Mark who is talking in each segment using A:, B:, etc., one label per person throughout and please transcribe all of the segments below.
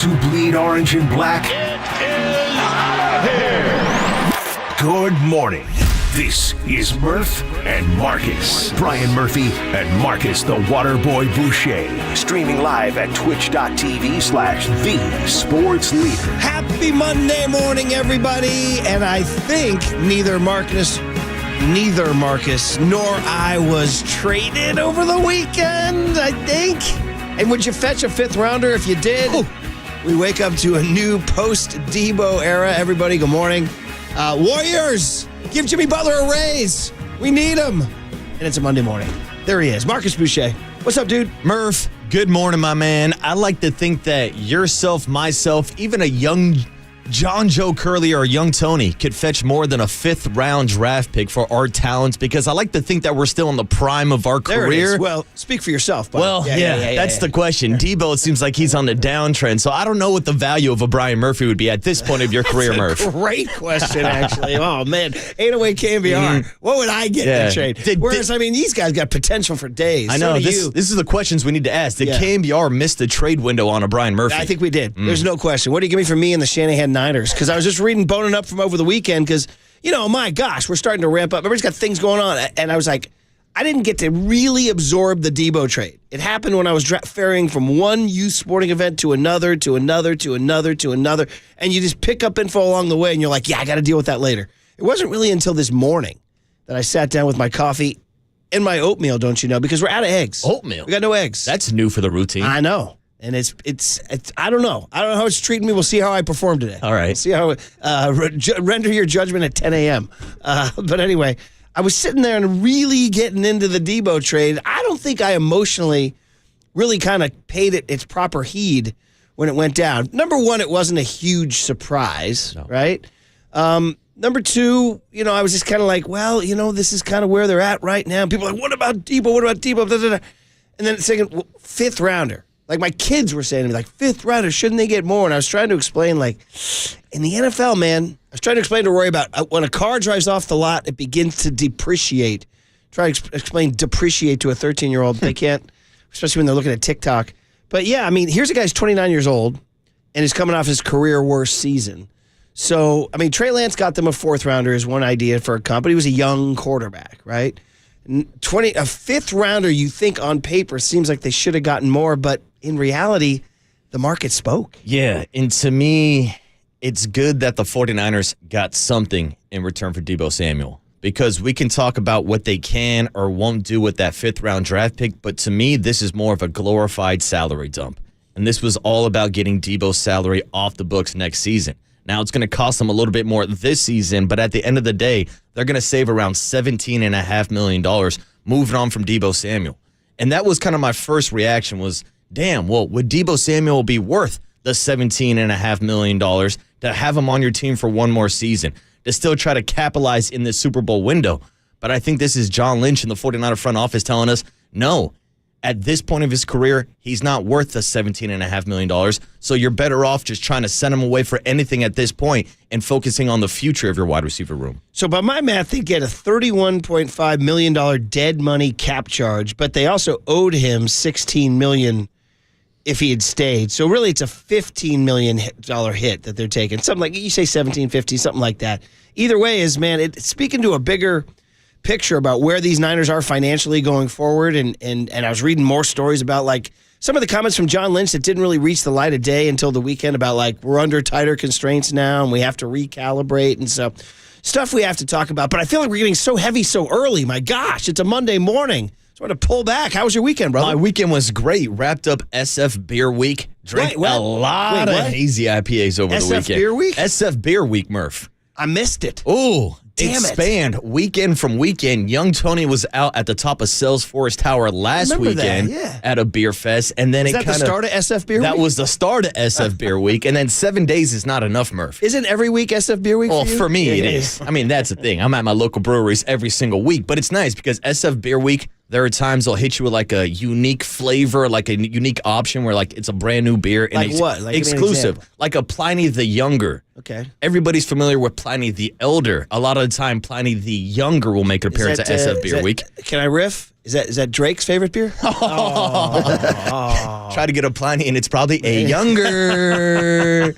A: To bleed orange and black.
B: It is out of here.
A: Good morning. This is Murph and Marcus. Brian Murphy and Marcus the Waterboy Boucher. Streaming live at twitch.tv/the sports leader.
C: Happy Monday morning, everybody. And I think neither Marcus nor I was traded over the weekend, I think. And would you fetch a fifth rounder if you did? Ooh. We wake up to a new post-Deebo era. Everybody, good morning. Warriors, give Jimmy Butler a raise. We need him. And it's a Monday morning. There he is, Marcus Boucher. What's up, dude?
D: Murph, good morning, my man. I like to think that yourself, myself, even a young John Joe Curley or a young Tony could fetch more than a fifth-round draft pick for our talents because I like to think that we're still in the prime of our
C: there
D: career.
C: It is. Well, speak for yourself, Bob.
D: Well, that's the question. Deebo, it seems like he's on the downtrend, so I don't know what the value of a Brian Murphy would be at this point of your career, Murph.
C: Great question, actually. Oh, man. 808 KNBR. What would I get in the trade? Whereas, these guys got potential for days.
D: I know. This is the questions we need to ask. Did KNBR miss the trade window on a Brian Murphy?
C: I think we did. There's no question. What do you give me for me and the Shanahan Niners? Because I was just reading Boning Up from over the weekend because, my gosh, we're starting to ramp up. Everybody's got things going on. And I was like, I didn't get to really absorb the Deebo trade. It happened when I was ferrying from one youth sporting event to another, to another, to another, to another. And you just pick up info along the way and you're like, I got to deal with that later. It wasn't really until this morning that I sat down with my coffee and my oatmeal, don't you know, because we're out of eggs.
D: Oatmeal?
C: We got no eggs.
D: That's new for the routine.
C: I know. And it's I don't know. I don't know how it's treating me. We'll see how I perform today.
D: All right.
C: We'll see how render your judgment at 10 a.m. But anyway, I was sitting there and really getting into the Deebo trade. I don't think I emotionally really kind of paid it its proper heed when it went down. Number one, it wasn't a huge surprise, right? Number two, I was just kind of like, well, this is kind of where they're at right now. People are like, what about Deebo? What about Deebo? Da, da, da. And then second, fifth rounder. Like my kids were saying to me, like, fifth rounder, shouldn't they get more? And I was trying to explain, like, in the NFL, man, I was trying to explain to Roy about when a car drives off the lot, it begins to depreciate. Try to explain depreciate to a 13-year-old. They can't, especially when they're looking at TikTok. But, yeah, here's a guy who's 29 years old and is coming off his career worst season. So, Trey Lance got them a fourth rounder is one idea for a company. He was a young quarterback, right? A fifth rounder, you think on paper, seems like they should have gotten more, but in reality, the market spoke.
D: Yeah, and to me, it's good that the 49ers got something in return for Debo Samuel because we can talk about what they can or won't do with that fifth-round draft pick, but to me, this is more of a glorified salary dump. And this was all about getting Debo's salary off the books next season. Now, it's going to cost them a little bit more this season, but at the end of the day, they're going to save around $17.5 million moving on from Debo Samuel. And that was kind of my first reaction was, damn, well, would Debo Samuel be worth the $17.5 million to have him on your team for one more season, to still try to capitalize in this Super Bowl window? But I think this is John Lynch in the 49er front office telling us, no, at this point of his career, he's not worth the $17.5 million, so you're better off just trying to send him away for anything at this point and focusing on the future of your wide receiver room.
C: So by my math, they get a $31.5 million dead money cap charge, but they also owed him $16 million if he had stayed. So really it's a $15 million hit that they're taking. Something like, you say 17, 15, something like that. Either way is, man, it's speaking to a bigger picture about where these Niners are financially going forward. And I was reading more stories about, like, some of the comments from John Lynch that didn't really reach the light of day until the weekend about, like, we're under tighter constraints now and we have to recalibrate. And so stuff we have to talk about. But I feel like we're getting so heavy so early. My gosh, it's a Monday morning. So I want to pull back. How was your weekend, brother?
D: My weekend was great. Wrapped up SF Beer Week. Drank a lot of hazy IPAs over the weekend.
C: SF Beer Week?
D: SF Beer Week, Murph.
C: I missed it.
D: Ooh.
C: Damn
D: Expand
C: it.
D: Weekend from weekend. Young Tony was out at the top of Salesforce Tower last weekend at a beer fest, and then
C: is that the start of SF Beer Week?
D: That was the start of SF Beer Week, and then 7 days is not enough, Murph.
C: Isn't every week SF Beer Week?
D: Well,
C: for you?
D: for me it is. That's the thing. I'm at my local breweries every single week, but it's nice because SF Beer Week There are times they'll hit you with like a unique flavor, like a unique option where like it's a brand new beer. And
C: Like what? Like, give me an
D: exclusive.
C: example.
D: Like a Pliny the Younger.
C: Okay.
D: Everybody's familiar with Pliny the Elder. A lot of the time, Pliny the Younger will make an appearance at SF Beer Week.
C: Can I riff? Is that Drake's favorite beer?
D: Try to get a Pliny, and it's probably a Younger.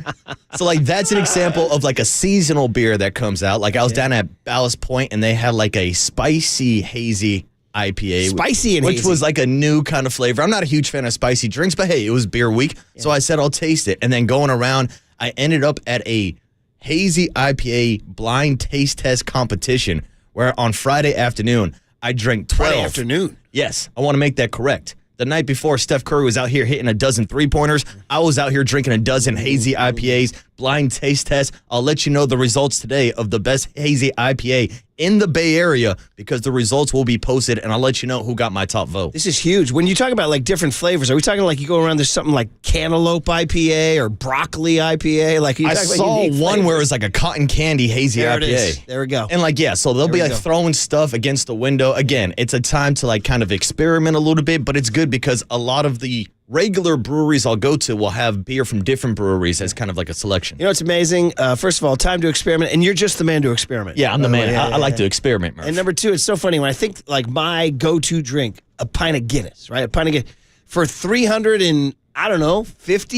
D: So, like, that's an example of, like, a seasonal beer that comes out. Like, I was down at Ballast Point, and they had, like, a spicy, hazy IPA.
C: Spicy and
D: which
C: hazy.
D: was, like, a new kind of flavor. I'm not a huge fan of spicy drinks, but, hey, it was beer week. So I said I'll taste it. And then going around, I ended up at a hazy IPA blind taste test competition where on Friday afternoon, I drank 12.
C: Friday afternoon.
D: Yes, I want to make that correct. The night before, Steph Curry was out here hitting a dozen three-pointers. I was out here drinking a dozen hazy IPAs, blind taste test. I'll let you know the results today of the best hazy IPA in the Bay Area because the results will be posted, and I'll let you know who got my top vote.
C: This is huge. When you talk about like different flavors, are we talking like you go around, there's something like cantaloupe IPA or broccoli IPA? Like you
D: I
C: talk about
D: saw
C: unique
D: one
C: flavors?
D: where it was like a cotton candy hazy
C: There
D: IPA.
C: it is. There we go.
D: And like, yeah, so they'll
C: There
D: be
C: we
D: like
C: go.
D: throwing stuff against the window. Again, it's a time to like kind of experiment a little bit, but it's good because a lot of the regular breweries I'll go to will have beer from different breweries as kind of like a selection.
C: You know what's amazing? First of all, time to experiment, and you're just the man to experiment.
D: Yeah, I'm the
C: By
D: man.
C: way.
D: I like to experiment, Murph.
C: And number two, it's so funny when I think like my go-to drink, a pint of Guinness, right? A pint of Guinness. For 50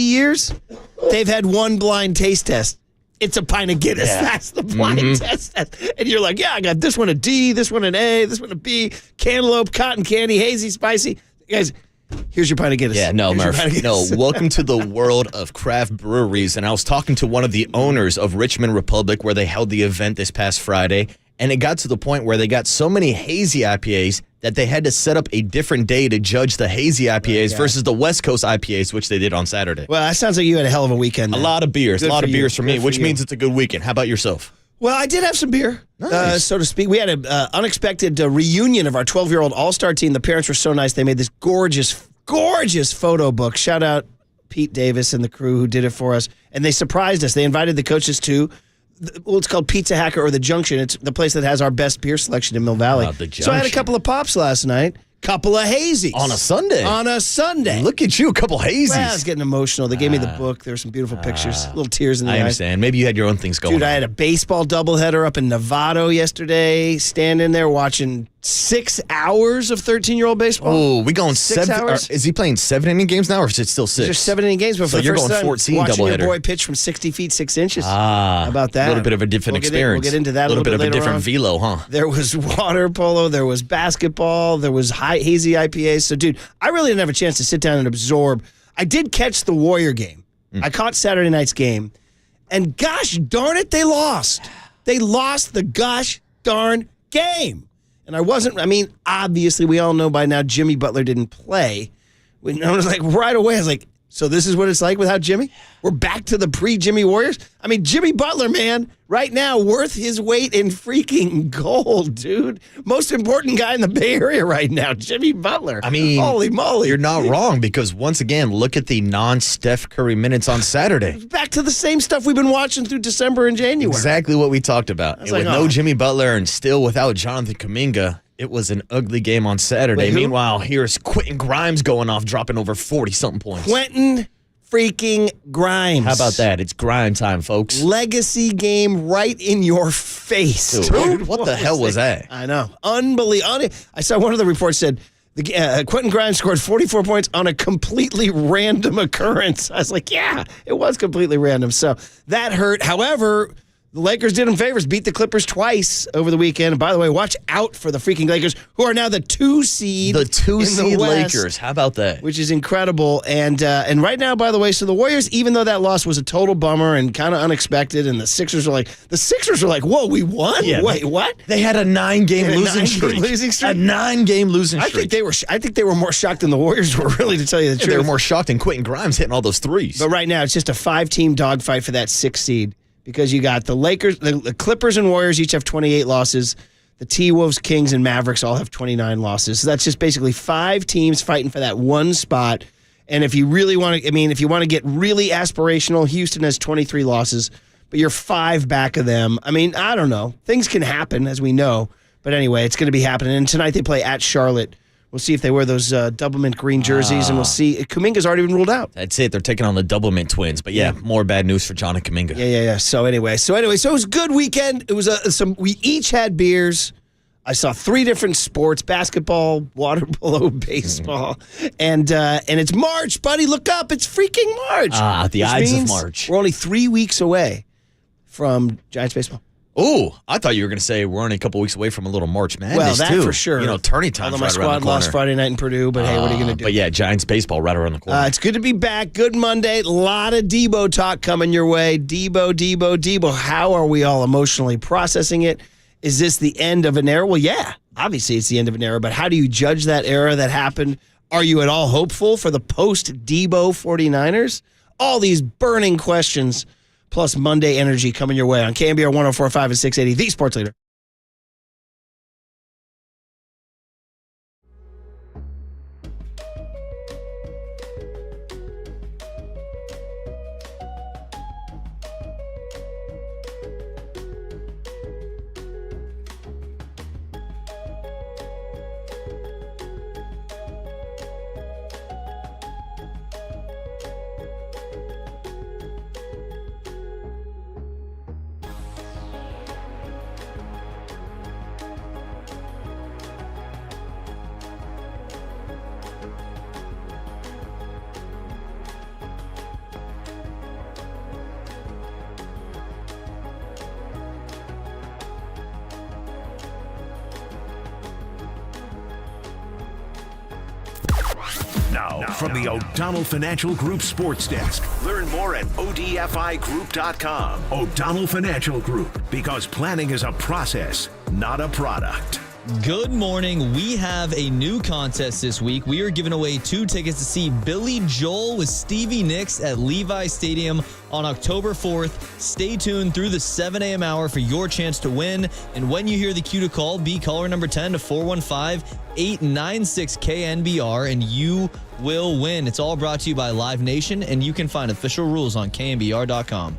C: years, they've had one blind taste test. It's a pint of Guinness.
D: Yeah.
C: That's the blind test. And you're like, yeah, I got this one a D, this one an A, this one a B, cantaloupe, cotton candy, hazy, spicy. Guys, here's your pint of Guinness.
D: Yeah, no,
C: Here's your
D: Murph.
C: pint of
D: No,
C: Guinness.
D: welcome to the world of craft breweries. And I was talking to one of the owners of Richmond Republic where they held the event this past Friday. And it got to the point where they got so many hazy IPAs that they had to set up a different day to judge the hazy IPAs versus the West Coast IPAs, which they did on Saturday.
C: Well, that sounds like you had a hell of a weekend.
D: A lot of beers,
C: Good
D: a lot
C: for
D: of
C: you.
D: beers for me,
C: Good for
D: which
C: you.
D: means it's a good weekend. How about yourself?
C: Well, I did have some beer,
D: Nice.
C: so to speak. We had an unexpected reunion of our 12-year-old all-star team. The parents were so nice. They made this gorgeous photo book. Shout out Pete Davis and the crew who did it for us. And they surprised us. They invited the coaches to, well, it's called Pizza Hacker or The Junction. It's the place that has our best beer selection in Mill Valley.
D: The
C: So I had a
D: Junction.
C: couple of pops last night, couple of hazies.
D: On a Sunday?
C: On a Sunday.
D: Look at you, a couple hazies.
C: Well, I was getting emotional. They gave me the book. There were some beautiful pictures, little tears in the
D: I
C: eyes.
D: understand. Maybe you had your own things going
C: Dude,
D: on.
C: I had a baseball doubleheader up in Novato yesterday, standing there watching 6 hours of 13-year-old baseball.
D: Oh, we going
C: 6
D: seven?
C: hours?
D: Is he playing 7-inning games now, or is it still 6?
C: There's 7 inning games, but
D: So
C: for the
D: you're
C: first
D: going
C: time,
D: 14
C: watching your
D: doubleheader.
C: boy pitch from 60 feet 6 inches.
D: How
C: about that?
D: A little bit of a different
C: We'll
D: experience.
C: get into that
D: a little bit of a
C: later
D: different
C: on.
D: velo, huh?
C: There was water polo, there was basketball, there was hazy IPAs. So, dude, I really didn't have a chance to sit down and absorb. I did catch the Warrior game. I caught Saturday night's game, and gosh darn it, they lost. They lost the gosh darn game. And I mean, obviously, we all know by now Jimmy Butler didn't play. I was like, right away, I was like, so this is what it's like without Jimmy? We're back to the pre-Jimmy Warriors? I mean, Jimmy Butler, man, right now, worth his weight in freaking gold, dude. Most important guy in the Bay Area right now, Jimmy Butler.
D: I mean,
C: holy moly.
D: You're not wrong because, once again, look at the non-Steph Curry minutes on Saturday.
C: Back to the same stuff we've been watching through December and January.
D: Exactly what we talked about.
C: was
D: And
C: like,
D: with no
C: oh.
D: Jimmy Butler and still without Jonathan Kuminga, it was an ugly game on Saturday.
C: Wait, who?
D: Meanwhile, here's Quentin Grimes going off, dropping over 40-something points.
C: Quentin freaking Grimes.
D: How about that? It's grind time, folks.
C: Legacy game right in your face,
D: Dude, what the hell was that?
C: I know. Unbelievable. I saw one of the reports said Quentin Grimes scored 44 points on a completely random occurrence. I was like, yeah, it was completely random. So that hurt. However, the Lakers did him favors, beat the Clippers twice over the weekend. And by the way, watch out for the freaking Lakers, who are now the 2 seed.
D: The 2
C: in
D: seed
C: West,
D: Lakers. How about that?
C: which is incredible. And right now, by the way, so the Warriors, even though that loss was a total bummer and kind of unexpected, and the Sixers were like, whoa, we won?
D: Yeah,
C: Wait, what?
D: They had a 9-game
C: They had a
D: losing
C: 9-game
D: streak.
C: losing streak?
D: A 9-game losing
C: I
D: streak.
C: think they were more shocked than the Warriors were, really, to tell you the truth.
D: They were more shocked than Quentin Grimes hitting all those threes.
C: But right now, it's just a 5-team dogfight for that 6th seed because you got the Lakers, the Clippers and Warriors each have 28 losses. The T-Wolves, Kings, and Mavericks all have 29 losses. So that's just basically 5 teams fighting for that one spot. And if you really want to, if you want to get really aspirational, Houston has 23 losses, but you're 5 back of them. I mean, I don't know. Things can happen, as we know. But anyway, it's going to be happening. And tonight they play at Charlotte We'll see if they wear those double mint green jerseys, and we'll see. Kuminga's already been ruled out.
D: That's it. They're taking on the double mint twins. But yeah, more bad news for John and Kuminga.
C: Yeah. So anyway, so it was a good weekend. It was we each had beers. I saw 3 different sports: basketball, water polo, baseball, and it's March, buddy. Look up, it's freaking March.
D: The Ides of March.
C: We're only 3 weeks away from Giants baseball.
D: Oh, I thought you were going to say we're only a couple weeks away from a little March Madness,
C: that
D: too.
C: for sure.
D: You know, tourney time's
C: Although
D: right
C: my
D: around the
C: squad
D: corner.
C: lost Friday night in Purdue, but hey, what are you going to do?
D: But yeah, Giants baseball right around the corner.
C: It's good to be back. Good Monday. A lot of Deebo talk coming your way. Deebo. How are we all emotionally processing it? Is this the end of an era? Well, yeah, obviously it's the end of an era, but how do you judge that era that happened? Are you at all hopeful for the post-Deebo 49ers? All these burning questions, plus Monday energy coming your way on KNBR 104.5 and 680, the sports leader.
A: Now, from the O'Donnell Financial Group Sports Desk. Learn more at odfigroup.com. O'Donnell Financial Group, because planning is a process, not a product.
E: Good morning. We have a new contest this week. We are giving away 2 tickets to see Billy Joel with Stevie Nicks at Levi Stadium on October 4th. Stay tuned through the 7 a.m. hour for your chance to win. And when you hear the cue to call, be caller number 10 to 415-896-KNBR, and you will win. It's all brought to you by Live Nation, and you can find official rules on KNBR.com.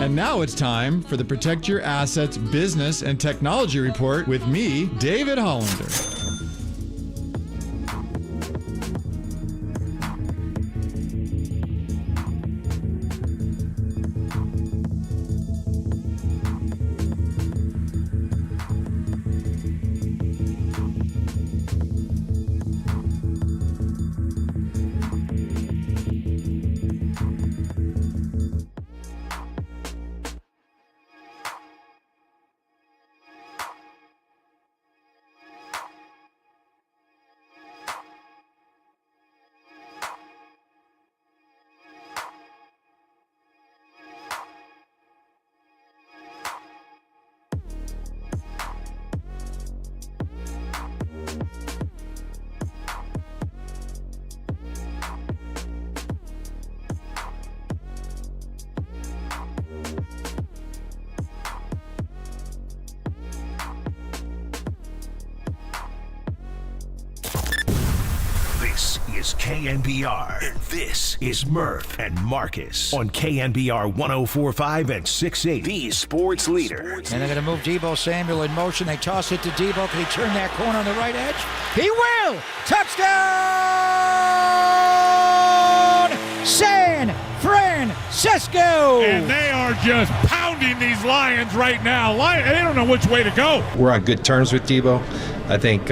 F: And now it's time for the Protect Your Assets Business and Technology Report with me, David Hollander.
A: This is KNBR, and this is Murph and Marcus on KNBR 104.5 and 680, the sports leader.
G: And they're going to move Debo Samuel in motion. They toss it to Deebo. Can he turn that corner on the right edge? He will! Touchdown! San Francisco!
B: And they are just pounding these Lions right now. They don't know which way to go.
H: We're on good terms with Deebo. I think,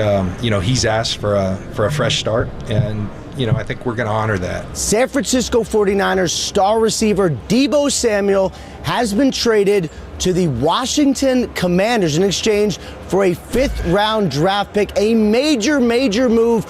H: he's asked for a fresh start, and, I think we're going to honor that.
I: San Francisco 49ers star receiver Debo Samuel has been traded to the Washington Commanders in exchange for a 5th-round draft pick, a major move.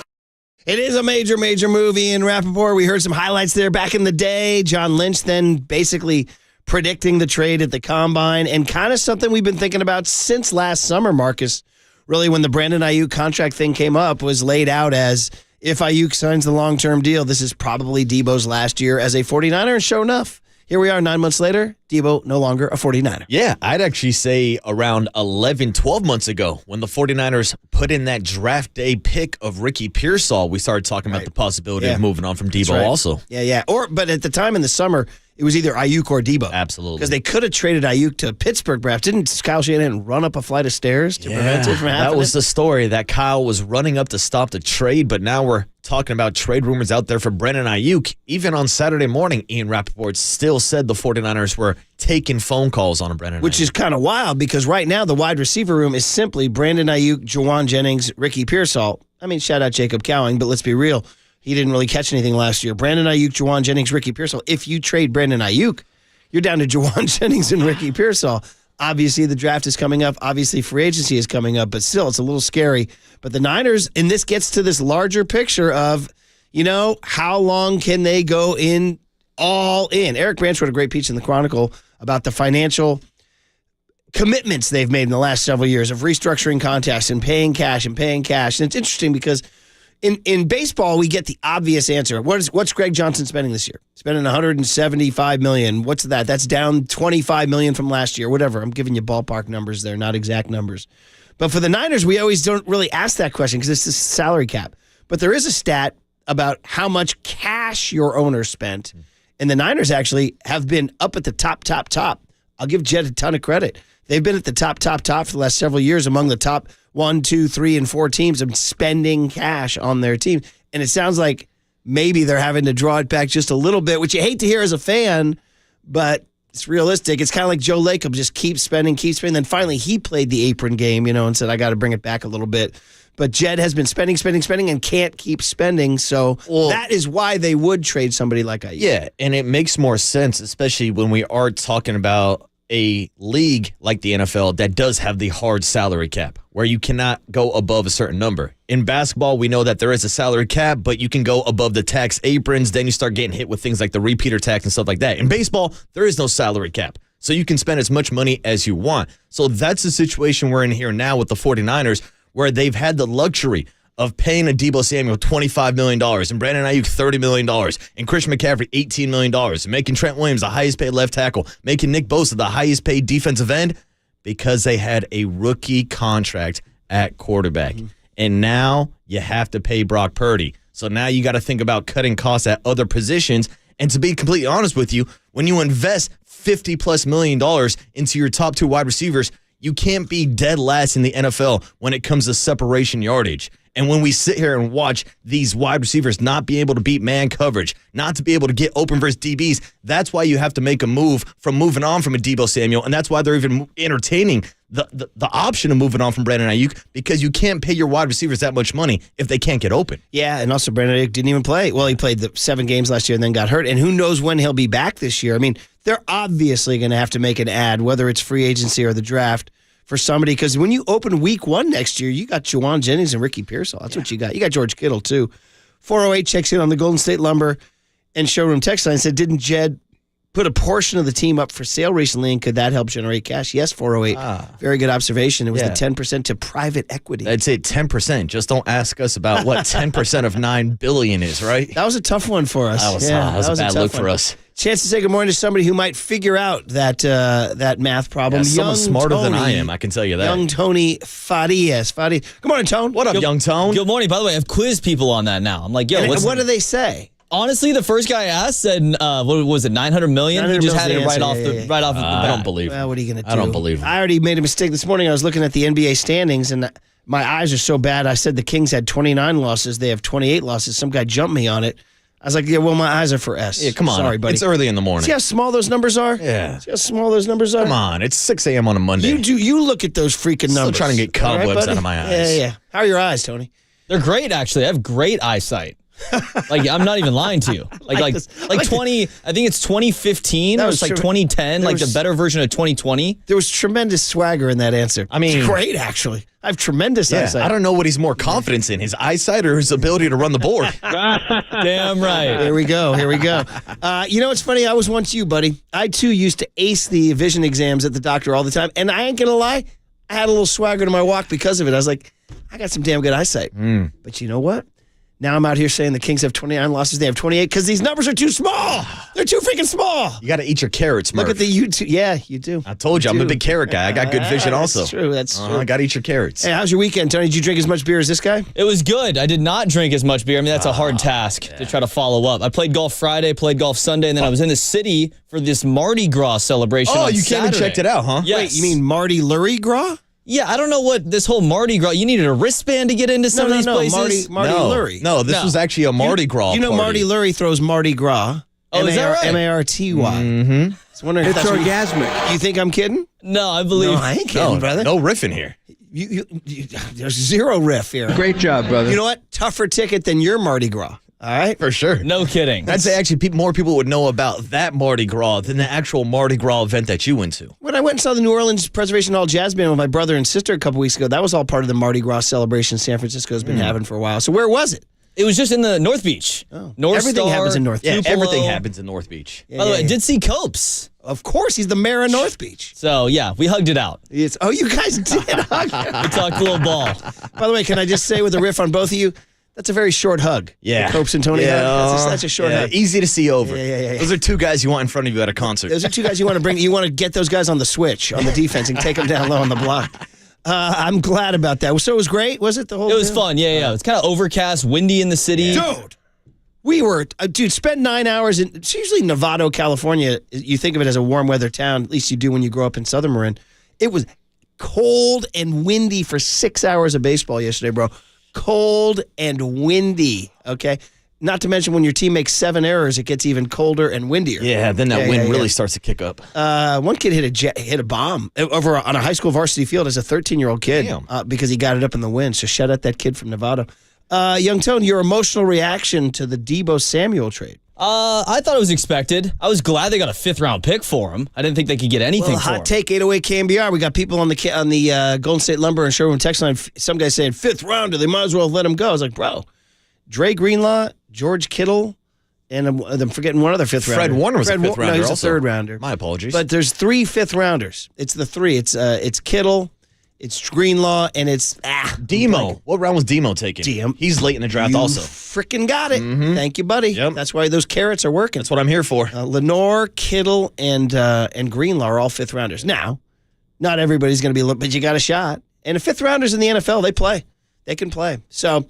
C: It is a major move, Ian Rappaport. We heard some highlights there back in the day. John Lynch then basically predicting the trade at the Combine, and kind of something we've been thinking about since last summer, Marcus. Really, when the Brandon Ayuk contract thing came up, was laid out as if Ayuk signs the long-term deal, this is probably Debo's last year as a 49er, and sure enough, here we are 9 months later, Deebo no longer a 49er.
D: Yeah, I'd actually say around 11, 12 months ago when the 49ers put in that draft day pick of Ricky Pearsall, we started talking about the possibility of moving on from Deebo also.
C: Yeah. But at the time in the summer, it was either Ayuk or Deebo.
D: Absolutely.
C: Because they could have traded Ayuk to Pittsburgh, perhaps. Didn't Kyle Shanahan run up a flight of stairs to prevent it from happening?
D: That was the story, that Kyle was running up to stop the trade, but now we're talking about trade rumors out there for Brandon Ayuk. Even on Saturday morning, Ian Rappaport still said the 49ers were taking phone calls on a Brandon Ayuk.
C: Which is kind of wild, because right now the wide receiver room is simply Brandon Ayuk, Juwan Jennings, Ricky Pearsall. I mean, shout out Jacob Cowing, but let's be real. He didn't really catch anything last year. Brandon Ayuk, Juwan Jennings, Ricky Pearsall. If you trade Brandon Ayuk, you're down to Juwan Jennings and Ricky Pearsall. Obviously, the draft is coming up. Obviously, free agency is coming up. But still, it's a little scary. But the Niners, and this gets to this larger picture of, how long can they go in all in? Eric Branch wrote a great piece in the Chronicle about the financial commitments they've made in the last several years of restructuring contracts and paying cash. And it's interesting because in baseball, we get the obvious answer. What's Greg Johnson spending this year? Spending $175 million. What's that? That's down $25 million from last year. Whatever. I'm giving you ballpark numbers there, not exact numbers. But for the Niners, we always don't really ask that question because it's the salary cap. But there is a stat about how much cash your owner spent. And the Niners actually have been up at the top. I'll give Jed a ton of credit. They've been at the top for the last several years among the top 1, 2, 3, and 4 teams of spending cash on their team. And it sounds like maybe they're having to draw it back just a little bit, which you hate to hear as a fan, but it's realistic. It's kind of like Joe Lacob, just keep spending. Then finally he played the apron game, and said, I got to bring it back a little bit. But Jed has been spending and can't keep spending. So that is why they would trade somebody like Ayuk.
D: Yeah, and it makes more sense, especially when we are talking about a league like the NFL that does have the hard salary cap where you cannot go above a certain number. In basketball, we know that there is a salary cap, but you can go above the tax aprons. Then you start getting hit with things like the repeater tax and stuff like that. In baseball, there is no salary cap. So you can spend as much money as you want. So that's the situation we're in here now with the 49ers, where they've had the luxury of paying a Debo Samuel $25 million and Brandon Ayuk $30 million and Christian McCaffrey $18 million, and making Trent Williams the highest paid left tackle, making Nick Bosa the highest paid defensive end because they had a rookie contract at quarterback. Mm-hmm. And now you have to pay Brock Purdy. So now you got to think about cutting costs at other positions. And to be completely honest with you, when you invest $50+ million into your top 2 wide receivers, you can't be dead last in the NFL when it comes to separation yardage. And when we sit here and watch these wide receivers not be able to beat man coverage, not to be able to get open versus DBs, that's why you have to make a move from moving on from a Debo Samuel, and that's why they're even entertaining the option of moving on from Brandon Ayuk, because you can't pay your wide receivers that much money if they can't get open.
C: Yeah, and also Brandon Ayuk didn't even play. Well, he played the 7 games last year and then got hurt, and who knows when he'll be back this year. I mean, they're obviously going to have to make an ad, whether it's free agency or the draft, for somebody, because when you open week 1 next year, you got Juwan Jennings and Ricky Pearsall. That's what you got. You got George Kittle, too. 408 checks in on the Golden State Lumber and Showroom text line, said, didn't Jed put a portion of the team up for sale recently, and could that help generate cash? Yes, 408. Very good observation. It was the 10% to private equity.
D: I'd say 10%. Just don't ask us about what 10% of $9 billion is, right?
C: That was a tough one for us.
D: That was a bad look for us.
C: Chance to say good morning to somebody who might figure out that math problem.
D: Yeah, someone smarter than I am, I can tell you that.
C: Young Tony Farias. Good morning, Tone.
D: What up, Young Tone?
E: Good morning. By the way, I have quiz people on that now. I'm like, yo,
C: what do they say?
E: Honestly, the first guy I asked said, what was it, 900 million? He just had it right off the bat.
D: I don't believe it.
C: Well, what are you going to do?
D: I don't believe it.
C: I already made a mistake this morning. I was looking at the NBA standings, and my eyes are so bad. I said the Kings had 29 losses. They have 28 losses. Some guy jumped me on it. I was like, yeah, well, my eyes are for S.
D: Yeah, come on.
C: Sorry, buddy.
D: It's early in the morning.
C: See how small those numbers are?
D: Yeah.
C: See how small those numbers are?
D: Come on. It's 6 a.m. on a Monday.
C: You look at those freaking numbers.
D: Still trying to get cobwebs out of my eyes.
C: Yeah. How are your eyes, Tony?
E: They're great, actually. I have great eyesight. Like, I'm not even lying to you. Like 20, I think it's 2015 or it's like 2010, like the better version of 2020.
C: There was tremendous swagger in that answer. I mean, it's great, actually. I have tremendous eyesight.
D: I don't know what he's more confident in, his eyesight or his ability to run the board.
E: Damn right.
C: Here we go. You know what's funny? I was once you, buddy. I, too, used to ace the vision exams at the doctor all the time. And I ain't going to lie, I had a little swagger to my walk because of it. I was like, I got some damn good eyesight. But you know what? Now I'm out here saying the Kings have 29 losses. They have 28 because these numbers are too small. They're too freaking small.
D: You got to eat your carrots, Murph.
C: Look at the YouTube. Yeah, you do.
D: I told you, I'm a big carrot guy. I got good vision also.
C: That's true.
D: I got to eat your carrots.
C: Hey, how's your weekend, Tony? Did you drink as much beer as this guy?
E: It was good. I did not drink as much beer. I mean, that's a hard task to try to follow up. I played golf Friday, played golf Sunday, and then I was in the city for this Mardi Gras celebration on
D: you
E: Saturday.
D: came and checked it out, huh?
E: Yes.
C: Wait, you mean Marty Lurie Gras?
E: Yeah, I don't know what this whole Mardi Gras. You needed a wristband to get into some of these places.
C: Marty Lurie.
D: No, this was actually a Mardi Gras.
C: You know,
D: party.
C: Marty Lurie throws Mardi Gras.
E: Oh, is that right?
C: M-A-R-T-Y. Mm-hmm. I was wondering if that's orgasmic. You think I'm kidding?
E: No, I believe.
C: No, I ain't kidding, brother.
D: No riffing here.
C: There's zero riff here.
I: Great job, brother.
C: You know what? Tougher ticket than your Mardi Gras. All right?
D: For sure.
E: No kidding.
D: I'd say actually more people would know about that Mardi Gras than the actual Mardi Gras event that you went to.
C: When I went and saw the New Orleans Preservation Hall Jazz Band with my brother and sister a couple weeks ago, that was all part of the Mardi Gras celebration San Francisco's been having for a while. So where was it?
E: It was just in the North Beach.
C: Oh.
E: North
C: Everything
E: Star,
C: happens in North Beach.
D: Yeah,
E: Tupelo.
D: everything happens in North Beach.
E: By the way, I did see Copes.
C: Of course, he's the mayor of North Beach.
E: So, yeah, we hugged it out.
C: You guys did hug.
E: We talked a little ball.
C: By the way, can I just say with a riff on both of you, that's a very short hug.
D: Yeah.
C: The Copes and Tony hug. That's a short hug.
D: Easy to see over.
C: Yeah.
D: Those are two guys you want in front of you at a concert.
C: Those are two guys you want to bring. You want to get those guys on the switch, on the defense, and take them down low on the block. I'm glad about that. So it was great, was it? The whole.
E: It was fun. Yeah. It's kind of overcast, windy in the city.
C: Dude. We were, spend 9 hours in, it's usually Novato, California. You think of it as a warm weather town, at least you do when you grow up in Southern Marin. It was cold and windy for 6 hours of baseball yesterday, bro. Cold and windy, okay? Not to mention when your team makes 7 errors, it gets even colder and windier.
D: Yeah, then that wind really starts to kick up.
C: One kid hit a bomb over on a high school varsity field as a 13-year-old kid because he got it up in the wind. So shout out that kid from Novato. Young Tone, your emotional reaction to the Debo Samuel trade?
E: I thought it was expected. I was glad they got a 5th-round pick for him. I didn't think they could get anything for him.
C: Hot take, 808 KNBR. We got people on the Golden State Lumber and Showroom text line. Some guys saying 5th rounder, they might as well let him go. I was like, bro, Dre Greenlaw, George Kittle, and I'm forgetting one other 5th rounder.
D: Fred Warner was a 5th rounder.
C: No, he's
D: also.
C: a 3rd rounder.
D: My apologies.
C: But there's 3 5th rounders. It's the 3. It's Kittle, it's Greenlaw, and it's
D: Demo. What round was Demo taken? He's late in the draft also.
C: Freaking got it. Mm-hmm. Thank you, buddy.
D: Yep.
C: That's why those carrots are working.
D: That's what I'm here for.
C: Lenore, Kittle, and Greenlaw are all 5th rounders. Now, not everybody's going to be, but you got a shot. And the 5th rounders in the NFL, they play. They can play. So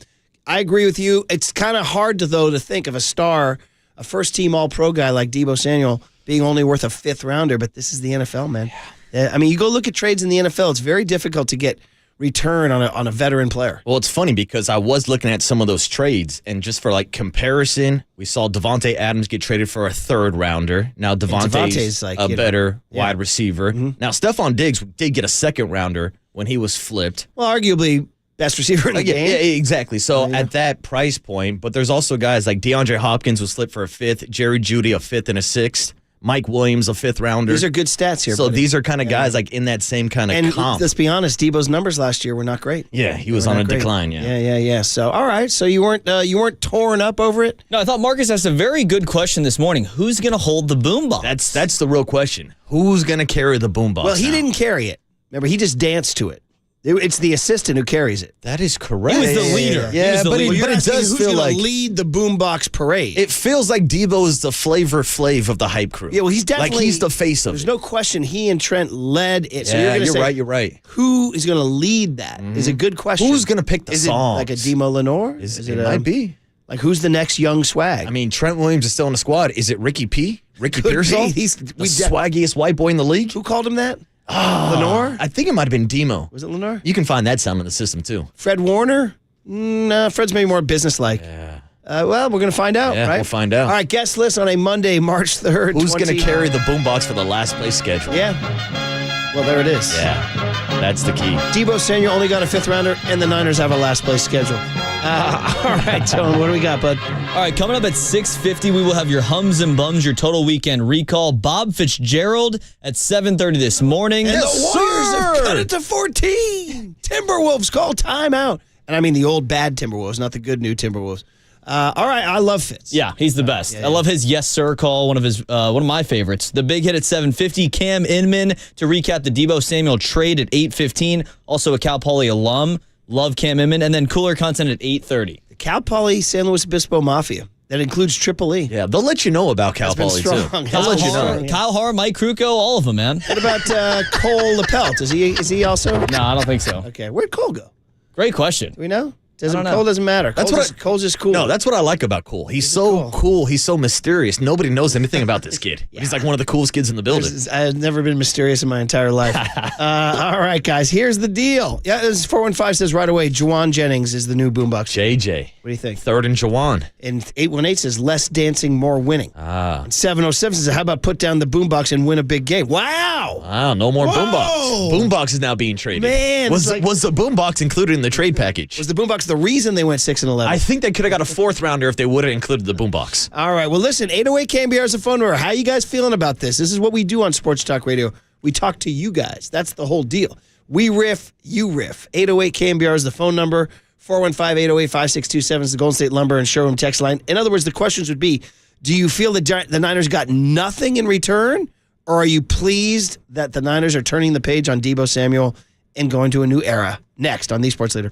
C: I agree with you. It's kind of hard to think of a star a first-team All-Pro guy like Debo Samuel being only worth a fifth-rounder, but this is the NFL, man. I mean, you go look at trades in the NFL, it's very difficult to get return on a veteran player.
D: Well, it's funny because I was looking at some of those trades, and just for like comparison, we saw Devontae Adams get traded for a third-rounder. Now Devontae's like, a better wide receiver. Now Stephon Diggs did get a second-rounder when he was flipped.
C: Well, arguably best receiver in the game.
D: Yeah, exactly. So at that price point, but there's also guys like DeAndre Hopkins was flipped for a fifth, Jerry Jeudy a fifth and a sixth, Mike Williams a fifth-rounder.
C: These are good stats here,
D: So
C: buddy.
D: these are kind of guys like in that same kind of comp.
C: And let's be honest, Debo's numbers last year were not great.
D: Yeah, he was on a decline,
C: Yeah. So, all right. So you weren't torn up over it?
E: No, I thought Marcus asked a very good question this morning. Who's going to hold the boombox?
D: That's the real question. Who's going to carry the boombox?
C: Well, he didn't carry it. Remember, he just danced to it. It's the assistant who carries it.
D: That is correct.
E: He was the leader.
C: Yeah,
D: but it does feel like
C: lead the boombox parade.
D: it feels like Deebo is the Flavor Flav of the hype crew.
C: Yeah, well, he's definitely
D: like he's the face of
C: There's
D: it.
C: no question he and Trent led it. So
D: Yeah,
C: you're
D: you're right.
C: Who is going to lead that? Is a good question.
D: Who's going to pick the
C: Is
D: songs?
C: it like a Demo Lenore?
D: It might be.
C: Like, who's the next young swag?
D: I mean, Trent Williams is still in the squad. Is it Ricky P? Ricky
C: Could
D: Pearsall?
C: be.
D: The swaggiest white boy in the league?
C: Who called him that? Lenore?
D: I think it might have been Demo.
C: Was it Lenore?
D: You can find that sound in the system, too.
C: Fred Warner? No, Fred's maybe more business-like.
D: Yeah.
C: Well, we're going to find out,
D: Yeah,
C: right?
D: we'll find out.
C: All right, guest list on a Monday, March 3rd.
D: Who's going to carry the boombox for the last place schedule?
C: Yeah. Well, there it is.
D: Yeah, that's the key.
C: Debo Samuel only got a fifth-rounder, and the Niners have a last-place schedule. All right, Tone, what do we got, bud?
E: All right, coming up at 6:50, we will have your hums and bums, your total weekend recall. Bob Fitzgerald at 7:30 this morning.
C: And the Warriors have cut it to 14. Timberwolves call timeout. And I mean the old bad Timberwolves, not the good new Timberwolves. All right, I love Fitz.
E: Yeah, he's the best. I love his yes sir call. One of my favorites. The big hit at 7:50. Cam Inman to recap the Debo Samuel trade at 8:15. Also a Cal Poly alum. Love Cam Inman, and then cooler content at 8:30.
C: The Cal Poly San Luis Obispo Mafia. That includes Triple E.
D: Yeah, they'll let you know about Cal Poly, too. They'll let you know.
E: Kyle Harr, Mike Kruko, all of them, man.
C: What about Cole LaPelt? Is he also?
E: No, I don't think so.
C: Okay, where'd Cole go?
E: Great question.
C: Do we know?
E: don't know.
C: Cole doesn't matter. Cole's just cool.
D: No, that's what I like about Cole. He's so cool. He's so mysterious. Nobody knows anything about this kid. He's like one of the coolest kids in the building.
C: I've never been mysterious in my entire life. All right, guys, here's the deal. Yeah, this 415 says right away, Juwan Jennings is the new boombox.
D: JJ.
C: What do you think?
D: Third and Juwan.
C: And 818 says less dancing, more winning. And 707 says, how about put down the boombox and win a big game? Wow.
D: Wow, no more boombox. Boombox is now being traded.
C: Man.
D: Was the boombox included in the trade package?
C: Was the boombox the reason they went 6-11?
D: I think they could have got a fourth rounder if they would have included the boombox.
C: All right. Well, listen, 808 KNBR is the phone number. How you guys feeling about this? This is what we do on Sports Talk Radio. We talk to you guys. That's the whole deal. We riff, you riff. 808 KNBR is the phone number. 415-808-5627 is the Golden State Lumber and Showroom text line. In other words, the questions would be, do you feel the Niners got nothing in return? Or are you pleased that the Niners are turning the page on Debo Samuel and going to a new era? Next on The Sports Leader.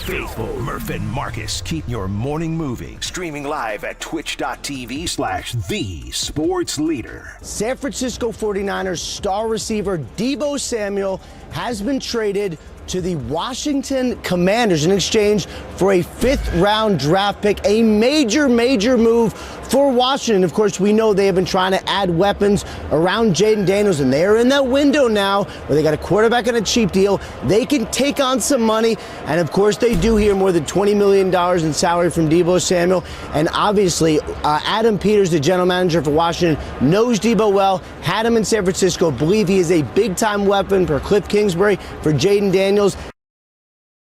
A: faithful Murph and Marcus keep your morning moving. Streaming live at twitch.tv/the sports leader.
I: San Francisco 49ers star receiver Debo Samuel has been traded to the Washington Commanders in exchange for a 5th-round draft pick, a major move for Washington. Of course, we know they have been trying to add weapons around Jaden Daniels, and they are in that window now where they got a quarterback on a cheap deal. They can take on some money, and of course, they do hear more than $20 million in salary from Debo Samuel. And obviously, Adam Peters, the general manager for Washington, knows Debo well, had him in San Francisco, believe he is a big-time weapon for Cliff Kingsbury, for Jaden Daniels.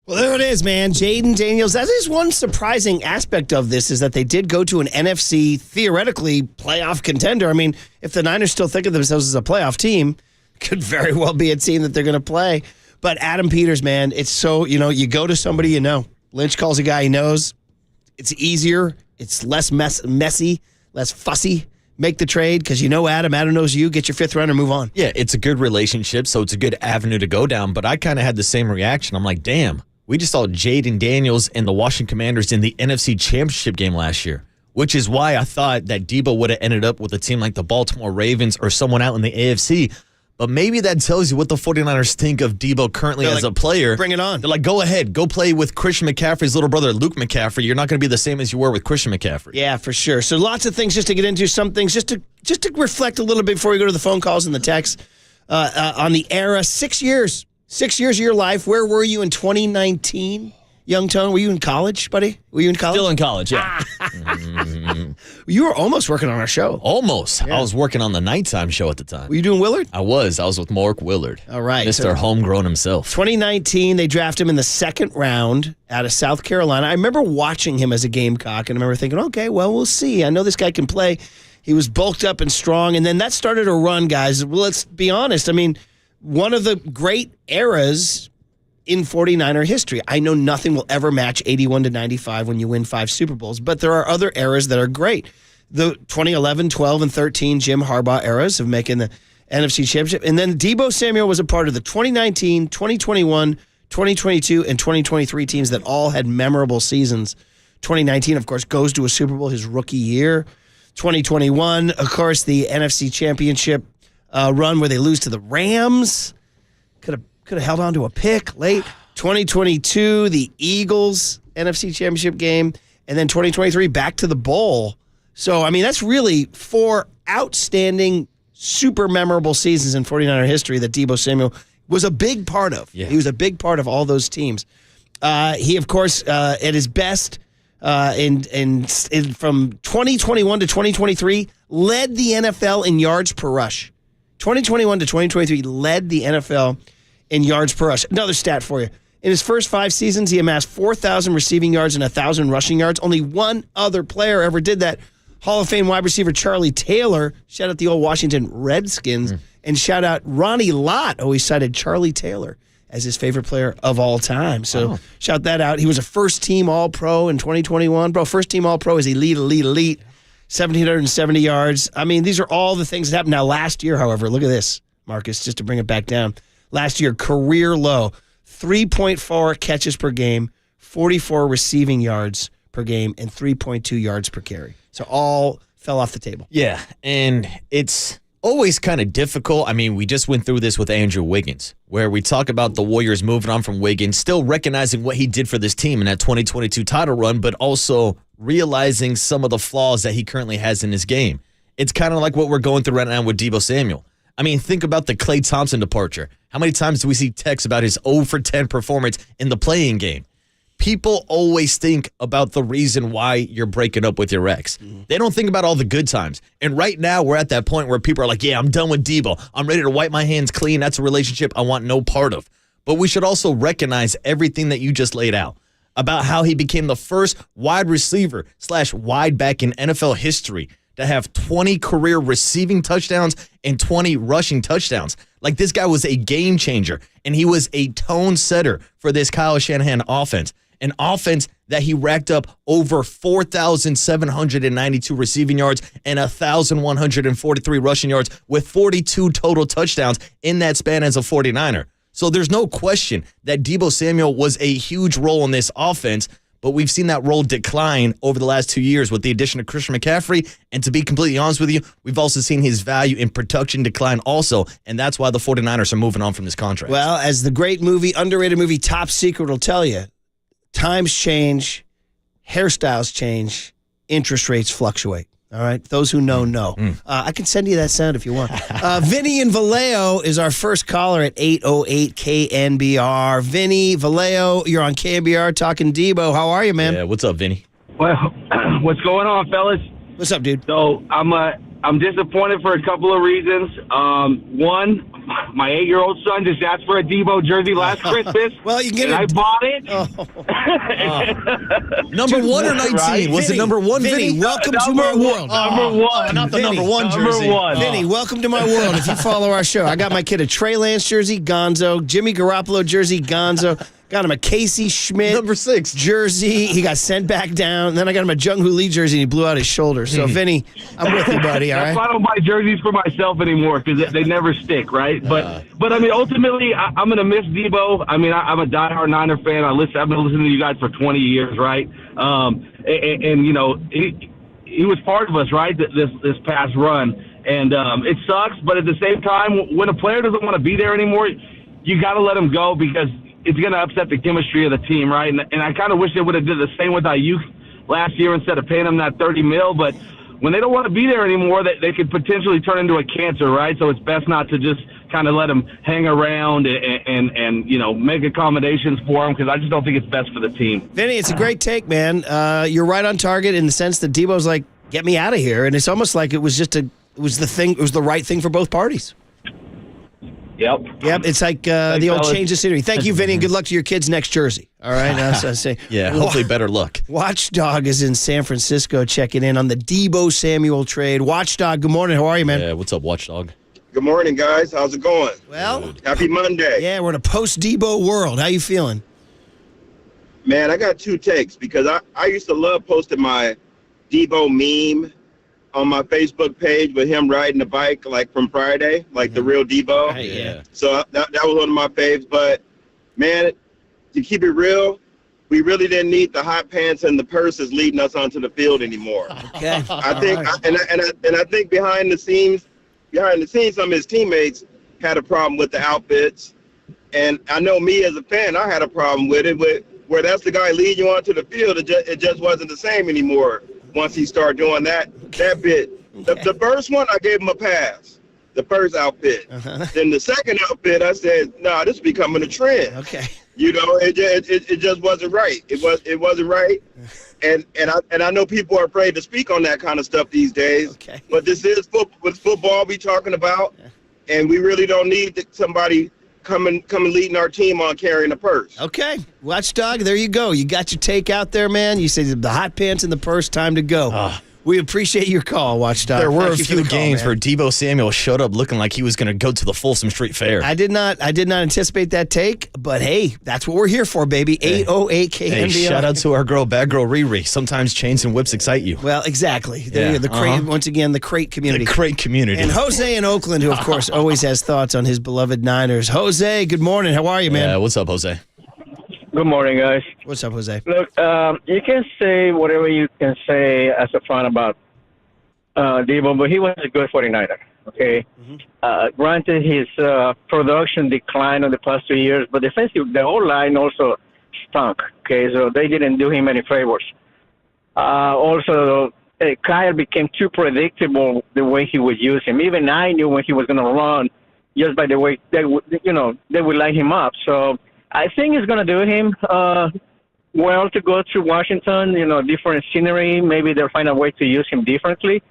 C: Well, there it is, man. Jaden Daniels. That is one surprising aspect of this, is that they did go to an NFC, theoretically, playoff contender. I mean, if the Niners still think of themselves as a playoff team, could very well be a team that they're going to play. But Adam Peters, man, it's so, you go to somebody you know. Lynch calls a guy he knows. It's easier. It's less messy, less fussy. Make the trade because you know Adam. Adam knows you. Get your 5th rounder, move on.
D: Yeah, it's a good relationship, so it's a good avenue to go down. But I kind of had the same reaction. I'm like, damn. We just saw Jaden Daniels and the Washington Commanders in the NFC Championship game last year, which is why I thought that Deebo would have ended up with a team like the Baltimore Ravens or someone out in the AFC. But maybe that tells you what the 49ers think of Deebo currently as a player.
C: Bring it on.
D: They're like, go ahead. Go play with Christian McCaffrey's little brother, Luke McCaffrey. You're not going to be the same as you were with Christian McCaffrey.
C: Yeah, for sure. So lots of things just to get into, some things just to reflect a little bit before we go to the phone calls and the texts on the era. 6 years. 6 years of your life. Where were you in 2019? Young Tone, were you in college, buddy? Were you in college?
E: Still in college, yeah.
C: You were almost working on our show.
D: Almost. Yeah. I was working on the nighttime show at the time.
C: Were you doing Willard?
D: I was. I was with Mark Willard.
C: All right.
D: Mr. Homegrown himself.
C: 2019, they drafted him in the 2nd round out of South Carolina. I remember watching him as a Gamecock, and I remember thinking, okay, well, we'll see. I know this guy can play. He was bulked up and strong, and then that started a run, guys. Well, let's be honest. I mean, one of the great eras in 49er history. I know nothing will ever match 81-95 when you win 5 Super Bowls, but there are other eras that are great. The 2011, 12, and 13 Jim Harbaugh eras of making the NFC Championship. And then Debo Samuel was a part of the 2019, 2021, 2022, and 2023 teams that all had memorable seasons. 2019, of course, goes to a Super Bowl his rookie year. 2021, of course, the NFC Championship run where they lose to the Rams. Could have held on to a pick late. 2022, the Eagles NFC Championship game. And then 2023, back to the bowl. So, I mean, that's really 4 outstanding, super memorable seasons in 49er history that Debo Samuel was a big part of. Yeah. He was a big part of all those teams. He, of course, at his best from 2021 to 2023, led the NFL in yards per rush. 2021 to 2023 led the NFL in yards per rush. Another stat for you. In his first 5 seasons, he amassed 4,000 receiving yards and 1,000 rushing yards. Only one other player ever did that. Hall of Fame wide receiver Charlie Taylor. Shout out the old Washington Redskins. And shout out Ronnie Lott. Always cited Charlie Taylor as his favorite player of all time. So shout that out. He was a first-team All-Pro in 2021. Bro, first-team All-Pro is elite. 1,770 yards. I mean, these are all the things that happened. Now, last year, however, look at this, Marcus, just to bring it back down. Last year, career low, 3.4 catches per game, 44 receiving yards per game, and 3.2 yards per carry. So all fell off the table.
D: Yeah, and it's always kind of difficult. I mean, we just went through this with Andrew Wiggins, where we talk about the Warriors moving on from Wiggins, still recognizing what he did for this team in that 2022 title run, but also realizing some of the flaws that he currently has in his game. It's kind of like what we're going through right now with Debo Samuel. I mean, think about the Klay Thompson departure. How many times do we see texts about his 0 for 10 performance in the playing game? People always think about the reason why you're breaking up with your ex. They don't think about all the good times. And right now, we're at that point where people are like, yeah, I'm done with Deebo. I'm ready to wipe my hands clean. That's a relationship I want no part of. But we should also recognize everything that you just laid out about how he became the first wide receiver / wide back in NFL history to have 20 career receiving touchdowns and 20 rushing touchdowns. Like, this guy was a game changer, and he was a tone setter for this Kyle Shanahan offense. An offense that he racked up over 4,792 receiving yards and 1,143 rushing yards with 42 total touchdowns in that span as a 49er. So there's no question that Debo Samuel was a huge role in this offense, but we've seen that role decline over the last 2 years with the addition of Christian McCaffrey. And to be completely honest with you, we've also seen his value in production decline also, and that's why the 49ers are moving on from this contract.
C: Well, as the great movie, underrated movie Top Secret will tell you, times change, hairstyles change, interest rates fluctuate. All right? Those who know, know. I can send you that sound if you want. Vinny in Vallejo is our first caller at 808 KNBR. Vinny, Vallejo, you're on KNBR talking Deebo. How are you, man?
D: Yeah, what's up, Vinny?
J: Well, what's going on, fellas?
C: What's up, dude?
J: So I'm disappointed for a couple of reasons. One, my 8-year-old son just asked for a Debo jersey last Christmas.
C: Well, you get
J: it. I bought it.
D: Number 1 or 19?
J: Right?
D: Was it number 1, Vinny?
C: Welcome to my world.
J: Number 1.
D: Not the
C: Vinny,
D: number 1 jersey.
J: Number 1.
C: Vinny, welcome to my world. If you follow our show, I got my kid a Trey Lance jersey, Gonzo. Jimmy Garoppolo jersey, Gonzo. Got him a Casey Schmidt
D: Number 6
C: jersey. He got sent back down. And then I got him a Jung-Hoo Lee jersey, and he blew out his shoulder. So, Vinny, I'm with you, buddy, all right?
J: That's why I don't buy jerseys for myself anymore, because they never stick, right? But I mean, ultimately, I'm going to miss Deebo. I mean, I'm a diehard Niner fan. I've been listening to you guys for 20 years, right? And you know, he was part of us, right, this past run. And it sucks, but at the same time, when a player doesn't want to be there anymore, you got to let him go, because it's going to upset the chemistry of the team, right? And I kind of wish they would have did the same with Ayuk last year instead of paying him that $30 million. But when they don't want to be there anymore, they could potentially turn into a cancer, right? So it's best not to just kind of let them hang around and you know, make accommodations for them, because I just don't think it's best for the team.
C: Vinny, it's a great take, man. You're right on target in the sense that Debo's like, get me out of here. And it's almost like it was the right thing for both parties.
J: Yep.
C: It's like the old change of scenery. Thank you, Vinny, and good luck to your kids' next jersey. All right? I say,
D: yeah, hopefully better luck.
C: Watchdog is in San Francisco checking in on the Debo Samuel trade. Watchdog, good morning. How are you, man?
D: Yeah, what's up, Watchdog?
K: Good morning, guys. How's it going?
C: Well,
K: happy Monday.
C: Yeah, we're in a post-Debo world. How you feeling?
K: Man, I got 2 takes, because I used to love posting my Debo meme on my Facebook page with him riding the bike, like from Friday, like the real Deebo.
D: Yeah.
K: So that was one of my faves. But man, to keep it real, we really didn't need the hot pants and the purses leading us onto the field anymore.
C: Okay.
K: I think, I think behind the scenes, some of his teammates had a problem with the outfits, and I know me as a fan, I had a problem with it. Where that's the guy leading you onto the field, it just wasn't the same anymore. Once he started doing that bit. The first one, I gave him a pass, the first outfit. Then the second outfit, I said, nah, this is becoming a trend.
C: Okay.
K: You know, it just wasn't right. It wasn't right. And I know people are afraid to speak on that kind of stuff these days.
C: Okay.
K: But this is football we talking about, and we really don't need somebody coming leading our team on carrying a purse.
C: Okay. Watchdog, there you go. You got your take out there, man. You say the hot pants and the purse, time to go. We appreciate your call, Watchdog.
D: There were
C: Thank
D: a few games where Debo Samuel showed up looking like he was going to go to the Folsom Street Fair.
C: I did not anticipate that take, but hey, that's what we're here for, baby. 808 KNBR.
D: Hey, shout out to our girl, Bad Girl Riri. Sometimes chains and whips excite you.
C: Well, exactly. The crate, once again, the crate community.
D: The crate community.
C: And Jose in Oakland, who, of course, always has thoughts on his beloved Niners. Jose, good morning. How are you, man?
D: Yeah, what's up, Jose?
L: Good morning, guys.
C: What's up, Jose?
L: Look, you can say whatever you can say as a fan about Deebo, but he was a good 49er, okay? Granted, his production declined in the past 2 years, but the whole line also stunk, okay? So they didn't do him any favors. Also, Kyle became too predictable the way he would use him. Even I knew when he was going to run just by the way they would line him up. So I think it's going to do him well to go to Washington, different scenery. Maybe they'll find a way to use him differently.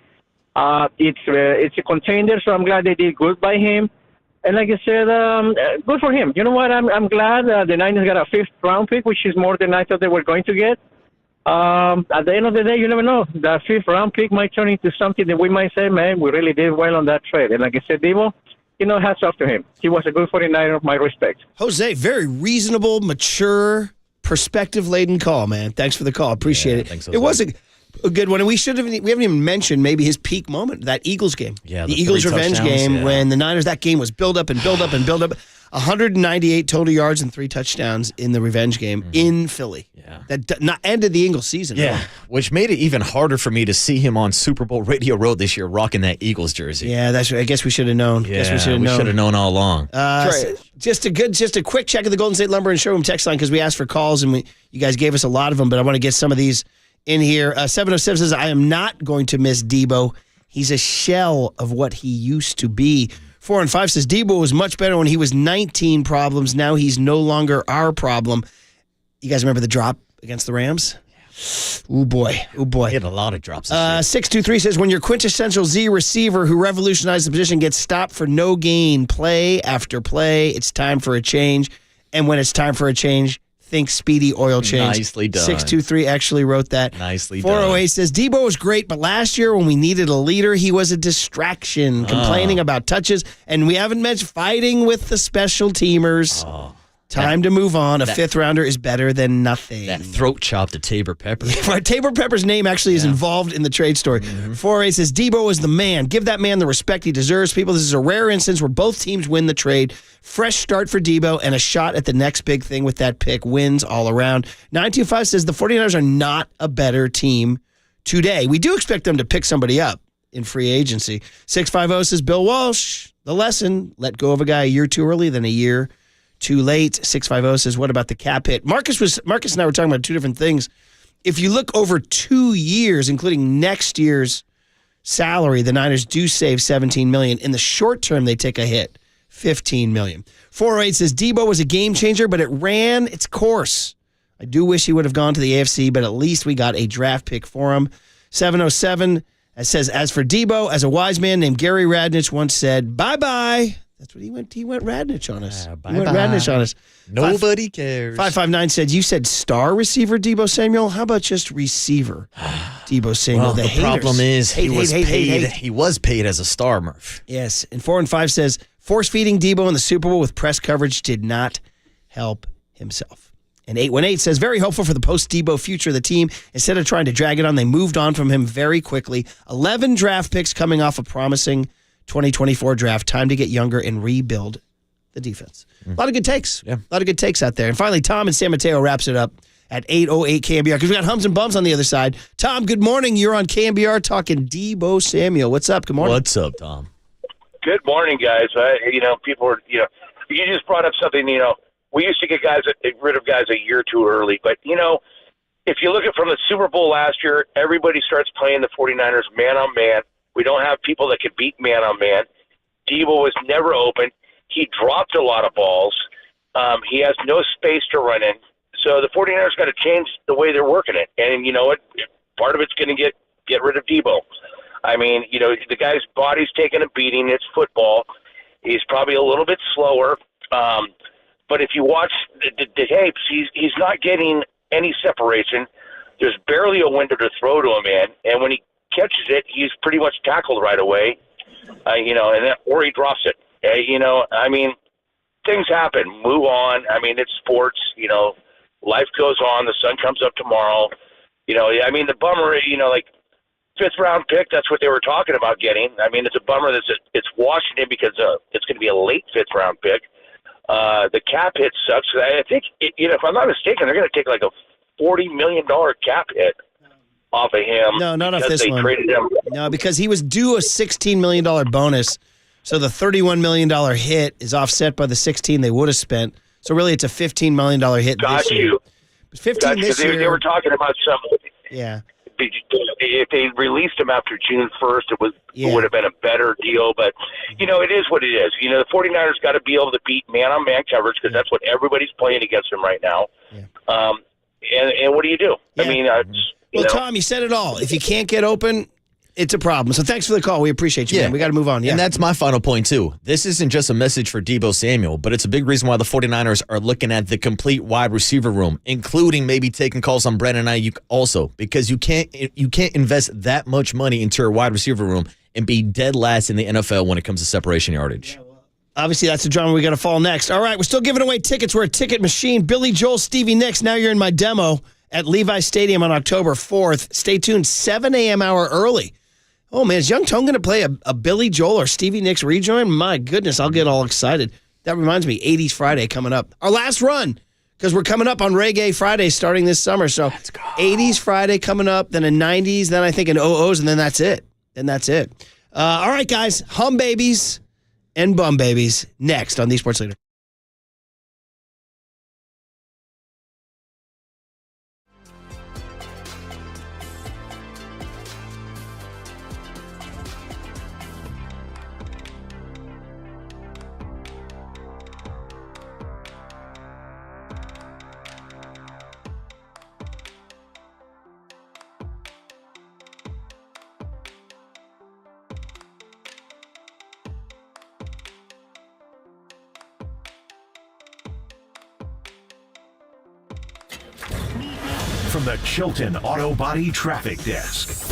L: It's a contender, so I'm glad they did good by him. And like I said, good for him. You know what? I'm glad the Niners got a 5th-round pick, which is more than I thought they were going to get. At the end of the day, you never know. That 5th-round pick might turn into something that we might say, man, we really did well on that trade. And like I said, Deebo, hats off to him. He was a good 49er, my respect.
C: Jose, very reasonable, mature, perspective-laden call, man. Thanks for the call. Appreciate it.
D: Thanks,
C: it was a A good one. And we haven't even mentioned maybe his peak moment, that Eagles game.
D: Yeah,
C: the Eagles revenge game when the Niners, that game was build up and build up and build up. 198 total yards and 3 touchdowns in the revenge game in Philly.
D: Yeah.
C: That not ended the Eagles season.
D: Yeah, which made it even harder for me to see him on Super Bowl Radio Road this year rocking that Eagles jersey.
C: Yeah, I guess we should have known.
D: Yeah, we should have known all along.
C: Just a quick check of the Golden State Lumber and Showroom text line because we asked for calls and you guys gave us a lot of them, but I want to get some of these in here. 707 says, I am not going to miss Deebo. He's a shell of what he used to be. 4 and 5 says Deebo was much better when he was 19 problems. Now he's no longer our problem. You guys remember the drop against the Rams? Oh boy.
D: He had a lot of drops.
C: 623 says when your quintessential Z receiver who revolutionized the position gets stopped for no gain, play after play, it's time for a change. And when it's time for a change, think speedy oil change.
D: Nicely done.
C: 623 actually wrote that.
D: Nicely
C: 408
D: done.
C: says Deebo was great, but last year when we needed a leader, he was a distraction, complaining about touches, and we haven't mentioned fighting with the special teamers. Time to move on. A fifth rounder is better than nothing.
D: That throat chop to Tabor Pepper.
C: Tabor Pepper's name actually is involved in the trade story. 4A says Deebo is the man. Give that man the respect he deserves. People, this is a rare instance where both teams win the trade. Fresh start for Deebo and a shot at the next big thing with that pick. Wins all around. 925 says the 49ers are not a better team today. We do expect them to pick somebody up in free agency. 650 says Bill Walsh, the lesson, let go of a guy a year too early than a year too late. 650 says, what about the cap hit? Marcus and I were talking about two different things. If you look over 2 years, including next year's salary, the Niners do save $17 million. In the short term, they take a hit, $15 million. 408 says, Deebo was a game changer, but it ran its course. I do wish he would have gone to the AFC, but at least we got a draft pick for him. 707 says, as for Deebo, as a wise man named Gary Radnich once said, bye-bye. That's what he went. He went Radnich on us. Radnich on us.
D: Nobody cares.
C: 559 said, you said star receiver Debo Samuel. How about just receiver Debo Samuel?
D: Well, the problem is he was paid as a star, Murph.
C: Yes. And 4 and 5 says, force feeding Debo in the Super Bowl with press coverage did not help himself. And 818 says, very hopeful for the post-Debo future of the team. Instead of trying to drag it on, they moved on from him very quickly. 11 draft picks coming off a promising 2024 draft. Time to get younger and rebuild the defense. A lot of good takes. Yeah. A lot of good takes out there. And finally, Tom in San Mateo wraps it up at 8:08 KNBR because we got hums and bums on the other side. Tom, good morning. You're on KNBR talking Debo Samuel. What's up? Good morning.
D: What's up, Tom?
M: Good morning, guys. People are, you just brought up something, we used to get rid of guys a year too early. But, if you look at from the Super Bowl last year, everybody starts playing the 49ers man on man. We don't have people that can beat man on man. Deebo was never open. He dropped a lot of balls. He has no space to run in. So the 49ers got to change the way they're working it. And you know what? Part of it's going to get rid of Deebo. I mean, the guy's body's taking a beating. It's football. He's probably a little bit slower. But if you watch the tapes, he's not getting any separation. There's barely a window to throw to him in. And when he catches it, he's pretty much tackled right away, or he drops it. Things happen. Move on. It's sports. Life goes on. The sun comes up tomorrow. The bummer, fifth round pick. That's what they were talking about getting. It's a bummer that it's Washington because it's going to be a late fifth round pick. The cap hit sucks. I think, if I'm not mistaken, they're going to take like a $40 million cap hit off of him.
C: No, not off this one.
M: Traded him.
C: No, because he was due a $16 million bonus. So the $31 million hit is offset by the $16 they would have spent. So really it's a $15 million hit this year. But 15 this year.
M: They were talking about something.
C: Yeah.
M: If they released him after June 1st, it would have been a better deal. But, it is what it is. The 49ers got to be able to beat man-on-man coverage because that's what everybody's playing against them right now. Yeah. And what do you do?
C: Yeah. Tom, you said it all. If you can't get open, it's a problem. So thanks for the call. We appreciate you, man. We got to move on. Yeah.
D: And that's my final point, too. This isn't just a message for Debo Samuel, but it's a big reason why the 49ers are looking at the complete wide receiver room, including maybe taking calls on Brandon Ayuk also, because you can't invest that much money into your wide receiver room and be dead last in the NFL when it comes to separation yardage.
C: Obviously, that's the drama we got to fall next. All right, we're still giving away tickets. We're a ticket machine. Billy Joel, Stevie Nicks. Now you're in my demo at Levi Stadium on October 4th. Stay tuned, 7 a.m. hour early. Oh, man, is Young Tone going to play a Billy Joel or Stevie Nicks rejoin? My goodness, I'll get all excited. That reminds me, 80s Friday coming up. Our last run, because we're coming up on Reggae Friday starting this summer. So 80s Friday coming up, then a 90s, then I think an 00s, and then that's it. All right, guys, hum babies and bum babies next on The Sports Leader.
A: From the Chilton Auto Body Traffic Desk.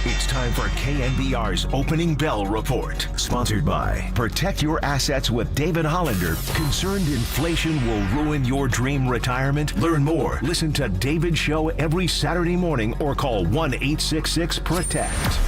A: It's time for KNBR's Opening Bell Report. Sponsored by Protect Your Assets with David Hollander. Concerned inflation will ruin your dream retirement? Learn more. Listen to David's show every Saturday morning or call 1-866-PROTECT.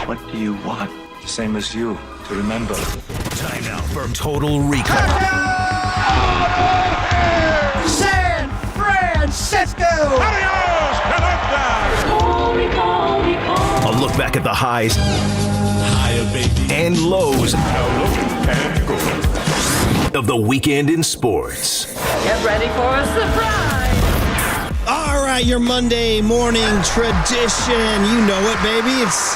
N: What do you want? The same as you, to remember.
A: Time now for Total Recall.
O: San Francisco!
A: A look back at the highs and lows of the weekend in sports.
O: Get ready for a surprise!
C: All right, your Monday morning tradition. You know it, baby. It's,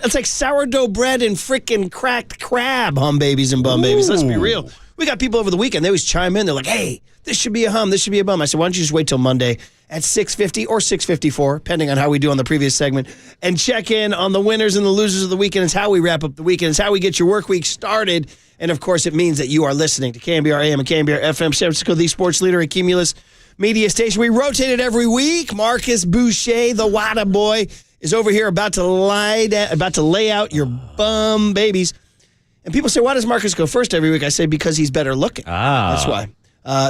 C: it's like sourdough bread and frickin' cracked crab, hum babies and bum babies. Let's be real. We got people over the weekend. They always chime in. They're like, hey, this should be a hum. This should be a bum. I said, why don't you just wait till Monday at 6:50 or 6:54, depending on how we do on the previous segment, and check in on the winners and the losers of the weekend. It's how we wrap up the weekend. It's how we get your work week started. And, of course, it means that you are listening to KNBR AM and KNBR FM, San Francisco, the sports leader and Cumulus media station. We rotate it every week. Marcus Boucher, the Wada boy, is over here about to lay out your bum babies. And people say, why does Marcus go first every week? I say, because he's better looking. That's why.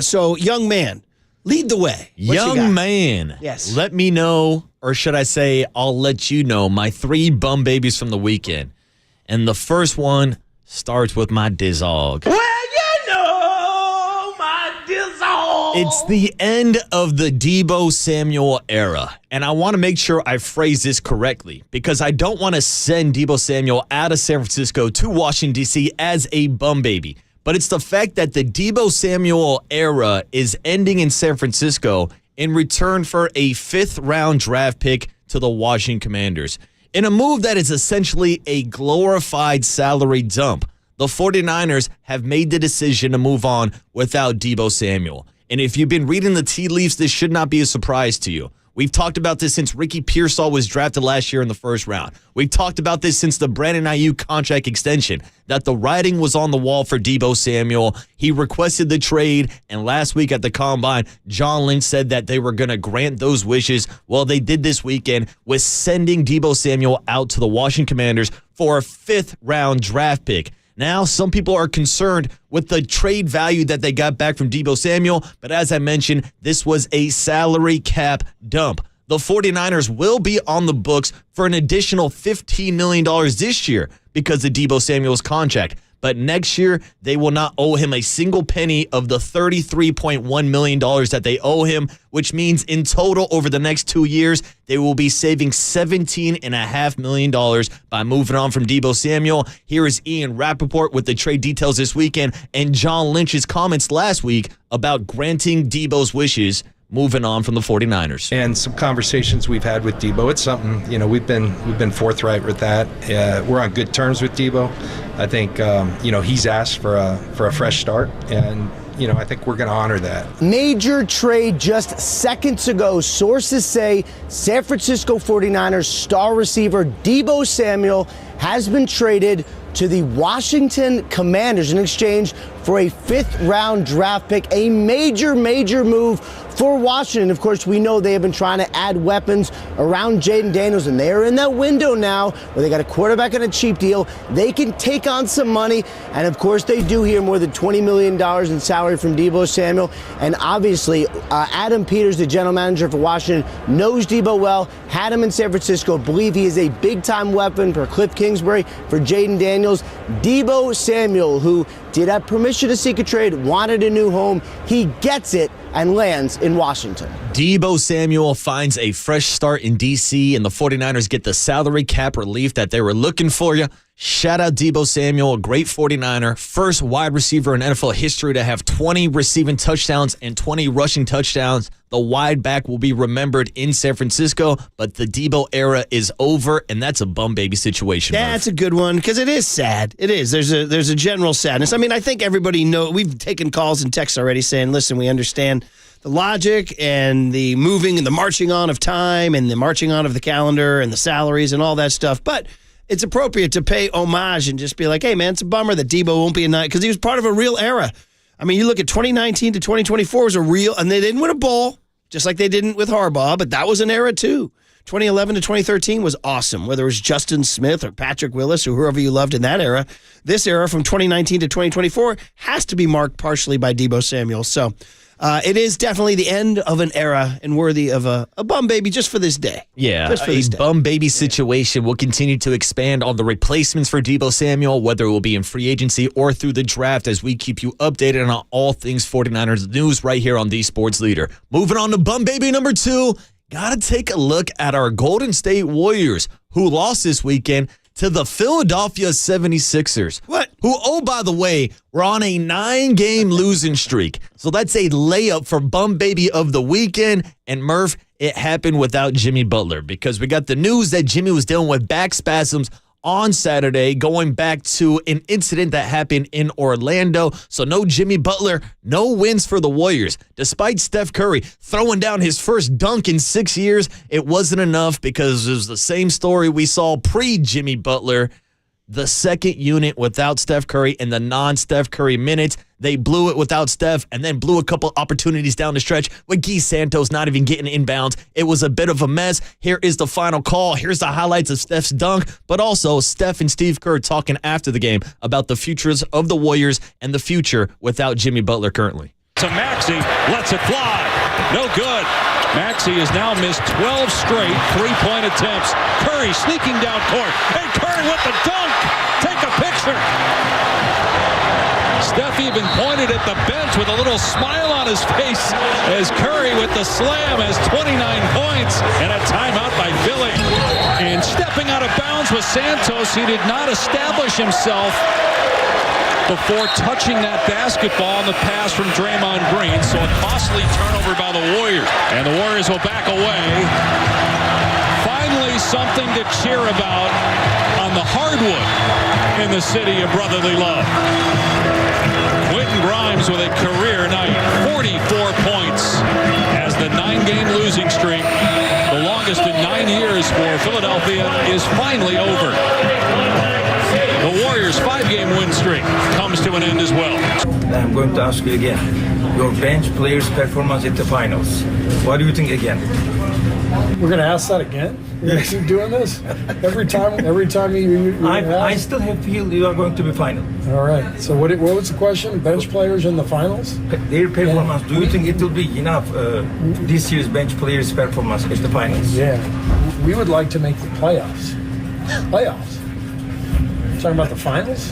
C: So, young man, lead the way.
D: Young man.
C: Yes.
D: Let me know, or should I say, I'll let you know, my 3 bum babies from the weekend. And the first one starts with my Dizog. It's the end of the Debo Samuel era, and I want to make sure I phrase this correctly because I don't want to send Debo Samuel out of San Francisco to Washington, D.C. as a bum baby. But it's the fact that the Debo Samuel era is ending in San Francisco in return for a 5th-round draft pick to the Washington Commanders. In a move that is essentially a glorified salary dump, the 49ers have made the decision to move on without Debo Samuel. And if you've been reading the tea leaves, this should not be a surprise to you. We've talked about this since Ricky Pearsall was drafted last year in the 1st round. We've talked about this since the Brandon Ayuk contract extension, that the writing was on the wall for Debo Samuel. He requested the trade, and last week at the Combine, John Lynch said that they were going to grant those wishes. Well, they did this weekend with sending Debo Samuel out to the Washington Commanders for a 5th-round draft pick. Now, some people are concerned with the trade value that they got back from Debo Samuel, but as I mentioned, this was a salary cap dump. The 49ers will be on the books for an additional $15 million this year because of Debo Samuel's contract. But next year, they will not owe him a single penny of the $33.1 million that they owe him, which means in total over the next 2 years, they will be saving $17.5 million by moving on from Debo Samuel. Here is Ian Rappaport with the trade details this weekend and John Lynch's comments last week about granting Debo's wishes moving on from the 49ers.
H: And some conversations we've had with Deebo. It's something, we've been forthright with that. We're on good terms with Deebo. I think, he's asked for a fresh start, and I think we're going to honor that.
I: Major trade just seconds ago. Sources say San Francisco 49ers star receiver Debo Samuel has been traded to the Washington Commanders in exchange for a 5th-round draft pick, a major move for Washington. Of course, we know they have been trying to add weapons around Jaden Daniels, and they are in that window now where they got a quarterback on a cheap deal. They can take on some money, and of course, they do hear more than $20 million in salary from Debo Samuel. And obviously, Adam Peters, the general manager for Washington, knows Debo well, had him in San Francisco, believe he is a big-time weapon for Cliff Kingsbury, for Jaden Daniels. Debo Samuel, who did have permission to seek a trade, wanted a new home, he gets it and lands in Washington.
D: Debo Samuel finds a fresh start in D.C., and the 49ers get the salary cap relief that they were looking for. Shout out Debo Samuel, a great 49er, first wide receiver in NFL history to have 20 receiving touchdowns and 20 rushing touchdowns. The wide back will be remembered in San Francisco, but the Deebo era is over, and that's a bum baby situation.
C: Yeah, it's a good one because it is sad. It is. There's a general sadness. I mean, I think everybody we've taken calls and texts already saying, listen, we understand the logic and the moving and the marching on of time and the marching on of the calendar and the salaries and all that stuff, but it's appropriate to pay homage and just be like, hey, man, it's a bummer that Deebo won't be a night because he was part of a real era. I mean, you look at 2019 to 2024 was a real, and they didn't win a bowl, just like they didn't with Harbaugh, but that was an era too. 2011 to 2013 was awesome, whether it was Justin Smith or Patrick Willis or whoever you loved in that era. This era from 2019 to 2024 has to be marked partially by Debo Samuel. So it is definitely the end of an era and worthy of a bum baby just for this day.
D: Yeah,
C: just for this day.
D: Bum baby situation will continue to expand on the replacements for Debo Samuel, whether it will be in free agency or through the draft, as we keep you updated on all things 49ers news right here on the Sports Leader. Moving on to bum baby number 2, got to take a look at our Golden State Warriors, who lost this weekend to the Philadelphia 76ers.
C: What?
D: Who, oh, by the way, were on a 9-game losing streak. So that's a layup for bum baby of the weekend. And Murph, it happened without Jimmy Butler because we got the news that Jimmy was dealing with back spasms on Saturday, going back to an incident that happened in Orlando. So no Jimmy Butler, no wins for the Warriors. Despite Steph Curry throwing down his first dunk in 6 years, it wasn't enough because it was the same story we saw pre-Jimmy Butler. The second unit without Steph Curry in the non-Steph Curry minutes. They blew it without Steph and then blew a couple opportunities down the stretch with Guy Santos not even getting inbounds. It was a bit of a mess. Here is the final call. Here's the highlights of Steph's dunk, but also Steph and Steve Kerr talking after the game about the futures of the Warriors and the future without Jimmy Butler currently.
P: To Maxey, lets it fly. No good. Maxey has now missed 12 straight three-point attempts. Curry sneaking down court. And Curry with the dunk. Take a picture. Steph even pointed at the bench with a little smile on his face as Curry with the slam has 29 points and a timeout by Philly. And stepping out of bounds with Santos, he did not establish himself before touching that basketball on the pass from Draymond Green. So a costly turnover by the Warriors. And the Warriors will back away. Finally, something to cheer about on the hardwood in the city of brotherly love. Quentin Grimes with a career night, 44 points as the 9-game losing streak, the longest in 9 years for Philadelphia, is finally over. The Warriors' 5-game win streak comes to an end as well.
N: I'm going to ask you again, your bench players' performance at the finals. What do you think again?
Q: We're going to ask that again? We're going to keep doing this? Every time you
N: I still have feel you are going to be final.
Q: All right. So what was the question? Bench players in the finals?
N: Their performance, do you think it will be enough, this year's bench players' performance at the finals?
Q: Yeah. We would like to make the playoffs. Playoffs? Talking about the finals?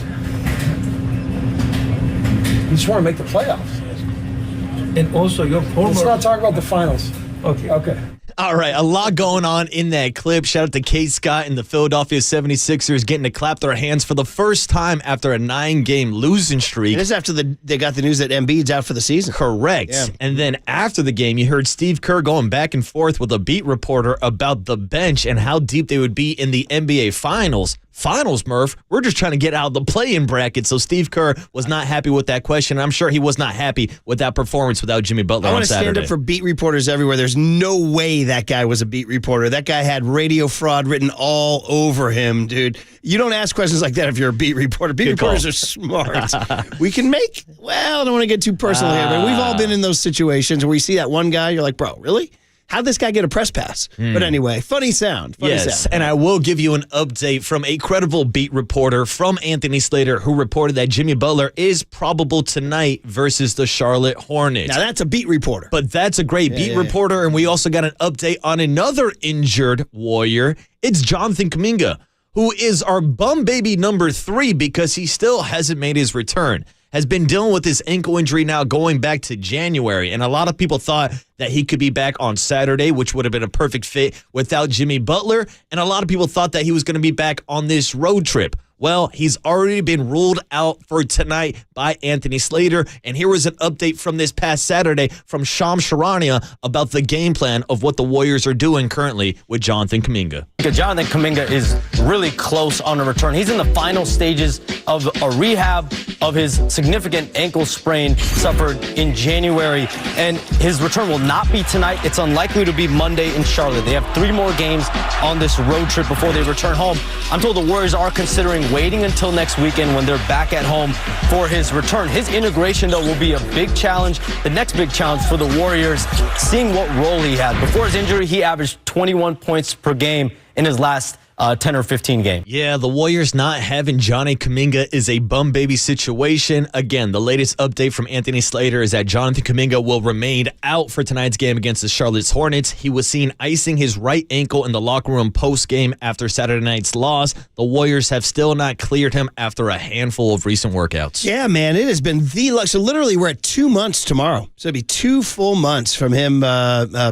Q: You just want to make the playoffs.
N: And also your former...
Q: Let's not talk about the finals.
N: Okay.
D: All right, a lot going on in that clip. Shout out to Kate Scott and the Philadelphia 76ers getting to clap their hands for the first time after a 9-game losing streak.
C: It is after they got the news that Embiid's out for the season.
D: Correct. Yeah. And then after the game, you heard Steve Kerr going back and forth with a beat reporter about the bench and how deep they would be in the NBA Finals. Finals, Murph. We're just trying to get out of the play-in bracket. So Steve Kerr was not happy with that question. I'm sure he was not happy with that performance without Jimmy Butler on Saturday.
C: I want to stand up for beat reporters everywhere. There's no way that guy was a beat reporter. That guy had radio fraud written all over him, dude. You don't ask questions like that if you're a beat reporter. Beat reporters are smart. We can make, I don't want to get too personal here, but we've all been in those situations where you see that one guy, you're like, bro, really? How'd this guy get a press pass? But anyway, funny sound.
D: Yes, and I will give you an update from a credible beat reporter from Anthony Slater who reported that Jimmy Butler is probable tonight versus the Charlotte Hornets.
C: Now, that's a beat reporter.
D: But that's a great beat reporter, and we also got an update on another injured Warrior. It's Jonathan Kuminga, who is our bum baby number 3 because he still hasn't made his return. Has been dealing with his ankle injury now going back to January. And a lot of people thought that he could be back on Saturday, which would have been a perfect fit without Jimmy Butler. And a lot of people thought that he was going to be back on this road trip. Well, he's already been ruled out for tonight by Anthony Slater. And here was an update from this past Saturday from Shams Charania about the game plan of what the Warriors are doing currently with Jonathan Kuminga.
R: Jonathan Kuminga is really close on a return. He's in the final stages of a rehab of his significant ankle sprain suffered in January. And his return will not be tonight. It's unlikely to be Monday in Charlotte. They have 3 more games on this road trip before they return home. I'm told the Warriors are considering waiting until next weekend when they're back at home for his return. His integration, though, will be a big challenge. The next big challenge for the Warriors, seeing what role he had. Before his injury, he averaged 21 points per game in his last 10 or 15 games.
D: Yeah, the Warriors not having Johnny Kuminga is a bum baby situation. Again, the latest update from Anthony Slater is that Jonathan Kuminga will remain out for tonight's game against the Charlotte Hornets. He was seen icing his right ankle in the locker room post-game after Saturday night's loss. The Warriors have still not cleared him after a handful of recent workouts.
C: Yeah, man, it has been the luck. So literally we're at 2 months tomorrow. So it'll be 2 full months from him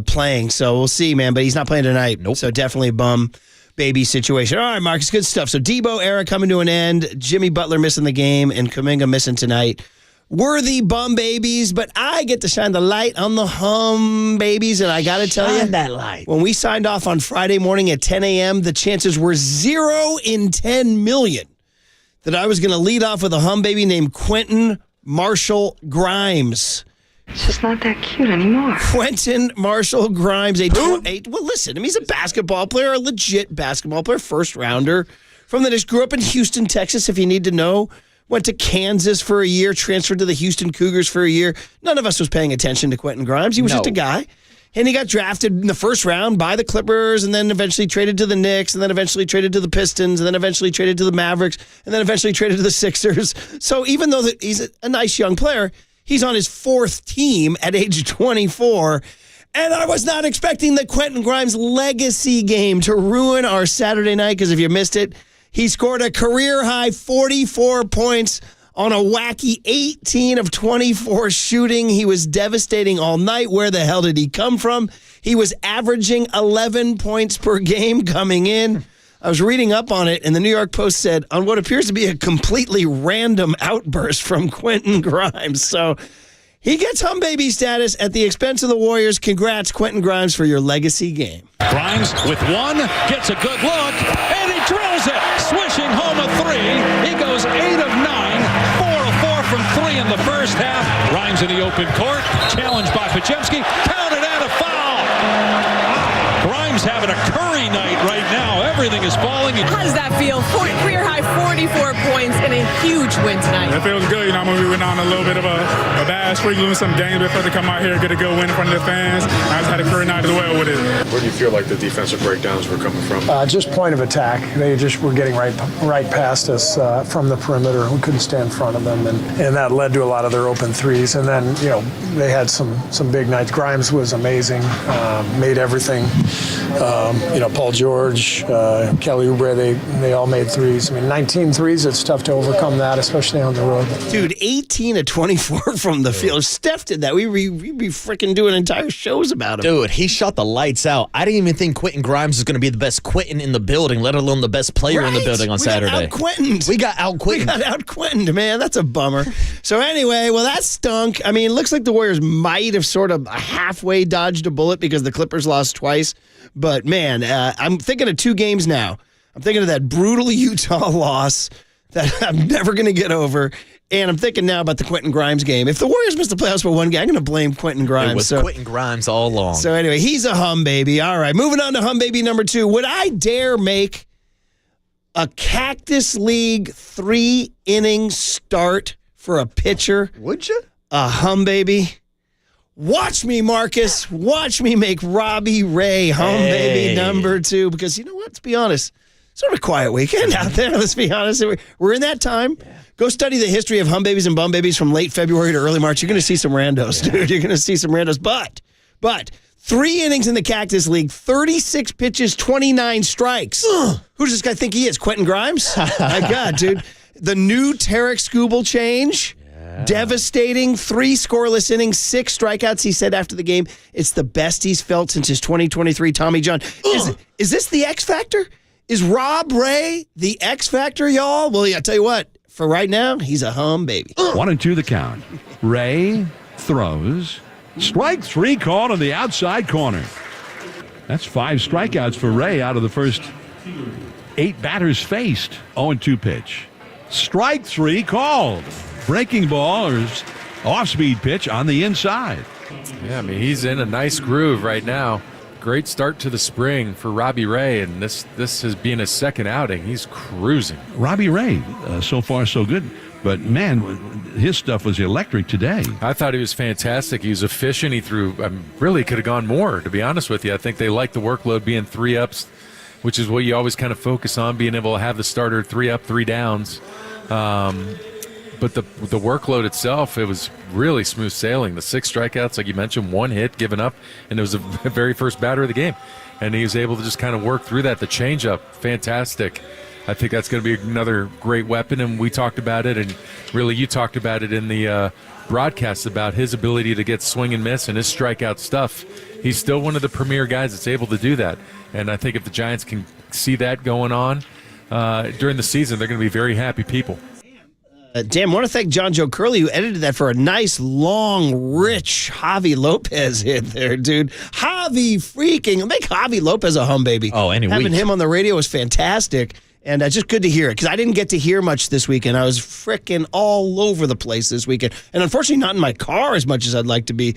C: playing. So we'll see, man. But he's not playing tonight.
D: Nope.
C: So definitely a bum baby situation. All right, Marcus, good stuff. So Deebo era coming to an end. Jimmy Butler missing the game and Kuminga missing tonight. Worthy bum babies, but I get to shine the light on the hum babies, and I got to tell you,
D: that light.
C: When we signed off on Friday morning at 10 a.m., the chances were 0 in 10 million that I was going to lead off with a hum baby named Quentin Marshall Grimes.
S: It's just not that cute anymore.
C: Quentin Marshall Grimes, well, listen, he's a basketball player, a legit basketball player, first rounder from the Knicks. Grew up in Houston, Texas, if you need to know. Went to Kansas for a year, transferred to the Houston Cougars for a year. None of us was paying attention to Quentin Grimes. He was just a guy. And he got drafted in the first round by the Clippers and then eventually traded to the Knicks and then eventually traded to the Pistons and then eventually traded to the Mavericks and then eventually traded to the Sixers. So even though he's a nice young player, he's on his 4th team at age 24. And I was not expecting the Quentin Grimes legacy game to ruin our Saturday night, because if you missed it, he scored a career-high 44 points on a wacky 18 of 24 shooting. He was devastating all night. Where the hell did he come from? He was averaging 11 points per game coming in. I was reading up on it, and the New York Post said, on what appears to be a completely random outburst from Quentin Grimes. So he gets hum baby status at the expense of the Warriors. Congrats, Quentin Grimes, for your legacy game.
P: Grimes with one, gets a good look, and he drills it, swishing home a 3. He goes 8 of 9, 4 of 4 from 3 in the first half. Grimes in the open court, challenged by Pajemski, counted and a foul. Grimes having a Curry night right now. Everything is falling.
T: How does that feel? Career high 44 points and a huge win tonight.
U: It feels good. You know, we went on a little bit of a bad streak, losing some games before they come out here, get a good win in front of the fans. I just had a career night as well with it.
V: Where do you feel like the defensive breakdowns were coming from?
Q: Just point of attack. They just were getting right past us from the perimeter. We couldn't stand in front of them, and that led to a lot of their open threes. And then, you know, they had some big nights. Grimes was amazing, made everything. Paul George, Kelly Oubre, they all made threes. I mean, 19 threes, it's tough to overcome that, especially on the road.
C: Dude, 18 of 24 from the field. Steph did that. We'd be freaking doing entire shows about him.
D: Dude, he shot the lights out. I didn't even think Quentin Grimes was going to be the best Quentin in the building, let alone the best player in the building on Saturday.
C: We got
D: out-Quentined,
C: man. That's a bummer. So anyway, well, that stunk. I mean, it looks like the Warriors might have sort of halfway dodged a bullet because the Clippers lost twice. But, man, I'm thinking of 2 games now. I'm thinking of that brutal Utah loss that I'm never going to get over. And I'm thinking now about the Quentin Grimes game. If the Warriors missed the playoffs for one game, I'm going to blame Quentin Grimes.
D: It was Quentin Grimes all along.
C: So anyway, he's a hum baby. All right, moving on to hum baby number 2. Would I dare make a Cactus League 3-inning start for a pitcher?
D: Would you?
C: A hum baby? Watch me, Marcus. Watch me make Robbie Ray hum baby number 2. Because you know what? Let's be honest. Sort of a quiet weekend out there. Let's be honest. We're in that time. Go study the history of hum babies and bum babies from late February to early March. You're going to see some randos, dude. You're going to see some randos. But 3 innings in the Cactus League, 36 pitches, 29 strikes. Who does this guy think he is? Quentin Grimes? My God, dude. The new Tarek Skubal change. Devastating, 3 scoreless innings, 6 strikeouts. He said after the game, it's the best he's felt since his 2023 Tommy John. Is this the X factor? Is Rob Ray the X Factor, y'all? Well, I tell you what, for right now, he's a hum baby.
B: 1-2 the count. Ray throws. Strike 3 called on the outside corner. That's 5 strikeouts for Ray out of the first 8 batters faced. 0-2 pitch. Strike 3 called. Breaking ball or off-speed pitch on the inside.
F: Yeah, I mean, he's in a nice groove right now. Great start to the spring for Robbie Ray, and this has been his second outing. He's cruising.
B: Robbie Ray, so far so good. But, man, his stuff was electric today.
F: I thought he was fantastic. He was efficient. He threw, really could have gone more, to be honest with you. I think they like the workload being 3 ups, which is what you always kind of focus on, being able to have the starter 3 up, 3 downs. But the workload itself, it was really smooth sailing. The 6 strikeouts, like you mentioned, 1 hit given up, and it was the very first batter of the game. And he was able to just kind of work through that. The changeup, fantastic. I think that's going to be another great weapon, and we talked about it, and really you talked about it in the broadcast about his ability to get swing and miss and his strikeout stuff. He's still one of the premier guys that's able to do that, and I think if the Giants can see that going on during the season, they're going to be very happy people.
C: Damn, I want to thank John Joe Curley, who edited that for a nice, long, rich Javi Lopez hit there, dude. Javi freaking, make Javi Lopez a hum baby.
D: Oh, any
C: Having
D: week.
C: him on the radio was fantastic. And just good to hear it, because I didn't get to hear much this weekend. I was frickin' all over the place this weekend. And unfortunately, not in my car as much as I'd like to be.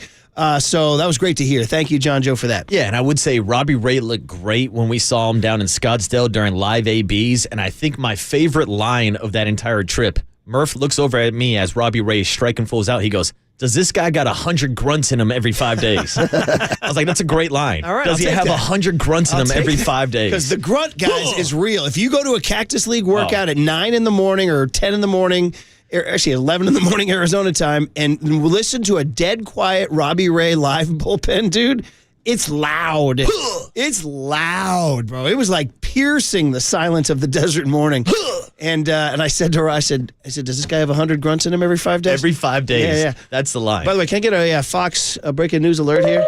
C: So that was great to hear. Thank you, John Joe, for that.
D: Yeah, and I would say Robbie Ray looked great when we saw him down in Scottsdale during live ABs. And I think my favorite line of that entire trip, Murph looks over at me as Robbie Ray is striking fools out. He goes, does this guy got 100 grunts in him every 5 days? I was like, that's a great line.
C: All right,
D: does he have 100 grunts in him every 5 days?
C: Because the grunt, guys, is real. If you go to a Cactus League workout at 9 in the morning or 10 in the morning, actually 11 in the morning Arizona time, and listen to a dead quiet Robbie Ray live bullpen, dude, it's loud. It's loud, bro. It was like piercing the silence of the desert morning. And I said to her, I said, does this guy have 100 grunts in him every 5 days?
D: Every 5 days.
C: Yeah.
D: That's the line.
C: By the way, can I get a Fox breaking news alert here?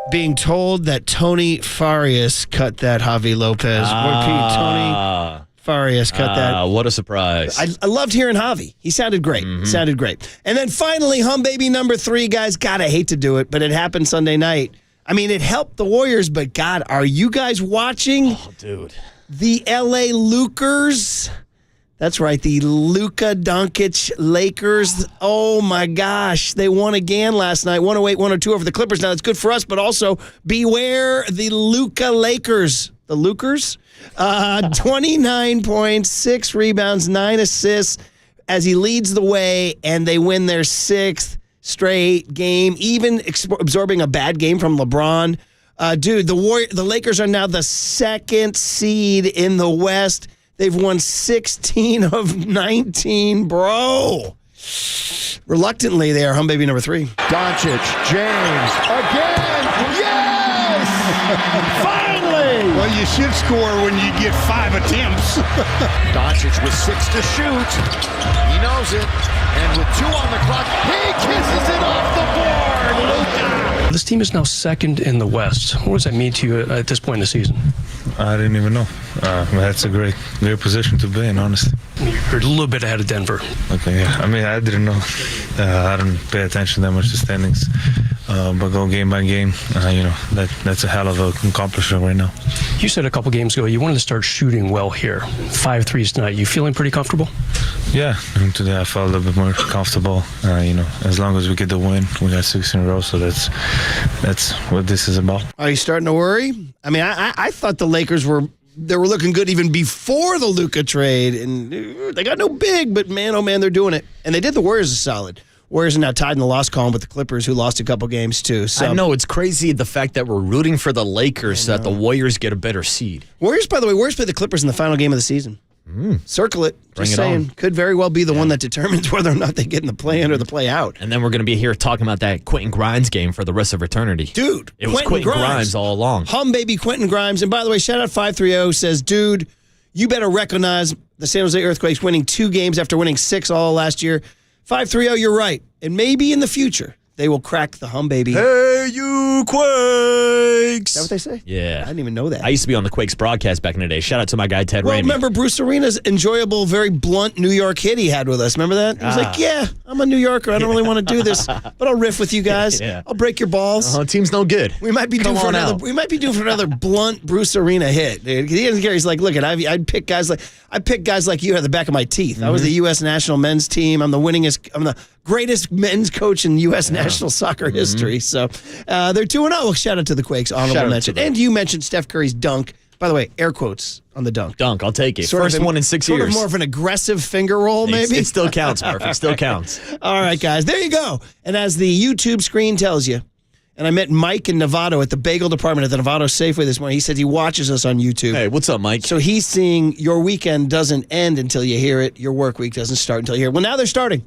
C: Being told that Tony Farias cut that Javi Lopez. Tony Farias cut that.
D: What a surprise.
C: I loved hearing Javi. He sounded great. Sounded great. And then finally, hum baby number 3, guys. God, I hate to do it, but it happened Sunday night. I mean, it helped the Warriors, but God, are you guys watching?
D: Oh, dude.
C: The LA Lakers. That's right, the Luka Doncic Lakers. Oh, my gosh. They won again last night, 108-102 over the Clippers. Now, that's good for us, but also beware the Luka Lakers. The Lukers? 29 points, 6 rebounds, 9 assists as he leads the way, and they win their 6th straight game, even absorbing a bad game from LeBron. Dude, the Lakers are now the 2nd seed in the West. They've won 16 of 19, bro. Reluctantly, they are hum baby number 3.
G: Doncic, James, again, yes! Finally! Well, you should score when you get 5 attempts. Doncic with 6 to shoot. He knows it. And with 2 on the clock, he kisses it off the board. Luka!
W: This team is now 2nd in the West. What does that mean to you at this point in the season?
X: I didn't even know. That's a great position to be in, honestly.
W: You're a little bit ahead of Denver.
X: Okay, yeah. I mean, I didn't know. I don't pay attention that much to standings. But go game by game, that's a hell of an accomplishment right now.
W: You said a couple games ago you wanted to start shooting well here. 5 threes tonight. You feeling pretty comfortable?
X: Yeah, today I felt a little bit more comfortable. As long as we get the win, we got 6 in a row, so that's what this is about.
C: Are you starting to worry? I mean, I thought the Lakers were looking good even before the Luka trade, and they got no big, but man, oh man, they're doing it. And they did the Warriors a solid. Warriors are now tied in the loss column with the Clippers, who lost a couple games too. So
D: I know, it's crazy the fact that we're rooting for the Lakers so that the Warriors get a better seed.
C: Warriors, by the way, Warriors play the Clippers in the final game of the season. Circle it.
D: Bring
C: Just
D: it
C: saying.
D: on.
C: Could very well be the one that determines whether or not they get in the play-in or the play-out.
D: And then we're going to be here talking about that Quentin Grimes game for the rest of eternity.
C: Dude,
D: it was Quentin Grimes all along.
C: Hum baby Quentin Grimes. And by the way, shout out 530 says, dude, you better recognize the San Jose Earthquakes winning 2 games after winning 6 all last year. 530, you're right. And maybe in the future, They will crack the hum, baby.
D: Hey, you Quakes!
C: Is that what they say?
D: Yeah.
C: I didn't even know that.
D: I used to be on the Quakes broadcast back in the day. Shout out to my guy, Ted Ramey.
C: Remember Bruce Arena's enjoyable, very blunt New York hit he had with us? Remember that? He was like, yeah, I'm a New Yorker. I don't really want to do this, but I'll riff with you guys.
D: Yeah.
C: I'll break your balls.
D: Team's no good.
C: We might be due for another blunt Bruce Arena hit, dude. He doesn't care. He's like, look, I'd pick guys like you out of the back of my teeth. I was the U.S. national men's team. I'm the greatest men's coach in U.S. national soccer history. So they're 2-0. Shout out to the Quakes. Honorable mention. And you mentioned Steph Curry's dunk. By the way, air quotes on the dunk.
D: Dunk, I'll take it. First one in 6 years.
C: Sort of more of an aggressive finger roll, maybe?
D: It still counts, Murphy. It still counts.
C: All right, guys. There you go. And as the YouTube screen tells you, and I met Mike in Novato at the bagel department at the Novato Safeway this morning. He said he watches us on YouTube.
D: Hey, what's up, Mike?
C: So he's seeing your weekend doesn't end until you hear it. Your work week doesn't start until you hear it. Well, now they're starting.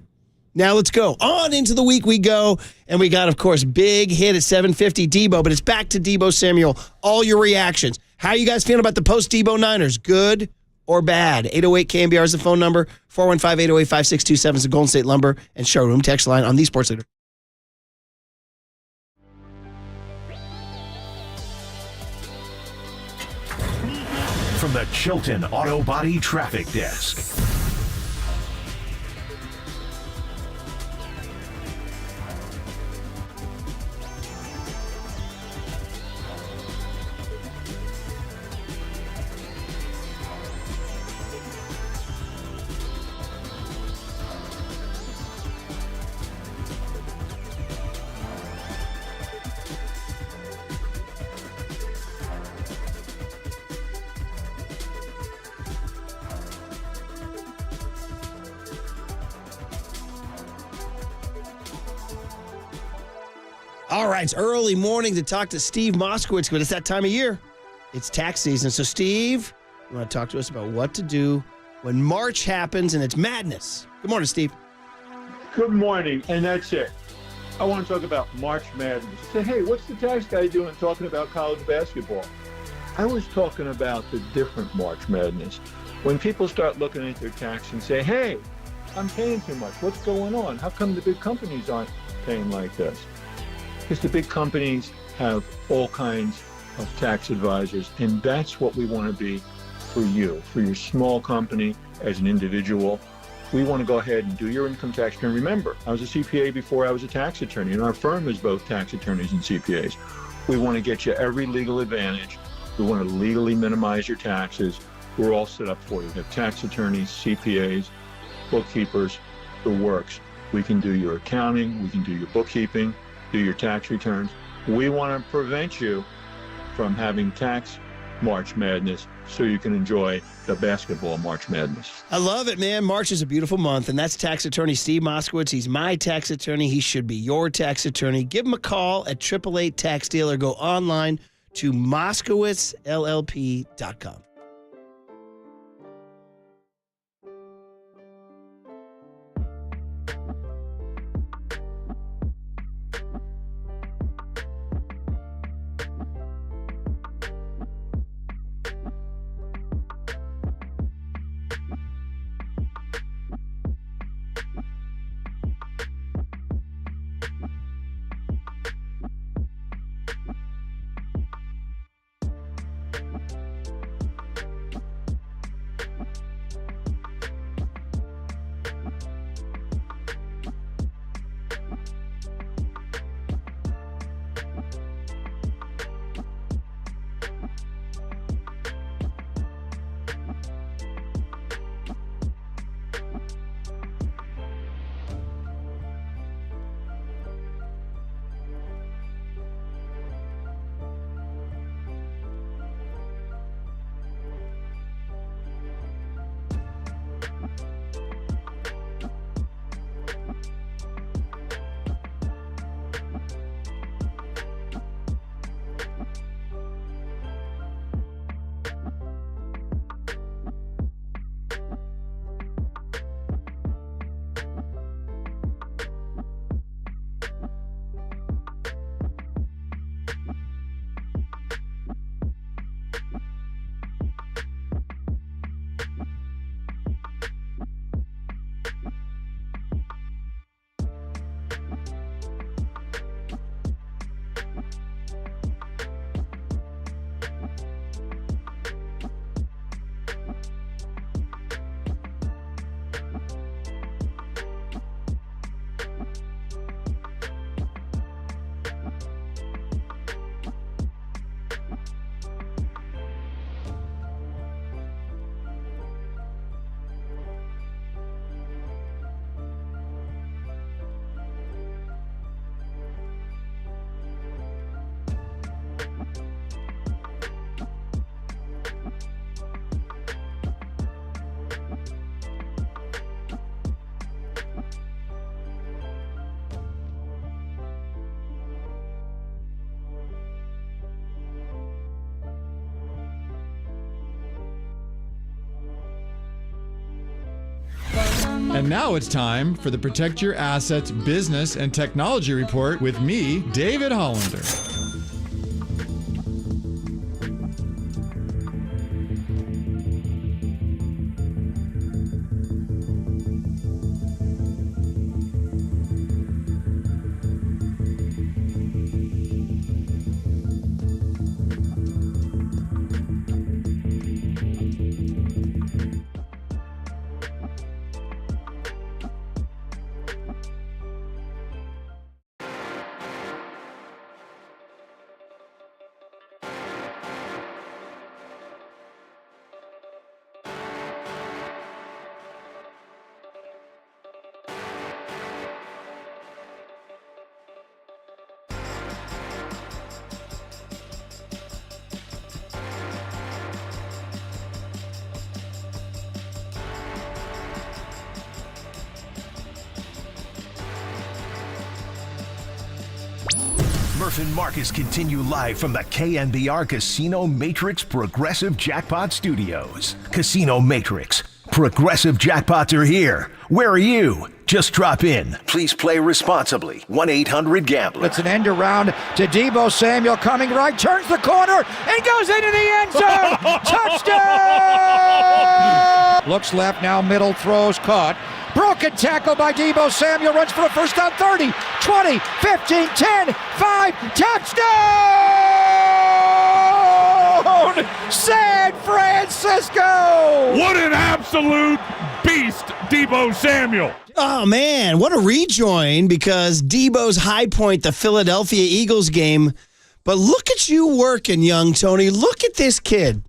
C: Now let's go. On into the week we go. And we got, of course, big hit at 7:50 Deebo, but it's back to Debo Samuel. All your reactions. How you guys feeling about the post-Deebo Niners? Good or bad? 808 KNBR is the phone number. 415-808-5627 is the Golden State Lumber and Showroom text line on the Sports Leader.
A: From the Chilton Auto Body Traffic Desk.
C: All right, it's early morning to talk to Steve Moskowitz, but it's that time of year. It's tax season. So, Steve, you want to talk to us about what to do when March happens and it's madness. Good morning, Steve.
E: Good morning, and that's it. I want to talk about March Madness. Say, hey, what's the tax guy doing talking about college basketball? I was talking about the different March Madness. When people start looking at their tax and say, hey, I'm paying too much. What's going on? How come the big companies aren't paying like this? Because the big companies have all kinds of tax advisors, and that's what we want to be for you, for your small company as an individual. We want to go ahead and do your income tax return. Remember, I was a CPA before I was a tax attorney, and our firm is both tax attorneys and CPAs. We want to get you every legal advantage. We want to legally minimize your taxes. We're all set up for you. We have tax attorneys, CPAs, bookkeepers, the works. We can do your accounting. We can do your bookkeeping, do your tax returns. We want to prevent you from having tax March Madness so you can enjoy the basketball March Madness.
C: I love it, man. March is a beautiful month, and that's tax attorney Steve Moskowitz. He's my tax attorney. He should be your tax attorney. Give him a call at 888-TAX-DEAL or go online to MoskowitzLLP.com.
J: And now it's time for the Protect Your Assets Business and Technology Report with me, David Hollander.
A: Murph and Marcus continue live from the KNBR Casino Matrix Progressive Jackpot Studios. Casino Matrix. Progressive jackpots are here. Where are you? Just drop in. Please play responsibly. 1-800-GAMBLER.
K: It's an end around to Debo Samuel coming right, turns the corner, and goes into the end zone. Touchdown! Looks left, now middle, throws, caught. Broken tackle by Debo Samuel, runs for a first down, 30, 20, 15, 10, 5, touchdown! San Francisco!
G: What an absolute beast, Debo Samuel.
C: Oh, man, what a rejoin, because Debo's high point, the Philadelphia Eagles game. But look at you working, young Tony. Look at this kid.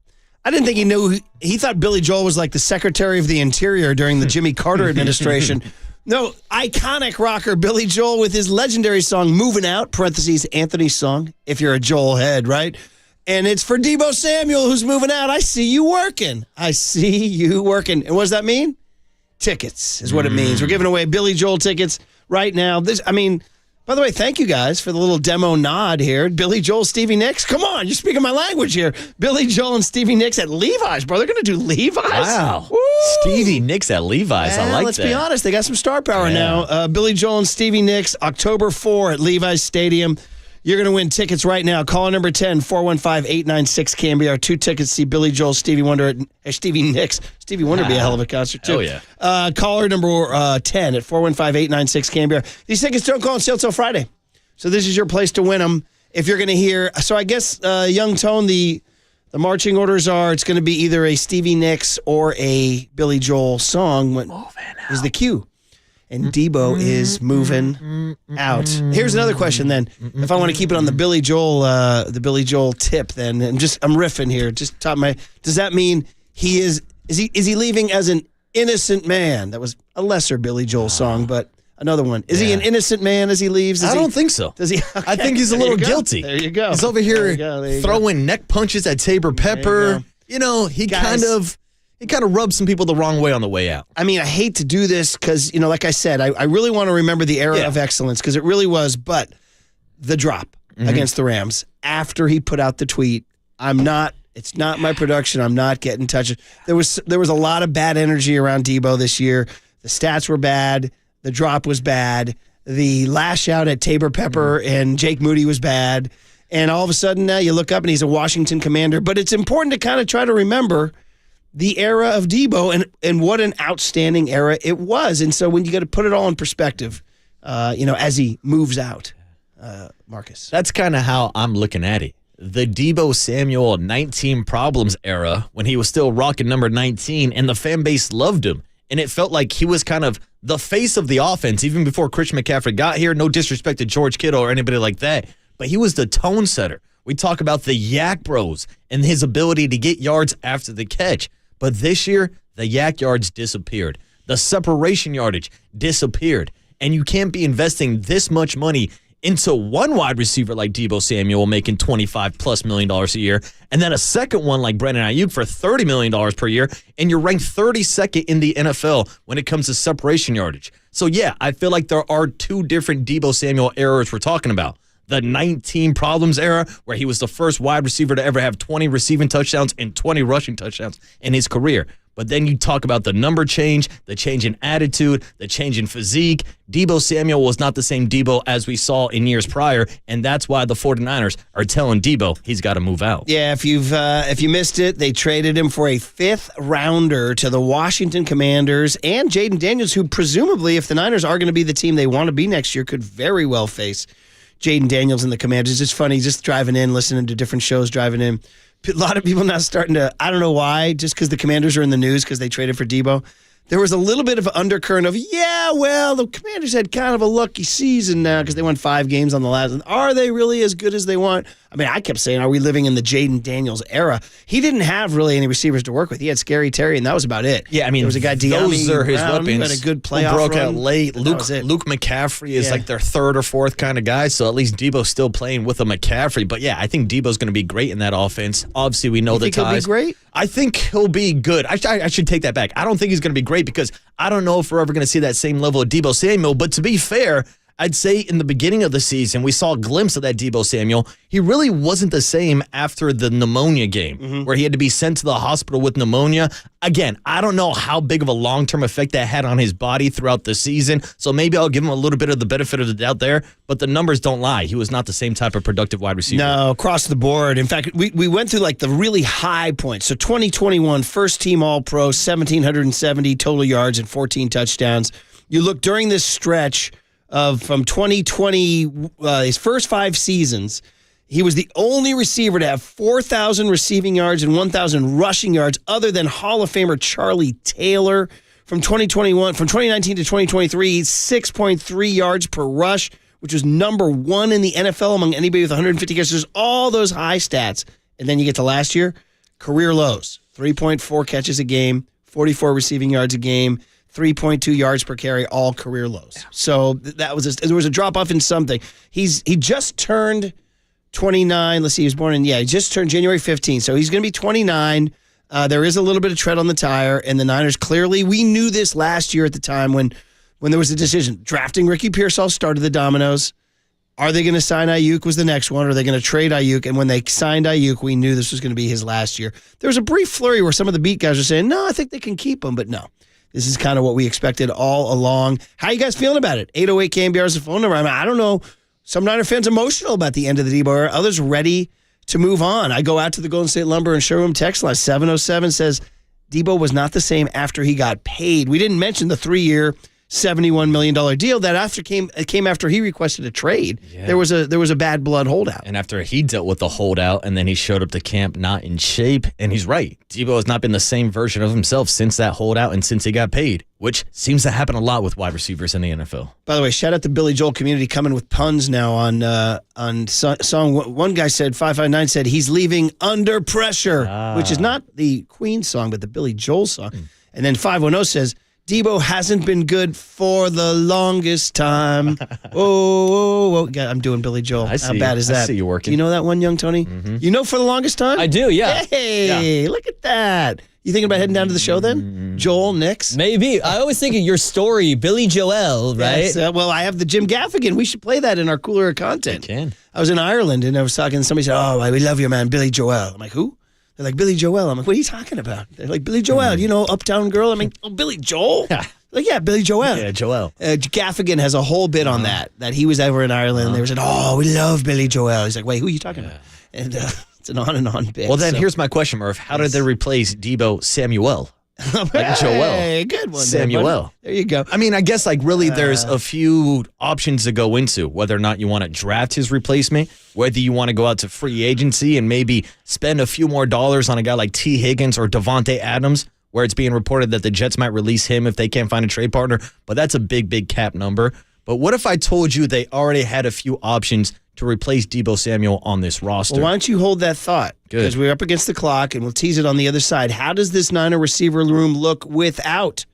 C: I didn't think he knew. He thought Billy Joel was like the Secretary of the Interior during the Jimmy Carter administration. No, iconic rocker Billy Joel with his legendary song, Moving Out, parentheses, Anthony's song, if you're a Joel head, right? And it's for Debo Samuel, who's moving out. I see you working. I see you working. And what does that mean? Tickets is what it means. We're giving away Billy Joel tickets right now. By the way, thank you guys for the little demo nod here. Billy Joel, Stevie Nicks. Come on, you're speaking my language here. Billy Joel and Stevie Nicks at Levi's, bro. They're going to do Levi's?
D: Wow.
C: Woo!
D: Stevie Nicks at Levi's. I like
C: let's
D: that.
C: be honest. They got some star power now. Billy Joel and Stevie Nicks, October 4 at Levi's Stadium. You're going to win tickets right now. Call number 10, 415-896-KNBR. 2 tickets to see Billy Joel, Stevie Wonder, Stevie Nicks. Stevie Wonder would be a hell of a concert, too.
D: Oh, yeah.
C: Caller number 10 at 415-896-KNBR. These tickets don't go on sale till Friday. So this is your place to win them. If you're going to hear, so I guess, Young Tone, the marching orders are, it's going to be either a Stevie Nicks or a Billy Joel song. Is the cue. And Deebo is moving out. Here's another question then. If I want to keep it on the Billy Joel tip, then I'm riffing here. Just top my. Does that mean he is he leaving as an innocent man? That was a lesser Billy Joel song, but another one. Is he an innocent man as he leaves?
D: I don't think so.
C: Does he? Okay.
D: I think he's a little guilty.
C: There you go.
D: He's over here throwing neck punches at Tabor Pepper. You know, he kind of rubbed some people the wrong way on the way out.
C: I mean, I hate to do this because, like I said, I really want to remember the era of excellence because it really was. But the drop against the Rams after he put out the tweet, it's not my production. I'm not getting touched. There was a lot of bad energy around Deebo this year. The stats were bad. The drop was bad. The lash out at Tabor Pepper and Jake Moody was bad. And all of a sudden now you look up and he's a Washington Commander. But it's important to kind of try to remember the era of Deebo and what an outstanding era it was. And so when you got to put it all in perspective, as he moves out, Marcus.
D: That's kind of how I'm looking at it. The Debo Samuel 19 problems era when he was still rocking number 19 and the fan base loved him. And it felt like he was kind of the face of the offense even before Christian McCaffrey got here. No disrespect to George Kittle or anybody like that, but he was the tone setter. We talk about the Yak Bros and his ability to get yards after the catch. But this year, the yak yards disappeared. The separation yardage disappeared. And you can't be investing this much money into one wide receiver like Debo Samuel making $25+ million a year, and then a second one like Brandon Ayuk for $30 million per year, and you're ranked 32nd in the NFL when it comes to separation yardage. So, yeah, I feel like there are two different Debo Samuel errors we're talking about. the 19 problems era, where he was the first wide receiver to ever have 20 receiving touchdowns and 20 rushing touchdowns in his career. But then you talk about the number change, the change in attitude, the change in physique. Debo Samuel was not the same Debo as we saw in years prior, and that's why the 49ers are telling Debo he's got to move out.
C: Yeah, if you missed it, they traded him for a 5th rounder to the Washington Commanders, and Jaden Daniels, who presumably, if the Niners are going to be the team they want to be next year, could very well face Jaden Daniels and the Commanders. It's funny, just driving in, listening to different shows, driving in. A lot of people now starting to, I don't know why, just because the Commanders are in the news because they traded for Deebo. There was a little bit of an undercurrent of, the Commanders had kind of a lucky season now because they won 5 games on the last. Are they really as good as they want? I mean, I kept saying, are we living in the Jaden Daniels era? He didn't have really any receivers to work with. He had Scary Terry, and that was about it.
D: Yeah, I mean,
C: there was a guy,
D: those are his
C: Brown,
D: weapons.
C: Had a good playoff
D: broke
C: run,
D: out late. Luke McCaffrey is like their 3rd or 4th kind of guy, so at least Debo's still playing with a McCaffrey. But yeah, I think Debo's going to be great in that offense. Obviously, we know
C: you
D: the
C: think
D: ties.
C: He'll be great?
D: I think he'll be good. I should take that back. I don't think he's going to be great because I don't know if we're ever going to see that same level of Debo Samuel. But to be fair, I'd say in the beginning of the season, we saw a glimpse of that Debo Samuel. He really wasn't the same after the pneumonia game, where he had to be sent to the hospital with pneumonia. Again, I don't know how big of a long-term effect that had on his body throughout the season, so maybe I'll give him a little bit of the benefit of the doubt there, but the numbers don't lie. He was not the same type of productive wide receiver.
C: No, across the board. In fact, we went through like the really high points. So 2021, first-team All-Pro, 1,770 total yards and 14 touchdowns. You look during this stretch from 2020, his first 5 seasons, he was the only receiver to have 4,000 receiving yards and 1,000 rushing yards other than Hall of Famer Charlie Taylor. From 2019 to 2023, 6.3 yards per rush, which was number 1 in the NFL among anybody with 150 catches. There's all those high stats. And then you get to last year, career lows, 3.4 catches a game, 44 receiving yards a game, 3.2 yards per carry, all career lows. So there was a drop off in something. He just turned 29. Let's see, he was born he just turned January 15th. So he's going to be 29. There is a little bit of tread on the tire, and the Niners clearly, we knew this last year at the time when there was a decision. Drafting Ricky Pearsall started the dominoes. Are they going to sign Ayuk was the next one, or are they going to trade Ayuk? And when they signed Ayuk, we knew this was going to be his last year. There was a brief flurry where some of the beat guys were saying, no, I think they can keep him, but no. This is kind of what we expected all along. How you guys feeling about it? 808 KNBR is the phone number. I don't know. Some Niner fans emotional about the end of the Deebo era. Others ready to move on. I go out to the Golden State Lumber and Showroom text line. 707 says Deebo was not the same after he got paid. We didn't mention the 3-year, $71 million deal that came after he requested a trade. Yeah. There was a bad blood holdout.
D: And after he dealt with the holdout, and then he showed up to camp not in shape, and he's right. Deebo has not been the same version of himself since that holdout and since he got paid, which seems to happen a lot with wide receivers in the NFL.
C: By the way, shout out to Billy Joel community coming with puns now on song. One guy said, 559 said, he's leaving under pressure, which is not the Queen song, but the Billy Joel song. And then 510 says, Deebo hasn't been good for the longest time. Oh, God, I'm doing Billy Joel. How bad is that?
D: I see you working.
C: Do you know that one, young Tony? Mm-hmm. You know for the longest time?
H: I do, yeah.
C: Hey, Look at that. You thinking about heading down to the show then? Joel, Nix?
H: Maybe. I always think of your story, Billy Joel, right?
C: Yes, well, I have the Jim Gaffigan. We should play that in our cooler content.
D: We can.
C: I was in Ireland and I was talking, somebody said, oh, we love your man, Billy Joel. I'm like, who? They're like, Billy Joel. I'm like, what are you talking about? They're like, Billy Joel, Uptown Girl? I'm like, oh, Billy Joel? Like, yeah, Billy Joel.
D: Yeah, Joel.
C: Gaffigan has a whole bit on that he was over in Ireland and they were saying, oh, we love Billy Joel. He's like, wait, who are you talking about? And it's an on and on bit.
D: Well, then here's my question, Murph. How did they replace Debo Samuel? Like Joel.
C: Hey, good one.
D: Samuel.
C: There you go.
D: I mean, I guess really there's a few options to go into, whether or not you want to draft his replacement, whether you want to go out to free agency and maybe spend a few more dollars on a guy like T. Higgins or Devontae Adams, where it's being reported that the Jets might release him if they can't find a trade partner. But that's a big, big cap number. But what if I told you they already had a few options to replace Debo Samuel on this roster?
C: Well, why don't you hold that thought?
D: Good.
C: Because we're up against the clock, and we'll tease it on the other side. How does this Niner receiver room look without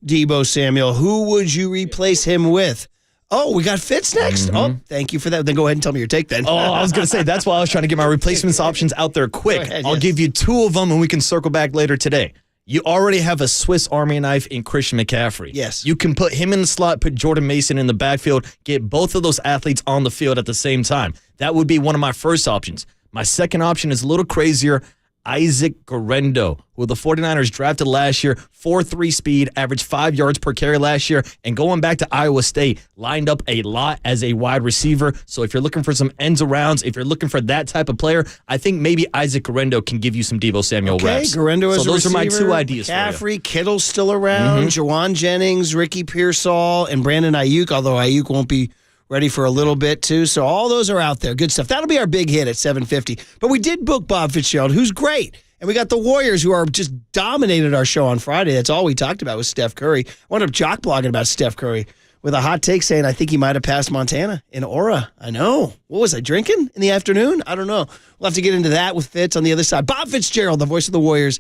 C: Debo Samuel? Who would you replace him with? Oh, we got Fitz next? Mm-hmm. Oh, thank you for that. Then go ahead and tell me your take then.
D: Oh, I was going to say, that's why I was trying to get my replacements options out there quick.
C: Go ahead,
D: I'll give you 2 of them, and we can circle back later today. You already have a Swiss Army knife in Christian McCaffrey.
C: Yes.
D: You can put him in the slot, put Jordan Mason in the backfield, get both of those athletes on the field at the same time. That would be one of my first options. My second option is a little crazier. Isaac Guerendo, who the 49ers drafted last year, 4.3 speed, averaged 5 yards per carry last year, and going back to Iowa State, lined up a lot as a wide receiver. So if you're looking for some ends arounds, if you're looking for that type of player, I think maybe Isaac Guerendo can give you some Debo Samuel reps.
C: Guerendo as
D: so
C: a
D: those
C: receiver.
D: are my two ideas
C: McCaffrey,
D: for you.
C: Kittle's still around, Jawan Jennings, Ricky Pearsall, and Brandon Ayuk, although Ayuk won't be ready for a little bit, too. So all those are out there. Good stuff. That'll be our big hit at 7:50. But we did book Bob Fitzgerald, who's great. And we got the Warriors, who are just dominated our show on Friday. That's all we talked about was Steph Curry. I wound up jock blogging about Steph Curry with a hot take saying I think he might have passed Montana in Aura. I know. What was I, drinking in the afternoon? I don't know. We'll have to get into that with Fitz on the other side. Bob Fitzgerald, the voice of the Warriors,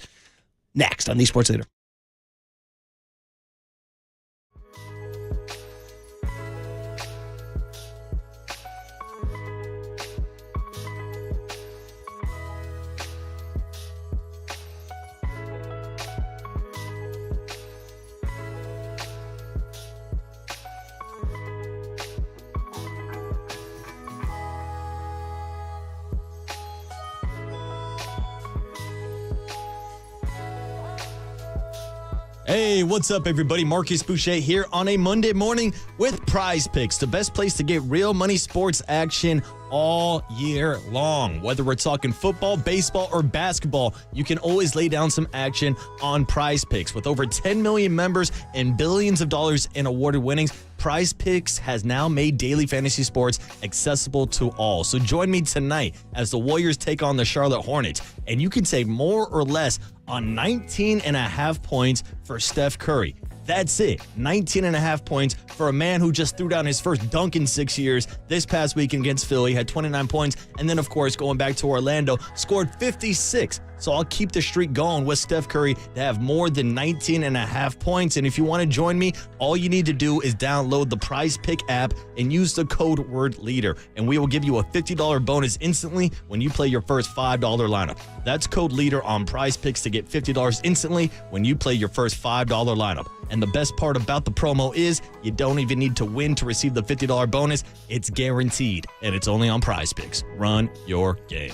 C: next on the Sports Leader.
D: Hey, what's up, everybody? Marcus Boucher here on a Monday morning with Prize Picks, the best place to get real money sports action all year long. Whether we're talking football, baseball, or basketball, you can always lay down some action on Prize Picks. With over 10 million members and billions of dollars in awarded winnings, Prize Picks has now made daily fantasy sports accessible to all. So join me tonight as the Warriors take on the Charlotte Hornets, and you can save more or less on 19.5 points for Steph Curry. That's it. 19.5 points for a man who just threw down his first dunk in 6 years. This past weekend against Philly, had 29 points. And then, of course, going back to Orlando, scored 56. So I'll keep the streak going with Steph Curry to have more than 19.5 points. And if you want to join me, all you need to do is download the Prize Pick app and use the code WORDLEADER. And we will give you a $50 bonus instantly when you play your first $5 lineup. That's code LEADER on Prize Picks to get $50 instantly when you play your first $5 lineup. And the best part about the promo is you don't even need to win to receive the $50 bonus. It's guaranteed, and it's only on Prize Picks. Run your game.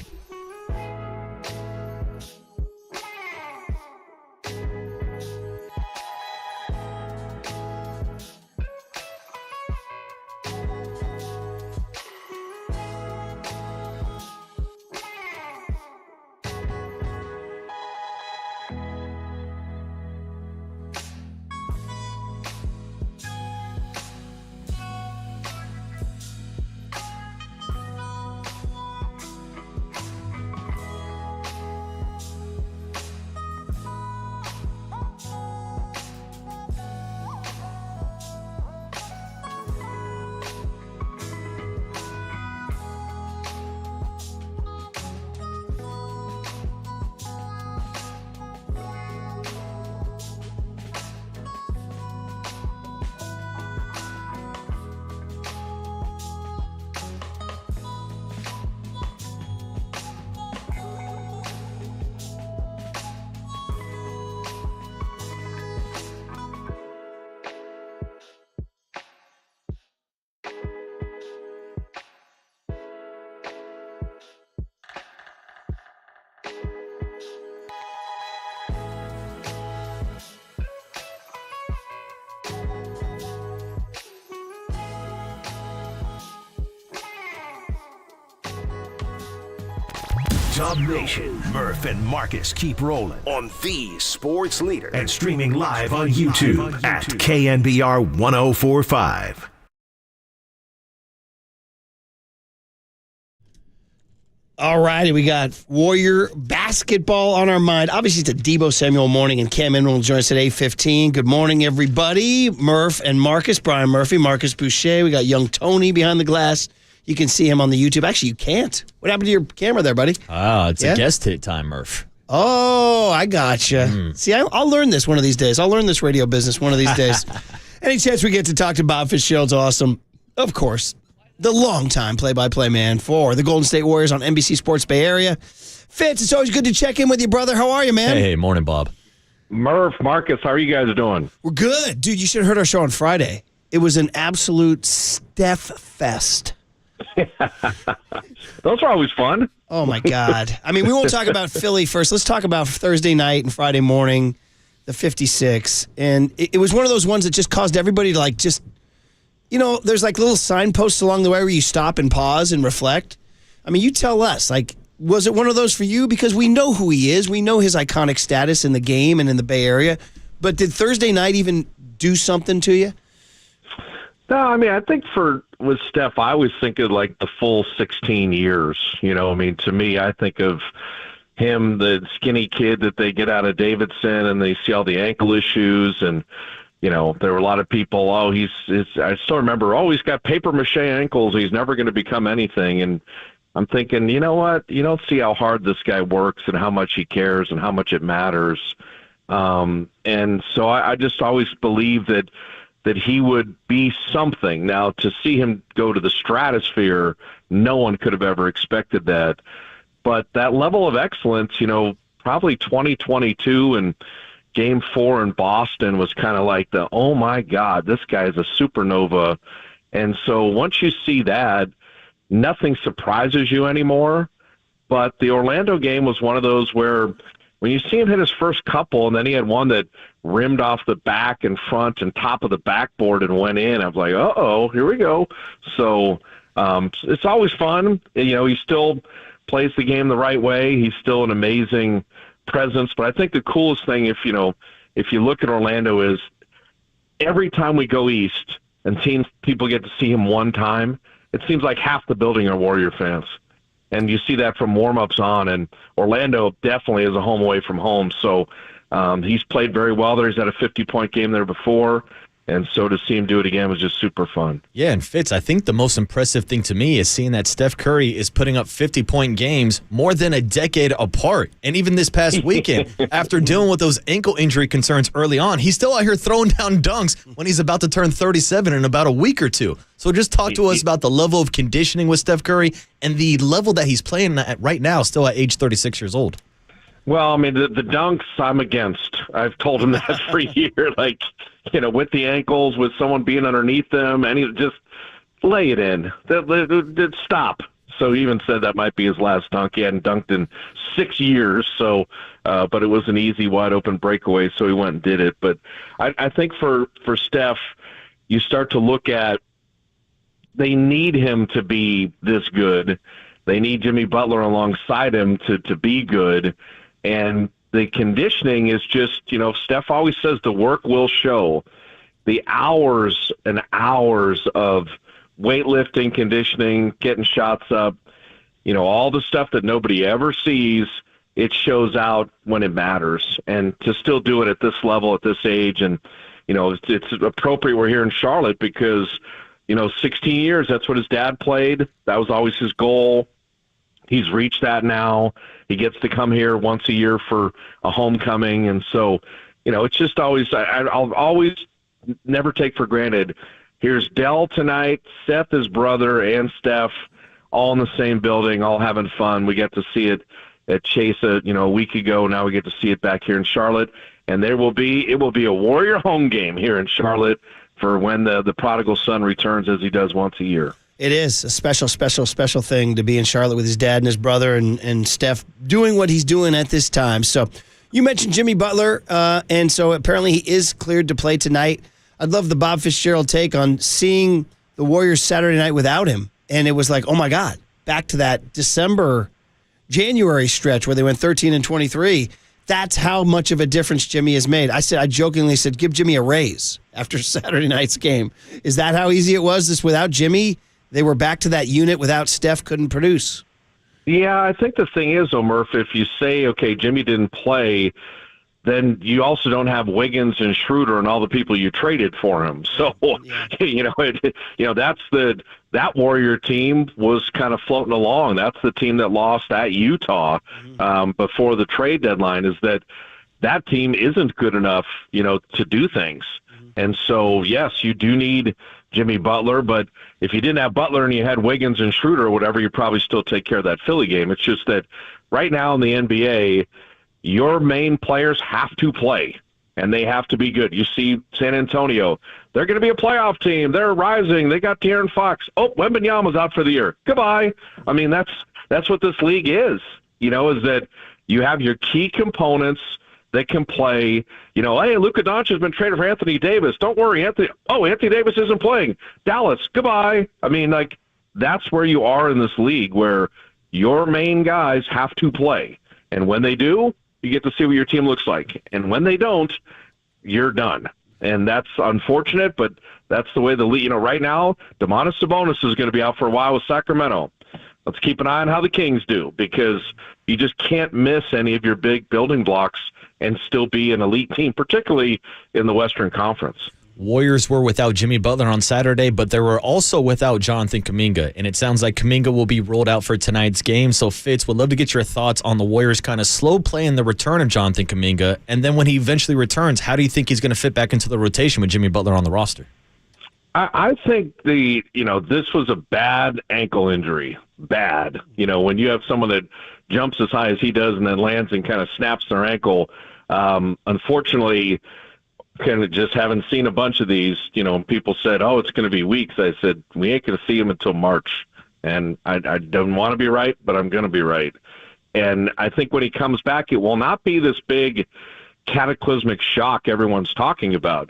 A: Dub Nation, Murph and Marcus keep rolling on the Sports Leader and streaming live on YouTube at KNBR 1045.
C: All righty, we got Warrior basketball on our mind. Obviously, it's a Debo Samuel morning, and Cam Inman will join us at 8:15. Good morning, everybody. Murph and Marcus, Brian Murphy, Marcus Boucher. We got young Tony behind the glass. You can see him on the YouTube. Actually, you can't. What happened to your camera there, buddy?
D: It's a guest hit time, Murph.
C: Oh, I gotcha. See, I'll learn this one of these days. I'll learn this radio business one of these days. Any chance we get to talk to Bob Fitzgerald's awesome. Of course, the longtime play-by-play man for the Golden State Warriors on NBC Sports Bay Area. Fitz, it's always good to check in with you, brother. How are you, man?
D: Hey, morning, Bob.
I: Murph, Marcus, how are you guys doing?
C: We're good. Dude, you should have heard our show on Friday. It was an absolute Steph fest.
I: Those are always fun.
C: Oh, my God. I mean, we won't talk about Philly first. Let's talk about Thursday night and Friday morning, the 56. And it was one of those ones that just caused everybody to, like, just, you know, there's, like, little signposts along the way where you stop and pause and reflect. I mean, you tell us, like, was it one of those for you? Because we know who he is. We know his iconic status in the game and in the Bay Area. But did Thursday night even do something to you?
I: No, I mean, I think with Steph, I always think of like the full 16 years. You know, I mean, to me, I think of him, the skinny kid that they get out of Davidson, and they see all the ankle issues. And, you know, there were a lot of people, I still remember, he's got paper mache ankles. He's never going to become anything. And I'm thinking, you know what? You don't see how hard this guy works and how much he cares and how much it matters. And so I just always believed that he would be something. Now, to see him go to the stratosphere, no one could have ever expected that. But that level of excellence, you know, probably 2022 and Game 4 in Boston was kind of like oh, my God, this guy is a supernova. And so once you see that, nothing surprises you anymore. But the Orlando game was one of those where when you see him hit his first couple, and then he had one that rimmed off the back and front and top of the backboard and went in, I was like, uh-oh, here we go. So it's always fun. You know, he still plays the game the right way. He's still an amazing presence. But I think the coolest thing, if you look at Orlando, is every time we go east and people get to see him one time, it seems like half the building are Warrior fans. And you see that from warm-ups on, and Orlando definitely is a home away from home. So he's played very well there. He's had a 50-point game there before, and so to see him do it again was just super fun.
D: Yeah, and Fitz, I think the most impressive thing to me is seeing that Steph Curry is putting up 50-point games more than a decade apart. And even this past weekend, after dealing with those ankle injury concerns early on, he's still out here throwing down dunks when he's about to turn 37 in about a week or two. So just talk to us about the level of conditioning with Steph Curry and the level that he's playing at right now, still at age 36 years old.
I: Well, I mean, the dunks I'm against. I've told him that for a year. Like, you know, with the ankles, with someone being underneath them, and he just lay it in. Stop. So he even said that might be his last dunk. He hadn't dunked in 6 years, so but it was an easy, wide-open breakaway, so he went and did it. But I think for Steph, you start to look at they need him to be this good. They need Jimmy Butler alongside him to be good. And the conditioning is just, you know, Steph always says the work will show. The hours and hours of weightlifting, conditioning, getting shots up, you know, all the stuff that nobody ever sees, it shows out when it matters. And to still do it at this level, at this age, and, you know, it's appropriate we're here in Charlotte because, you know, 16 years, that's what his dad played. That was always his goal. He's reached that now. He gets to come here once a year for a homecoming. And so, you know, it's just always, I'll always never take for granted. Here's Dell tonight, Seth, his brother, and Steph, all in the same building, all having fun. We got to see it at Chase, a week ago. Now we get to see it back here in Charlotte. And it will be a Warrior home game here in Charlotte for when the prodigal son returns, as he does once a year.
C: It is a special, special, special thing to be in Charlotte with his dad and his brother and Steph doing what he's doing at this time. So you mentioned Jimmy Butler, and so apparently he is cleared to play tonight. I'd love the Bob Fitzgerald take on seeing the Warriors Saturday night without him. And it was like, oh, my God, back to that January stretch where they went 13-23. That's how much of a difference Jimmy has made. I jokingly said, give Jimmy a raise after Saturday night's game. Is that how easy it was? This without Jimmy? They were back to that unit without Steph, couldn't produce.
I: Yeah, I think the thing is, Murph, if you say, okay, Jimmy didn't play, then you also don't have Wiggins and Schroeder and all the people you traded for him. So, that's that Warrior team was kind of floating along. That's the team that lost at Utah before the trade deadline, is that team isn't good enough, to do things. And so, yes, you do need Jimmy Butler, but if you didn't have Butler and you had Wiggins and Schroeder or whatever, you'd probably still take care of that Philly game. It's just that right now in the NBA, your main players have to play, and they have to be good. You see San Antonio, they're going to be a playoff team. They're rising. They got De'Aaron Fox. Oh, Wembanyama's out for the year. Goodbye. I mean, that's what this league is, is that you have your key components that can play. Hey, Luka Doncic has been traded for Anthony Davis. Don't worry, Anthony Davis isn't playing. Dallas, goodbye. I mean, that's where you are in this league, where your main guys have to play. And when they do, you get to see what your team looks like. And when they don't, you're done. And that's unfortunate, but that's the way the league, right now, Domantas Sabonis is going to be out for a while with Sacramento. Let's keep an eye on how the Kings do, because you just can't miss any of your big building blocks and still be an elite team, particularly in the Western Conference.
D: Warriors were without Jimmy Butler on Saturday, but they were also without Jonathan Kuminga, and it sounds like Kuminga will be rolled out for tonight's game. So, Fitz, would love to get your thoughts on the Warriors kind of slow playing the return of Jonathan Kuminga, and then when he eventually returns, how do you think he's going to fit back into the rotation with Jimmy Butler on the roster?
I: I think this was a bad ankle injury. Bad. When you have someone that jumps as high as he does and then lands and kind of snaps their ankle, unfortunately, kind of just haven't seen a bunch of these. People said, oh, it's going to be weeks. I said, we ain't going to see him until March. And I don't want to be right, but I'm going to be right. And I think when he comes back, it will not be this big cataclysmic shock everyone's talking about.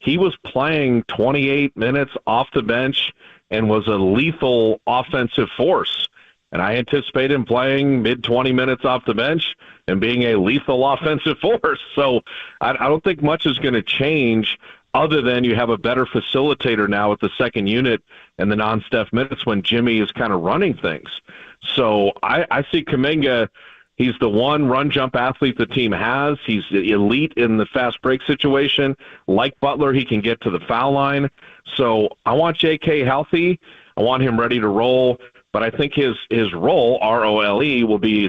I: He was playing 28 minutes off the bench and was a lethal offensive force. And I anticipate him playing mid-20 minutes off the bench and being a lethal offensive force. So I don't think much is going to change, other than you have a better facilitator now with the second unit and the non-Steph minutes when Jimmy is kind of running things. So I see Kuminga, he's the one run-jump athlete the team has. He's elite in the fast break situation. Like Butler, he can get to the foul line. So I want JK healthy. I want him ready to roll. But I think his role, ROLE, will be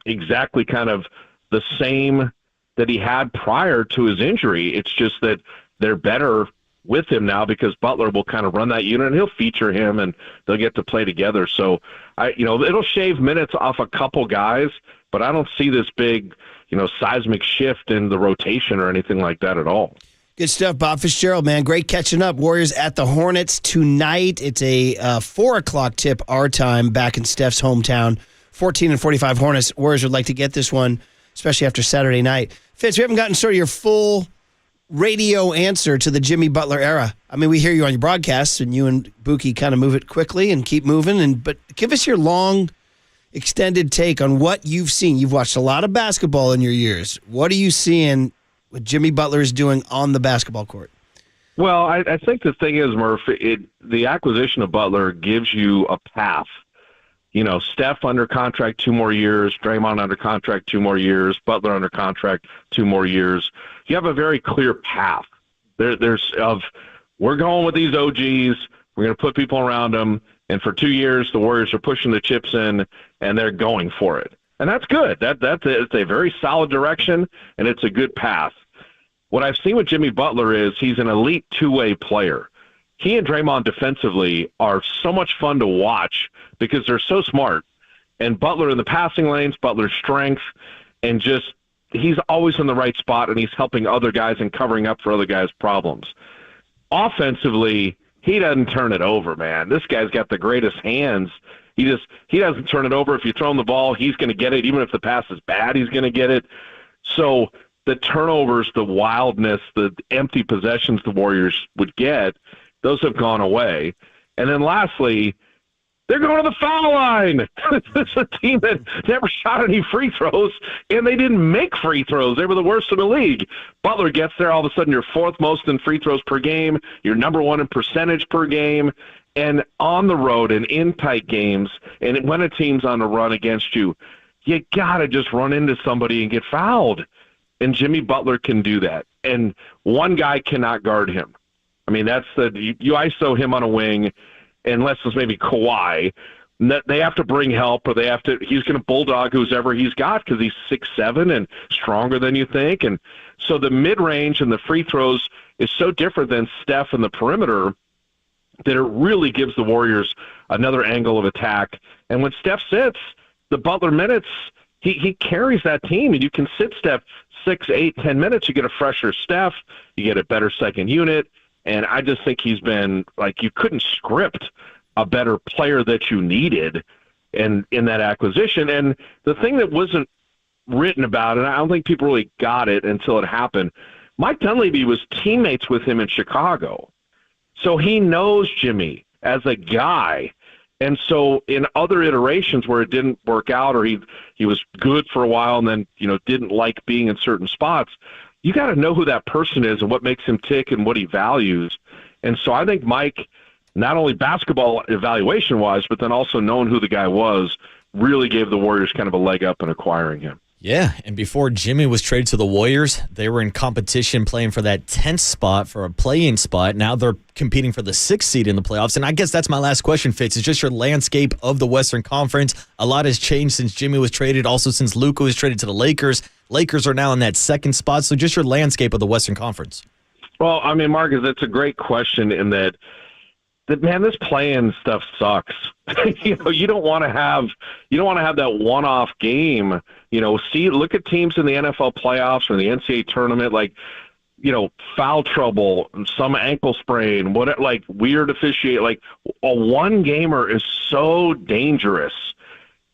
I: exactly kind of the same that he had prior to his injury. It's just that they're better with him now because Butler will kind of run that unit and he'll feature him and they'll get to play together. So it'll shave minutes off a couple guys, but I don't see this big, seismic shift in the rotation or anything like that at all.
C: Good stuff, Bob Fitzgerald, man. Great catching up. Warriors at the Hornets tonight. It's a 4 o'clock tip our time back in Steph's hometown. 14-45 Hornets. Warriors would like to get this one, especially after Saturday night. Fitz, we haven't gotten sort of your full radio answer to the Jimmy Butler era. I mean, we hear you on your broadcasts, and you and Buki kind of move it quickly and keep moving. But give us your long, extended take on what you've seen. You've watched a lot of basketball in your years. What are you seeing what Jimmy Butler is doing on the basketball court?
I: Well, I think the thing is, Murph, the acquisition of Butler gives you a path. Steph under contract 2 more years, Draymond under contract 2 more years, Butler under contract 2 more years. You have a very clear path. We're going with these OGs. We're going to put people around them. And for 2 years, the Warriors are pushing the chips in, and they're going for it. And that's good. It's a very solid direction, and it's a good path. What I've seen with Jimmy Butler is he's an elite two-way player. He and Draymond defensively are so much fun to watch because they're so smart. And Butler in the passing lanes, Butler's strength, and just he's always in the right spot, and he's helping other guys and covering up for other guys' problems. Offensively, he doesn't turn it over, man. This guy's got the greatest hands. He doesn't turn it over. If you throw him the ball, he's going to get it. Even if the pass is bad, he's going to get it. So the turnovers, the wildness, the empty possessions the Warriors would get, those have gone away. And then lastly, they're going to the foul line. It's a team that never shot any free throws, and they didn't make free throws. They were the worst in the league. Butler gets there, all of a sudden you're 4th most in free throws per game. You're number 1 in percentage per game. And on the road and in tight games, and when a team's on a run against you, you got to just run into somebody and get fouled. And Jimmy Butler can do that. And one guy cannot guard him. I mean, you ISO him on a wing, unless it's maybe Kawhi. They have to bring help, or he's going to bulldog whoever he's got because he's 6'7" and stronger than you think. And so the mid-range and the free throws is so different than Steph and the perimeter that it really gives the Warriors another angle of attack. And when Steph sits, the Butler minutes, he carries that team, and you can sit Steph 6, 8, 10 minutes. You get a fresher Steph. You get a better second unit. And I just think he's been like, you couldn't script a better player that you needed in that acquisition. And the thing that wasn't written about, and I don't think people really got it until it happened, Mike Dunleavy was teammates with him in Chicago. So he knows Jimmy as a guy. And so in other iterations where it didn't work out, or he was good for a while and then, didn't like being in certain spots, you got to know who that person is and what makes him tick and what he values. And so I think Mike, not only basketball evaluation-wise, but then also knowing who the guy was, really gave the Warriors kind of a leg up in acquiring him.
D: Yeah, and before Jimmy was traded to the Warriors, they were in competition playing for that 10th spot, for a play-in spot. Now they're competing for the 6th seed in the playoffs. And I guess that's my last question, Fitz. It's just your landscape of the Western Conference. A lot has changed since Jimmy was traded, also since Luka was traded to the Lakers. Lakers are now in that 2nd spot. So just your landscape of the Western Conference. Well,
I: I mean, Marcus, that's a great question in that man, this play-in stuff sucks. You don't want to have that one-off game. Look at teams in the NFL playoffs or the NCAA tournament, like, foul trouble, some ankle sprain, weird officiate. Like, a one-gamer is so dangerous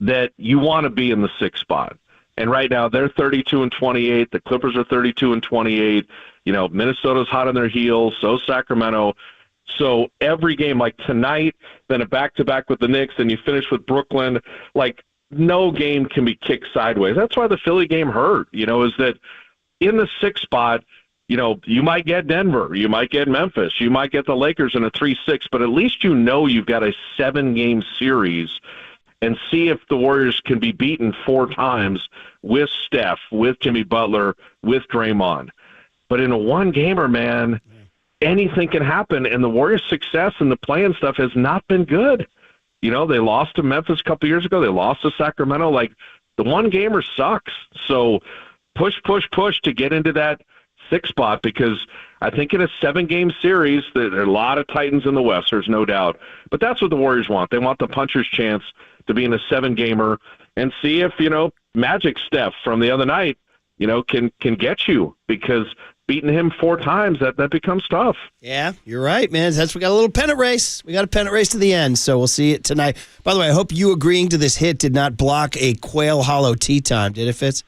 I: that you want to be in the 6th spot. And right now they're 32-28. The Clippers are 32-28. Minnesota's hot on their heels. So Sacramento. So every game, like tonight, then a back-to-back with the Knicks, and you finish with Brooklyn, like no game can be kicked sideways. That's why the Philly game hurt, is that in the 6th spot, you might get Denver, you might get Memphis, you might get the Lakers in a 3-6, but at least you've got a 7-game series, and see if the Warriors can be beaten 4 times with Steph, with Jimmy Butler, with Draymond. But in a one-gamer, man, anything can happen, and the Warriors' success in the play-in stuff has not been good. They lost to Memphis a couple years ago. They lost to Sacramento. Like, the one-gamer sucks. So push to get into that 6th spot, because I think in a 7-game series, there are a lot of Titans in the West, there's no doubt. But that's what the Warriors want. They want the puncher's chance to be in a 7-gamer and see if, Magic Steph from the other night, can get you, because beating him 4 times, that becomes tough.
C: Yeah, you're right, man. We got a little pennant race. We got a pennant race to the end, so we'll see it tonight. By the way, I hope you agreeing to this hit did not block a Quail Hollow tea time. Did it, Fitz?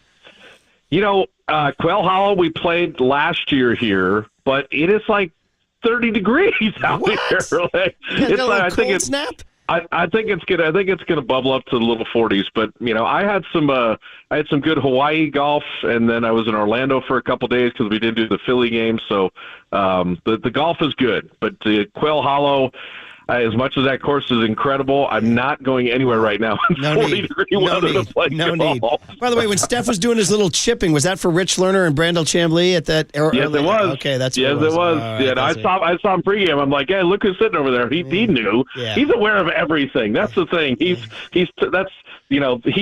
I: Quail Hollow we played last year here, but it is like 30 degrees out here. I think it's snap. I think it's gonna bubble up to the little 40s. But I had some good Hawaii golf, and then I was in Orlando for a couple days because we didn't do the Philly game. So the golf is good, but the Quail Hollow, as much as that course is incredible, I'm not going anywhere right now in 40-degree weather to play golf.
C: By the way, when Steph was doing his little chipping, was that for Rich Lerner and Brandel Chambly at that?
I: Yes, it was.
C: Okay, that's
I: yes, it was.
C: Right,
I: yeah, I saw him pregame. I'm like, hey, look who's sitting over there. He knew. Yeah. He's aware of everything. That's the thing. He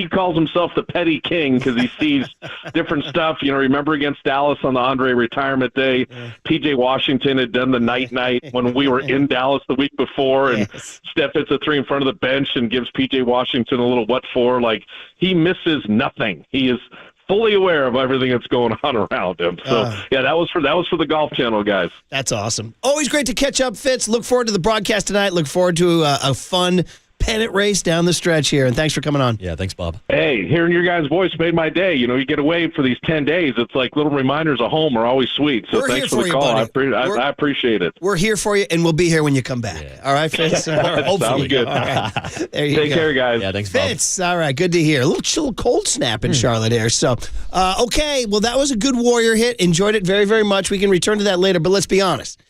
I: calls himself the petty king because he sees different stuff. Remember against Dallas on the Andre retirement day, P.J. Washington had done the night when we were in Dallas the week before. And Steph hits a 3 in front of the bench and gives P.J. Washington a little what for. Like, he misses nothing. He is fully aware of everything that's going on around him. So, that was for the Golf Channel guys.
C: That's awesome. Always great to catch up, Fitz. Look forward to the broadcast tonight. Look forward to a fun pennant race down the stretch here. And thanks for coming on.
D: Yeah, thanks, Bob.
I: Hey, hearing your guys' voice made my day. You get away for these 10 days. It's like little reminders of home are always sweet. So thanks for the call. I appreciate it.
C: We're here for you, and we'll be here when you come back. Yeah. All right, Fitz?
I: Hopefully. Sounds good.
C: All right. There you
I: Take care, guys.
D: Yeah, thanks, Bob.
C: Fitz, all right, good to hear. A little chill, cold snap in Charlotte here. So, okay, well, that was a good Warrior hit. Enjoyed it very, very much. We can return to that later, but let's be honest.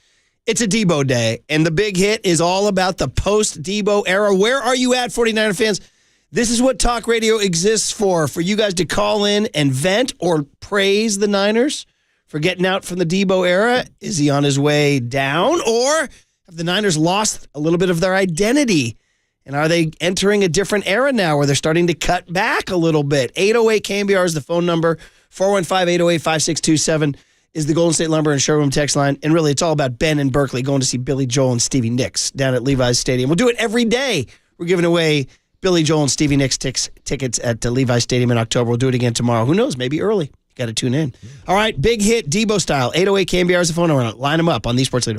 C: It's a Deebo day, and the big hit is all about the post-Deebo era. Where are you at, 49er fans? This is what talk radio exists for you guys to call in and vent or praise the Niners for getting out from the Deebo era. Is he on his way down, or have the Niners lost a little bit of their identity? And are they entering a different era now where they're starting to cut back a little bit? 808 KNBR is the phone number. 415-808-5627. is the Golden State Lumber and Showroom text line. And really, it's all about Ben and Berkeley going to see Billy Joel and Stevie Nicks down at Levi's Stadium. We'll do it every day. We're giving away Billy Joel and Stevie Nicks tickets at Levi Stadium in October. We'll do it again tomorrow. Who knows? Maybe early. Got to tune in. All right, big hit, Deebo style. 808 KNBR is the phone number. Line them up on the Sports Leader.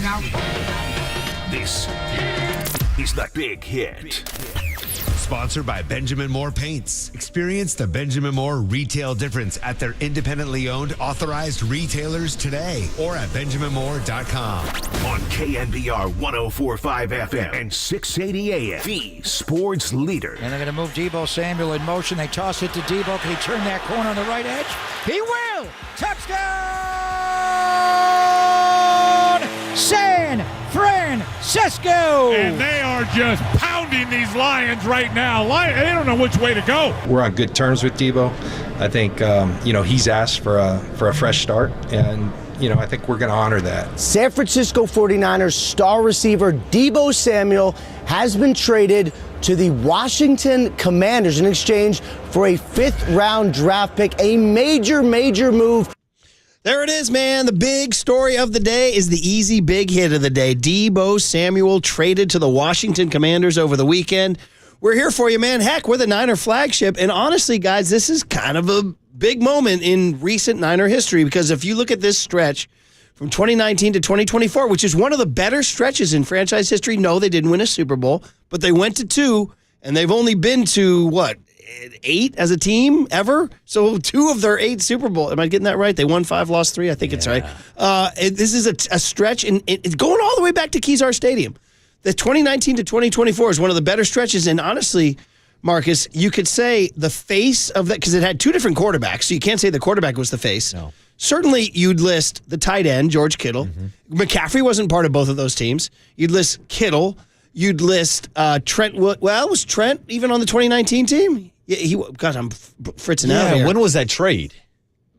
A: Now, this is the Big Hit.
L: Sponsored by Benjamin Moore Paints. Experience the Benjamin Moore retail difference at their independently owned authorized retailers today or at benjaminmoore.com.
A: On KNBR 104.5 FM and 680 AM, the sports leader.
K: And they're going to move Debo Samuel in motion. They toss it to Deebo. Can he turn that corner on the right edge? He will! Touchdown! San Francisco!
M: And they are just pounding these Lions right now. They don't know which way to go.
N: We're on good terms with Deebo. I think, he's asked for a fresh start, and, I think we're going to honor that.
O: San Francisco 49ers star receiver Debo Samuel has been traded to the Washington Commanders in exchange for a 5th-round draft pick, a major move.
C: There it is, man. The big story of the day is the easy big hit of the day. Debo Samuel traded to the Washington Commanders over the weekend. We're here for you, man. Heck, we're the Niner flagship. And honestly, guys, this is kind of a big moment in recent Niner history because if you look at this stretch from 2019 to 2024, which is one of the better stretches in franchise history, no, they didn't win a Super Bowl, but they went to 2, and they've only been to, 8 as a team ever? So 2 of their 8 Super Bowl. Am I getting that right? They won 5, lost 3. I think it's right. This is a stretch, and it's going all the way back to Kezar Stadium. The 2019 to 2024 is one of the better stretches, and honestly, Marcus, you could say the face of that, because it had 2 different quarterbacks, so you can't say the quarterback was the face. No. Certainly, you'd list the tight end, George Kittle. Mm-hmm. McCaffrey wasn't part of both of those teams. You'd list Kittle. You'd list Trent. Well, was Trent even on the 2019 team? Yeah, God, I'm fritzing out here.
D: When was that trade?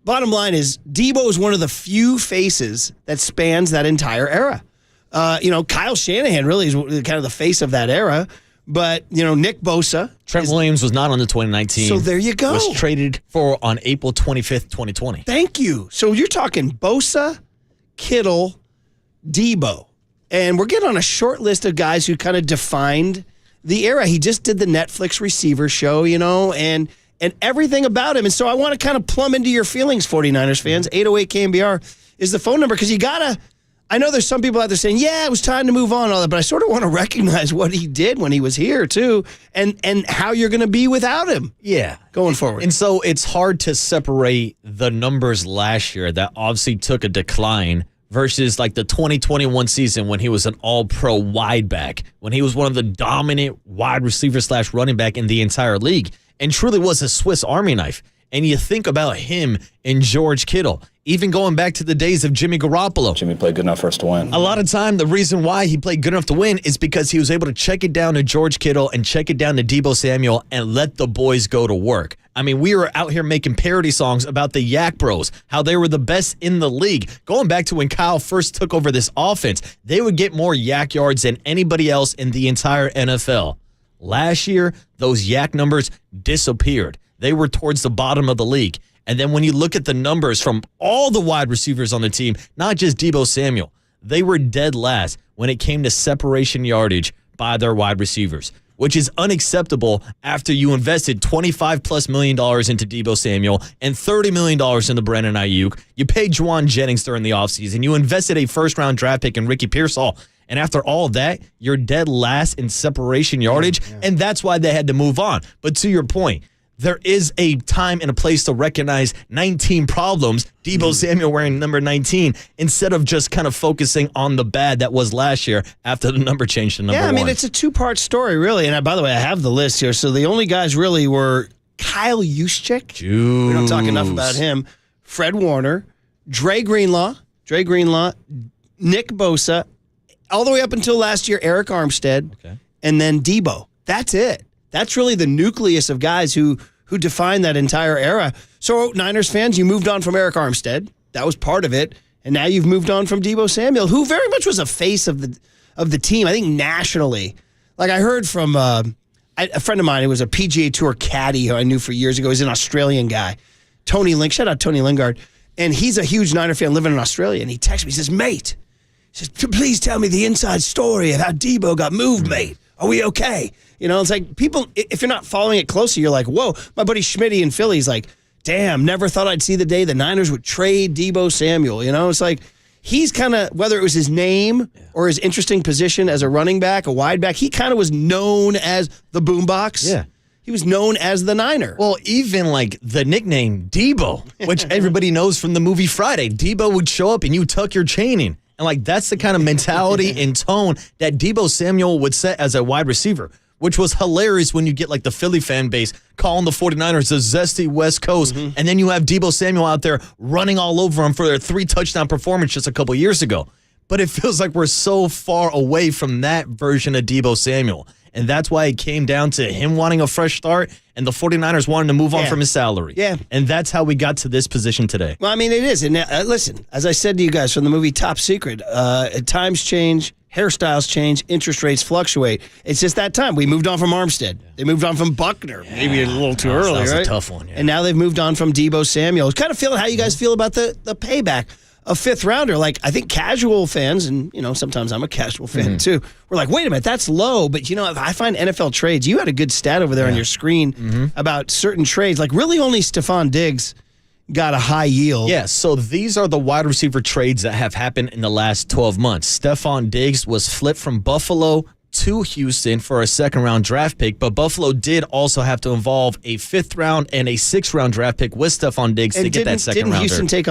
C: Bottom line is, Deebo is one of the few faces that spans that entire era. Kyle Shanahan really is kind of the face of that era. But, Nick Bosa.
D: Trent Williams was not on the 2019.
C: So there you go.
D: Was traded for on April 25th, 2020.
C: Thank you. So you're talking Bosa, Kittle, Deebo. And we're getting on a short list of guys who kind of defined the era. He just did the Netflix receiver show, and everything about him. And so I want to kind of plumb into your feelings, 49ers fans. 808 KNBR is the phone number because you got to. I know there's some people out there saying, yeah, it was time to move on and all that, but I sort of want to recognize what he did when he was here, too, and how you're going to be without him.
D: Yeah.
C: Going forward.
D: And so it's hard to separate the numbers last year that obviously took a decline versus like the 2021 season when he was an all-pro wide back, when he was one of the dominant wide receiver / running back in the entire league, and truly was a Swiss Army knife. And you think about him and George Kittle, even going back to the days of Jimmy Garoppolo.
Y: Jimmy played good enough for us to win.
D: A lot of time, the reason why he played good enough to win is because he was able to check it down to George Kittle and check it down to Debo Samuel and let the boys go to work. I mean, we were out here making parody songs about the Yak Bros, how they were the best in the league. Going back to when Kyle first took over this offense, they would get more yak yards than anybody else in the entire NFL. Last year, those yak numbers disappeared. They were towards the bottom of the league. And then when you look at the numbers from all the wide receivers on the team, not just Debo Samuel, they were dead last when it came to separation yardage by their wide receivers, which is unacceptable after you invested $25+ million into Debo Samuel and $30 million into Brandon Ayuk. You paid Juwan Jennings during the offseason. You invested a first-round draft pick in Ricky Pearsall. And after all of that, you're dead last in separation yardage, and that's why they had to move on. But to your point, there is a time and a place to recognize 19 problems, Debo Samuel wearing number 19, instead of just kind of focusing on the bad that was last year after the number changed to number 1.
C: Yeah, I mean, it's a 2-part story, really. And by the way, I have the list here. So the only guys really were Kyle Juszczyk. We don't talk enough about him. Fred Warner, Dre Greenlaw, Nick Bosa, all the way up until last year, Eric Armstead, and then Deebo. That's it. That's really the nucleus of guys who defined that entire era. So, Niners fans, you moved on from Eric Armstead. That was part of it. And now you've moved on from Debo Samuel, who very much was a face of the team, I think nationally. Like I heard from a friend of mine who was a PGA Tour caddy who I knew for years ago. He's an Australian guy. Tony Link. Shout out Tony Lingard. And he's a huge Niner fan living in Australia. And he texts me. He says, mate, please tell me the inside story of how Deebo got moved, mate. Are we okay? It's like people, if you're not following it closely, you're like, whoa. My buddy Schmitty in Philly's like, damn, never thought I'd see the day the Niners would trade Debo Samuel. It's like he's kind of, whether it was his name or his interesting position as a running back, a wide back, he kind of was known as the boombox.
D: Yeah.
C: He was known as the Niner.
D: Well, even like the nickname Deebo, which everybody knows from the movie Friday. Deebo would show up and you tuck your chain in. And like that's the kind of mentality and tone that Debo Samuel would set as a wide receiver, which was hilarious when you get like the Philly fan base calling the 49ers the zesty West Coast. And then you have Debo Samuel out there running all over them for their 3-touchdown performance just a couple years ago. But it feels like we're so far away from that version of Debo Samuel. And that's why it came down to him wanting a fresh start and the 49ers wanting to move on from his salary.
C: Yeah.
D: And that's how we got to this position today.
C: Well, I mean, it is. And listen, as I said to you guys from the movie Top Secret, times change, hairstyles change, interest rates fluctuate. It's just that time. We moved on from Armstead. They moved on from Buckner. Maybe a little too early,
D: That was
C: right?
D: a tough one, yeah.
C: And now they've moved on from Debo Samuel. Kind of feeling how you guys feel about the payback. A fifth rounder, like I think casual fans, and sometimes I'm a casual fan too, we're like, wait a minute, that's low. But I find NFL trades, you had a good stat over there on your screen about certain trades. Like really only Stephon Diggs got a high yield.
D: Yeah, so these are the wide receiver trades that have happened in the last 12 months. Stephon Diggs was flipped from Buffalo to Houston for a second-round draft pick, but Buffalo did also have to involve a fifth-round and a sixth-round draft pick with Stephon Diggs to get that second-rounder.
C: Didn't Houston took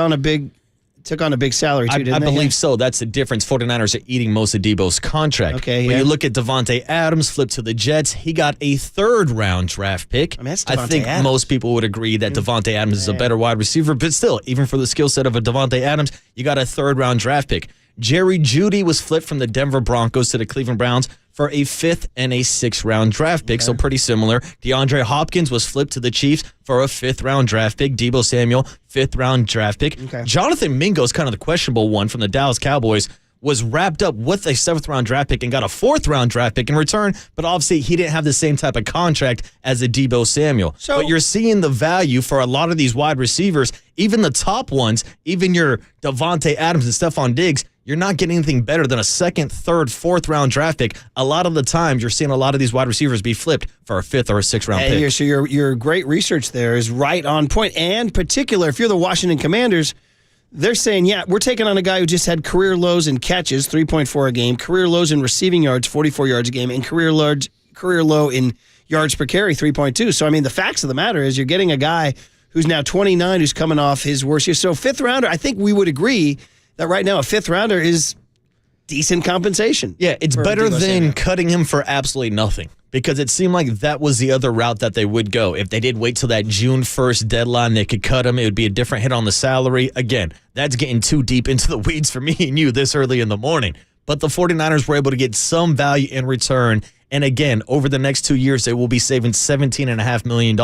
C: on a big salary too, didn't
D: I
C: they?
D: believe so. That's the difference. 49ers are eating most of Debo's contract.
C: Okay,
D: When you look at Devontae Adams, flipped to the Jets, he got a third-round draft pick.
C: That's
D: I
C: Devontae
D: think
C: Adams.
D: most people would agree that Devontae Adams is a better wide receiver, but still, even for the skill set of a Devontae Adams, you got a third-round draft pick. Jerry Jeudy was flipped from the Denver Broncos to the Cleveland Browns for a fifth and a sixth-round draft pick, so pretty similar. DeAndre Hopkins was flipped to the Chiefs for a fifth-round draft pick. Debo Samuel, fifth-round draft pick. Jonathan Mingo is kind of the questionable one from the Dallas Cowboys, was wrapped up with a seventh-round draft pick and got a fourth-round draft pick in return, but obviously he didn't have the same type of contract as a Debo Samuel. But you're seeing the value for a lot of these wide receivers, even the top ones, even your Devontae Adams and Stephon Diggs, you're not getting anything better than a second, third, fourth-round draft pick. A lot of the times, you're seeing a lot of these wide receivers be flipped for a fifth or a sixth-round pick.
C: So your great research there is right on point. And particular, if you're the Washington Commanders, they're saying, we're taking on a guy who just had career lows in catches, 3.4 a game, career lows in receiving yards, 44 yards a game, and career low in yards per carry, 3.2. So, I mean, the facts of the matter is you're getting a guy who's now 29 who's coming off his worst year. So, fifth rounder, I think we would agree that right now a fifth rounder is decent compensation.
D: Yeah, it's better than cutting him for absolutely nothing, because it seemed like that was the other route that they would go. If they did wait till that June 1st deadline, they could cut him. It would be a different hit on the salary. Again, that's getting too deep into the weeds for me and you this early in the morning. But the 49ers were able to get some value in return. And again, over the next 2 years, they will be saving $17.5 million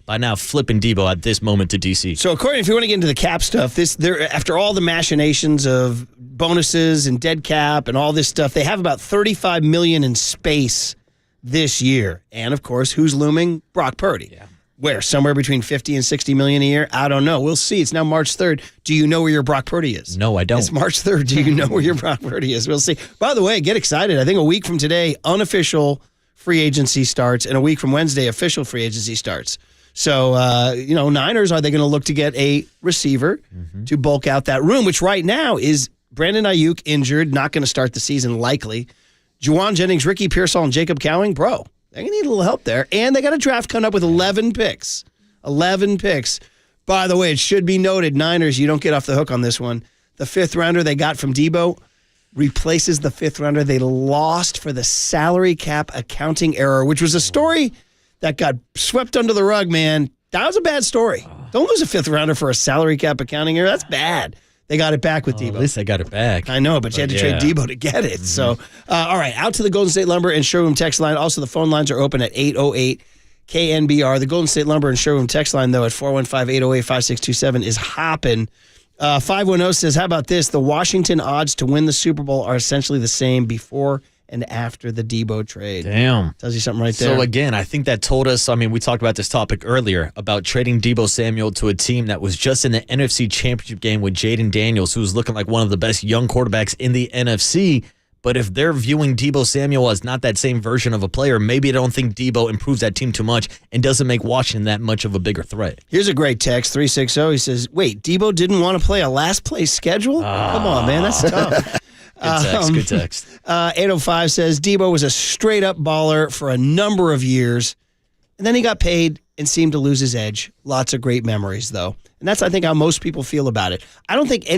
D: by now flipping Deebo at this moment to DC.
C: So, according, if you want to get into the cap stuff, after all the machinations of bonuses and dead cap and all this stuff, they have about $35 million in space this year. And of course, who's looming? Brock Purdy. Yeah. Where? Somewhere between $50 and $60 million a year? I don't know. We'll see. It's now March 3rd. Do you know where your Brock Purdy is?
D: No, I don't.
C: It's March 3rd. Do you know where your Brock Purdy is? We'll see. By the way, get excited. I think a week from today, unofficial free agency starts, and a week from Wednesday, official free agency starts. So, Niners, are they going to look to get a receiver to bulk out that room, which right now is Brandon Ayuk injured, not going to start the season likely. Juwan Jennings, Ricky Pearsall, and Jacob Cowing, bro, they're going to need a little help there. And they got a draft coming up with 11 picks. 11 picks. By the way, it should be noted, Niners, you don't get off the hook on this one. The fifth rounder they got from Deebo replaces the fifth rounder they lost for the salary cap accounting error, which was a story that got swept under the rug, man. That was a bad story. Don't lose a fifth rounder for a salary cap accounting error. That's bad. They got it back with Deebo.
D: At least they got it back.
C: I know, but you had to trade Deebo to get it. So, all right, out to the Golden State Lumber and Showroom text line. Also, the phone lines are open at 808-KNBR. The Golden State Lumber and Showroom text line, though, at 415-808-5627 is hopping. 510 says, how about this? The Washington odds to win the Super Bowl are essentially the same before and after the Deebo trade.
D: Damn.
C: Tells you something right there.
D: So, again, I think that told us, we talked about this topic earlier about trading Debo Samuel to a team that was just in the NFC Championship game with Jaden Daniels, who was looking like one of the best young quarterbacks in the NFC. But if they're viewing Debo Samuel as not that same version of a player, maybe they don't think Debo improves that team too much and doesn't make Washington that much of a bigger threat.
C: Here's a great text, 360. He says, wait, Debo didn't want to play a last-place schedule? Come on, man. That's tough.
D: Good text.
C: 805 says, Debo was a straight-up baller for a number of years, and then he got paid and seemed to lose his edge. Lots of great memories, though. And that's, I think, how most people feel about it. I don't think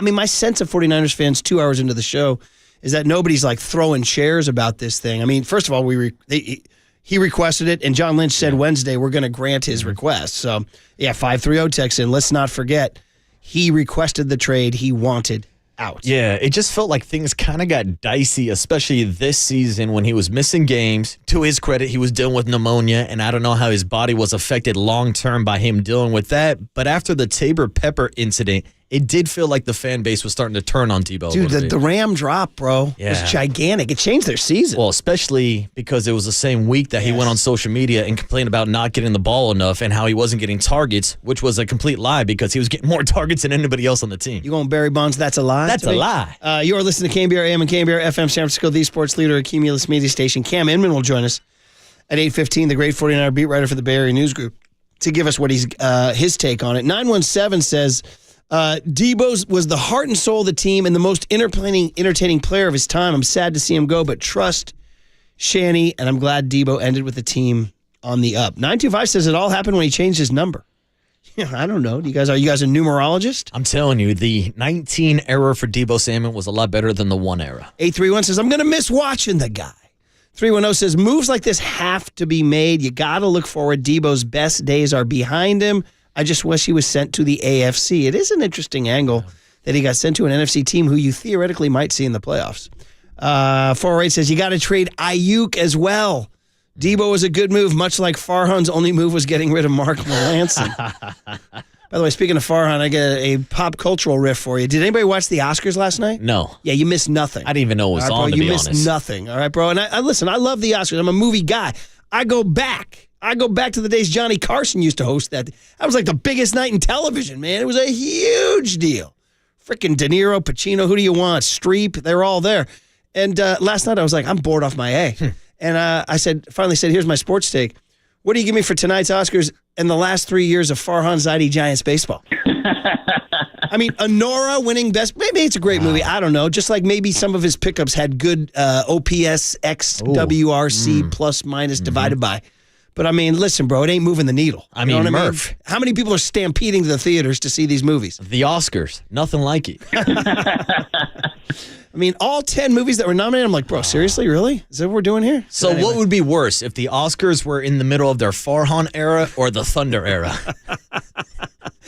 C: my sense of 49ers fans 2 hours into the show is that nobody's like throwing chairs about this thing. I mean, first of all, he requested it, and John Lynch said Wednesday we're going to grant his request. So, 530 texts in. Let's not forget, he requested the trade. He wanted out.
D: Yeah, it just felt like things kind of got dicey, especially this season when he was missing games. To his credit, he was dealing with pneumonia, and I don't know how his body was affected long-term by him dealing with that. But after the Tabor Pepper incident, it did feel like the fan base was starting to turn on Deebo.
C: Dude, the Ram drop, bro, was gigantic. It changed their season.
D: Well, especially because it was the same week that he went on social media and complained about not getting the ball enough and how he wasn't getting targets, which was a complete lie because he was getting more targets than anybody else on the team.
C: You going Barry Bonds, that's a lie?
D: That's a lie.
C: You are listening to KNBR AM and KNBR FM San Francisco, the sports leader, a Cumulus media station. Cam Inman will join us at 8:15, the great 49er beat writer for the Bay Area News Group, to give us what his take on it. 917 says, Debo was the heart and soul of the team and the most entertaining player of his time. I'm sad to see him go, but trust Shanny, and I'm glad Debo ended with the team on the up. 925 says it all happened when he changed his number. Yeah, I don't know. Are you guys a numerologist?
D: I'm telling you, the 19 era for Debo Samuel was a lot better than the 1 era.
C: 831 says, I'm going to miss watching the guy. 310 says, moves like this have to be made. You got to look forward. Debo's best days are behind him. I just wish he was sent to the AFC. It is an interesting angle that he got sent to an NFC team who you theoretically might see in the playoffs. 408 says, you got to trade Ayuk as well. Deebo was a good move, much like Farhan's only move was getting rid of Mark Melanson. By the way, speaking of Farhan, I got a pop cultural riff for you. Did anybody watch the Oscars last night?
D: No.
C: Yeah, you missed nothing.
D: I didn't even know it was on, to be honest.
C: You missed nothing. All right, bro. And I listen, I love the Oscars. I'm a movie guy. I go back to the days Johnny Carson used to host that. That was like the biggest night in television, man. It was a huge deal. Freaking De Niro, Pacino, who do you want? Streep, they were all there. And last night I was like, I'm bored off my A. And I finally said, here's my sports take. What do you give me for tonight's Oscars and the last 3 years of Farhan Zaidi Giants baseball? I mean, Honora winning best. Maybe it's a great movie. I don't know. Just like maybe some of his pickups had good OPS, XWRC plus minus divided by. But I mean, listen, bro, it ain't moving the needle.
D: I mean, Murph.
C: How many people are stampeding to the theaters to see these movies?
D: The Oscars. Nothing like it.
C: I mean, all 10 movies that were nominated, I'm like, bro, seriously, really? Is that what we're doing here?
D: So anyway. What would be worse, if the Oscars were in the middle of their Farhan era or the Thunder era?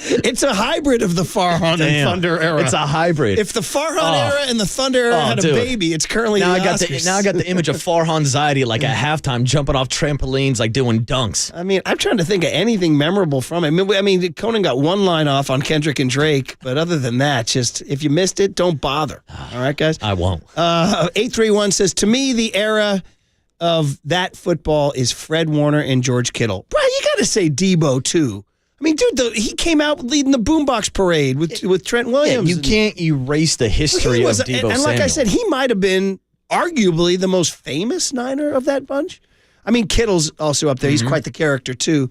C: It's a hybrid of the Farhan and Thunder era.
D: It's a hybrid.
C: If the Farhan era and the Thunder era had a baby, it's currently
D: now
C: the Oscars.
D: Now I got the image of Farhan Zaidi like at halftime jumping off trampolines, like doing dunks.
C: I mean, I'm trying to think of anything memorable from it. I mean, Conan got one line off on Kendrick and Drake, but other than that, just if you missed it, don't bother. All right, guys?
D: I won't.
C: 831 says, to me, the era of that football is Fred Warner and George Kittle. Bro, you got to say Deebo, too. I mean, dude, he came out leading the boombox parade with Trent Williams.
D: Yeah, you can't erase the history of Deebo Samuel.
C: And like I said, he might have been arguably the most famous Niner of that bunch. I mean, Kittle's also up there. He's quite the character, too.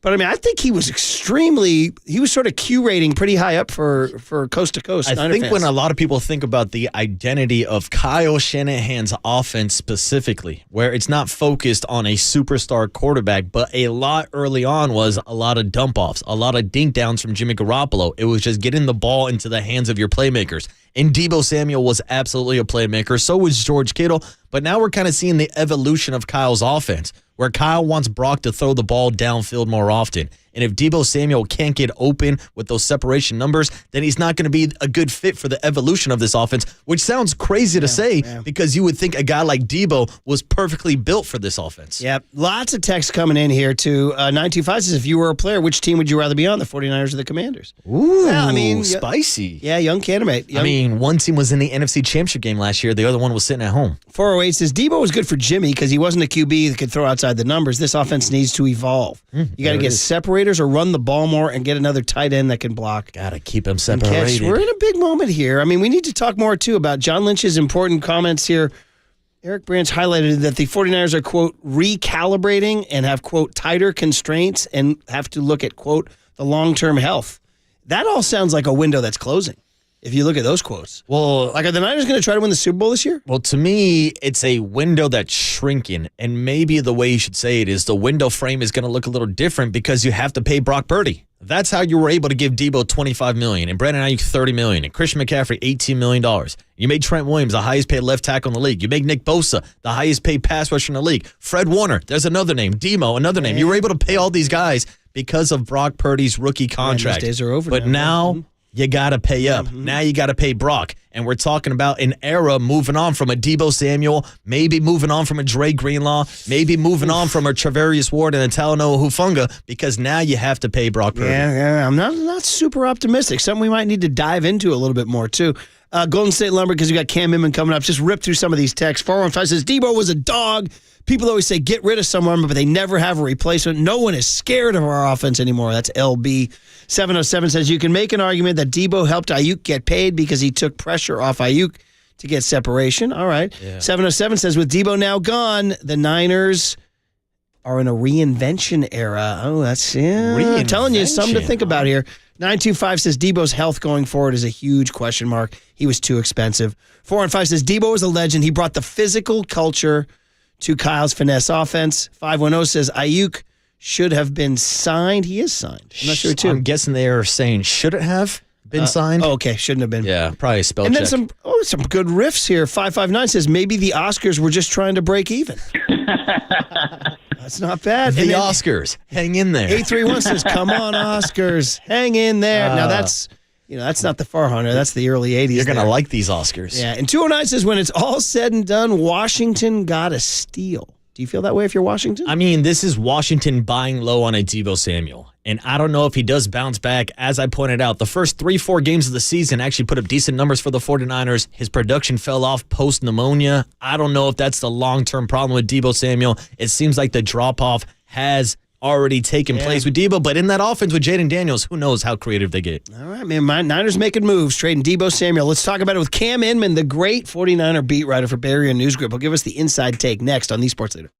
C: But, I mean, I think he was he was sort of Q rating pretty high up for coast to coast.
D: I think when a lot of people think about the identity of Kyle Shanahan's offense specifically, where it's not focused on a superstar quarterback, but a lot early on was a lot of dump offs, a lot of dink downs from Jimmy Garoppolo. It was just getting the ball into the hands of your playmakers. And Deebo Samuel was absolutely a playmaker. So was George Kittle. But now we're kind of seeing the evolution of Kyle's offense, where Kyle wants Brock to throw the ball downfield more often. And if Deebo Samuel can't get open with those separation numbers, then he's not going to be a good fit for the evolution of this offense, which sounds crazy to say because you would think a guy like Deebo was perfectly built for this offense.
C: Yep. Lots of texts coming in here, too. 925 says, if you were a player, which team would you rather be on, the 49ers or the Commanders?
D: Ooh, well, I mean, spicy.
C: Yeah, young candidate.
D: I mean, one team was in the NFC Championship game last year. The other one was sitting at home.
C: 408 says, Deebo was good for Jimmy because he wasn't a QB that could throw outside the numbers. This offense needs to evolve. You got to get separated Raiders or run the ball more and get another tight end that can block.
D: Gotta keep them
C: and
D: separated.
C: catch. We're in a big moment here. I mean, we need to talk more, too, about John Lynch's important comments here. Eric Branch highlighted that the 49ers are, quote, recalibrating and have, quote, tighter constraints and have to look at, quote, the long-term health. That all sounds like a window that's closing, if you look at those quotes.
D: Well,
C: like, are the Niners going to try to win the Super Bowl this year?
D: Well, to me, it's a window that's shrinking, and maybe the way you should say it is the window frame is going to look a little different because you have to pay Brock Purdy. That's how you were able to give Deebo $25 million and Brandon Ayuk $30 million and Christian McCaffrey $18 million. You made Trent Williams the highest paid left tackle in the league. You make Nick Bosa the highest paid pass rusher in the league. Fred Warner, there's another name. Demo, another name. You were able to pay all these guys because of Brock Purdy's rookie contract.
C: Those days are over
D: but now you got to pay up. Now you got to pay Brock. And we're talking about an era moving on from a Debo Samuel, maybe moving on from a Dre Greenlaw, maybe moving on from a Treverius Ward and a Talanoa Hufanga, because now you have to pay Brock Purdy.
C: Yeah, I'm not super optimistic. Something we might need to dive into a little bit more, too. Golden State Lumber, because we got Cam Inman coming up. Just rip through some of these texts. 415 says, Deebo was a dog. People always say get rid of someone, but they never have a replacement. No one is scared of our offense anymore. That's LB. 707 says you can make an argument that Deebo helped Ayuk get paid because he took pressure off Ayuk to get separation. All right. Yeah. 707 says with Deebo now gone, the Niners are in a reinvention era. Oh, that's, I'm telling you, something to think about here. 925 says Deebo's health going forward is a huge question mark. He was too expensive. 415 says Deebo was a legend. He brought the physical culture to Kyle's finesse offense. 510 says Ayuk should have been signed. He is signed. I'm not sure, too.
D: I'm guessing they are saying should it have been signed?
C: Oh, okay, shouldn't have been.
D: Yeah, probably a spell
C: and
D: check.
C: And then some good riffs here. 559 says maybe the Oscars were just trying to break even. That's not bad.
D: The Oscars, hang in there.
C: 831 says, come on, Oscars, hang in there. Now that's not the Far Hunter. That's the early 80s.
D: You're going to like these Oscars.
C: Yeah, and 209 says, when it's all said and done, Washington got a steal. Do you feel that way if you're Washington?
D: I mean, this is Washington buying low on a Debo Samuel. And I don't know if he does bounce back. As I pointed out, the first 3-4 games of the season actually put up decent numbers for the 49ers. His production fell off post-pneumonia. I don't know if that's the long-term problem with Debo Samuel. It seems like the drop-off has already taken place with Deebo, but in that offense with Jaden Daniels, who knows how creative they get.
C: All right, man. My Niners making moves, trading Debo Samuel. Let's talk about it with Cam Inman, the great 49er beat writer for Bay Area News Group. He'll give us the inside take next on the Sports Leader.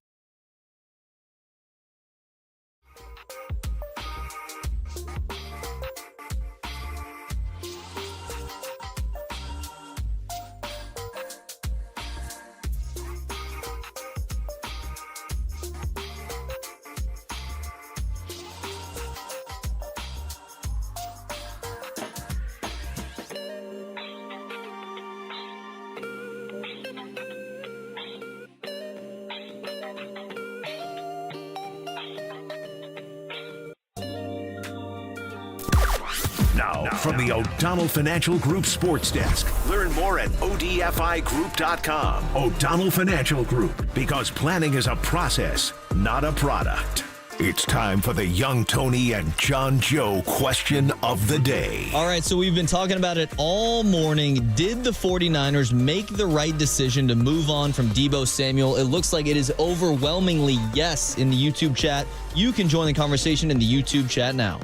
A: Now, from the O'Donnell Financial Group Sports Desk. Learn more at odfigroup.com. O'Donnell Financial Group, because planning is a process, not a product. It's time for the Young Tony and John Joe question of the day.
H: All right, so we've been talking about it all morning. Did the 49ers make the right decision to move on from Debo Samuel? It looks like it is overwhelmingly yes in the YouTube chat. You can join the conversation in the YouTube chat now.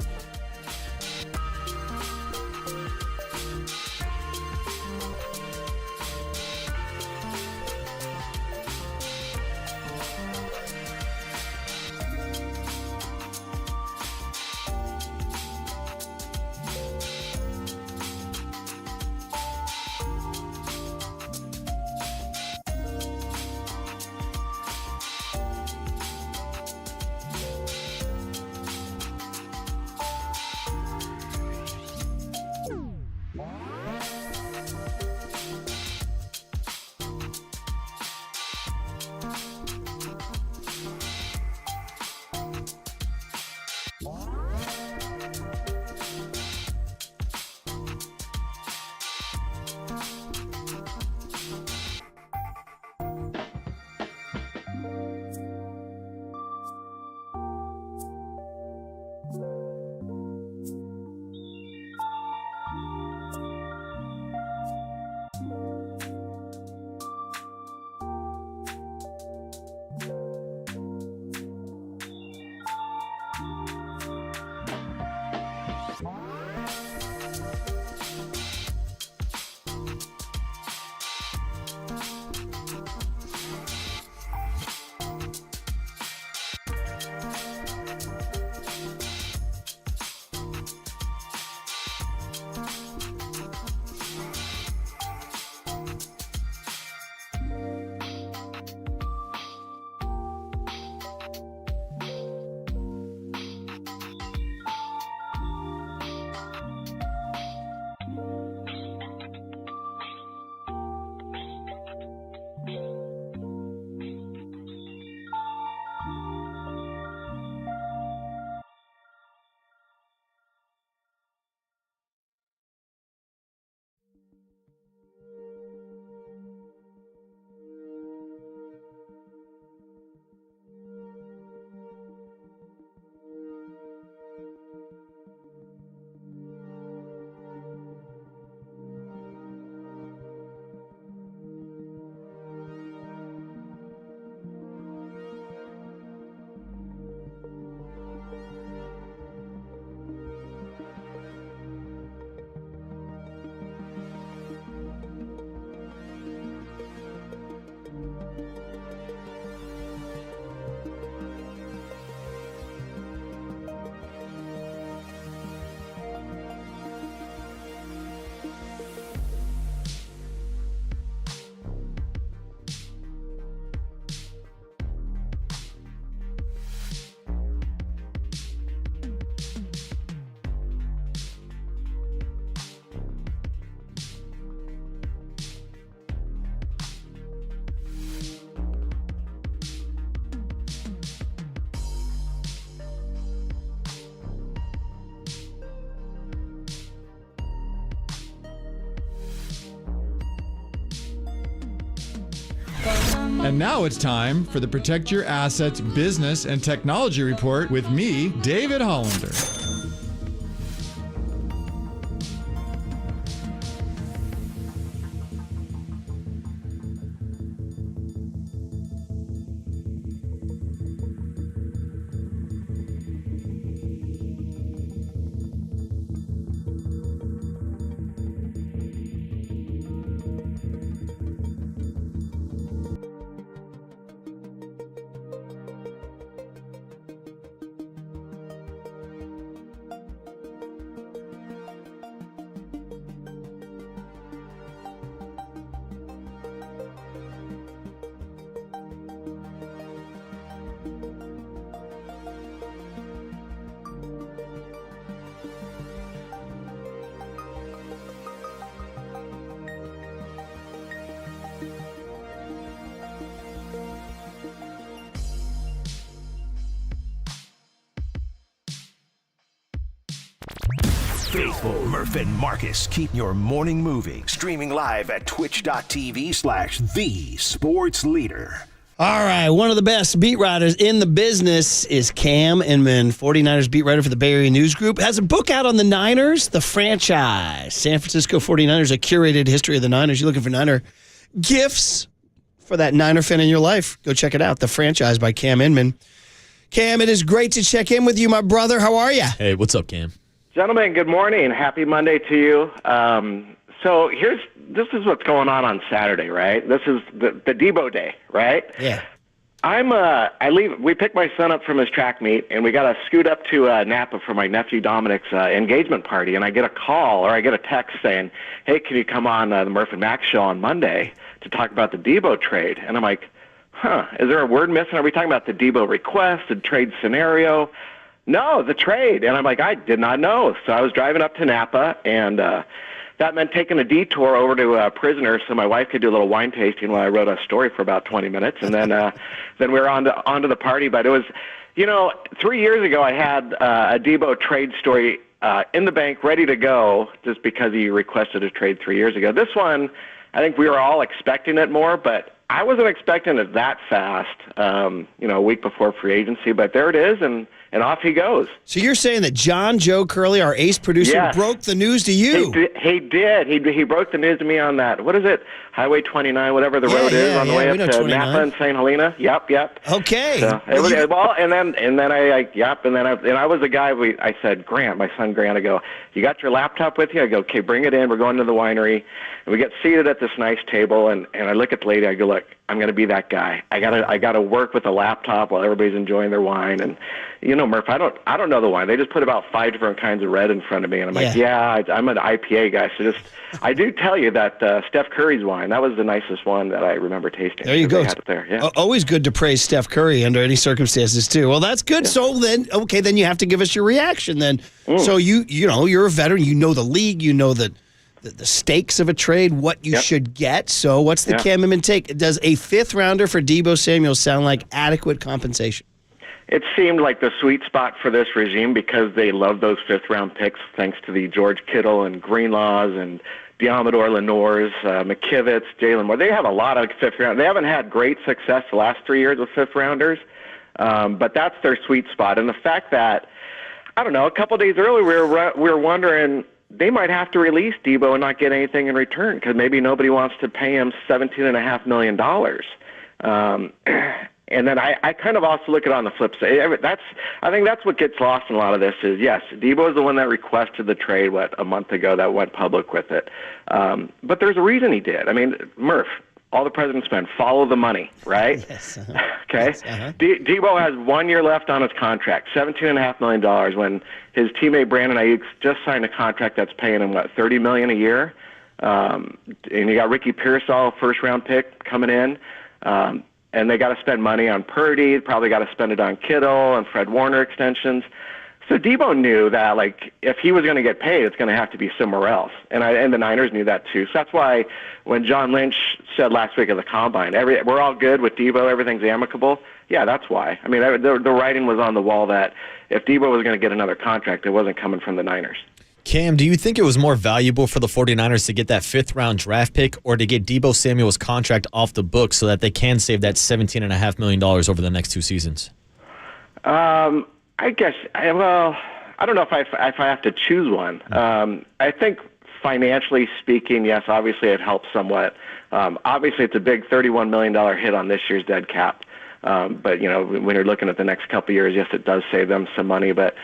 J: And now it's time for the Protect Your Assets Business and Technology Report with me, David Hollander.
A: Faithful Murph and Marcus keep your morning moving. Streaming live at twitch.tv/thesportsleader.
C: All right, one of the best beat writers in the business is Cam Inman, 49ers beat writer for the Bay Area News Group. Has a book out on the Niners, the franchise. San Francisco 49ers, a curated history of the Niners. You're looking for Niner gifts for that Niner fan in your life. Go check it out, The Franchise by Cam Inman. Cam, it is great to check in with you, my brother. How are you?
D: Hey, what's up, Cam?
P: Gentlemen, good morning. Happy Monday to you. So this is what's going on Saturday, right? This is the Deebo day, right?
C: Yeah.
P: We picked my son up from his track meet, and we got to scoot up to Napa for my nephew Dominic's engagement party, and I get a call or I get a text saying, hey, can you come on the Murph and Max show on Monday to talk about the Deebo trade? And I'm like, is there a word missing? Are we talking about the Deebo request, the trade scenario? No, the trade. And I'm like, I did not know. So I was driving up to Napa, and that meant taking a detour over to Prisoner so my wife could do a little wine tasting while I wrote a story for about 20 minutes. And then we were on to the party. But it was, 3 years ago I had a Deebo trade story in the bank ready to go just because he requested a trade 3 years ago. This one, I think we were all expecting it more, but I wasn't expecting it that fast, a week before free agency. But there it is, and off he goes.
C: So you're saying that John Joe Curley, our ace producer, broke the news to you?
P: He did. He broke the news to me on that. What is it? Highway 29, whatever the road is, on the way up to 29. Napa and St. Helena. Yep.
C: Okay.
P: So I was the guy. I said, Grant, my son Grant, I go, you got your laptop with you? I go, okay, bring it in. We're going to the winery, and we get seated at this nice table, and I look at the lady. I go, look, I'm going to be that guy. I gotta work with a laptop while everybody's enjoying their wine. And Murph, I don't know the wine. They just put about 5 different kinds of red in front of me, and I'm like, I'm an IPA guy. So I do tell you that Steph Curry's wine, that was the nicest one that I remember tasting.
C: There you go.
P: They had it there. Yeah.
C: Always good to praise Steph Curry under any circumstances too. Well, that's good. Yeah. So then you have to give us your reaction then. So you're a veteran. You know the league. You know the stakes of a trade, what you should get. So what's the Cam Inman take? Does a 5th rounder for Debo Samuel sound like adequate compensation?
P: It seemed like the sweet spot for this regime because they love those 5th-round picks thanks to the George Kittle and Greenlaws and Diamador Lenore's, McKivitz, Jalen Moore. They have a lot of 5th-round. They haven't had great success the last 3 years with 5th-rounders, but that's their sweet spot. And the fact that, I don't know, a couple days earlier we were wondering they might have to release Deebo and not get anything in return because maybe nobody wants to pay him $17.5 million. And then I kind of also look at it on the flip side. I think that's what gets lost in a lot of this is, yes, Deebo is the one that requested the trade, a month ago that went public with it. But there's a reason he did. I mean, Murph, all the president's men, follow the money, right?
C: Yes.
P: Okay?
C: Yes,
P: Deebo has 1 year left on his contract, $17.5 million, when his teammate Brandon Ayuk just signed a contract that's paying him, $30 million a year? And you got Ricky Pearsall, 1st-round pick, coming in. And they got to spend money on Purdy, probably got to spend it on Kittle and Fred Warner extensions. So Deebo knew that, if he was going to get paid, it's going to have to be somewhere else. And the Niners knew that, too. So that's why when John Lynch said last week at the Combine, we're all good with Deebo, everything's amicable, yeah, that's why. I mean, the writing was on the wall that if Deebo was going to get another contract, it wasn't coming from the Niners.
D: Cam, do you think it was more valuable for the 49ers to get that 5th-round draft pick or to get Debo Samuel's contract off the books so that they can save that $17.5 million over the next 2 seasons?
P: I guess, I don't know if I have to choose one. I think financially speaking, yes, obviously it helps somewhat. Obviously it's a big $31 million hit on this year's dead cap. But, when you're looking at the next couple of years, yes, it does save them some money. But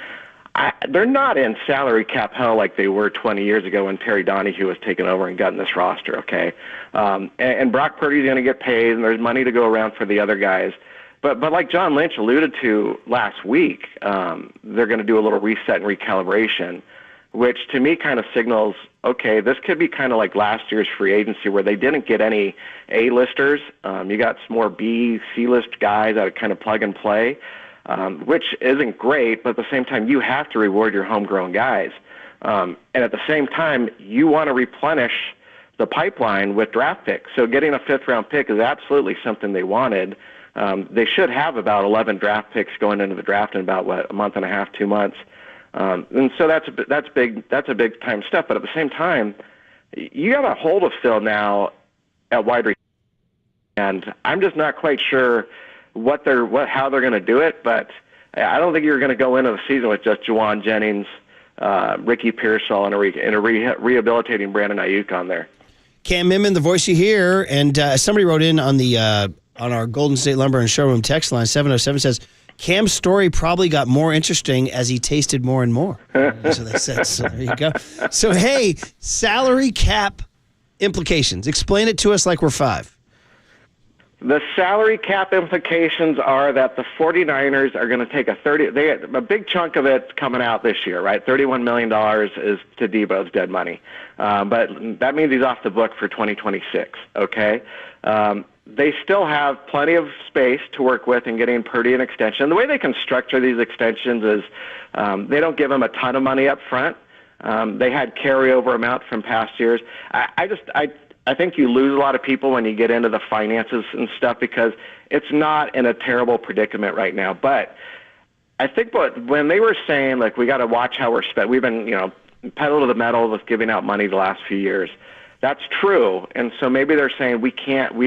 P: they're not in salary cap hell like they were 20 years ago when Terry Donahue was taking over and gutting this roster, okay? And Brock Purdy's going to get paid, and there's money to go around for the other guys. But like John Lynch alluded to last week, they're going to do a little reset and recalibration, which to me kind of signals, okay, this could be kind of like last year's free agency where they didn't get any A-listers. You got some more B, C-list guys that are kind of plug and play, which isn't great, but at the same time, you have to reward your homegrown guys. And at the same time, you want to replenish the pipeline with draft picks. So getting a 5th-round pick is absolutely something they wanted. They should have about 11 draft picks going into the draft in about, a month and a half, 2 months. And so that's big. That's a big time step. But at the same time, you got a hole to fill now at wide receiver, and I'm just not quite sure how they're going to do it. But I don't think you're going to go into the season with just Juwan Jennings, Ricky Pearsall, and a rehabilitating Brandon Ayuk on there.
C: Cam Inman, the voice you hear, and somebody wrote in on the on our Golden State Lumber and Showroom text line 707 says, Cam's story probably got more interesting as he tasted more and more. So they said, so there you go. So, hey, salary cap implications. Explain it to us like we're 5.
P: The salary cap implications are that the 49ers are going to take a big chunk of it coming out this year, right? $31 million is to Deebo's dead money. But that means he's off the book for 2026, okay? They still have plenty of space to work with in getting Purdy an extension. The way they can structure these extensions is they don't give him a ton of money up front. They had carryover amount from past years. I think you lose a lot of people when you get into the finances and stuff because it's not in a terrible predicament right now. But I think when they were saying, like, we got to watch how we're spent, we've been, pedal to the metal with giving out money the last few years. That's true, and so maybe they're saying we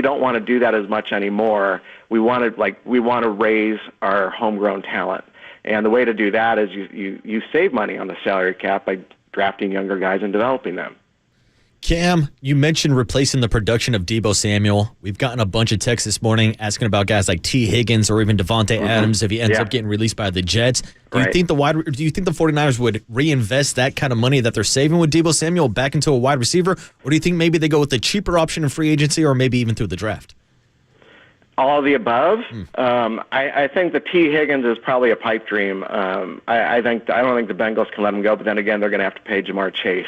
P: don't want to do that as much anymore. We want to raise our homegrown talent, and the way to do that is you save money on the salary cap by drafting younger guys and developing them.
D: Cam, you mentioned replacing the production of Debo Samuel. We've gotten a bunch of texts this morning asking about guys like T. Higgins or even Devontae Adams if he ends up getting released by the Jets. Do you think the 49ers would reinvest that kind of money that they're saving with Debo Samuel back into a wide receiver, or do you think maybe they go with the cheaper option in free agency or maybe even through the draft?
P: All of the above. I think the T. Higgins is probably a pipe dream. I don't think the Bengals can let him go, but then again, they're going to have to pay Jamar Chase.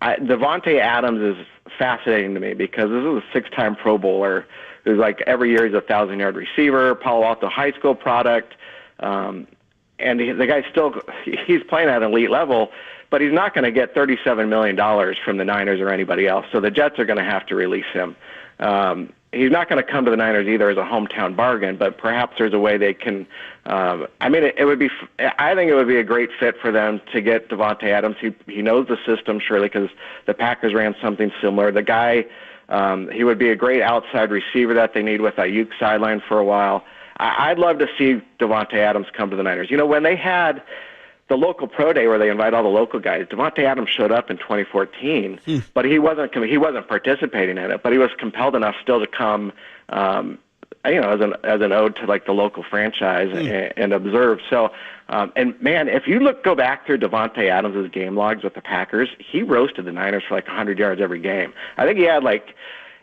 P: Devontae Adams is fascinating to me because this is a 6-time Pro Bowler who's like every year he's a 1,000-yard receiver, Palo Alto High School product, and the guy's he's playing at an elite level, but he's not going to get $37 million from the Niners or anybody else. So the Jets are going to have to release him. He's not going to come to the Niners either as a hometown bargain, but perhaps there's a way they can. I think it would be a great fit for them to get Devontae Adams. He knows the system surely because the Packers ran something similar. The guy, he would be a great outside receiver that they need with Ayuk sideline for a while. I'd love to see Devontae Adams come to the Niners. When they had the local pro day where they invite all the local guys, Devontae Adams showed up in 2014, but he wasn't participating in it. But he was compelled enough still to come, as an ode to like the local franchise and observe. So, and man, if you go back through Devontae Adams' game logs with the Packers, he roasted the Niners for like 100 yards every game. I think he had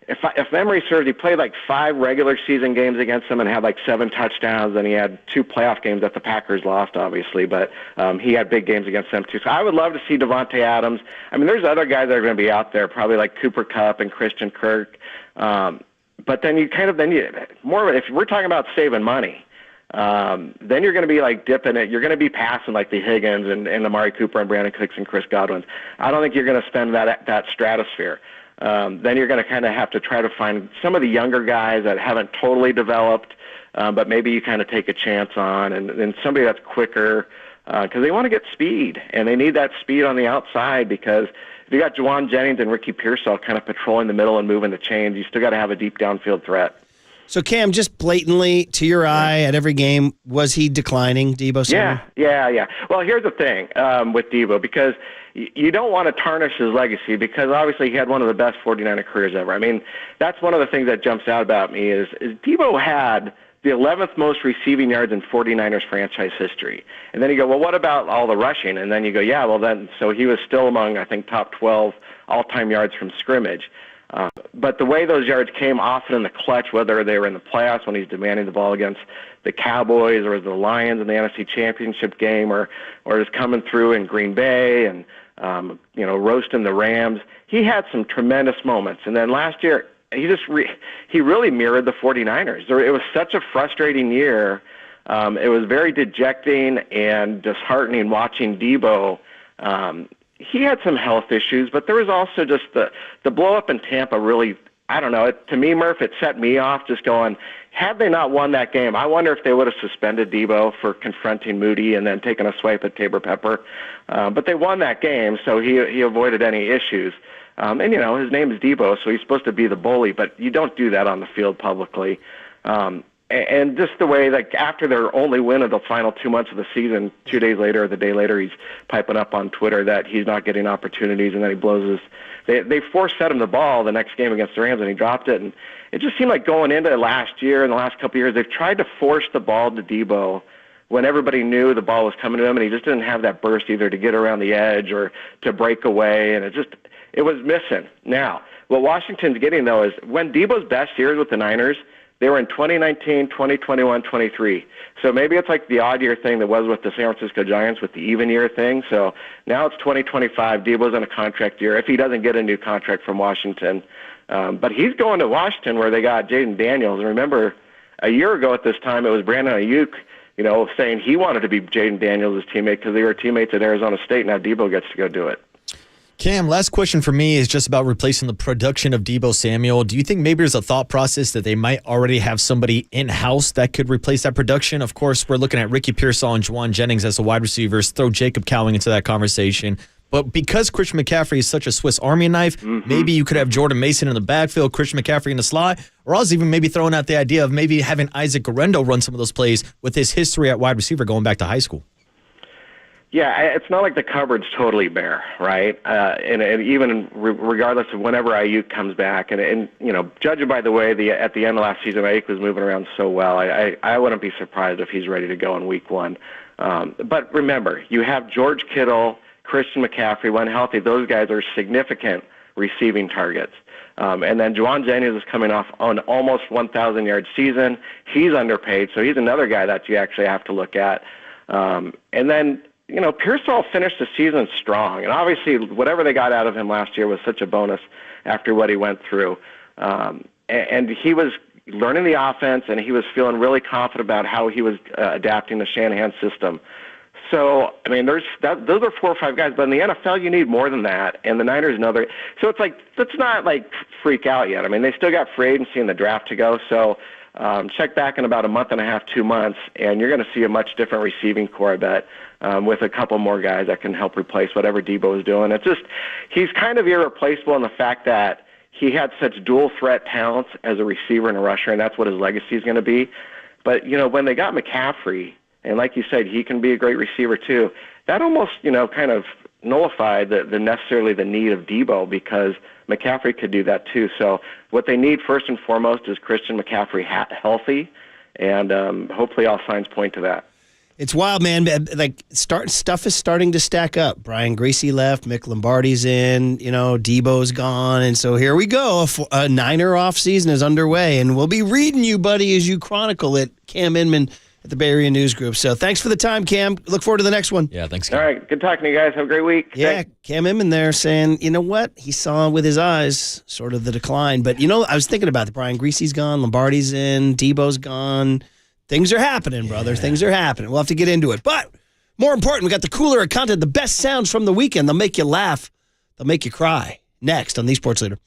P: if memory serves, he played like 5 regular season games against them and had like 7 touchdowns, and he had 2 playoff games that the Packers lost, obviously, but he had big games against them too. So I would love to see Devontae Adams. I mean, there's other guys that are going to be out there, probably like Cooper Kupp and Christian Kirk. But then if we're talking about saving money, then you're going to be like dipping it. You're going to be passing like the Higgins and Amari Cooper and Brandon Cooks and Chris Godwin. I don't think you're going to spend that stratosphere. Then you're going to kind of have to try to find some of the younger guys that haven't totally developed, but maybe you kind of take a chance on, and somebody that's quicker, because they want to get speed, and they need that speed on the outside because if you got Juwan Jennings and Ricky Pearsall kind of patrolling the middle and moving the chains, you still got to have a deep downfield threat.
C: So, Cam, just blatantly, to your eye, at every game, was he declining, Debo Samuel?
P: Yeah. Well, here's the thing with Deebo, because you don't want to tarnish his legacy because obviously he had one of the best 49er careers ever. I mean, that's one of the things that jumps out about me is Deebo had the 11th most receiving yards in 49ers franchise history. And then you go, well, what about all the rushing? And then you go, yeah, well, then, so he was still among, I think, top 12 all-time yards from scrimmage. But the way those yards came often in the clutch, whether they were in the playoffs when he's demanding the ball against the Cowboys or the Lions in the NFC Championship game or just coming through in Green Bay and, roasting the Rams, he had some tremendous moments. And then last year, he really mirrored the 49ers. It was such a frustrating year. It was very dejecting and disheartening watching Deebo. He had some health issues, but there was also just the blow up in Tampa really, I don't know, to me, Murph, it set me off just going, had they not won that game, I wonder if they would have suspended Deebo for confronting Moody and then taking a swipe at Tabor Pepper. But they won that game, so he avoided any issues. And, his name is Deebo, so he's supposed to be the bully, but you don't do that on the field publicly. And just the way, like, after their only win of the final 2 months of the season, 2 days later or the day later, he's piping up on Twitter that he's not getting opportunities, and then he blows they force-fed him the ball the next game against the Rams, and he dropped it. And it just seemed like going into last year and the last couple of years, they've tried to force the ball to Deebo when everybody knew the ball was coming to him, and he just didn't have that burst either to get around the edge or to break away, and it was missing. Now, what Washington's getting, though, is when Deebo's best years with the Niners, they were in 2019, 2021, 23. So maybe it's like the odd year thing that was with the San Francisco Giants with the even year thing. So now it's 2025. Deebo's on a contract year if he doesn't get a new contract from Washington. But he's going to Washington where they got Jaden Daniels. And remember, a year ago at this time, it was Brandon Ayuk, saying he wanted to be Jaden Daniels' teammate because they were teammates at Arizona State. Now Deebo gets to go do it.
D: Cam, last question for me is just about replacing the production of Debo Samuel. Do you think maybe there's a thought process that they might already have somebody in-house that could replace that production? Of course, we're looking at Ricky Pearsall and Juwan Jennings as the wide receivers. Throw Jacob Cowing into that conversation. But because Christian McCaffrey is such a Swiss Army knife, maybe you could have Jordan Mason in the backfield, Christian McCaffrey in the slot, or I was even maybe throwing out the idea of maybe having Isaac Guerrero run some of those plays with his history at wide receiver going back to high school.
P: Yeah, it's not like the cupboard's totally bare, right? And even regardless of whenever Ayuk comes back, and judging by the way at the end of last season, Ayuk was moving around so well, I wouldn't be surprised if he's ready to go in week one. But remember, you have George Kittle, Christian McCaffrey, when healthy, those guys are significant receiving targets. And then Juwan Jennings is coming off an almost 1,000-yard season. He's underpaid, so he's another guy that you actually have to look at. And then Pearsall finished the season strong, and obviously whatever they got out of him last year was such a bonus after what he went through. And he was learning the offense, and he was feeling really confident about how he was adapting to Shanahan's system. So, I mean, those are 4 or 5 guys, but in the NFL you need more than that, and the Niners know that. So it's like, let's not freak out yet. I mean, they still got free agency and the draft to go, so check back in about a month and a half, 2 months, and you're going to see a much different receiving core, I bet, with a couple more guys that can help replace whatever Deebo is doing. It's just, he's kind of irreplaceable in the fact that he had such dual threat talents as a receiver and a rusher, and that's what his legacy is going to be. But, when they got McCaffrey, and like you said, he can be a great receiver too, that almost, kind of nullified the necessarily the need of Deebo because McCaffrey could do that too. So what they need first and foremost is Christian McCaffrey healthy, and hopefully all signs point to that.
C: It's wild, man. Stuff is starting to stack up. Brian Greasy left, Mick Lombardi's in, Debo's gone, and so here we go. A Niner off season is underway, and we'll be reading you, buddy, as you chronicle it. Cam Inman at the Bay Area News Group. So thanks for the time, Cam. Look forward to the next one.
D: Yeah, thanks, Cam.
P: All right, good talking to you guys. Have a great week.
C: Yeah,
P: thanks.
C: Cam Inman there saying, you know what? He saw with his eyes sort of the decline. But, I was thinking about it. Brian Greasy's gone. Lombardi's in. Debo's gone. Things are happening, brother. Things are happening. We'll have to get into it. But more important, we got the cooler of content, the best sounds from the weekend. They'll make you laugh. They'll make you cry. Next on The Sports Leader.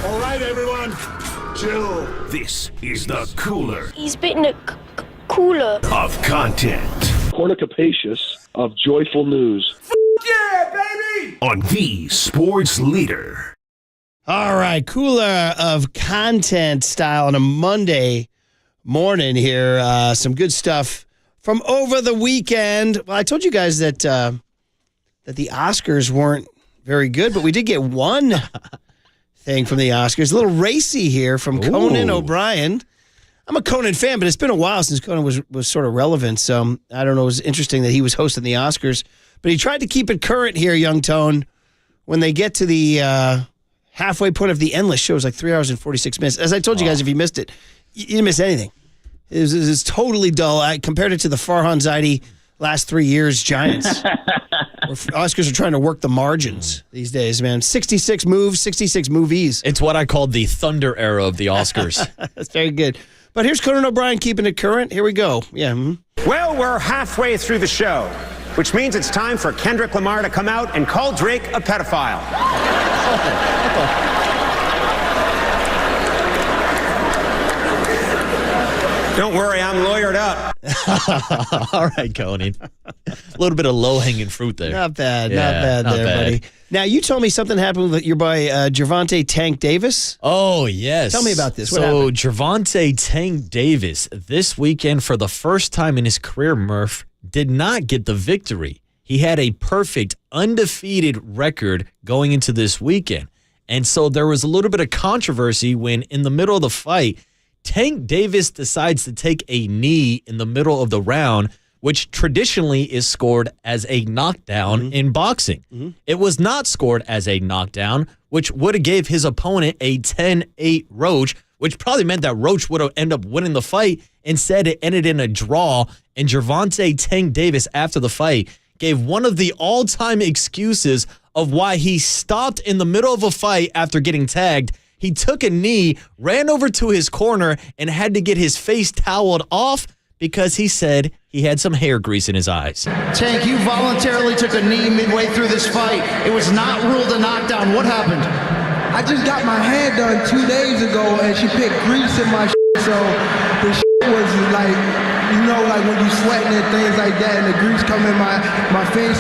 A: All right, everyone. Chill. This is the cooler.
R: He's bitten a cooler
A: Of content.
S: Cornucapacious of joyful news.
A: Yeah, baby! On the sports leader.
C: All right, cooler of content style on a Monday morning here. Some good stuff from over the weekend. Well, I told you guys that the Oscars weren't very good, but we did get one thing from the Oscars. A little racy here from Conan O'Brien. I'm a Conan fan, but it's been a while since Conan was sort of relevant. So I don't know. It was interesting that he was hosting the Oscars, but he tried to keep it current here, Young Tone. When they get to the halfway point of the endless show, it's like 3 hours and 46 minutes. As I told you guys, if you missed it, you didn't miss anything. It was totally dull. I compared it to the Farhan Zaidi last 3 years Giants. Oscars are trying to work the margins these days, man. 66 moves, 66 movies.
D: It's what I call the Thunder era of the Oscars.
C: That's very good. But here's Conan O'Brien keeping it current. Here we go. Yeah.
T: Well, we're halfway through the show, which means it's time for Kendrick Lamar to come out and call Drake a pedophile. Don't worry, I'm lawyered up.
D: All right, Conan. A little bit of low-hanging fruit there.
C: Not bad. Not bad there, buddy. Now, you told me something happened with your boy Gervonta Tank Davis.
D: Oh, yes.
C: Tell me about this. What
D: so,
C: happened?
D: Gervonta Tank Davis, this weekend, for the first time in his career, Murph, did not get the victory. He had a perfect, undefeated record going into this weekend. And so there was a little bit of controversy when, in the middle of the fight, Tank Davis decides to take a knee in the middle of the round, which traditionally is scored as a knockdown in boxing. It was not scored as a knockdown, which would have gave his opponent a 10-8 Roach, which probably meant that Roach would have ended up winning the fight. Instead, it ended in a draw, and Gervonta Tank Davis, after the fight, gave one of the all-time excuses of why he stopped in the middle of a fight after getting tagged. He took a knee, ran over to his corner, and had to get his face toweled off because he said he had some hair grease in his eyes.
U: Tank, you voluntarily took a knee midway through this fight. It was not ruled a knockdown. What happened?
Y: I just got my hair done 2 days ago, and she picked grease in my so the was like, you know, like when you sweating and things like that, and the grease come in my face,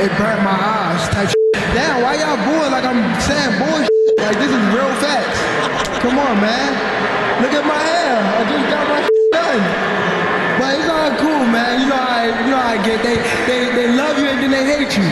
Y: it burnt my eyes type Damn, why y'all booing like I'm saying bullshit? Like, this is real facts. Come on, man. Look at my hair. I just got my done. But it's all cool, man. You know how I get. They love you and then they hate you.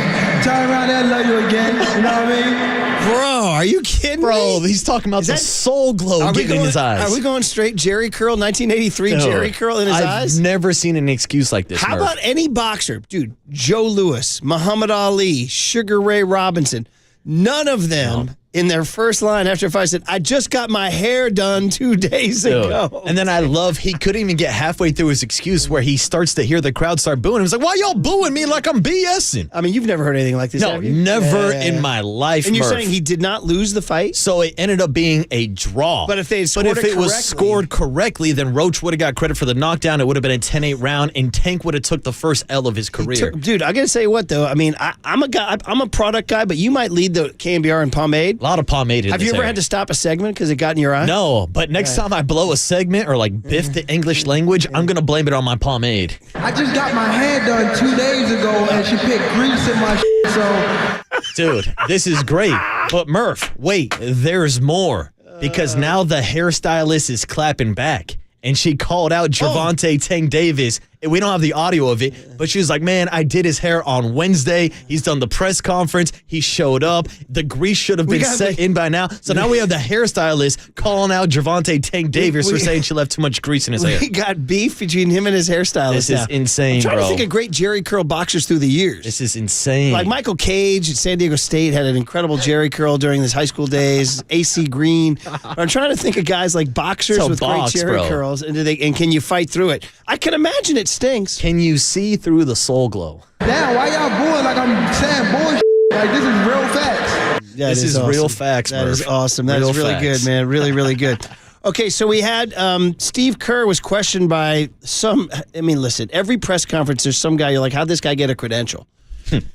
Y: Turn around and love you again. You know what I mean?
C: Bro, are you kidding
D: Bro,
C: me?
D: He's talking about the soul glow getting in his eyes.
C: Are we going straight Jerry Curl, 1983
D: No,
C: Jerry Curl in his eyes?
D: I've never seen an excuse like this,
C: How
D: Murph.
C: about any boxer? Dude, Joe Louis, Muhammad Ali, Sugar Ray Robinson. None of them in their first line after a fight said, I just got my hair done 2 days ago.
D: And then I love he couldn't even get halfway through his excuse where he starts to hear the crowd start booing. He was like, why y'all booing me like I'm BSing?
C: I mean, you've never heard anything like this,
D: No,
C: have you?
D: never in my life,
C: And you're
D: Murph.
C: saying he did not lose the fight?
D: So it ended up being a draw.
C: But if they had scored
D: But if it was scored correctly, then Roach would have got credit for the knockdown. It would have been a 10-8 round, and Tank would have took the first L of his career.
C: Dude, I gotta say what though. I mean, I'm a guy. I'm a product guy, but you might lead the KNBR in pomade.
D: A lot of pomade in
C: Have you
D: this
C: ever
D: area.
C: had to stop a segment because it got in your eye?
D: No, but next time I blow a segment or like biff the English language, I'm going to blame it on my pomade.
Y: I just got my hair done 2 days ago, and she picked grease in my so.
D: Dude, this is great. But Murph, wait, there's more. Because now the hairstylist is clapping back. And she called out Gervonta Tank Davis. We don't have the audio of it, but she was like, man, I did his hair on Wednesday. He's done the press conference. He showed up. The grease should have been set in by now. So now we have the hairstylist calling out Gervonta Tank Davis for saying she left too much grease in his hair.
C: We got beef between him and his hairstylist.
D: This is insane,
C: I'm trying
D: bro.
C: to think of great Jerry Curl boxers through the years.
D: This is insane.
C: Like Michael Cage at San Diego State had an incredible Jerry Curl during his high school days. AC Green. I'm trying to think of guys like boxers
D: It's a
C: with
D: box,
C: great Jerry
D: bro.
C: curls, and can you fight through it? I can imagine it stinks.
D: Can you see through the soul glow?
Y: Damn, why y'all booing like I'm saying bullshit? Like, this is real facts.
D: This is
C: awesome.
D: real facts,
C: That
D: Murph.
C: is awesome. That
D: Real
C: is really
D: facts.
C: good, man. Really, really good. Okay, so we had Steve Kerr was questioned by some. I mean, listen, every press conference, there's some guy you're like, how'd this guy get a credential?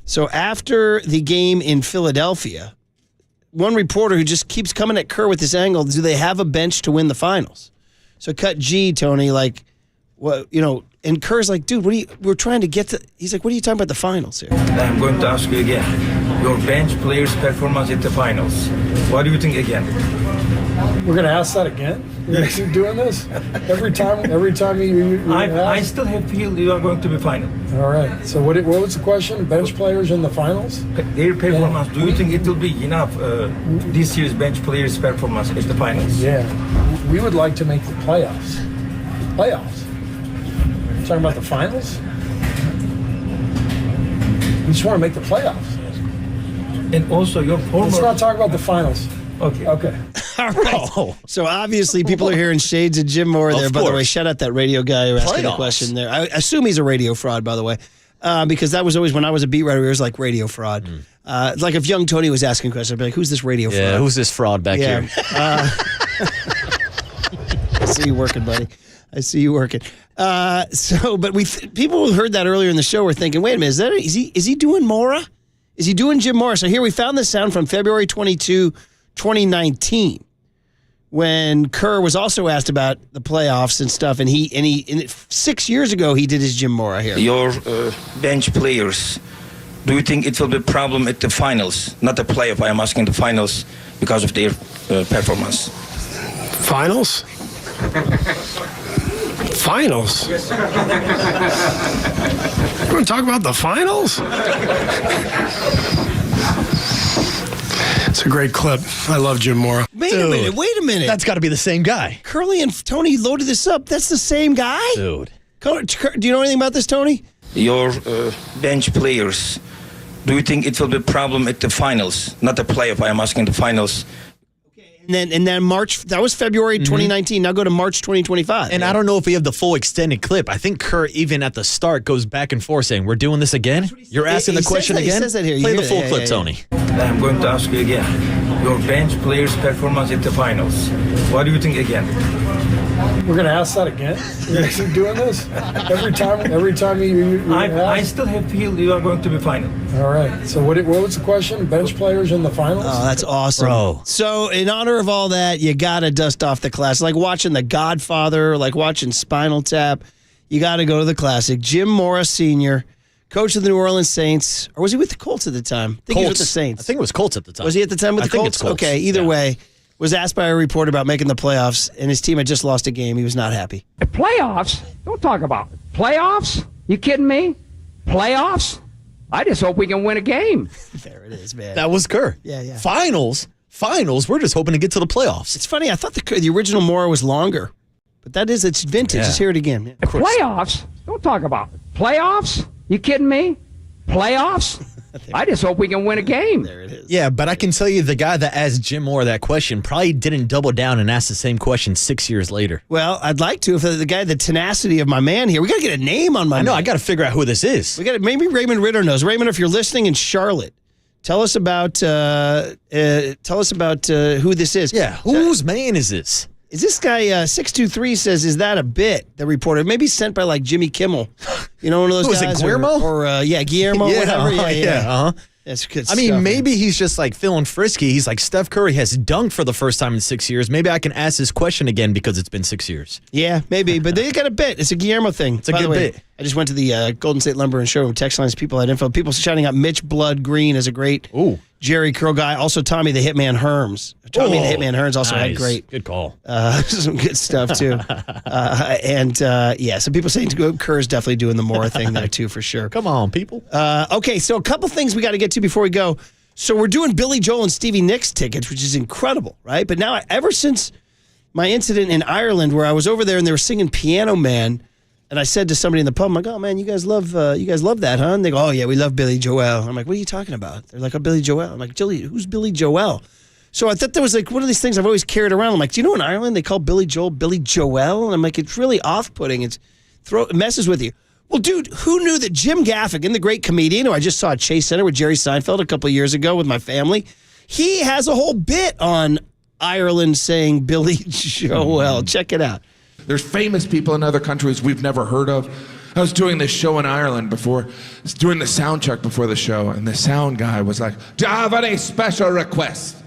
C: So after the game in Philadelphia, one reporter who just keeps coming at Kerr with this angle. Do they have a bench to win the finals? So cut G, Tony, like, what, and Kerr's like, dude, we're trying to get to, he's like, what are you talking about the finals here?
B: I'm going to ask you again. Your bench players' performance at the finals. What do you think again?
F: We're going to ask that again? You're going to keep doing this? Every time you
B: I still feel you are going to be final.
F: All right. So what was the question? Bench players in the finals?
B: Their performance, do you think it will be enough, this year's bench players' performance at the finals?
F: Yeah. We would like to make the playoffs. Playoffs? Talking about the finals? We just want to make the playoffs.
B: And also your former...
F: Let's not talk about the finals.
B: Okay.
F: Okay.
C: All right. Oh. So obviously people are hearing shades of Jim Mora there. By the way, shout out that radio guy who asked the question there. I assume he's a radio fraud, by the way, because that was always, when I was a beat writer, it was like radio fraud. Like if young Tony was asking questions, I'd be like, who's this radio fraud?
D: Yeah, who's this fraud back here?
C: I see you working, buddy. I see you working. But people who heard that earlier in the show were thinking, wait a minute, is he doing Mora? Is he doing Jim Mora? So here we found this sound from February 22, 2019, when Kerr was also asked about the playoffs and stuff, and he 6 years ago he did his Jim Mora here.
B: Your bench players, do you think it will be a problem at the finals? Not the playoff, I am asking the finals because of their performance.
G: Finals? Finals? You want to talk about the finals? It's a great clip. I love Jim Mora.
C: Wait a minute.
D: That's got to be the same guy.
C: Curly and Tony loaded this up. That's the same guy?
D: Dude.
C: Do you know anything about this, Tony?
B: Your bench players, do you think it will be a problem at the finals? Not the playoff, I am asking the finals.
C: And then March, that was February 2019. Now go to March 2025.
D: And I don't know if we have the full extended clip. I think Kerr, even at the start, goes back and forth saying, we're doing this again? You're asking the question again?
C: He says that here.
D: Play the full clip, Tony.
B: I'm going to ask you again. Your bench players' performance at the finals. What do you think again?
F: We're going to ask that again? You're going to keep doing this? Every time you
B: I still feel you are going to be final.
F: All right. So what was the question? Bench players in the finals?
C: Oh, that's awesome.
D: Bro.
C: So in honor of all that, you got to dust off the classic. Like watching The Godfather, like watching Spinal Tap. You got to go to the classic. Jim Mora Sr., coach of the New Orleans Saints. Or was he with the Colts at the time? I think he was with the Saints.
D: I think it was Colts at the time.
C: Was he at the time with the Colts?
D: I think it's Colts.
C: Okay, either way. Was asked by a reporter about making the playoffs, and his team had just lost a game. He was not happy.
K: Playoffs? Don't talk about it. Playoffs? You kidding me? Playoffs? I just hope we can win a game.
C: There it is, man.
D: That was Kerr.
C: Yeah.
D: Finals, we're just hoping to get to the playoffs.
C: It's funny, I thought the original Mora was longer, but it's vintage.
D: Yeah.
C: Let's hear it again. Yeah.
K: Playoffs? Don't talk about it. Playoffs? You kidding me? Playoffs? I just hope we can win a game.
C: There it is.
D: Yeah, but I can tell you the guy that asked Jim Mora that question probably didn't double down and ask the same question 6 years later.
C: Well, I'd like to. If the guy, the tenacity of my man here, we got to get a name on my man.
D: I know, I got to figure out who this is.
C: Maybe Raymond Ritter knows. Raymond, if you're listening in Charlotte, tell us about who this is.
D: Yeah, whose man is this?
C: Is this guy, 623 says, is that a bit? The reporter, maybe sent by like Jimmy Kimmel. You know, one of those guys.
D: Was it Guillermo?
C: Or Guillermo, whatever.
D: Yeah.
C: That's good
D: I mean,
C: stuff,
D: maybe he's just like feeling frisky. He's like, Steph Curry has dunked for the first time in 6 years. Maybe I can ask this question again because it's been 6 years.
C: Yeah, maybe. But they got a bit. It's a Guillermo thing.
D: It's a good bit.
C: I just went to the Golden State Lumber and Showroom text lines. People had info. People shouting out Mitch Blood Green as a great Jerry Curl guy. Also, Tommy the Hitman Herms. Tommy the Hitman Hearns also had great.
D: Good call.
C: Some good stuff, too. Some people saying Kerr's definitely doing the Mora thing there, too, for sure.
D: Come on, people.
C: Okay, so a couple things we got to get to before we go. So we're doing Billy Joel and Stevie Nicks tickets, which is incredible, right? But now, ever since my incident in Ireland where I was over there and they were singing Piano Man, and I said to somebody in the pub, I'm like, oh, man, you guys love that, huh? And they go, oh, yeah, we love Billy Joel. I'm like, what are you talking about? They're like, oh, Billy Joel. I'm like, who's Billy Joel? So I thought that was like one of these things I've always carried around. I'm like, do you know in Ireland they call Billy Joel Billy Joel? And I'm like, it's really off-putting. It messes with you. Well, dude, who knew that Jim Gaffigan, the great comedian who I just saw at Chase Center with Jerry Seinfeld a couple of years ago with my family, he has a whole bit on Ireland saying Billy Joel. Check it out.
Q: There's famous people in other countries we've never heard of. I was doing this show in Ireland doing the sound check before the show, and the sound guy was like, do you have any special requests?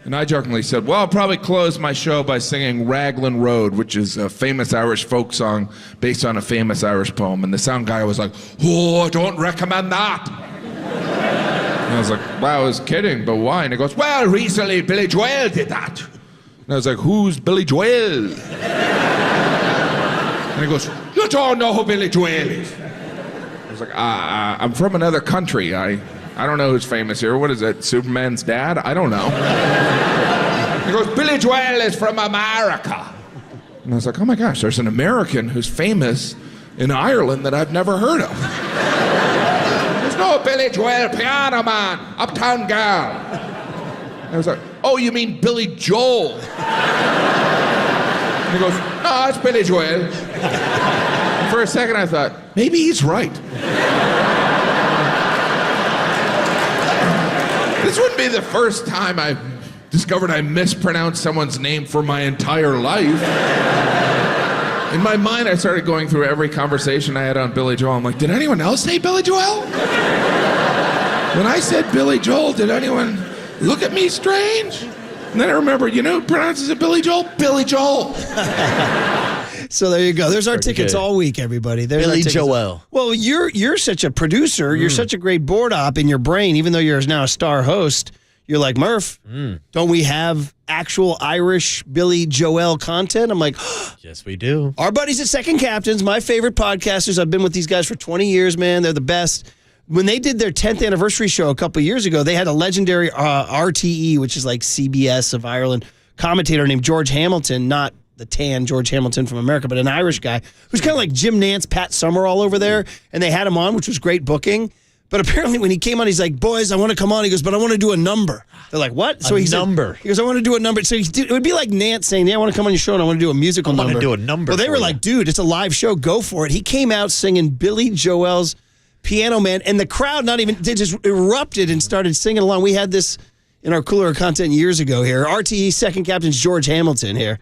Q: And I jokingly said, well, I'll probably close my show by singing Raglan Road, which is a famous Irish folk song based on a famous Irish poem. And the sound guy was like, oh, I don't recommend that. And I was like, well, I was kidding, but why? And he goes, well, recently Billy Joel did that. And I was like, who's Billy Joel? And he goes, you don't know who Billy Joel is. I was like, I'm from another country. I don't know who's famous here. What is it, Superman's dad? I don't know. He goes, Billy Joel is from America. And I was like, oh my gosh, there's an American who's famous in Ireland that I've never heard of. There's no Billy Joel, piano man, uptown girl. And I was like, oh, you mean Billy Joel? And he goes, no, it's Billy Joel. And for a second I thought, maybe he's right. This wouldn't be the first time I've discovered I mispronounced someone's name for my entire life. In my mind, I started going through every conversation I had on Billy Joel. I'm like, did anyone else say Billy Joel? When I said Billy Joel, did anyone look at me strange? And then I remember, you know who pronounces it Billy Joel? Billy Joel.
C: So there you go. There's our tickets all week, everybody. There's
D: Billy Joel.
C: Well, you're such a producer. You're such a great board op in your brain, even though you're now a star host. You're like, Murph, don't we have actual Irish Billy Joel content? I'm like,
D: yes, we do.
C: Our buddies at Second Captains, my favorite podcasters. I've been with these guys for 20 years, man. They're the best. When they did their 10th anniversary show a couple years ago, they had a legendary RTE, which is like CBS of Ireland, commentator named George Hamilton, not the tan George Hamilton from America, but an Irish guy who's kind of like Jim Nantz, Pat Summerall over there. And they had him on, which was great booking. But apparently when he came on, he's like, boys, I want to come on. He goes, but I want to do a number. They're like, what? So he goes, I want to do a number. So it would be like Nantz saying, yeah, I want to come on your show and I want to do a musical number.
D: I want to do a number.
C: Well, they were like, dude, it's a live show. Go for it. He came out singing Billy Joel's Piano Man, and the crowd they just erupted and started singing along. We had this in our cooler content years ago here. RTE Second Captain's George Hamilton here.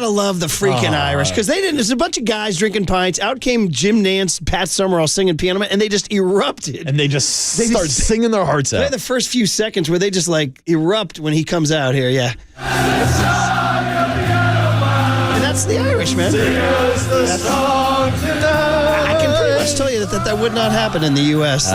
C: Love the freaking Irish, because they didn't. There's a bunch of guys drinking pints. Out came Jim Nantz, Pat Summerall singing Piano Man, and they just erupted.
D: And they start singing their hearts out.
C: They had the first few seconds where they just like erupt when he comes out here. Yeah. And that's the Irish, man. I can pretty much tell you that would not happen in the U.S.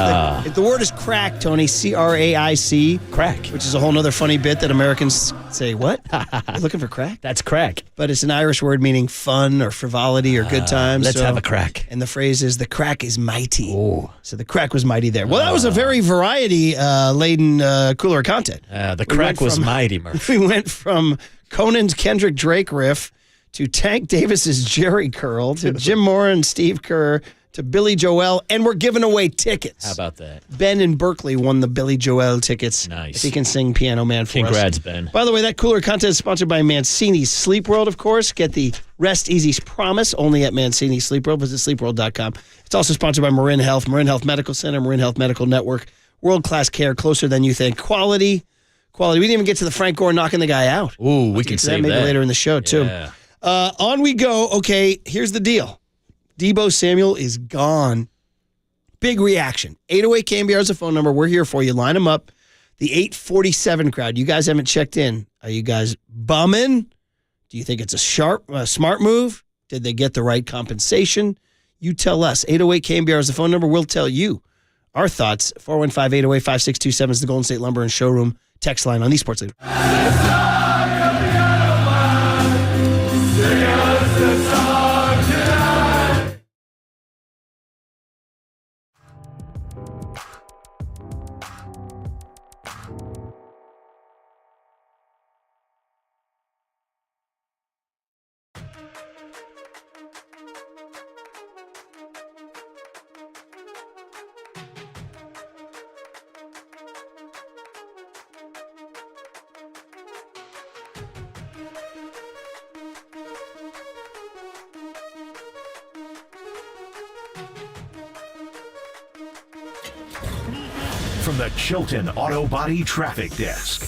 C: The word is crack, Tony. C-R-A-I-C.
D: Crack.
C: Which is a whole other funny bit that Americans say, what? You're looking for crack?
D: That's crack.
C: But it's an Irish word meaning fun or frivolity or good times.
D: Let's have a crack.
C: And the phrase is, the crack is mighty. Ooh. So the crack was mighty there. Well, that was a very variety-laden cooler content.
D: The crack was mighty, Murph.
C: We went from Conan's Kendrick Drake riff to Tank Davis's Jerry Curl to Jim Moore and Steve Kerr to Billy Joel, and we're giving away tickets.
D: How about that?
C: Ben in Berkeley won the Billy Joel tickets.
D: Nice.
C: If he can sing Piano Man for us.
D: Congrats, Ben.
C: By the way, that cooler contest is sponsored by Mancini's Sleep World, of course. Get the Rest Easy Promise only at Mancini's Sleep World. Visit sleepworld.com. It's also sponsored by Marin Health Medical Center, Marin Health Medical Network. World-class care, closer than you think. Quality. We didn't even get to the Frank Gore knocking the guy out.
D: Ooh, we can save that.
C: Maybe later in the show, too.
D: Yeah.
C: On we go. Okay, here's the deal. Debo Samuel is gone. Big reaction. 808 KNBR is the phone number. We're here for you. Line them up. The 847 crowd. You guys haven't checked in. Are you guys bumming? Do you think it's a smart move? Did they get the right compensation? You tell us. 808 KNBR is the phone number. We'll tell you our thoughts. 415-808-5627 is the Golden State Lumber and Showroom text line on the Sports Leader.
A: From the Chilton Auto Body Traffic Desk.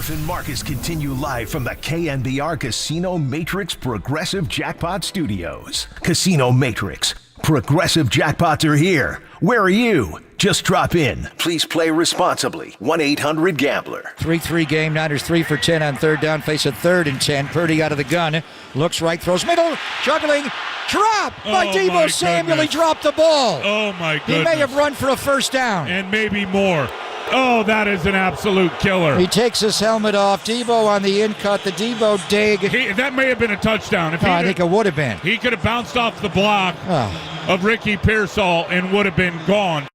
A: Murph and Marcus continue live from the KNBR Casino Matrix Progressive Jackpot Studios. Casino Matrix. Progressive jackpots are here. Where are you? Just drop in. Please play responsibly. 1-800-GAMBLER.
K: 3-3 game. Niners 3 for 10 on third down. Face a 3rd and 10. Purdy out of the gun. Looks right. Throws middle. Juggling. Drop by Debo Samuel. He dropped the ball.
M: Oh, my goodness.
K: He may have run for a first down.
M: And maybe more. Oh, that is an absolute killer.
K: He takes his helmet off. Debo on the in cut. The Debo dig.
M: That may have been a touchdown.
K: I think it would have been.
M: He could have bounced off the block of Ricky Pearsall and would have been gone.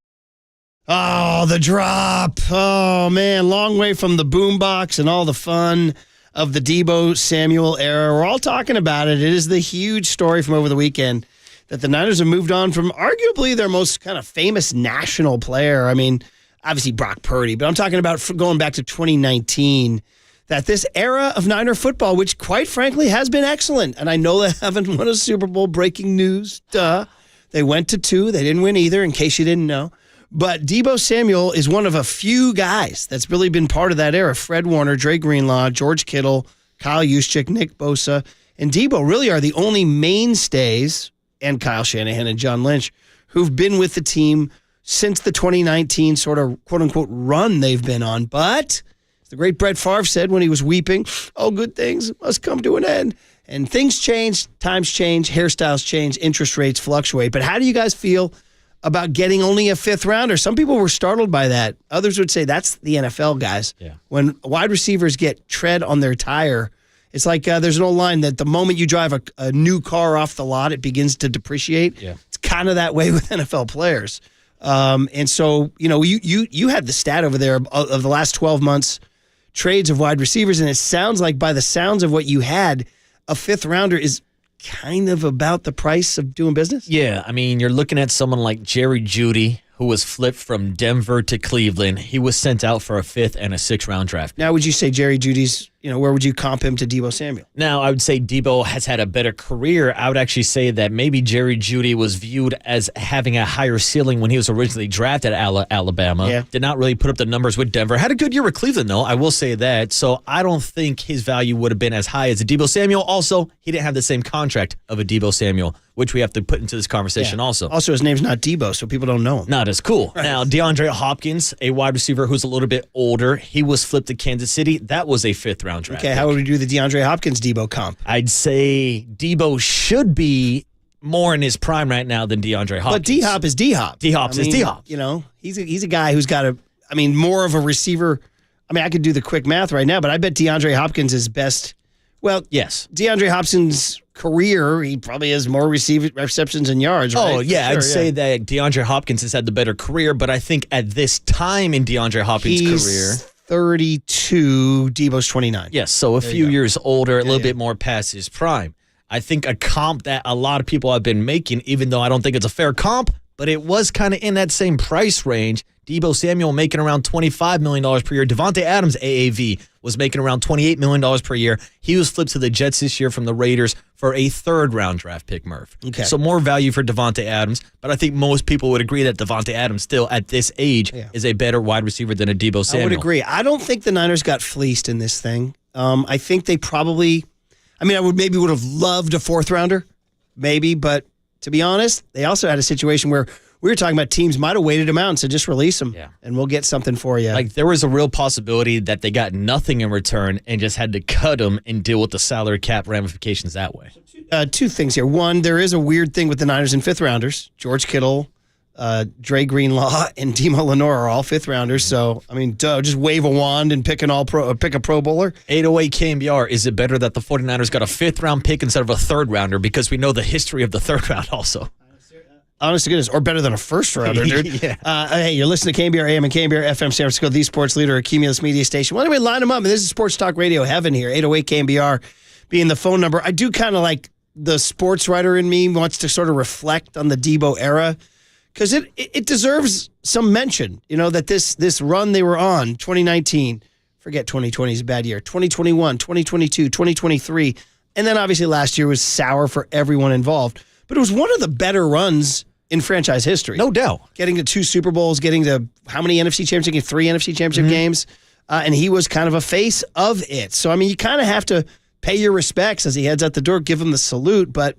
C: Oh, the drop. Oh, man. Long way from the boombox and all the fun of the Debo Samuel era. We're all talking about it. It is the huge story from over the weekend that the Niners have moved on from arguably their most kind of famous national player. I mean, obviously Brock Purdy, but I'm talking about going back to 2019, that this era of Niner football, which quite frankly has been excellent, and I know they haven't won a Super Bowl, breaking news, duh. They went to 2. They didn't win either, in case you didn't know. But Debo Samuel is one of a few guys that's really been part of that era. Fred Warner, Dre Greenlaw, George Kittle, Kyle Juszczyk, Nick Bosa, and Deebo really are the only mainstays, and Kyle Shanahan and John Lynch, who've been with the team since the 2019 sort of quote-unquote run they've been on. But as the great Brett Favre said when he was weeping, all good things must come to an end. And things change, times change, hairstyles change, interest rates fluctuate. But how do you guys feel about getting only a 5th rounder? Some people were startled by that. Others would say that's the NFL, guys. Yeah. When wide receivers get tread on their tire, it's like there's an old line that the moment you drive a new car off the lot, it begins to depreciate. Yeah. It's kind of that way with NFL players. And so, you know, you had the stat over there of the last 12 months trades of wide receivers, and it sounds like by the sounds of what you had, a 5th rounder is kind of about the price of doing business?
D: Yeah, I mean, you're looking at someone like Jerry Jeudy, who was flipped from Denver to Cleveland. He was sent out for a 5th and a 6th round draft.
C: Now, would you say Jerry Jeudy's where would you comp him to Debo Samuel?
D: Now, I would say Deebo has had a better career. I would actually say that maybe Jerry Jeudy was viewed as having a higher ceiling when he was originally drafted at Alabama.
C: Yeah.
D: Did not really put up the numbers with Denver. Had a good year with Cleveland, though. I will say that. So I don't think his value would have been as high as a Debo Samuel. Also, he didn't have the same contract of a Debo Samuel, which we have to put into this conversation also.
C: Also, his name's not Debo, so people don't know him.
D: Not as cool.
C: Right.
D: Now, DeAndre Hopkins, a wide receiver who's a little bit older, he was flipped to Kansas City. That was a 5th-round draft
C: Okay,
D: pick.
C: how would we do the DeAndre Hopkins Debo comp?
D: I'd say Deebo should be more in his prime right now than DeAndre Hopkins.
C: But D-Hop is D-Hop.
D: D-Hop is D-Hop.
C: He's a guy who's got more of a receiver. I mean, I could do the quick math right now, but I bet DeAndre Hopkins is best. Well,
D: yes.
C: DeAndre Hopkins' career, he probably has more receptions and yards, right?
D: Oh, yeah. I'd say that DeAndre Hopkins has had the better career, but I think at this time in DeAndre Hopkins' career...
C: 32, Debo's 29.
D: Yes, so a few years older, a little bit more past his prime. I think a comp that a lot of people have been making, even though I don't think it's a fair comp, but it was kind of in that same price range. Debo Samuel making around $25 million per year. Devontae Adams' AAV was making around $28 million per year. He was flipped to the Jets this year from the Raiders for a 3rd-round draft pick, Murph.
C: Okay.
D: So more value for Devontae Adams, but I think most people would agree that Devontae Adams still, at this age, is a better wide receiver than a Debo Samuel.
C: I would agree. I don't think the Niners got fleeced in this thing. I think they probably... I would have loved a 4th-rounder, maybe, but to be honest, they also had a situation where we were talking about teams might have waited him out and said, just release him, and we'll get something for you.
D: Like, there was a real possibility that they got nothing in return and just had to cut him and deal with the salary cap ramifications that way.
C: 2 things here. One, there is a weird thing with the Niners and 5th-rounders. George Kittle, Dre Greenlaw, and Demo Lenore are all 5th-rounders. So, just wave a wand and pick a Pro Bowler.
D: 808 KNBR, is it better that the 49ers got a 5th-round pick instead of a 3rd-rounder? Because we know the history of the 3rd round also.
C: Honest to goodness, or better than a 1st-rounder, dude.
D: Yeah.
C: Hey, you're listening to KNBR AM and KNBR FM San Francisco, the sports leader, a Cumulus media station. Well, anyway, line them up. This is Sports Talk Radio Heaven here, 808 KNBR being the phone number. I do kind of like the sports writer in me wants to sort of reflect on the Debo era because it deserves some mention, that this run they were on, 2019, forget 2020 is a bad year, 2021, 2022, 2023, and then obviously last year was sour for everyone involved. But it was one of the better runs in franchise history.
D: No doubt.
C: Getting to 2 Super Bowls, getting to how many NFC championships? 3 NFC championship games. And he was kind of a face of it. So, you kind of have to pay your respects as he heads out the door, give him the salute, but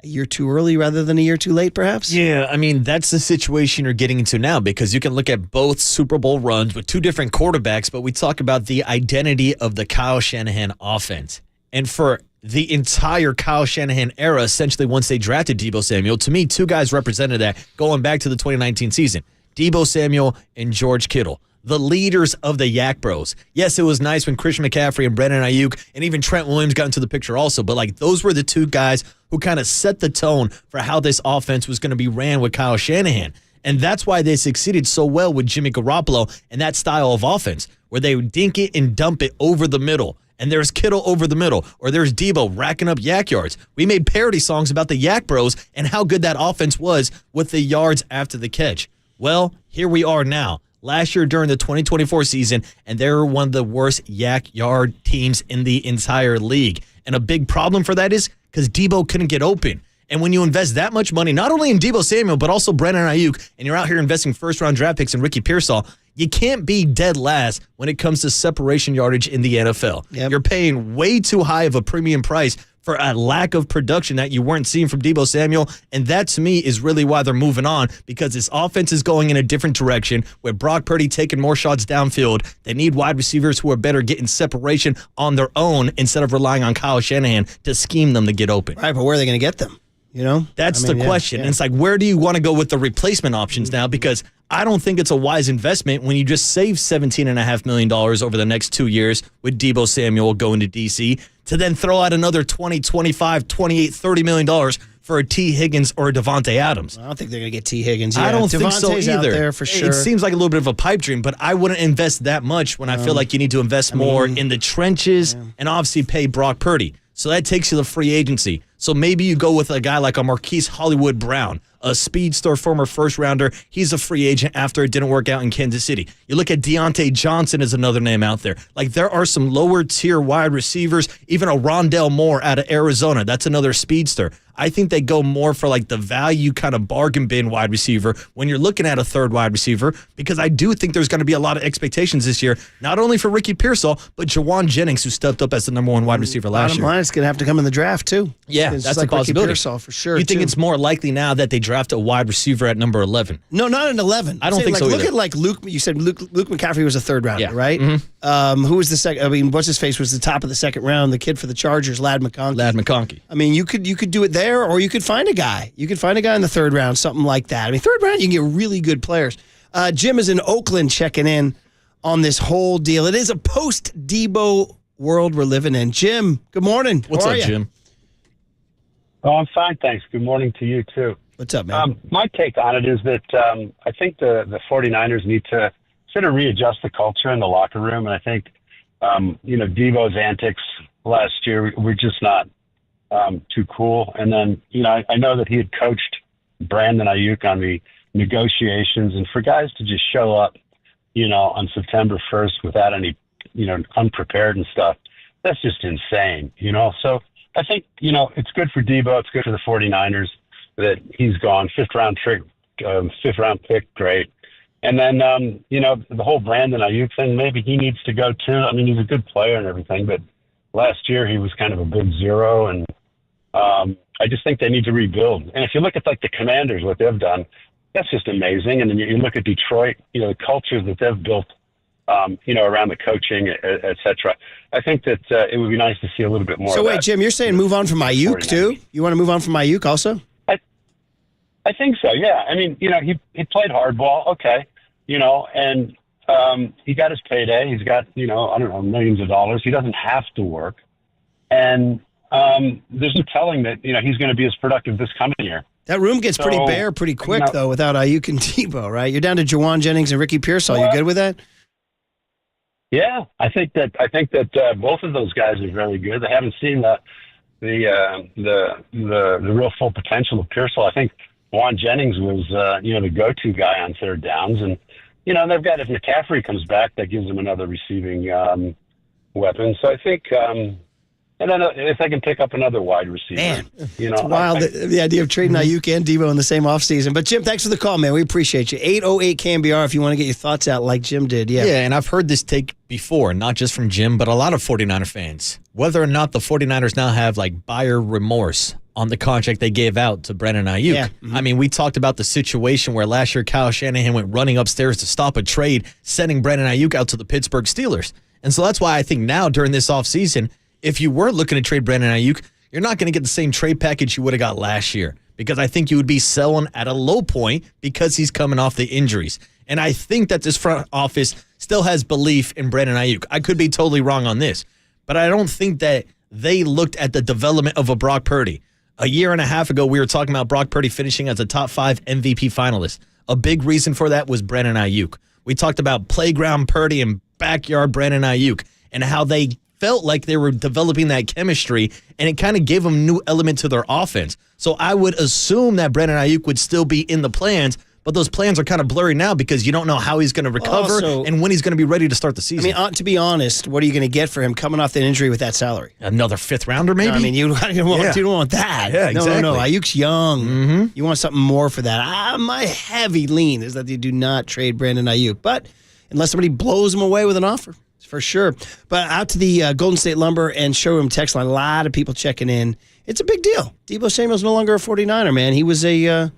C: a year too early rather than a year too late, perhaps?
D: Yeah, that's the situation you're getting into now because you can look at both Super Bowl runs with 2 different quarterbacks, but we talk about the identity of the Kyle Shanahan offense. And for the entire Kyle Shanahan era, essentially once they drafted Debo Samuel, to me, 2 guys represented that going back to the 2019 season. Debo Samuel and George Kittle, the leaders of the Yak Bros. Yes, it was nice when Christian McCaffrey and Brandon Ayuk and even Trent Williams got into the picture also, but those were the 2 guys who kind of set the tone for how this offense was going to be ran with Kyle Shanahan. And that's why they succeeded so well with Jimmy Garoppolo and that style of offense, where they would dink it and dump it over the middle. And there's Kittle over the middle, or there's Deebo racking up yak yards. We made parody songs about the Yak Bros and how good that offense was with the yards after the catch. Well, here we are now. Last year during the 2024 season, and they were one of the worst yak yard teams in the entire league. And a big problem for that is because Deebo couldn't get open. And when you invest that much money, not only in Debo Samuel, but also Brandon Ayuk, and you're out here investing 1st-round draft picks in Ricky Pearsall, you can't be dead last when it comes to separation yardage in the NFL.
C: Yep.
D: You're paying way too high of a premium price for a lack of production that you weren't seeing from Debo Samuel, and that to me is really why they're moving on, because this offense is going in a different direction, with Brock Purdy taking more shots downfield. They need wide receivers who are better getting separation on their own instead of relying on Kyle Shanahan to scheme them to get open.
C: Right, but where are they going to get them?
D: That's the question. And it's like, where do you want to go with the replacement options now? Because I don't think it's a wise investment when you just save $17.5 million over the next 2 years with Debo Samuel going to D.C. to then throw out another $20, $25, $28, $30 million for a T. Higgins or a Devontae Adams.
C: I don't think they're going to get T. Higgins.
D: I don't think so either.
C: Out there for sure.
D: It seems like a little bit of a pipe dream, but I wouldn't invest that much when I feel like you need to invest more in the trenches and obviously pay Brock Purdy. So that takes you to free agency. So maybe you go with a guy like a Marquise Hollywood Brown, a speedster, former first-rounder. He's a free agent after it didn't work out in Kansas City. You look at Deontay Johnson as another name out there. Like, there are some lower-tier wide receivers, even a Rondell Moore out of Arizona. That's another speedster. I think they go more for like the value kind of bargain bin wide receiver when you're looking at a third wide receiver, because I do think there's going to be a lot of expectations this year, not only for Ricky Pearsall, but Jawan Jennings, who stepped up as the number one wide receiver last year.
C: Bottom line, it's going to have to come in the draft, too.
D: Yeah,
C: It's
D: that's
C: like
D: a possibility.
C: Ricky Pearsall, for sure.
D: You think it's more likely now that they draft a wide receiver at number 11?
C: No, not an 11.
D: I don't think so
C: Look
D: either.
C: at like Luke. You said Luke McCaffrey was a third rounder, right?
D: Mm-hmm.
C: Who was the second? I mean, what's his face was the top of the second round. The kid for the Chargers, Lad McConkey. I mean, you could do it there, or you could find a guy. You could find a guy in the third round, something like that. I mean, third round, you can get really good players. Jim is in Oakland checking in on this whole deal. It is a post-Deebo world we're living in. Jim, good morning.
D: What's
C: How
D: up,
C: are you?
D: Jim?
E: Oh, I'm fine, thanks. Good morning to you, too.
C: What's up, man?
E: My take on it is that I think the 49ers need to sort of readjust the culture in the locker room. And I think, Deebo's antics last year were just not too cool. And then, I know that he had coached Brandon Ayuk on the negotiations, and for guys to just show up, on September 1st without any, unprepared and stuff, that's just insane, So I think, it's good for Deebo. It's good for the 49ers that he's gone. Fifth round pick, great. And then, the whole Brandon Ayuk thing, maybe he needs to go too. I mean, he's a good player and everything, but last year he was kind of a big zero, and I just think they need to rebuild. And if you look at like the Commanders, what they've done, that's just amazing. And then you look at Detroit, the culture that they've built, around the coaching, et cetera. I think that it would be nice to see a little bit more.
C: So wait, Jim, you're saying move on from Ayuk too? You want to move on from Ayuk also?
E: I think so, yeah. I mean, he played hardball, okay, and he got his payday. He's got, I don't know, millions of dollars. He doesn't have to work. And there's no telling that, he's going to be as productive this coming year.
C: That room gets pretty bare pretty quick, though, without Ayuk and Deebo, right? You're down to Jawan Jennings and Ricky Pearsall. You good with that?
E: Yeah, I think that both of those guys are very good. They haven't seen the real full potential of Pearsall. I think Juwan Jennings was the go-to guy on third downs, and they've got, if McCaffrey comes back, that gives them another receiving weapon. So I think. And then if they can pick up another wide receiver.
C: Man, it's wild, the idea of trading Ayuk and Deebo in the same offseason. But, Jim, thanks for the call, man. We appreciate you. 808 KNBR if you want to get your thoughts out like Jim did. Yeah,
D: and I've heard this take before, not just from Jim, but a lot of 49er fans. Whether or not the 49ers now have, like, buyer remorse on the contract they gave out to Brandon Ayuk.
C: Yeah.
D: I mean, we talked about the situation where last year Kyle Shanahan went running upstairs to stop a trade, sending Brandon Ayuk out to the Pittsburgh Steelers. And so that's why I think now during this offseason, if you were looking to trade Brandon Ayuk, you're not going to get the same trade package you would have got last year, because I think you would be selling at a low point because he's coming off the injuries. And I think that this front office still has belief in Brandon Ayuk. I could be totally wrong on this, but I don't think that they looked at the development of a Brock Purdy. A year and a half ago, we were talking about Brock Purdy finishing as a top 5 MVP finalist. A big reason for that was Brandon Ayuk. We talked about playground Purdy and backyard Brandon Ayuk and how they felt like they were developing that chemistry, and it kind of gave them a new element to their offense. So I would assume that Brandon Ayuk would still be in the plans, but those plans are kind of blurry now because you don't know how he's going to recover and when he's going to be ready to start the season.
C: I mean, to be honest, what are you going to get for him coming off that injury with that salary?
D: Another 5th rounder, maybe?
C: No, I mean, you don't want that.
D: Yeah, exactly.
C: No. Ayuk's young. Mm-hmm. You want something more for that. My heavy lean is that they do not trade Brandon Ayuk, but unless somebody blows him away with an offer. For sure. But out to the Golden State Lumber and Showroom text line, a lot of people checking in. It's a big deal. Deebo Samuel's no longer a 49er, man. He was and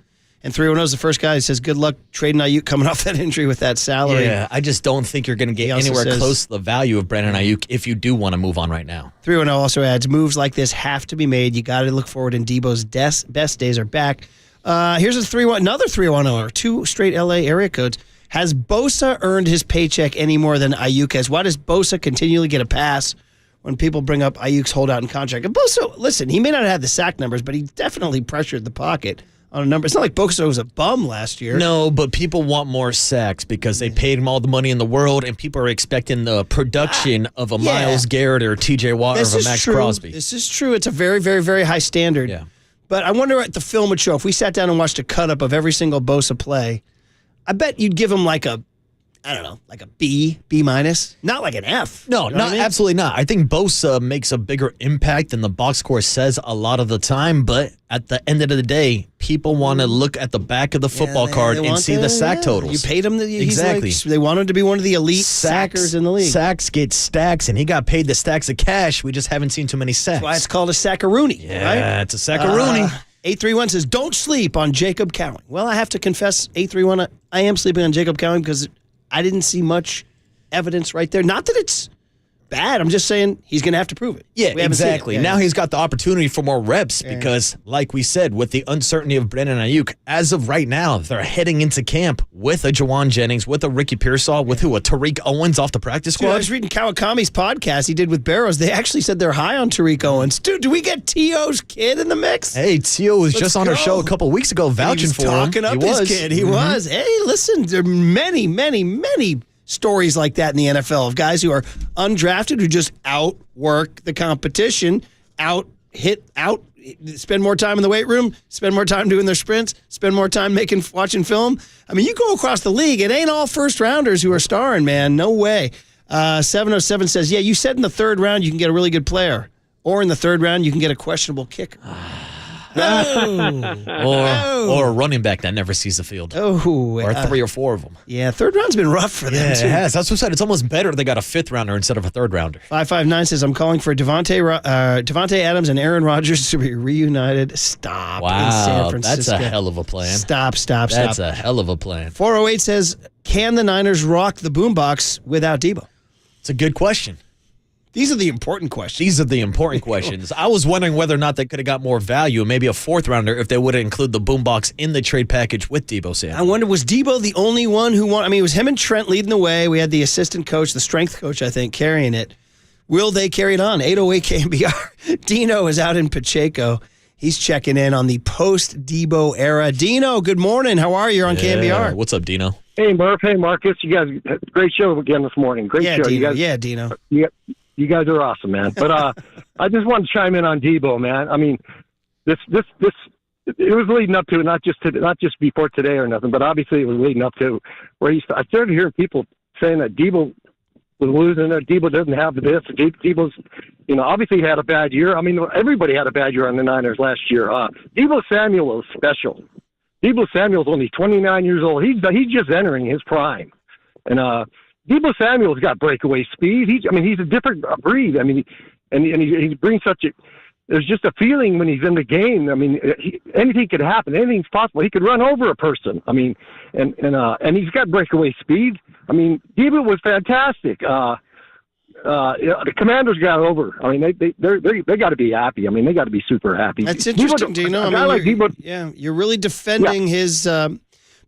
C: 310 is the first guy who says, good luck trading Ayuk coming off that injury with that salary.
D: Yeah, I just don't think you're going to get anywhere close to the value of Brandon Ayuk if you do want to move on right now.
C: 310 also adds, moves like this have to be made. You got to look forward, and Deebo's best days are back. Here's another 310, 2 straight LA area codes. Has Bosa earned his paycheck any more than Ayuk has? Why does Bosa continually get a pass when people bring up Ayuk's holdout and contract? And Bosa, listen, he may not have had the sack numbers, but he definitely pressured the pocket on a number. It's not like Bosa was a bum last year.
D: No, but people want more sacks because they paid him all the money in the world, and people are expecting the production of a Myles Garrett or T.J. Watt or of a Max Crosby.
C: This is true. It's a very, very, very high standard.
D: Yeah.
C: But I wonder what the film would show. If we sat down and watched a cut-up of every single Bosa play, I bet you'd give him like a B minus, not like an F.
D: No,
C: You know what I mean?
D: absolutely not. I think Bosa makes a bigger impact than the box score says a lot of the time, but at the end of the day, people want to look at the back of the football card and see the sack totals.
C: You paid him.
D: Exactly.
C: They want him to be one of the elite sackers in the league.
D: Sacks get stacks, and he got paid the stacks of cash. We just haven't seen too many sacks.
C: That's why it's called a sackaroonie.
D: Yeah,
C: right?
D: it's a sackaroonie.
C: 831 says, don't sleep on Jacob Cowing. Well, I have to confess, 831, I am sleeping on Jacob Cowing because I didn't see much evidence right there. Not that it's bad. I'm just saying he's going to have to prove it.
D: Yeah, exactly. Now he's got the opportunity for more reps
C: Yeah.
D: because, like we said, with the uncertainty of Brandon Ayuk, as of right now, they're heading into camp with a Jawan Jennings, with a Ricky Pearsall, with a Tariq Owens off the practice
C: Dude,
D: squad.
C: I was reading Kawakami's podcast he did with Barrows. They actually said they're high on Tariq Owens. Dude, do we get T.O.'s kid in the mix?
D: Hey, T.O. was just on our show a couple weeks ago vouching for him.
C: Talking up his kid. He was. Hey, listen, there are many, many, many stories like that in the NFL of guys who are undrafted who just outwork the competition, spend more time in the weight room, spend more time doing their sprints, spend more time watching film. I mean, you go across the league, it ain't all first rounders who are starring, man. No way. 707 says, yeah, you said in the third round you can get a really good player, or in the third round you can get a questionable kicker.
D: Or a running back that never sees the field.
C: Or
D: 3 or 4 of them.
C: Yeah, third round's been rough for them,
D: Yeah,
C: too.
D: it has. That's what I said. It's almost better they got a 5th rounder instead of a 3rd rounder.
C: 559 says, I'm calling for Devontae Adams and Aaron Rodgers to be reunited. Stop. In San
D: Wow,
C: Francisco.
D: that's a hell of a plan.
C: Stop.
D: That's a hell of a plan.
C: 408 says, can the Niners rock the boombox without Deebo?
D: It's a good question.
C: These are the important questions.
D: I was wondering whether or not they could have got more value, maybe a 4th rounder, if they would have included the boombox in the trade package with Debo Samuel.
C: I wonder, was Deebo the only one who won? I mean, it was him and Trent leading the way. We had the assistant coach, the strength coach, I think, carrying it. Will they carry it on? 808 KNBR. Dino is out in Pacheco. He's checking in on the post-Debo era. Dino, good morning. How are you? You're on KNBR.
D: What's up, Dino?
S: Hey, Murph. Hey, Marcus. You guys, great show again this morning. Great show.
C: Dino.
S: You guys,
C: Dino.
S: You guys are awesome, man. But I just want to chime in on Deebo, man. I mean, it was leading up to it, not just before today or nothing, but obviously it was leading up to where I started hearing people saying that Deebo was losing it. Deebo doesn't have this. Deebo's, obviously had a bad year. I mean, everybody had a bad year on the Niners last year. Debo Samuel was special. Debo Samuel's only 29 years old. He's just entering his prime, and Debo Samuel's got breakaway speed. He's a different breed. I mean, he brings there's just a feeling when he's in the game. I mean, anything could happen. Anything's possible. He could run over a person. I mean, and he's got breakaway speed. I mean, Deebo was fantastic. The Commanders got over. I mean, they got to be happy. I mean, they got to be super happy.
C: That's interesting, Dino. You're really defending his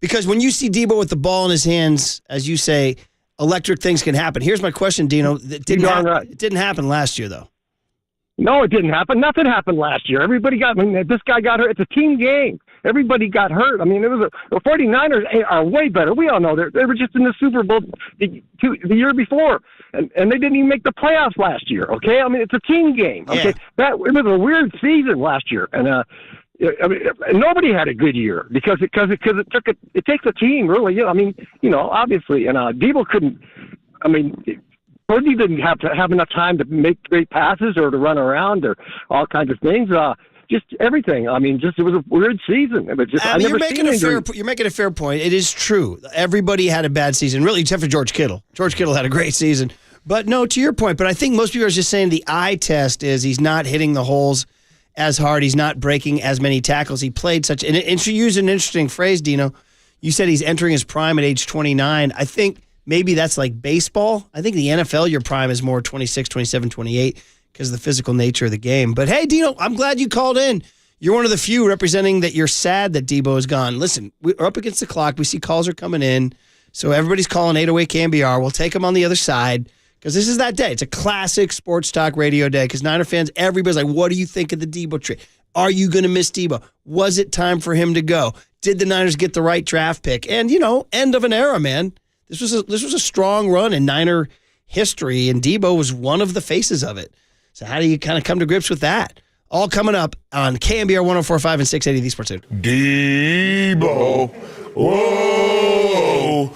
C: because when you see Deebo with the ball in his hands, as you say, electric things can happen. Here's my question, Dino. It didn't happen last year, though.
S: No, it didn't happen. Nothing happened last year. This guy got hurt. It's a team game. Everybody got hurt. I mean, the 49ers are way better. We all know they were just in the Super Bowl the year before, and they didn't even make the playoffs last year. Okay, I mean, it's a team game. Okay, it was a weird season last year, and nobody had a good year because it takes a team really. I mean, obviously, and Deebo couldn't. I mean, Purdy didn't have enough time to make great passes or to run around or all kinds of things. Just everything. I mean, it was a weird season. It was just,
C: you're making a fair point. It is true. Everybody had a bad season, really, except for George Kittle. George Kittle had a great season. But no, to your point, but I think most people are just saying the eye test is he's not hitting the holes as hard. He's not breaking as many tackles. He played and you used an interesting phrase, Dino. You said he's entering his prime at age 29. I think maybe that's like baseball. I think the NFL, your prime is more 26, 27, 28 because of the physical nature of the game. But hey, Dino, I'm glad you called in. You're one of the few representing that you're sad that Deebo is gone. Listen, we're up against the clock. We see calls are coming in. So everybody's calling 808 KNBR. We'll take them on the other side because this is that day. It's a classic sports talk radio day because Niner fans, everybody's like, what do you think of the Deebo trade? Are you going to miss Deebo? Was it time for him to go? Did the Niners get the right draft pick? And, end of an era, man. This was a strong run in Niner history, and Deebo was one of the faces of it. So how do you kind of come to grips with that? All coming up on KNBR 104.5 and 680 The Sports Leader.
G: Deebo. Whoa.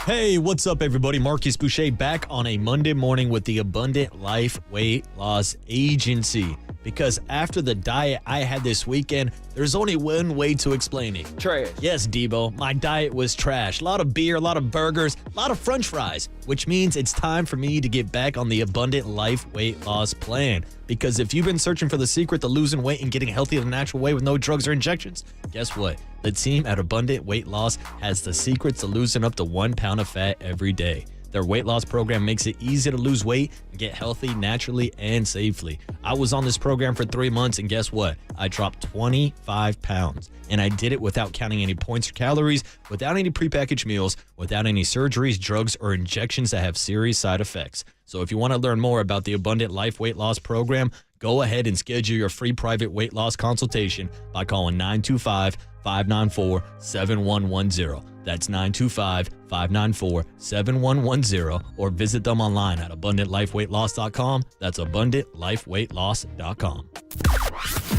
D: Hey, what's up, everybody? Marcus Boucher back on a Monday morning with the Abundant Life Weight Loss Agency. Because after the diet I had this weekend, there's only one way to explain it.
I: Trash.
D: Yes, Deebo, my diet was trash. A lot of beer, a lot of burgers, a lot of french fries, which means it's time for me to get back on the Abundant Life Weight Loss plan. Because if you've been searching for the secret to losing weight and getting healthy the natural way with no drugs or injections, guess what? The team at Abundant Weight Loss has the secret to losing up to 1 pound of fat every day. Their weight loss program makes it easy to lose weight and get healthy naturally and safely. I was on this program for 3 months, and guess what? I dropped 25 pounds. And I did it without counting any points or calories, without any prepackaged meals, without any surgeries, drugs, or injections that have serious side effects. So if you want to learn more about the Abundant Life Weight Loss program, go ahead and schedule your free private weight loss consultation by calling 925-594-7110. That's 925-594-7110, or visit them online at abundantlifeweightloss.com. That's abundantlifeweightloss.com.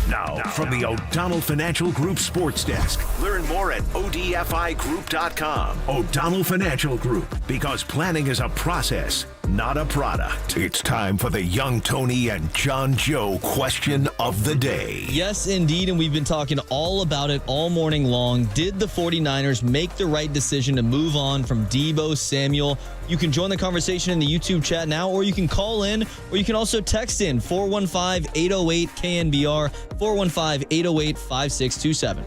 A: Now, from the O'Donnell Financial Group Sports Desk, learn more at odfigroup.com. O'Donnell Financial Group, because planning is a process, not a product. It's time for the Young Tony and John Joe question of the day.
H: Yes, indeed, and we've been talking all about it all morning long. Did the 49ers make the right decision to move on from Debo Samuel? You can join the conversation in the YouTube chat now, or you can call in, or you can also text in 415-808-KNBR, 415-808-5627.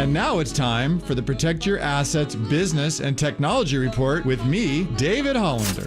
J: And now it's time for the Protect Your Assets Business and Technology Report with me, David Hollander.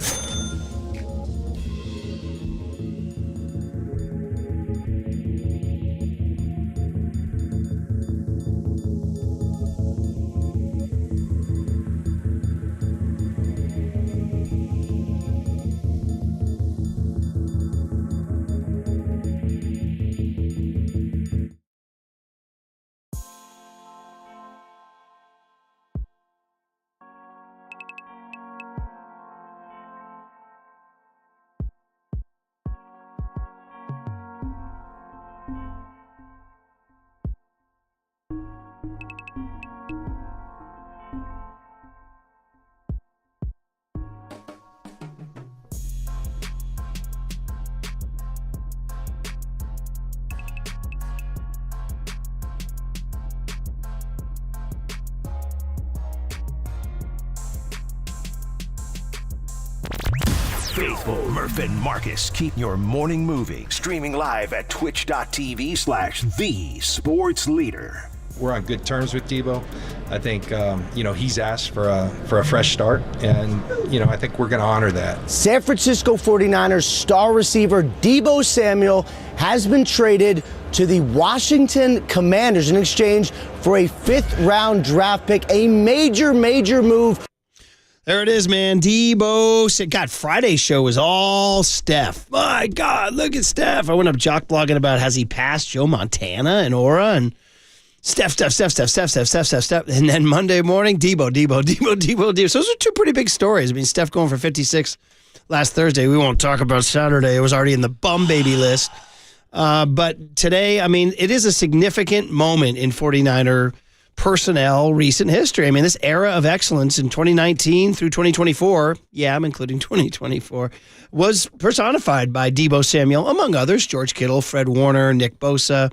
A: Faithful Murph and Marcus keep your morning moving. Streaming live at twitch.tv/thesportsleader.
N: We're on good terms with Deebo. I think, he's asked for a fresh start, and, I think we're going to honor that.
O: San Francisco 49ers star receiver Debo Samuel has been traded to the Washington Commanders in exchange for a 5th-round draft pick, a major move.
C: There it is, man. Deebo. God, Friday's show was all Steph. My God, look at Steph. I went up jock blogging about has he passed Joe Montana and Aura and Steph. And then Monday morning, Deebo. So those are two pretty big stories. I mean, Steph going for 56 last Thursday. We won't talk about Saturday. It was already in the bum baby list. But today, I mean, it is a significant moment in 49er personnel recent history. I mean, this era of excellence in 2019 through 2024, yeah, I'm including 2024, was personified by Debo Samuel, among others, George Kittle, Fred Warner, Nick Bosa,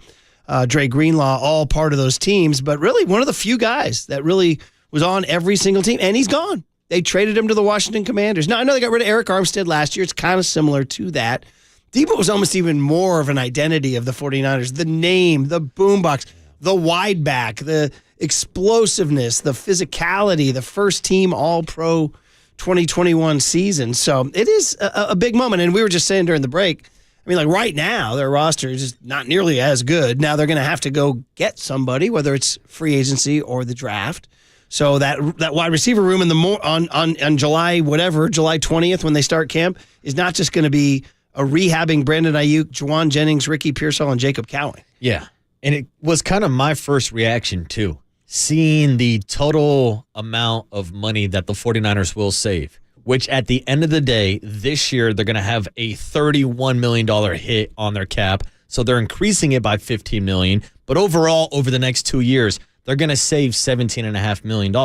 C: Dre Greenlaw, all part of those teams, but really one of the few guys that really was on every single team, and he's gone. They traded him to the Washington Commanders. Now, I know they got rid of Eric Armstead last year. It's kind of similar to that. Debo was almost even more of an identity of the 49ers. The name, the boombox, the wide back, the explosiveness, the physicality, the first team All-Pro 2021 season. So it is a big moment. And we were just saying during the break, I mean, like right now, their roster is just not nearly as good. Now they're going to have to go get somebody, whether it's free agency or the draft. So that wide receiver room in the on July 20th when they start camp is not just going to be a rehabbing Brandon Ayuk, Juwan Jennings, Ricky Pearsall, and Jacob Cowing.
D: Yeah. And it was kind of my first reaction, too, seeing the total amount of money that the 49ers will save, which at the end of the day, this year, they're going to have a $31 million hit on their cap. So they're increasing it by $15 million. But overall, over the next 2 years, they're going to save $17.5 million.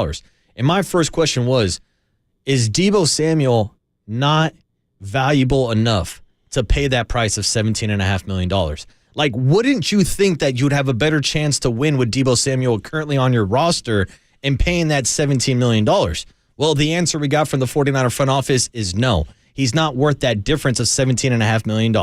D: And my first question was, is Debo Samuel not valuable enough to pay that price of $17.5 million? Like, wouldn't you think that you'd have a better chance to win with Debo Samuel currently on your roster and paying that $17 million? Well, the answer we got from the 49er front office is no. He's not worth that difference of $17.5 million.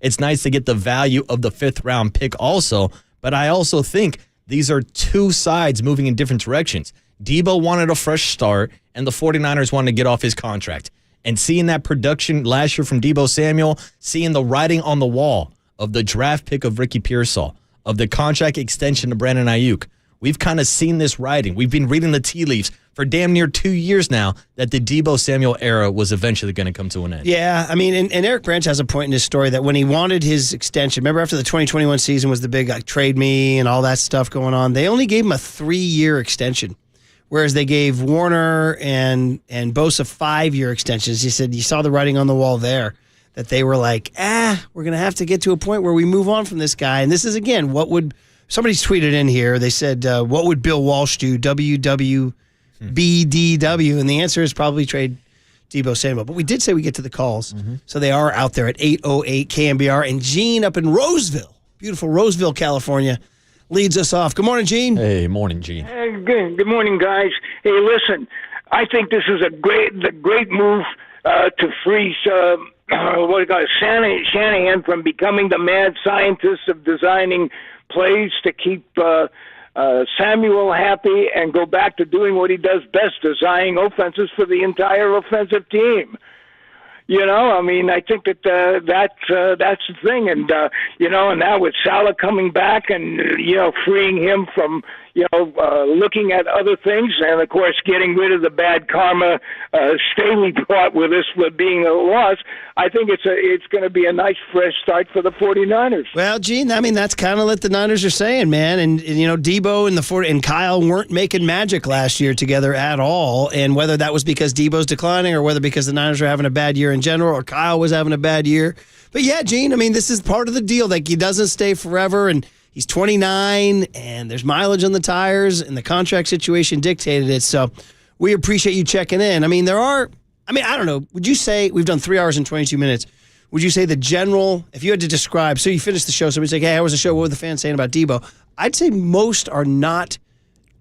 D: It's nice to get the value of the 5th-round pick also, but I also think these are two sides moving in different directions. Deebo wanted a fresh start, and the 49ers wanted to get off his contract. And seeing that production last year from Debo Samuel, seeing the writing on the wall of the draft pick of Ricky Pearsall, of the contract extension to Brandon Ayuk. We've kind of seen this writing. We've been reading the tea leaves for damn near 2 years now that the Debo Samuel era was eventually going to come to an end.
C: Yeah, I mean, and Eric Branch has a point in his story that when he wanted his extension, remember after the 2021 season was the big trade me and all that stuff going on, they only gave him a 3-year extension, whereas they gave Warner and Bosa 5-year extensions. He said, you saw the writing on the wall there. That they were like, we're going to have to get to a point where we move on from this guy. And this is, again, somebody's tweeted in here, they said, what would Bill Walsh do? WWBDW. And the answer is probably trade Debo Samuel. But we did say we get to the calls. Mm-hmm. So they are out there at 808 KNBR. And Gene up in Roseville, beautiful Roseville, California, leads us off. Good morning, Gene.
D: Hey, morning, Gene.
I: Good morning, guys. Hey, listen, I think this is a great move to freeze Shanahan from becoming the mad scientist of designing plays to keep Samuel happy and go back to doing what he does best, designing offenses for the entire offensive team. I think that's the thing. And, and now with Salah coming back and, freeing him from, looking at other things and, of course, getting rid of the bad karma Staley brought with us with being a loss, I think it's going to be a nice fresh start for the 49ers.
C: Well, Gene, that's kind of what the Niners are saying, man. And Deebo and Kyle weren't making magic last year together at all. And whether that was because Deebo's declining or whether because the Niners are having a bad year in general or Kyle was having a bad year. But yeah, Gene, this is part of the deal. Like, he doesn't stay forever, and he's 29, and there's mileage on the tires, and the contract situation dictated it. So we appreciate you checking in. I don't know. Would you say, we've done 3 hours and 22 minutes, would you say the general, if you had to describe, so you finished the show, somebody's like, hey, how was the show? What were the fans saying about Deebo? I'd say most are not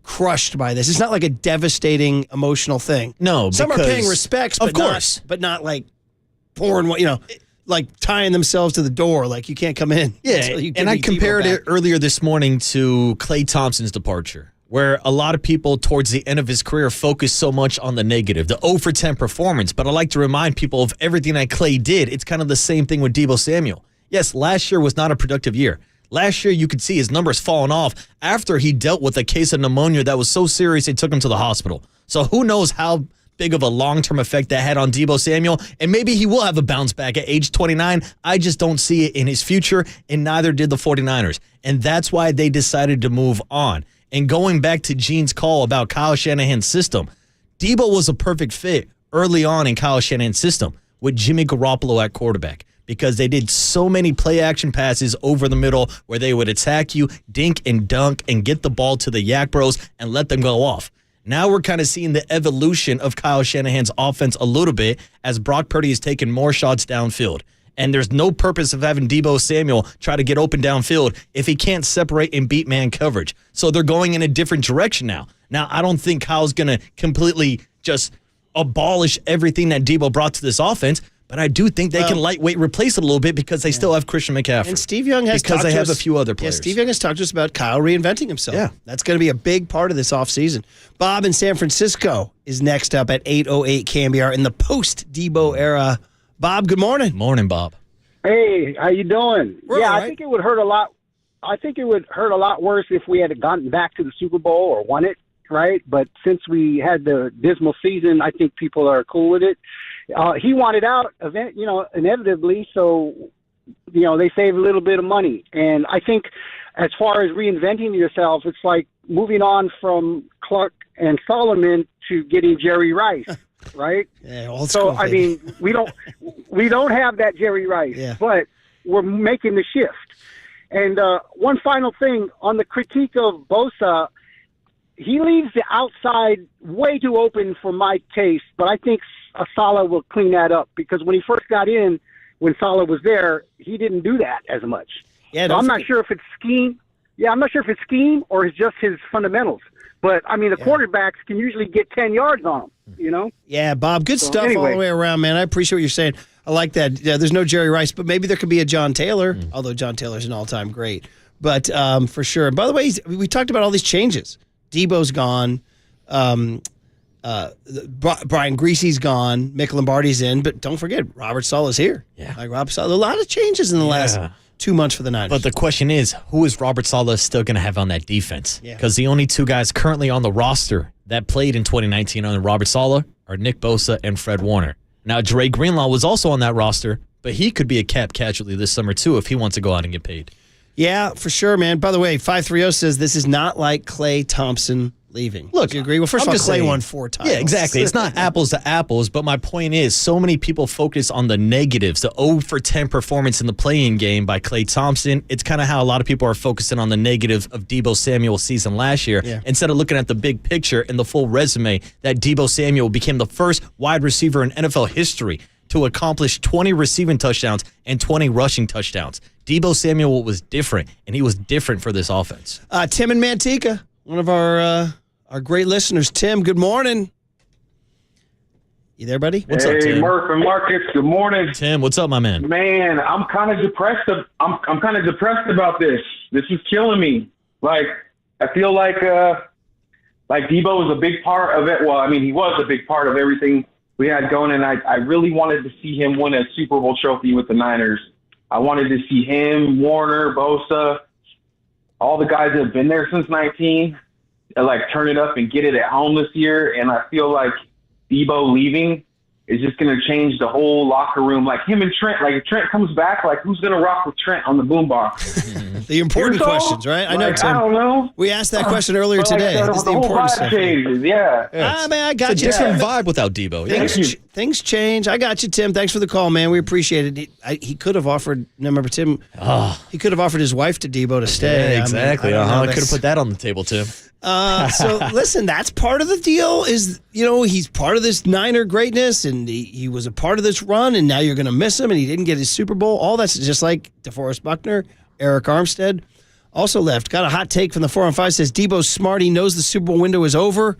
C: crushed by this. It's not like a devastating emotional thing.
D: No,
C: some are paying respects, but not like pouring, like tying themselves to the door, like you can't come in.
D: Yeah, and I compared it earlier this morning to Klay Thompson's departure, where a lot of people towards the end of his career focus so much on the negative, the 0 for 10 performance. But I like to remind people of everything that Klay did. It's kind of the same thing with Debo Samuel. Yes, last year was not a productive year. Last year, you could see his numbers falling off after he dealt with a case of pneumonia that was so serious they took him to the hospital. So who knows how big of a long-term effect that had on Debo Samuel, and maybe he will have a bounce back at age 29. I just don't see it in his future, and neither did the 49ers. And that's why they decided to move on. And going back to Gene's call about Kyle Shanahan's system, Deebo was a perfect fit early on in Kyle Shanahan's system with Jimmy Garoppolo at quarterback, because they did so many play-action passes over the middle where they would attack you, dink and dunk, and get the ball to the Yak Bros and let them go off. Now we're kind of seeing the evolution of Kyle Shanahan's offense a little bit as Brock Purdy is taking more shots downfield. And there's no purpose of having Debo Samuel try to get open downfield if he can't separate and beat man coverage. So they're going in a different direction now. Now, I don't think Kyle's going to completely just abolish everything that Debo brought to this offense, but I do think they can lightweight replace it a little bit because they still have Christian McCaffrey.
C: And Steve Young has
D: because
C: talked
D: they
C: to
D: have
C: us,
D: a few other players.
C: Yeah, Steve Young has talked to us about Kyle reinventing himself.
D: Yeah.
C: That's going to be a big part of this offseason. Bob in San Francisco is next up at 8:08 KNBR in the post-Debo era. Bob, good morning.
D: Morning, Bob.
L: Hey, how you doing?
C: We're all right.
L: I think it would hurt a lot. I think it would hurt a lot worse if we had gotten back to the Super Bowl or won it, right? But since we had the dismal season, I think people are cool with it. He wanted out, inevitably, so, they save a little bit of money. And I think as far as reinventing yourself, it's like moving on from Clark and Solomon to getting Jerry Rice, right?
C: Yeah, old
L: so,
C: school, baby.
L: we don't have that Jerry Rice, but we're making the shift. And one final thing on the critique of Bosa, he leaves the outside way too open for my taste, but I think Saleh will clean that up, because when he first got in, when Saleh was there, he didn't do that as much.
C: Yeah,
L: so I'm not sure if it's scheme. Yeah, I'm not sure if it's scheme or it's just his fundamentals. But, the quarterbacks can usually get 10 yards on them,
C: Yeah, Bob, good stuff all the way around, man. I appreciate what you're saying. I like that. Yeah, there's no Jerry Rice, but maybe there could be a John Taylor, although John Taylor's an all-time great. But for sure. And by the way, we talked about all these changes. Debo's gone. Brian Greasy's gone. Mick Lombardi's in. But don't forget, Robert Saleh's here.
D: Yeah.
C: Like Robert Saleh. A lot of changes in the last 2 months for the Niners.
D: But the question is, who is Robert Saleh still going to have on that defense? Because the only two guys currently on the roster that played in 2019 under Robert Saleh are Nick Bosa and Fred Warner. Now, Dre Greenlaw was also on that roster, but he could be a cap casualty this summer, too, if he wants to go out and get paid.
C: Yeah, for sure, man. By the way, 530 says this is not like Klay Thompson leaving.
D: Look,
C: do you agree? Well, first
D: I'm
C: of all,
D: just
C: Klay
D: saying,
C: won 4 titles.
D: Yeah, exactly. It's not apples to apples, but my point is so many people focus on the negatives, the 0 for 10 performance in the play-in game by Klay Thompson. It's kind of how a lot of people are focusing on the negative of Debo Samuel's season last year instead of looking at the big picture and the full resume that Debo Samuel became the first wide receiver in NFL history to accomplish 20 receiving touchdowns and 20 rushing touchdowns. Debo Samuel was different, and he was different for this offense.
C: Tim in Manteca, one of our great listeners. Tim, good morning. You there, buddy?
D: What's up, Tim?
P: Hey, Murph and Marcus. Good morning.
D: Tim, what's up, my man?
P: Man, I'm kind of depressed. I'm kind of depressed about this. This is killing me. Like, I feel like Deebo was a big part of it. Well, I mean, he was a big part of everything we had going, and I really wanted to see him win a Super Bowl trophy with the Niners. I wanted to see him, Warner, Bosa, all the guys that have been there since 19, like turn it up and get it at home this year. And I feel like Deebo leaving is just going to change the whole locker room. Like him and Trent, like if Trent comes back, like who's going to rock with Trent on the boombox?
C: The important questions, right? I know, Tim.
P: I don't know.
C: We asked that question earlier today. It's the
P: whole
C: important
P: vibe
C: stuff.
P: changes, yeah.
C: I got
D: it's
C: you.
D: a different vibe without Deebo.
C: Things change. I got you, Tim. Thanks for the call, man. We appreciate it. He could have offered, remember, Tim, he could have offered his wife to Deebo to stay.
D: Yeah, exactly.
C: I
D: I could have put that on the table, Tim.
C: So listen, that's part of the deal is, he's part of this Niner greatness and he was a part of this run and now you're going to miss him and he didn't get his Super Bowl. All that's just like DeForest Buckner, Eric Armstead also left. Got a hot take from the 415 says Deebo's smart. He knows the Super Bowl window is over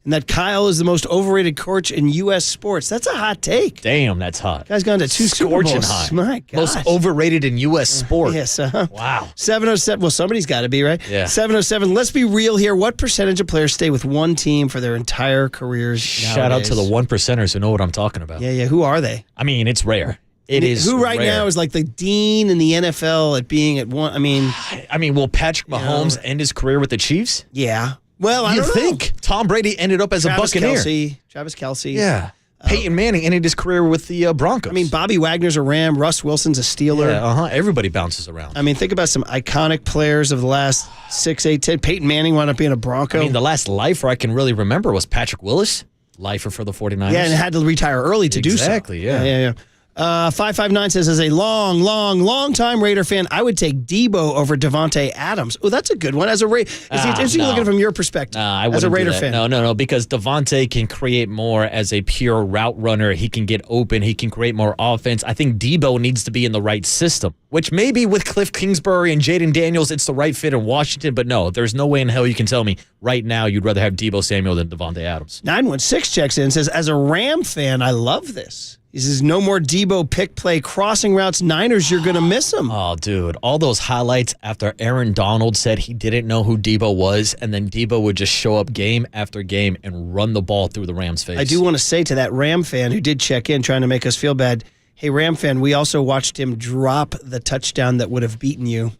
C: and that Kyle is the most overrated coach in U.S. sports. That's a hot take.
D: Damn, that's hot.
C: Guy's gone to 2 Super Bowls.
D: Hot.
C: My God.
D: Most overrated in U.S. sport.
C: Yes.
D: Wow.
C: 707. Well, somebody's got to be, right?
D: Yeah.
C: 707. Let's be real here. What percentage of players stay with one team for their entire careers?
D: Shout out to the 1%ers who know what I'm talking about.
C: Yeah. Who are they?
D: I mean, it's rare. It is
C: who right
D: rare.
C: now is like the dean in the NFL at being at one. I mean,
D: will Patrick Mahomes end his career with the Chiefs?
C: Yeah. Well, I
D: you
C: don't
D: think
C: know.
D: Tom Brady ended up as
C: Travis
D: a Buccaneer?
C: Travis Kelce.
D: Yeah. Peyton Manning ended his career with the Broncos.
C: I mean, Bobby Wagner's a Ram. Russ Wilson's a Steeler.
D: Yeah, Everybody bounces around.
C: I mean, think about some iconic players of the last 6, 8, 10. Peyton Manning wound up being a Bronco.
D: I mean, the last lifer I can really remember was Patrick Willis, lifer for the 49ers.
C: Yeah, and had to retire early to do so.
D: Exactly, yeah.
C: Yeah. 559 says, as a long time Raider fan, I would take Deebo over Devontae Adams. Oh, that's a good one. As a Raider, interesting looking from your perspective.
D: I
C: as a Raider fan.
D: No, because Devontae can create more as a pure route runner. He can get open. He can create more offense. I think Deebo needs to be in the right system, which maybe with Cliff Kingsbury and Jaden Daniels, it's the right fit in Washington. But no, there's no way in hell you can tell me right now you'd rather have Debo Samuel than Devontae Adams.
C: 916 checks in and says, as a Ram fan, I love this. He says, no more Deebo pick play crossing routes. Niners, you're going to miss him.
D: Oh, dude. All those highlights after Aaron Donald said he didn't know who Deebo was, and then Deebo would just show up game after game and run the ball through the Rams' face.
C: I do want to say to that Ram fan who did check in trying to make us feel bad, hey, Ram fan, we also watched him drop the touchdown that would have beaten you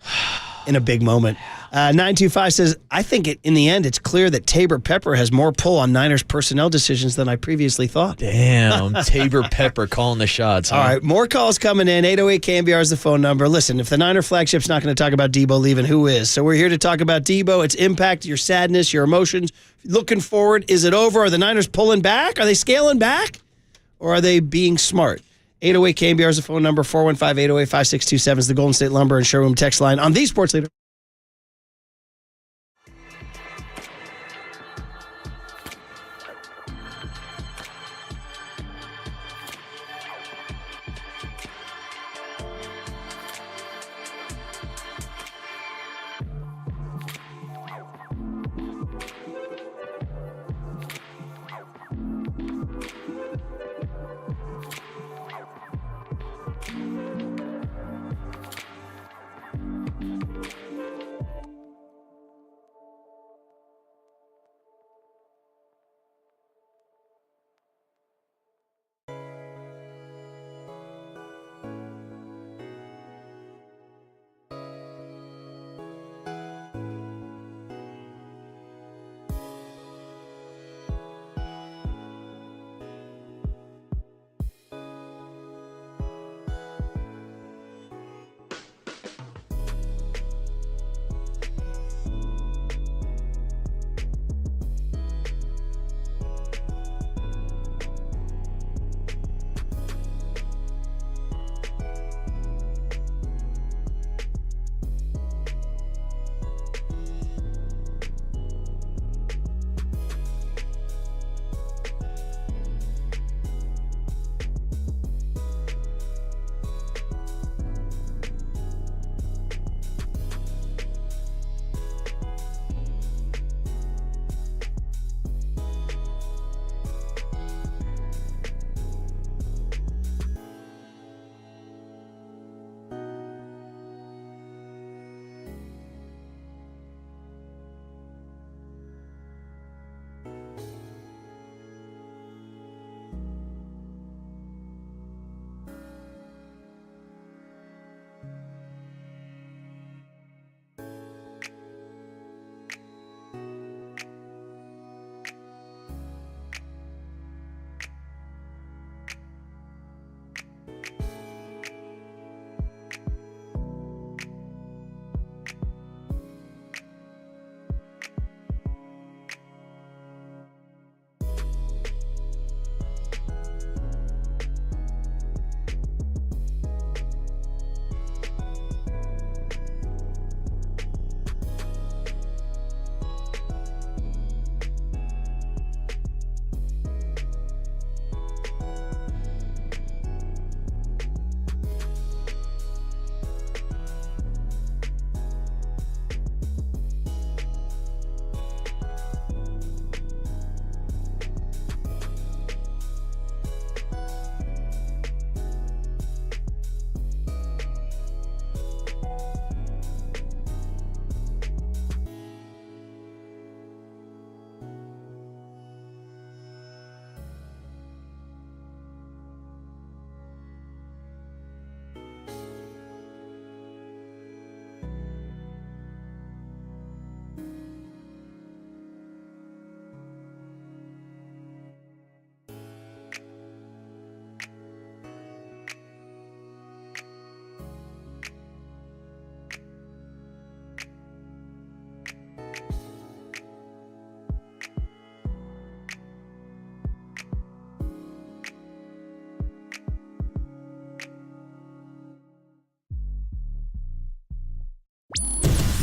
C: in a big moment. 925 says, I think in the end, it's clear that Tabor Pepper has more pull on Niners personnel decisions than I previously thought.
D: Damn, Tabor Pepper calling the shots. Huh?
C: All right, more calls coming in. 808 KNBR is the phone number. Listen, if the Niner flagship's not going to talk about Deebo leaving, who is? So we're here to talk about Deebo, its impact, your sadness, your emotions. Looking forward, is it over? Are the Niners pulling back? Are they scaling back? Or are they being smart? 808 KNBR is the phone number. 415-808-5627 is the Golden State Lumber and Showroom text line on the Sports Leader.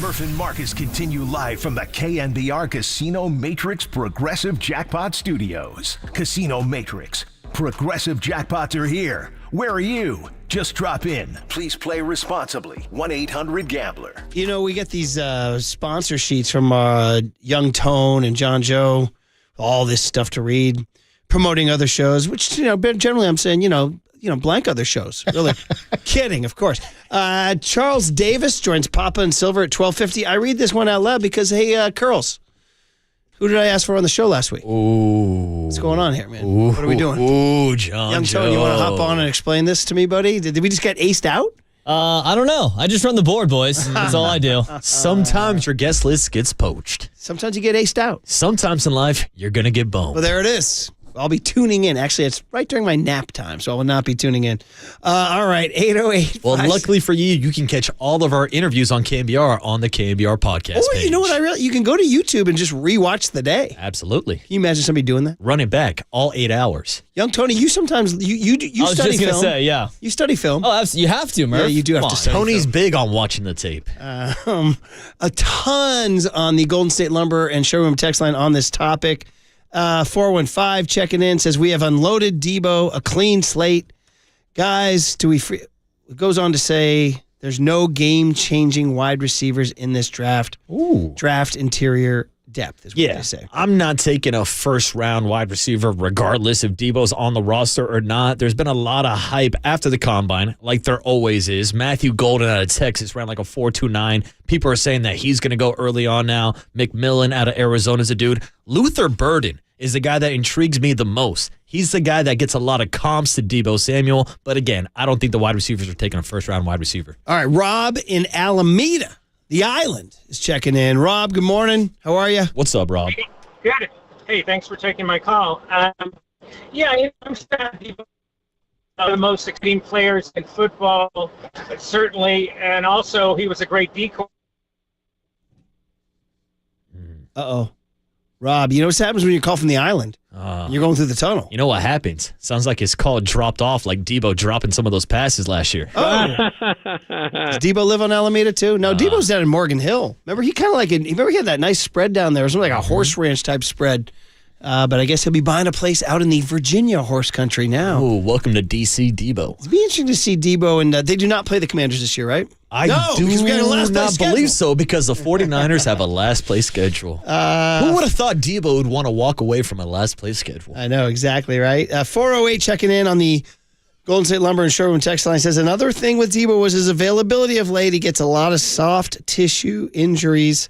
A: Murph and Marcus continue live from the KNBR Casino Matrix Progressive Jackpot Studios. Casino Matrix. Progressive jackpots are here. Where are you? Just drop in. Please play responsibly. 1-800-GAMBLER.
C: You know, we get these sponsor sheets from Young Tone and John Joe, all this stuff to read, promoting other shows, which, generally I'm saying, blank other shows. Really kidding, of course. Charles Davis joins Papa and Silver at 12:50. I read this one out loud because, hey, Curls, who did I ask for on the show last week?
D: Ooh.
C: What's going on here, man? What are we doing?
D: Ooh, John
C: Young
D: Joe.
C: Tone, you want to hop on and explain this to me, buddy? Did we just get aced out?
H: I don't know. I just run the board, boys. That's all I do.
D: Sometimes your guest list gets poached.
C: Sometimes you get aced out.
D: Sometimes in life, you're going to get boned.
C: Well, there it is. I'll be tuning in. Actually, it's right during my nap time, so I will not be tuning in. All right, 808.
D: Well, luckily for you, you can catch all of our interviews on KNBR on the KNBR podcast page.
C: You know what? You can go to YouTube and just rewatch the day.
D: Absolutely.
C: Can you imagine somebody doing that?
D: Run it back all 8 hours.
C: Young Tony, you sometimes you study film.
H: I was just going to say, yeah.
C: You study film.
H: Oh, you have to, Murph.
C: Yeah, you do have to study
D: Tony's
C: film.
D: big on watching the tape.
C: Tons on the Golden State Lumber and Showroom text line on this topic. 415 checking in says we have unloaded Deebo, a clean slate. Guys, it goes on to say there's no game-changing wide receivers in this draft.
D: Ooh.
C: Draft interior depth is what they say.
D: I'm not taking a first-round wide receiver regardless if Deebo's on the roster or not. There's been a lot of hype after the Combine, like there always is. Matthew Golden out of Texas ran like a 4.29. People are saying that he's going to go early on now. McMillan out of Arizona is a dude. Luther Burden is the guy that intrigues me the most. He's the guy that gets a lot of comps to Debo Samuel. But again, I don't think the wide receivers are taking a first-round wide receiver.
C: All right, Rob in Alameda, the island, is checking in. Rob, good morning. How are you?
D: What's up, Rob?
R: Good. Hey, thanks for taking my call. I'm sad Debo, the most extreme players in football, certainly, and also he was a great decoy.
C: Uh-oh. Rob, you know what happens when you call from the island? You're going through the tunnel.
D: You know what happens? Sounds like his call dropped off like Deebo dropping some of those passes last year.
C: Oh. Does Deebo live on Alameda too? No, Deebo's down in Morgan Hill. Remember, he had that nice spread down there. It was like a horse ranch type spread. But I guess he'll be buying a place out in the Virginia horse country now.
D: Ooh, welcome to D.C. Deebo.
C: It'd be interesting to see Deebo, and they do not play the Commanders this year, right?
D: I do not believe so because the 49ers have a last place schedule. Who would have thought Deebo would want to walk away from a last place schedule?
C: I know, exactly right. 408 checking in on the Golden State Lumber and Showroom text line says another thing with Deebo was his availability of late. He gets a lot of soft tissue injuries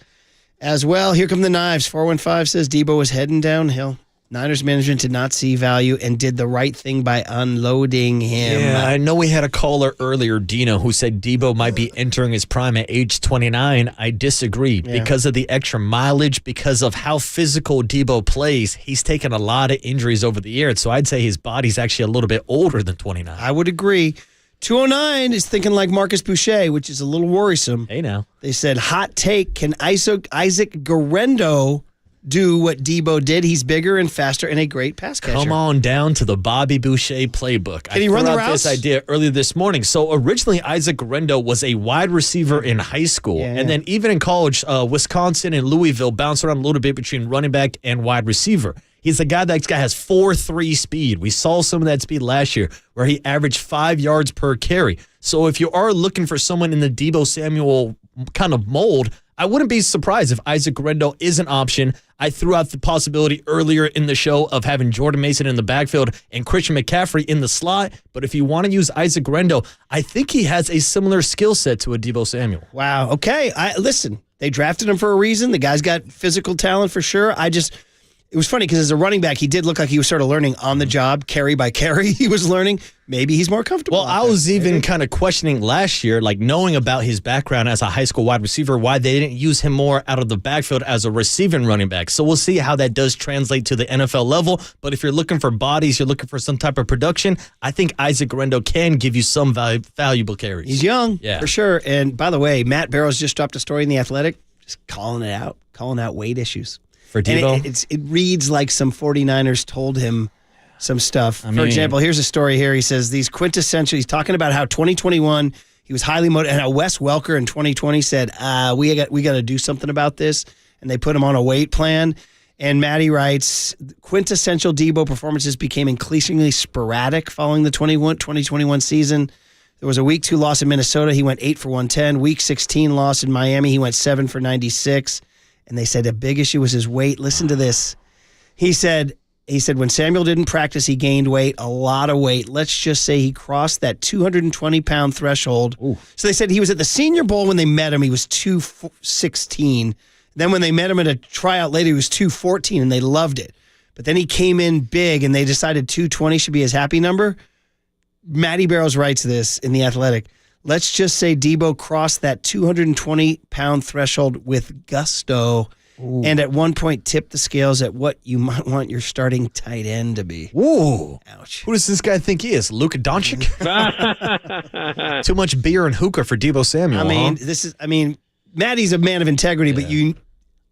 C: as well. Here come the knives. 415 says Deebo was heading downhill. Niners management did not see value and did the right thing by unloading him.
D: Yeah, I know we had a caller earlier, Dino, who said Deebo might be entering his prime at age 29. I disagree.
C: Yeah.
D: Because of the extra mileage, because of how physical Deebo plays, he's taken a lot of injuries over the years. So I'd say his body's actually a little bit older than 29.
C: I would agree. 209 is thinking like Marcus Boucher, which is a little worrisome.
D: Hey, now.
C: They said, hot take, can Isaac Guerrero do what Deebo did? He's bigger and faster and a great pass catcher.
D: Come on down to the Bobby Boucher playbook.
C: Can he run the
D: I threw out
C: routes?
D: this idea earlier this morning. So originally, Isaac Guerrero was a wide receiver in high school. And then even in college, Wisconsin and Louisville bounced around a little bit between running back and wide receiver. He's a guy that has 4.3 speed. We saw some of that speed last year where he averaged 5 yards per carry. So if you are looking for someone in the Debo Samuel kind of mold, I wouldn't be surprised if Isaac Guerrero is an option. I threw out the possibility earlier in the show of having Jordan Mason in the backfield and Christian McCaffrey in the slot. But if you want to use Isaac Guerrero, I think he has a similar skill set to a Debo Samuel.
C: Wow. Okay. Listen, they drafted him for a reason. The guy's got physical talent for sure. It was funny because as a running back, he did look like he was sort of learning on the job, carry by carry. He was learning. Maybe he's more comfortable.
D: Well, I was even kind of questioning last year, like knowing about his background as a high school wide receiver, why they didn't use him more out of the backfield as a receiving running back. So we'll see how that does translate to the NFL level. But if you're looking for bodies, you're looking for some type of production, I think Isaac Guerrero can give you some valuable carries.
C: He's young,
D: yeah,
C: for sure. And by the way, Matt Barrows just dropped a story in The Athletic, just calling out weight issues.
D: For Deebo?
C: And it reads like some 49ers told him some stuff. For example, here's a story here. He says, he's talking about how 2021, He was highly motivated. And Wes Welker in 2020 said, we got to do something about this. And they put him on a weight plan. And Maddie writes, quintessential Deebo performances became increasingly sporadic following the 2021 season. There was a week 2 loss in Minnesota. He went 8 for 110. Week 16 loss in Miami. He went 7 for 96. And they said a big issue was his weight. Listen to this. He said when Samuel didn't practice, he gained weight, a lot of weight. Let's just say he crossed that 220-pound threshold. Ooh. So they said he was at the Senior Bowl when they met him. He was 216. Then when they met him at a tryout later, he was 214, and they loved it. But then he came in big, and they decided 220 should be his happy number. Matty Barrows writes this in The Athletic. Let's just say Deebo crossed that 220-pound threshold with gusto. Ooh. And at one point tipped the scales at what you might want your starting tight end to be.
D: Ooh.
C: Ouch.
D: Who does this guy think he is? Luka Doncic? Too much beer and hookah for Debo Samuel.
C: Matty's a man of integrity, but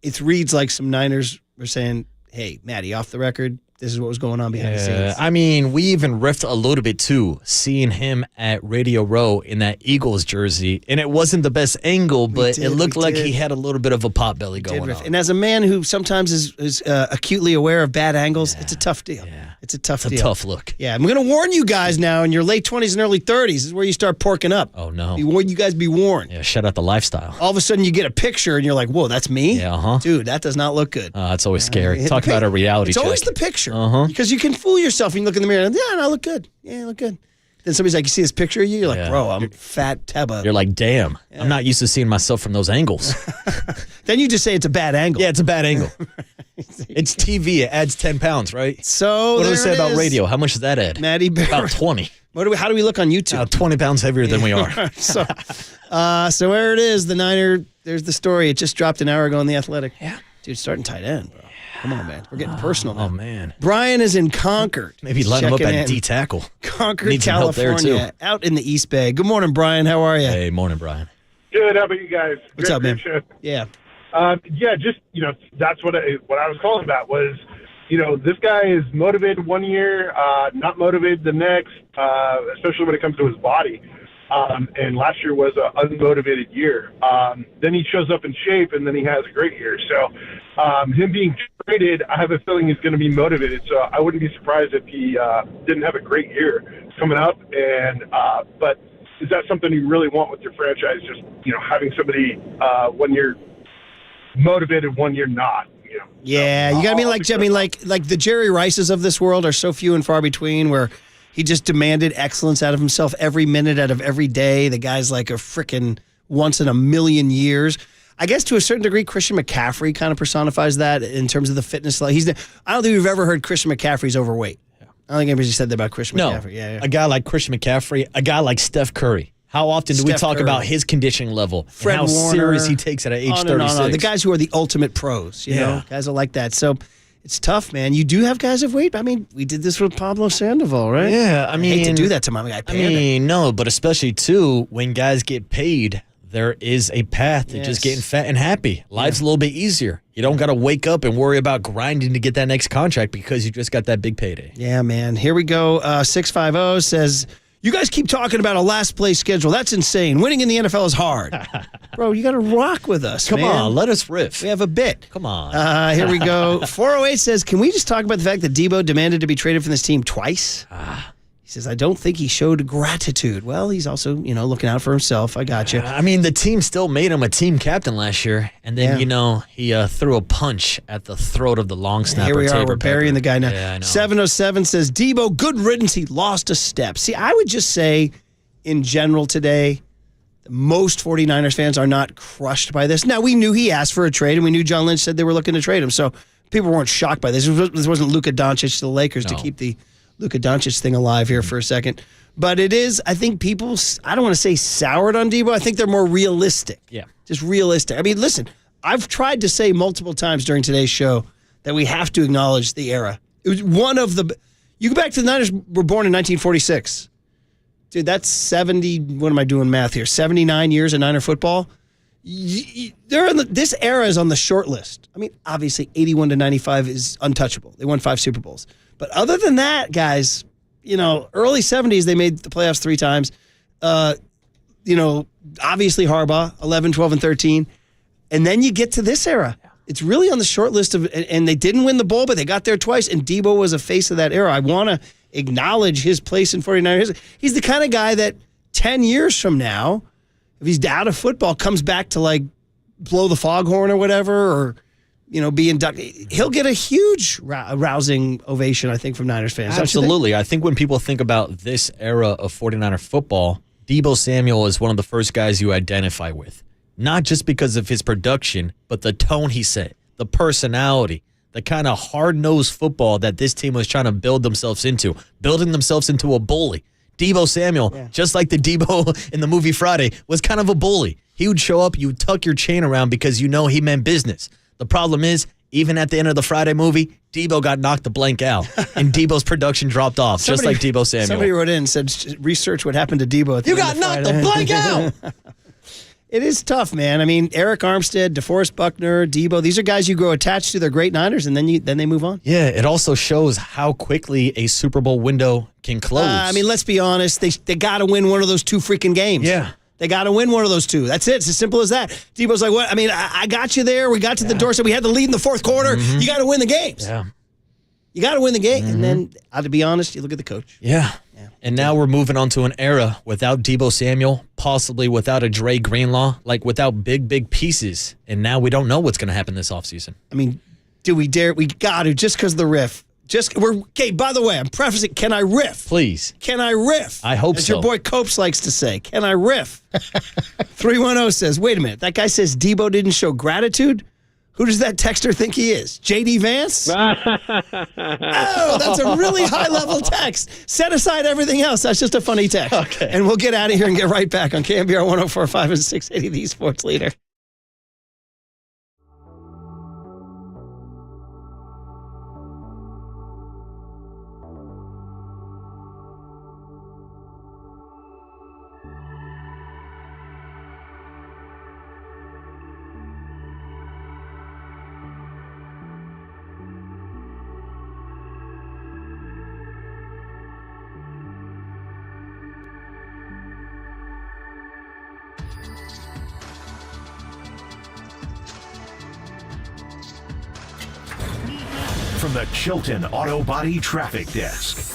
C: it reads like some Niners were saying, hey, Matty, off the record, this is what was going on behind the scenes.
D: I mean, we even riffed a little bit, too, seeing him at Radio Row in that Eagles jersey. And it wasn't the best angle, but it looked like he had a little bit of a pot belly going on.
C: And as a man who sometimes is acutely aware of bad angles, it's a tough deal. Yeah. It's a tough deal.
D: It's a tough look.
C: Yeah, I'm going to warn you guys now in your late 20s and early 30s. This is where you start porking up.
D: Oh, no.
C: You guys be warned.
D: Yeah, shut out the lifestyle.
C: All of a sudden you get a picture and you're like, whoa, that's me?
D: Yeah,
C: Dude, that does not look good.
D: It's always scary. Talk about a reality check.
C: It's always the picture. Because you can fool yourself and you look in the mirror and, I look good. Yeah, I look good. Then somebody's like, you see this picture of you? You're like, bro, I'm fat Teba.
D: You're like, damn, I'm not used to seeing myself from those angles.
C: Then you just say it's a bad angle.
D: Yeah, it's a bad angle. It's TV. It adds 10 pounds, right?
C: So
D: what do they say about radio? How much does that add?
C: Matty Bear.
D: About 20.
C: How do we look on YouTube?
D: 20 pounds heavier than we are.
C: So where it is, the Niner, there's the story. It just dropped an hour ago on The Athletic.
D: Yeah.
C: Dude, starting tight end, bro. Come on, man. We're getting personal now.
D: Oh, man.
C: Brian is in Concord.
D: Maybe line him up at D-tackle.
C: Concord, California, out in the East Bay. Good morning, Brian. How are you?
D: Hey, morning, Brian.
T: Good. How about you guys?
C: What's up, man?
T: Show.
C: Yeah.
T: Just, that's what I was calling about was, this guy is motivated one year, not motivated the next, especially when it comes to his body. And last year was an unmotivated year. Then he shows up in shape, and then he has a great year. So him being traded, I have a feeling he's going to be motivated. So I wouldn't be surprised if he didn't have a great year coming up. And but is that something you really want with your franchise? Just having somebody 1 year motivated, 1 year not.
C: Yeah, you got like the Jerry Rices of this world are so few and far between, where he just demanded excellence out of himself every minute out of every day. The guy's like a freaking once in a million years. I guess to a certain degree, Christian McCaffrey kind of personifies that in terms of the fitness level. I don't think we've ever heard Christian McCaffrey's overweight. I don't think anybody said that about Christian McCaffrey. Yeah.
D: A guy like Christian McCaffrey, a guy like Steph Curry. How often do we talk about his conditioning level?
C: Fred
D: and how
C: Warner,
D: serious he takes it at age 36?
C: The guys who are the ultimate pros, you know, guys are like that. So it's tough, man. You do have guys of weight. I mean, we did this with Pablo Sandoval, right?
D: Yeah, I mean,
C: I hate to do that to my guy.
D: No, but especially too when guys get paid, there is a path to just getting fat and happy. Life's a little bit easier. You don't got to wake up and worry about grinding to get that next contract because you just got that big payday.
C: Yeah, man. Here we go. 650 says, you guys keep talking about a last place schedule. That's insane. Winning in the NFL is hard. Bro, you got to rock with us,
D: Come on, let us riff.
C: We have a bit.
D: Come on.
C: Here we go. 408 says, can we just talk about the fact that Deebo demanded to be traded from this team twice? He says, I don't think he showed gratitude. Well, he's also, looking out for himself. I got you.
D: I mean, the team still made him a team captain last year. And then, he threw a punch at the throat of the long snapper.
C: Here we are. We're burying the guy now.
D: Yeah, I know.
C: 707 says, Deebo, good riddance. He lost a step. See, I would just say, in general today, most 49ers fans are not crushed by this. Now, we knew he asked for a trade, and we knew John Lynch said they were looking to trade him. So people weren't shocked by this. This wasn't Luka Doncic to the Lakers to keep the Luka Doncic thing alive here for a second. But it is, I think people, I don't want to say soured on Deebo. I think they're more realistic.
D: Yeah.
C: Just realistic. I mean, listen, I've tried to say multiple times during today's show that we have to acknowledge the era. It was one of the, you go back to the Niners were born in 1946. Dude, that's 70, what am I doing math here? 79 years of Niner football. This era is on the short list. I mean, obviously 81 to 95 is untouchable. They won 5 Super Bowls. But other than that, guys, early 70s, they made the playoffs 3 times. obviously Harbaugh, 11, 12, and 13. And then you get to this era. It's really on the short list of, and they didn't win the bowl, but they got there twice, and Deebo was a face of that era. I want to acknowledge his place in 49ers. He's the kind of guy that 10 years from now, if he's out of football, comes back to like blow the foghorn or whatever, or be inducted. He'll get a huge rousing ovation, I think, from Niners fans.
D: Absolutely. I think when people think about this era of 49er football, Debo Samuel is one of the first guys you identify with. Not just because of his production, but the tone he set, the personality, the kind of hard-nosed football that this team was trying to building themselves into a bully. Debo Samuel, just like the Deebo in the movie Friday, was kind of a bully. He would show up, you would tuck your chain around because he meant business. The problem is, even at the end of the Friday movie, Deebo got knocked the blank out, and Debo's production dropped off, just like Debo Samuel.
C: Somebody wrote in and said, research what happened to Deebo at the
D: You got knocked the blank out!
C: It is tough, man. I mean, Eric Armstead, DeForest Buckner, Deebo, these are guys you grow attached to. They're great Niners, and then they move on.
D: Yeah, it also shows how quickly a Super Bowl window can close.
C: Let's be honest. They got to win one of those two freaking games.
D: Yeah.
C: They got to win one of those two. That's it. It's as simple as that. Deebo's like, what? I mean, I got you there. We got to the door, so we had the lead in the fourth quarter. Mm-hmm. You got to win the games.
D: Yeah.
C: You got to win the game. Mm-hmm. And then, to be honest, you look at the coach.
D: Yeah. And now we're moving on to an era without Debo Samuel, possibly without a Dre Greenlaw, like without big pieces. And now we don't know what's going to happen this offseason.
C: I mean, do we dare? We got to, just because of the riff. Okay, by the way, I'm prefacing, can I riff?
D: Please.
C: Can I riff?
D: I hope
C: As
D: so.
C: your boy Copes likes to say, can I riff? 310 says, wait a minute, that guy says Deebo didn't show gratitude? Who does that texter think he is? J.D. Vance? Oh, that's a really high-level text. Set aside everything else. That's just a funny text.
D: Okay.
C: And we'll get out of here and get right back on KNBR 104.5 and 680, the Sports Leader.
A: From the Chilton Auto Body Traffic Desk.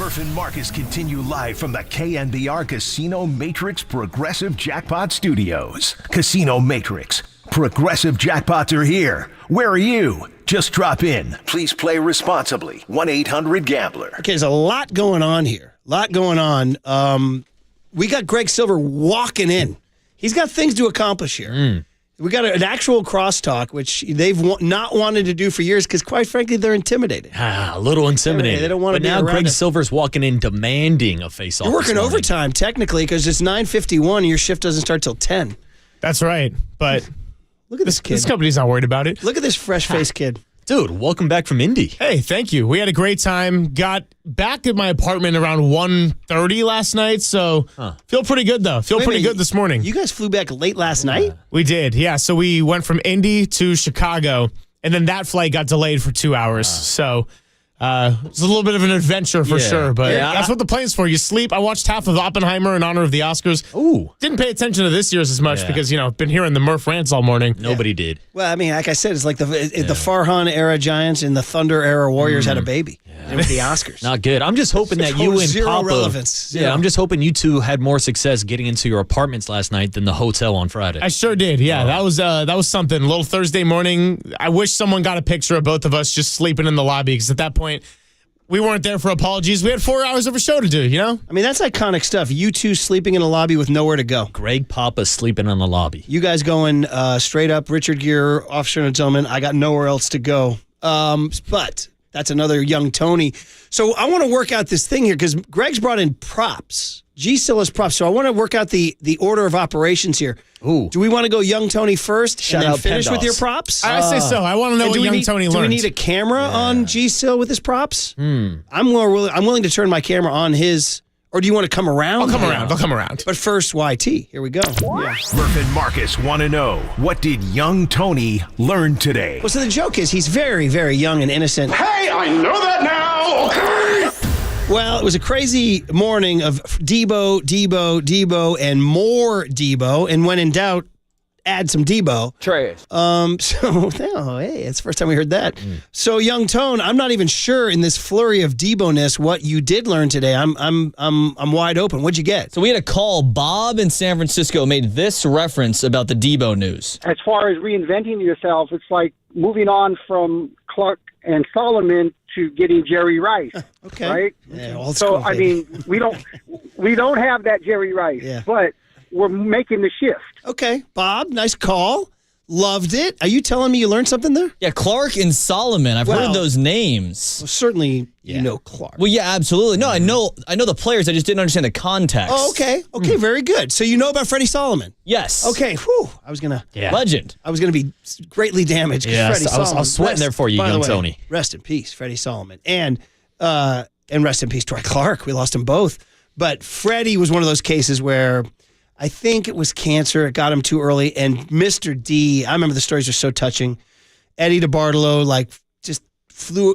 A: Murph and Marcus continue live from the KNBR Casino Matrix Progressive Jackpot Studios. Casino Matrix. Progressive jackpots are here. Where are you? Just drop in. Please play responsibly. 1-800-GAMBLER.
C: Okay, there's a lot going on here. We got Greg Silver walking in. He's got things to accomplish here. We got an actual crosstalk, which they've not wanted to do for years because, quite frankly, they're intimidated.
D: A little intimidated.
C: They don't want to be
D: around. But now Greg
C: us.
D: Silver's walking in demanding a face-off.
C: You're working overtime, technically, because it's 9:51 and your shift doesn't start till 10.
U: That's right. But
C: look at this kid.
U: This company's not worried about it.
C: Look at this fresh-faced kid.
D: Dude, welcome back from Indy.
U: Hey, thank you. We had a great time. Got back at my apartment around 1:30 last night, so feel pretty good, though. Feel pretty good this morning.
C: You guys flew back late last night?
U: We did, yeah. So we went from Indy to Chicago, and then that flight got delayed for 2 hours. So it's a little bit of an adventure for sure, but that's what the plane's for. You sleep. I watched half of Oppenheimer in honor of the Oscars.
D: Ooh.
U: Didn't pay attention to this year's as much because, been hearing the Murph rants all morning.
D: Nobody did.
C: Well, I mean, like I said, it's like the Farhan era Giants and the Thunder era Warriors had a baby. It was the Oscars.
D: Not good. I'm just hoping that you and
C: zero
D: Papa.
C: relevance.
D: Yeah, I'm just hoping you two had more success getting into your apartments last night than the hotel on Friday.
U: I sure did. Yeah, that was something. A little Thursday morning. I wish someone got a picture of both of us just sleeping in the lobby because at that point, we weren't there for apologies. We had 4 hours of a show to do, I
C: mean, that's iconic stuff. You two sleeping in a lobby with nowhere to go.
D: Greg Papa sleeping in the lobby.
C: You guys going straight up Richard Gere, officer and gentleman. I got nowhere else to go. But that's another young Tony. So I want to work out this thing here because Greg's brought in props. G-Still has props. So I want to work out the order of operations here.
D: Ooh.
C: Do we want to go young Tony first
D: Shout
C: and then
D: out
C: finish
D: Pendos.
C: with your props?
U: I say so. I want to know what young Tony learned.
C: Do we need a camera on G-Still with his props? I'm willing to turn my camera on his. Or do you want to come around?
U: I'll come around.
C: But first, YT. Here we go. Yeah.
A: Murph and Marcus want to know, what did young Tony learn today?
C: Well, so the joke is he's very, very young and innocent.
G: Hey, I know that now. Okay.
C: Well, it was a crazy morning of Deebo, and more Deebo. And when in doubt, add some Deebo.
V: Trash.
C: Hey, it's the first time we heard that. So, young Tone, I'm not even sure in this flurry of Deebo-ness what you did learn today. I'm wide open. What'd you get?
H: So we had a call. Bob in San Francisco made this reference about the Deebo news.
L: As far as reinventing yourself, it's like moving on from Clark and Solomon to getting Jerry Rice.
C: Okay.
L: Right?
C: Yeah, old
L: so
C: school,
L: I
C: baby.
L: mean, we don't have that Jerry Rice, but we're making the shift.
C: Okay, Bob, nice call. Loved it. Are you telling me you learned something there?
H: Yeah, Clark and Solomon. I've heard those names.
C: Well, certainly you know Clark.
H: Well, yeah, absolutely. No, I know the players. I just didn't understand the context.
C: Oh, okay. Okay, very good. So you know about Freddie Solomon?
H: Yes.
C: Okay, whew. I was going to...
H: Legend.
C: I was going to be greatly damaged.
D: Yeah,
C: Freddie
D: I was
C: Solomon,
D: sweating there for you,
C: by the
D: young
C: way,
D: Tony.
C: Rest in peace, Freddie Solomon. And rest in peace, Dwight Clark. We lost them both. But Freddie was one of those cases where... I think it was cancer. It got him too early. And Mr. D, I remember the stories are so touching. Eddie DeBartolo,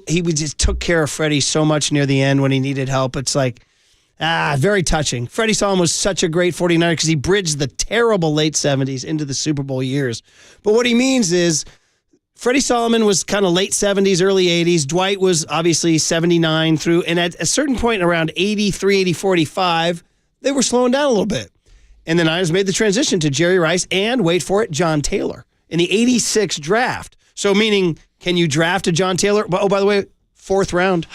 C: he just took care of Freddie so much near the end when he needed help. It's very touching. Freddie Solomon was such a great 49er because he bridged the terrible late 70s into the Super Bowl years. But what he means is Freddie Solomon was kind of late 70s, early 80s. Dwight was obviously 79 through. And at a certain point around 83, 84, 85, they were slowing down a little bit. And the Niners made the transition to Jerry Rice and, wait for it, John Taylor in the 86 draft. So meaning, can you draft a John Taylor? Oh, by the way, 4th round.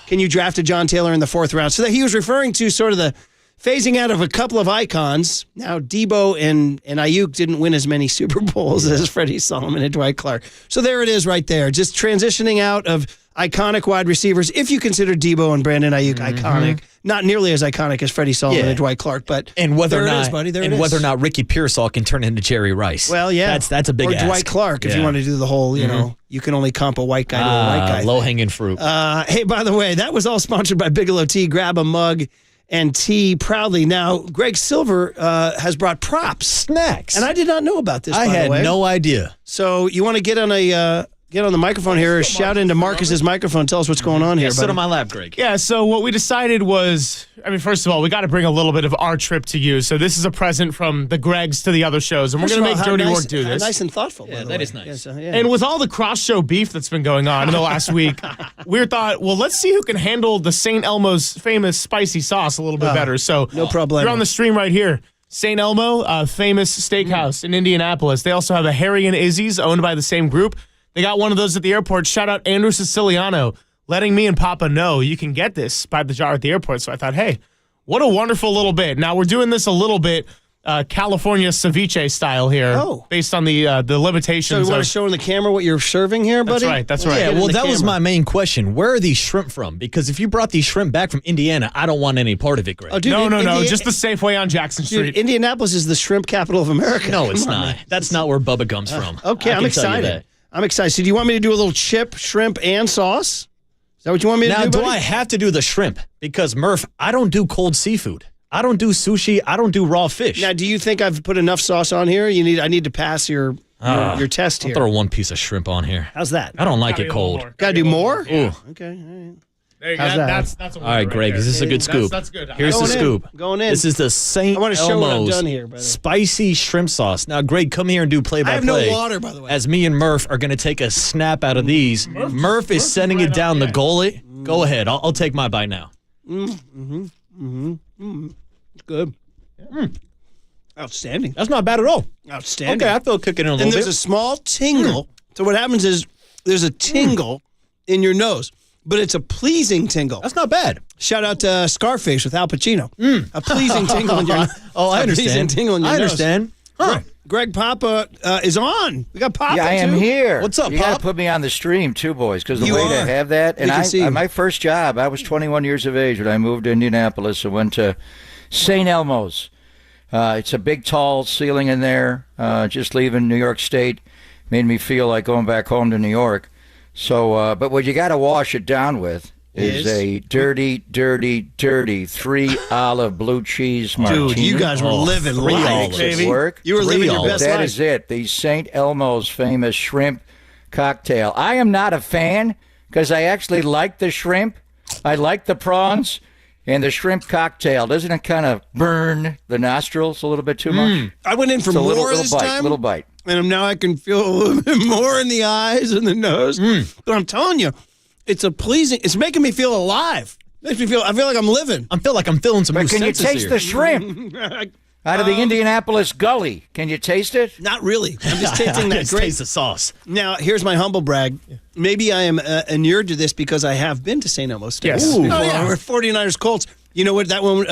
C: Can you draft a John Taylor in the 4th round? So that he was referring to sort of the phasing out of a couple of icons. Now, Deebo and Ayuk didn't win as many Super Bowls as Freddie Solomon and Dwight Clark. So there it is right there. Just transitioning out of iconic wide receivers, if you consider Deebo and Brandon Ayuk iconic. Not nearly as iconic as Freddie Solomon and Dwight Clark, but
D: whether
C: or
D: not Ricky Pearsall can turn into Jerry Rice.
C: Well, yeah.
D: That's a big
C: or
D: ask.
C: Dwight Clark, if you want to do the whole, you can only comp a white guy to a white guy.
D: Low-hanging fruit.
C: Hey, by the way, that was all sponsored by Bigelow Tea. Grab a mug and tea proudly. Now, Greg Silver has brought props.
D: Snacks.
C: And I did not know about this, by the way.
D: I had no idea.
C: So you want to get on a get on the microphone here. Shout into Marcus's microphone. Tell us what's going on here,
D: Sit
C: buddy.
D: on my lap, Greg.
U: Yeah, so what we decided was, first of all, we got to bring a little bit of our trip to you. So this is a present from the Gregs to the other shows, and we're going to make Dirty Work do this.
C: Nice and thoughtful.
D: Yeah, that is nice.
C: Yeah, yeah.
U: And with all the cross-show beef that's been going on in the last week, we thought, well, let's see who can handle the St. Elmo's famous spicy sauce a little bit better. So
C: no problem.
U: You're on the stream right here. St. Elmo, famous steakhouse in Indianapolis. They also have a Harry and Izzy's owned by the same group. They got one of those at the airport. Shout out Andrew Siciliano, letting me and Papa know you can get this by the jar at the airport. So I thought, hey, what a wonderful little bit. Now we're doing this a little bit California ceviche style here, based on the limitations.
C: So you want to show in the camera what you're serving here, buddy?
U: That's right.
D: Yeah, well, that was my main question. Where are these shrimp from? Because if you brought these shrimp back from Indiana, I don't want any part of it, Greg.
C: Oh, dude,
U: no. Just the Safeway on Jackson Street.
C: Dude, Indianapolis is the shrimp capital of America.
D: No, it's not. That's not where Bubba comes from.
C: Okay, I'm excited. I'm excited. So do you want me to do a little chip, shrimp, and sauce? Is that what you want me to do, buddy?
D: Now, do I have to do the shrimp? Because, Murph, I don't do cold seafood. I don't do sushi. I don't do raw fish.
C: Now, do you think I've put enough sauce on here? I need to pass your test here.
D: I'll throw one piece of shrimp on here.
C: How's that?
D: I don't like it cold.
C: Gotta do more?
D: Ooh.
C: Okay, all right.
U: There you go.
C: How's that?
U: That's
D: all right, Greg. Is this a good scoop?
U: That's good.
D: Here's the scoop.
C: Going in.
D: This is the St.
C: I want to show what I've
D: Elmo's
C: done here, brother.
D: spicy shrimp sauce. Now, Greg, come here and do play-by-play.
C: I have no water, by the way.
D: As me and Murph are going to take a snap out of these. Murph is sending it down the goalie. Go ahead. I'll take my bite now.
C: It's good. Outstanding.
D: That's not bad at all.
C: Outstanding.
D: Okay, I feel cooking in a little
C: and
D: bit.
C: there's a small tingle. So what happens is there's a tingle in your nose, but it's a pleasing tingle.
D: That's not bad.
C: Shout out to Scarface with Al Pacino. A pleasing tingle in your nose.
D: Oh, I understand.
C: A pleasing tingle in your
D: I
C: nose.
D: understand. Huh.
C: Greg Papa is on. We got Papa,
K: Yeah, I am
C: too.
K: here.
D: What's up,
K: You
D: Pop?
K: got to put me on the stream, too, boys, because the
C: You
K: way
C: are.
K: to have that. And
C: We can see you.
K: my first job, I was 21 years of age when I moved to Indianapolis and went to St. Elmo's. It's a big, tall ceiling in there. Just leaving New York State made me feel like going back home to New York. So, but what you got to wash it down with is a dirty 3 olive blue cheese martini.
C: Dude, you guys were living life, baby. You were living your best life.
K: That is it. The St. Elmo's famous shrimp cocktail. I am not a fan because I actually like the shrimp. I like the prawns. And the shrimp cocktail, doesn't it kind of burn the nostrils a little bit too much?
C: I went in for
K: So
C: more
K: little
C: this
K: bite,
C: time.
K: little bite.
C: And now I can feel a little bit more in the eyes and the nose. But I'm telling you, it's making me feel alive. I feel like I'm living.
D: I feel like I'm feeling some new
K: But can you
D: senses
K: taste
D: here.
K: the shrimp out of the Indianapolis Gully? Can you taste it?
C: Not really. I'm just tasting that
D: Just
C: great.
D: taste the sauce.
C: Now, here's my humble brag. Maybe I am inured to this because I have been to St. Elmo's State.
U: Yes.
C: We're 49ers Colts. You know what that one,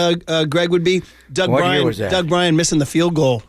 C: Greg, would be?
K: What year was that?
C: Doug Bryan missing the field goal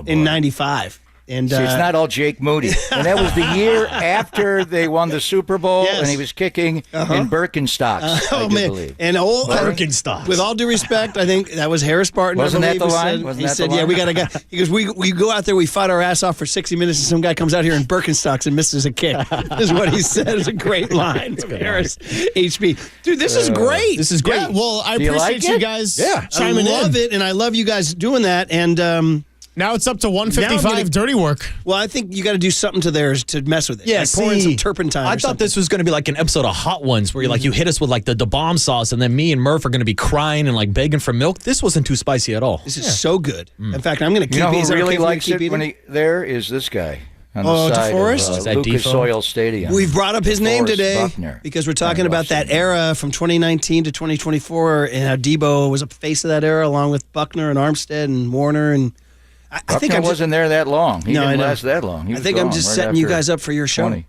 C: in 95. And
K: See, it's not all Jake Moody. And that was the year after they won the Super Bowl,
C: Yes.
K: and he was kicking in Birkenstocks, I do believe.
C: And
D: Birkenstocks.
C: with all due respect, I think that was Harris Barton.
K: Wasn't
C: I
K: that the
C: believe,
K: line?
C: He said, yeah, we got a guy. He goes, we go out there, we fight our ass off for 60 minutes, and some guy comes out here in Birkenstocks and misses a kick. Is what he said. It's a great line from Harris HB. Dude, this is great.
D: This is great.
U: Yeah, well, I
K: Do you
U: appreciate
K: like
U: you
K: it?
U: guys
C: I
U: chiming
C: love
U: in.
C: it, and I love you guys doing that. And
U: Now it's up to
C: Now
U: 155
C: I'm gonna-
U: dirty work.
C: well, I think you got to do something to theirs to mess with it.
D: Yeah,
C: like pour in some turpentine.
D: I
C: or
D: thought
C: something.
D: this was going to be like an episode of Hot Ones where you hit us with like the bomb sauce, and then me and Murph are going to be crying and like begging for milk. This wasn't too spicy at all.
C: This is so good. In fact, I'm going to keep
K: You know
C: these.
K: who
C: Is that
K: really
C: okay for me to
K: likes
C: keep
K: it
C: eating?
K: when there is this guy on
C: Oh,
K: the side
C: DeForest?
K: of
D: Is that
K: Lucas
D: Deebo?
K: Oil Stadium.
C: We've brought up his name
K: DeForest
C: today
K: Buckner.
C: because we're talking
K: I
C: about
K: watched
C: that
K: him.
C: era from 2019 to 2024 and how Deebo was a face of that era along with Buckner and Armstead and Warner. And I think
K: Buckner
C: I'm just,
K: wasn't there that long. He
C: No, I
K: didn't
C: know.
K: last that long. He
C: I
K: was
C: think I'm
K: gone
C: just
K: right
C: setting you
K: after
C: guys up for your show.
K: 20.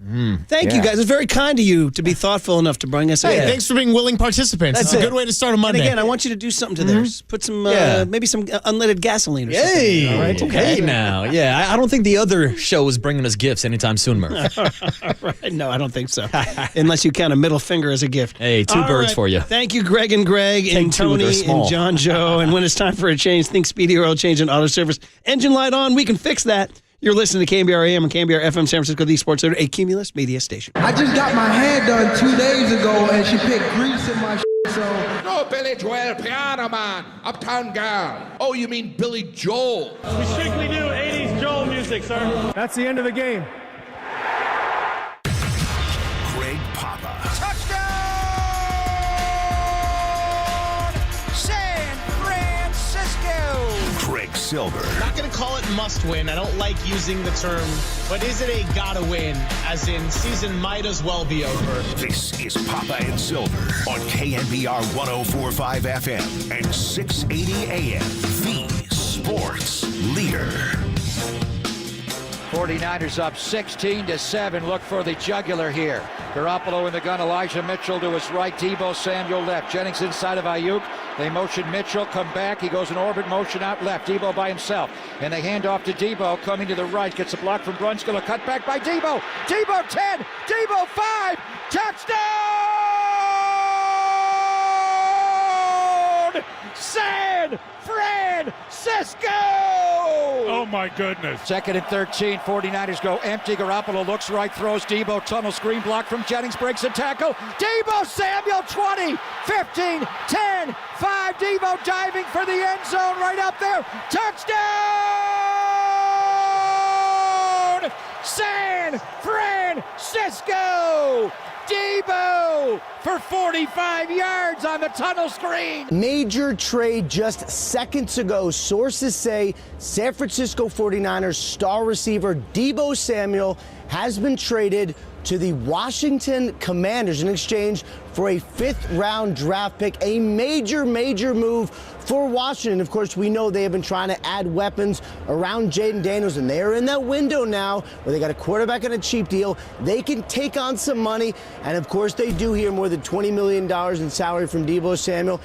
C: Thank you
K: Yeah.
C: guys. It's very kind of you to be thoughtful enough to bring us
U: Hey,
C: in.
U: thanks for being willing participants.
C: That's
U: It's a
C: it.
U: good way to start a
C: And
U: Monday.
C: again, I want you to do something to theirs. Put some, maybe some unleaded gasoline or something.
D: Hey,
C: All right,
D: okay now. Yeah, I don't think the other show is bringing us gifts anytime soon, Murph.
C: Right. No, I don't think so. Unless you count a middle finger as a gift.
D: Hey, two
C: All
D: birds
C: right.
D: for you.
C: Thank you, Greg and Greg and
D: two, they're
C: Tony
D: small.
C: and John Joe. And when it's time for a change, think Speedy Oil Change and Auto Service. Engine light on. We can fix that. You're listening to KNBR AM and KNBR FM San Francisco, the Sports Center, a Cumulus media station.
B: I just got my hair done 2 days ago, and she picked grease in my so.
Q: No, Billy Joel, piano man, Uptown Girl. Oh, you mean Billy Joel?
V: We strictly do 80s Joel music, sir. That's the end of the game.
A: Silver.
U: Not going to call it must win. I don't like using the term, but is it a gotta win? As in, season might as well be over.
A: This is Papa and Silver on KNBR 104.5 FM and 680 AM. The Sports Leader.
K: 49ers up 16-7. Look for the jugular here. Garoppolo in the gun. Elijah Mitchell to his right. Debo Samuel left. Jennings inside of Ayuk. They motion Mitchell. Come back. He goes in orbit motion out left. Debo by himself. And they hand off to Debo. Coming to the right. Gets a block from Brunskill. A cut back by Debo. Debo 10. Debo 5. Touchdown! San Francisco!
M: Oh, my goodness.
K: 2nd and 13, 49ers go empty. Garoppolo looks right, throws Deebo. Tunnel screen block from Jennings, breaks a tackle. Deebo Samuel, 20, 15, 10, 5. Deebo diving for the end zone right up there. Touchdown! San Francisco! Deebo for 45 yards on the tunnel screen.
O: Major trade just seconds ago. Sources say San Francisco 49ers star receiver Debo Samuel has been traded to the Washington Commanders in exchange for a 5th-round draft pick. A major move for Washington. Of course, we know they have been trying to add weapons around Jaden Daniels, and they are in that window now where they got a quarterback on a cheap deal. They can take on some money, and of course they do hear more than $20 million in salary from Debo Samuel.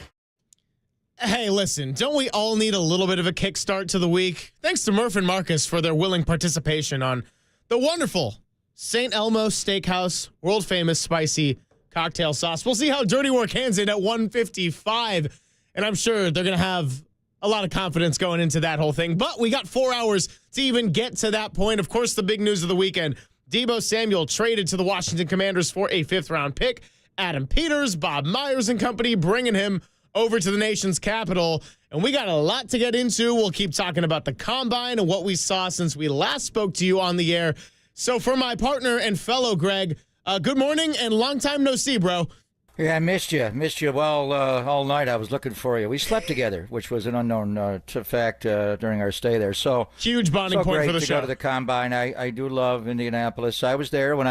U: Hey, listen, don't we all need a little bit of a kickstart to the week? Thanks to Murph and Marcus for their willing participation on the wonderful St. Elmo's Steakhouse world-famous spicy cocktail sauce. We'll see how Dirty Work hands it at 155. And I'm sure they're going to have a lot of confidence going into that whole thing. But we got 4 hours to even get to that point. Of course, the big news of the weekend, Debo Samuel traded to the Washington Commanders for a 5th-round pick. Adam Peters, Bob Myers and company bringing him over to the nation's capital. And we got a lot to get into. We'll keep talking about the Combine and what we saw since we last spoke to you on the air. So for my partner and fellow Greg, good morning and long time no see, bro.
K: Yeah, I missed you. Well, all night I was looking for you. We slept together, which was an unknown fact during our stay there. So
U: huge bonding point for the
K: show.
U: show.
K: Go to the Combine. I do love Indianapolis. I was there when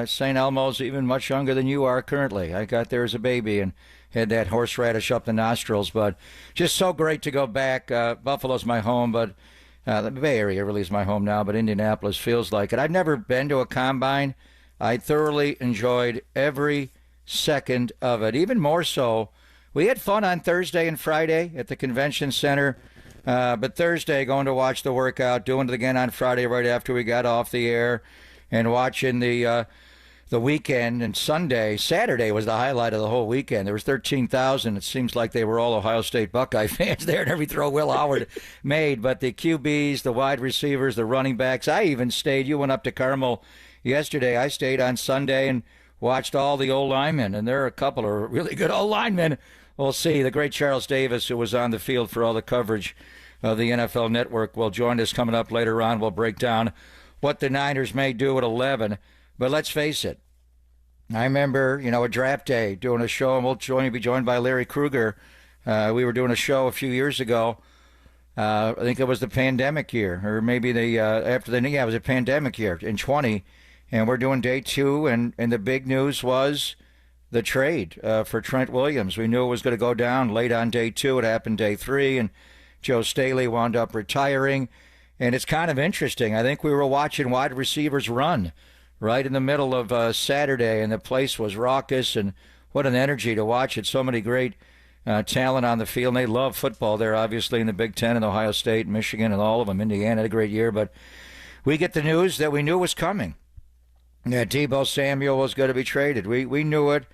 K: St. Elmo's even much younger than you are currently. I got there as a baby and had that horseradish up the nostrils. But just so great to go back. Buffalo's my home, but the Bay Area really is my home now. But Indianapolis feels like it. I've never been to a Combine. I thoroughly enjoyed every second of it. Even more so, we had fun on Thursday and Friday at the convention center, but Thursday going to watch the workout, doing it again on Friday right after we got off the air, and watching the weekend. And Saturday was the highlight of the whole weekend. There was 13,000. It seems like they were all Ohio State Buckeye fans there, and every throw Will Howard made. But the QBs, the wide receivers, the running backs. I even stayed. You went up to Carmel yesterday. I stayed on Sunday and watched all the old linemen, and there are a couple of really good old linemen. We'll see. The great Charles Davis, who was on the field for all the coverage of the NFL Network, will join us coming up later on. We'll break down what the Niners may do at 11. But let's face it, I remember, a draft day, doing a show, and we'll be joined by Larry Krueger. We were doing a show a few years ago. I think it was the pandemic year, or maybe it was a pandemic year in 20. And we're doing day 2, and the big news was the trade for Trent Williams. We knew it was going to go down late on day 2. It happened day 3, and Joe Staley wound up retiring. And it's kind of interesting. I think we were watching wide receivers run right in the middle of Saturday, and the place was raucous, and what an energy to watch it. So many great talent on the field. And they love football there, obviously, in the Big Ten, and Ohio State, Michigan, and all of them. Indiana had a great year. But we get the news that we knew was coming. Yeah, Debo Samuel was going to be traded. We knew it.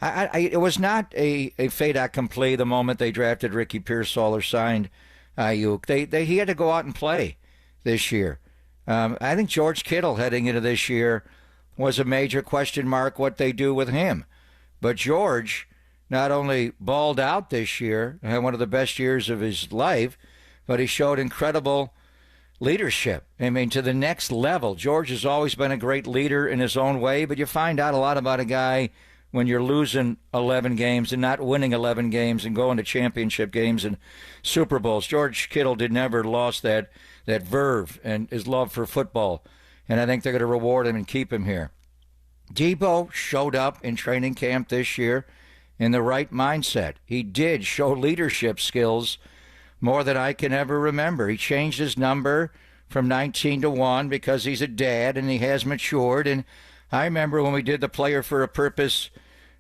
K: It was not a fait accompli the moment they drafted Ricky Pearsall or signed Ayuk. He had to go out and play this year. I think George Kittle heading into this year was a major question mark what they do with him. But George not only balled out this year, had one of the best years of his life, but he showed incredible leadership. I mean, to the next level. George has always been a great leader in his own way, but you find out a lot about a guy when you're losing 11 games and not winning 11 games and going to championship games and Super Bowls. George Kittle never lost that verve and his love for football, and I think they're going to reward him and keep him here. Deebo showed up in training camp this year in the right mindset. He did show leadership skills more than I can ever remember. He changed his number from 19 to 1 because he's a dad and he has matured. And I remember when we did the Player for a Purpose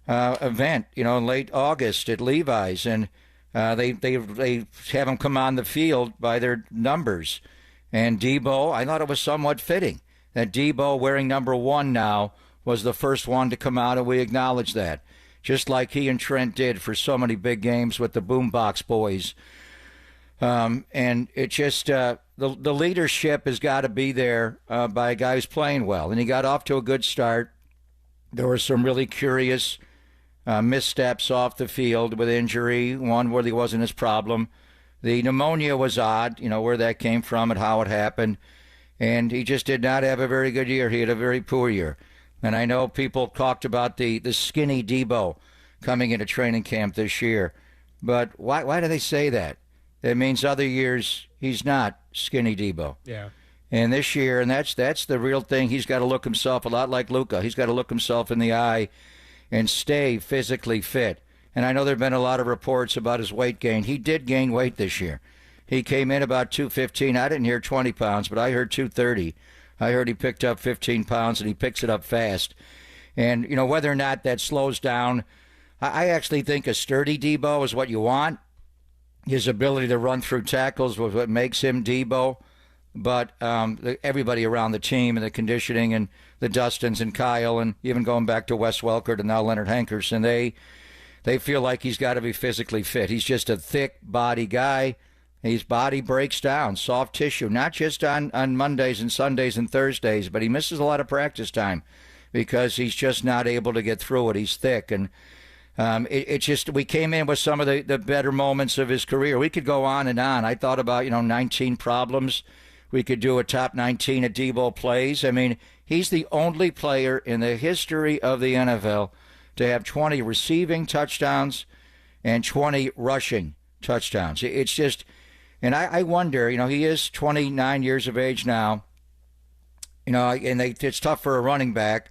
K: event, in late August at Levi's, and they have him come on the field by their numbers. And Deebo, I thought it was somewhat fitting that Deebo, wearing number 1 now, was the first one to come out, and we acknowledge that. Just like he and Trent did for so many big games with the Boombox Boys. And it just, the leadership has got to be there by a guy who's playing well. And he got off to a good start. There were some really curious missteps off the field with injury. One where he wasn't his problem. The pneumonia was odd, where that came from and how it happened. And he just did not have a very good year. He had a very poor year. And I know people talked about the skinny Deebo coming into training camp this year. But why do they say that? It means other years he's not skinny Deebo.
U: Yeah.
K: And this year, and that's the real thing, he's got to look himself a lot like Luka. He's got to look himself in the eye and stay physically fit. And I know there have been a lot of reports about his weight gain. He did gain weight this year. He came in about 215. I didn't hear 20 pounds, but I heard 230. I heard he picked up 15 pounds, and he picks it up fast. And, whether or not that slows down, I actually think a sturdy Deebo is what you want. His ability to run through tackles was what makes him Deebo. But everybody around the team and the conditioning and the Dustins and Kyle and even going back to Wes Welker and now Leonard Hankerson, they feel like he's got to be physically fit. He's just a thick body guy. His body breaks down, soft tissue, not just on Mondays and Sundays and Thursdays, but he misses a lot of practice time because he's just not able to get through it. He's thick. And we came in with some of the better moments of his career. We could go on and on. I thought about, 19 problems. We could do a top 19 at Deebo plays. I mean, he's the only player in the history of the NFL to have 20 receiving touchdowns and 20 rushing touchdowns. It's just, and I wonder, he is 29 years of age now, and it's tough for a running back,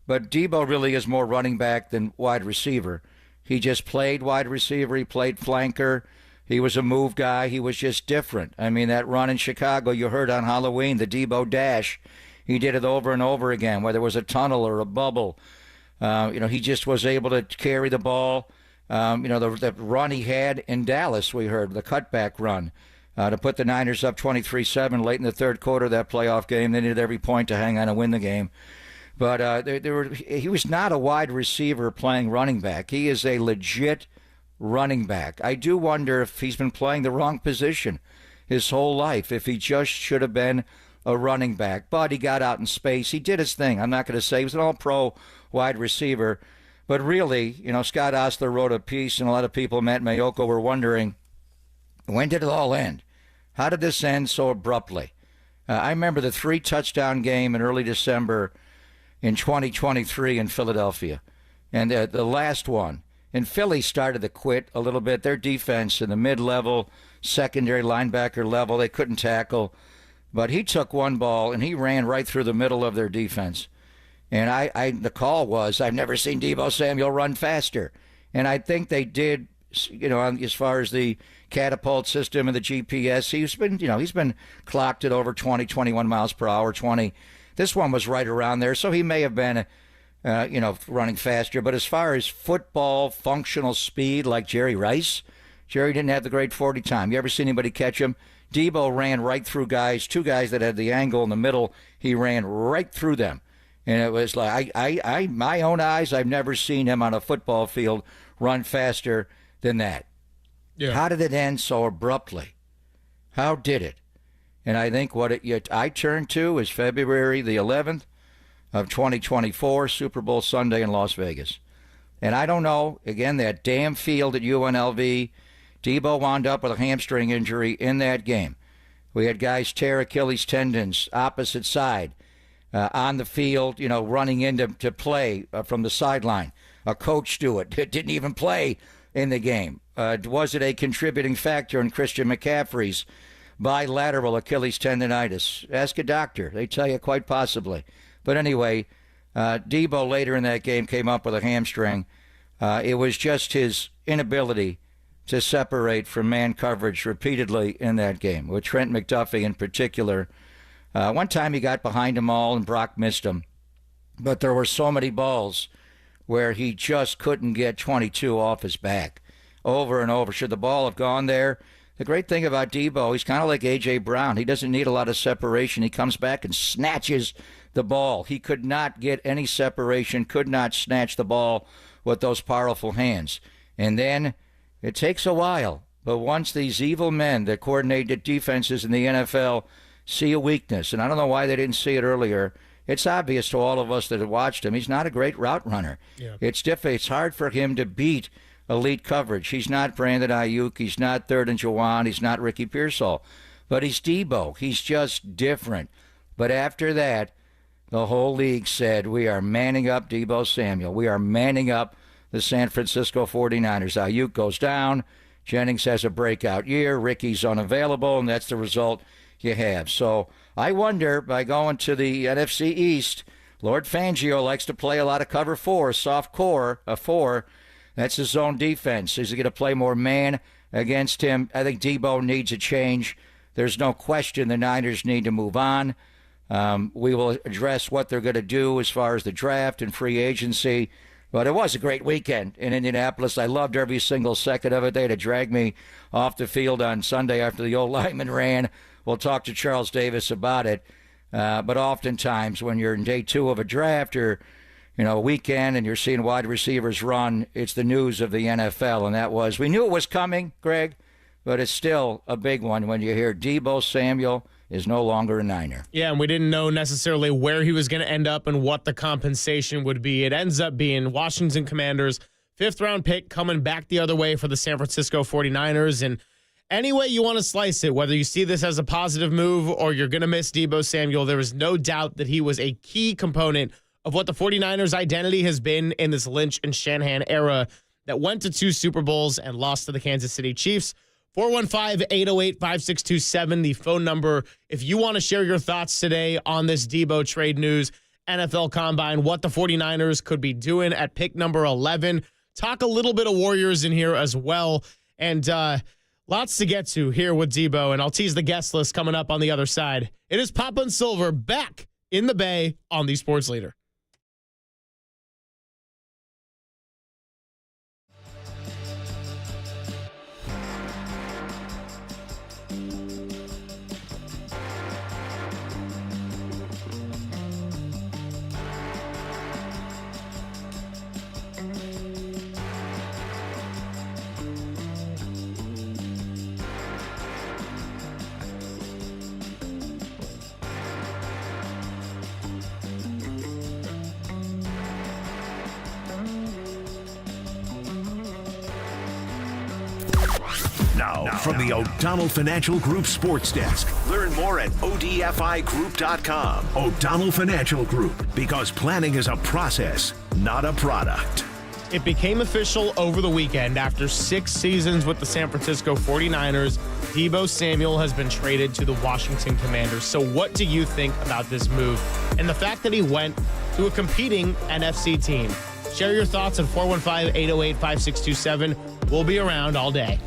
K: but Deebo really is more running back than wide receiver. He just played wide receiver. He played flanker. He was a move guy. He was just different. I mean, that run in Chicago you heard on Halloween, the Deebo dash, he did it over and over again, whether it was a tunnel or a bubble. He just was able to carry the ball. The run he had in Dallas, we heard, the cutback run, to put the Niners up 23-7 late in the third quarter of that playoff game. They needed every point to hang on and win the game. But he was not a wide receiver playing running back. He is a legit running back. I do wonder if he's been playing the wrong position his whole life, if he just should have been a running back. But he got out in space. He did his thing. I'm not going to say he was an all-pro wide receiver. But really, Scott Ostler wrote a piece, and a lot of people, Matt Maioko, were wondering, when did it all end? How did this end so abruptly? I remember the 3-touchdown game in early December in 2023 in Philadelphia. And the last one. And Philly started to quit a little bit. Their defense in the mid-level, secondary linebacker level, they couldn't tackle. But he took one ball, and he ran right through the middle of their defense. And the call was, I've never seen Debo Samuel run faster. And I think they did, as far as the catapult system and the GPS, he's been clocked at over 20, 21 miles per hour, 20. This one was right around there, so he may have been, running faster. But as far as football functional speed, like Jerry Rice, Jerry didn't have the great 40 time. You ever seen anybody catch him? Deebo ran right through two guys that had the angle in the middle. He ran right through them. And it was like, my own eyes, I've never seen him on a football field run faster than that. Yeah. How did it end so abruptly? How did it? And I think I turned to is February the 11th of 2024, Super Bowl Sunday in Las Vegas. And I don't know, again, that damn field at UNLV, Deebo wound up with a hamstring injury in that game. We had guys tear Achilles tendons opposite side on the field, running in to play from the sideline. a coach do it? It didn't even play in the game. Was it a contributing factor in Christian McCaffrey's bilateral Achilles tendonitis? Ask a doctor. They tell you quite possibly. But anyway, Deebo later in that game came up with a hamstring. It was just his inability to separate from man coverage repeatedly in that game, with Trent McDuffie in particular. One time he got behind them all and Brock missed him. But there were so many balls where he just couldn't get 22 off his back over and over. Should the ball have gone there? The great thing about Deebo, he's kind of like A.J. Brown. He doesn't need a lot of separation. He comes back and snatches the ball. He could not get any separation, could not snatch the ball with those powerful hands. And then it takes a while. But once these evil men that coordinate defenses in the NFL see a weakness, and I don't know why they didn't see it earlier, it's obvious to all of us that have watched him. He's not a great route runner. Yeah. It's hard for him to beat elite coverage. He's not Brandon Ayuk. He's not Third and Juwan. He's not Ricky Pearsall. But he's Deebo. He's just different. But after that, the whole league said, we are manning up Debo Samuel. We are manning up the San Francisco 49ers. Ayuk goes down. Jennings has a breakout year. Ricky's unavailable, and that's the result you have. So I wonder, by going to the NFC East, Lord Fangio likes to play a lot of cover four, soft core, a four. That's his zone defense. Is he going to play more man against him? I think Deebo needs a change. There's no question the Niners need to move on. We will address what they're going to do as far as the draft and free agency. But it was a great weekend in Indianapolis. I loved every single second of it. They had to drag me off the field on Sunday after the old lineman ran. We'll talk to Charles Davis about it. But oftentimes when you're in day two of a draft or a weekend and you're seeing wide receivers run, it's the news of the NFL. And that was, we knew it was coming, Greg, but it's still a big one when you hear Debo Samuel is no longer a Niner.
U: Yeah, and we didn't know necessarily where he was going to end up and what the compensation would be. It ends up being Washington Commanders, 5th-round pick coming back the other way for the San Francisco 49ers. And any way you want to slice it, whether you see this as a positive move or you're going to miss Debo Samuel, there is no doubt that he was a key component of what the 49ers' identity has been in this Lynch and Shanahan era that went to 2 Super Bowls and lost to the Kansas City Chiefs. 415-808-5627, the phone number. If you want to share your thoughts today on this Deebo trade news, NFL Combine, what the 49ers could be doing at pick number 11. Talk a little bit of Warriors in here as well. And lots to get to here with Deebo, and I'll tease the guest list coming up on the other side. It is Papa and Silver back in the Bay on the Sports Leader.
A: Now, from the O'Donnell Financial Group Sports Desk. Learn more at odfigroup.com. O'Donnell Financial Group, because planning is a process, not a product.
U: It became official over the weekend. After 6 seasons with the San Francisco 49ers, Debo Samuel has been traded to the Washington Commanders. So what do you think about this move and the fact that he went to a competing NFC team? Share your thoughts at 415-808-5627. We'll be around all day.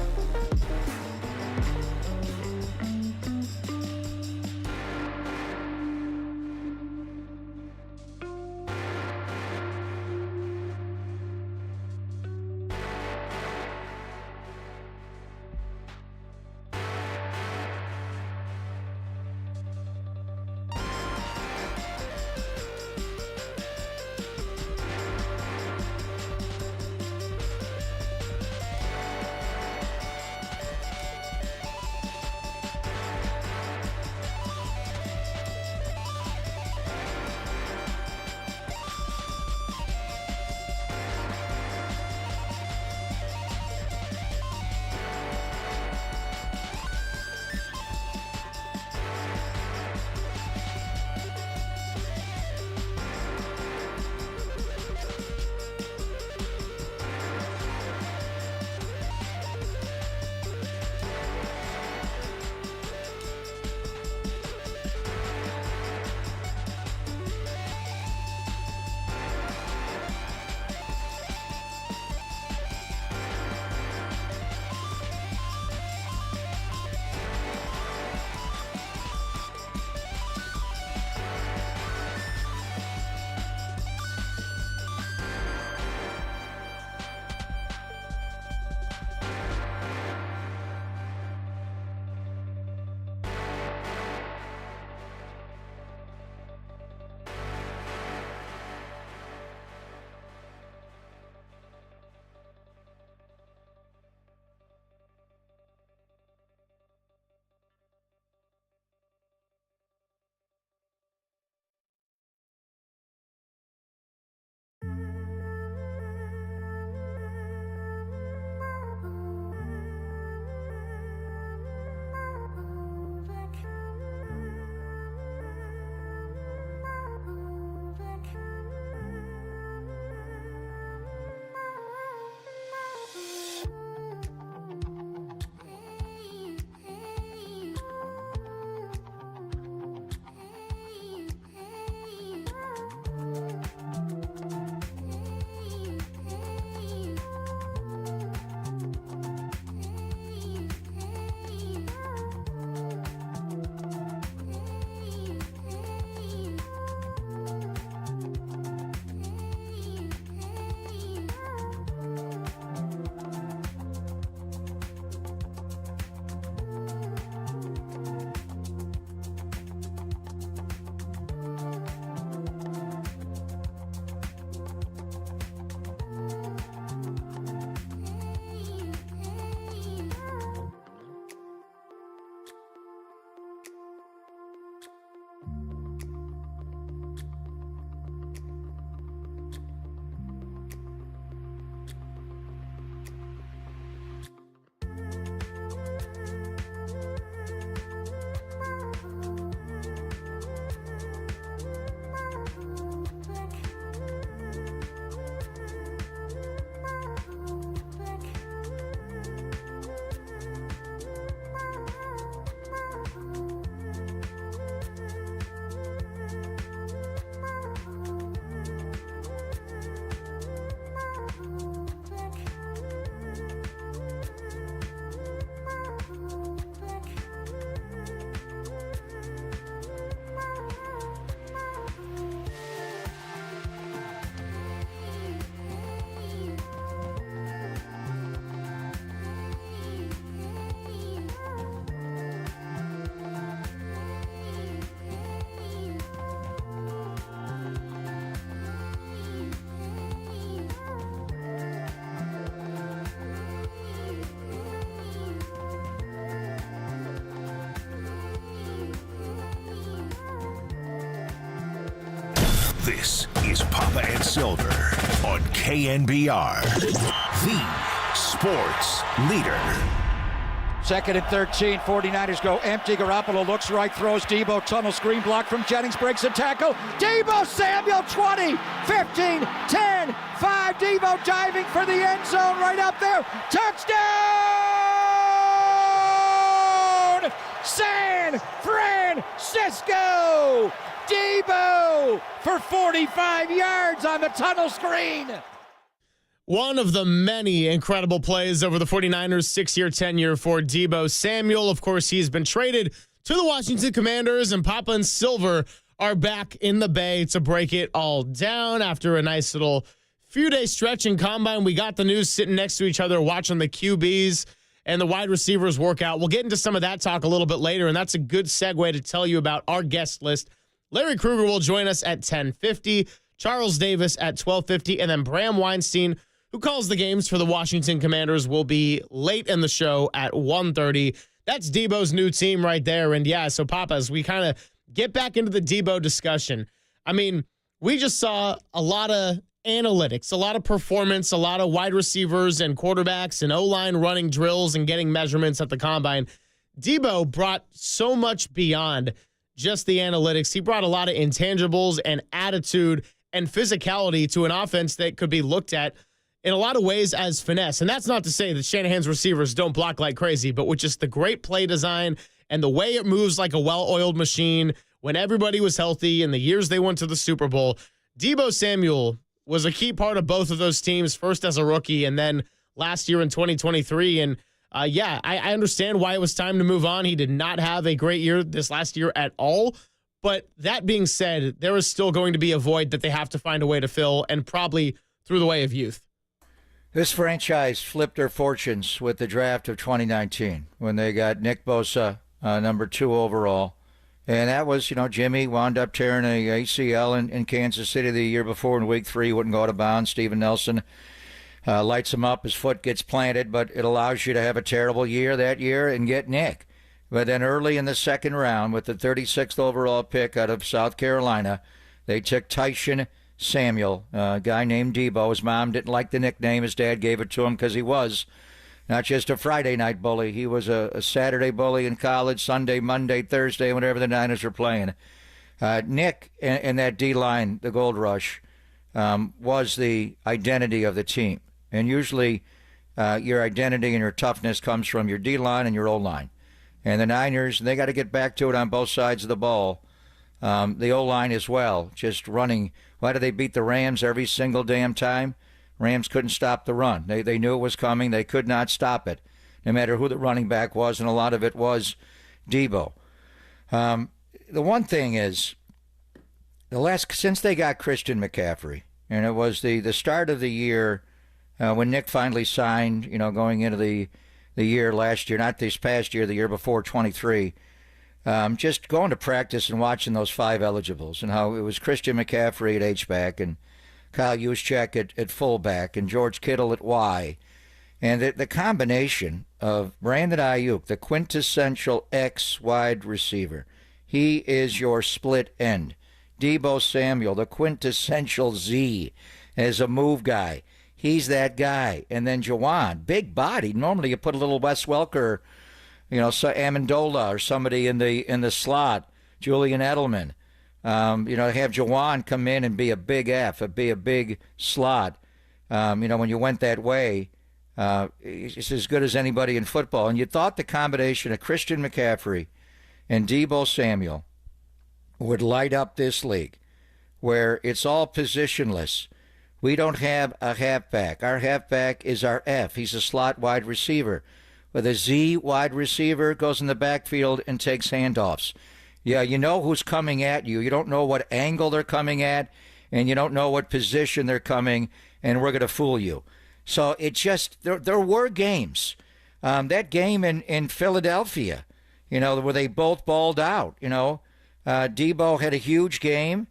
A: This is Papa and Silver on KNBR, the sports leader.
K: 2nd and 13, 49ers go empty. Garoppolo looks right, throws Deebo. Tunnel screen block from Jennings, breaks a tackle. Debo Samuel, 20, 15, 10, 5. Deebo diving for the end zone right up there. Touchdown! San Francisco! Deebo for 45 yards on the tunnel screen.
U: One of the many incredible plays over the 49ers' 6-year tenure for Debo Samuel. Of course, he's been traded to the Washington Commanders, and Papa and Silver are back in the Bay to break it all down after a nice little few-day stretch in Combine. We got the news sitting next to each other watching the QBs and the wide receivers work out. We'll get into some of that talk a little bit later, and that's a good segue to tell you about our guest list. Larry Krueger will join us at 10:50, Charles Davis at 12:50, and then Bram Weinstein, who calls the games for the Washington Commanders, will be late in the show at 1:30. That's Debo's new team right there. And yeah, so Papa, as we kind of get back into the Deebo discussion, I mean, we just saw a lot of analytics, a lot of performance, a lot of wide receivers and quarterbacks and O-line running drills and getting measurements at the Combine. Deebo brought so much beyond just the analytics. He brought a lot of intangibles and attitude and physicality to an offense that could be looked at in a lot of ways as finesse. And that's not to say that Shanahan's receivers don't block like crazy, but with just the great play design and the way it moves like a well-oiled machine when everybody was healthy and the years they went to the Super Bowl, Debo Samuel was a key part of both of those teams, first as a rookie and then last year in 2023. And I understand why it was time to move on. He did not have a great year this last year at all. But that being said, there is still going to be a void that they have to find a way to fill, and probably through the way of youth.
K: This franchise flipped their fortunes with the draft of 2019 when they got Nick Bosa, number 2 overall. And that was, Jimmy wound up tearing a ACL in Kansas City the year before in week 3, wouldn't go out of bounds. Steven Nelson lights him up, his foot gets planted, but it allows you to have a terrible year that year and get Nick. But then early in the second round, with the 36th overall pick out of South Carolina, they took Tyson Samuel, a guy named Deebo. His mom didn't like the nickname. His dad gave it to him because he was not just a Friday night bully. He was a Saturday bully in college, Sunday, Monday, Thursday, whenever the Niners were playing. Nick and that D-line, the Gold Rush, was the identity of the team. And usually your identity and your toughness comes from your D-line and your O-line. And the Niners, they got to get back to it on both sides of the ball. The O-line as well, just running. Why did they beat the Rams every single damn time? Rams couldn't stop the run. They knew it was coming. They could not stop it, no matter who the running back was, and a lot of it was Deebo. The one thing is, since they got Christian McCaffrey, and it was the start of the year when Nick finally signed, going into the year last year, not this past year, the year before, 23, just going to practice and watching those 5 eligibles and how it was Christian McCaffrey at H-back and Kyle Juszczyk at fullback and George Kittle at Y. And the combination of Brandon Ayuk, the quintessential X wide receiver, he is your split end. Debo Samuel, the quintessential Z as a move guy. He's that guy. And then Jawan, big body. Normally you put a little Wes Welker, so Amendola or somebody in the slot, Julian Edelman. Have Jawan come in and be a big F, be a big slot. When you went that way, it's as good as anybody in football. And you thought the combination of Christian McCaffrey and Debo Samuel would light up this league, where it's all positionless. We don't have a halfback. Our halfback is our F. He's a slot wide receiver. With a Z wide receiver goes in the backfield and takes handoffs. Yeah, you know who's coming at you. You don't know what angle they're coming at, and you don't know what position they're coming, and we're going to fool you. So it just, there were games. That game in Philadelphia, where they both balled out, Deebo had a huge game.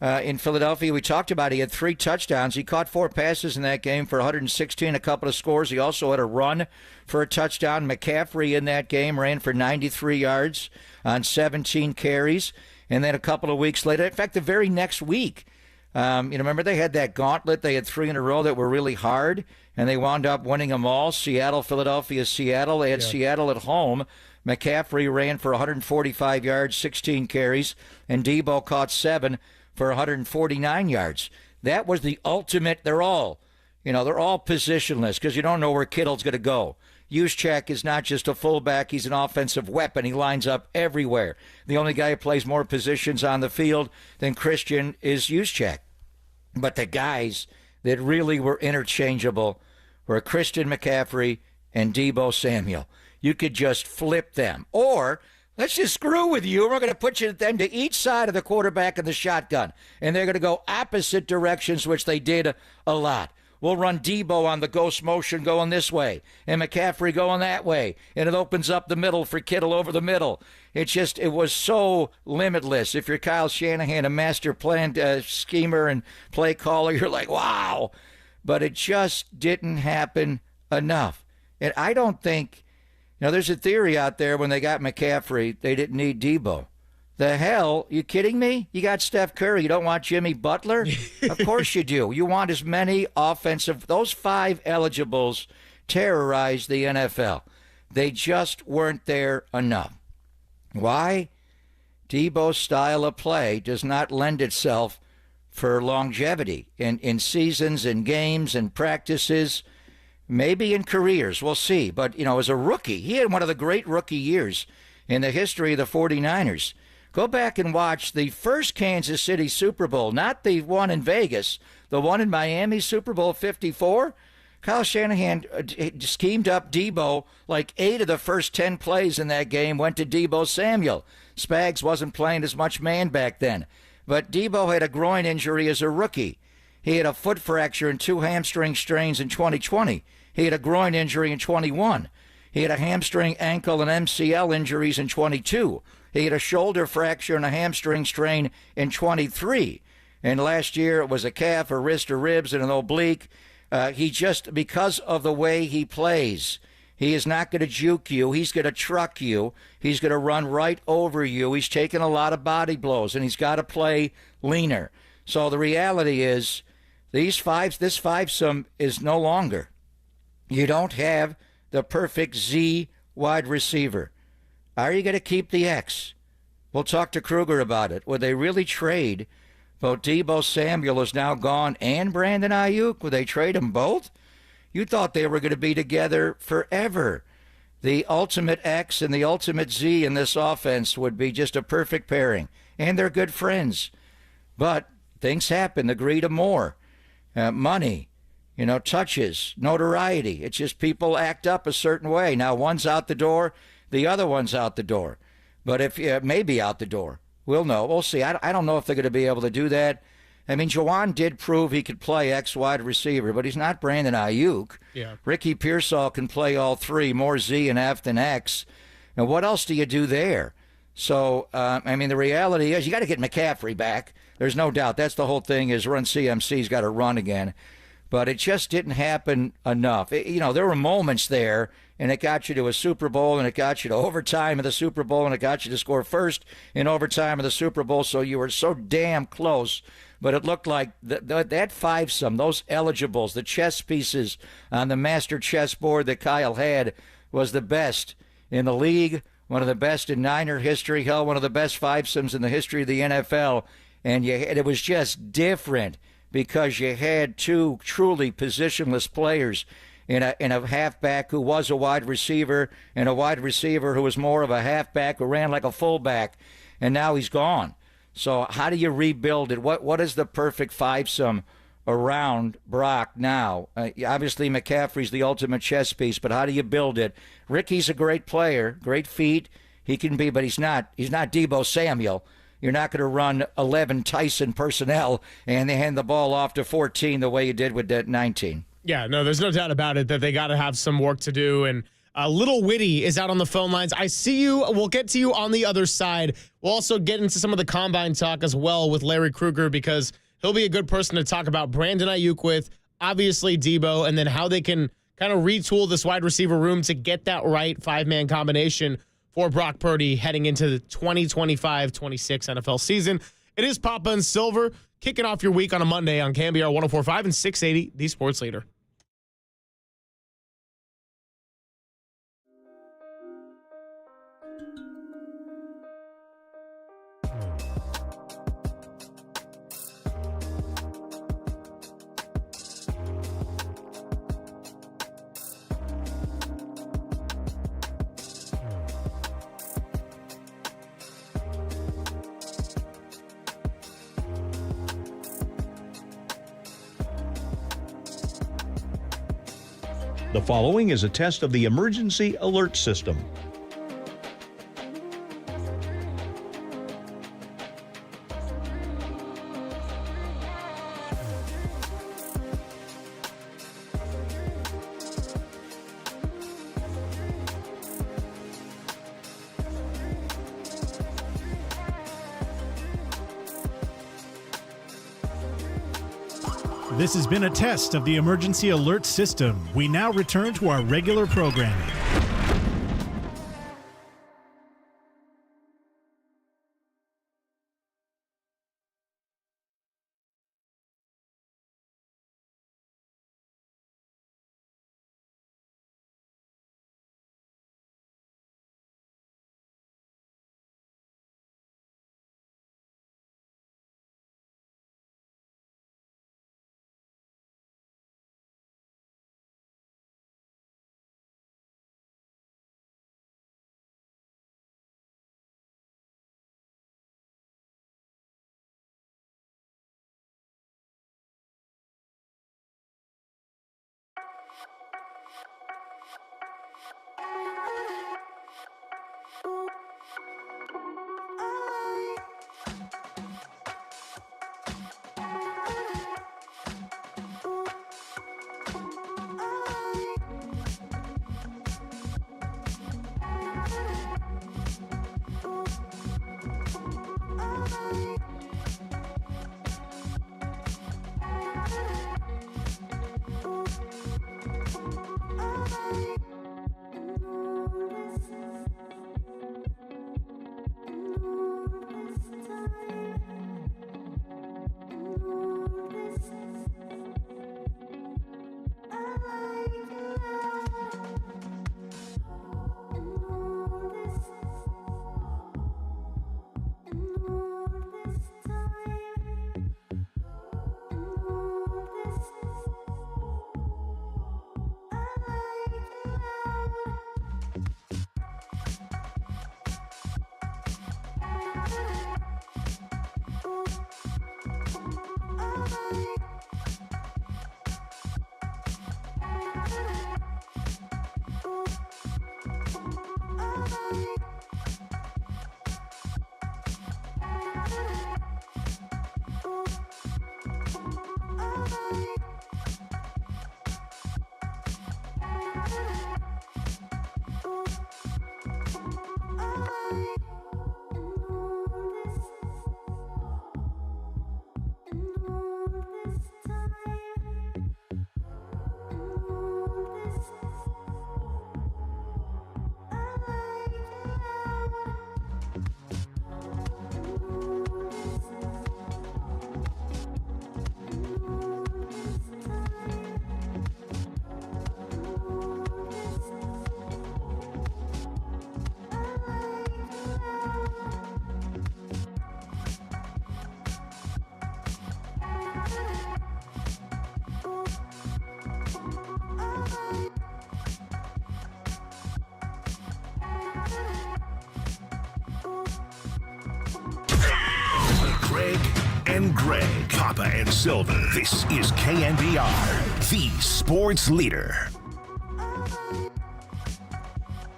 K: In Philadelphia, we talked about he had 3 touchdowns. He caught 4 passes in that game for 116, a couple of scores. He also had a run for a touchdown. McCaffrey in that game ran for 93 yards on 17 carries. And then a couple of weeks later, in fact, the very next week, Remember they had that gauntlet. They had 3 in a row that were really hard, and they wound up winning them all. Seattle, Philadelphia, Seattle. They had Seattle at home. McCaffrey ran for 145 yards, 16 carries, and Deebo caught 7 for 149 yards. That was the ultimate. They're all positionless because you don't know where Kittle's going to go. Juszczyk is not just a fullback. He's an offensive weapon. He lines up everywhere. The only guy who plays more positions on the field than Christian is Juszczyk. But the guys that really were interchangeable were Christian McCaffrey and Debo Samuel. You could just flip them. Or let's just screw with you. We're going to put them to each side of the quarterback in the shotgun. And they're going to go opposite directions, which they did a lot. We'll run Deebo on the ghost motion going this way and McCaffrey going that way. And it opens up the middle for Kittle over the middle. It was so limitless. If you're Kyle Shanahan, a master plan schemer and play caller, you're like, wow. But it just didn't happen enough. And I don't think, there's a theory out there when they got McCaffrey, they didn't need Deebo. The hell? You kidding me? You got Steph Curry. You don't want Jimmy Butler? Of course you do. You want as many offensive. Those 5 eligibles terrorized the NFL. They just weren't there enough. Why? Deebo's style of play does not lend itself for longevity in seasons and games and practices, maybe in careers. We'll see. But, as a rookie, he had one of the great rookie years in the history of the 49ers. Go back and watch the first Kansas City Super Bowl, not the one in Vegas, the one in Miami, Super Bowl 54. Kyle Shanahan schemed up Deebo like 8 of the first 10 plays in that game went to Debo Samuel. Spags wasn't playing as much man back then. But Deebo had a groin injury as a rookie. He had a foot fracture and 2 hamstring strains in 2020. He had a groin injury in 21. He had a hamstring, ankle, and MCL injuries in 22. He had a shoulder fracture and a hamstring strain in 23. And last year it was a calf, a wrist, or ribs, and an oblique. Because of the way he plays, he is not going to juke you. He's going to truck you. He's going to run right over you. He's taking a lot of body blows, and he's got to play leaner. So the reality is this fivesome is no longer. You don't have the perfect Z wide receiver. Are you going to keep the X? We'll talk to Kruger about it. Would they really trade? Both Debo Samuel is now gone and Brandon Ayuk. Would they trade them both? You thought they were going to be together forever. The ultimate X and the ultimate Z in this offense would be just a perfect pairing. And they're good friends. But things happen. The greed of more. Money. Touches, notoriety. It's just people act up a certain way. Now, one's out the door, the other one's out the door. But if maybe out the door, we'll know. We'll see. I don't know if they're going to be able to do that. I mean, Juwan did prove he could play X wide receiver, but he's not Brandon Ayuk.
U: Yeah.
K: Ricky Pearsall can play all 3, more Z and F than X. And what else do you do there? So, the reality is you got to get McCaffrey back. There's no doubt. That's the whole thing is Run CMC's got to run again. But it just didn't happen enough. There were moments there, and it got you to a Super Bowl, and it got you to overtime of the Super Bowl, and it got you to score first in overtime of the Super Bowl, so you were so damn close. But it looked like that fivesome, those eligibles, the chess pieces on the master chessboard that Kyle had was the best in the league, one of the best in Niner history, hell, one of the best fivesomes in the history of the NFL, and it was just different. Because you had 2 truly positionless players in a halfback who was a wide receiver and a wide receiver who was more of a halfback who ran like a fullback, and now he's gone. So how do you rebuild it? What is the perfect fivesome around Brock now? Obviously, McCaffrey's the ultimate chess piece, but how do you build it? Ricky's a great player, great feet. He can be, but he's not Debo Samuel. You're not going to run 11 Tyson personnel and they hand the ball off to 14 the way you did with that 19.
U: Yeah, no, there's no doubt about it that they got to have some work to do. And Little Witty is out on the phone lines. I see you. We'll get to you on the other side. We'll also get into some of the combine talk as well with Larry Kruger because he'll be a good person to talk about Brandon Ayuk with, obviously Deebo, and then how they can kind of retool this wide receiver room to get that right 5-man combination for Brock Purdy heading into the 2025-26 NFL season. It is Papa and Silver. kicking off your week on a Monday on KNBR 104.5 and 680, the Sports Leader.
F: The following is a test of the emergency alert system.
V: This has been a test of the emergency alert system. We now return to our regular programming.
A: Greg and Greg, Papa and Silver. This is KNBR, the sports leader.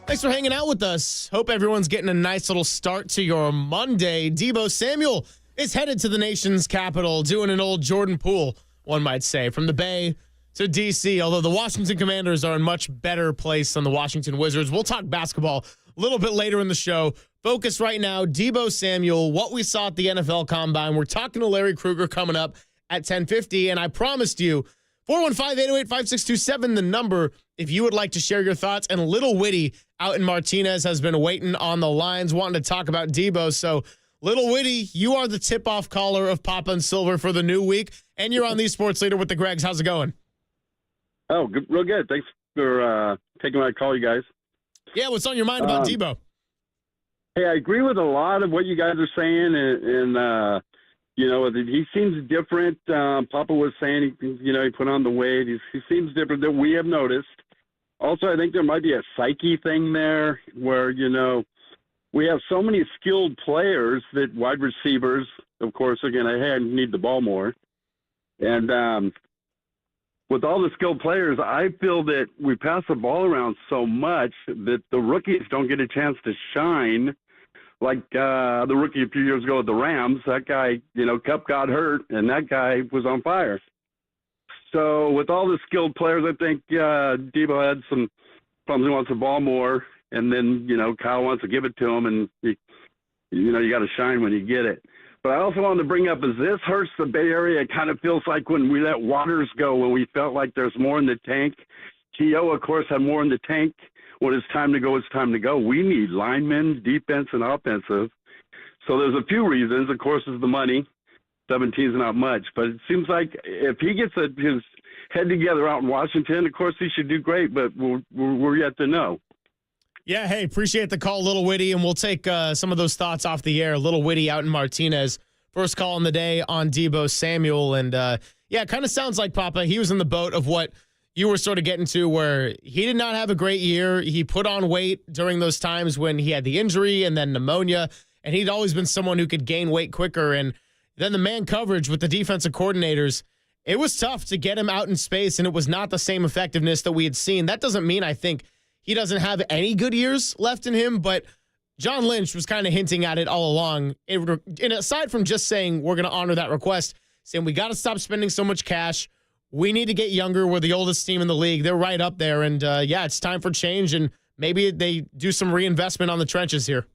U: Thanks for hanging out with us. Hope everyone's getting a nice little start to your Monday. Debo Samuel is headed to the nation's capital, doing an old Jordan Poole, one might say, from the Bay to D.C., although the Washington Commanders are in much better place than the Washington Wizards. We'll talk basketball a little bit later in the show. Focus right now, Debo Samuel, what we saw at the NFL Combine. We're talking to Larry Krueger coming up at 10:50, and I promised you, 415-808-5627, the number, if you would like to share your thoughts. And Little Witty out in Martinez has been waiting on the lines, wanting to talk about Debo. So Little Witty, you are the tip-off caller of Papa and Silver for the new week, and you're on the Sports Leader with the Gregs. How's it going?
E: Oh, good, real good. Thanks for taking my call, you guys.
U: Yeah, what's on your mind about Deebo?
E: Hey, I agree with a lot of what you guys are saying, and you know, he seems different. Papa was saying, he put on the weight. He seems different that we have noticed. Also, I think there might be a psyche thing there where, we have so many skilled players that wide receivers, of course, are going to need the ball more. And with all the skilled players, I feel that we pass the ball around so much that the rookies don't get a chance to shine. Like the rookie a few years ago with the Rams, that guy, Kupp got hurt, and that guy was on fire. So with all the skilled players, I think Deebo had some problems. He wants the ball more, and then, Kyle wants to give it to him, and, you got to shine when you get it. But I also wanted to bring up, as this hurts the Bay Area, it kind of feels like when we let Waters go, when we felt like there's more in the tank. T.O., of course, had more in the tank. When it's time to go, it's time to go. We need linemen, defense, and offensive. So there's a few reasons. Of course, is the money. 17 is not much. But it seems like if he gets his head together out in Washington, of course, he should do great, but we're yet to know.
U: Yeah, hey, appreciate the call, Little Witty, and we'll take some of those thoughts off the air. Little Witty out in Martinez. First call in the day on Debo Samuel. And, it kind of sounds like, Papa, he was in the boat of what you were sort of getting to, where he did not have a great year. He put on weight during those times when he had the injury and then pneumonia, and he'd always been someone who could gain weight quicker. And then the man coverage with the defensive coordinators, it was tough to get him out in space, and it was not the same effectiveness that we had seen. That doesn't mean I think he doesn't have any good years left in him, but John Lynch was kind of hinting at it all along. And aside from just saying we're going to honor that request, saying we got to stop spending so much cash. We need to get younger. We're the oldest team in the league. They're right up there. And, it's time for change, and maybe they do some reinvestment on the trenches here.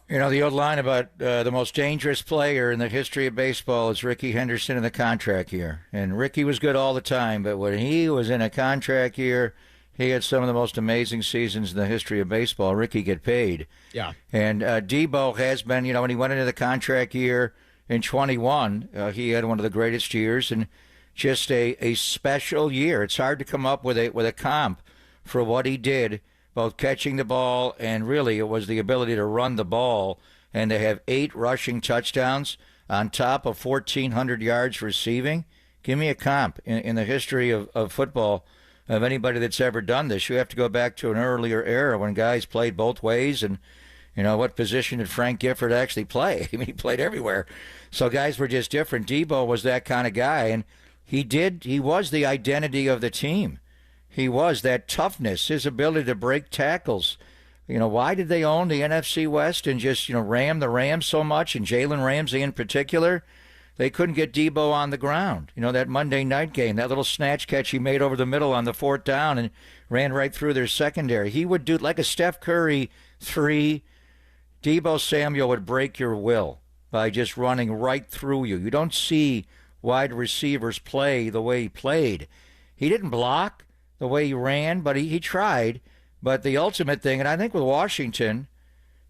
K: The old line about the most dangerous player in the history of baseball is Rickey Henderson in the contract year. And Rickey was good all the time, but when he was in a contract year, he had some of the most amazing seasons in the history of baseball. Rickey get paid.
U: Yeah.
K: And Deebo has been, when he went into the contract year in 21, he had one of the greatest years and just a special year. It's hard to come up with a comp for what he did, both catching the ball and really it was the ability to run the ball. And to have 8 rushing touchdowns on top of 1,400 yards receiving. Give me a comp in the history of football of anybody that's ever done this. You have to go back to an earlier era when guys played both ways. And, what position did Frank Gifford actually play? I mean, he played everywhere. So guys were just different. Deebo was that kind of guy. And he was the identity of the team. He was that toughness, his ability to break tackles. Why did they own the NFC West and just, ram the Rams so much, and Jalen Ramsey in particular? They couldn't get Deebo on the ground. That Monday night game, that little snatch catch he made over the middle on the 4th down and ran right through their secondary. He would do like a Steph Curry 3. Debo Samuel would break your will by just running right through you. You don't see wide receivers play the way he played. He didn't block the way he ran, but he tried. But the ultimate thing, and I think with Washington,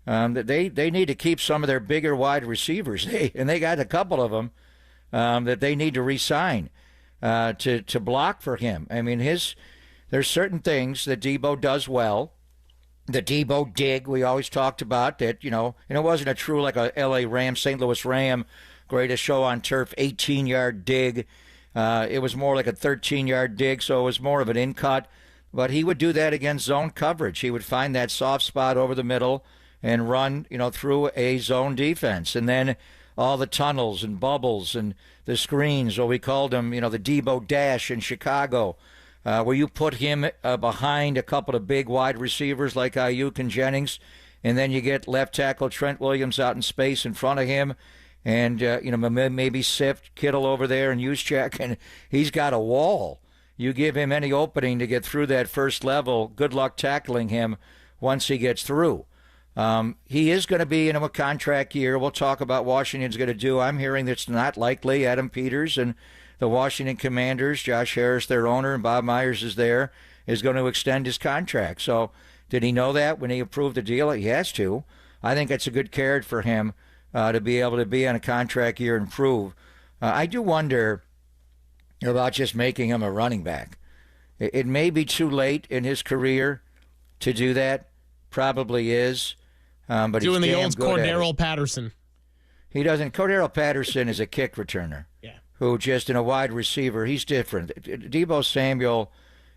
K: that they need to keep some of their bigger wide receivers, and they got a couple of them that they need to re-sign to block for him. I mean, there's certain things that Deebo does well. The Deebo dig we always talked about that, and it wasn't a true like a L.A. Ram, St. Louis Ram, greatest show on turf, 18-yard dig. It was more like a 13-yard dig, so it was more of an in-cut. But he would do that against zone coverage. He would find that soft spot over the middle and run, through a zone defense. And then all the tunnels and bubbles and the screens, or we called them, the Deebo Dash in Chicago, where you put him behind a couple of big wide receivers like Ayuk and Jennings, and then you get left tackle Trent Williams out in space in front of him. And, maybe sift Kittle over there and Juszczyk, and he's got a wall. You give him any opening to get through that first level, good luck tackling him once he gets through. He is going to be in a contract year. We'll talk about what Washington's going to do. I'm hearing that's not likely. Adam Peters and the Washington Commanders, Josh Harris, their owner, and Bob Myers is there, is going to extend his contract. So did he know that when he approved the deal? He has to. I think it's a good carrot for him to be able to be on a contract year and prove. I do wonder about just making him a running back. It may be too late in his career to do that. Probably is. But
U: doing
K: he's
U: the
K: damn
U: old
K: good at it.
U: Cordero Patterson.
K: He doesn't. Cordero Patterson is a kick returner.
U: Yeah.
K: Who just in a wide receiver, he's different. Debo Samuel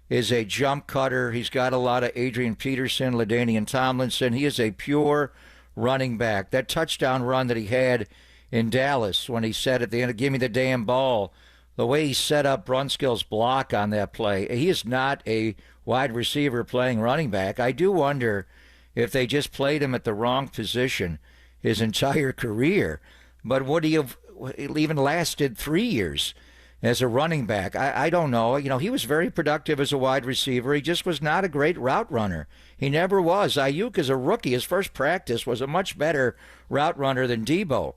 K: is a jump cutter. He's got a lot of Adrian Peterson, LaDainian Tomlinson. He is a pure running back. That touchdown run that he had in Dallas when he said at the end, "Give me the damn ball," the way he set up Brunskill's block on that play, he is not a wide receiver playing running back. I do wonder if they just played him at the wrong position his entire career. But would he have even lasted 3 years as a running back? I don't know. You know, he was very productive as a wide receiver. He just was not a great route runner. He never was. Ayuk, as a rookie, his first practice was a much better route runner than Deebo.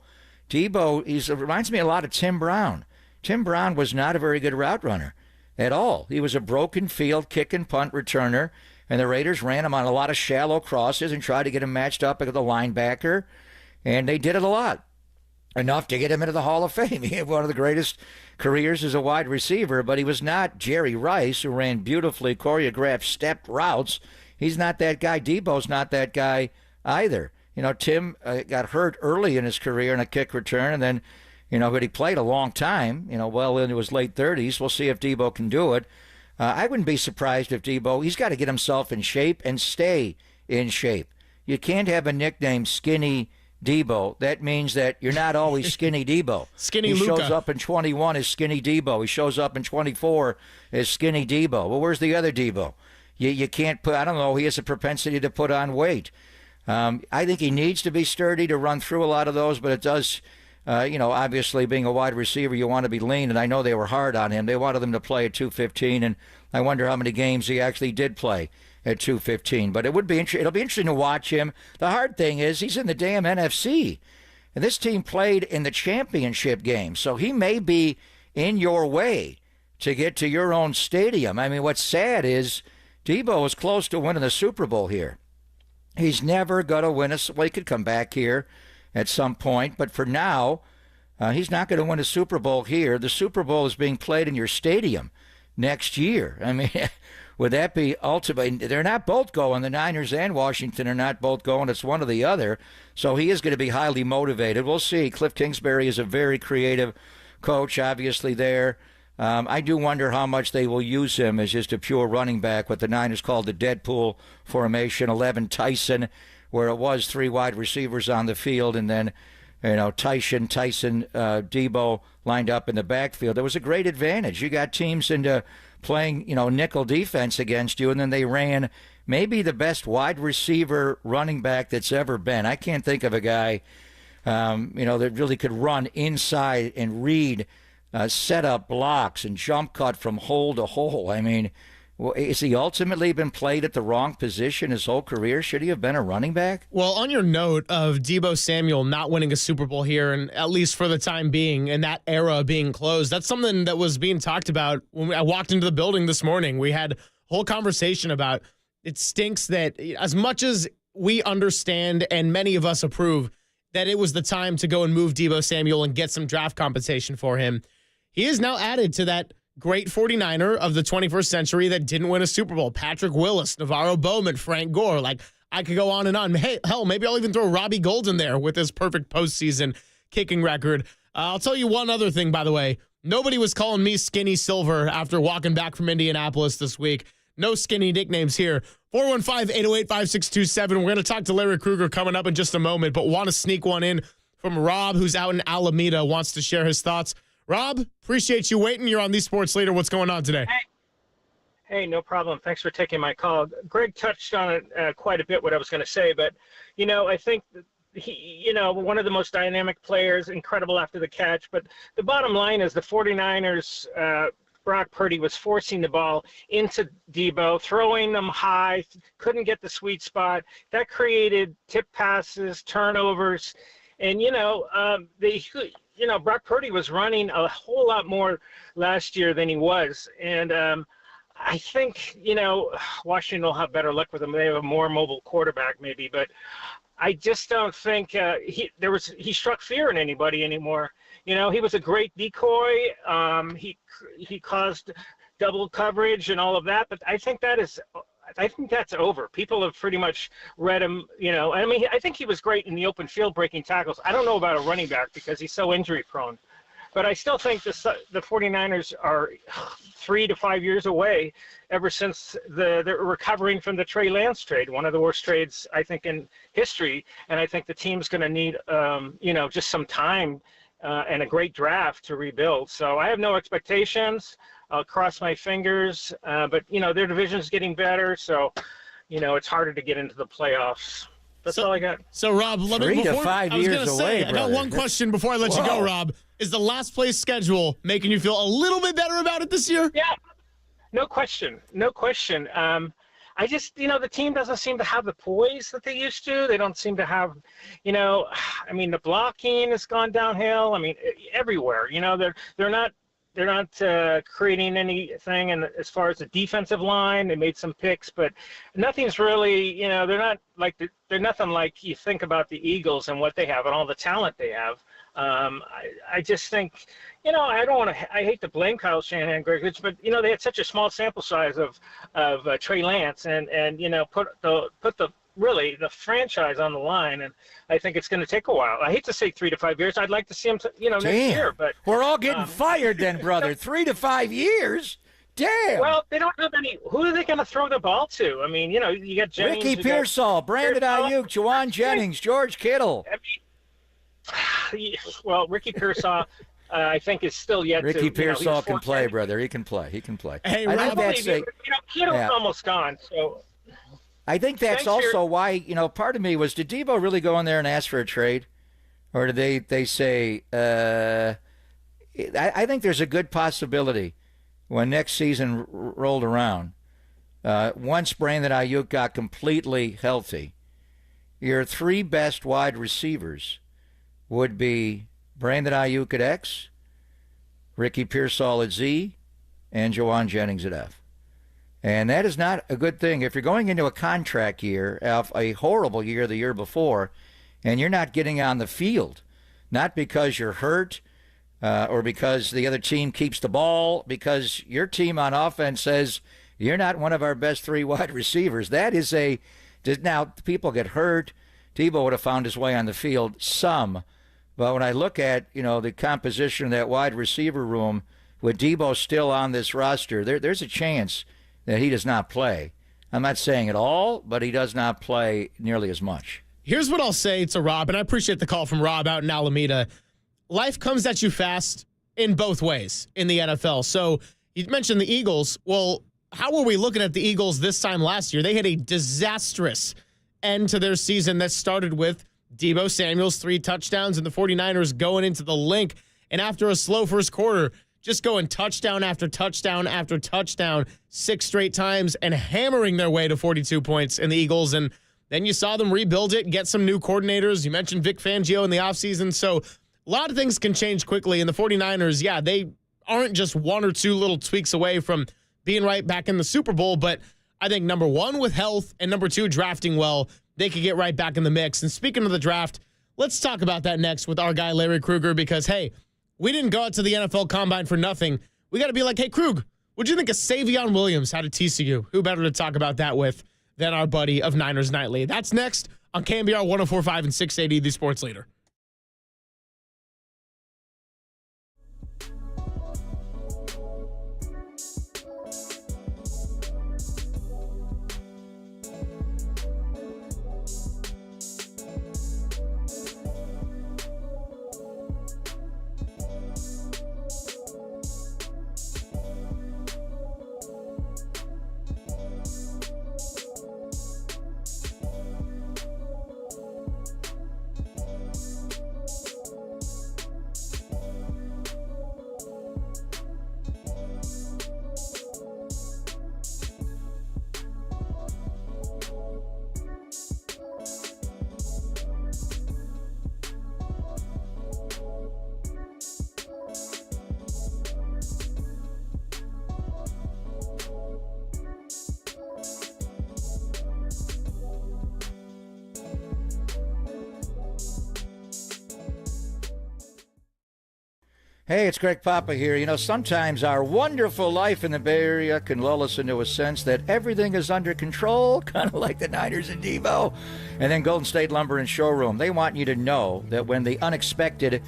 K: Deebo reminds me a lot of Tim Brown. Tim Brown was not a very good route runner at all. He was a broken field kick and punt returner, and the Raiders ran him on a lot of shallow crosses and tried to get him matched up with the linebacker, and they did it a lot. Enough to get him into the Hall of Fame. He had one of the greatest careers as a wide receiver, but he was not Jerry Rice, who ran beautifully choreographed stepped routes. He's not that guy. Debo's not that guy either. You know, Tim got hurt early in his career in a kick return, and then, you know, but he played a long time, you know, well into his late 30s. We'll see if Deebo can do it. I wouldn't be surprised if Deebo, he's got to get himself in shape and stay in shape. You can't have a nickname Skinny Deebo. That means that you're not always Skinny Deebo.
U: Skinny
K: He
U: Luka.
K: shows up in 21 as Skinny Deebo. He shows up in 24 as Skinny Deebo. Well, where's the other Deebo? You can't put, I don't know, he has a propensity to put on weight. I think he needs to be sturdy to run through a lot of those, but it does, you know, obviously being a wide receiver, you want to be lean, and I know they were hard on him. They wanted him to play at 215, and I wonder how many games he actually did play at 215. But it'll be interesting to watch him. The hard thing is he's in the damn NFC, and this team played in the championship game, so he may be in your way to get to your own stadium. I mean, what's sad is Deebo was close to winning the Super Bowl here. He's never going to win well, he could come back here at some point, but for now, he's not going to win a Super Bowl here. The Super Bowl is being played in your stadium next year. I mean, would that be ultimate? They're not both going. The Niners and Washington are not both going. It's one or the other. So he is going to be highly motivated. We'll see. Cliff Kingsbury is a very creative coach, obviously, there. I do wonder how much they will use him as just a pure running back, what the Niners called the Deadpool formation, 11 Tyson, where it was 3 wide receivers on the field, and then, you know, Tyson, Deebo lined up in the backfield. There was a great advantage. You got teams into playing, you know, nickel defense against you, and then they ran maybe the best wide receiver running back that's ever been. I can't think of a guy, you know, that really could run inside and read set up blocks and jump cut from hole to hole. I mean, has he ultimately been played at the wrong position his whole career? Should he have been a running back?
U: Well, on your note of Debo Samuel not winning a Super Bowl here, and at least for the time being, and that era being closed, that's something that was being talked about when I walked into the building this morning. We had a whole conversation about it stinks that as much as we understand and many of us approve that it was the time to go and move Debo Samuel and get some draft compensation for him, he is now added to that great 49er of the 21st century that didn't win a Super Bowl. Patrick Willis, Navarro Bowman, Frank Gore. Like, I could go on and on. Hey, hell, maybe I'll even throw Robbie Gould in there with his perfect postseason kicking record. I'll tell you one other thing, by the way. Nobody was calling me Skinny Silver after walking back from Indianapolis this week. No skinny nicknames here. 415-808-5627. We're going to talk to Larry Krueger coming up in just a moment, but want to sneak one in from Rob, who's out in Alameda, wants to share his thoughts. Rob, appreciate you waiting. You're on the Sports Leader. What's going on today?
R: Hey, no problem. Thanks for taking my call. Greg touched on it quite a bit, what I was going to say, but, you know, I think he, you know, one of the most dynamic players, incredible after the catch, but the bottom line is the 49ers, Brock Purdy was forcing the ball into Deebo, throwing them high, couldn't get the sweet spot. That created tip passes, turnovers, and, you know, Brock Purdy was running a whole lot more last year than he was. And I think, you know, Washington will have better luck with him. They have a more mobile quarterback maybe. But I just don't think he struck fear in anybody anymore. You know, he was a great decoy. He caused double coverage and all of that, but I think that's over. People have pretty much read him, you know. I mean, I think he was great in the open field breaking tackles. I don't know about a running back because he's so injury prone. But I still think the 49ers are 3 to 5 years away ever since they're recovering from the Trey Lance trade, one of the worst trades, I think, in history. And I think the team's going to need, just some time and a great draft to rebuild. So I have no expectations. I'll cross my fingers. But, their division's getting better. So, it's harder to get into the playoffs. That's all I got.
U: So, Rob, let me
K: 3 to 5 years away,
U: I got one question before I let you go, Rob. Is the last place schedule making you feel a little bit better about it this year?
R: Yeah, no question. I just, the team doesn't seem to have the poise that they used to. They don't seem to have, the blocking has gone downhill. I mean, everywhere. They're not creating anything, and as far as the defensive line, they made some picks, but nothing's really, they're nothing like you think about the Eagles and what they have and all the talent they have. I just think, I hate to blame Kyle Shanahan, Greg, but they had such a small sample size of Trey Lance, and put the franchise on the line, and I think it's going to take a while. I hate to say 3 to 5 years. I'd like to see him, next year. But
K: we're all getting fired then, brother. 3 to 5 years. Damn.
R: Well, they don't have any. Who are they going to throw the ball to? I mean, you got Jennings,
K: Ricky Pearsall, Brandon Ayuk, Juwan Jennings, George Kittle.
R: Well, Ricky Pearsall, I think, is still yet
K: Ricky
R: to.
K: Pearsall can play, brother. He can play.
R: Hey,
K: I think
R: Kittle's almost gone, so.
K: I think that's also why, part of me was, did Deebo really go in there and ask for a trade? Or did they say, I think there's a good possibility when next season rolled around, once Brandon Ayuk got completely healthy, your 3 best wide receivers would be Brandon Ayuk at X, Ricky Pearsall at Z, and Juwan Jennings at F. And that is not a good thing. If you're going into a contract year, a horrible year the year before, and you're not getting on the field, not because you're hurt or because the other team keeps the ball, because your team on offense says you're not one of our best 3 wide receivers. That is now people get hurt. Deebo would have found his way on the field some. But when I look at, the composition of that wide receiver room, with Deebo still on this roster, there's a chance that he does not play. I'm not saying it all, but he does not play nearly as much.
U: Here's what I'll say to Rob, and I appreciate the call from Rob out in Alameda. Life comes at you fast in both ways in the NFL. So you mentioned the Eagles. Well, how were we looking at the Eagles this time last year? They had a disastrous end to their season that started with Debo Samuel's 3 touchdowns and the 49ers going into the link. And after a slow first quarter, just going touchdown after touchdown after touchdown 6 straight times and hammering their way to 42 points in the Eagles. And then you saw them rebuild it, get some new coordinators. You mentioned Vic Fangio in the offseason. So a lot of things can change quickly. And the 49ers, they aren't just 1 or 2 little tweaks away from being right back in the Super Bowl. But I think, number 1, with health, and number 2, drafting well, they could get right back in the mix. And speaking of the draft, let's talk about that next with our guy, Larry Krueger, because, hey, we didn't go out to the NFL Combine for nothing. We got to be like, hey, Krug, what'd you think of Savion Williams out of TCU? Who better to talk about that with than our buddy of Niners Nightly? That's next on KNBR 104.5 and 680, the Sports Leader.
K: Hey, it's Greg Papa here. You know, sometimes our wonderful life in the Bay Area can lull us into a sense that everything is under control, kind of like the Niners and Deebo. And then Golden State Lumber and Showroom, they want you to know that when the unexpected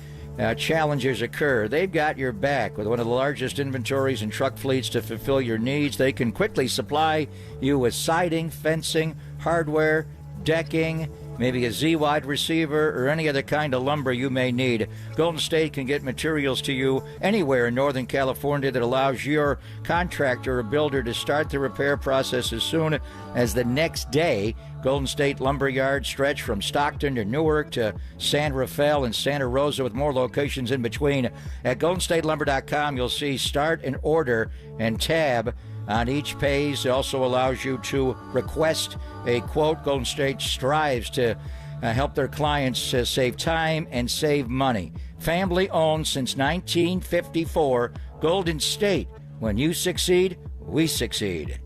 K: challenges occur, they've got your back. With one of the largest inventories and truck fleets to fulfill your needs, they can quickly supply you with siding, fencing, hardware, decking, maybe a Z-wide receiver, or any other kind of lumber you may need. Golden State can get materials to you anywhere in Northern California that allows your contractor or builder to start the repair process as soon as the next day. Golden State Lumber Yards stretch from Stockton to Newark to San Rafael and Santa Rosa, with more locations in between. At GoldenStateLumber.com, you'll see Start an Order and tab on each page. It also allows you to request a quote. Golden State strives to help their clients save time and save money. Family owned since 1954. Golden State. When you succeed, we succeed.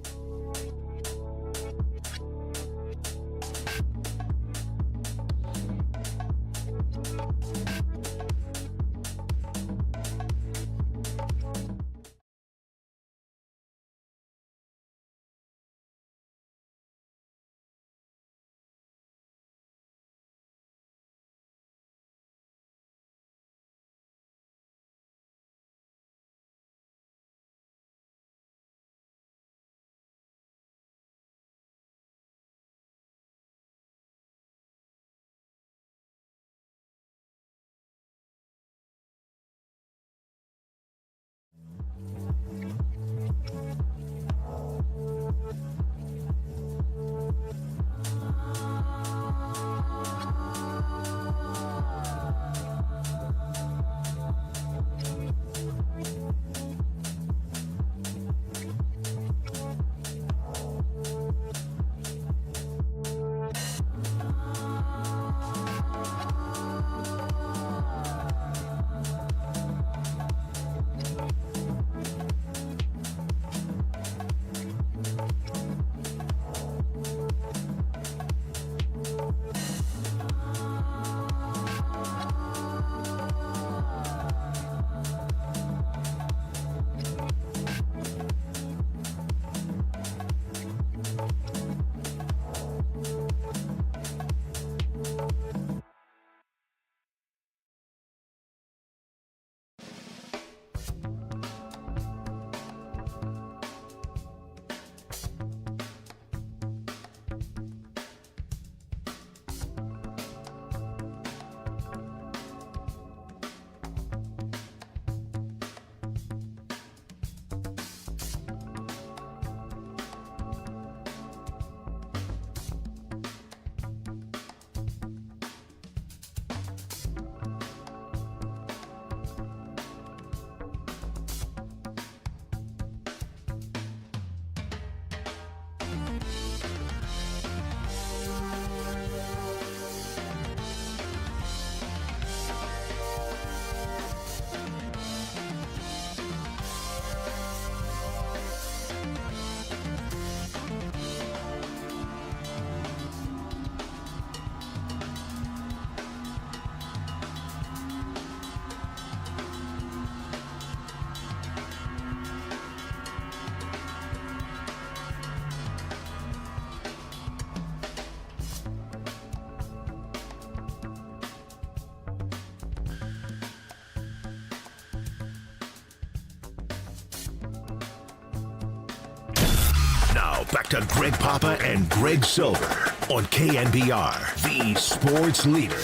A: Back to Greg Papa and Greg Silver on KNBR, the sports leader.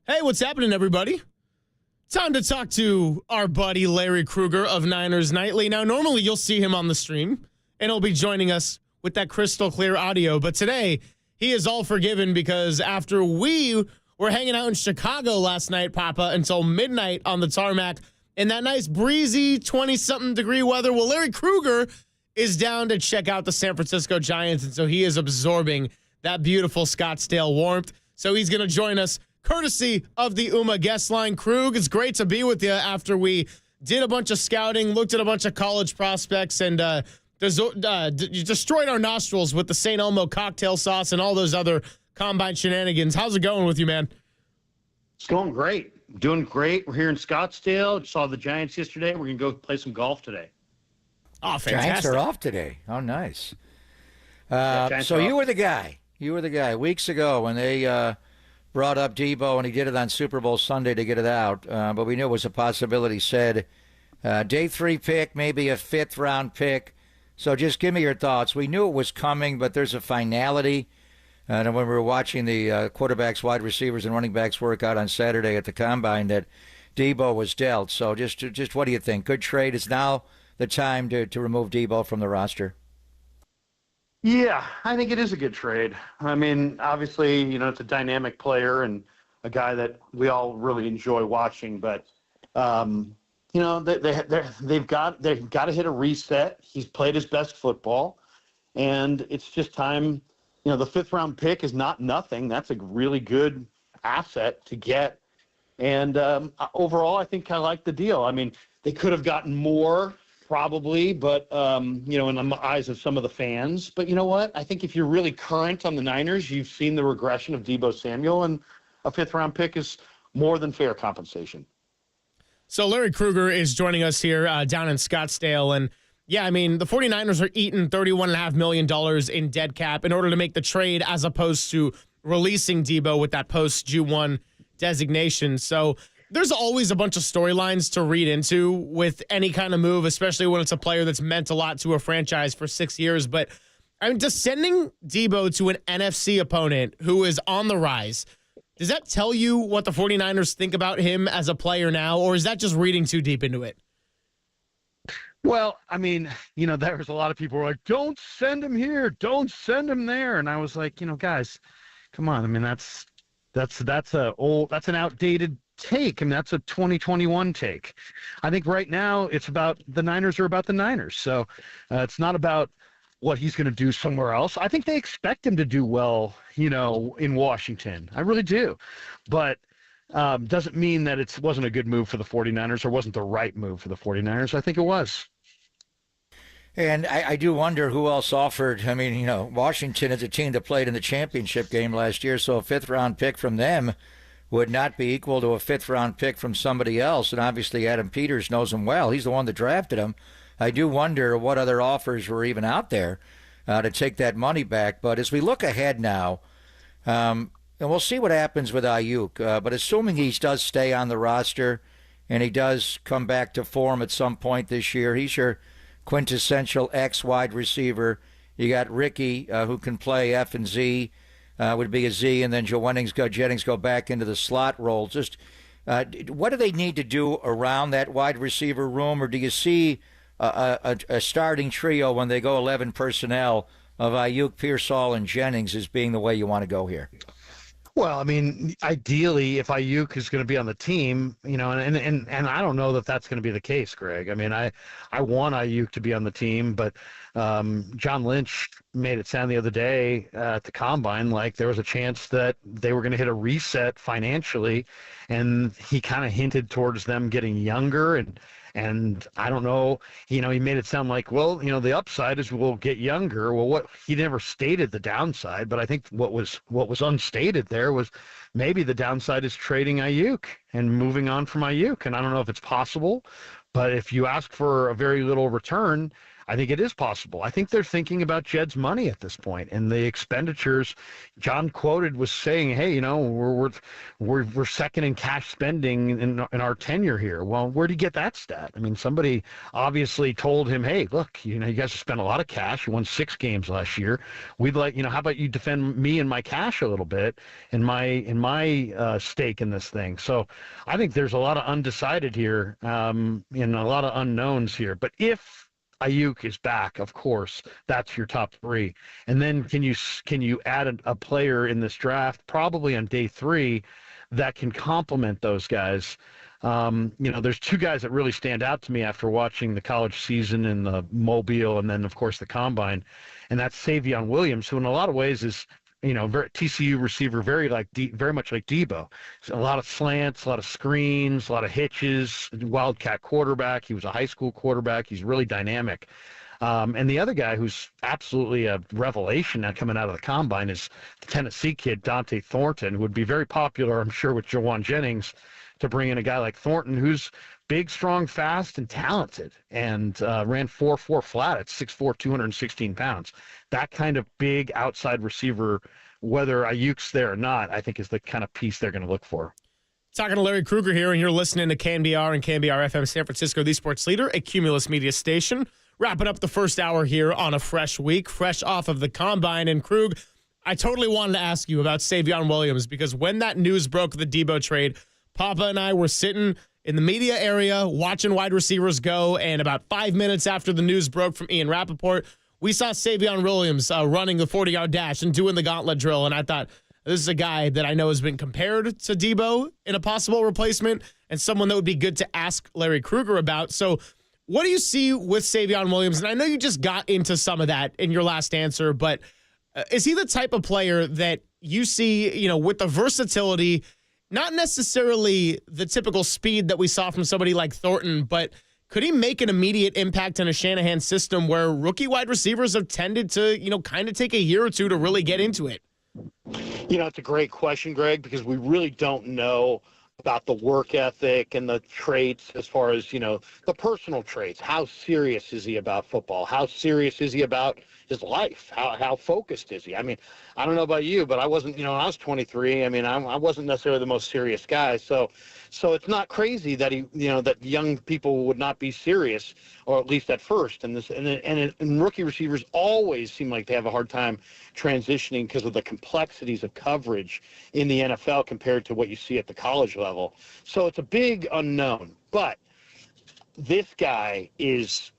U: Hey, what's happening, everybody? Time to talk to our buddy Larry Krueger of Niners Nightly. Now, normally you'll see him on the stream, and he'll be joining us with that crystal clear audio. But today, he is all forgiven because after we were hanging out in Chicago last night, Papa, until midnight on the tarmac, in that nice breezy 20-something degree weather, well, Larry Krueger is down to check out the San Francisco Giants, and so he is absorbing that beautiful Scottsdale warmth. So he's going to join us courtesy of the UMA guest line. Krug, it's great to be with you after we did a bunch of scouting, looked at a bunch of college prospects, and you destroyed our nostrils with the St. Elmo cocktail sauce and all those other combine shenanigans. How's it going with you, man?
J: It's going great. Doing great. We're here in Scottsdale. Saw the Giants yesterday. We're going to go play some golf today.
U: Oh, fantastic.
K: Giants are off today. Oh, nice.
J: Giants
K: So
J: are
K: you
J: off.
K: were the guy. You were the guy weeks ago when they brought up Deebo, and he did it on Super Bowl Sunday to get it out. But we knew it was a possibility. Said day 3 pick, maybe a 5th round pick. So just give me your thoughts. We knew it was coming, but there's a finality. And when we were watching the quarterbacks, wide receivers, and running backs work out on Saturday at the Combine, that Deebo was dealt. So just what do you think? Good trade? Is now the time to remove Deebo from the roster?
J: Yeah, I think it is a good trade. I mean, obviously, it's a dynamic player and a guy that we all really enjoy watching. But, they've got to hit a reset. He's played his best football, and it's just time. The 5th round pick is not nothing. That's a really good asset to get. And overall, I think I like the deal. I mean, they could have gotten more. Probably, but, in the eyes of some of the fans. But you know what? I think if you're really current on the Niners, you've seen the regression of Debo Samuel, and a 5th-round pick is more than fair compensation.
U: So Larry Krueger is joining us here down in Scottsdale. And, yeah, I mean, the 49ers are eating $31.5 million in dead cap in order to make the trade as opposed to releasing Deebo with that post-Q1 designation. So there's always a bunch of storylines to read into with any kind of move, especially when it's a player that's meant a lot to a franchise for 6 years. But I mean, just sending Deebo to an NFC opponent who is on the rise, does that tell you what the 49ers think about him as a player now, or is that just reading too deep into it?
J: Well, I mean, there was a lot of people who were like, don't send him here, don't send him there. And I was like, guys, come on. I mean, that's an outdated take. I mean, that's a 2021 take. I think right now it's about the Niners are about the Niners. So it's not about what he's going to do somewhere else. I think they expect him to do well, in Washington. I really do. But doesn't mean that it wasn't a good move for the 49ers or wasn't the right move for the 49ers. I think it was.
K: And I do wonder who else offered. I mean, Washington is a team that played in the championship game last year, so a 5th-round pick from them would not be equal to a 5th-round pick from somebody else. And obviously Adam Peters knows him well. He's the one that drafted him. I do wonder what other offers were even out there to take that money back. But as we look ahead now, and we'll see what happens with Ayuk, but assuming he does stay on the roster and he does come back to form at some point this year, he's your quintessential X wide receiver. You got Ricky, who can play F and Z, would be a Z, and then Jennings go back into the slot role. Just what do they need to do around that wide receiver room, or do you see a starting trio when they go 11 personnel of Ayuk, Pearsall, and Jennings as being the way you want to go here?
J: Well, I mean, ideally, if Ayuk is going to be on the team, and I don't know that that's going to be the case, Greg. I mean, I want Ayuk to be on the team, but John Lynch made it sound the other day at the Combine like there was a chance that they were going to hit a reset financially, and he kind of hinted towards them getting younger, and I don't know, he made it sound like, well, the upside is we'll get younger. Well, he never stated the downside, but I think what was unstated there was maybe the downside is trading Ayuk and moving on from Ayuk. And I don't know if it's possible, but if you ask for a very little return, I think it is possible. I think they're thinking about Jed's money at this point and the expenditures. John quoted was saying, "Hey, we're second in cash spending in our tenure here." Well, where do you get that stat? I mean, somebody obviously told him, "Hey, look, you guys have spent a lot of cash. You won 6 games last year. We'd like, how about you defend me and my cash a little bit in my stake in this thing?" So I think there's a lot of undecided here, and a lot of unknowns here. But if Ayuk is back, of course, that's your top 3. And then can you add a player in this draft, probably on day 3, that can complement those guys? There's 2 guys that really stand out to me after watching the college season and the Mobile and then, of course, the Combine. And that's Savion Williams, who in a lot of ways is very TCU receiver, very much like Deebo. A lot of slants, a lot of screens, a lot of hitches. Wildcat quarterback. He was a high school quarterback. He's really dynamic. And the other guy who's absolutely a revelation now coming out of the combine is the Tennessee kid, Dante Thornton, who would be very popular, I'm sure, with Jawan Jennings, to bring in a guy like Thornton, who's big, strong, fast, and talented, and ran 4.4 flat at 6'4", 216 pounds. That kind of big outside receiver, whether Ayuk's there or not, I think is the kind of piece they're going to look for.
U: Talking to Larry Krueger here, and you're listening to KNBR and KNBR FM San Francisco, the sports leader, a Cumulus Media station. Wrapping up the first hour here on a fresh week, fresh off of the Combine. And Krug, I totally wanted to ask you about Savion Williams, because when that news broke, the Deebo trade, Papa and I were sitting in the media area watching wide receivers go, and about 5 minutes after the news broke from Ian Rappaport, we saw Savion Williams running the 40-yard dash and doing the gauntlet drill, and I thought, this is a guy that I know has been compared to Deebo in a possible replacement, and someone that would be good to ask Larry Krueger about. So what do you see with Savion Williams? And I know you just got into some of that in your last answer, but is he the type of player that you see, with the versatility, not necessarily the typical speed that we saw from somebody like Thornton, but could he make an immediate impact in a Shanahan system where rookie wide receivers have tended to, kind of take a year or two to really get into it?
J: It's a great question, Greg, because we really don't know about the work ethic and the traits as far as, the personal traits. How serious is he about football? How serious is he about his life? How focused is he? I mean, I don't know about you, but I wasn't, when I was 23, I wasn't necessarily the most serious guy. So it's not crazy that that young people would not be serious, or at least at first. And rookie receivers always seem like they have a hard time transitioning because of the complexities of coverage in the NFL compared to what you see at the college level. So it's a big unknown. But this guy is,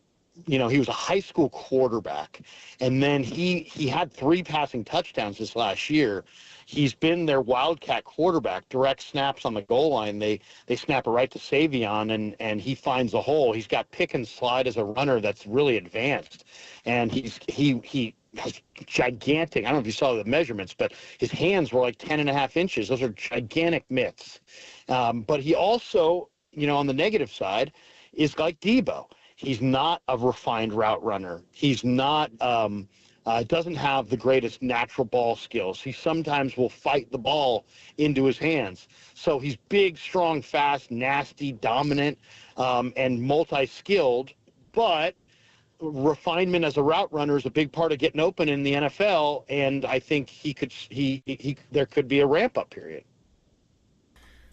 J: he was a high school quarterback, and then he had 3 passing touchdowns this last year. He's been their wildcat quarterback, direct snaps on the goal line. They snap it right to Savion, and he finds a hole. He's got pick and slide as a runner that's really advanced, and he has gigantic. I don't know if you saw the measurements, but his hands were like 10.5 inches. Those are gigantic mitts. But he also, on the negative side, is like Deebo. He's not a refined route runner. He's not. Doesn't have the greatest natural ball skills. He sometimes will fight the ball into his hands. So he's big, strong, fast, nasty, dominant, and multi-skilled. But refinement as a route runner is a big part of getting open in the NFL. And I think there could be a ramp-up period.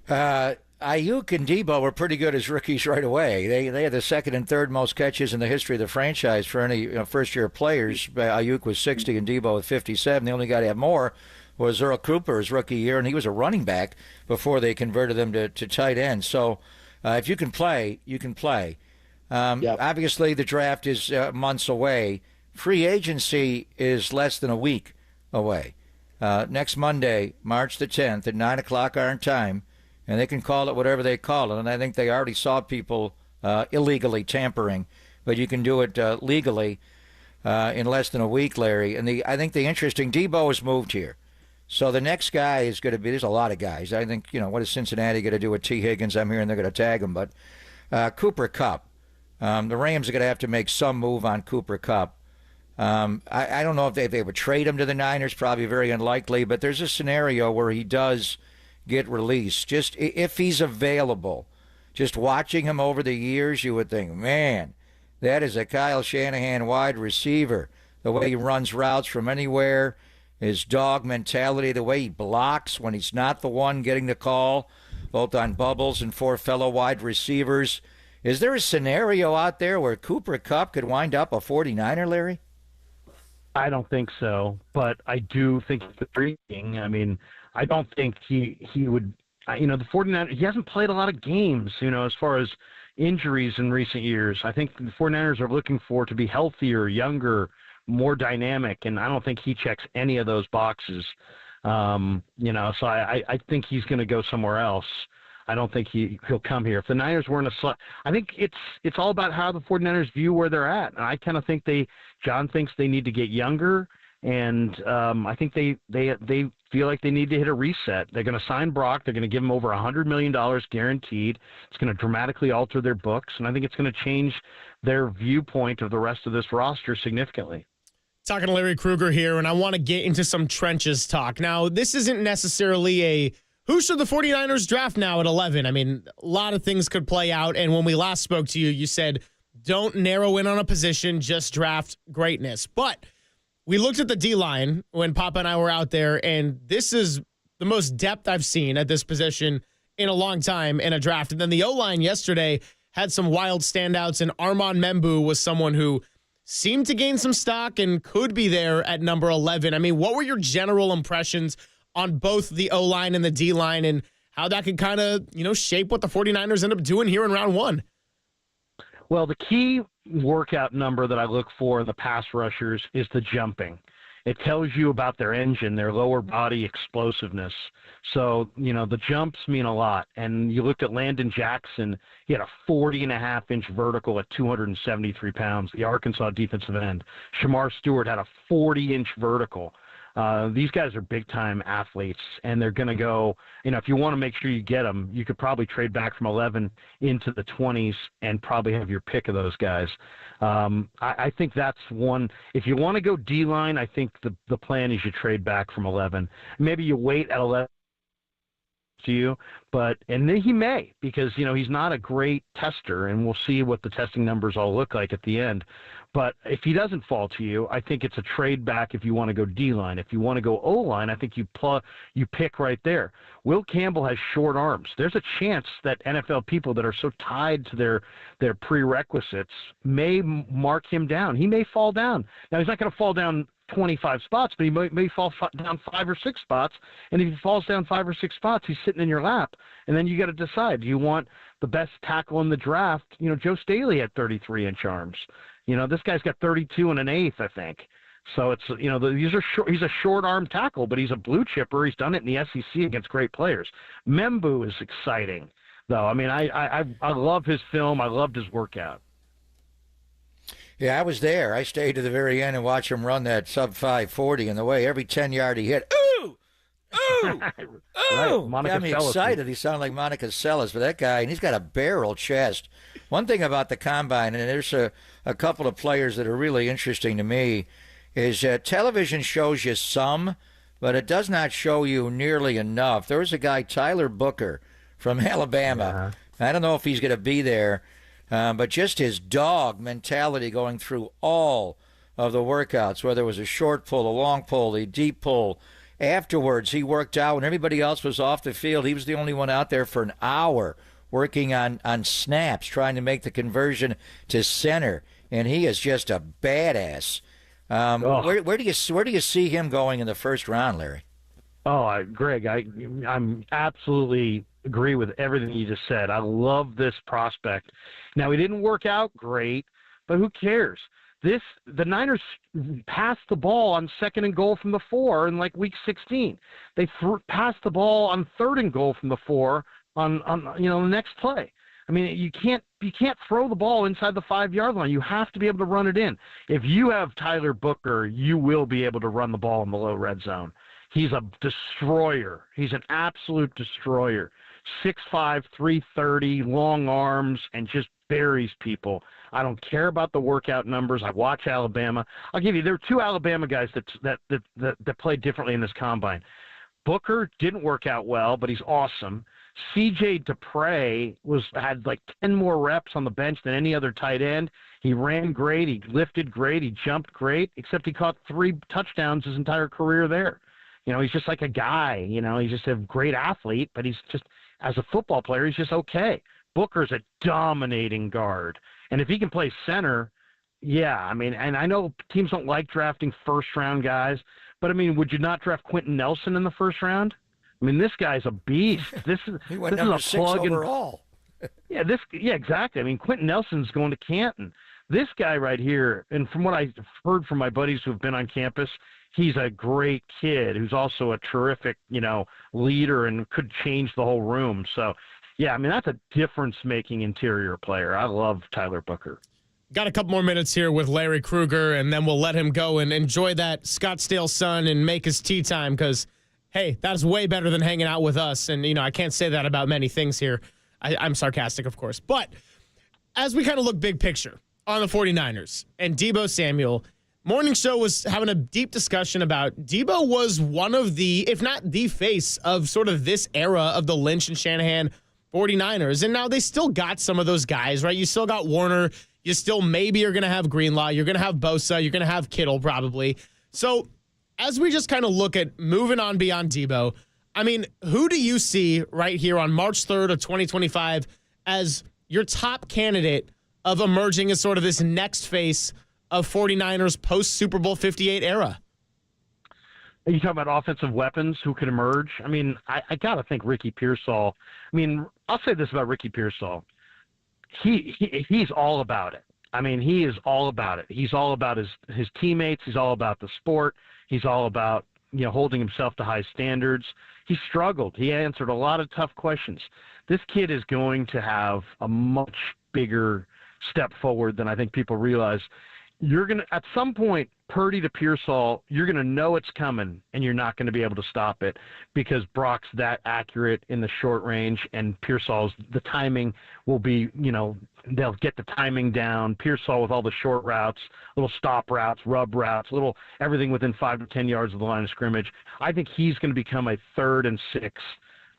K: Ayuk and Deebo were pretty good as rookies right away. They had the second and third most catches in the history of the franchise for any first-year players. Ayuk was 60 and Deebo with 57. The only guy to have more was Earl Cooper his rookie year, and he was a running back before they converted him to tight end. So if you can play, you can play. Obviously, the draft is months away. Free agency is less than a week away. Next Monday, March the 10th at 9 o'clock our time, and they can call it whatever they call it. And I think they already saw people illegally tampering, but you can do it legally in less than a week, Larry. And I think the interesting, Deebo has moved here. So the next guy is going to be, there's a lot of guys. I think, what is Cincinnati going to do with T. Higgins? I'm hearing they're going to tag him. But Cooper Kupp. The Rams are going to have to make some move on Cooper Kupp. I don't know if they would trade him to the Niners, probably very unlikely, but there's a scenario where he does get released. Just if he's available, just watching him over the years, you would think, man, that is a Kyle Shanahan wide receiver. The way he runs routes from anywhere, his dog mentality, the way he blocks when he's not the one getting the call, both on bubbles and for fellow wide receivers. Is there a scenario out there where Cooper Kupp could wind up a 49er, Larry?
J: I don't think so, but I do think it's intriguing. I don't think he would, the 49ers, he hasn't played a lot of games, as far as injuries in recent years. I think the 49ers are looking for to be healthier, younger, more dynamic, and I don't think he checks any of those boxes. So I think he's going to go somewhere else. I don't think he'll come here. If the Niners weren't I think it's all about how the 49ers view where they're at. And I kind of think John thinks they need to get younger And I think they feel like they need to hit a reset. They're going to sign Brock. They're going to give him over $100 million guaranteed. It's going to dramatically alter their books, and I think it's going to change their viewpoint of the rest of this roster significantly.
U: Talking to Larry Krueger here, and I want to get into some trenches talk. Now, this isn't necessarily a who should the 49ers draft now at 11? I mean, a lot of things could play out, and when we last spoke to you, you said don't narrow in on a position, just draft greatness. But we looked at the D-line when Papa and I were out there, and this is the most depth I've seen at this position in a long time in a draft. And then the O-line yesterday had some wild standouts, and Armand Membu was someone who seemed to gain some stock and could be there at number 11. I mean, what were your general impressions on both the O-line and the D-line and how that could kind of, shape what the 49ers end up doing here in round one?
J: Well, the key workout number that I look for in the pass rushers is the jumping. It tells you about their engine, their lower body explosiveness. So, the jumps mean a lot. And you looked at Landon Jackson, he had a 40.5-inch vertical at 273 pounds, the Arkansas defensive end. Shamar Stewart had a 40-inch vertical. These guys are big-time athletes, and they're going to go, if you want to make sure you get them, you could probably trade back from 11 into the 20s and probably have your pick of those guys. I think that's one. If you want to go D-line, I think the plan is you trade back from 11. Maybe you wait at 11 to you, and then he may, because, he's not a great tester, and we'll see what the testing numbers all look like at the end. But if he doesn't fall to you, I think it's a trade back if you want to go D-line. If you want to go O-line, I think you pick right there. Will Campbell has short arms. There's a chance that NFL people that are so tied to their prerequisites may mark him down. He may fall down. Now, he's not going to fall down 25 spots, but he may fall down 5 or 6 spots. And if he falls down 5 or 6 spots, he's sitting in your lap. And then you got to decide, do you want the best tackle in the draft? Joe Staley had 33-inch arms. This guy's got 32 1/8, I think. So it's, he's a short arm tackle, but he's a blue chipper. He's done it in the SEC against great players. Membu is exciting, though. I mean, I love his film. I loved his workout.
K: Yeah, I was there. I stayed to the very end and watched him run that sub 540, and the way every 10-yard he hit, ooh, ooh, ooh,
J: right.
K: got me excited. He sounded like Monica Seles for that guy, and he's got a barrel chest. One thing about the combine, and there's a couple of players that are really interesting to me, is television shows you some, but it does not show you nearly enough. There was a guy, Tyler Booker, from Alabama. Yeah. I don't know if he's going to be there, but just his dog mentality going through all of the workouts, whether it was a short pull, a long pull, a deep pull. Afterwards, he worked out when everybody else was off the field. He was the only one out there for an hour working on snaps, trying to make the conversion to center, and he is just a badass. Where do you see him going in the first round, Larry?
J: Oh, Greg, I'm absolutely agree with everything you just said. I love this prospect. Now, he didn't work out great, but who cares? The Niners passed the ball on 2nd and goal from the 4 in like week 16. They passed the ball on 3rd and goal from the 4 on the next play. I mean, you can't throw the ball inside the 5-yard line. You have to be able to run it in. If you have Tyler Booker, you will be able to run the ball in the low red zone. He's a destroyer. He's an absolute destroyer. 6'5", 330, long arms, and just buries people. I don't care about the workout numbers. I watch Alabama. I'll give you, there are 2 Alabama guys that played differently in this combine. Booker didn't work out well, but he's awesome. C.J. Dupre had like 10 more reps on the bench than any other tight end. He ran great. He lifted great. He jumped great, except he caught 3 touchdowns his entire career there. He's just like a guy. He's just a great athlete, but he's just, as a football player, he's just okay. Booker's a dominating guard. And if he can play center, yeah, I mean, and I know teams don't like drafting first-round guys, but, I mean, would you not draft Quentin Nelson in the first round? I mean, this guy's a beast.
K: He went number 6 overall.
J: Yeah, exactly. I mean, Quentin Nelson's going to Canton. This guy right here, and from what I've heard from my buddies who've been on campus, he's a great kid who's also a terrific, leader and could change the whole room. So, yeah, I mean, that's a difference-making interior player. I love Tyler Booker.
U: got a couple more minutes here with Larry Krueger, and then we'll let him go and enjoy that Scottsdale sun and make his tea time because, hey, that's way better than hanging out with us. And, I can't say that about many things here. I'm sarcastic, of course. But as we kind of look big picture on the 49ers and Debo Samuel, Morning Show was having a deep discussion about Deebo was one of the, if not the face of sort of this era of the Lynch and Shanahan 49ers. And now they still got some of those guys, right? You still got Warner. You still maybe are going to have Greenlaw. You're going to have Bosa. You're going to have Kittle probably. So as we just kind of look at moving on beyond Deebo, I mean, who do you see right here on March 3rd of 2025 as your top candidate of emerging as sort of this next face of 49ers post-Super Bowl 58 era?
J: Are you talking about offensive weapons who could emerge? I mean, I got to think Ricky Pearsall. I mean, I'll say this about Ricky Pearsall. He's all about it. I mean, he is all about it. He's all about his teammates. He's all about the sport. He's all about, holding himself to high standards. He struggled. He answered a lot of tough questions. This kid is going to have a much bigger step forward than I think people realize. You're going to, at some point, Purdy to Pearsall, you're going to know it's coming, and you're not going to be able to stop it because Brock's that accurate in the short range, and Pearsall's, the timing will be, they'll get the timing down. Pearsall with all the short routes, little stop routes, rub routes, little everything within 5 to 10 yards of the line of scrimmage. I think he's going to become a 3rd and 6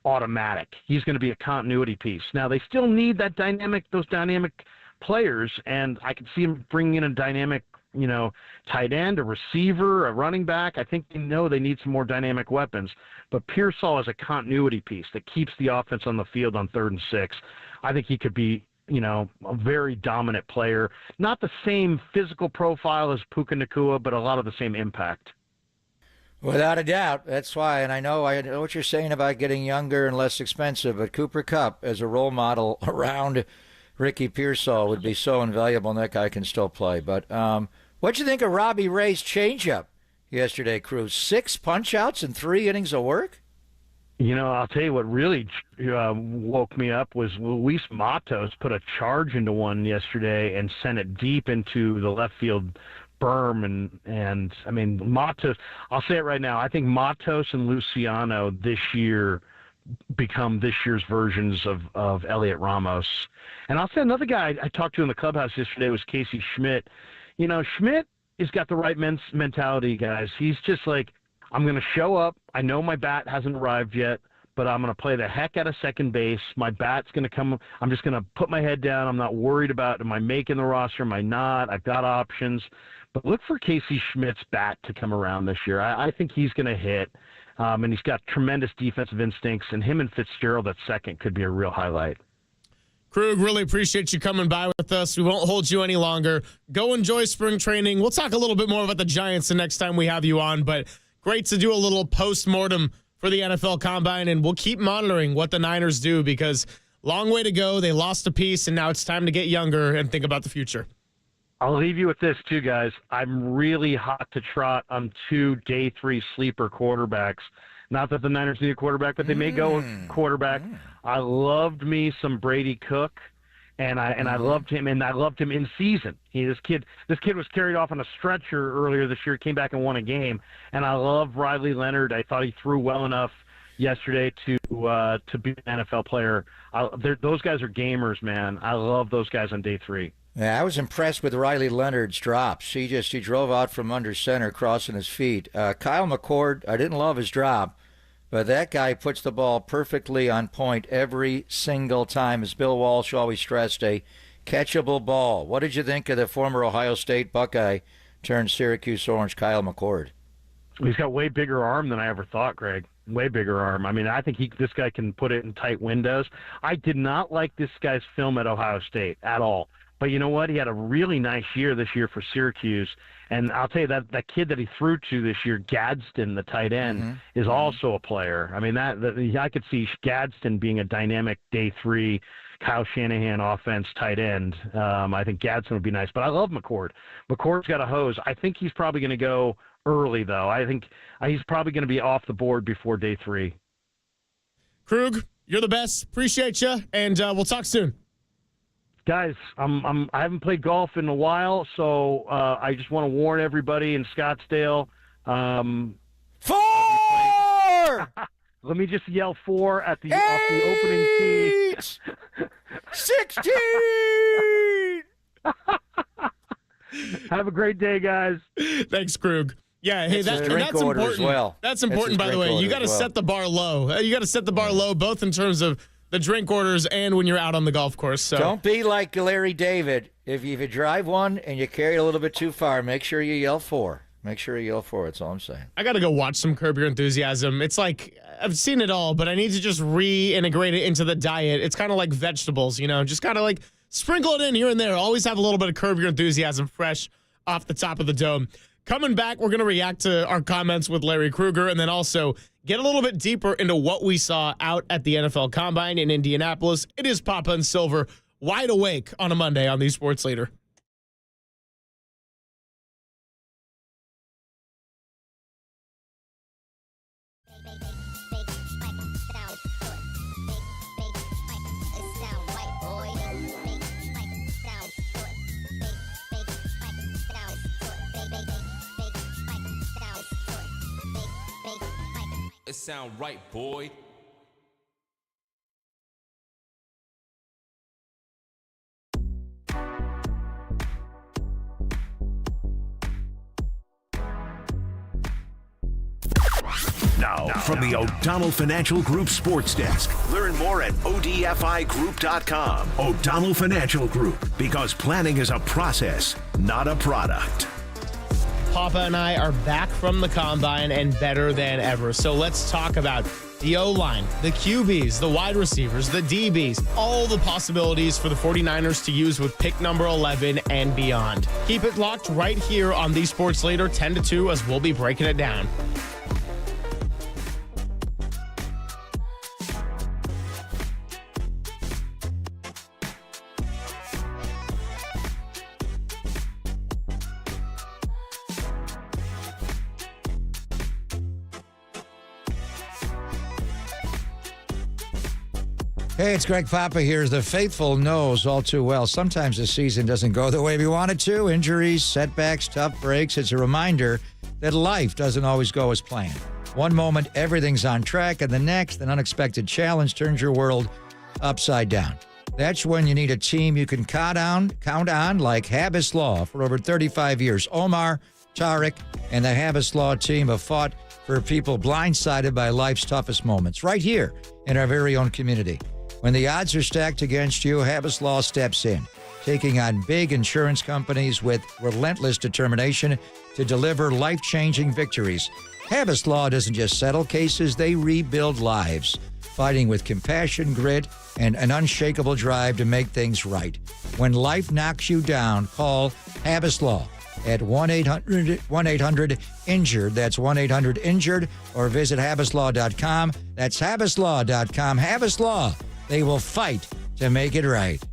J: automatic. He's going to be a continuity piece. Now, they still need those dynamic players, and I could see him bringing in a dynamic, tight end, a receiver, a running back. I think they know they need some more dynamic weapons. But Pearsall is a continuity piece that keeps the offense on the field on 3rd and 6. I think he could be, a very dominant player. Not the same physical profile as Puka Nacua, but a lot of the same impact.
K: Without a doubt. That's why, and I know what you're saying about getting younger and less expensive, but Cooper Kupp as a role model around Ricky Pearsall would be so invaluable, and that guy can still play. But what'd you think of Robbie Ray's changeup yesterday, Cruz? 6 punch-outs and 3 innings of work?
J: I'll tell you what really woke me up was Luis Matos put a charge into one yesterday and sent it deep into the left field berm. And I mean, Matos, I'll say it right now, I think Matos and Luciano this year become this year's versions of Elliot Ramos. And I'll say another guy I talked to in the clubhouse yesterday was Casey Schmidt. Schmidt has got the right mentality, guys. He's just like, I'm going to show up. I know my bat hasn't arrived yet, but I'm going to play the heck out of second base. My bat's going to come. I'm just going to put my head down. I'm not worried about, am I making the roster? Am I not? I've got options. But look for Casey Schmidt's bat to come around this year. I think he's going to hit. And he's got tremendous defensive instincts, and him and Fitzgerald at second could be a real highlight.
U: Krug, really appreciate you coming by with us. We won't hold you any longer. Go enjoy spring training. We'll talk a little bit more about the Giants the next time we have you on, but great to do a little post-mortem for the NFL Combine, and we'll keep monitoring what the Niners do because long way to go. They lost a piece, and now it's time to get younger and think about the future.
J: I'll leave you with this, too, guys. I'm really hot to trot on 2 day 3 sleeper quarterbacks. Not that the Niners need a quarterback, but they may go with quarterback. I loved me some Brady Cook, and I loved him, and I loved him in season. This kid was carried off on a stretcher earlier this year, came back and won a game, and I love Riley Leonard. I thought he threw well enough yesterday to be an NFL player. Those guys are gamers, man. I love those guys on day 3.
K: Yeah, I was impressed with Riley Leonard's drops. He drove out from under center, crossing his feet. Kyle McCord, I didn't love his drop, but that guy puts the ball perfectly on point every single time. As Bill Walsh always stressed, a catchable ball. What did you think of the former Ohio State Buckeye turned Syracuse Orange, Kyle McCord?
J: He's got way bigger arm than I ever thought, Greg. Way bigger arm. I mean, I think this guy can put it in tight windows. I did not like this guy's film at Ohio State at all. But you know what? He had a really nice year this year for Syracuse. And I'll tell you, that kid that he threw to this year, Gadsden, the tight end, is also a player. I mean, I could see Gadsden being a dynamic day 3 Kyle Shanahan offense tight end. I think Gadsden would be nice. But I love McCord. McCord's got a hose. I think he's probably going to go early, though. I think he's probably going to be off the board before day 3.
U: Krug, you're the best. Appreciate you. And we'll talk soon.
J: Guys, I haven't played golf in a while, so I just want to warn everybody in Scottsdale.
K: 4!
J: Let me just yell 4 off the opening tee.
K: 16!
J: Have a great day, guys.
U: Thanks, Krug. Yeah, hey, that's
K: order
U: important.
K: as well.
U: That's important, by the way. You got to set the bar low. You got to set the bar low, both in terms of the drink orders and when you're out on the golf course. So
K: don't be like Larry David. If you drive one and you carry it a little bit too far, make sure you yell 4. Make sure you yell 4. That's all I'm saying.
U: I got to go watch some Curb Your Enthusiasm. It's like, I've seen it all, but I need to just reintegrate it into the diet. It's kind of like vegetables, just kind of like sprinkle it in here and there. Always have a little bit of Curb Your Enthusiasm fresh off the top of the dome. Coming back, we're going to react to our comments with Larry Krueger and then also get a little bit deeper into what we saw out at the NFL Combine in Indianapolis. It is Papa and Silver, wide awake on a Monday on the Sports Leader.
N: It sound right, boy.
A: Now, from the O'Donnell Financial Group Sports Desk. Learn more at odfigroup.com. O'Donnell Financial Group, because planning is a process, not a product.
U: Papa and I are back from the Combine and better than ever. So let's talk about the O-line, the QBs, the wide receivers, the DBs, all the possibilities for the 49ers to use with pick number 11 and beyond. Keep it locked right here on the Sports Leader 10 to 2 as we'll be breaking it down.
K: Hey, it's Greg Papa here. The faithful knows all too well. Sometimes the season doesn't go the way we want it to. Injuries, setbacks, tough breaks. It's a reminder that life doesn't always go as planned. One moment, everything's on track, and the next, an unexpected challenge turns your world upside down. That's when you need a team you can count on like Habas Law. For over 35 years, Omar, Tariq, and the Habas Law team have fought for people blindsided by life's toughest moments right here in our very own community. When the odds are stacked against you, Habas Law steps in, taking on big insurance companies with relentless determination to deliver life-changing victories. Habas Law doesn't just settle cases, they rebuild lives, fighting with compassion, grit, and an unshakable drive to make things right. When life knocks you down, call Habas Law at 1-800-INJURED. That's 1-800-INJURED, or visit habaslaw.com. That's habaslaw.com. Habas Law. They will fight to make it right.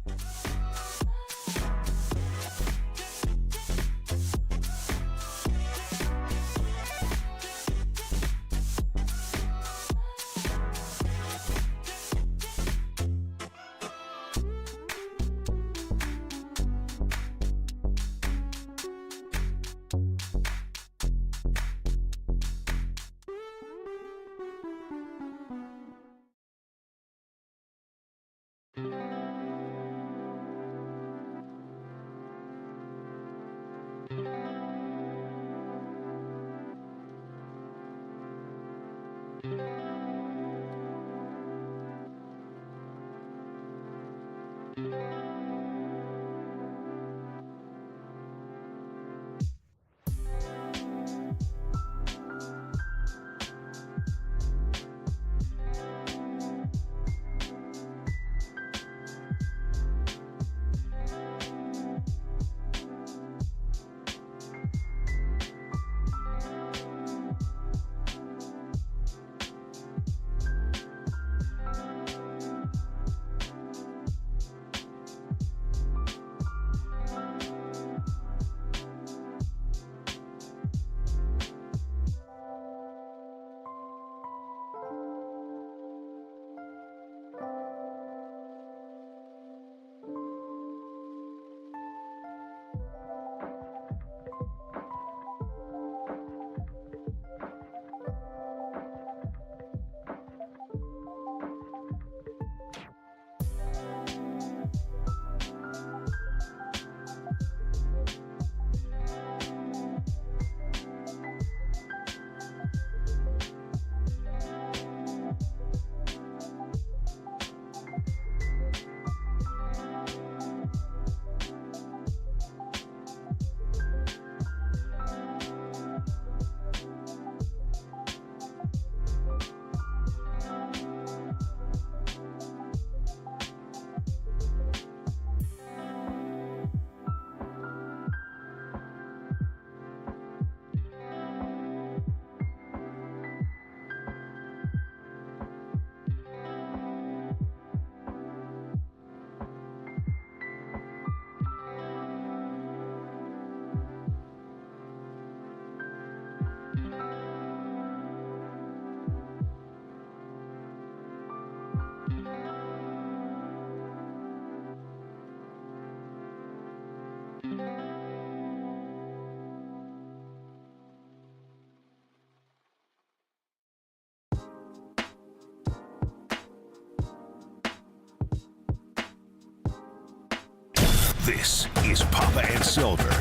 A: This is Papa and Silver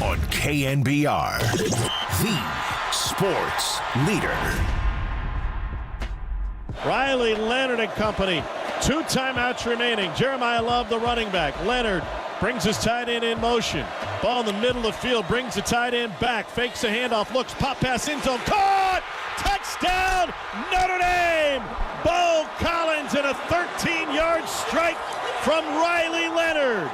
A: on KNBR, the sports leader.
I: Riley Leonard and company. 2 timeouts remaining. Jeremiah Love, the running back. Leonard brings his tight end in motion. Ball in the middle of the field, brings the tight end back, fakes a handoff, looks, pop pass in zone, caught! Touchdown, Notre Dame! Bo Collins and a 13-yard strike from Riley Leonard.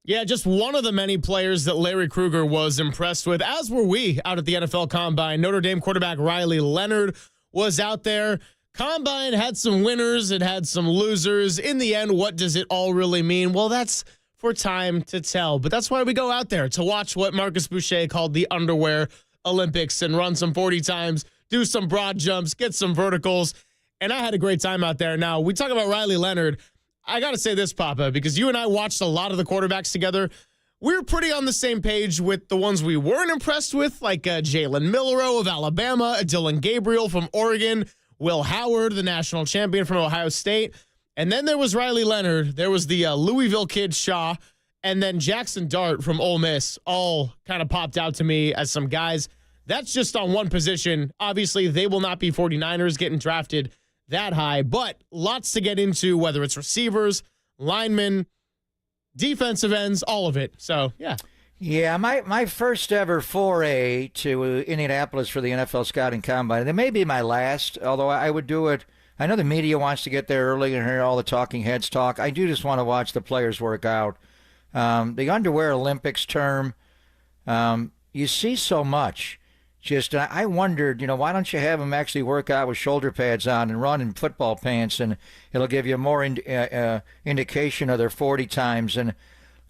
U: Yeah, just one of the many players that Larry Krueger was impressed with, as were we out at the NFL Combine. Notre Dame quarterback Riley Leonard was out there. Combine had some winners, it had some losers. In the end, what does it all really mean? Well, that's for time to tell. But that's why we go out there, to watch what Marcus Boucher called the underwear Olympics and run some 40 times, do some broad jumps, get some verticals. And I had a great time out there. Now, we talk about Riley Leonard. I got to say this, Papa, because you and I watched a lot of the quarterbacks together. We were pretty on the same page with the ones we weren't impressed with, like Jalen Milroe of Alabama, Dylan Gabriel from Oregon, Will Howard, the national champion from Ohio State. And then there was Riley Leonard. There was the Louisville kid, Shaw, and then Jackson Dart from Ole Miss. All kind of popped out to me as some guys. That's just on one position. Obviously, they will not be 49ers getting drafted that high, but lots to get into, whether it's receivers, linemen, defensive ends, all of it. So, yeah.
K: Yeah, my first ever foray to Indianapolis for the NFL Scouting Combine. It may be my last, although I would do it. I know the media wants to get there early and hear all the talking heads talk. I do just want to watch the players work out. The underwear Olympics term, you see so much. Just I wondered, why don't you have them actually work out with shoulder pads on and run in football pants, and it'll give you more indication of their 40 times.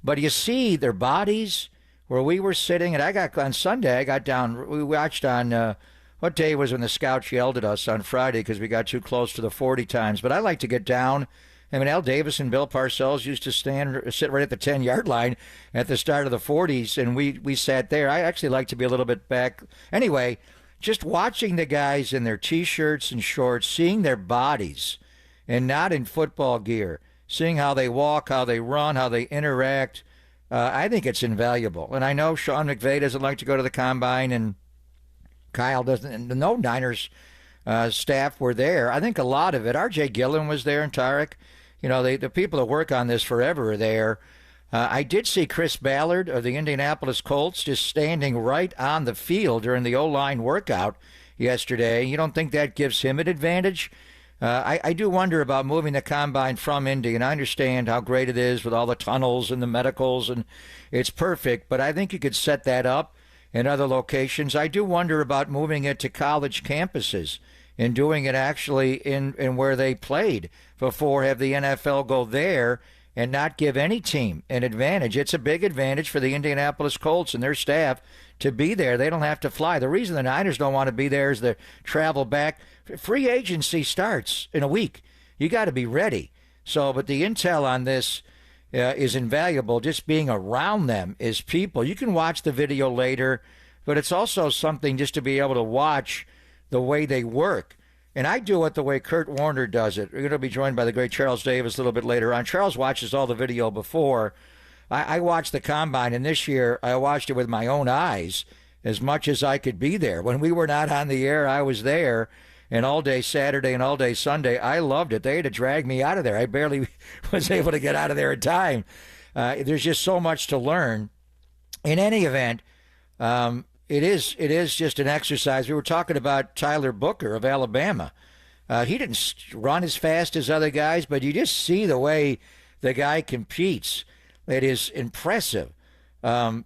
K: But you see their bodies. Where we were sitting, and on Sunday, I got down, we watched on, what day was when the scouts yelled at us on Friday because we got too close to the 40 times. But I like to get down. I mean, Al Davis and Bill Parcells used to sit right at the 10-yard line at the start of the 40s, and we sat there. I actually like to be a little bit back. Anyway, just watching the guys in their T-shirts and shorts, seeing their bodies, and not in football gear, seeing how they walk, how they run, how they interact, I think it's invaluable. And I know Sean McVay doesn't like to go to the Combine, and Kyle doesn't, and no Niners staff were there. I think a lot of it, R.J. Gillen was there, and Tarek. The people that work on this forever are there. I did see Chris Ballard of the Indianapolis Colts just standing right on the field during the O-line workout yesterday. You don't think that gives him an advantage? I do wonder about moving the Combine from Indy, and I understand how great it is with all the tunnels and the medicals, and it's perfect, but I think you could set that up in other locations. I do wonder about moving it to college campuses and doing it actually in where they played before, have the NFL go there and not give any team an advantage. It's a big advantage for the Indianapolis Colts and their staff to be there. They don't have to fly. The reason the Niners don't want to be there is the travel back. Free agency starts in a week. You got to be ready. But the intel on this is invaluable. Just being around them as people. You can watch the video later, but it's also something just to be able to watch the way they work. And I do it the way Kurt Warner does it. We're going to be joined by the great Charles Davis a little bit later on. Charles watches all the video before. I watched the Combine, and this year I watched it with my own eyes as much as I could be there. When we were not on the air, I was there. And all day Saturday and all day Sunday, I loved it. They had to drag me out of there. I barely was able to get out of there in time. There's just so much to learn. In any event, it is just an exercise. We were talking about Tyler Booker of Alabama. He didn't run as fast as other guys, but you just see the way the guy competes. It is impressive.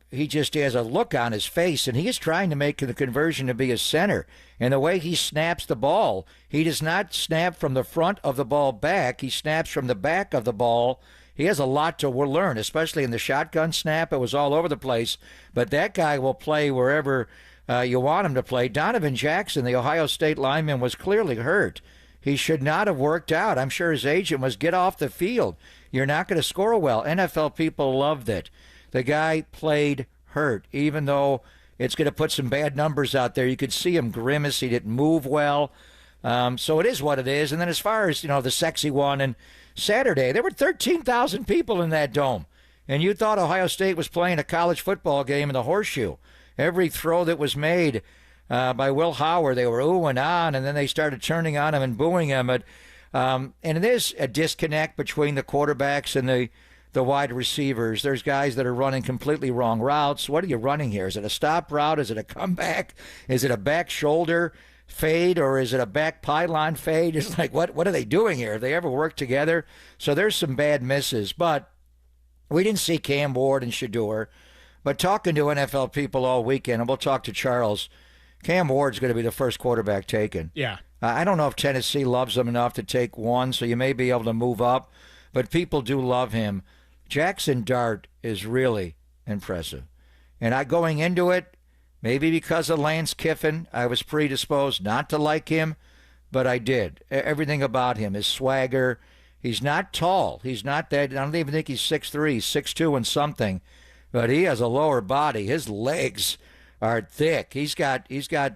K: He just has a look on his face, and he is trying to make the conversion to be a center. And the way he snaps the ball, he does not snap from the front of the ball back. He snaps from the back of the ball. He has a lot to learn, especially in the shotgun snap. It was all over the place. But that guy will play wherever you want him to play. Donovan Jackson, the Ohio State lineman, was clearly hurt. He should not have worked out. I'm sure his agent was, get off the field. You're not going to score well. NFL people loved it. The guy played hurt, even though it's going to put some bad numbers out there. You could see him grimace. He didn't move well. So it is what it is. And then as far as, the sexy one, and Saturday, there were 13,000 people in that dome. And you thought Ohio State was playing a college football game in the horseshoe. Every throw that was made by Will Howard, they were oohing on, and then they started turning on him and booing him. And there's a disconnect between the quarterbacks and the wide receivers. There's guys that are running completely wrong routes. What are you running here? Is it a stop route? Is it a comeback? Is it a back shoulder fade, or is it a back pylon fade? It's like, what are they doing here? Have they ever worked together? So there's some bad misses. But we didn't see Cam Ward and Shedeur. But talking to NFL people all weekend, and we'll talk to Charles, Cam Ward's going to be the first quarterback taken.
U: Yeah.
K: I don't know if Tennessee loves him enough to take one, so you may be able to move up. But people do love him. Jackson Dart is really impressive. And going into it, maybe because of Lance Kiffin, I was predisposed not to like him, but I did. Everything about him, his swagger. He's not tall. He's not that. I don't even think he's 6'3", he's 6'2" and something. But he has a lower body. His legs are thick. He's got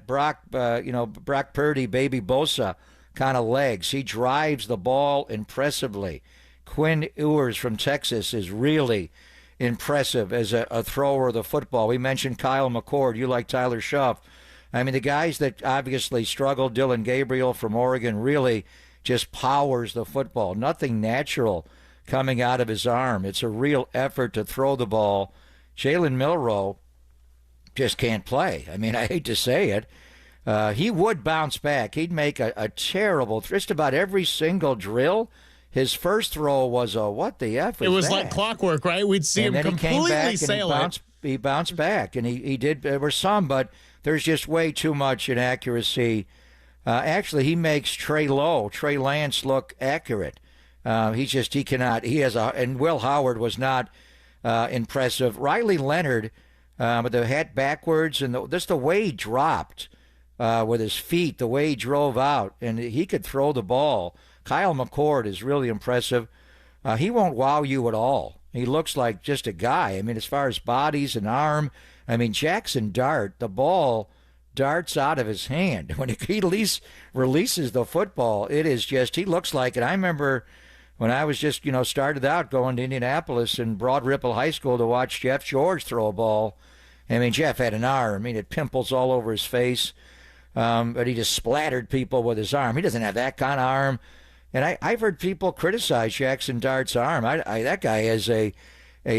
K: Brock Purdy, Baby Bosa kind of legs. He drives the ball impressively. Quinn Ewers from Texas is really impressive as a thrower of the football. We mentioned Kyle McCord. You like Tyler Shuff. I mean, the guys that obviously struggled, Dylan Gabriel from Oregon, really just powers the football. Nothing natural coming out of his arm. It's a real effort to throw the ball. Jalen Milroe just can't play. I mean, I hate to say it. He would bounce back. He'd make a terrible, just about every single drill. His first throw was what the F was
U: It was
K: that?
U: like clockwork, right? We'd see him completely sail it.
K: He bounced back, and he did. There were some, but there's just way too much inaccuracy. Actually, he makes Trey Lance look accurate. He cannot. He has and Will Howard was not impressive. Riley Leonard with the hat backwards and just the way he dropped with his feet, the way he drove out, and he could throw the ball. Kyle McCord is really impressive. He won't wow you at all. He looks like just a guy. I mean, as far as bodies and arm, I mean, Jackson Dart, the ball darts out of his hand. When he releases the football, it is just, he looks like it. I remember when I was just, started out going to Indianapolis and Broad Ripple High School to watch Jeff George throw a ball. I mean, Jeff had an arm. I mean, it pimples all over his face. But he just splattered people with his arm. He doesn't have that kind of arm. And I've heard people criticize Jackson Dart's arm. That guy has a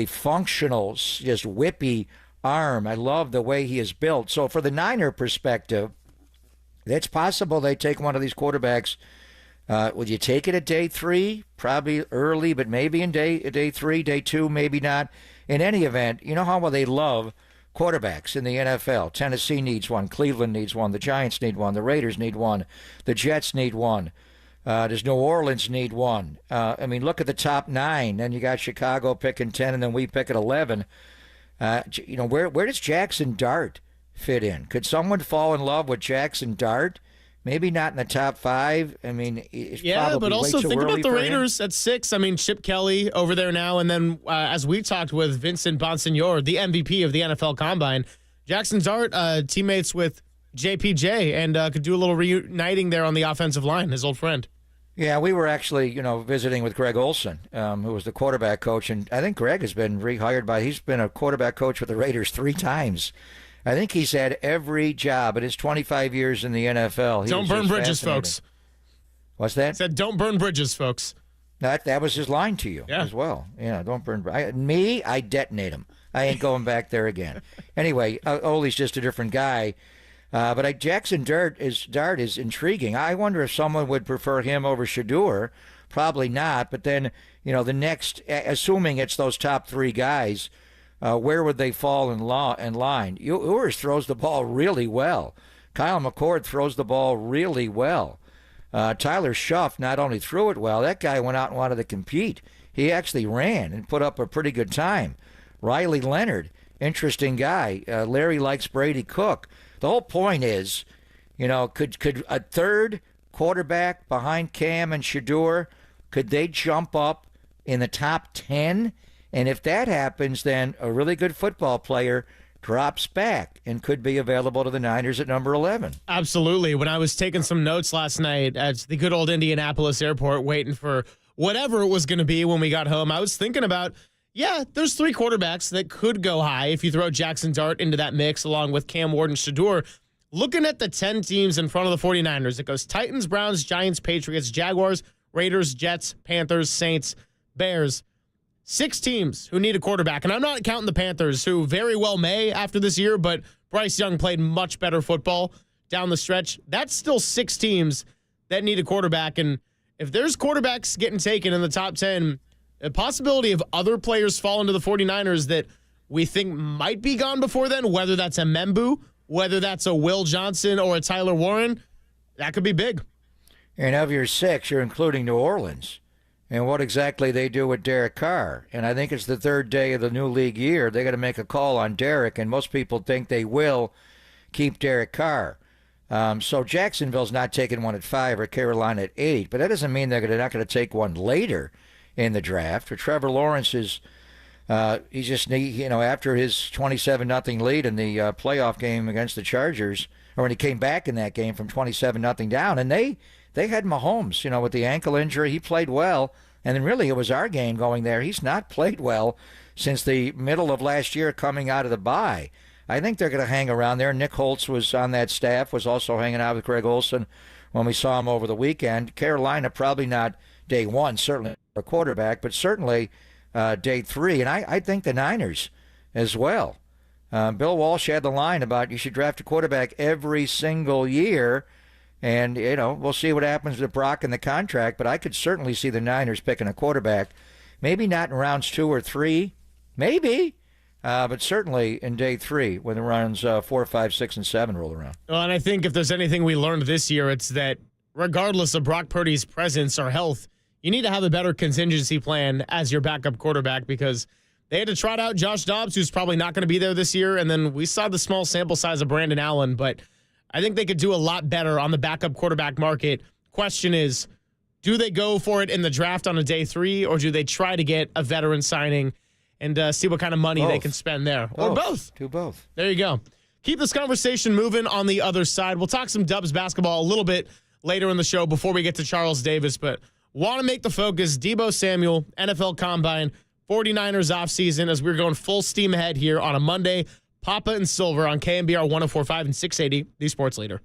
K: functional, just whippy arm. I love the way he is built. So for the Niner perspective, it's possible they take one of these quarterbacks. Would you take it at day 3? Probably early, but maybe in day 3, day 2, maybe not. In any event, you know how well they love quarterbacks in the NFL. Tennessee needs one. Cleveland needs one. The Giants need one. The Raiders need one. The Jets need one. Does New Orleans need one? I mean, look at the top 9. Then you got Chicago picking 10, and then we pick at 11. Where does Jackson Dart fit in? Could someone fall in love with Jackson Dart? Maybe not in the top 5. I mean, it's probably
U: but also
K: way too
U: think
K: early
U: about the
K: for
U: Raiders at 6. I mean, Chip Kelly over there now, and then as we talked with Vincent Bonsignor, the MVP of the NFL Combine, Jackson Dart teammates with JPJ and could do a little reuniting there on the offensive line, his old friend.
K: Yeah, we were actually, visiting with Greg Olson, who was the quarterback coach, and I think Greg has been rehired he's been a quarterback coach with the Raiders 3 times. I think he's had every job in his 25 years in the NFL.
U: Don't burn bridges, folks.
K: What's that?
U: He said, don't burn bridges, folks.
K: That was his line to you as well. Yeah, don't burn bridges. I detonate him. I ain't going back there again. Anyway, Ole's just a different guy. But Jackson Dart is intriguing. I wonder if someone would prefer him over Shedeur. Probably not. But then, the next, assuming it's those top 3 guys, where would they fall in line? Ewers throws the ball really well. Kyle McCord throws the ball really well. Tyler Shuff not only threw it well, that guy went out and wanted to compete. He actually ran and put up a pretty good time. Riley Leonard, interesting guy. Larry likes Brady Cook. The whole point is, could a third quarterback behind Cam and Shedeur, could they jump up in the top 10? And if that happens, then a really good football player drops back and could be available to the Niners at number 11.
U: Absolutely. When I was taking some notes last night at the good old Indianapolis airport waiting for whatever it was going to be when we got home, I was thinking about, Yeah, there's 3 quarterbacks that could go high if you throw Jackson Dart into that mix along with Cam Ward and Shador. Looking at the 10 teams in front of the 49ers, it goes Titans, Browns, Giants, Patriots, Jaguars, Raiders, Jets, Panthers, Saints, Bears. 6 teams who need a quarterback. And I'm not counting the Panthers, who very well may after this year, but Bryce Young played much better football down the stretch. That's still 6 teams that need a quarterback. And if there's quarterbacks getting taken in the top 10, the possibility of other players falling to the 49ers that we think might be gone before then, whether that's a Membu, whether that's a Will Johnson or a Tyler Warren, that could be big.
K: And of your 6, you're including New Orleans. And what exactly they do with Derek Carr. And I think it's the 3rd day of the new league year. They got to make a call on Derek, and most people think they will keep Derek Carr. So Jacksonville's not taking one at 5 or Carolina at 8, but that doesn't mean they're not going to take one later in the draft. For Trevor Lawrence is he's just after his 27-0 lead in the playoff game against the Chargers, or when he came back in that game from 27-0 down, and they had Mahomes, with the ankle injury. He played well, and then really it was our game going there. He's not played well since the middle of last year coming out of the bye. I think they're going to hang around there. Nick Holtz was on that staff, was also hanging out with Greg Olson when we saw him over the weekend. Carolina, probably not day 1, certainly a quarterback, but certainly day 3. And I think the Niners as well. Bill Walsh had the line about you should draft a quarterback every single year. And, we'll see what happens with Brock and the contract, but I could certainly see the Niners picking a quarterback. Maybe not in rounds 2 or 3. Maybe. But certainly in day 3 when the rounds 4, 5, 6, and 7 roll around.
U: Well, and I think if there's anything we learned this year, it's that regardless of Brock Purdy's presence or health, you need to have a better contingency plan as your backup quarterback, because they had to trot out Josh Dobbs, who's probably not going to be there this year, and then we saw the small sample size of Brandon Allen, but I think they could do a lot better on the backup quarterback market. Question is, do they go for it in the draft on a day 3, or do they try to get a veteran signing and see what kind of money they can spend there? Or both.
K: Do both.
U: There you go. Keep this conversation moving on the other side. We'll talk some Dubs basketball a little bit later in the show before we get to Charles Davis, but want to make the focus Debo Samuel, NFL Combine, 49ers offseason as we're going full steam ahead here on a Monday. Papa and Silver on KNBR 104.5 and 680, the sports leader.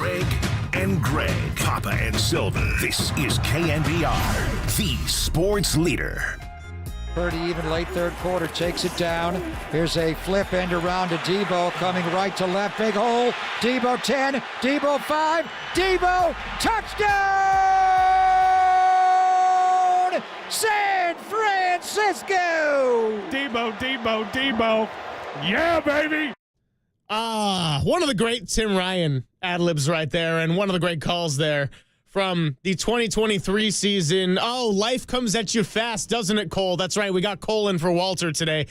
A: Craig and Greg, Papa and Silver. This is KNBR, the sports leader.
K: Purdy, even late third quarter, takes it down. Here's a flip end around to Deebo, coming right to left, big hole. Deebo 10, Deebo 5, Deebo, touchdown! San Francisco!
M: Deebo. Yeah, baby!
U: One of the great Tim Ryan ad-libs right there, and one of the great calls there from the 2023 season. Oh, life comes at you fast, doesn't it, Cole? That's right, we got Cole in for Walter today.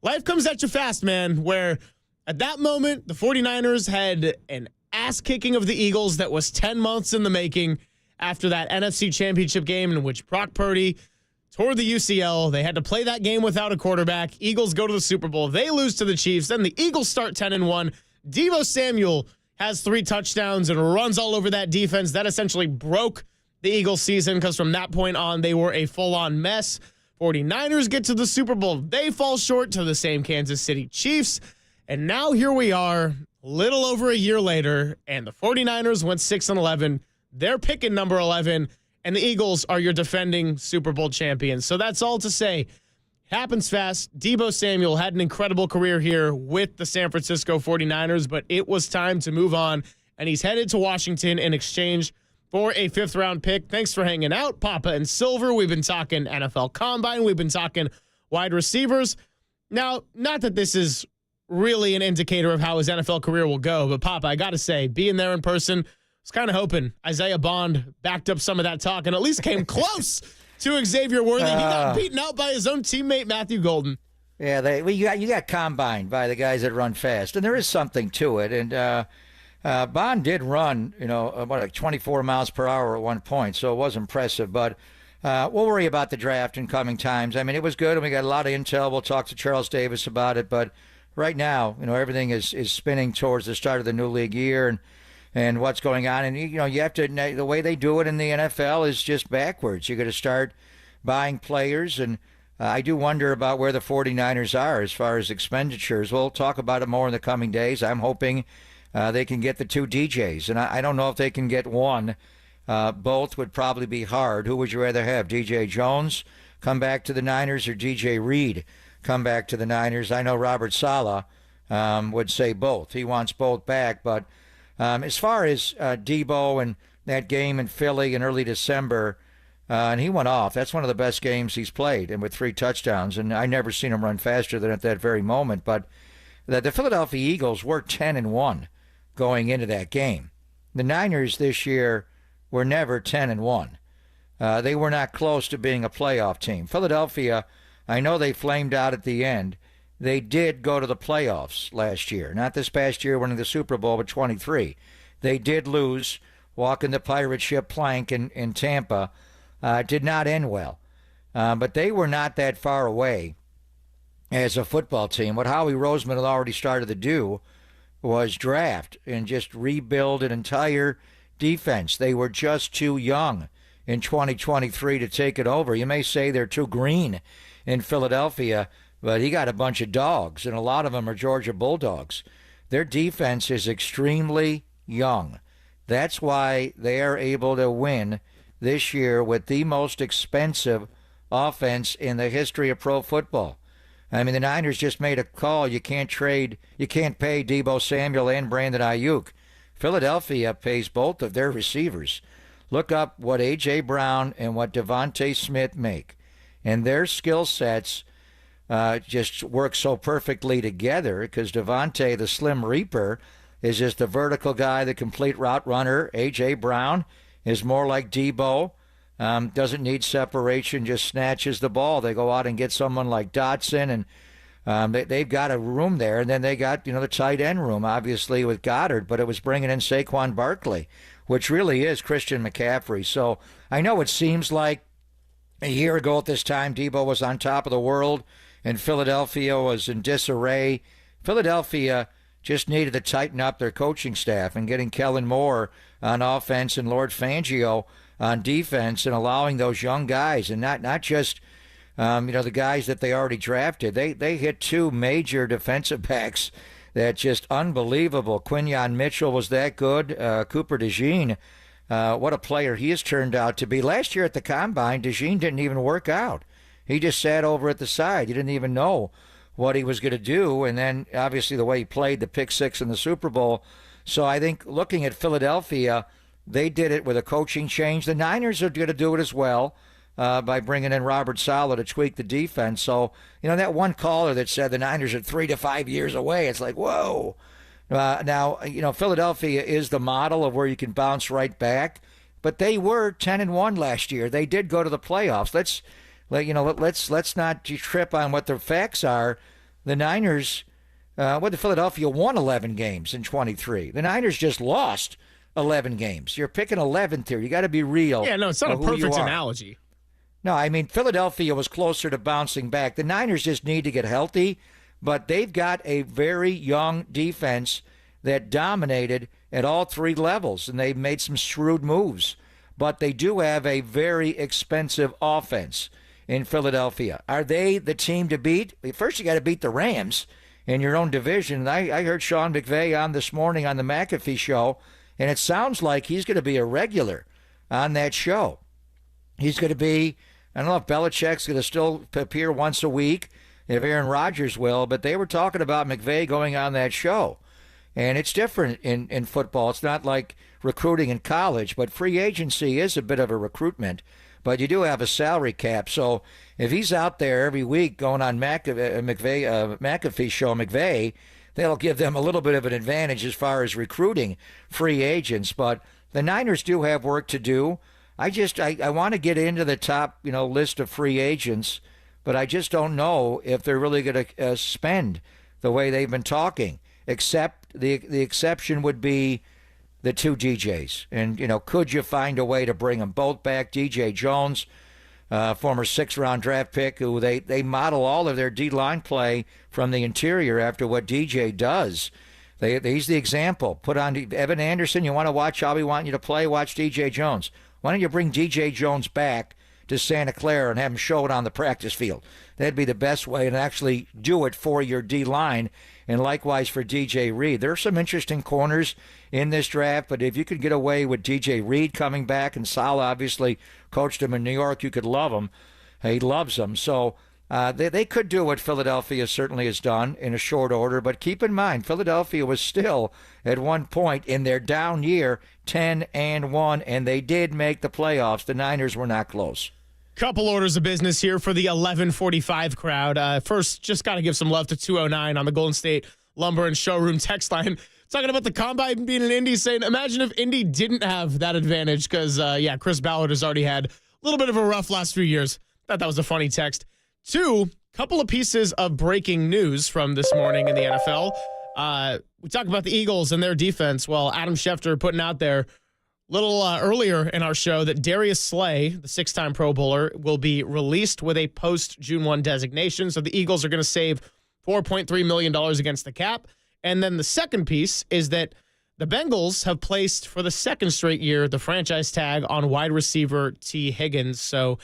U: Life comes at you fast, man, where at that moment, the 49ers had an ass-kicking of the Eagles that was 10 months in the making after that NFC Championship game in which Brock Purdy tore the UCL. They had to play that game without a quarterback. Eagles go to the Super Bowl. They lose to the Chiefs. Then the Eagles start 10-1. Debo Samuel has 3 touchdowns and runs all over that defense. That essentially broke the Eagles season because from that point on, they were a full-on mess. 49ers get to the Super Bowl. They fall short to the same Kansas City Chiefs. And now here we are, a little over a year later, and the 49ers went 6-11. They're picking number 11. And the Eagles are your defending Super Bowl champions. So that's all to say. Happens fast. Debo Samuel had an incredible career here with the San Francisco 49ers, but it was time to move on, and he's headed to Washington in exchange for a 5th-round pick. Thanks for hanging out, Papa and Silver. We've been talking NFL Combine. We've been talking wide receivers. Now, not that this is really an indicator of how his NFL career will go, but Papa, I got to say, being there in person, I was kind of hoping Isaiah Bond backed up some of that talk and at least came close to Xavier Worthy. He got beaten out by his own teammate, Matthew Golden.
K: Yeah, you got combined by the guys that run fast, and there is something to it. And Bond did run, like 24 miles per hour at one point, so it was impressive. But we'll worry about the draft in coming times. I mean, it was good, and we got a lot of intel. We'll talk to Charles Davis about it. But right now, everything is spinning towards the start of the new league year and what's going on. And, you have to, the way they do it in the NFL is just backwards. You're going to start buying players, and I do wonder about where the 49ers are as far as expenditures. We'll talk about it more in the coming days. I'm hoping they can get the 2 DJs, and I don't know if they can get one. Both would probably be hard. Who would you rather have, DJ Jones come back to the Niners or DJ Reed come back to the Niners? I know Robert Saleh would say both. He wants both back, but as far as Deebo and that game in Philly in early December, and he went off. That's one of the best games he's played, and with 3 touchdowns. And I never seen him run faster than at that very moment. But the Philadelphia Eagles were 10-1 going into that game. The Niners this year were never 10-1. They were not close to being a playoff team. Philadelphia, I know they flamed out at the end. They did go to the playoffs last year. Not this past year winning the Super Bowl, but 23. They did lose, walking the pirate ship plank in Tampa. Did not end well. But they were not that far away as a football team. What Howie Roseman had already started to do was draft and just rebuild an entire defense. They were just too young in 2023 to take it over. You may say they're too green in Philadelphia, but he got a bunch of dogs, and a lot of them are Georgia Bulldogs. Their defense is extremely young. That's why they are able to win this year with the most expensive offense in the history of pro football. I mean, the Niners just made a call. You can't pay Debo Samuel and Brandon Ayuk. Philadelphia pays both of their receivers. Look up what A.J. Brown and what Devontae Smith make. And their skill sets just work so perfectly together because Devontae, the Slim Reaper, is just a vertical guy, the complete route runner. A.J. Brown is more like Deebo. Doesn't need separation, just snatches the ball. They go out and get someone like Dotson, and they've got a room there. And then they got, the tight end room, obviously, with Goddard, but it was bringing in Saquon Barkley, which really is Christian McCaffrey. So I know it seems like a year ago at this time, Deebo was on top of the world, and Philadelphia was in disarray. Philadelphia just needed to tighten up their coaching staff and getting Kellen Moore on offense and Lord Fangio on defense and allowing those young guys and not just the guys that they already drafted. They hit 2 major defensive backs that just unbelievable. Quinyon Mitchell was that good. Cooper DeJean, what a player he has turned out to be. Last year at the Combine, DeJean didn't even work out. He just sat over at the side. You didn't even know what he was going to do. And then, obviously, the way he played the pick six in the Super Bowl. So I think looking at Philadelphia, they did it with a coaching change. The Niners are going to do it as well by bringing in Robert Saleh to tweak the defense. So, that one caller that said the Niners are 3 to 5 years away, it's like, whoa. Now, Philadelphia is the model of where you can bounce right back, but they were 10-1 last year. They did go to the playoffs. Let's not trip on what the facts are. The Niners, the Philadelphia won 11 games in 23. The Niners just lost 11 games. You're picking 11th here. You got to be real.
U: Yeah, no, it's not a perfect analogy.
K: No, I mean, Philadelphia was closer to bouncing back. The Niners just need to get healthy, but they've got a very young defense that dominated at all three levels, and they've made some shrewd moves. But they do have a very expensive offense in Philadelphia. Are they the team to beat? First, you got to beat the Rams in your own division. I heard Sean McVay on this morning on the McAfee show, and it sounds like he's going to be a regular on that show. He's going to be, I don't know if Belichick's going to still appear once a week, if Aaron Rodgers will, but they were talking about McVay going on that show. And it's different in football. It's not like recruiting in college, but free agency is a bit of a recruitment. But you do have a salary cap. So if he's out there every week going on McAfee show McVay, that'll give them a little bit of an advantage as far as recruiting free agents. But the Niners do have work to do. I want to get into the top list of free agents, but I just don't know if they're really going to spend the way they've been talking. Except the exception would be the two DJs. And, could you find a way to bring them both back? DJ Jones, former 6th-round draft pick, who they model all of their D-line play from the interior after what DJ does. He's the example. Put on Evan Anderson. You want to watch how we want you to play? Watch DJ Jones. Why don't you bring DJ Jones back to Santa Clara and have him show it on the practice field? That'd be the best way, and actually do it for your D-line, and likewise for DJ Reed. There are some interesting corners in this draft, but if you could get away with DJ Reed coming back, and Saleh obviously coached him in New York, you could love him. He loves them. So they could do what Philadelphia certainly has done in a short order, but keep in mind, Philadelphia was still, at one point in their down year, 10-1, and they did make the playoffs. The Niners were not close.
U: Couple orders of business here for the 11:45 crowd. First, just got to give some love to 209 on the Golden State Lumber and Showroom text line. Talking about the Combine being in Indy, saying, imagine if Indy didn't have that advantage because, Chris Ballard has already had a little bit of a rough last few years. Thought that was a funny text. Two, couple of pieces of breaking news from this morning in the NFL. We talk about the Eagles and their defense. Well, Adam Schefter putting out there little earlier in our show that Darius Slay, the 6-time Pro Bowler, will be released with a post-June 1 designation. So the Eagles are going to save $4.3 million against the cap. And then the second piece is that the Bengals have placed for the second straight year the franchise tag on wide receiver T. Higgins. So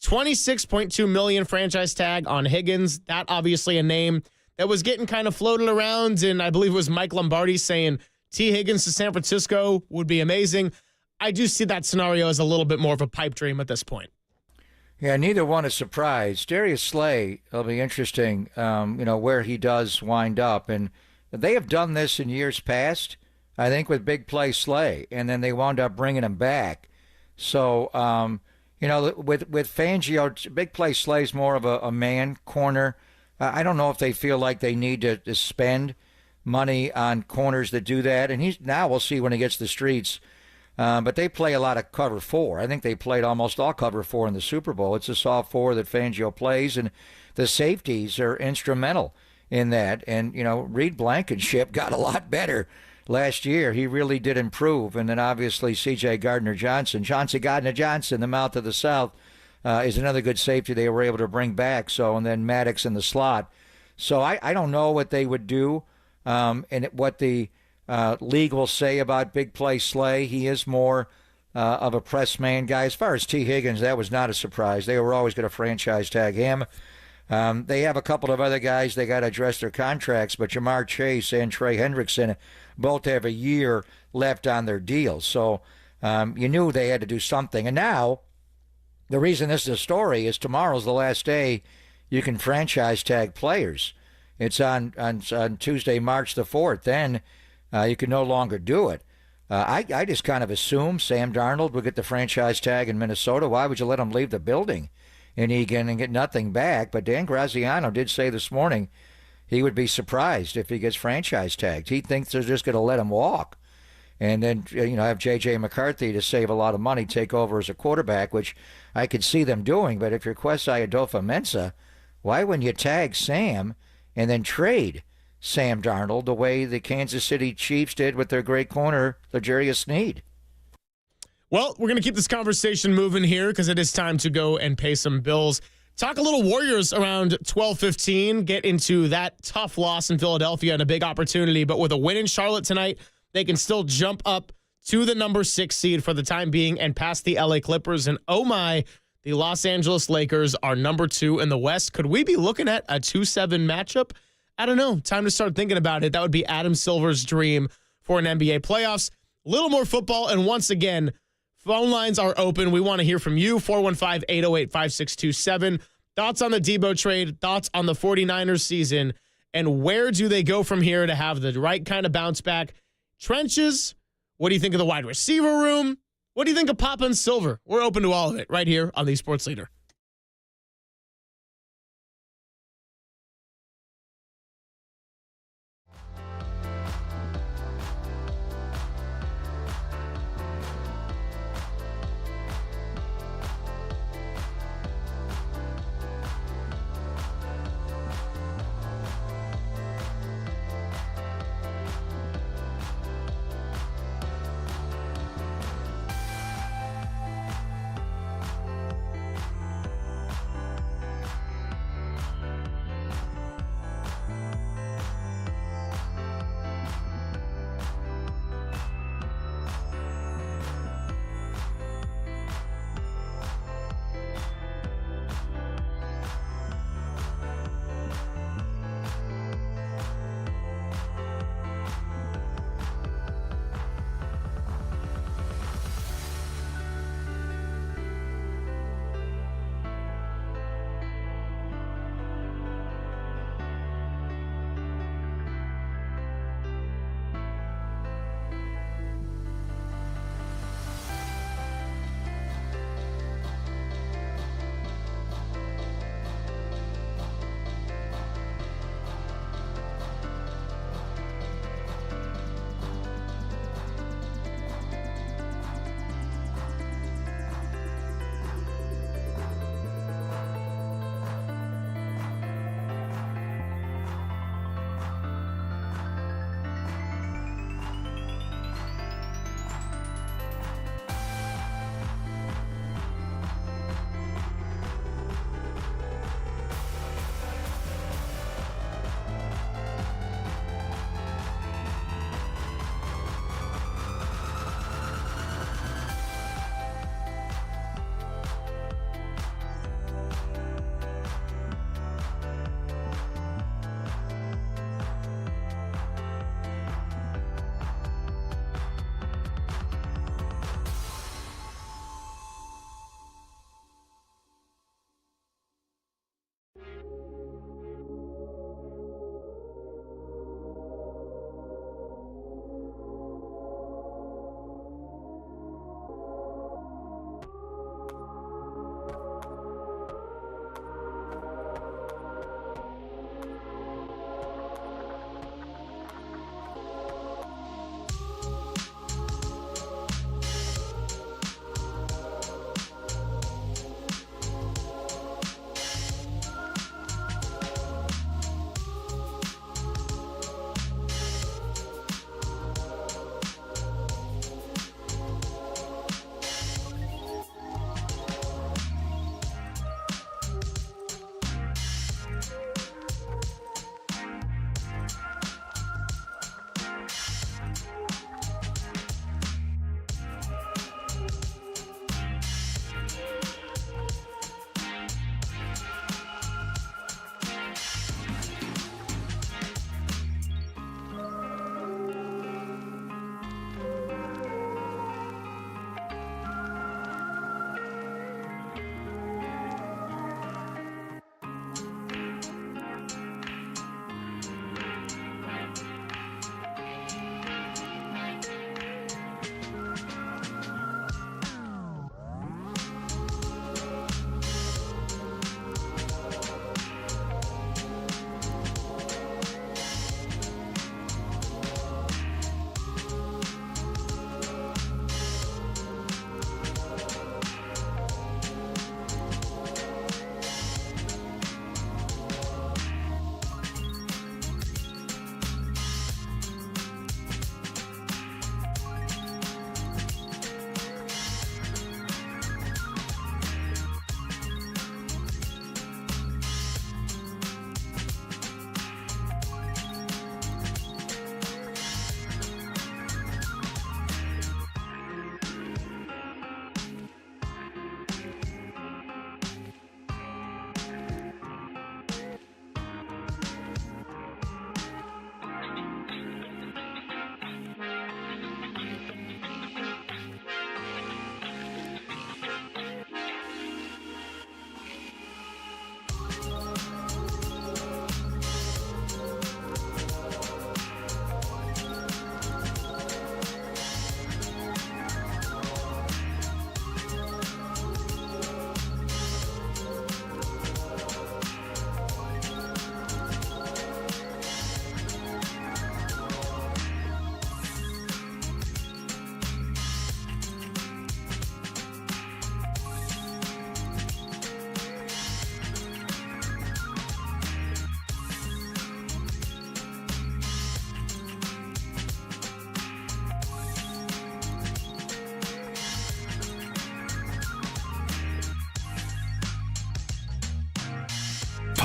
U: $26.2 million franchise tag on Higgins. That obviously a name that was getting kind of floated around. And I believe it was Mike Lombardi saying T. Higgins to San Francisco would be amazing. I do see that scenario as a little bit more of a pipe dream at this point.
K: Yeah, neither one is surprised. Darius Slay, it'll be interesting, where he does wind up. And they have done this in years past, I think, with Big Play Slay, and then they wound up bringing him back. So, with Fangio, Big Play Slay's more of a man corner. I don't know if they feel like they need to spend money on corners that do that. And we'll see when he gets the streets. But they play a lot of cover 4. I think they played almost all cover 4 in the Super Bowl. It's a soft 4 that Fangio plays, and the safeties are instrumental in that. And, Reed Blankenship got a lot better last year. He really did improve. And then obviously C.J. Gardner-Johnson, the mouth of the South, is another good safety they were able to bring back. So, and then Maddox in the slot. So I don't know what they would do and what the league will say about Big Play Slay. He is more of a press man guy. As far as T. Higgins, that was not a surprise. They were always going to franchise tag him. They have a couple of other guys they got to address their contracts, but Jamar Chase and Trey Hendrickson both have a year left on their deals. So you knew they had to do something. And now, the reason this is a story is tomorrow's the last day you can franchise tag players. It's on Tuesday, March the 4th. Then you can no longer do it. I just kind of assume Sam Darnold will get the franchise tag in Minnesota. Why would you let him leave the building in Egan and get nothing back? But Dan Graziano did say this morning he would be surprised if he gets franchise tagged. He thinks they're just going to let him walk. And then, have J.J. McCarthy to save a lot of money, take over as a quarterback, which I could see them doing. But if you're Kwesi Adolfo-Mensah, why wouldn't you tag Sam and then trade Sam Darnold the way the Kansas City Chiefs did with their great corner, L'Jarius Sneed?
U: Well, we're going to keep this conversation moving here because it is time to go and pay some bills. Talk a little Warriors around 12:15. Get into that tough loss in Philadelphia and a big opportunity. But with a win in Charlotte tonight, they can still jump up to the number 6 seed for the time being and pass the LA Clippers. And oh my, the Los Angeles Lakers are number 2 in the West. Could we be looking at a 2-7 matchup? I don't know. Time to start thinking about it. That would be Adam Silver's dream for an NBA playoffs. A little more football. And once again, phone lines are open. We want to hear from you. 415-808-5627. Thoughts on the Deebo trade, thoughts on the 49ers season, and where do they go from here to have the right kind of bounce back? Trenches, what do you think of the wide receiver room? What do you think of Papa and Silver? We're open to all of it right here on the Sports Leader.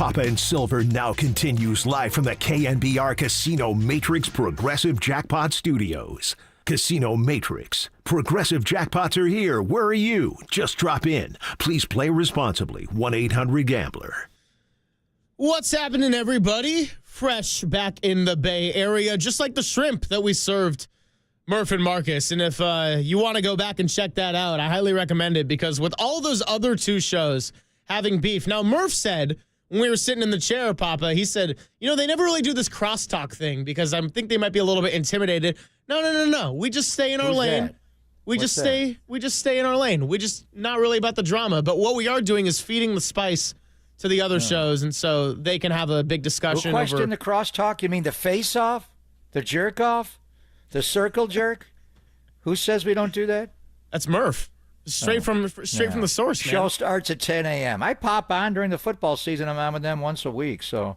A: Papa and Silver now continues live from the KNBR Casino Matrix Progressive Jackpot Studios. Casino Matrix. Progressive jackpots are here. Where are you? Just drop in. Please play responsibly. 1-800-GAMBLER.
U: What's happening, everybody? Fresh back in the Bay Area, just like the shrimp that we served Murph and Marcus. And if you want to go back and check that out, I highly recommend it, because with all those other two shows having beef. Now, Murph said when we were sitting in the chair, Papa, he said, they never really do this crosstalk thing because I think they might be a little bit intimidated. No. We just stay in our lane.
K: That?
U: We just stay in our lane. We just not really about the drama. But what we are doing is feeding the spice to the other shows, and so they can have a big discussion.
K: Who questioned the crosstalk? You mean the face-off? The jerk-off? The circle jerk? Who says we don't do that?
U: That's Murph. Straight from the source, man.
K: Show starts at 10 a.m. I pop on during the football season. I'm on with them once a week. So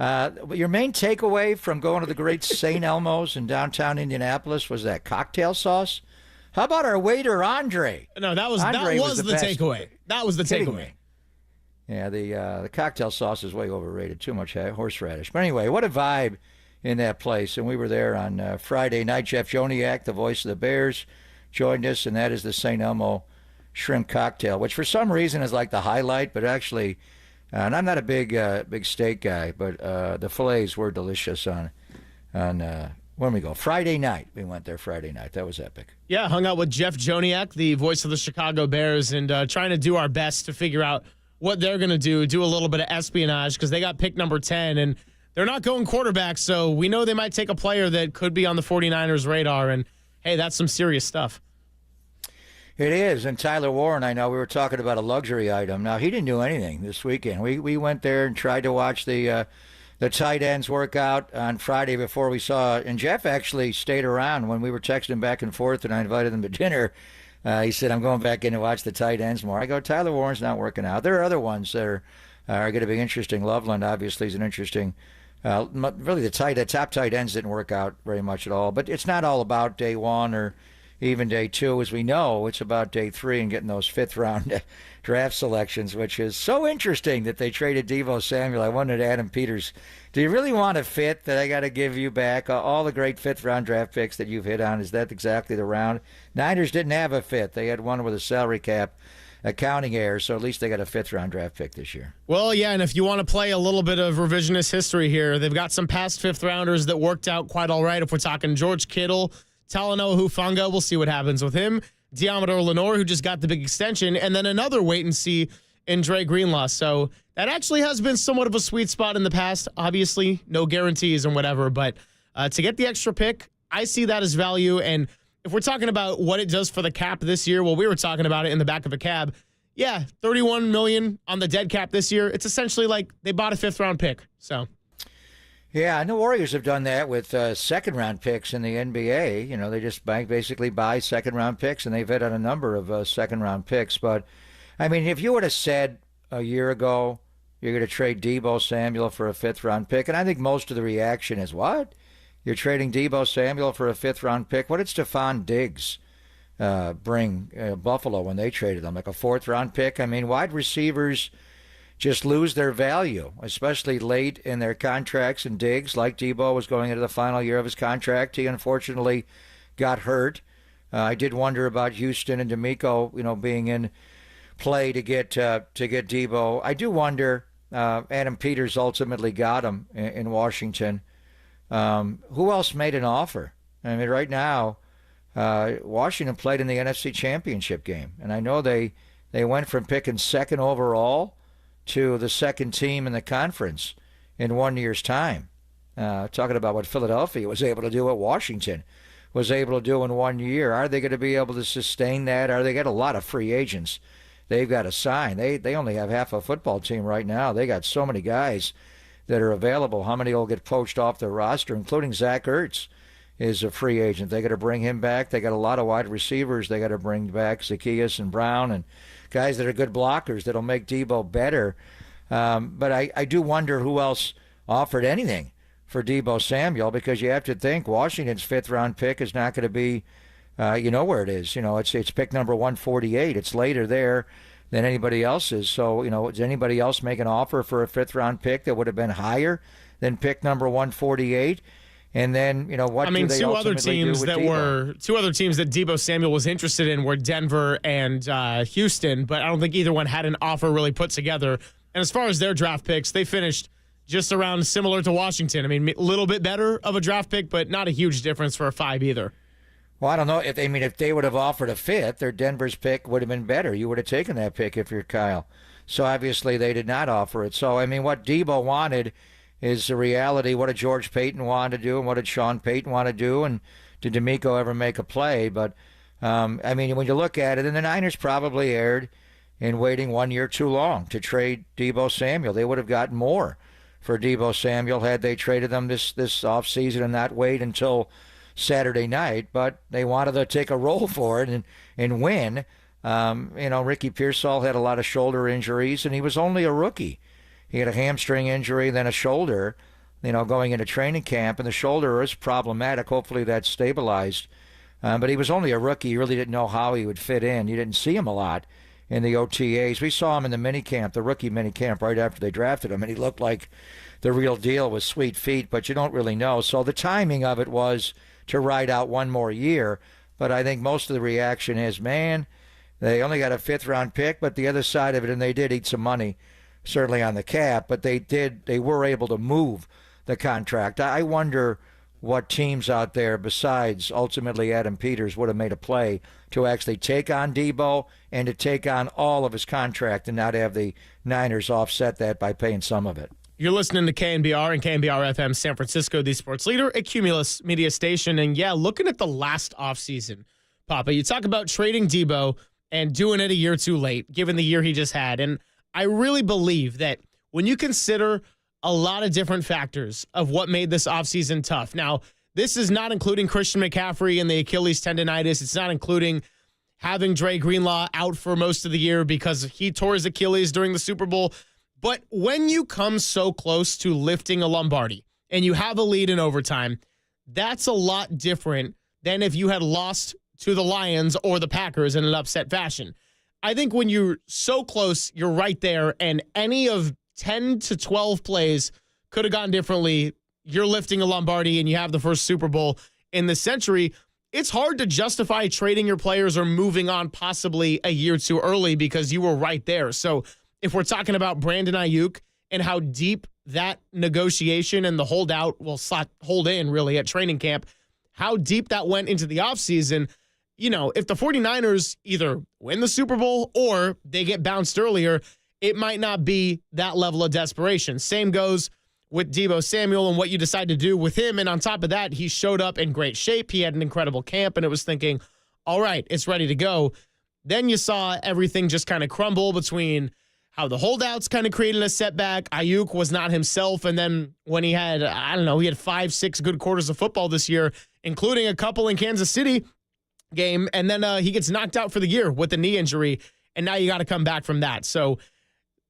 K: your main takeaway from going to the great St. Elmo's in downtown Indianapolis was that cocktail sauce? How about our waiter, Andre?
U: No, that was the takeaway. That was the takeaway.
K: Yeah, the cocktail sauce is way overrated. Too much horseradish. But anyway, what a vibe in that place. And we were there on Friday night. Jeff Joniak, the voice of the Bears, joined us, and that is the St. Elmo shrimp cocktail, which for some reason is like the highlight, but actually, and I'm not a big steak guy, but the fillets were delicious on when we go? Friday night. We went there Friday night. That was epic.
U: Yeah, hung out with Jeff Joniak, the voice of the Chicago Bears, and trying to do our best to figure out what they're going to do a little bit of espionage, because they got pick number 10, and they're not going quarterback, so we know they might take a player that could be on the 49ers' radar, and hey, that's some serious stuff.
K: It is, and Tyler Warren, I know we were talking about a luxury item. Now, he didn't do anything this weekend. We went there and tried to watch the tight ends work out on Friday before we saw, and Jeff actually stayed around when we were texting back and forth, and I invited him to dinner. He said, I'm going back in to watch the tight ends more. I go, Tyler Warren's not working out. There are other ones that are going to be interesting. Loveland, obviously, is an interesting, really the top tight ends didn't work out very much at all. But it's not all about day one or even day two. As we know, it's about day three and getting those fifth-round draft selections, which is so interesting that they traded Debo Samuel. I wondered, Adam Peters, do you really want a fifth that I got to give you back? All the great fifth-round draft picks that you've hit on, is that exactly the round? Niners didn't have a fifth. They had one with a salary cap accounting error, so at least they got a fifth-round draft pick this year.
U: Well, yeah, and if you want to play a little bit of revisionist history here, they've got some past fifth-rounders that worked out quite all right. If we're talking George Kittle, Talanoa Hufanga, we'll see what happens with him. Diamador Lenore, who just got the big extension, and then another wait-and-see in Dre Greenlaw. So that actually has been somewhat of a sweet spot in the past. Obviously, no guarantees and whatever, but to get the extra pick, I see that as value. And if we're talking about what it does for the cap this year, well, we were talking about it in the back of a cab. Yeah, $31 million on the dead cap this year. It's essentially like they bought a fifth-round pick. So,
K: yeah, and the Warriors have done that with second-round picks in the NBA. You know, they just basically buy second-round picks, and they've hit on a number of second-round picks. But, I mean, if you would have said a year ago you're going to trade Debo Samuel for a fifth-round pick, and I think most of the reaction is, what? You're trading Debo Samuel for a fifth-round pick? What did Stephon Diggs bring Buffalo when they traded him? Like a fourth-round pick? I mean, wide receivers just lose their value, especially late in their contracts. And Diggs, like Deebo, was going into the final year of his contract. He unfortunately got hurt. I did wonder about Houston and D'Amico, being in play to get Deebo. I do wonder. Adam Peters ultimately got him in Washington. Who else made an offer? I mean, right now, Washington played in the NFC Championship game, and I know they went from picking second overall to the second team in the conference in 1 year's time. Talking about what Philadelphia was able to do, what Washington was able to do in 1 year. Are they going to be able to sustain that? They got a lot of free agents they've got to sign. They only have half a football team right now. They got so many guys that are available. How many will get poached off their roster, including Zach Ertz is a free agent. They got to bring him back. They got a lot of wide receivers they got to bring back, Zacchaeus and Brown, and guys that are good blockers that'll make Deebo better. But I do wonder who else offered anything for Debo Samuel, because you have to think Washington's fifth-round pick is not going to be, where it is. It's pick number 148. It's later there. than anybody else is. So, does anybody else make an offer for a 5th-round pick that would have been higher than pick number 148? And then, what do they ultimately do with Deebo?
U: Two other teams that Debo Samuel was interested in were Denver and Houston, but I don't think either one had an offer really put together. And as far as their draft picks, they finished just around similar to Washington. I mean, a little bit better of a draft pick, but not a huge difference for a 5 either.
K: Well, I don't know. If they would have offered a 5th, or Denver's pick would have been better. You would have taken that pick if you're Kyle. So obviously they did not offer it. So, what Deebo wanted is the reality. What did George Payton want to do, and what did Sean Payton want to do, and did DeMeco ever make a play? But, when you look at it, and the Niners probably erred in waiting 1 year too long to trade Debo Samuel. They would have gotten more for Debo Samuel had they traded them this offseason and not wait until Saturday night. But they wanted to take a roll for it and win. Ricky Pearsall had a lot of shoulder injuries, and he was only a rookie. He had a hamstring injury, then a shoulder, going into training camp, and the shoulder is problematic. Hopefully that's stabilized. But he was only a rookie. You really didn't know how he would fit in. You didn't see him a lot in the OTAs. We saw him in the minicamp, the rookie minicamp, right after they drafted him, and he looked like the real deal with sweet feet, but you don't really know. So the timing of it was to ride out 1 more year, but I think most of the reaction is, man, they only got a 5th-round pick, but the other side of it, and they did eat some money, certainly on the cap, but they were able to move the contract. I wonder what teams out there besides ultimately Adam Peters would have made a play to actually take on Deebo and to take on all of his contract and not have the Niners offset that by paying some of it.
U: You're listening to KNBR and KNBR FM San Francisco, the sports leader, a Cumulus media station. And yeah, looking at the last offseason, Papa, you talk about trading Deebo and doing it a year too late, given the year he just had. And I really believe that when you consider a lot of different factors of what made this offseason tough. Now, this is not including Christian McCaffrey and the Achilles tendonitis. It's not including having Dre Greenlaw out for most of the year because he tore his Achilles during the Super Bowl. But when you come so close to lifting a Lombardi and you have a lead in overtime, that's a lot different than if you had lost to the Lions or the Packers in an upset fashion. I think when you're so close, you're right there, and any of 10 to 12 plays could have gone differently. You're lifting a Lombardi and you have the first Super Bowl in the century. It's hard to justify trading your players or moving on possibly a year too early because you were right there. So if we're talking about Brandon Ayuk and how deep that negotiation and the holdout will hold in really at training camp, how deep that went into the offseason, if the 49ers either win the Super Bowl or they get bounced earlier, it might not be that level of desperation. Same goes with Debo Samuel and what you decide to do with him. And on top of that, he showed up in great shape. He had an incredible camp, and it was thinking, all right, it's ready to go. Then you saw everything just kind of crumble between how the holdouts kind of created a setback. Ayuk was not himself. And then when he had, he had 5-6 good quarters of football this year, including a couple in Kansas City game. And then he gets knocked out for the year with a knee injury. And now you got to come back from that. So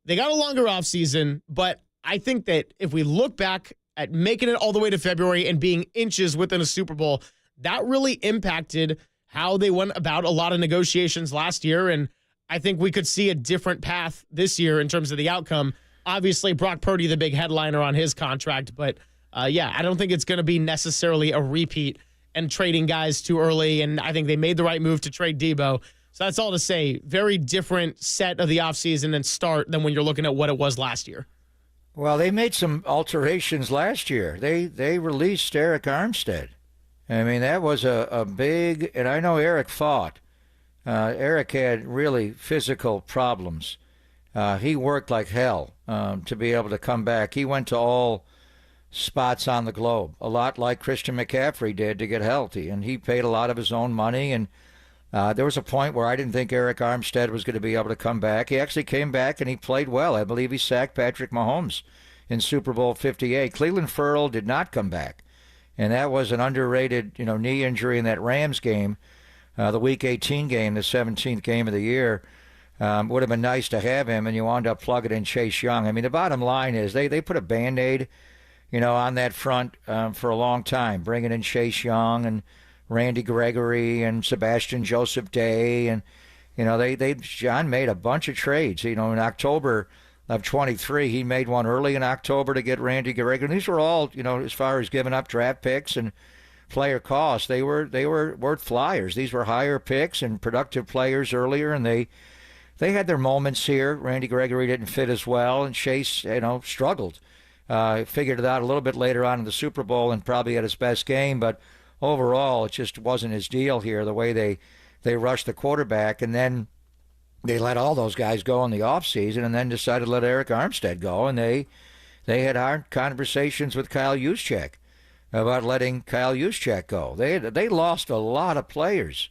U: they got a longer offseason, but I think that if we look back at making it all the way to February and being inches within a Super Bowl, that really impacted how they went about a lot of negotiations last year. And I think we could see a different path this year in terms of the outcome. Obviously, Brock Purdy, the big headliner on his contract, but I don't think it's going to be necessarily a repeat and trading guys too early. And I think they made the right move to trade Deebo. So that's all to say, very different set of the offseason and start than when you're looking at what it was last year.
K: Well, they made some alterations last year. They released Eric Armstead. I mean, that was a big, and I know Eric fought. Eric had really physical problems. He worked like hell to be able to come back. He went to all spots on the globe, a lot like Christian McCaffrey did to get healthy, and he paid a lot of his own money. And there was a point where I didn't think Eric Armstead was going to be able to come back. He actually came back, and he played well. I believe he sacked Patrick Mahomes in Super Bowl 58. Cleveland Ferrell did not come back, and that was an underrated knee injury in that Rams game, the Week 18 game, the 17th game of the year. Would have been nice to have him, and you wound up plugging in Chase Young. I mean, the bottom line is they put a Band-Aid on that front for a long time, bringing in Chase Young and Randy Gregory and Sebastian Joseph Day, and John made a bunch of trades. In October of 23, he made one early in October to get Randy Gregory. And these were all, as far as giving up draft picks and player costs, they were worth flyers. These were higher picks and productive players earlier, and they had their moments here. Randy Gregory didn't fit as well, and Chase, struggled. Figured it out a little bit later on in the Super Bowl and probably had his best game, but overall, it just wasn't his deal here, the way they rushed the quarterback, and then they let all those guys go in the offseason and then decided to let Eric Armstead go, and they had hard conversations with Kyle Juszczyk about letting Kyle Juszczyk go. They lost a lot of players.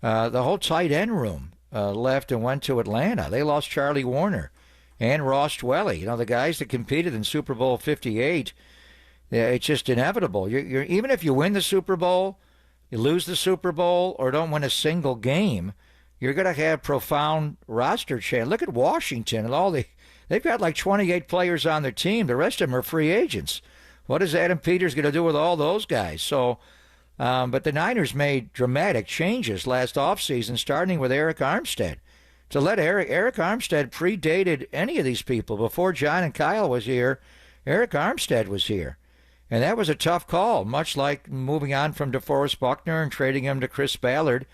K: The whole tight end room left and went to Atlanta. They lost Charlie Warner and Ross Dwelly. The guys that competed in Super Bowl 58, it's just inevitable. You're even if you win the Super Bowl, you lose the Super Bowl, or don't win a single game, you're going to have profound roster change. Look at Washington and they've got like 28 players on their team. The rest of them are free agents. What is Adam Peters going to do with all those guys? So, but the Niners made dramatic changes last offseason, starting with Eric Armstead. To let Eric Armstead predated any of these people. Before John and Kyle was here, Eric Armstead was here. And that was a tough call, much like moving on from DeForest Buckner and trading him to Chris Ballard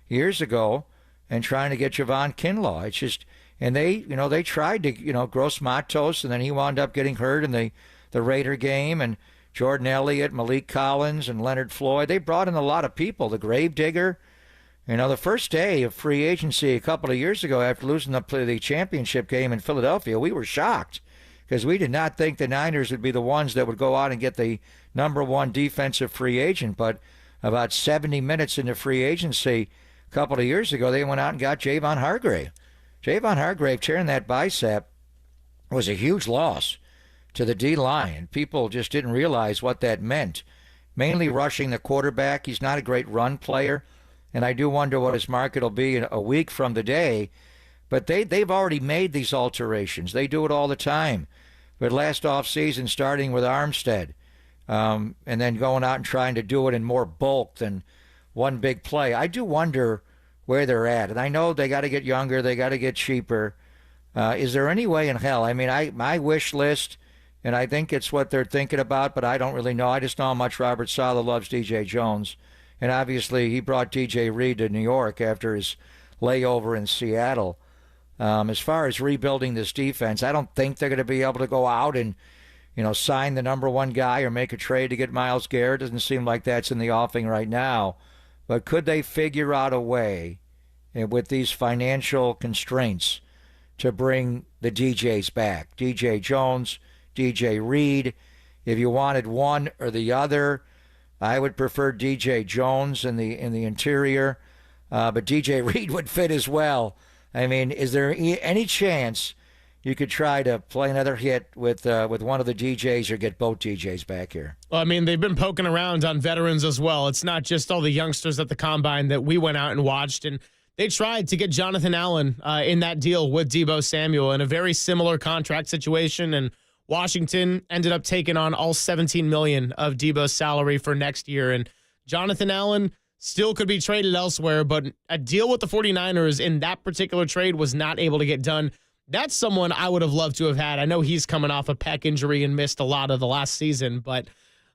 K: years ago and trying to get Javon Kinlaw. It's just, and they tried to, Gross Matos, and then he wound up getting hurt in the Raider game, and Jordan Elliott, Malik Collins, and Leonard Floyd. They brought in a lot of people. The Gravedigger. The first day of free agency a couple of years ago after losing the championship game in Philadelphia, we were shocked because we did not think the Niners would be the ones that would go out and get the number one defensive free agent. But about 70 minutes into free agency a couple of years ago, they went out and got Javon Hargrave. Javon Hargrave tearing that bicep was a huge loss to the D-line. People just didn't realize what that meant. Mainly rushing the quarterback. He's not a great run player, and I do wonder what his market will be in a week from today. But they've already made these alterations. They do it all the time. But last offseason, starting with Armstead, and then going out and trying to do it in more bulk than one big play, I do wonder where they're at. And I know they got to get younger. They got to get cheaper. Is there any way in hell? I mean, my wish list, and I think it's what they're thinking about, but I don't really know. I just know how much Robert Saleh loves DJ Jones. And obviously, he brought DJ Reed to New York after his layover in Seattle. As far as rebuilding this defense, I don't think they're going to be able to go out and, sign the number one guy or make a trade to get Myles Garrett. Doesn't seem like that's in the offing right now. But could they figure out a way, with these financial constraints, to bring the DJs back? DJ Jones, DJ Reed. If you wanted one or the other, I would prefer DJ Jones in the interior, but DJ Reed would fit as well. I mean, is there any chance you could try to play another hit with one of the DJs or get both DJs back here?
U: Well, I mean, they've been poking around on veterans as well. It's not just all the youngsters at the Combine that we went out and watched, and they tried to get Jonathan Allen in that deal with Debo Samuel in a very similar contract situation, and Washington ended up taking on all $17 million of Debo's salary for next year, and Jonathan Allen still could be traded elsewhere, but a deal with the 49ers in that particular trade was not able to get done. That's someone I would have loved to have had. I know he's coming off a pec injury and missed a lot of the last season, but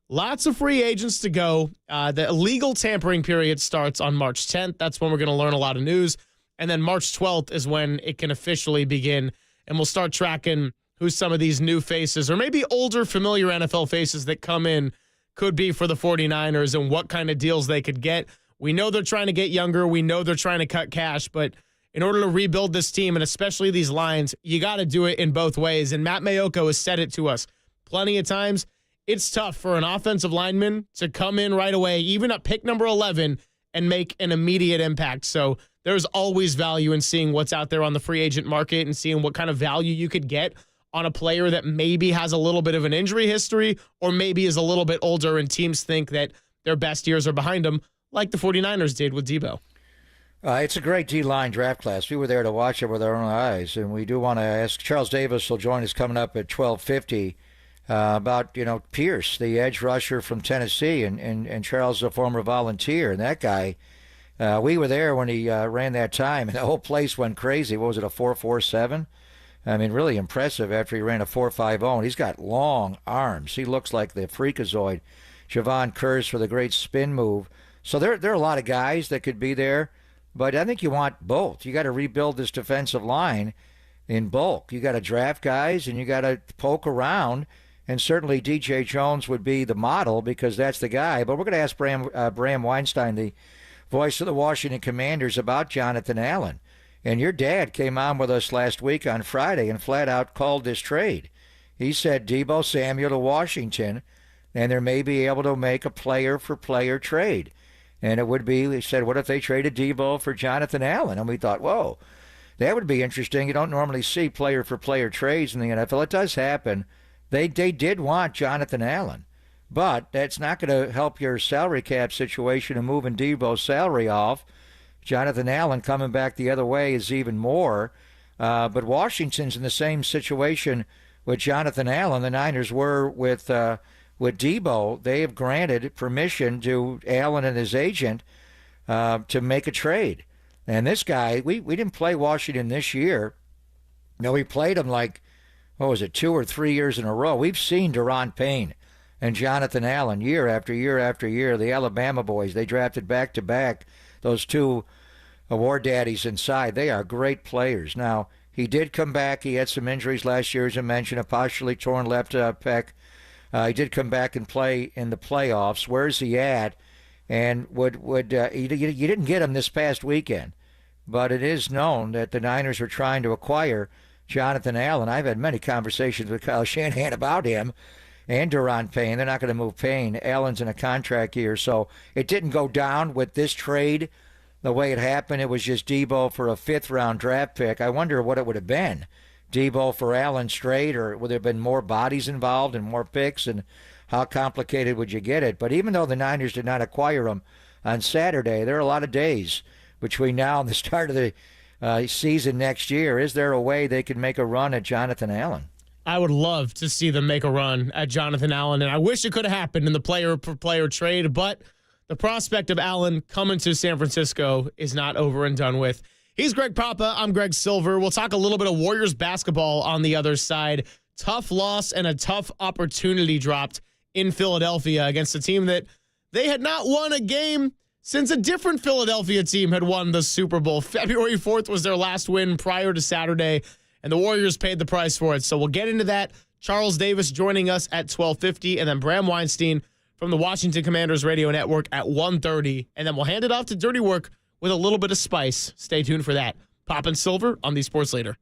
U: lots of free agents to go. The legal tampering period starts on March 10th. That's when we're going to learn a lot of news. And then March 12th is when it can officially begin, and we'll start tracking who some of these new faces or maybe older, familiar NFL faces that come in could be for the 49ers and what kind of deals they could get. We know they're trying to get younger. We know they're trying to cut cash, but in order to rebuild this team and especially these lines, you got to do it in both ways. And Matt Maioko has said it to us plenty of times. It's tough for an offensive lineman to come in right away, even at pick number 11, and make an immediate impact. So there's always value in seeing what's out there on the free agent market and seeing what kind of value you could get on a player that maybe has a little bit of an injury history or maybe is a little bit older and teams think that their best years are behind them, like the 49ers did with Deebo.
K: It's a great D-line draft class. We were there to watch it with our own eyes, and we do want to ask. Charles Davis will join us coming up at 12:50 about, Pierce, the edge rusher from Tennessee, and Charles is a former Volunteer, and that guy We were there when he ran that time, and the whole place went crazy. What was it, a 4.47? I mean, really impressive after he ran a 4.50. And he's got long arms. He looks like the freakazoid. Javon Curse for the great spin move. So there are a lot of guys that could be there, but I think you want both. You got to rebuild this defensive line in bulk. You got to draft guys, and you got to poke around. And certainly DJ Jones would be the model because that's the guy. But we're going to ask Bram Weinstein, the voice of the Washington Commanders, about Jonathan Allen. And your dad came on with us last week on Friday and flat out called this trade. He said Debo Samuel to Washington, and they may be able to make a player-for-player trade. And it would be, he said, what if they traded Deebo for Jonathan Allen? And we thought, whoa, that would be interesting. You don't normally see player-for-player trades in the NFL. It does happen. They did want Jonathan Allen. But that's not going to help your salary cap situation and moving Deebo's salary off. Jonathan Allen coming back the other way is even more. But Washington's in the same situation with Jonathan Allen. The Niners were with Deebo. They have granted permission to Allen and his agent to make a trade. And this guy, we didn't play Washington this year. No, we played him like, 2 or 3 years in a row. We've seen Daron Payne and Jonathan Allen year after year after year. The Alabama boys, they drafted back-to-back those two award daddies inside. They are great players. Now, he did come back. He had some injuries last year, as I mentioned, a partially torn left pec. He did come back and play in the playoffs. Where's he at? And you didn't get him this past weekend, but it is known that the Niners are trying to acquire Jonathan Allen. I've had many conversations with Kyle Shanahan about him and Daron Payne. They're not going to move Payne. Allen's in a contract year, so it didn't go down with this trade the way it happened. It was just Deebo for a 5th-round draft pick. I wonder what it would have been. Deebo for Allen straight, or would there have been more bodies involved and more picks, and how complicated would you get it? But even though the Niners did not acquire him on Saturday, there are a lot of days between now and the start of the season next year. Is there a way they could make a run at Jonathan Allen?
U: I would love to see them make a run at Jonathan Allen, and I wish it could have happened in the player-for-player trade, but the prospect of Allen coming to San Francisco is not over and done with. He's Greg Papa. I'm Greg Silver. We'll talk a little bit of Warriors basketball on the other side. Tough loss and a tough opportunity dropped in Philadelphia against a team that they had not won a game since a different Philadelphia team had won the Super Bowl. February 4th was their last win prior to Saturday, and the Warriors paid the price for it. So we'll get into that. Charles Davis joining us at 12:50, and then Bram Weinstein from the Washington Commanders Radio Network at 1:30. And then we'll hand it off to Dirty Work with a little bit of spice. Stay tuned for that. Pop and Silver on the Sports Leader.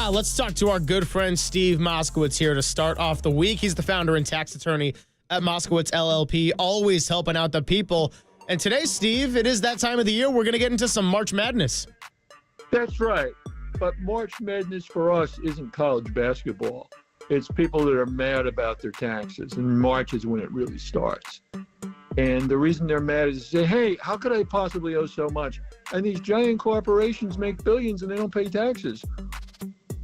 U: Let's talk to our good friend Steve Moskowitz here to start off the week. He's the founder and tax attorney at Moskowitz LLP, always helping out the people. And today, Steve, it is that time of the year. We're going to get into some March Madness.
P: That's right. But March Madness for us isn't college basketball. It's people that are mad about their taxes, and March is when it really starts. And the reason they're mad is to say, hey, how could I possibly owe so much? And these giant corporations make billions and they don't pay taxes.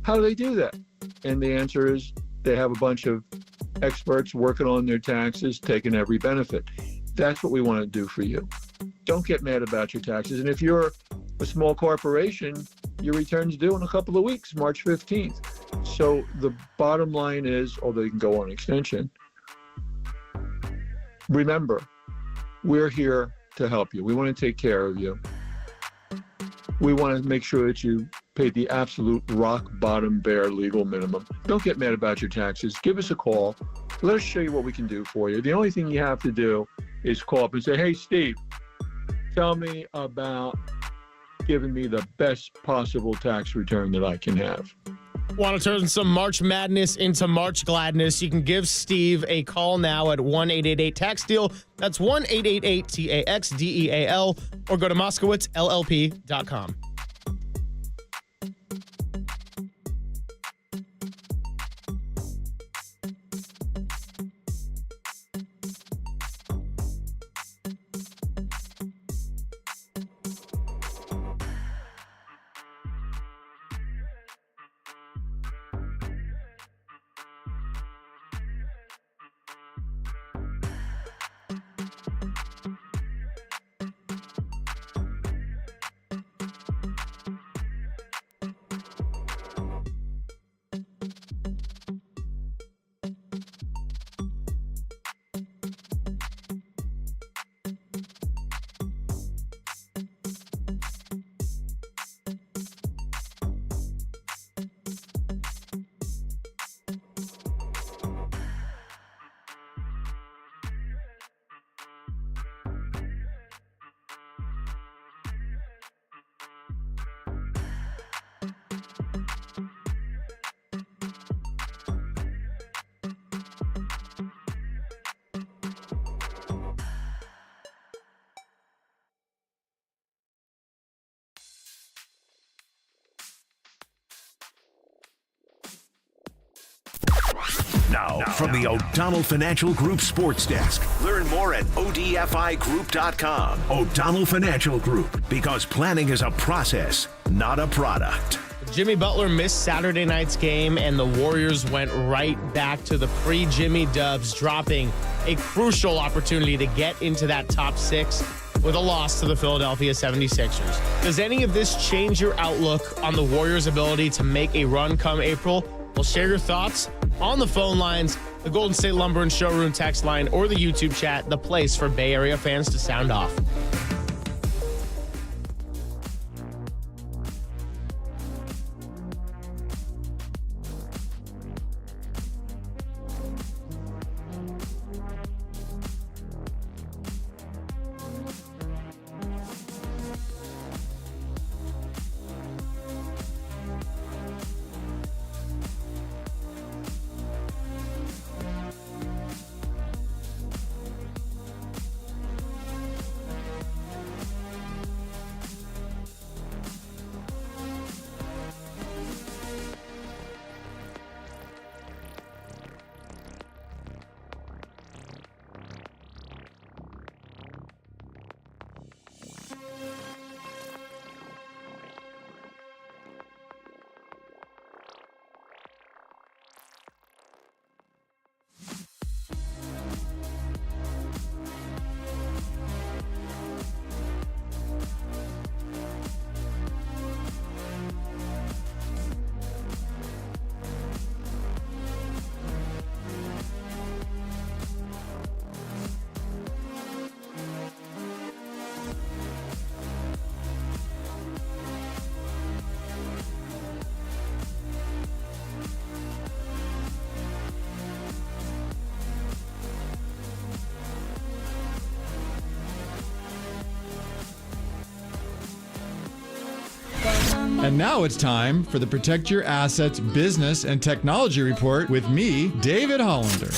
P: How do they do that? And the answer is they have a bunch of experts working on their taxes, taking every benefit. That's what we want to do for you. Don't get mad about your taxes. And if you're a small corporation, your return's due in a couple of weeks, March 15th. So the bottom line is, although you can go on extension, remember, we're here to help you. We want to take care of you. We want to make sure that you pay the absolute rock bottom bare legal minimum. Don't get mad about your taxes. Give us a call. Let us show you what we can do for you. The only thing you have to do is call up and say, hey, Steve, tell me about giving me the best possible tax return that I can have.
U: Want to turn some March Madness into March Gladness? You can give Steve a call now at 1-888-TAX-DEAL. That's 1-888-TAXDEAL. Or go to MoskowitzLLP.com.
A: Now, from the O'Donnell Financial Group Sports Desk. Learn more at ODFIGroup.com. O'Donnell Financial Group, because planning is a process, not a product.
U: Jimmy Butler missed Saturday night's game, and the Warriors went right back to the pre-Jimmy dubs, dropping a crucial opportunity to get into that top six with a loss to the Philadelphia 76ers. Does any of this change your outlook on the Warriors' ability to make a run come April? Well, share your thoughts on the phone lines, the Golden State Lumber and Showroom text line, or the YouTube chat, the place for Bay Area fans to sound off.
S: And now it's time for the Protect Your Assets Business and Technology Report with me, David Hollander.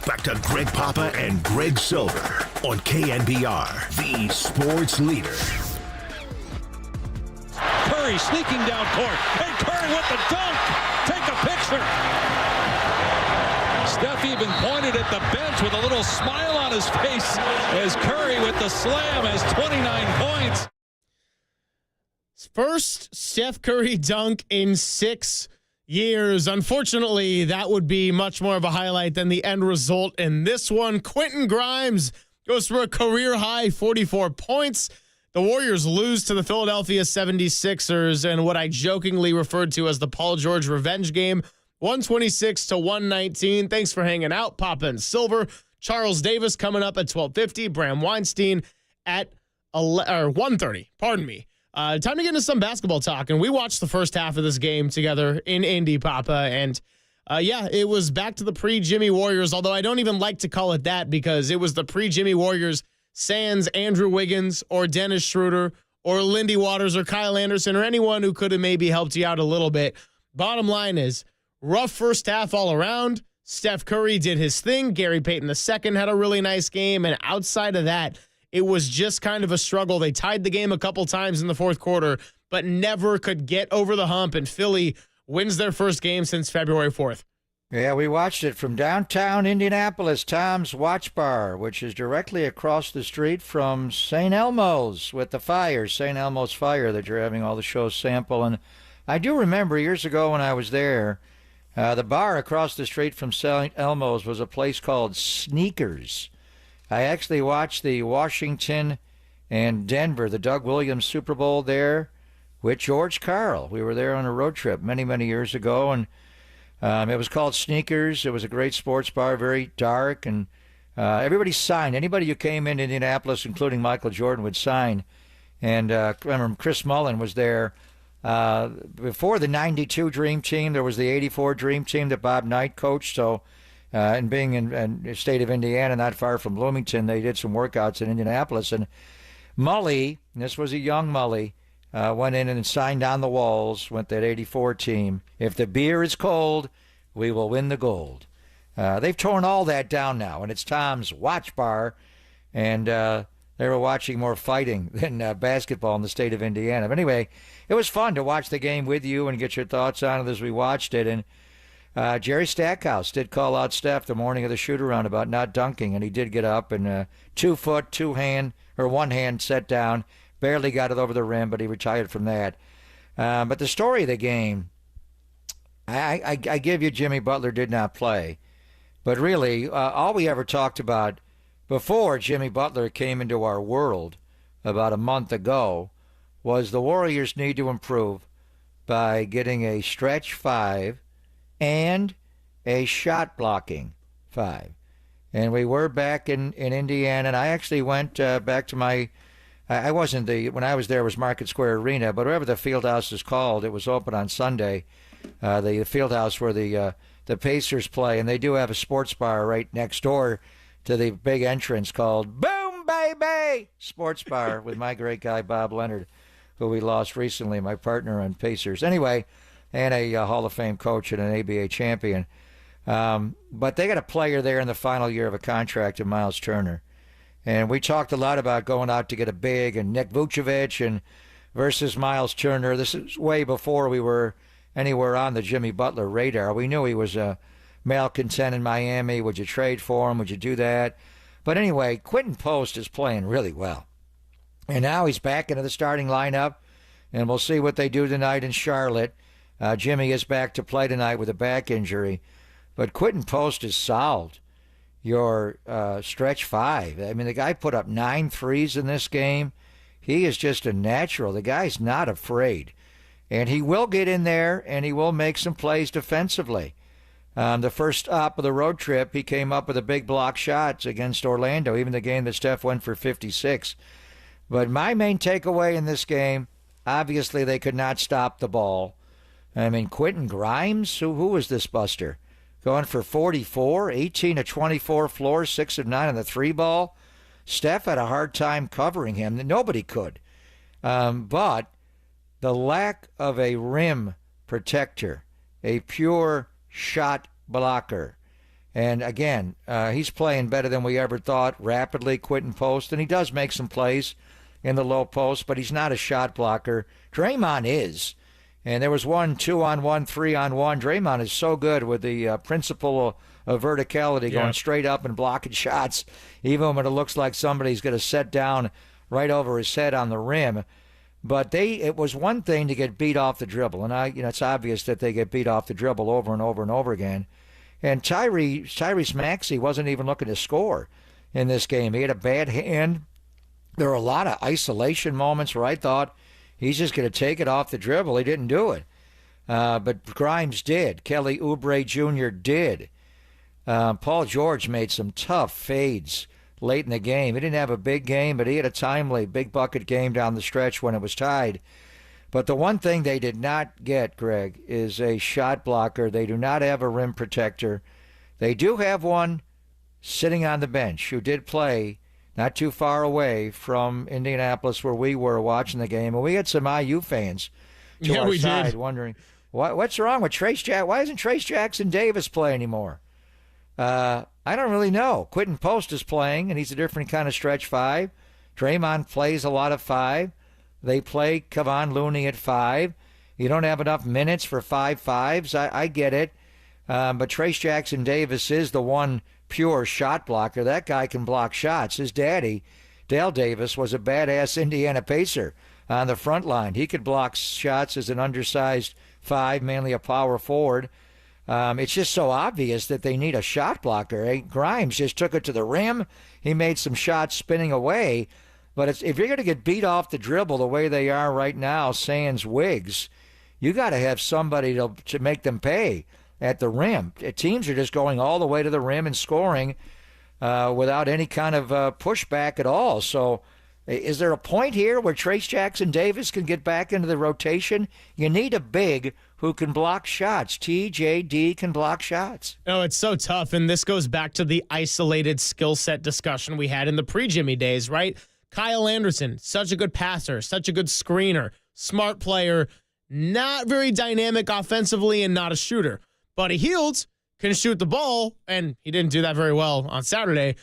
A: back to Greg Papa and Greg Silver on KNBR, the sports leader.
G: Curry sneaking down court, and Curry with the dunk. Take a picture. Steph even pointed at the bench with a little smile on his face as Curry with the slam has 29 points.
U: First Steph Curry dunk in 6 years. Unfortunately, that would be much more of a highlight than the end result in this one. Quentin Grimes goes for a career-high 44 points. The Warriors lose to the Philadelphia 76ers in what I jokingly referred to as the Paul George revenge game, 126-119. Thanks for hanging out, Papa and Silver. Charles Davis coming up at 12:50. Bram Weinstein at 1:30. Pardon me. Time to get into some basketball talk. And we watched the first half of this game together in Indy, Papa. And it was back to the pre-Jimmy Warriors, although I don't even like to call it that because it was the pre-Jimmy Warriors sans Andrew Wiggins or Dennis Schroeder or Lindy Waters or Kyle Anderson or anyone who could have maybe helped you out a little bit. Bottom line is, rough first half all around. Steph Curry did his thing. Gary Payton II had a really nice game. And outside of that, it was just kind of a struggle. They tied the game a couple times in the fourth quarter, but never could get over the hump. And Philly wins their first game since February 4th.
K: Yeah, we watched it from downtown Indianapolis, Tom's Watch Bar, which is directly across the street from St. Elmo's with the fire, St. Elmo's Fire, that you're having all the shows sample. And I do remember years ago when I was there, the bar across the street from St. Elmo's was a place called Sneakers. I actually watched the Washington and Denver, the Doug Williams Super Bowl there with George Karl. We were there on a road trip many, many years ago, and it was called Sneakers. It was a great sports bar, very dark, and everybody signed. Anybody who came into Indianapolis, including Michael Jordan, would sign. And I remember Chris Mullin was there. Before the 92 Dream Team, there was the 84 Dream Team that Bob Knight coached. So, and being in the state of Indiana, not far from Bloomington, they did some workouts in Indianapolis. And Mully, and this was a young Mully, went in and signed on the walls with that 84 team. If the beer is cold, we will win the gold. They've torn all that down now, and it's Tom's Watch Bar. And they were watching more fighting than basketball in the state of Indiana. But anyway, it was fun to watch the game with you and get your thoughts on it as we watched it. And Jerry Stackhouse did call out Steph the morning of the shoot-around about not dunking, and he did get up and 2 foot, one hand set down, barely got it over the rim, but he retired from that. But the story of the game, I give you Jimmy Butler did not play. But really, all we ever talked about before Jimmy Butler came into our world about a month ago was the Warriors need to improve by getting a stretch 5 and a shot blocking 5. And we were back in Indiana, and I actually went back to my, I wasn't when I was there, it was Market Square Arena, but whatever the field house is called, it was open on Sunday, the field house where the Pacers play, and they do have a sports bar right next door to the big entrance called Boom Baby Sports Bar with my great guy Bob Leonard, who we lost recently, my partner on Pacers. Anyway, and a Hall of Fame coach and an ABA champion. But they got a player there in the final year of a contract in Miles Turner. And we talked a lot about going out to get a big and Nick Vucevic and versus Miles Turner. This is way before we were anywhere on the Jimmy Butler radar. We knew he was a malcontent in Miami. Would you trade for him? Would you do that? But anyway, Quentin Post is playing really well. And now he's back into the starting lineup, and we'll see what they do tonight in Charlotte. Jimmy is back to play tonight with a back injury. But Quentin Post has solved your stretch 5. I mean, the guy put up 9 threes in this game. He is just a natural. The guy's not afraid. And he will get in there, and he will make some plays defensively. The first stop of the road trip, he came up with a big block shot against Orlando, even the game that Steph went for 56. But my main takeaway in this game, obviously they could not stop the ball. I mean, Quentin Grimes, who was this buster? Going for 44, 18 of 24 floors, 6 of 9 on the 3-ball. Steph had a hard time covering him. Nobody could. But the lack of a rim protector, a pure shot blocker, And again, he's playing better than we ever thought, rapidly, quitting post, and he does make some plays in the low post, but he's not a shot blocker. Draymond is. And there was 1 2-on-1, 3-on-1. Draymond is so good with the principle of verticality, going straight up and blocking shots, even when it looks like somebody's going to set down right over his head on the rim. But it was one thing to get beat off the dribble, and it's obvious that they get beat off the dribble over and over and over again. And Tyrese Maxey wasn't even looking to score in this game. He had a bad hand. There were a lot of isolation moments where I thought he's just going to take it off the dribble. He didn't do it. But Grimes did. Kelly Oubre Jr. did. Paul George made some tough fades late in the game. He didn't have a big game, but he had a timely big bucket game down the stretch when it was tied. But the one thing they did not get, Greg, is a shot blocker. They do not have a rim protector. They do have one sitting on the bench who did play not too far away from Indianapolis where we were watching the game. And we had some IU fans to our side wondering, what's wrong with Trace Jackson? Why isn't Trace Jackson Davis play anymore? I don't really know. Quentin Post is playing, and he's a different kind of stretch 5. Draymond plays a lot of 5. They play Kevon Looney at 5. You don't have enough minutes for 5-5s. I get it. But Trace Jackson Davis is the one pure shot blocker. That guy can block shots. His daddy, Dale Davis, was a badass Indiana Pacer on the front line. He could block shots as an undersized 5, mainly a power forward. It's just so obvious that they need a shot blocker. Grimes just took it to the rim. He made some shots spinning away. But if you're going to get beat off the dribble the way they are right now, sans Wiggs, you got to have somebody to make them pay at the rim. Teams are just going all the way to the rim and scoring without any kind of pushback at all. So is there a point here where Trace Jackson Davis can get back into the rotation? You need a big who can block shots. TJD can block shots.
U: No, it's so tough, and this goes back to the isolated skill set discussion we had in the pre-Jimmy days, right? Kyle Anderson, such a good passer, such a good screener, smart player, not very dynamic offensively and not a shooter. Buddy Hield can shoot the ball, and he didn't do that very well on Saturday,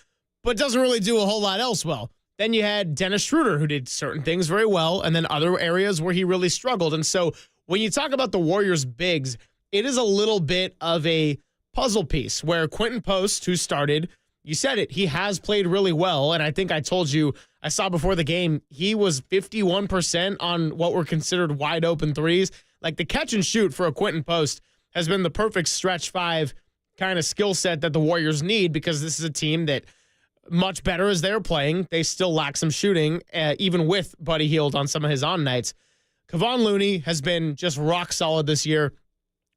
U: but doesn't really do a whole lot else well. Then you had Dennis Schroeder, who did certain things very well, and then other areas where he really struggled. And so when you talk about the Warriors' bigs, it is a little bit of a puzzle piece where Quentin Post, who started, you said it, he has played really well. And I think I told you, I saw before the game, he was 51% on what were considered wide open threes. Like the catch and shoot for a Quentin Post has been the perfect stretch 5 kind of skill set that the Warriors need, because this is a team that, much better as they're playing, they still lack some shooting, even with Buddy Hield on some of his on nights. Kevon Looney has been just rock solid this year.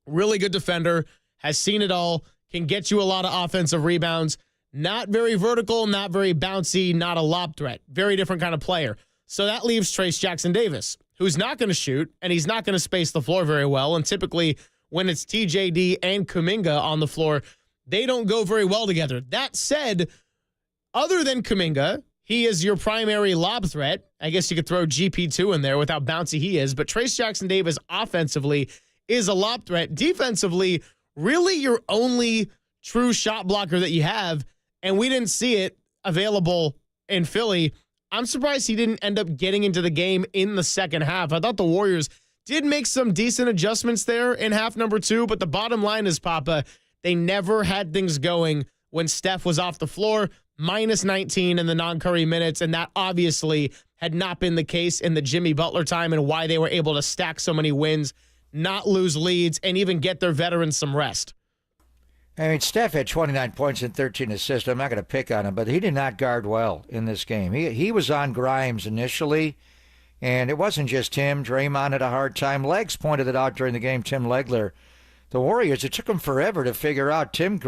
U: Really good defender, has seen it all, can get you a lot of offensive rebounds. Not very vertical, not very bouncy, not a lob threat. Very different kind of player. So that leaves Trace Jackson Davis, who's not going to shoot, and he's not going to space the floor very well. And typically, when it's TJD and Kuminga on the floor, they don't go very well together. That said, other than Kuminga, he is your primary lob threat. I guess you could throw GP2 in there with how bouncy he is. But Trace Jackson Davis offensively is a lob threat. Defensively, really your only true shot blocker that you have. And we didn't see it available in Philly. I'm surprised he didn't end up getting into the game in the second half. I thought the Warriors did make some decent adjustments there in half number 2. But the bottom line is, Papa, they never had things going when Steph was off the floor. Minus 19 in the non-Curry minutes, and that obviously had not been the case in the Jimmy Butler time, and why they were able to stack so many wins, not lose leads, and even get their veterans some rest.
K: I mean, Steph had 29 points and 13 assists. I'm not going to pick on him, but he did not guard well in this game. He was on Grimes initially, and it wasn't just him. Draymond had a hard time. Legs pointed it out during the game, Tim Legler. The Warriors, it took them forever to figure out Quentin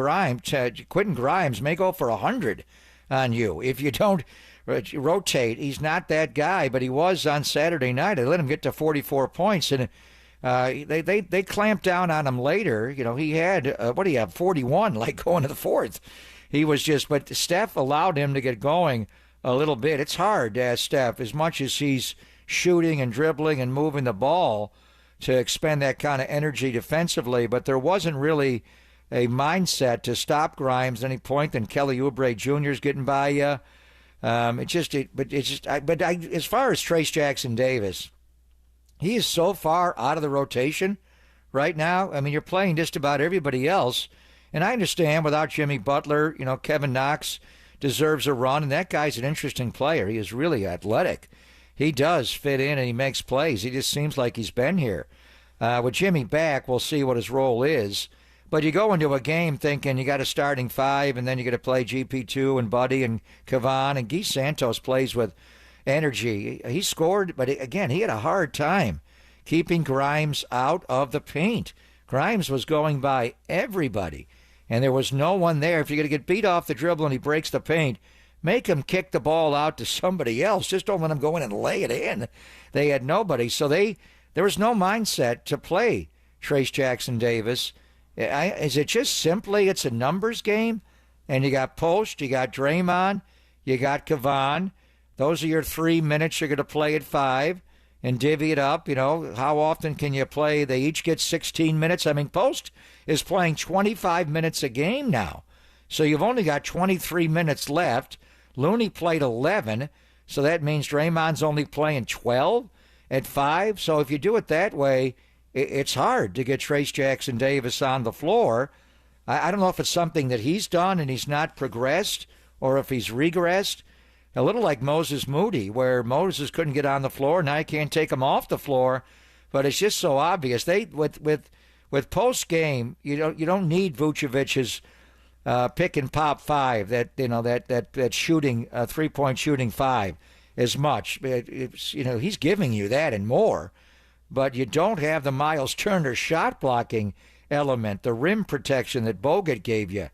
K: Grimes may go for 100 on you if you don't rotate. He's not that guy, but he was on Saturday night. They let him get to 44 points, and they clamped down on him later. You know, he had, 41, like going to the fourth. He was just, but Steph allowed him to get going a little bit. It's hard to ask Steph, as much as he's shooting and dribbling and moving the ball, to expend that kind of energy defensively, but there wasn't really a mindset to stop Grimes at any point. Then Kelly Oubre Jr. is getting by you. But as far as Trace Jackson Davis, he is so far out of the rotation right now. I mean, you're playing just about everybody else. And I understand without Jimmy Butler, Kevin Knox deserves a run, and that guy's an interesting player. He is really athletic. He does fit in and he makes plays. He just seems like he's been here. With Jimmy back, we'll see what his role is. But you go into a game thinking you got a starting five, and then you got to play GP2 and Buddy and Kavan, and Guy Santos plays with energy. He scored, but again, he had a hard time keeping Grimes out of the paint. Grimes was going by everybody, and there was no one there. If you're going to get beat off the dribble and he breaks the paint, make him kick the ball out to somebody else. Just don't let him go in and lay it in. They had nobody, so there was no mindset to play Trace Jackson Davis. Is it just simply it's a numbers game? And you got Post, you got Draymond, you got Kavan. Those are your 3 minutes you're going to play at 5 and divvy it up. How often can you play? They each get 16 minutes. I mean, Post is playing 25 minutes a game now. So you've only got 23 minutes left. Looney played 11, so that means Draymond's only playing 12 at 5. So if you do it that way, it's hard to get Trace Jackson Davis on the floor. I don't know if it's something that he's done and he's not progressed or if he's regressed. A little like Moses Moody, where Moses couldn't get on the floor. Now you can't take him off the floor, but it's just so obvious. With post game, you don't need Vucevic's pick and pop 5, that shooting 3-point shooting 5 as much. He's giving you that and more. But you don't have the Miles Turner shot blocking element, the rim protection that Bogut gave you.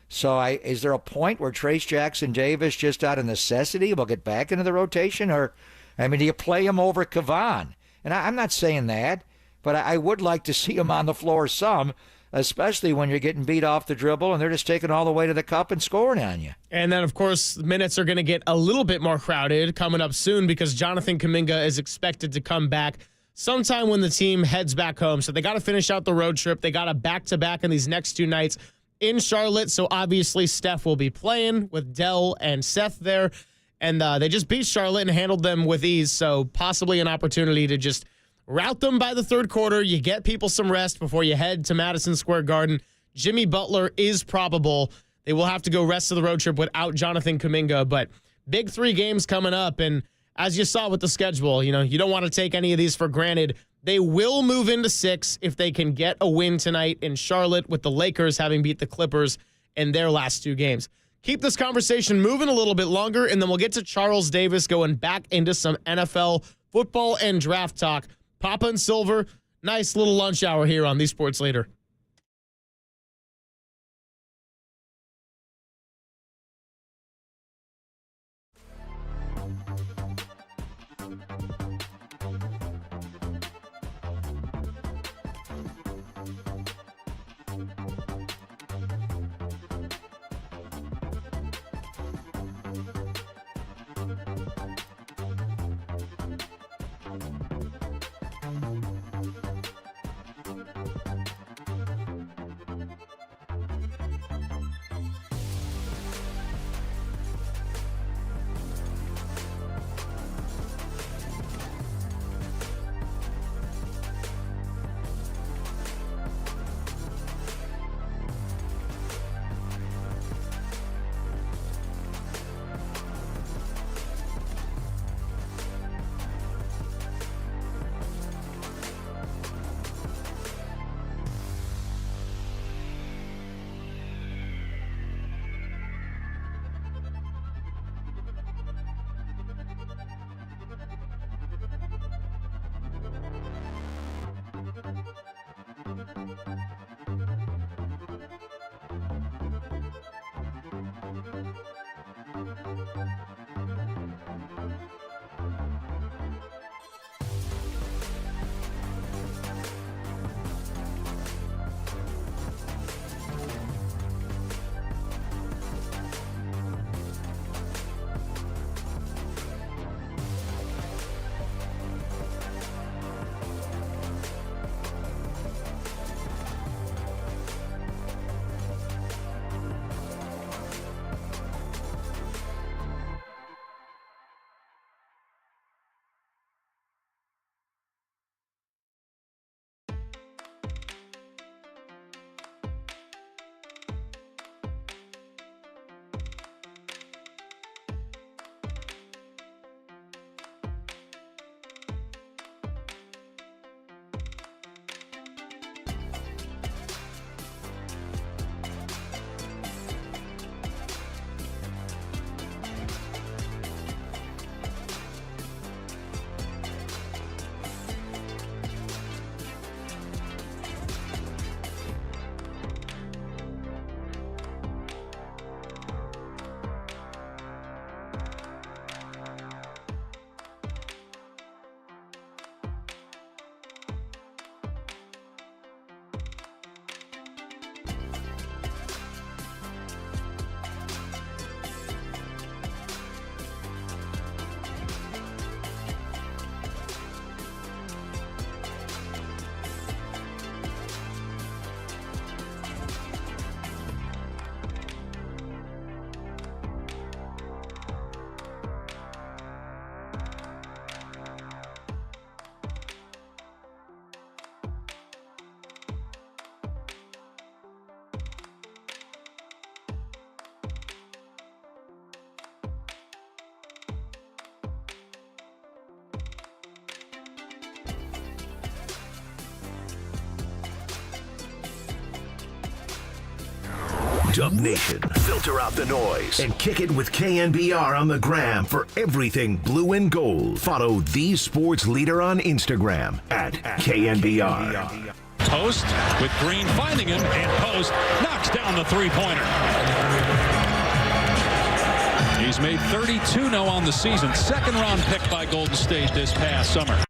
K: So is there a point where Trace Jackson Davis, just out of necessity, will get back into the rotation? Or, do you play him over Kavan? And I'm not saying that, but I would like to see him on the floor some, especially when you're getting beat off the dribble and they're just taking all the way to the cup and scoring on you.
U: And then, of course, minutes are going to get a little bit more crowded coming up soon because Jonathan Kuminga is expected to come back sometime when the team heads back home. So they got to finish out the road trip. They got a back-to-back in these next 2 nights in Charlotte. So obviously Steph will be playing with Dell and Seth there. And they just beat Charlotte and handled them with ease. So possibly an opportunity to just rout them by the third quarter. You get people some rest before you head to Madison Square Garden. Jimmy Butler is probable. They will have to go rest of the road trip without Jonathan Kuminga. But big 3 games coming up. And as you saw with the schedule, you don't want to take any of these for granted. They will move into 6 if they can get a win tonight in Charlotte, with the Lakers having beat the Clippers in their last 2 games. Keep this conversation moving a little bit longer, and then we'll get to Charles Davis going back into some NFL football and draft talk. Papa and Silver, nice little lunch hour here on The Sports Leader.
A: Dub Nation, filter out the noise and kick it with KNBR on the gram for everything blue and gold. Follow the sports leader on Instagram at KNBR.
G: Post with Green finding him, and Post knocks down the three-pointer. He's made 32 now on the season. Second-round pick by Golden State this past summer.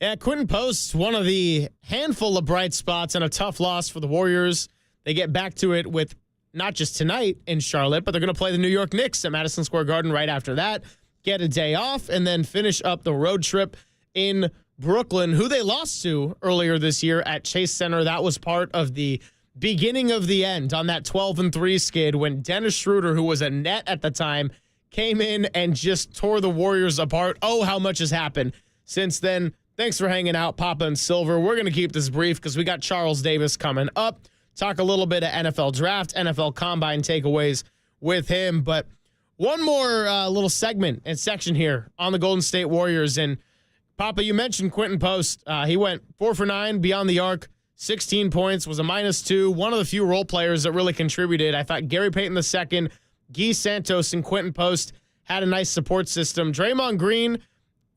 U: Yeah, Quentin Post, one of the handful of bright spots and a tough loss for the Warriors. They get back to it with not just tonight in Charlotte, but they're going to play the New York Knicks at Madison Square Garden right after that, get a day off, and then finish up the road trip in Brooklyn, who they lost to earlier this year at Chase Center. That was part of the beginning of the end on that 12-3 skid when Dennis Schroeder, who was a net at the time, came in and just tore the Warriors apart. Oh, how much has happened since then. Thanks for hanging out, Papa and Silver. We're going to keep this brief because we got Charles Davis coming up. Talk a little bit of NFL draft, NFL combine takeaways with him. But one more little segment and section here on the Golden State Warriors. And Papa, you mentioned Quentin Post. He went 4 for 9 beyond the arc, 16 points, was a -2. One of the few role players that really contributed. I thought Gary Payton II, Guy Santos, and Quentin Post had a nice support system. Draymond Green,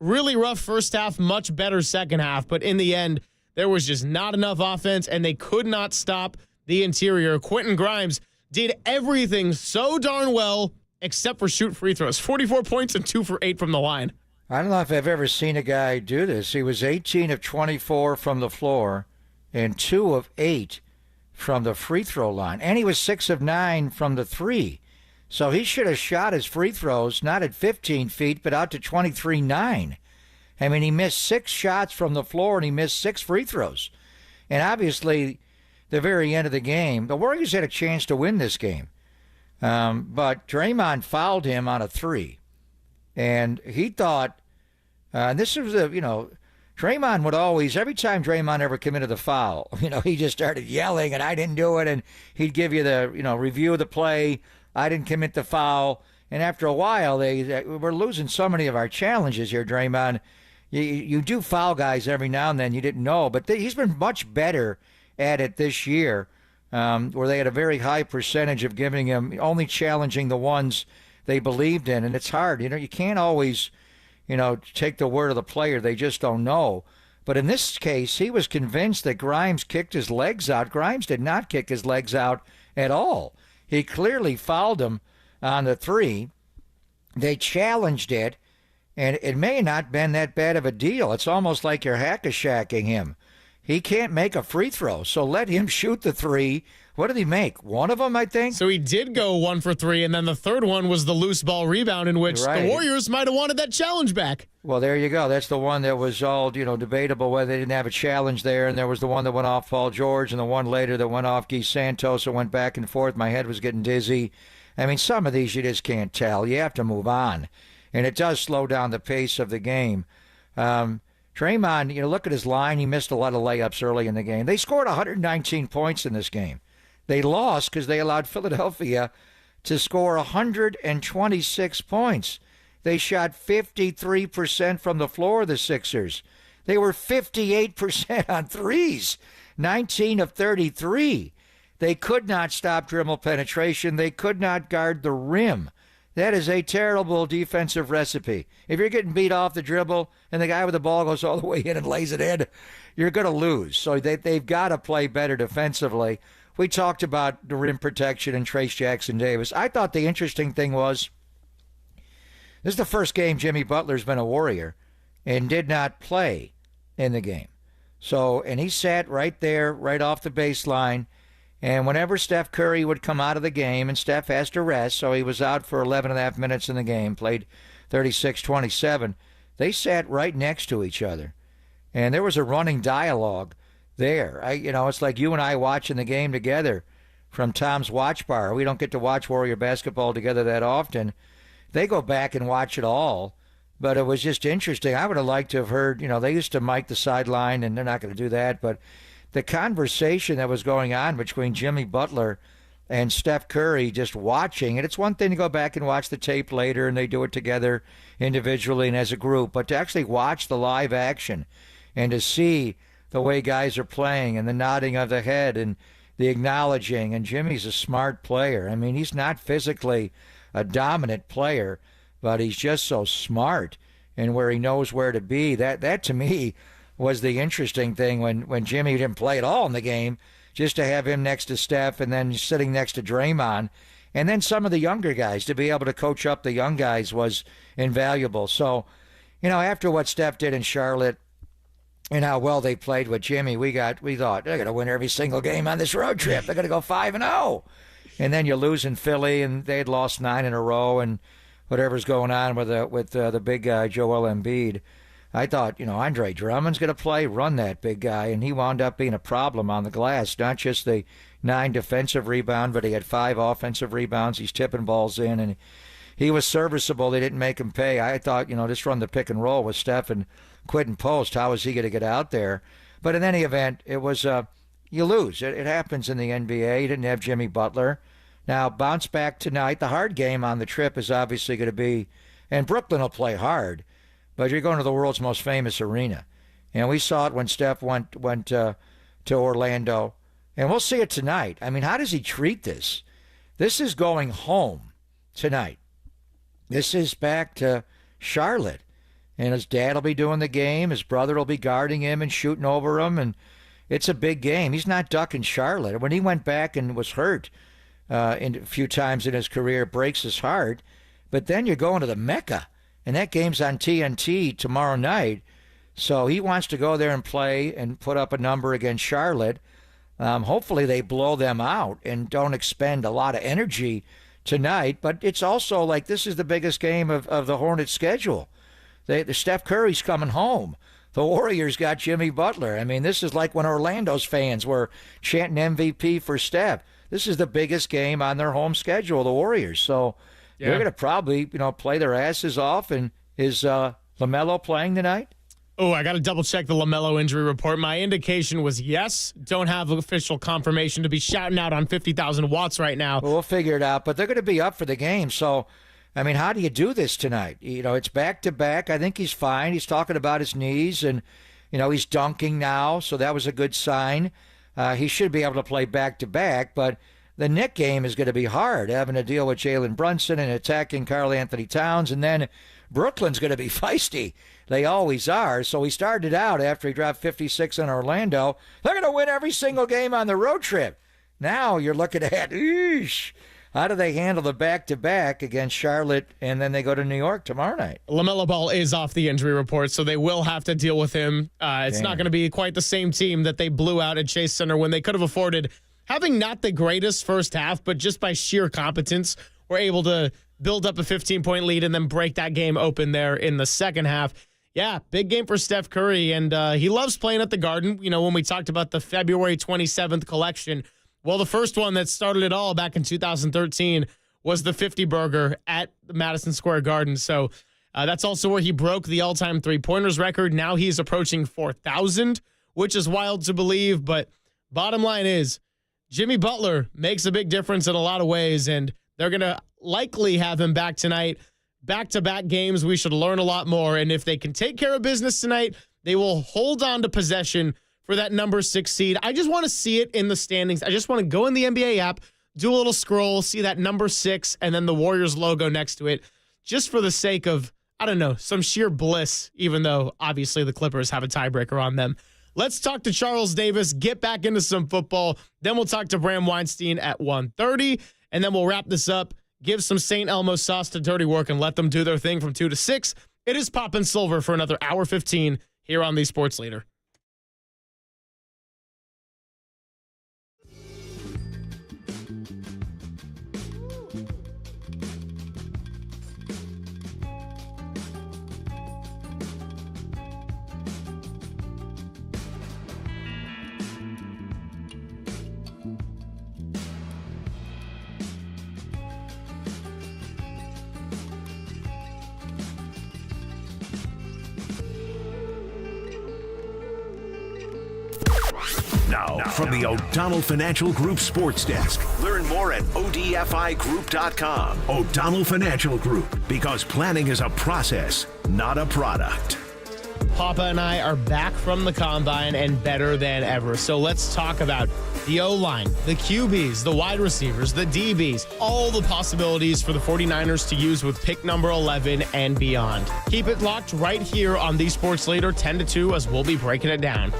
U: really rough first half, much better second half. But in the end, there was just not enough offense, and they could not stop the interior. Quentin Grimes did everything so darn well except for shoot free throws. 44 points and 2 for 8 from the line.
K: I don't know if I've ever seen a guy do this. He was 18 of 24 from the floor and 2 of 8 from the free throw line. And he was 6 of 9 from the three. So he should have shot his free throws, not at 15 feet, but out to 23-9. I mean, he missed 6 shots from the floor and he missed 6 free throws. And obviously, the very end of the game, the Warriors had a chance to win this game. But Draymond fouled him on a 3. And he thought, and this was Draymond would always, every time Draymond ever committed the foul, he just started yelling, and I didn't do it, and he'd give you the, review of the play. I didn't commit the foul. And after a while, we're losing so many of our challenges here, Draymond. You do foul guys every now and then. You didn't know. But he's been much better at it this year, where they had a very high percentage of giving him, only challenging the ones they believed in. And it's hard. You can't always, take the word of the player. They just don't know. But in this case, he was convinced that Grimes kicked his legs out. Grimes did not kick his legs out at all. He clearly fouled him on the 3. They challenged it, and it may not have been that bad of a deal. It's almost like you're hack-a-shacking him. He can't make a free throw, so let him shoot the 3. What did he make? One of them, I think?
U: So he did go 1 for 3, and then the third one was the loose ball rebound in which the Warriors might have wanted that challenge back.
K: Well, there you go. That's the one that was all, debatable whether they didn't have a challenge there, and there was the one that went off Paul George and the one later that went off Guy Santos and went back and forth. My head was getting dizzy. I mean, some of these you just can't tell. You have to move on, and it does slow down the pace of the game. Draymond, look at his line. He missed a lot of layups early in the game. They scored 119 points in this game. They lost because they allowed Philadelphia to score 126 points. They shot 53% from the floor, the Sixers. They were 58% on threes, 19 of 33. They could not stop dribble penetration. They could not guard the rim. That is a terrible defensive recipe. If you're getting beat off the dribble and the guy with the ball goes all the way in and lays it in, you're going to lose. So they've got to play better defensively. We talked about the rim protection and Trace Jackson Davis. I thought the interesting thing was this is the first game Jimmy Butler's been a Warrior and did not play in the game. So, and he sat right there, right off the baseline. And whenever Steph Curry would come out of the game, and Steph has to rest, so he was out for 11 and a half minutes in the game, played 36-27, they sat right next to each other. And there was a running dialogue there. It's like you and I watching the game together from Tom's Watch Bar. We don't get to watch Warrior basketball together that often. They go back and watch it all. But it was just interesting. I would have liked to have heard, they used to mic the sideline, and they're not going to do that, but the conversation that was going on between Jimmy Butler and Steph Curry, just watching, and it's one thing to go back and watch the tape later, and they do it together individually and as a group, but to actually watch the live action and to see the way guys are playing and the nodding of the head and the acknowledging. And Jimmy's a smart player. I mean, he's not physically a dominant player, but he's just so smart and where he knows where to be. That to me was the interesting thing when Jimmy didn't play at all in the game, just to have him next to Steph and then sitting next to Draymond. And then some of the younger guys, to be able to coach up the young guys was invaluable. So, after what Steph did in Charlotte and how well they played with Jimmy, we thought they're going to win every single game on this road trip. They're going to go 5-0. And then you lose in Philly, and they had lost 9 in a row, and whatever's going on with the big guy, Joel Embiid. I thought, Andre Drummond's going to run that big guy, and he wound up being a problem on the glass. Not just the 9 defensive rebound, but he had 5 offensive rebounds. He's tipping balls in, and he was serviceable. They didn't make him pay. I thought, just run the pick and roll with Steph and quit and post. How is he going to get out there? But in any event, it was you lose. It happens in the NBA. You didn't have Jimmy Butler. Now, bounce back tonight. The hard game on the trip is obviously going to be, and Brooklyn will play hard, but you're going to the world's most famous arena. And we saw it when Steph went to Orlando, and we'll see it tonight. I mean, how does he treat this? This is going home tonight. This is back to Charlotte. And his dad will be doing the game. His brother will be guarding him and shooting over him. And it's a big game. He's not ducking Charlotte. When he went back and was hurt a few times in his career, it breaks his heart. But then you're going to the Mecca. And that game's on TNT tomorrow night. So he wants to go there and play and put up a number against Charlotte. Hopefully they blow them out and don't expend a lot of energy tonight. But it's also like this is the biggest game of the Hornets' schedule. The Steph Curry's coming home. The Warriors got Jimmy Butler. I mean, this is like when Orlando's fans were chanting MVP for Steph. This is the biggest game on their home schedule, the Warriors. So they're going to probably, play their asses off. And is LaMelo playing tonight?
U: Oh, I got to double check the LaMelo injury report. My indication was yes. Don't have official confirmation to be shouting out on 50,000 watts right now.
K: Well, we'll figure it out. But they're going to be up for the game. So, I mean, how do you do this tonight? It's back-to-back. I think he's fine. He's talking about his knees, and, he's dunking now, so that was a good sign. He should be able to play back-to-back, but the Knick game is going to be hard, having to deal with Jalen Brunson and attacking Karl Anthony Towns, and then Brooklyn's going to be feisty. They always are. So he started out after he dropped 56 in Orlando. They're going to win every single game on the road trip. Now you're looking at, how do they handle the back-to-back against Charlotte, and then they go to New York tomorrow night?
U: LaMelo Ball is off the injury report, so they will have to deal with him. It's not going to be quite the same team that they blew out at Chase Center when they could have afforded having not the greatest first half, but just by sheer competence, were able to build up a 15-point lead and then break that game open there in the second half. Yeah, big game for Steph Curry, and he loves playing at the Garden. When we talked about the February 27th collection, well, the first one that started it all back in 2013 was the 50 burger at the Madison Square Garden. So that's also where he broke the all-time three-pointers record. Now he's approaching 4,000, which is wild to believe. But bottom line is, Jimmy Butler makes a big difference in a lot of ways, and they're going to likely have him back tonight. Back-to-back games, we should learn a lot more. And if they can take care of business tonight, they will hold on to possession for that number 6 seed. I just want to see it in the standings. I just want to go in the NBA app, do a little scroll, see that number 6, and then the Warriors logo next to it, just for the sake of, I don't know, some sheer bliss, even though obviously the Clippers have a tiebreaker on them. Let's talk to Charles Davis, get back into some football. Then we'll talk to Bram Weinstein at 1:30, and then we'll wrap this up, give some St. Elmo sauce to Dirty Work, and let them do their thing from 2 to 6. It is Pop and Silver for another hour 15 here on the Sports Leader.
A: Now, from the O'Donnell Financial Group Sports Desk. Learn more at odfigroup.com. O'Donnell Financial Group, because planning is a process, not a product.
U: Papa and I are back from the Combine and better than ever. So let's talk about the O-line, the QBs, the wide receivers, the DBs, all the possibilities for the 49ers to use with pick number 11 and beyond. Keep it locked right here on the Sports Leader 10 to 2 as we'll be breaking it down.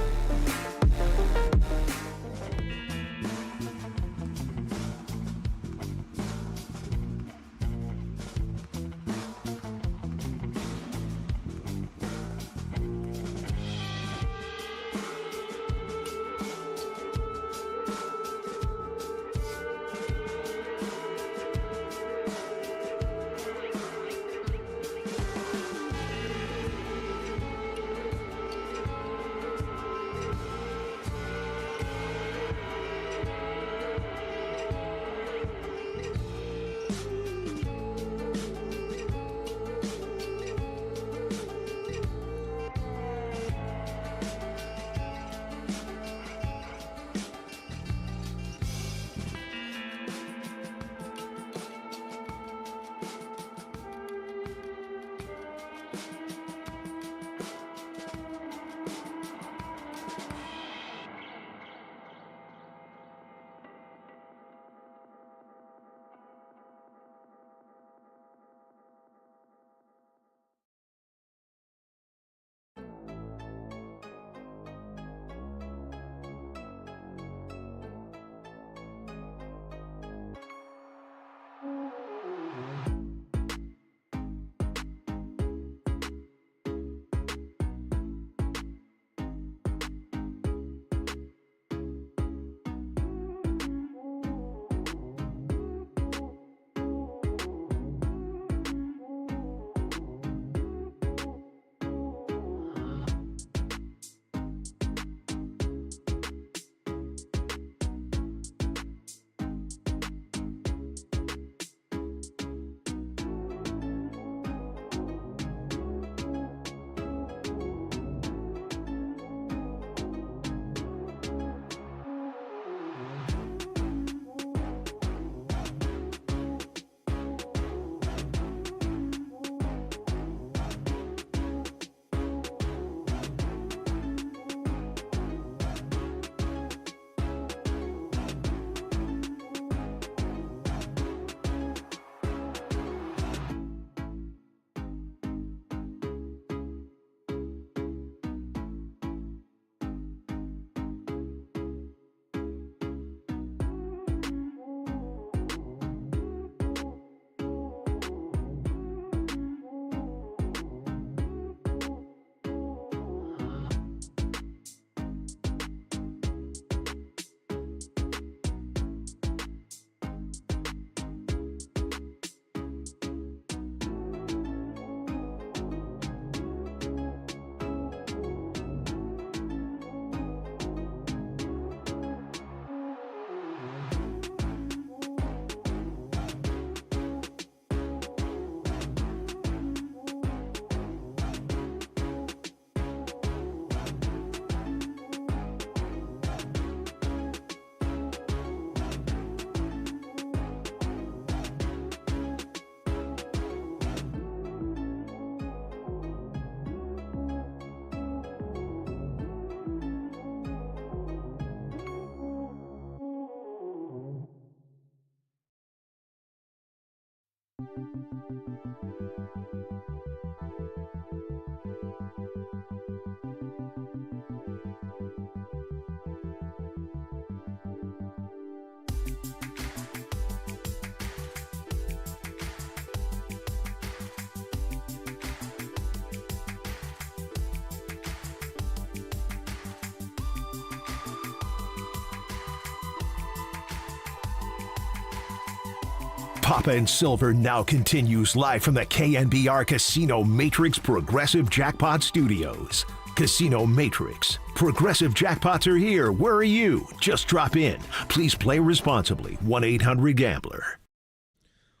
A: Papa and Silver now continues live from the KNBR Casino Matrix Progressive Jackpot Studios. Casino Matrix. Progressive jackpots are here. Where are you? Just drop in. Please play responsibly. 1-800-GAMBLER.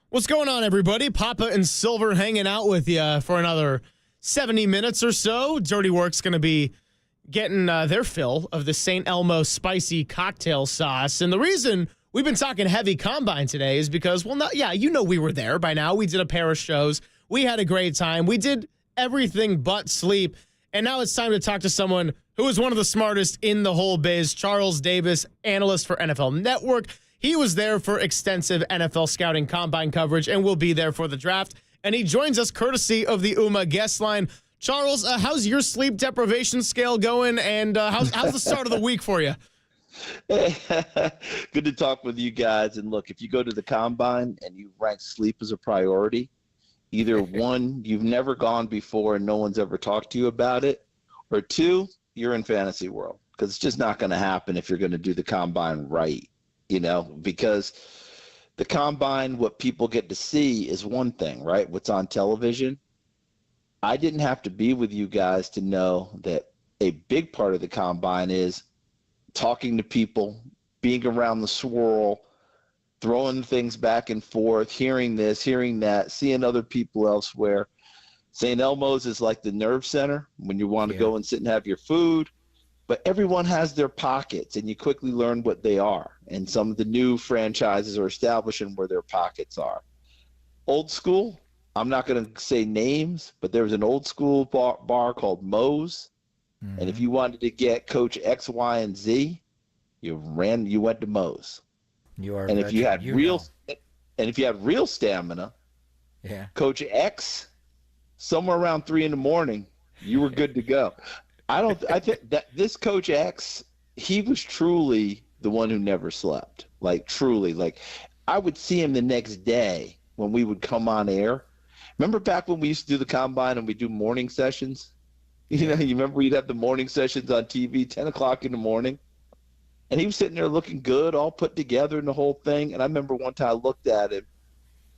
U: What's going on, everybody? Papa and Silver hanging out with you for another 70 minutes or so. Dirty Work's going to be getting their fill of the St. Elmo spicy cocktail sauce. And the reason we've been talking heavy combine today is because, we were there by now. We did a pair of shows. We had a great time. We did everything but sleep. And now it's time to talk to someone who is one of the smartest in the whole biz, Charles Davis, analyst for NFL Network. He was there for extensive NFL scouting combine coverage and will be there for the draft. And he joins us courtesy of the UMA guest line. Charles, how's your sleep deprivation scale going, and how's the start of the week for you?
L: Good to talk with you guys. And look, if you go to the combine and you rank sleep as a priority, either one, you've never gone before and no one's ever talked to you about it, or two, you're in fantasy world, because it's just not going to happen if you're going to do the combine right, because the combine, what people get to see is one thing, right? What's on television. I didn't have to be with you guys to know that a big part of the combine is talking to people, being around the swirl, throwing things back and forth, hearing this, hearing that, seeing other people elsewhere. St. Elmo's is like the nerve center when you want to go and sit and have your food, but everyone has their pockets, and you quickly learn what they are. And some of the new franchises are establishing where their pockets are. Old school, I'm not going to say names, but there was an old school bar called Moe's. Mm-hmm. And if you wanted to get Coach X, Y, and Z, you went to Moe's.
K: You are,
L: and if you had real stamina, Coach X, somewhere around 3 a.m, you were good to go. I think that this Coach X, he was truly the one who never slept. Like truly, like I would see him the next day when we would come on air. Remember back when we used to do the combine and we do morning sessions? You remember we'd have the morning sessions on TV, 10 o'clock in the morning? And he was sitting there looking good, all put together and the whole thing. And I remember one time I looked at him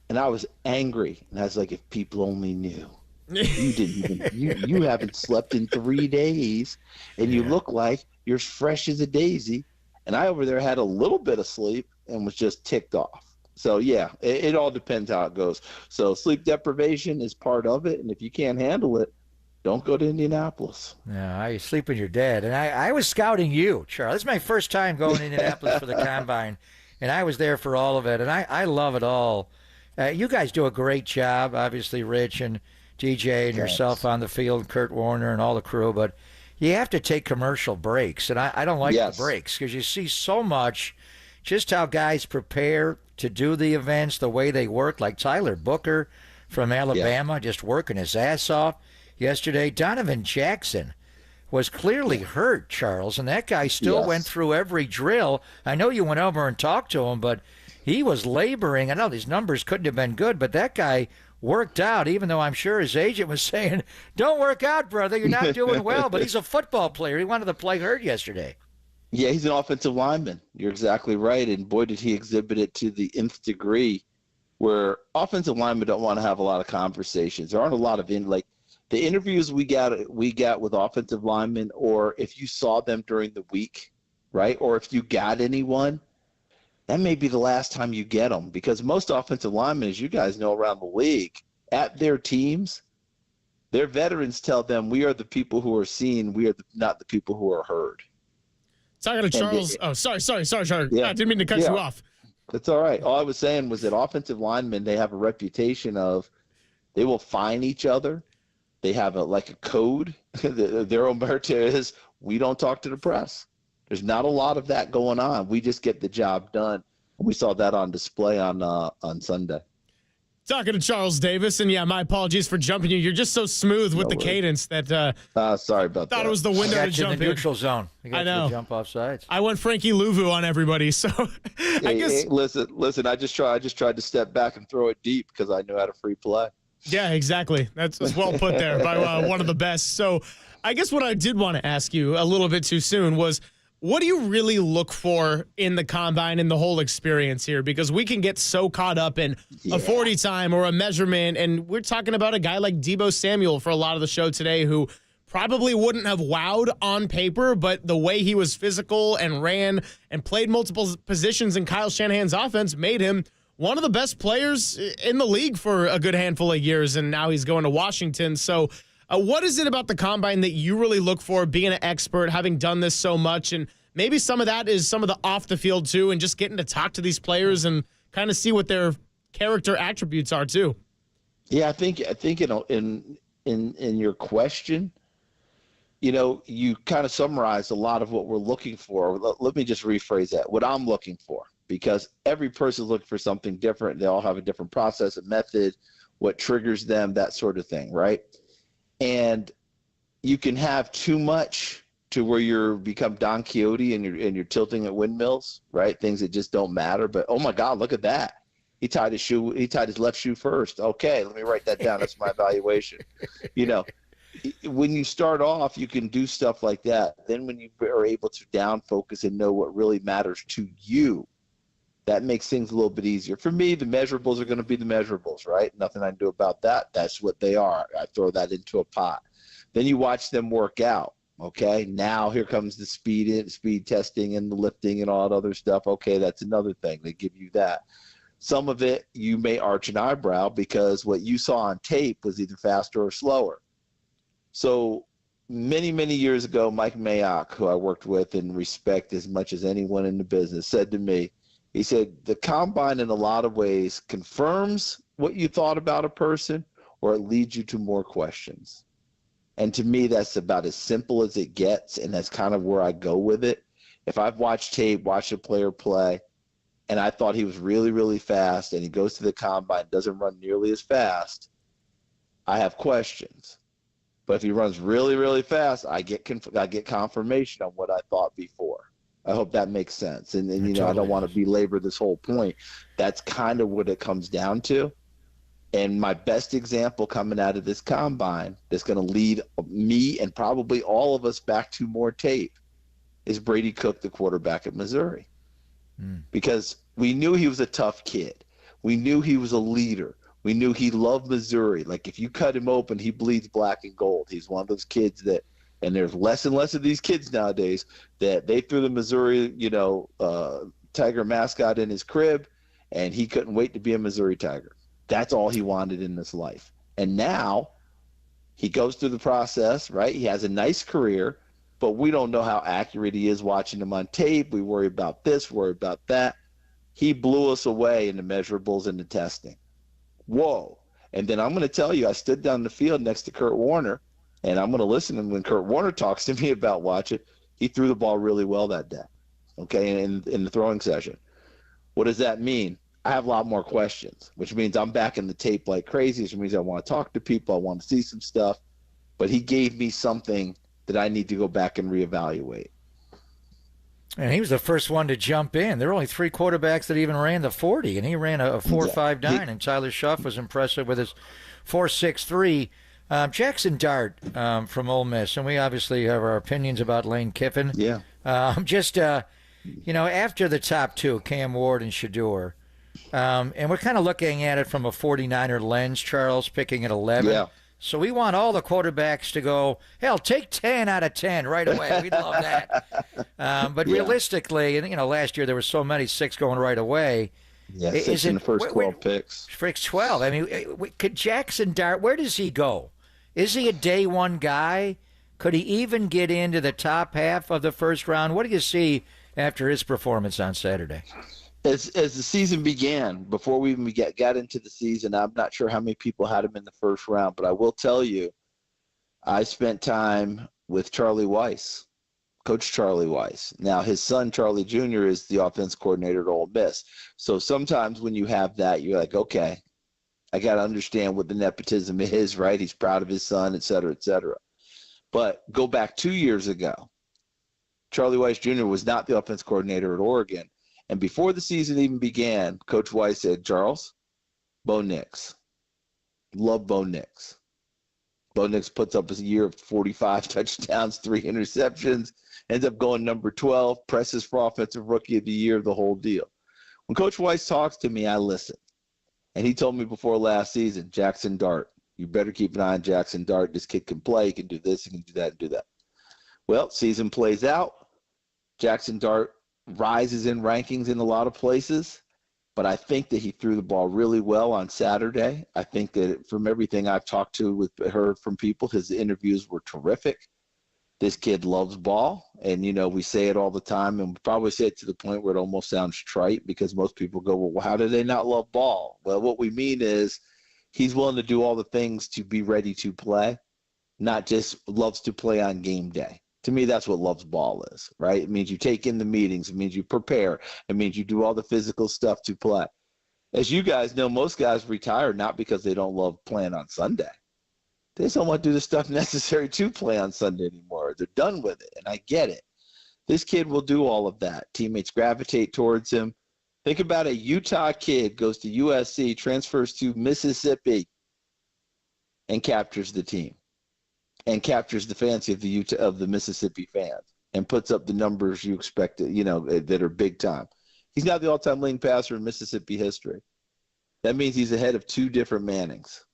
L: and I was angry. And I was like, if people only knew. You didn't even you haven't slept in 3 days and you look like you're as fresh as a daisy. And I over there had a little bit of sleep and was just ticked off. So it all depends how it goes. So sleep deprivation is part of it, and if you can't handle it, don't go to Indianapolis.
K: Yeah, I sleep with your dad. And I was scouting you, Charles. This is my first time going to Indianapolis for the combine, and I was there for all of it, and I love it all. You guys do a great job, obviously, Rich and DJ and yourself on the field, Kurt Warner and all the crew, but you have to take commercial breaks, and I don't like the breaks because you see so much just how guys prepare to do the events, the way they work, like Tyler Booker from Alabama, just working his ass off yesterday. Donovan Jackson was clearly hurt, Charles, and that guy still went through every drill. I know you went over and talked to him, but he was laboring. I know these numbers couldn't have been good, but that guy worked out, even though I'm sure his agent was saying, don't work out, brother, you're not doing well. But he's a football player. He wanted to play hurt yesterday.
L: Yeah, he's an offensive lineman. You're exactly right. And boy, did he exhibit it to the nth degree, where offensive linemen don't want to have a lot of conversations. There aren't a lot of the interviews we got with offensive linemen, or if you saw them during the week, right? Or if you got anyone, that may be the last time you get them, because most offensive linemen, as you guys know around the league, at their teams, their veterans tell them, we are the people who are seen. We are not the people who are heard.
U: Talking to Charles. Sorry, Charles. I didn't mean to cut you off.
L: That's all right. All I was saying was that offensive linemen, they have a reputation of they will fine each other. They have a code. Their omerta is, we don't talk to the press. There's not a lot of that going on. We just get the job done. We saw that on display on Sunday.
U: Talking to Charles Davis, and my apologies for jumping you. You're just so smooth with the cadence that
L: sorry about that.
U: Thought it was the window to jump
K: in the neutral zone. I know. Jump off sides.
U: I went Frankie Louvu on everybody, so I guess.
L: Hey, listen. I just tried to step back and throw it deep because I knew how to free play.
U: Yeah, exactly. That's well put there by one of the best. So, I guess what I did want to ask you a little bit too soon was, what do you really look for in the combine and the whole experience here? Because we can get so caught up in a 40 time or a measurement, and we're talking about a guy like Debo Samuel for a lot of the show today who probably wouldn't have wowed on paper, but the way he was physical and ran and played multiple positions in Kyle Shanahan's offense made him one of the best players in the league for a good handful of years, and now he's going to Washington. So what is it about the combine that you really look for, being an expert, having done this so much? And maybe some of that is some of the off the field too, and just getting to talk to these players and kind of see what their character attributes are too.
L: Yeah, I think in your question, you kind of summarized a lot of what we're looking for. Let me just rephrase that. What I'm looking for, because every person's looking for something different. They all have a different process, a method, what triggers them, that sort of thing, right? And you can have too much to where you become Don Quixote and you're tilting at windmills, right? Things that just don't matter. But oh my God, look at that! He tied his left shoe first. Okay, let me write that down. That's my evaluation. When you start off, you can do stuff like that. Then when you are able to down focus and know what really matters to you, that makes things a little bit easier. For me, the measurables are going to be the measurables, right? Nothing I can do about that. That's what they are. I throw that into a pot. Then you watch them work out. Okay, now here comes the speed testing and the lifting and all that other stuff. Okay, that's another thing. They give you that. Some of it you may arch an eyebrow because what you saw on tape was either faster or slower. So many, many years ago, Mike Maioko, who I worked with and respect as much as anyone in the business, said to me, he said, the combine in a lot of ways confirms what you thought about a person or it leads you to more questions. And to me, that's about as simple as it gets, and that's kind of where I go with it. If I've watched tape, watched a player play, and I thought he was really, really fast, and he goes to the combine, doesn't run nearly as fast, I have questions. But if he runs really, really fast, I get confirmation on what I thought before. I hope that makes sense. And totally. I don't want to belabor this whole point. That's kind of what it comes down to. And my best example coming out of this combine that's going to lead me and probably all of us back to more tape is Brady Cook, the quarterback at Missouri. Because we knew he was a tough kid. We knew he was a leader. We knew he loved Missouri. Like, if you cut him open, he bleeds black and gold. He's one of those kids that, and there's less and less of these kids nowadays, that they threw the Missouri, Tiger mascot in his crib, and he couldn't wait to be a Missouri Tiger. That's all he wanted in this life. And now he goes through the process, right? He has a nice career, but we don't know how accurate he is watching him on tape. We worry about this, worry about that. He blew us away in the measurables and the testing. Whoa. And then I'm going to tell you, I stood down the field next to Kurt Warner, and I'm going to listen to him when Kurt Warner talks to me about watch it. He threw the ball really well that day, okay, in the throwing session. What does that mean? I have a lot more questions, which means I'm back in the tape like crazy, which means I want to talk to people. I want to see some stuff. But he gave me something that I need to go back and reevaluate.
K: And he was the first one to jump in. There were only 3 quarterbacks that even ran the 40, and he ran a 4.59, and Tyler Schuff was impressive with his 4.63. Jackson Dart from Ole Miss, and we obviously have our opinions about Lane Kiffin.
L: Yeah.
K: After the top 2, Cam Ward and Shador, and we're kind of looking at it from a 49er lens, Charles, picking at 11.
L: Yeah.
K: So we want all the quarterbacks to go, hell, take 10 out of 10 right away. We'd love that. But realistically, and last year there were so many 6 going right away.
L: Yeah, 6 in the first 12 picks.
K: First 12. I mean, could Jackson Dart, where does he go? Is he a day one guy? Could he even get into the top half of the first round? What do you see after his performance on Saturday?
L: As the season began, before we even got into the season, I'm not sure how many people had him in the first round, but I will tell you, I spent time with Charlie Weiss, Coach Charlie Weiss. Now, his son, Charlie Jr., is the offense coordinator at Ole Miss. So sometimes when you have that, you're like, okay, I got to understand what the nepotism is, right? He's proud of his son, et cetera, et cetera. But go back 2 years ago, Charlie Weiss Jr. was not the offense coordinator at Oregon. And before the season even began, Coach Weiss said, Charles, Bo Nix. Love Bo Nix. Bo Nix puts up a year of 45 touchdowns, 3 interceptions, ends up going number 12, presses for Offensive Rookie of the Year, the whole deal. When Coach Weiss talks to me, I listen. And he told me before last season, Jackson Dart, you better keep an eye on Jackson Dart. This kid can play. He can do this. He can do that and do that. Well, season plays out. Jackson Dart rises in rankings in a lot of places, but I think that he threw the ball really well on Saturday. I think that from everything I've talked to, heard from people, his interviews were terrific. This kid loves ball, and, we say it all the time, and we probably say it to the point where it almost sounds trite because most people go, well, how do they not love ball? Well, what we mean is he's willing to do all the things to be ready to play. not just loves to play on game day. To me, that's what loves ball is, right? It means you take in the meetings. It means you prepare. It means you do all the physical stuff to play. As you guys know, most guys retire not because they don't love playing on Sunday. They just don't want to do the stuff necessary to play on Sunday anymore. They're done with it, and I get it. This kid will do all of that. Teammates gravitate towards him. Think about a Utah kid goes to USC, transfers to Mississippi, and captures the team, and captures the fancy of the Mississippi fans, and puts up the numbers you expect, that are big time. He's now the all-time leading passer in Mississippi history. That means he's ahead of 2 different Mannings.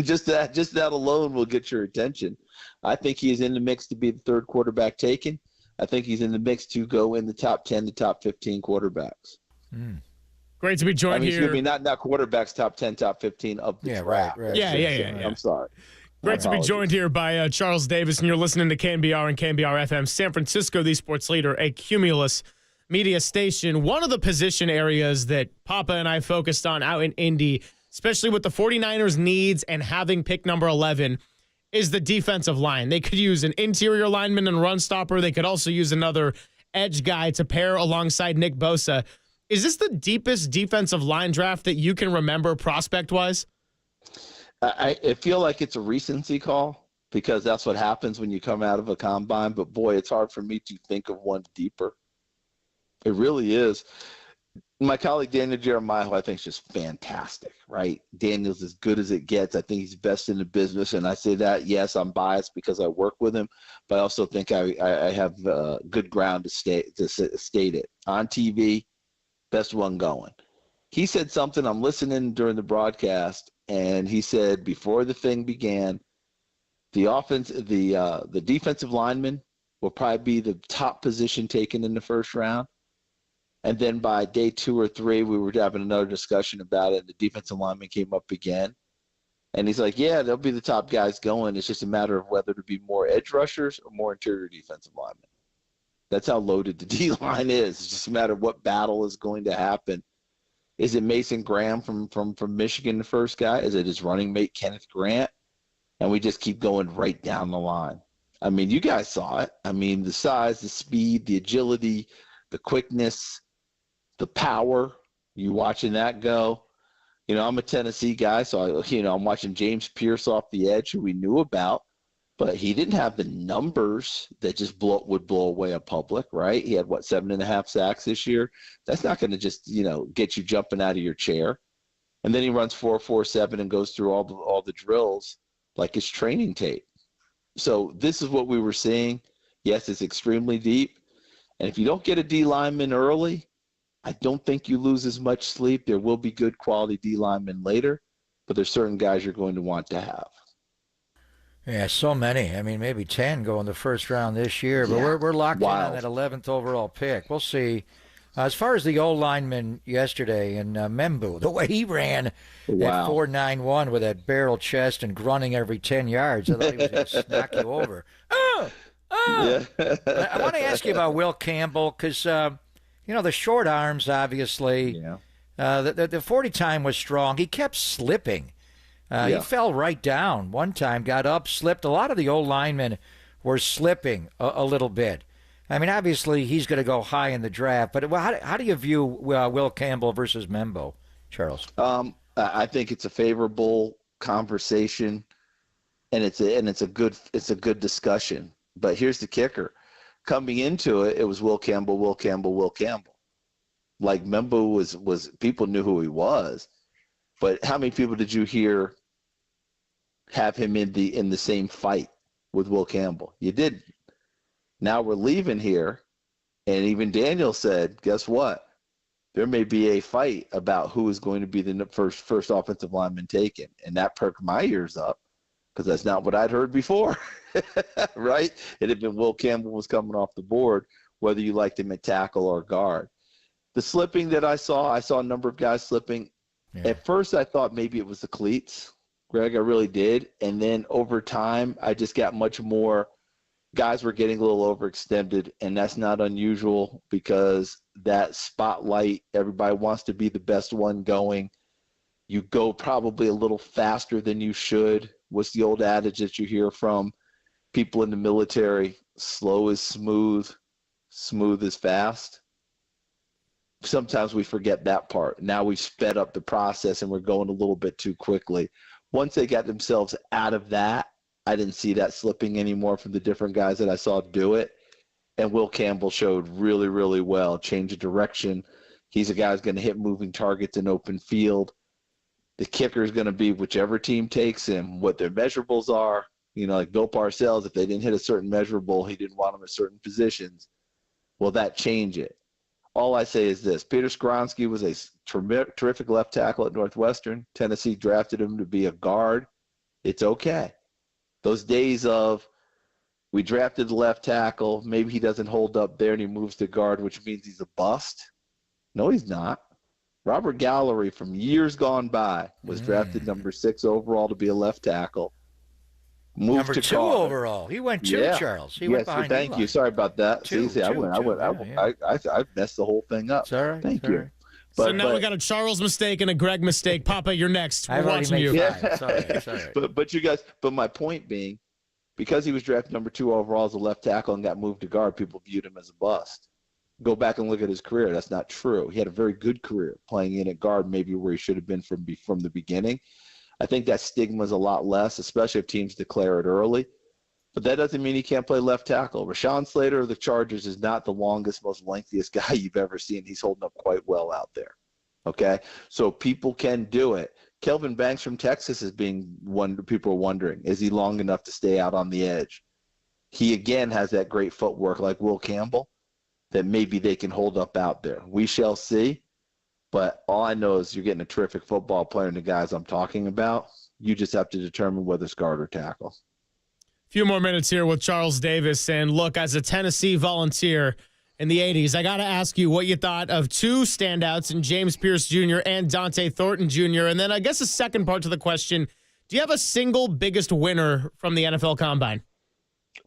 L: just that alone will get your attention. I think he's in the mix to be the 3rd quarterback taken. I think he's in the mix to go in the top 10 to top 15 quarterbacks.
U: Great to be joined here.
L: Excuse me, not quarterbacks, top 10, top 15 of the draft.
U: Right. Yeah.
L: I'm sorry.
U: Great to be joined here by Charles Davis, and you're listening to KNBR and KNBR FM, San Francisco, the sports leader, a Cumulus media station. One of the position areas that Papa and I focused on out in Indy, especially with the 49ers' needs and having pick number 11, is the defensive line. They could use an interior lineman and run stopper. They could also use another edge guy to pair alongside Nick Bosa. Is this the deepest defensive line draft that you can remember prospect-wise?
L: I feel like it's a recency call because that's what happens when you come out of a combine. But, boy, it's hard for me to think of one deeper. It really is. My colleague Daniel Jeremiah, who I think is just fantastic, right? Daniel's as good as it gets. I think he's best in the business. And I say that, yes, I'm biased because I work with him, but I also think I have good ground to state it. On TV, best one going. He said something, I'm listening during the broadcast, and he said before the thing began, the defensive lineman will probably be the top position taken in the first round. And then by day 2 or 3, we were having another discussion about it. The defensive lineman came up again. And he's like, yeah, they'll be the top guys going. It's just a matter of whether to be more edge rushers or more interior defensive linemen. That's how loaded the D-line is. It's just a matter of what battle is going to happen. Is it Mason Graham from Michigan, the first guy? Is it his running mate, Kenneth Grant? And we just keep going right down the line. I mean, you guys saw it. I mean, the size, the speed, the agility, the quickness, the power, you watching that go. I'm a Tennessee guy, so I'm watching James Pierce off the edge, who we knew about, but he didn't have the numbers that just would blow away a public, right? He had 7.5 sacks this year. That's not going to just get you jumping out of your chair. And then he runs 4.47 and goes through all the drills like it's training tape. So this is what we were seeing. Yes, it's extremely deep, and if you don't get a D lineman early, I don't think you lose as much sleep. There will be good quality D linemen later, but there's certain guys you're going to want to have.
K: Yeah, so many. I mean, maybe 10 go in the first round this year, but we're locked in on that 11th overall pick. We'll see. As far as the old lineman yesterday and Membu, the way he ran at 4.91 with that barrel chest and grunting every 10 yards, I thought he was going to knock you over. I want to ask you about Will Campbell because the short arms, obviously. Yeah. The 40 time was strong. He kept slipping. He fell right down one time, got up, slipped. A lot of the old linemen were slipping a little bit. I mean, obviously, he's going to go high in the draft. But how do you view Will Campbell versus Membo, Charles?
L: I think it's a favorable conversation, and it's a good discussion. But here's the kicker. Coming into it, it was Will Campbell. Like Membo was people knew who he was, but how many people did you hear have him in the same fight with Will Campbell? You didn't. Now we're leaving here, and even Daniel said, guess what? There may be a fight about who is going to be the first offensive lineman taken, and that perked my ears up because that's not what I'd heard before. Right? It had been Will Campbell was coming off the board, whether you liked him at tackle or guard. The slipping that I saw a number of guys slipping. Yeah. At first, I thought maybe it was the cleats, Greg. I really did. And then over time, I just got much more. Guys were getting a little overextended, and that's not unusual because that spotlight, everybody wants to be the best one going. You go probably a little faster than you should. What's the old adage that you hear from people in the military? Slow is smooth, smooth is fast. Sometimes we forget that part. Now we've sped up the process and we're going a little bit too quickly. Once they got themselves out of that, I didn't see that slipping anymore from the different guys that I saw do it. And Will Campbell showed really, really well. Change of direction. He's a guy who's going to hit moving targets in open field. The kicker is going to be whichever team takes him, what their measurables are. You know, like Bill Parcells, if they didn't hit a certain measurable, he didn't want them in certain positions. Will that change it? All I say is this. Peter Skoronski was a terrific left tackle at Northwestern. Tennessee drafted him to be a guard. It's okay. Those days of we drafted the left tackle, maybe he doesn't hold up there and he moves to guard, which means he's a bust. No, he's not. Robert Gallery from years gone by was drafted number 6 overall to be a left tackle. Moved
K: number
L: to
K: 2
L: guard.
K: overall. He went 2, Charles. He went behind
L: thank
K: Eli.
L: you. Sorry about that.
K: Two,
L: See, I messed the whole thing up.
K: It's all right.
L: Thank
K: it's all
L: you.
K: right.
U: So now we got a Charles mistake and a Greg mistake. Papa, you're next. We're
K: I've already
U: watching
K: made
U: you.
K: 5. It's all right. It's all right.
L: But you guys, but my point being, because he was drafted number 2 overall as a left tackle and got moved to guard, people viewed him as a bust. Go back and look at his career. That's not true. He had a very good career playing in at guard, maybe where he should have been from the beginning. I think that stigma is a lot less, especially if teams declare it early. But that doesn't mean he can't play left tackle. Rashawn Slater of the Chargers is not the longest, most lengthiest guy you've ever seen. He's holding up quite well out there. Okay? So people can do it. Kelvin Banks from Texas is people are wondering, is he long enough to stay out on the edge? He, again, has that great footwork like Will Campbell that maybe they can hold up out there. We shall see. But all I know is you're getting a terrific football player and the guys I'm talking about. You just have to determine whether it's guard or tackle.
U: Few more minutes here with Charles Davis. And look, as a Tennessee Volunteer in the 80s, I got to ask you what you thought of 2 standouts in James Pierce Jr. and Dante Thornton Jr. And then I guess the second part to the question, do you have a single biggest winner from the NFL Combine?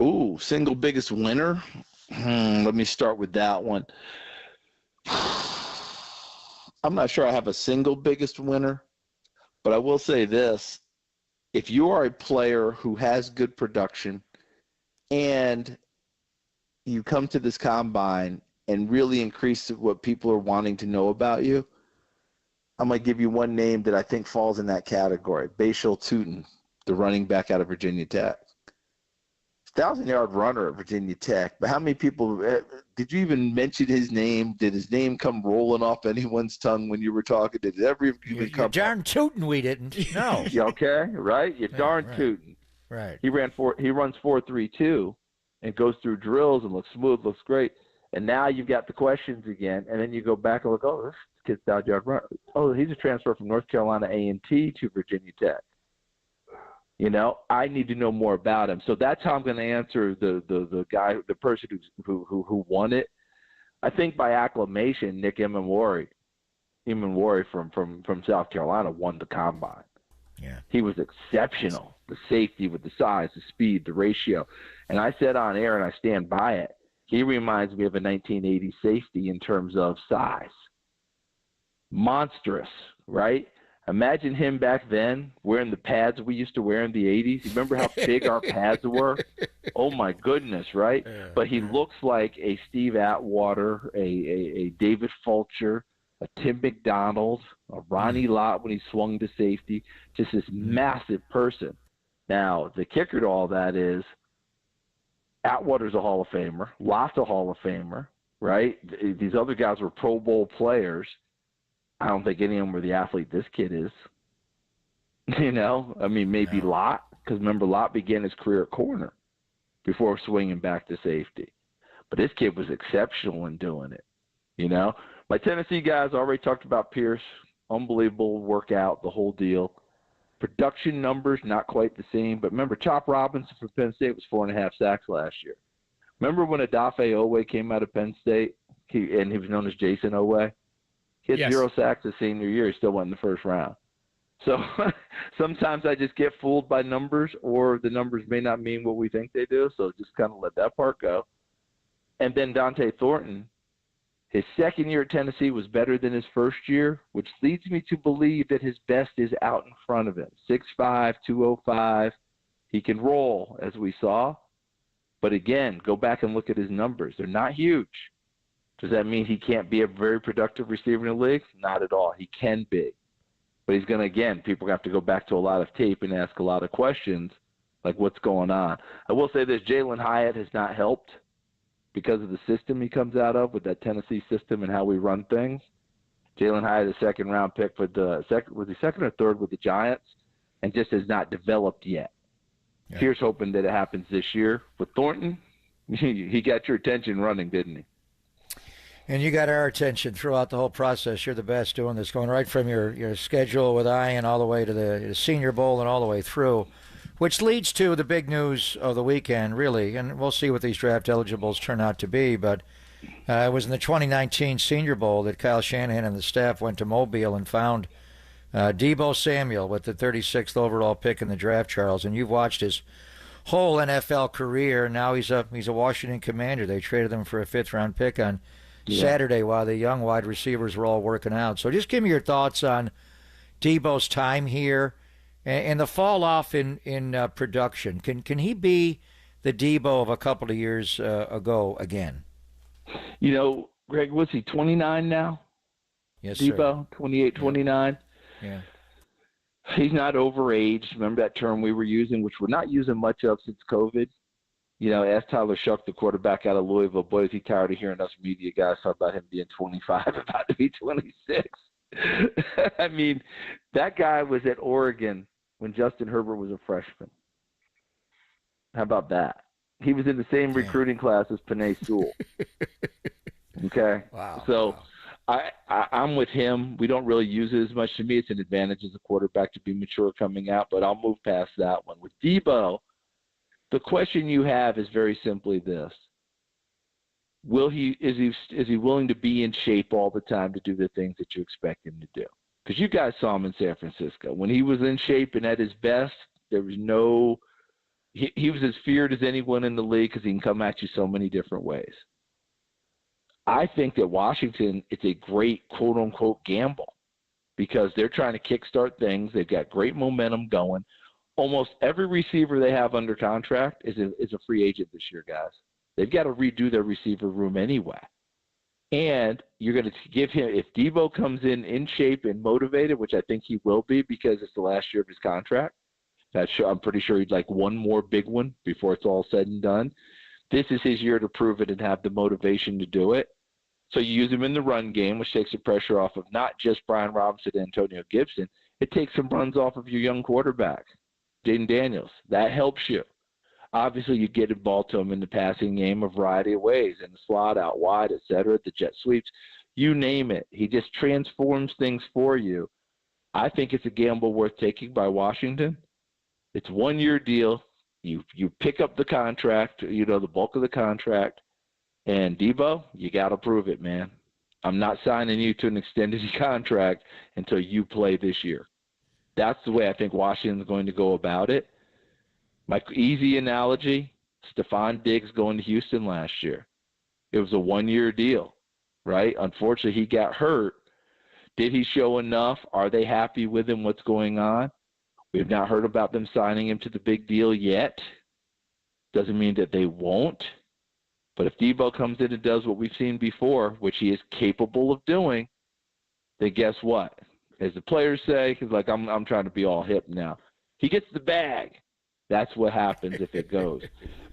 L: Ooh, single biggest winner? Let me start with that one. I'm not sure I have a single biggest winner, but I will say this. If you are a player who has good production and you come to this combine and really increase what people are wanting to know about you, I'm going to give you one name that I think falls in that category. Bashal Tutin, the running back out of Virginia Tech. 1,000-yard runner at Virginia Tech. But how many people did you even mention his name? Did his name come rolling off anyone's tongue when you were talking? Did it ever even come?
K: Darn tootin' we didn't. No.
L: Okay, right? You darn
K: right.
L: tootin'.
K: Right.
L: He runs 4.32 and goes through drills and looks smooth, looks great. And now you've got the questions again, and then you go back and look, oh, this kid's 1,000-yard runner. Oh, he's a transfer from North Carolina A&T to Virginia Tech. You know, I need to know more about him. So that's how I'm going to answer the guy, the person who won it. I think by acclamation, Nick Emmanwori from South Carolina won the combine.
K: Yeah.
L: He was exceptional. The safety with the size, the speed, the ratio. And I said on air, and I stand by it, he reminds me of a 1980 safety in terms of size. Monstrous, right? Imagine him back then wearing the pads we used to wear in the 80s. You remember how big our pads were? Oh, my goodness, right? But he looks like a Steve Atwater, a David Fulcher, a Tim McDonald, a Ronnie Lott when he swung to safety, just this massive person. Now, the kicker to all that is Atwater's a Hall of Famer, Lott's a Hall of Famer, right? These other guys were Pro Bowl players. I don't think any of them were the athlete this kid is. You know, I mean, maybe Lott, because remember, Lott began his career at corner before swinging back to safety. But this kid was exceptional in doing it, you know. My Tennessee guys already talked about Pierce. Unbelievable workout, the whole deal. Production numbers, not quite the same. But remember, Chop Robinson from Penn State was 4.5 sacks last year. Remember when Odafe Owe came out of Penn State, and he was known as Jason Owe? He had 0 sacks his senior year. He still went in the first round. So sometimes I just get fooled by numbers, or the numbers may not mean what we think they do. So just kind of let that part go. And then Dante Thornton, His second year at Tennessee was better than his first year, which leads me to believe that his best is out in front of him. 6'5", 205. He can roll, as we saw. But again, go back and look at his numbers. They're not huge. Does that mean he can't be a very productive receiver in the league? Not at all. He can be. But he's going to, again, people have to go back to a lot of tape and ask a lot of questions, like what's going on. I will say this, Jalen Hyatt has not helped because of the system he comes out of with that Tennessee system and how we run things. Jalen Hyatt, a second-round pick for the was he second or third with the Giants, and just has not developed yet. Yeah. Here's hoping that it happens this year. With Thornton, he got your attention running, didn't he?
K: And you got our attention throughout the whole process. You're the best doing this, going right from your schedule with Ian all the way to the Senior Bowl and all the way through, which leads to the big news of the weekend, really. And we'll see what these draft eligibles turn out to be. But it was in the 2019 Senior Bowl that Kyle Shanahan and the staff went to Mobile and found Debo Samuel with the 36th overall pick in the draft, Charles. And you've watched his whole NFL career. Now he's a Washington Commander. They traded him for a fifth-round pick on Saturday while the young wide receivers were all working out. So just give me your thoughts on Debo's time here and the fall off in production. Can he be the Deebo of a couple of years ago again?
L: You know, Greg, what's he, 29 now?
K: Yes,
L: Deebo,
K: sir.
L: 28, 29.
K: Yeah.
L: He's not overaged. Remember that term we were using, which we're not using much of since COVID? You know, ask Tyler Shuck, the quarterback out of Louisville. Boy, is he tired of hearing us media guys talk about him being 25, about to be 26. I mean, that guy was at Oregon when Justin Herbert was a freshman. How about that? He was in the same recruiting class as Penei Sewell. Okay?
K: Wow.
L: So I'm with him. We don't really use it as much. To me, it's an advantage as a quarterback to be mature coming out, but I'll move past that one. With Deebo, the question you have is very simply this. Is he willing to be in shape all the time to do the things that you expect him to do? Because you guys saw him in San Francisco. When he was in shape and at his best, there was no – he was as feared as anyone in the league because he can come at you so many different ways. I think that Washington, it's a great quote-unquote gamble because they're trying to kickstart things. They've got great momentum going. Almost every receiver they have under contract is a free agent this year, guys. They've got to redo their receiver room anyway. And you're going to give him, if Deebo comes in shape and motivated, which I think he will be because it's the last year of his contract, I'm pretty sure he'd like one more big one before it's all said and done. This is his year to prove it and have the motivation to do it. So you use him in the run game, which takes the pressure off of not just Brian Robinson and Antonio Gibson. It takes some runs off of your young quarterback, Jaden Daniels. That helps you. Obviously, you get the ball to him in the passing game a variety of ways, in the slot, out wide, et cetera, the jet sweeps, you name it. He just transforms things for you. I think it's a gamble worth taking by Washington. It's 1 year deal. You pick up the contract, the bulk of the contract, and Deebo, you got to prove it, man. I'm not signing you to an extended contract until you play this year. That's the way I think Washington's going to go about it. My easy analogy, Stephon Diggs going to Houston last year. It was a 1 year deal, right? Unfortunately, he got hurt. Did he show enough? Are they happy with him? What's going on? We have not heard about them signing him to the big deal yet. Doesn't mean that they won't. But if Deebo comes in and does what we've seen before, which he is capable of doing, then guess what? As the players say, because like I'm trying to be all hip now, he gets the bag. That's what happens if it goes.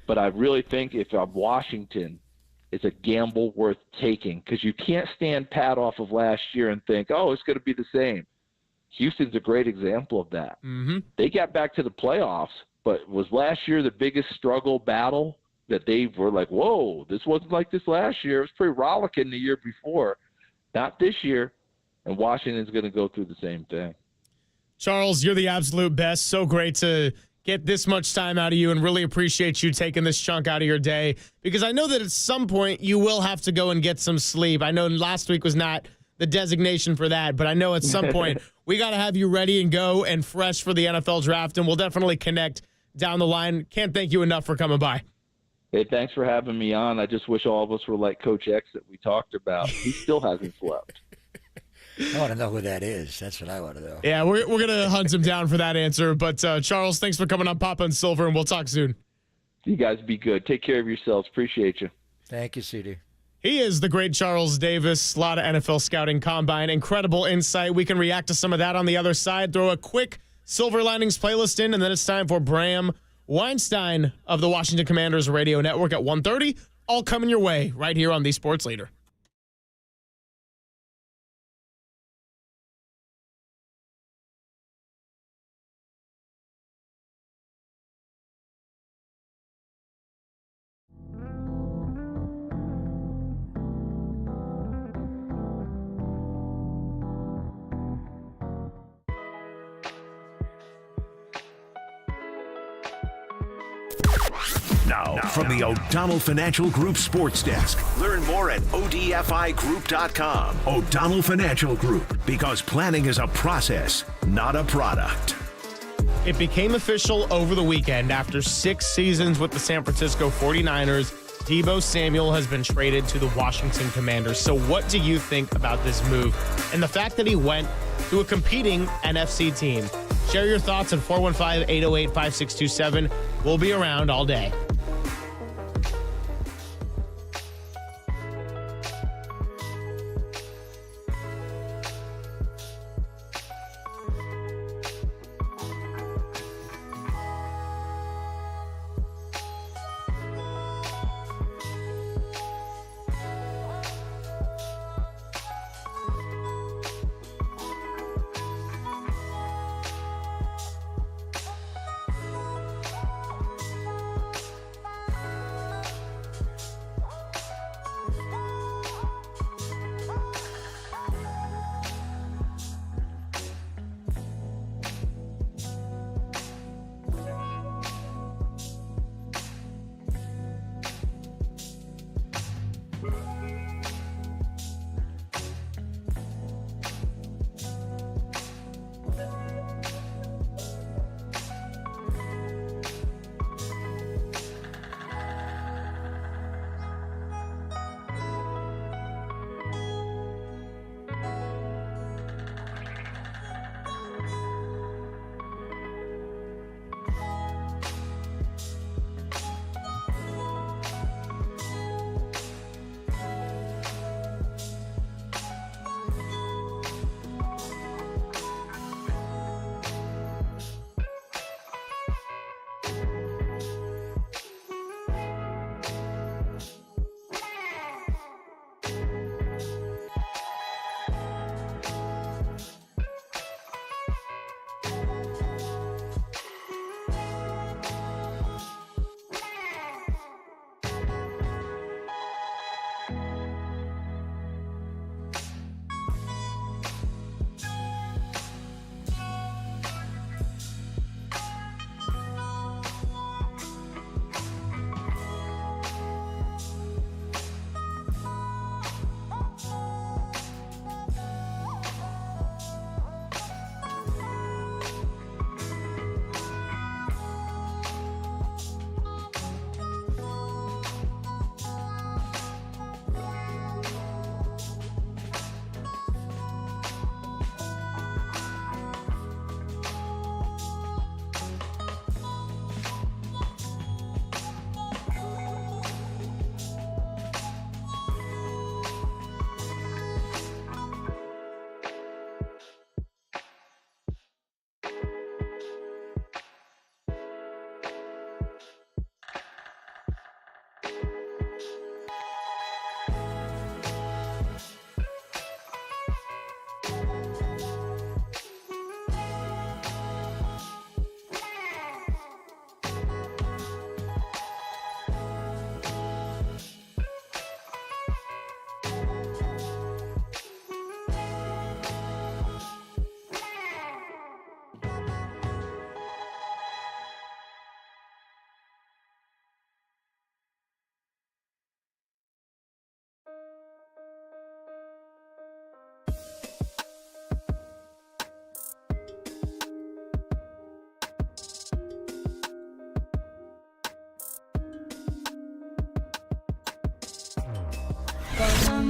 L: But I really think if I'm Washington, it's a gamble worth taking because you can't stand pat off of last year and think, oh, it's going to be the same. Houston's a great example of that.
U: Mm-hmm.
L: They got back to the playoffs, but was last year the biggest struggle battle that they were like, whoa, this wasn't like this last year. It was pretty rollicking the year before. Not this year. And Washington's going to go through the same thing.
U: Charles, you're the absolute best. So great to get this much time out of you and really appreciate you taking this chunk out of your day because I know that at some point you will have to go and get some sleep. I know last week was not the designation for that, but I know at some point we got to have you ready and go and fresh for the NFL draft, and we'll definitely connect down the line. Can't thank you enough for coming by.
L: Hey, thanks for having me on. I just wish all of us were like Coach X that we talked about. He still hasn't slept.
K: I want to know who that is. That's what I want to know.
U: Yeah, we're going to hunt him down for that answer. But, Charles, thanks for coming on Papa and Silver, and we'll talk soon.
L: You guys be good. Take care of yourselves. Appreciate you.
K: Thank you, CD.
U: He is the great Charles Davis. A lot of NFL scouting combine. Incredible insight. We can react to some of that on the other side. Throw a quick Silver Linings playlist in, and then it's time for Bram Weinstein of the Washington Commanders Radio Network at 1:30. All coming your way right here on the Sports Leader.
A: Now, from the O'Donnell Financial Group Sports Desk. Learn more at ODFIGroup.com. O'Donnell Financial Group, because planning is a process, not a product.
U: It became official over the weekend. After 6 seasons with the San Francisco 49ers, Debo Samuel has been traded to the Washington Commanders. So what do you think about this move and the fact that he went to a competing NFC team? Share your thoughts at 415-808-5627. We'll be around all day.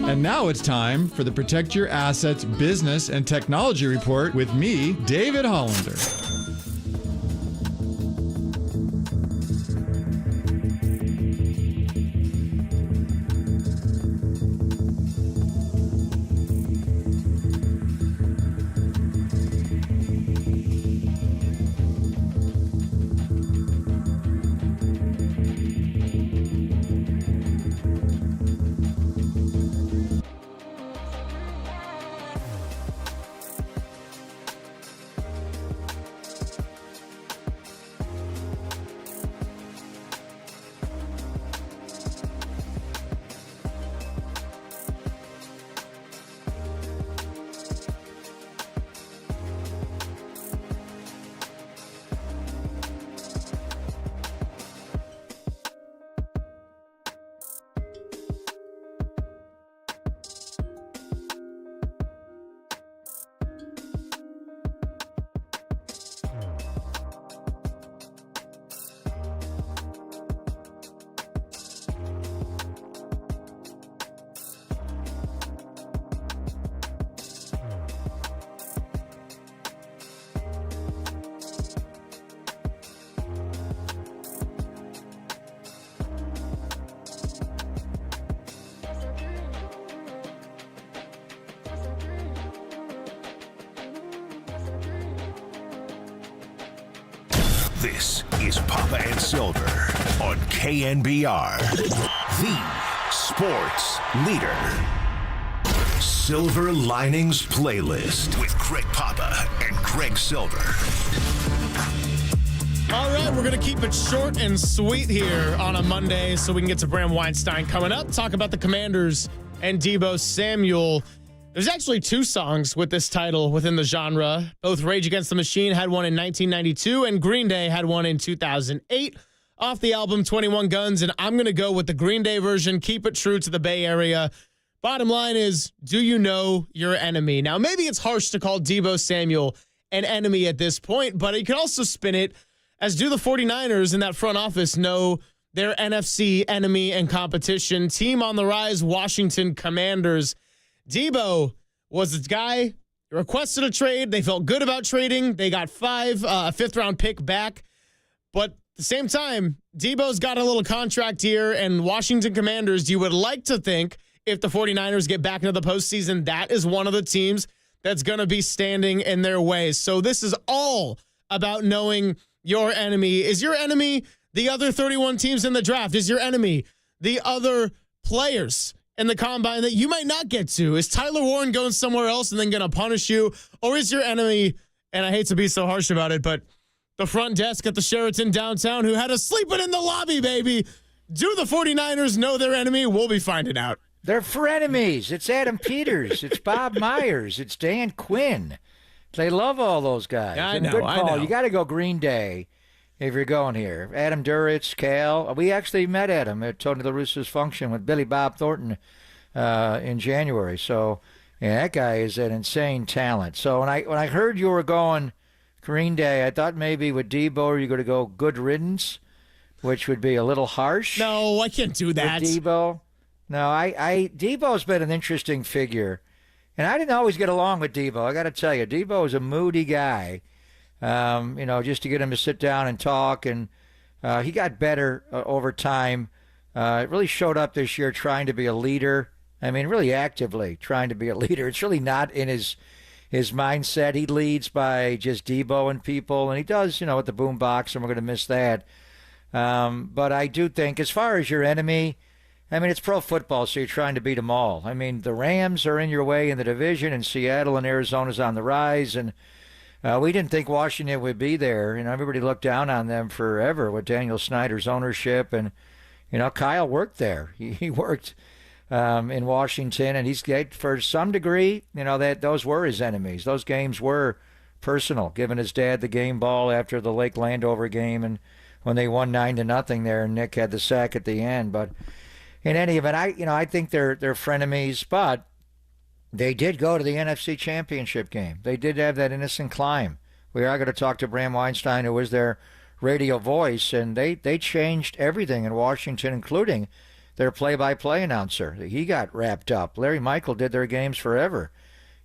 S: And now it's time for the Protect Your Assets Business and Technology Report with me, David Hollander.
A: This is Papa and Silver on KNBR, the sports leader. Silver Linings Playlist with Greg Papa and Greg Silver.
U: All right, we're going to keep it short and sweet here on a Monday so we can get to Bram Weinstein coming up. Talk about the Commanders and Debo Samuel. There's actually two songs with this title within the genre. Both Rage Against the Machine had one in 1992 and Green Day had one in 2008 off the album 21 Guns. And I'm going to go with the Green Day version, keep it true to the Bay Area. Bottom line is, do you know your enemy? Now, maybe it's harsh to call Debo Samuel an enemy at this point, but you can also spin it as do the 49ers in that front office know their NFC enemy and competition. Team on the rise, Washington Commanders. Deebo was the guy requested a trade. They felt good about trading. They got a fifth-round pick back. But at the same time, Deebo's got a little contract here, and Washington Commanders, you would like to think if the 49ers get back into the postseason, that is one of the teams that's going to be standing in their way. So this is all about knowing your enemy. Is your enemy the other 31 teams in the draft? Is your enemy the other players in the combine that you might not get to? Is Tyler Warren going somewhere else and then going to punish you? Or is your enemy, and I hate to be so harsh about it, but the front desk at the Sheraton downtown who had us sleeping in the lobby, baby? Do the 49ers know their enemy? We'll be finding out.
K: They're frenemies. It's Adam Peters. It's Bob Myers. It's Dan Quinn. They love all those guys.
U: Yeah, I
K: Good
U: know.
K: call. You got to go Green Day if you're going here. Adam Duritz, Cal. We actually met Adam at Tony La Russa's function with Billy Bob Thornton in January. So, yeah, that guy is an insane talent. So when I heard you were going Green Day, I thought maybe with Deebo you're going to go Good Riddance, which would be a little harsh.
U: No, I can't do that.
K: With Deebo. No, Deebo's been an interesting figure. And I didn't always get along with Deebo. I got to tell you, Deebo is a moody guy. Just to get him to sit down and talk. And he got better over time. It really showed up this year trying to be a leader. I mean, really actively trying to be a leader. It's really not in his mindset. He leads by just Deebo and people. And he does, with the boombox, and we're going to miss that. But I do think, as far as your enemy, I mean, it's pro football, so you're trying to beat them all. I mean, the Rams are in your way in the division, and Seattle and Arizona's on the rise. And we didn't think Washington would be there. Everybody looked down on them forever with Daniel Snyder's ownership. And, Kyle worked there. He worked in Washington, and he's, for some degree, that those were his enemies. Those games were personal, giving his dad the game ball after the Lake Landover game, and when they won 9-0 there, and Nick had the sack at the end. But in any event, I think they're frenemies, but they did go to the NFC Championship game. They did have that innocent climb. We are going to talk to Bram Weinstein, who was their radio voice, and they changed everything in Washington, including their play-by-play announcer. He got wrapped up. Larry Michael did their games forever,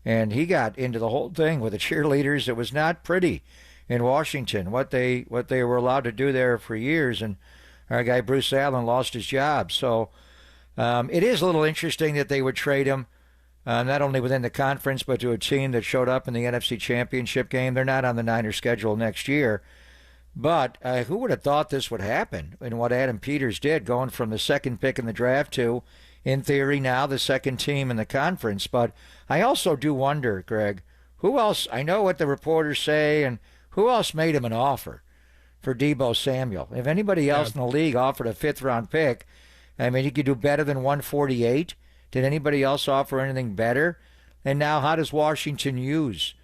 K: and he got into the whole thing with the cheerleaders. It was not pretty in Washington, what they were allowed to do there for years, and our guy Bruce Allen lost his job. So it is a little interesting that they would trade him, not only within the conference, but to a team that showed up in the NFC Championship game. They're not on the Niners schedule next year. But who would have thought this would happen, and what Adam Peters did, going from the second pick in the draft to, in theory, now the second team in the conference. But I also do wonder, Greg, who else, I know what the reporters say, and who else made him an offer for Debo Samuel? If anybody else in the league offered a fifth-round pick, I mean, he could do better than 148. Did anybody else offer anything better? And now how does Washington use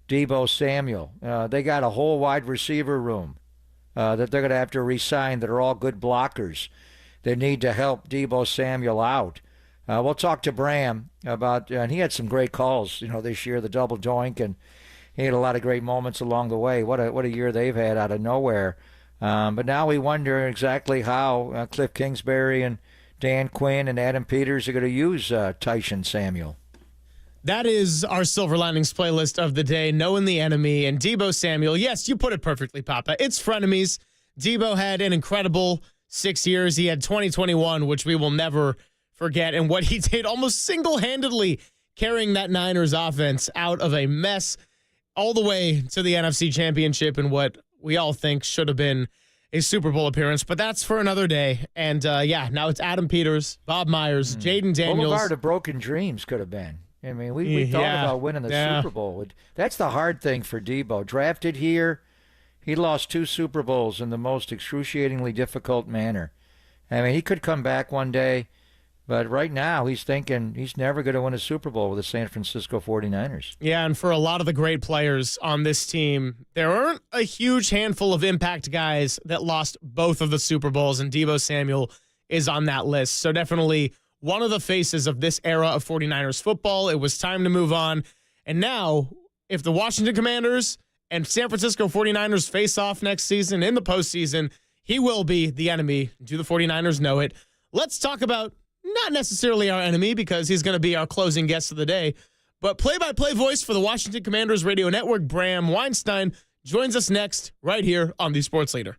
K: Debo Samuel? They got a whole wide receiver room that they're going to have to re-sign that are all good blockers that need to help Debo Samuel out. We'll talk to Bram about, and he had some great calls, this year, the double doink, and he had a lot of great moments along the way. What a year they've had out of nowhere. But now we wonder exactly how Cliff Kingsbury and Dan Quinn and Adam Peters are going to use Tyson Samuel.
U: That is our Silver Linings playlist of the day, Knowing the Enemy, and Debo Samuel. Yes, you put it perfectly, Papa. It's frenemies. Debo had an incredible 6 years. He had 2021, which we will never forget, and what he did almost single-handedly carrying that Niners offense out of a mess all the way to the NFC Championship and what we all think should have been a Super Bowl appearance. But that's for another day. And, now it's Adam Peters, Bob Myers, Jaden Daniels.
K: Boulevard of Broken Dreams could have been. I mean, we thought about winning the Super Bowl. That's the hard thing for Deebo. Drafted here, he lost 2 Super Bowls in the most excruciatingly difficult manner. I mean, he could come back one day, but right now he's thinking he's never going to win a Super Bowl with the San Francisco 49ers.
U: Yeah, and for a lot of the great players on this team, there aren't a huge handful of impact guys that lost both of the Super Bowls, and Debo Samuel is on that list. So definitely one of the faces of this era of 49ers football. It was time to move on. And now, if the Washington Commanders and San Francisco 49ers face off next season in the postseason, he will be the enemy. Do the 49ers know it? Let's talk about not necessarily our enemy, because he's going to be our closing guest of the day, but play-by-play voice for the Washington Commanders radio network, Bram Weinstein, joins us next right here on The Sports Leader.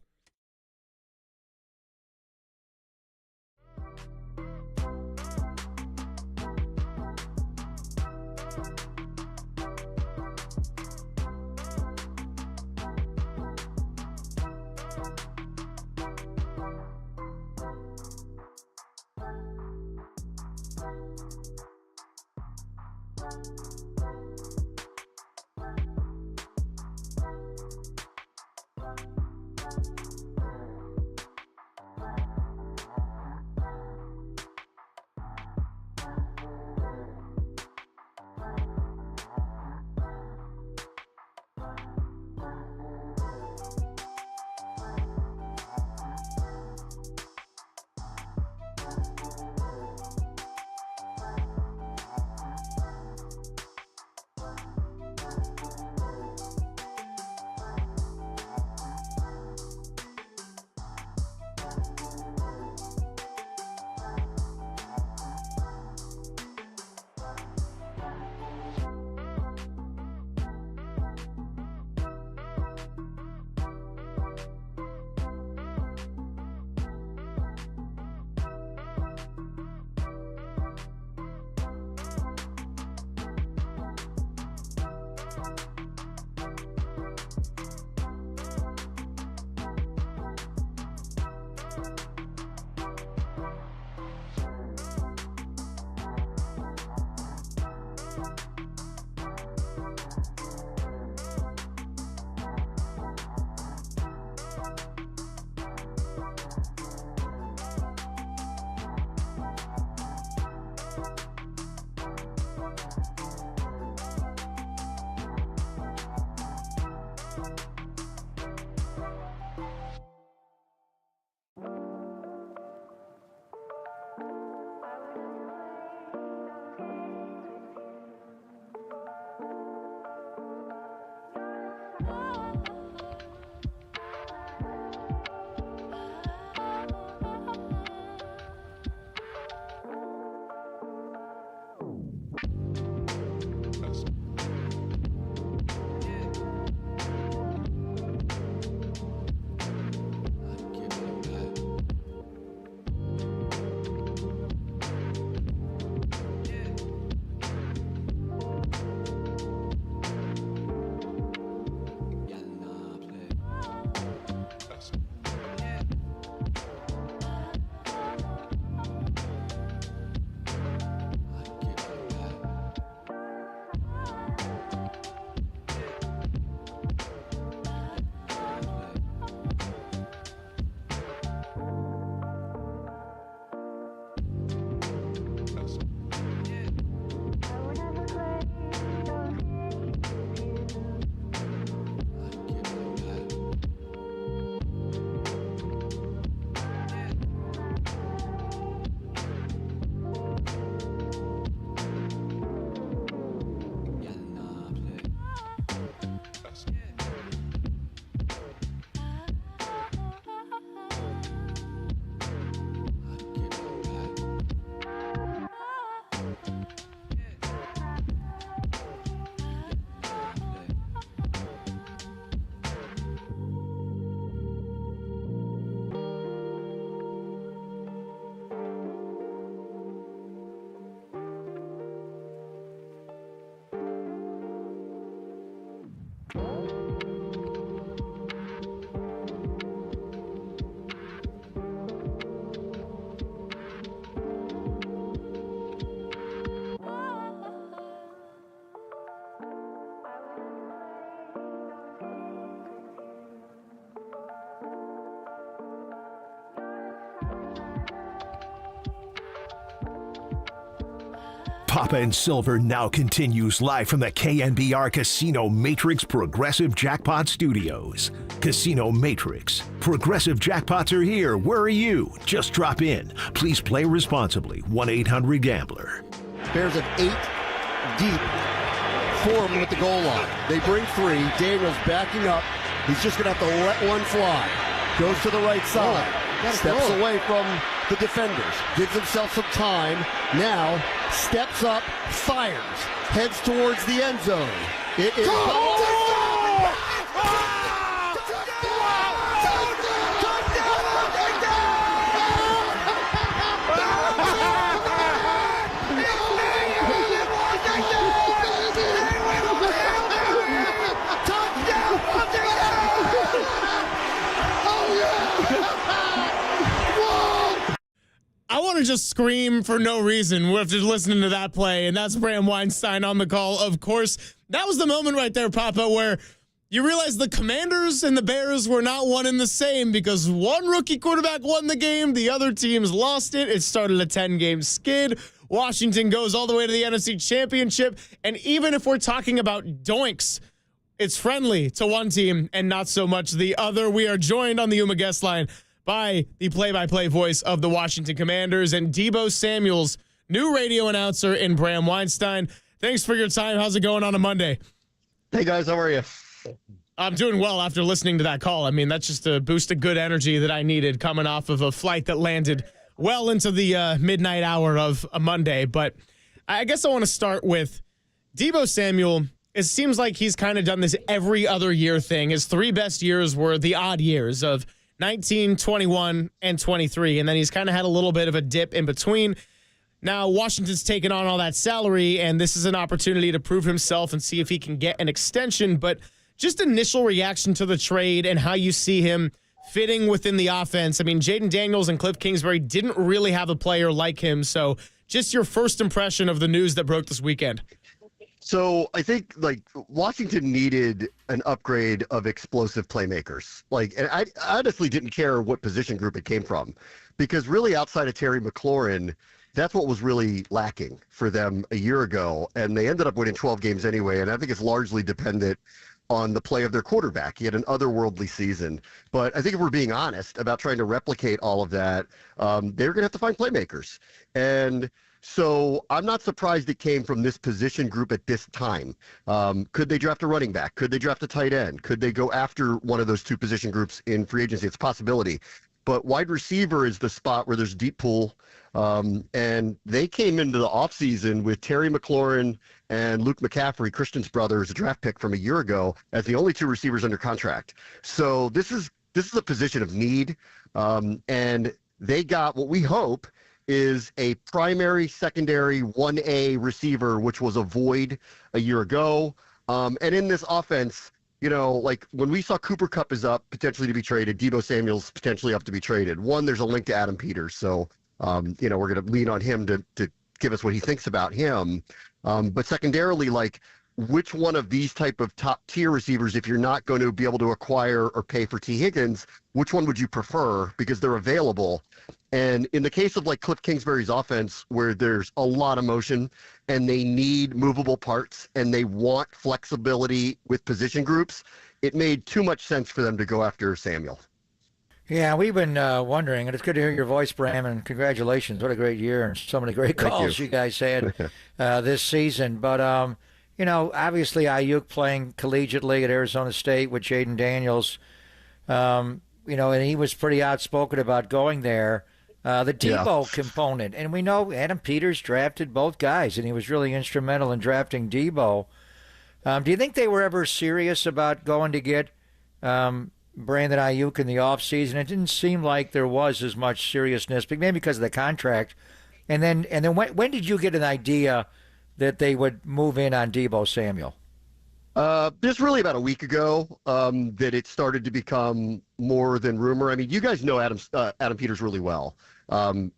A: Papa and Silver now continues live from the KNBR Casino Matrix Progressive Jackpot Studios. Casino Matrix. Progressive jackpots are here. Where are you? Just drop in. Please play responsibly. 1-800-GAMBLER.
H: Bears of 8 deep. 4 with the goal line. They bring 3. Daniels backing up. He's just going to have to let one fly. Goes to the right side. Steps away from the defenders. Gives himself some time. Now steps up, fires. Heads towards the end zone. It is...
U: I want to just scream for no reason after listening to that play, and that's Bram Weinstein on the call. Of course, that was the moment right there, Papa, where you realize the Commanders and the Bears were not one and the same because one rookie quarterback won the game, the other teams lost it. It started a 10-game skid. Washington goes all the way to the NFC Championship, and even if we're talking about doinks, it's friendly to one team and not so much the other. We are joined on the Yuma guest line by the play-by-play voice of the Washington Commanders and Debo Samuel's new radio announcer in Bram Weinstein. Thanks for your time. How's it going on a Monday?
H: Hey, guys. How are you?
U: I'm doing well after listening to that call. I mean, that's just a boost of good energy that I needed coming off of a flight that landed well into the midnight hour of a Monday. But I guess I want to start with Debo Samuel. It seems like he's kind of done this every other year thing. His 3 best years were the odd years of 19, 21, and 23, and then he's kind of had a little bit of a dip in between. Now, Washington's taken on all that salary, and this is an opportunity to prove himself and see if he can get an extension, but just initial reaction to the trade and how you see him fitting within the offense. I mean, Jaden Daniels and Cliff Kingsbury didn't really have a player like him, so just your first impression of the news that broke this weekend.
H: So I think Washington needed an upgrade of explosive playmakers. And I honestly didn't care what position group it came from, because really outside of Terry McLaurin, that's what was really lacking for them a year ago. And they ended up winning 12 games anyway. And I think it's largely dependent on the play of their quarterback. He had an otherworldly season. But I think if we're being honest about trying to replicate all of that, they're going to have to find playmakers. And so I'm not surprised it came from this position group at this time. Could they draft a running back? Could they draft a tight end? Could they go after one of those 2 position groups in free agency? It's a possibility. But wide receiver is the spot where there's a deep pool. And they came into the offseason with Terry McLaurin and Luke McCaffrey, Christian's brother, as a draft pick from a year ago, as the only 2 receivers under contract. So this is a position of need. And they got what we hope is a primary, secondary, 1A receiver, which was a void a year ago. And in this offense, when we saw Cooper Kupp is up potentially to be traded, Debo Samuel's potentially up to be traded. One, there's a link to Adam Peters. So, we're going to lean on him to give us what he thinks about him. But secondarily, which one of these type of top tier receivers, if you're not going to be able to acquire or pay for T. Higgins, which one would you prefer? Because they're available. And in the case of Cliff Kingsbury's offense, where there's a lot of motion and they need movable parts and they want flexibility with position groups, it made too much sense for them to go after Samuel.
K: Yeah, we've been wondering, and it's good to hear your voice, Bram, and congratulations. What a great year and so many great calls you guys had this season. But, obviously Ayuk playing collegiately at Arizona State with Jaden Daniels, and he was pretty outspoken about going there. The Deebo component, and we know Adam Peters drafted both guys, and he was really instrumental in drafting Deebo. Do you think they were ever serious about going to get Brandon Ayuk in the offseason? It didn't seem like there was as much seriousness, but maybe because of the contract. And then when did you get an idea that they would move in on Debo Samuel?
H: This really about a week ago that it started to become more than rumor. I mean, you guys know Adam Peters really well.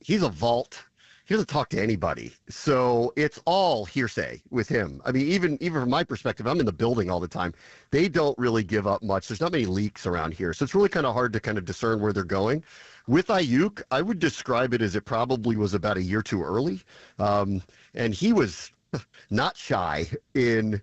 H: He's a vault. he doesn't talk to anybody. So it's all hearsay with him. I mean, even from my perspective, I'm in the building all the time. They don't really give up much. There's not many leaks around here. So it's really kind of hard to kind of discern where they're going. With Ayuk, I would describe it as it probably was about a year too early. And he was not shy in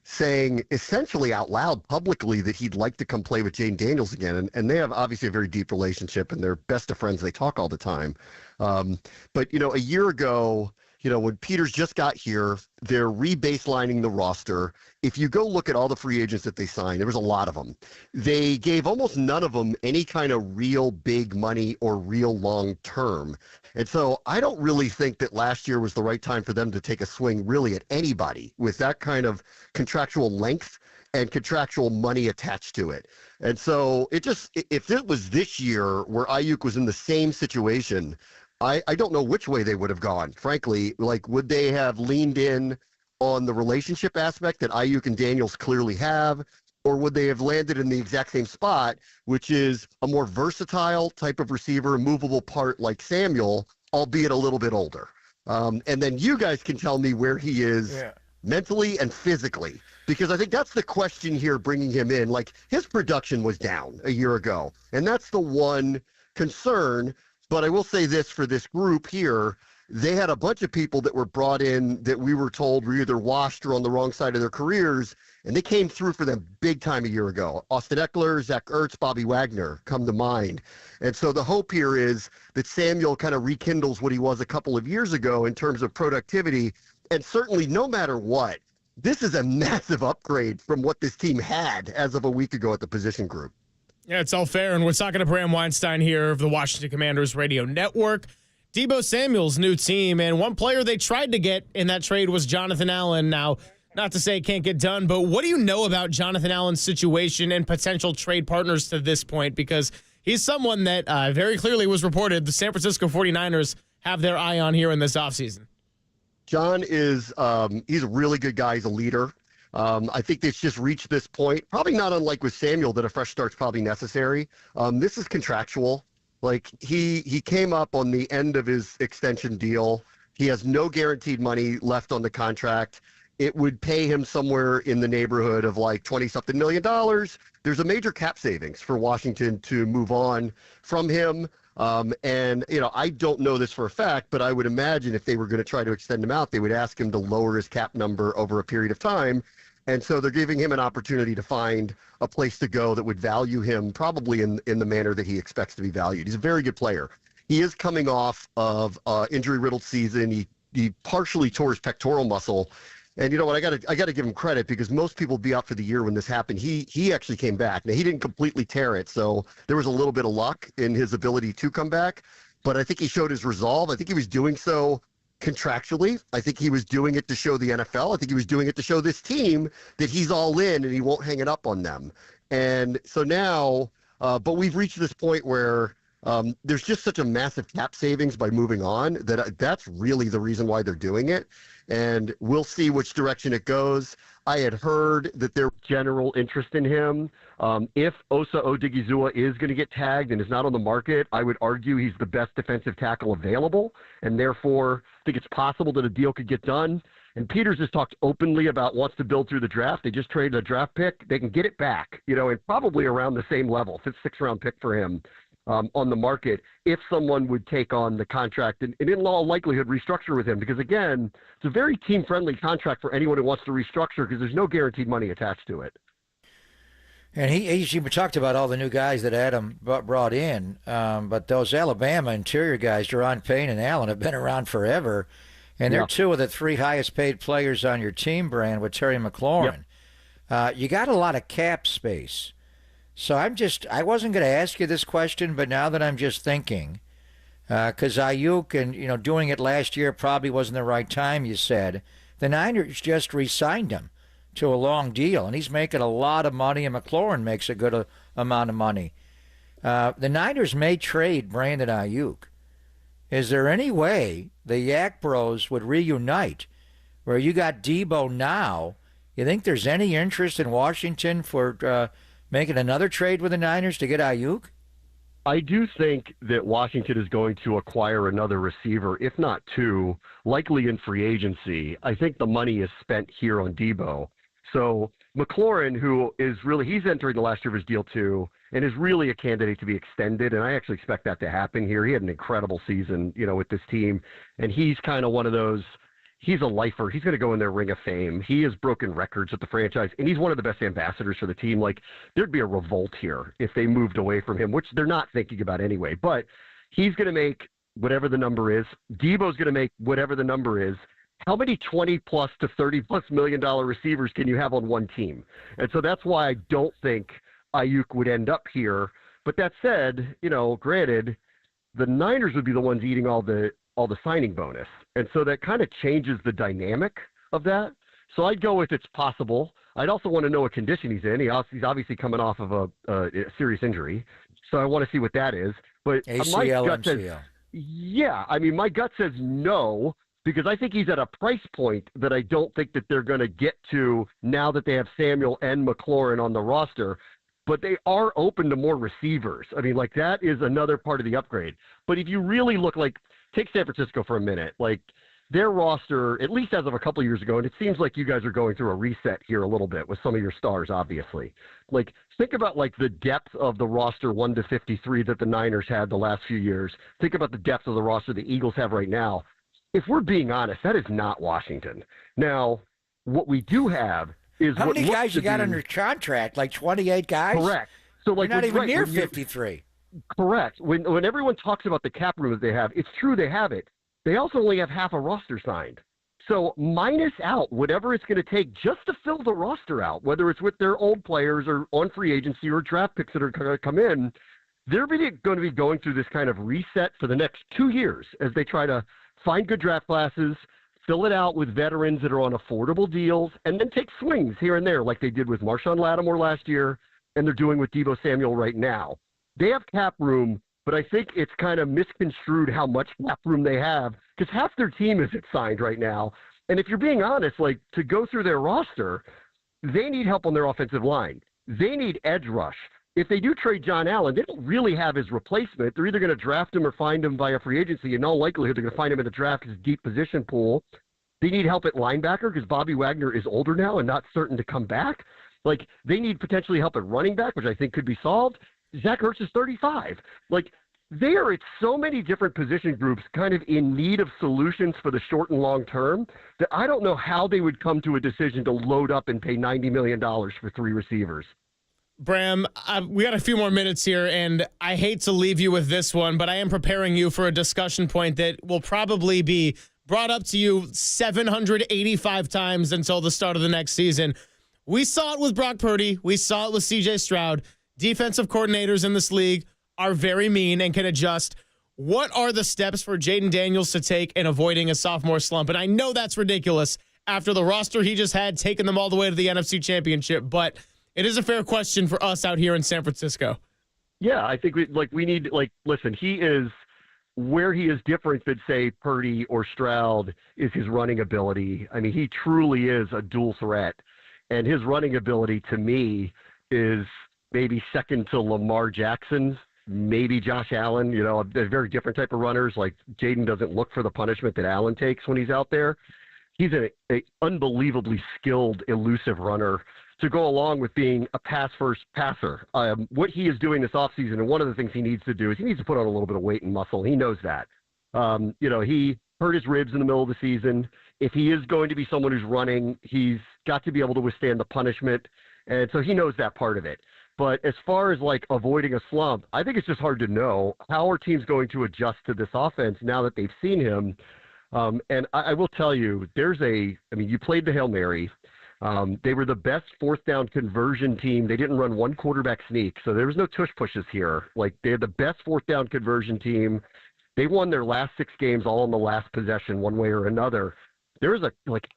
H: saying essentially out loud publicly that he'd like to come play with Jane Daniels again. And they have obviously a very deep relationship and they're best of friends. They talk all the time. But, a year ago, when Peters just got here, they're rebaselining the roster. If you go look at all the free agents that they signed, there was a lot of them. They gave almost none of them any kind of real big money or real long term. And so I don't really think that last year was the right time for them to take a swing really at anybody with that kind of contractual length and contractual money attached to it. And so if it was this year where Ayuk was in the same situation, I don't know which way they would have gone, frankly. Like, would they have leaned in on the relationship aspect that Ayuk and Daniels clearly have, or would they have landed in the exact same spot, which is a more versatile type of receiver, a movable part like Samuel, albeit a little bit older? And then you guys can tell me where he is mentally and physically, because I think that's the question here bringing him in. Like, his production was down a year ago, and that's the one concern. But I will say this for this group here, they had a bunch of people that were brought in that we were told were either washed or on the wrong side of their careers, and they came through for them big time a year ago. Austin Eckler, Zach Ertz, Bobby Wagner come to mind. And so the hope here is that Samuel kind of rekindles what he was a couple of years ago in terms of productivity. And certainly no matter what, this is a massive upgrade from what this team had as of a week ago at the position group.
U: Yeah, it's all fair, and we're talking to Bram Weinstein here of the Washington Commanders Radio Network. Debo Samuel's new team, and one player they tried to get in that trade was Jonathan Allen. Now, not to say it can't get done, but what do you know about Jonathan Allen's situation and potential trade partners to this point? Because he's someone that very clearly was reported the San Francisco 49ers have their eye on here in this offseason.
H: John is he's a really good guy. He's a leader. I think they've just reached this point, probably not unlike with Samuel, that a fresh start's probably necessary. This is contractual. Like, he came up on the end of his extension deal. He has no guaranteed money left on the contract. It would pay him somewhere in the neighborhood of like $20-something million. There's a major cap savings for Washington to move on from him. And, I don't know this for a fact, but I would imagine if they were going to try to extend him out, they would ask him to lower his cap number over a period of time. And so they're giving him an opportunity to find a place to go that would value him probably in the manner that he expects to be valued. He's a very good player. He is coming off of injury-riddled season. He partially tore his pectoral muscle. And you know what? I got to give him credit, because most people would be out for the year when this happened. He actually came back. Now, he didn't completely tear it, so there was a little bit of luck in his ability to come back. But I think he showed his resolve. I think he was doing so contractually. I think he was doing it to show the NFL. I think he was doing it to show this team that he's all in and he won't hang it up on them. And so now, but we've reached this point where there's just such a massive cap savings by moving on that that's really the reason why they're doing it. And we'll see which direction it goes. I had heard that there's general interest in him. If Osa Odigizua is going to get tagged and is not on the market, I would argue he's the best defensive tackle available, and therefore I think it's possible that a deal could get done. And Peters has talked openly about wants to build through the draft. They just traded a draft pick. They can get it back, and probably around the same level, 5th, 6th-round pick for him. On the market, if someone would take on the contract and in all likelihood restructure with him, because again, it's a very team-friendly contract for anyone who wants to restructure, because there's no guaranteed money attached to it.
K: And he talked about all the new guys that Adam brought in, but those Alabama interior guys, Deron Payne and Allen, have been around forever, and they're two of the 3 highest-paid players on your team, Brand, with Terry McLaurin. You got a lot of cap space. So I wasn't going to ask you this question, but now that I'm just thinking, because Ayuk and, doing it last year probably wasn't the right time, you said, the Niners just re-signed him to a long deal, and he's making a lot of money, and McLaurin makes a good amount of money. The Niners may trade Brandon Ayuk. Is there any way the Yak Bros would reunite where you got Deebo now? You think there's any interest in Washington for making another trade with the Niners to get Ayuk?
H: I do think that Washington is going to acquire another receiver, if not two, likely in free agency. I think the money is spent here on Deebo. So McLaurin, who is really, he's entering the last year of his deal too, and is really a candidate to be extended, and I actually expect that to happen here. He had an incredible season, with this team, and he's kind of one of those, he's a lifer. He's going to go in their Ring of Fame. He has broken records with the franchise, and he's one of the best ambassadors for the team. Like, there'd be a revolt here if they moved away from him, which they're not thinking about anyway. But he's going to make whatever the number is. Deebo's going to make whatever the number is. How many 20-plus to $30-plus million receivers can you have on one team? And so that's why I don't think Ayuk would end up here. But that said, granted, the Niners would be the ones eating all the signing bonus. And so that kind of changes the dynamic of that. So I'd go with it's possible. I'd also want to know what condition he's in. He's obviously coming off of a serious injury. So I want to see what that is. But
K: ACL,
H: my gut
K: MCL.
H: says, yeah, my gut says no, because I think he's at a price point that I don't think that they're going to get to now that they have Samuel and McLaurin on the roster. But they are open to more receivers. That is another part of the upgrade. But if you really look, take San Francisco for a minute. Their roster, at least as of a couple years ago, and it seems like you guys are going through a reset here a little bit with some of your stars, obviously. Think about, the depth of the roster 1 to 53 that the Niners had the last few years. Think about the depth of the roster the Eagles have right now. If we're being honest, that is not Washington. Now, what we do have is
K: how
H: what
K: many guys you got
H: be,
K: under contract? 28 guys?
H: Correct. So
K: you're not even near 53.
H: Correct. When everyone talks about the cap room that they have, it's true they have it. They also only have half a roster signed. So minus out whatever it's going to take just to fill the roster out, whether it's with their old players or on free agency or draft picks that are going to come in, they're going to be going through this kind of reset for the next 2 years as they try to find good draft classes, fill it out with veterans that are on affordable deals, and then take swings here and there like they did with Marshawn Lattimore last year and they're doing with Debo Samuel right now. They have cap room, but I think it's kind of misconstrued how much cap room they have because half their team isn't signed right now. And if you're being honest, to go through their roster, they need help on their offensive line. They need edge rush. If they do trade John Allen, they don't really have his replacement. They're either going to draft him or find him via free agency. In all likelihood, they're going to find him in the draft, his deep position pool. They need help at linebacker because Bobby Wagner is older now and not certain to come back. They need potentially help at running back, which I think could be solved. Zach Ertz is 35. They are at so many different position groups kind of in need of solutions for the short and long term that I don't know how they would come to a decision to load up and pay $90 million for 3 receivers.
U: Bram, we got a few more minutes here, and I hate to leave you with this one, but I am preparing you for a discussion point that will probably be brought up to you 785 times until the start of the next season. We saw it with Brock Purdy. We saw it with C.J. Stroud. Defensive coordinators in this league are very mean and can adjust. What are the steps for Jaden Daniels to take in avoiding a sophomore slump? And I know that's ridiculous after the roster he just had, taking them all the way to the NFC Championship, but it is a fair question for us out here in San Francisco.
H: Yeah, I think we need listen, he is where he is different than say Purdy or Stroud is his running ability. He truly is a dual threat, and his running ability to me is maybe second to Lamar Jackson's, maybe Josh Allen. They're very different type of runners. Jaden doesn't look for the punishment that Allen takes when he's out there. He's an unbelievably skilled, elusive runner to go along with being a pass-first passer. What he is doing this offseason, and one of the things he needs to do is he needs to put on a little bit of weight and muscle. He knows that. He hurt his ribs in the middle of the season. If he is going to be someone who's running, he's got to be able to withstand the punishment. And so he knows that part of it. But as far as avoiding a slump, I think it's just hard to know how are teams going to adjust to this offense now that they've seen him. And I will tell you, you played the Hail Mary. They were the best 4th down conversion team. They didn't run one quarterback sneak, so there was no tush pushes here. They had the best 4th down conversion team. They won their last 6 games all in the last possession, one way or another. There's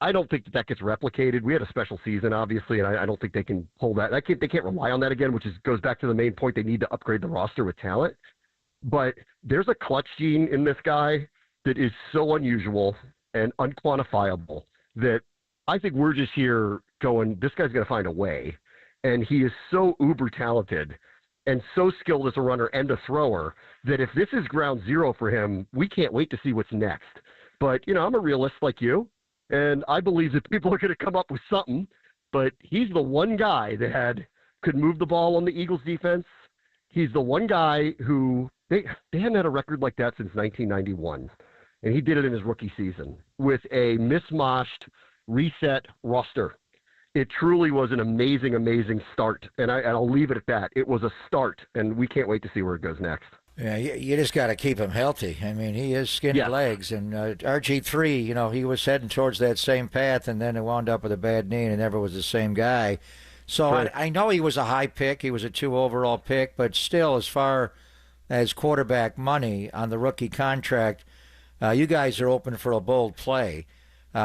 H: I don't think that gets replicated. We had a special season, obviously, and I don't think they can pull that. They can't rely on that again, which goes back to the main point. They need to upgrade the roster with talent. But there's a clutch gene in this guy that is so unusual and unquantifiable that I think we're just here going, this guy's going to find a way. And he is so uber talented. and so skilled as a runner and a thrower that if this is ground zero for him, we can't wait to see what's next. But, I'm a realist like you, and I believe that people are going to come up with something, but he's the one guy that could move the ball on the Eagles defense. He's the one guy who they hadn't had a record like that since 1991, and he did it in his rookie season with a mismatched, reset roster. It truly was an amazing, amazing start, and I'll leave it at that. It was a start, and we can't wait to see where it goes next.
K: Yeah, you just got to keep him healthy. I mean, he is skinny legs, and RG3, he was heading towards that same path, and then he wound up with a bad knee and never was the same guy. So right. I know he was a high pick. He was a 2 overall pick, but still, as far as quarterback money on the rookie contract, you guys are open for a bold play.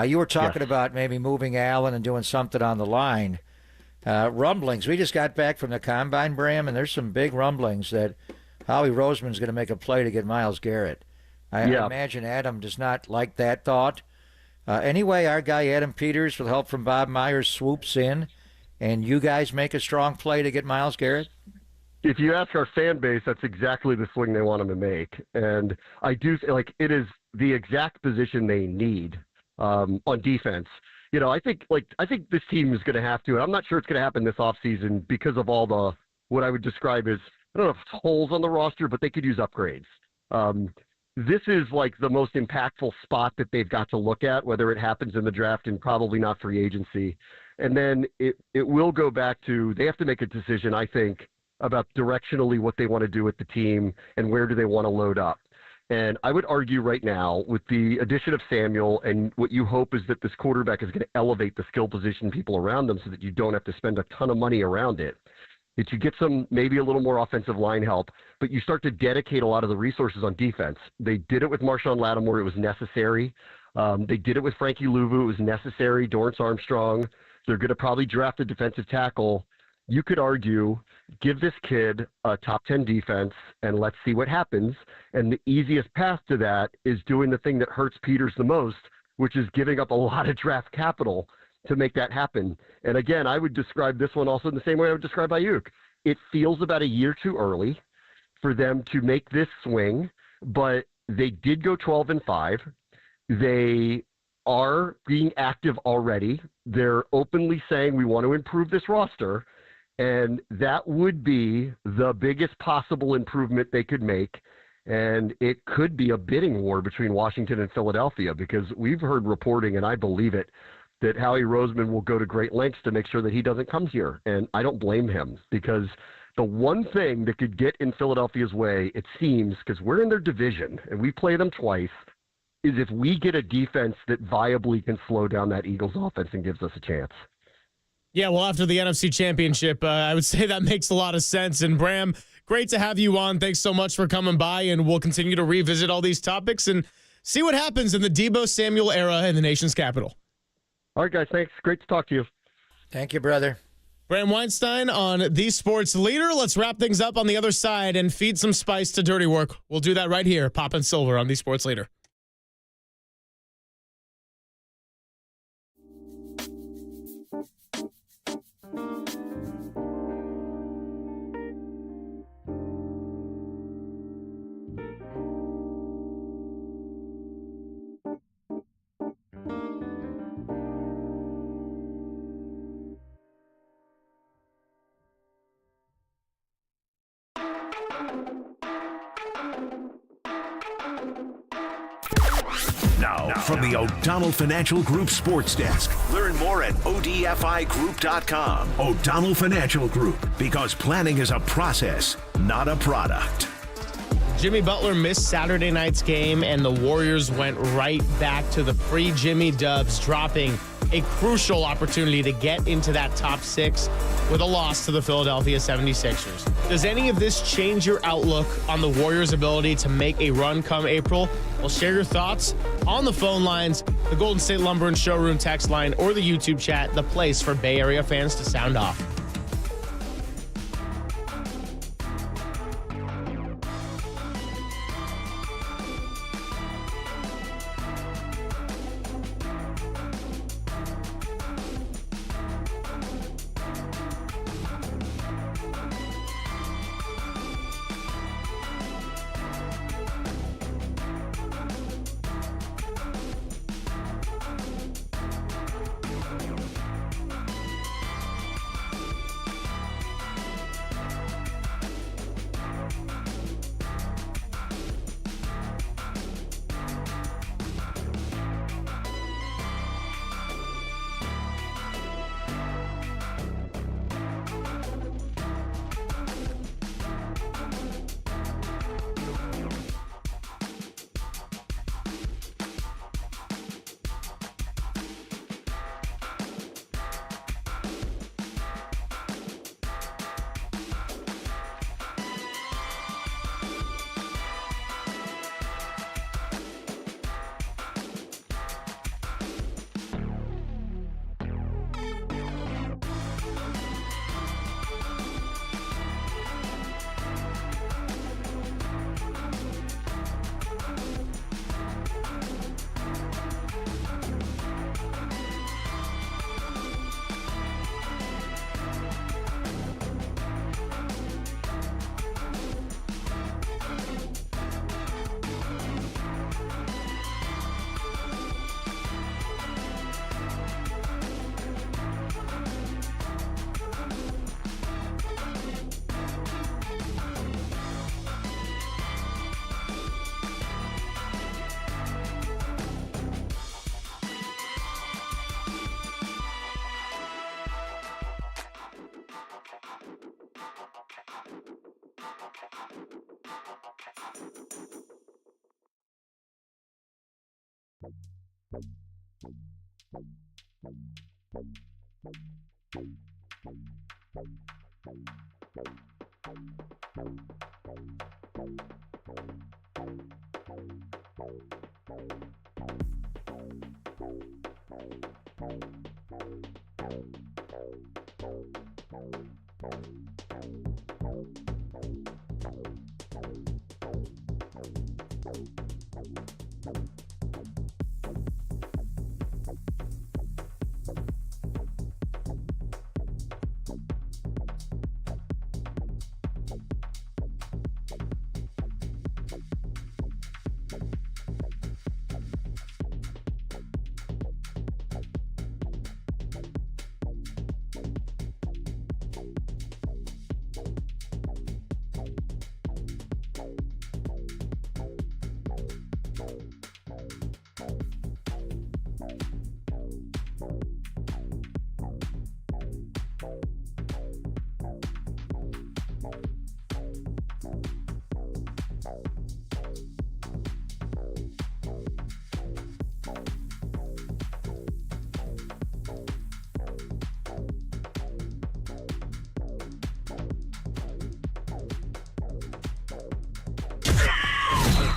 K: You were talking about maybe moving Allen and doing something on the line. Rumblings. We just got back from the Combine, Bram, and there's some big rumblings that Howie Roseman's going to make a play to get Myles Garrett. I imagine Adam does not like that thought. Anyway, our guy Adam Peters, with help from Bob Myers, swoops in, and you guys make a strong play to get Myles Garrett?
H: If you ask our fan base, that's exactly the swing they want him to make. And I do like it is the exact position they need on defense. I think this team is going to have to, and I'm not sure it's going to happen this offseason because of all the, what I would describe as, I don't know if it's holes on the roster, but they could use upgrades. This is like the most impactful spot that they've got to look at, whether it happens in the draft and probably not free agency. And then it will go back to, they have to make a decision, I think, about directionally what they want to do with the team and where do they want to load up. And I would argue right now with the addition of Samuel, and what you hope is that this quarterback is going to elevate the skill position people around them so that you don't have to spend a ton of money around it, that you get some, maybe a little more offensive line help, but you start to dedicate a lot of the resources on defense. They did it with Marshawn Lattimore. It was necessary. They did it with Frankie Louvu. It was necessary. Dorrance Armstrong. They're going to probably draft a defensive tackle. You could argue, give this kid a top 10 defense and let's see what happens. And the easiest path to that is doing the thing that hurts Peters the most, which is giving up a lot of draft capital to make that happen. And again, I would describe this one also in the same way I would describe Ayuk. It feels about a year too early for them to make this swing, but they did go 12-5. They are being active already. They're openly saying we want to improve this roster. And that would be the biggest possible improvement they could make. And it could be a bidding war between Washington and Philadelphia, because we've heard reporting, and I believe it, that Howie Roseman will go to great lengths to make sure that he doesn't come here. And I don't blame him, because the one thing that could get in Philadelphia's way, it seems, because we're in their division and we play them twice, is if we get a defense that viably can slow down that Eagles offense and gives us a chance.
U: Yeah, well, after the NFC Championship, I would say that makes a lot of sense. And Bram, great to have you on. Thanks so much for coming by, and we'll continue to revisit all these topics and see what happens in the Debo Samuel era in the nation's capital.
H: All right, guys, thanks. Great to talk to you.
K: Thank you, brother.
U: Bram Weinstein on The Sports Leader. Let's wrap things up on the other side and feed some spice to dirty work. We'll do that right here, Pop and Silver on The Sports Leader.
A: Now, from the O'Donnell Financial Group Sports Desk. Learn more at ODFIGroup.com. O'Donnell Financial Group, because planning is a process, not a product.
U: Jimmy Butler missed Saturday night's game, and the Warriors went right back to the pre-Jimmy dubs, dropping a crucial opportunity to get into that top six with a loss to the Philadelphia 76ers. Does any of this change your outlook on the Warriors' ability to make a run come April? Well, share your thoughts on the phone lines, the Golden State Lumber and Showroom text line, or the YouTube chat, the place for Bay Area fans to sound off.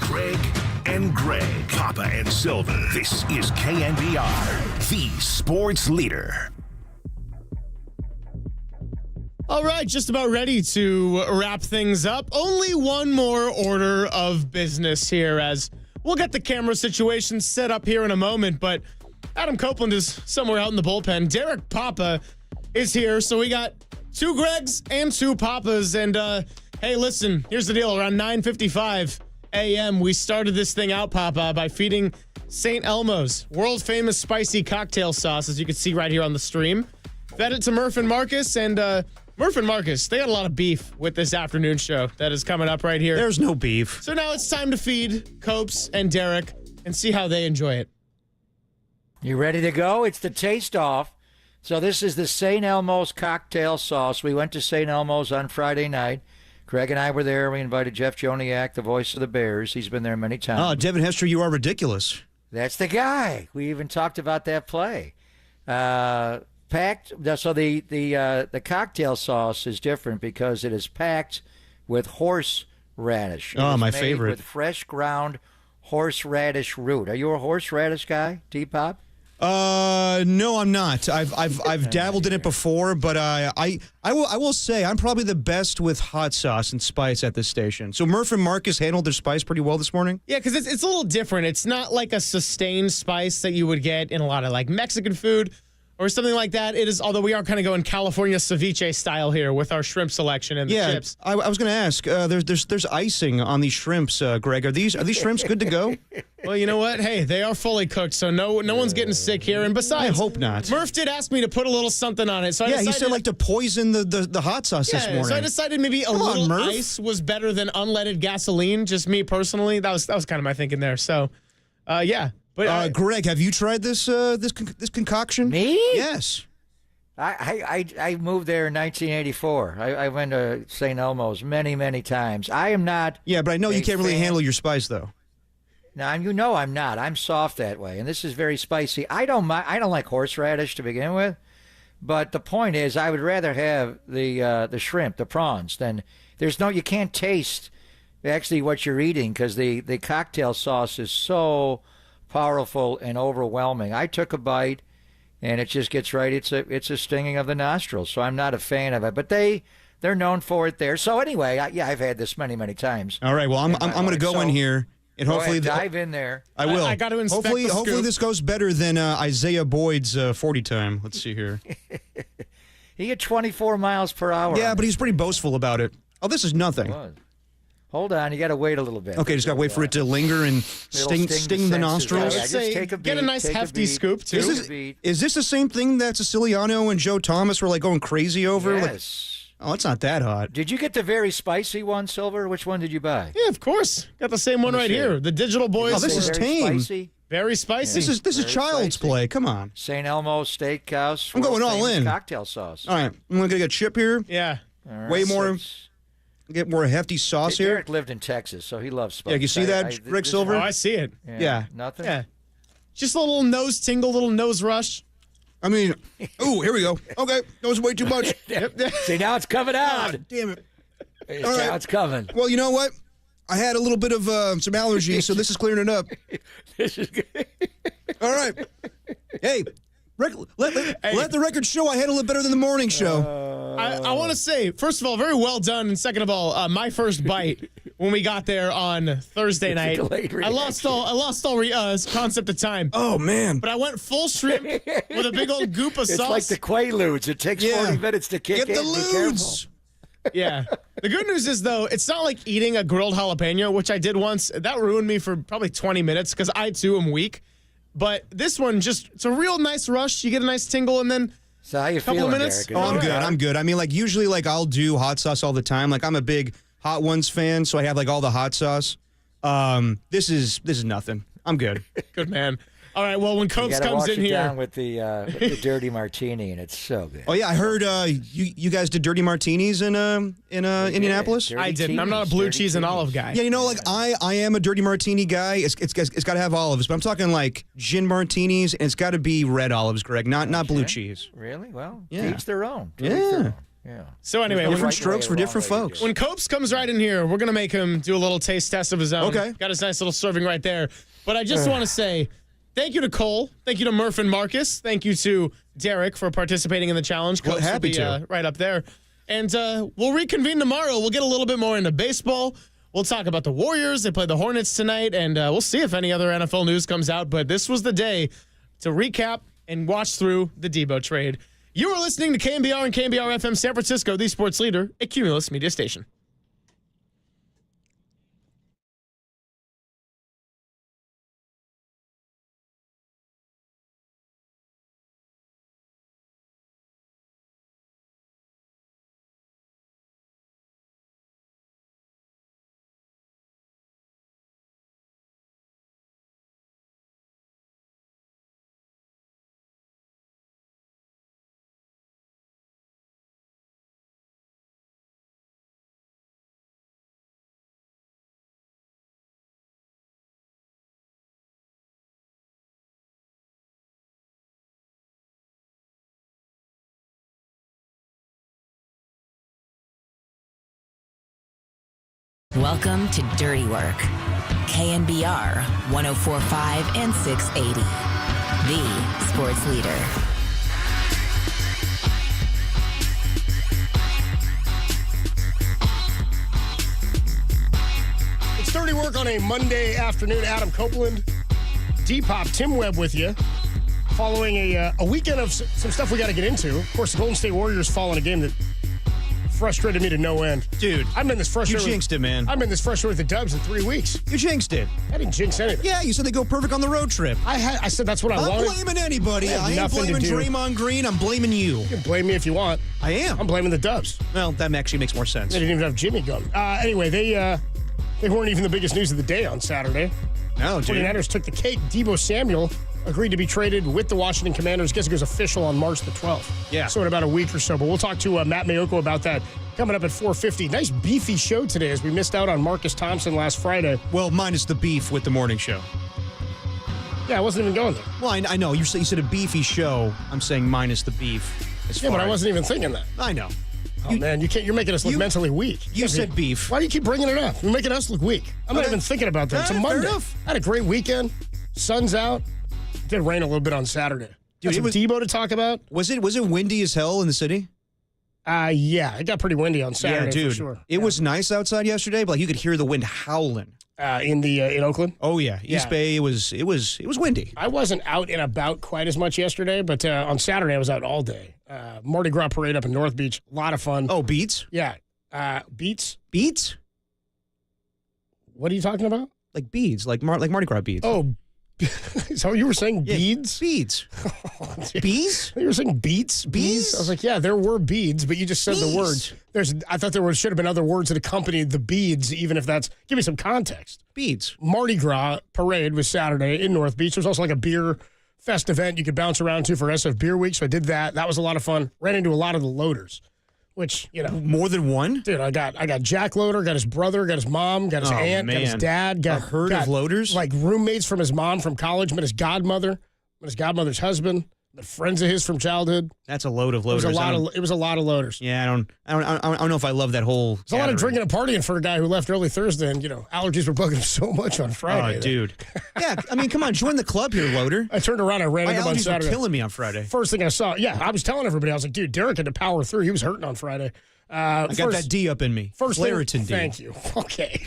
A: Greg and Greg, Papa and Silver. This is KNBR, the sports leader.
U: All right, just about ready to wrap things up. Only one more order of business here, as we'll get the camera situation set up here in a moment, but Adam Copeland is somewhere out in the bullpen. Derek Papa is here, so we got 2 Gregs and 2 Papas, and hey, listen, here's the deal. Around 9:55 a.m., we started this thing out, Papa, by feeding St. Elmo's world-famous spicy cocktail sauce, as you can see right here on the stream. Fed it to Murph and Marcus, and Murph and Marcus, they had a lot of beef with this afternoon show that is coming up right here.
D: There's no beef.
U: So now it's time to feed Copes and Derek and see how they enjoy it.
K: You ready to go? It's the taste-off. So this is the St. Elmo's cocktail sauce. We went to St. Elmo's on Friday night. Craig and I were there. We invited Jeff Joniak, the voice of the Bears. He's been there many times.
D: Oh, Devin Hester, you are ridiculous.
K: That's the guy. We even talked about that play. Packed. So the cocktail sauce is different because it is packed with horseradish. It
D: my
K: is made
D: favorite.
K: With fresh ground horseradish root. Are you a horseradish guy, T-Pop?
D: No, I'm not. I've dabbled in it before, but I will say I'm probably the best with hot sauce and spice at this station. So Murph and Marcus handled their spice pretty well this morning.
U: Yeah, because it's a little different. It's not like a sustained spice that you would get in a lot of like Mexican food or something like that. It is, although we are kind of going California ceviche style here with our shrimp selection and the chips.
D: I was going to ask. There's icing on these shrimps, Greg. Are these shrimps good to go?
U: Well, you know what? Hey, they are fully cooked, so no one's getting sick here. And besides,
D: I hope not.
U: Murph did ask me to put a little something on it, so
D: he said like to poison the hot sauce this morning.
U: So I decided maybe a little ice was better than unleaded gasoline. Just me personally, that was kind of my thinking there. So, yeah. But
D: Greg, have you tried this concoction?
K: Me?
D: Yes.
K: I moved there in 1984. I went to St. Elmo's many times. I am not.
D: Yeah, but I know you can't really handle your spice though.
K: Now you know I'm not. I'm soft that way, and this is very spicy. I don't like horseradish to begin with, but the point is, I would rather have the shrimp, the prawns, than you can't taste actually what you're eating because the cocktail sauce is so powerful and overwhelming. I took a bite, and it just gets right. It's a stinging of the nostrils. So I'm not a fan of it. But they're known for it there. So anyway, I've had this many times.
D: All right. Well, I'm going to go in here and hopefully
K: dive in there.
D: I will.
U: I got to inspect the scoop.
D: Hopefully this goes better than Isaiah Boyd's 40 time. Let's see here.
K: He had 24 miles per hour.
D: Yeah, but he's pretty boastful about it. Oh, this is nothing.
K: Hold on, you got to wait a little bit.
D: Okay, just got to wait for it to linger and sting the nostrils.
U: I would say, get a nice hefty scoop, too.
D: Is this the same thing that Siciliano and Joe Thomas were like going crazy over?
K: Yes.
D: Oh, it's not that hot.
K: Did you get the very spicy one, Silver? Which one did you buy?
U: Yeah, of course. Got the same one right here. The Digital Boys.
D: Oh, this is tame.
K: Spicy.
U: Very spicy.
D: Yeah. This is child's play. Come on.
K: St. Elmo Steakhouse.
D: I'm going all in.
K: Cocktail sauce.
D: All right. I'm going to get a chip here.
U: Yeah.
K: All right.
D: Way more. Get more hefty sauce here.
K: Derek lived in Texas, so he loves spice.
D: Yeah, you see that, Rick Silver?
U: Oh, I see it.
D: Yeah.
K: Nothing?
U: Yeah. Just a little nose tingle, little nose rush.
D: I mean, ooh, here we go. Okay, that was way too much.
K: See, now it's coming out.
D: God damn it.
K: All right. Now it's coming.
D: Well, you know what? I had a little bit of some allergies, so this is clearing it up.
K: This is good.
D: All right. Hey, Rick, let the record show I handle it better than the morning show.
U: I want to say, first of all, very well done. And second of all, my first bite when we got there on Thursday night, I lost all concept of time.
D: Oh, man.
U: But I went full shrimp with a big old goop of sauce.
K: It's like the Quaaludes. It takes 40 minutes to kick in.
D: Get the
K: Be careful.
D: ludes.
U: Yeah. The good news is, though, it's not like eating a grilled jalapeno, which I did once. That ruined me for probably 20 minutes because I, too, am weak. But this one, it's a real nice rush. You get a nice tingle, and then
K: so how you
U: a couple of minutes.
K: Derek?
D: Oh, I'm good. I mean, like, usually, like, I'll do hot sauce all the time. Like, I'm a big Hot Ones fan, so I have, like, all the hot sauce. This is nothing. I'm good.
U: Good, man. All right, well, when Copes comes
K: wash
U: in
K: it
U: here.
K: down with the dirty martini, and it's so good.
D: Oh, yeah, I heard you guys did dirty martinis in Indianapolis?
U: I didn't. I'm not a blue cheese and olive guy.
D: Yeah, you know, like, I am a dirty martini guy. It's got to have olives, but I'm talking, like, gin martinis, and it's got to be red olives, Greg, not blue cheese.
K: Really? Well,
D: Yeah.
K: each their own.
D: Yeah.
K: Yeah.
U: So anyway,
D: different strokes for different folks.
U: When Copes comes right in here, we're going to make him do a little taste test of his own.
D: Okay.
U: Got his nice little serving right there. But I just want to say thank you to Cole. Thank you to Murph and Marcus. Thank you to Derek for participating in the challenge.
D: Well,
U: Copes will
D: happy
U: be
D: to.
U: right up there. And we'll reconvene tomorrow. We'll get a little bit more into baseball. We'll talk about the Warriors. They play the Hornets tonight. And we'll see if any other NFL news comes out. But this was the day to recap and watch through the Deebo trade. You are listening to KNBR and KNBR FM San Francisco, the sports leader, a Cumulus media station.
C: Welcome to Dirty Work. KNBR 104.5 and 680. The sports leader.
T: It's Dirty Work on a Monday afternoon. Adam Copeland, Depop, Tim Webb with you. Following a weekend of some stuff we got to get into. Of course, the Golden State Warriors fall in a game that frustrated me to no end.
D: Dude,
T: I've been this frustrated.
D: You jinxed it, man.
T: I've been this frustrated with the Dubs in 3 weeks.
D: You jinxed it.
T: I didn't jinx anything.
D: Yeah, you said they go perfect on the road trip.
T: I said that's what I wanted.
D: I'm blaming anybody. I ain't blaming Draymond Green. I'm blaming you.
T: You can blame me if you want.
D: I am.
T: I'm blaming the Dubs.
D: Well, that actually makes more sense.
T: They didn't even have Jimmy going. Anyway, they weren't even the biggest news of the day on Saturday.
D: No, dude.
T: 49ers took the cake. Debo Samuel agreed to be traded with the Washington Commanders. Guess it goes official on March the 12th.
D: Yeah.
T: So in about a week or so. But we'll talk to Matt Maioko about that coming up at 4:50. Nice beefy show today as we missed out on Marcus Thompson last Friday.
D: Well, minus the beef with the morning show.
T: Yeah, I wasn't even going there.
D: Well, I know. You said a beefy show. I'm saying minus the beef.
T: Yeah, but I wasn't even thinking that.
D: I know.
T: Oh, man, you're making us look mentally weak.
D: You said beef.
T: Why do you keep bringing it up? You're making us look weak. I'm not even thinking about that. It's a Monday.
D: Fair enough.
T: I had a great weekend. Sun's out. It did rain a little bit on Saturday.
D: Dude,
T: it was Deebo to talk about.
D: Was it windy as hell in the city?
T: Yeah, it got pretty windy on Saturday.
D: Yeah, dude.
T: For sure.
D: It was nice outside yesterday, but like you could hear the wind howling.
T: In Oakland.
D: Oh yeah, East Bay. It was windy.
T: I wasn't out and about quite as much yesterday, but on Saturday I was out all day. Mardi Gras parade up in North Beach, a lot of fun.
D: Oh, Beats?
T: Yeah, Beats.
D: Beats?
T: What are you talking about?
D: Like beads, like Mardi Gras beads.
T: Oh, so you were saying beads?
D: Beads. Bees?
T: You were saying beats? Bees? I was like, yeah, there were beads, but you just said the words. I thought there should have been other words that accompanied the beads, even if that's. Give me some context.
D: Beads.
T: Mardi Gras parade was Saturday in North Beach. There's also like a beer fest event you could bounce around to for SF Beer Week, so I did that. That was a lot of fun. Ran into a lot of the loaders, which, you know.
D: More than one?
T: Dude, I got Jack Loader, got his brother, got his mom, got his aunt, got his dad. Got
D: a herd of loaders?
T: Like roommates from his mom from college, met his godmother, met his godmother's husband, met friends of his from childhood.
D: That's a load of loaders.
T: It was a lot of loaders.
D: Yeah, I don't know if I love that whole.
T: It's a lot of drinking and partying for a guy who left early Thursday, and allergies were bugging him so much on Friday.
D: Oh, dude. Yeah, I mean, come on, join the club here, Loader.
T: I turned around, I ran into him on Saturday.
D: My allergies were killing me on Friday.
T: First thing I saw, I was telling everybody, I was like, dude, Derek had to power through. He was hurting on Friday.
D: I got that D up in me.
T: First
D: Claritin D.
T: Thank you. Okay.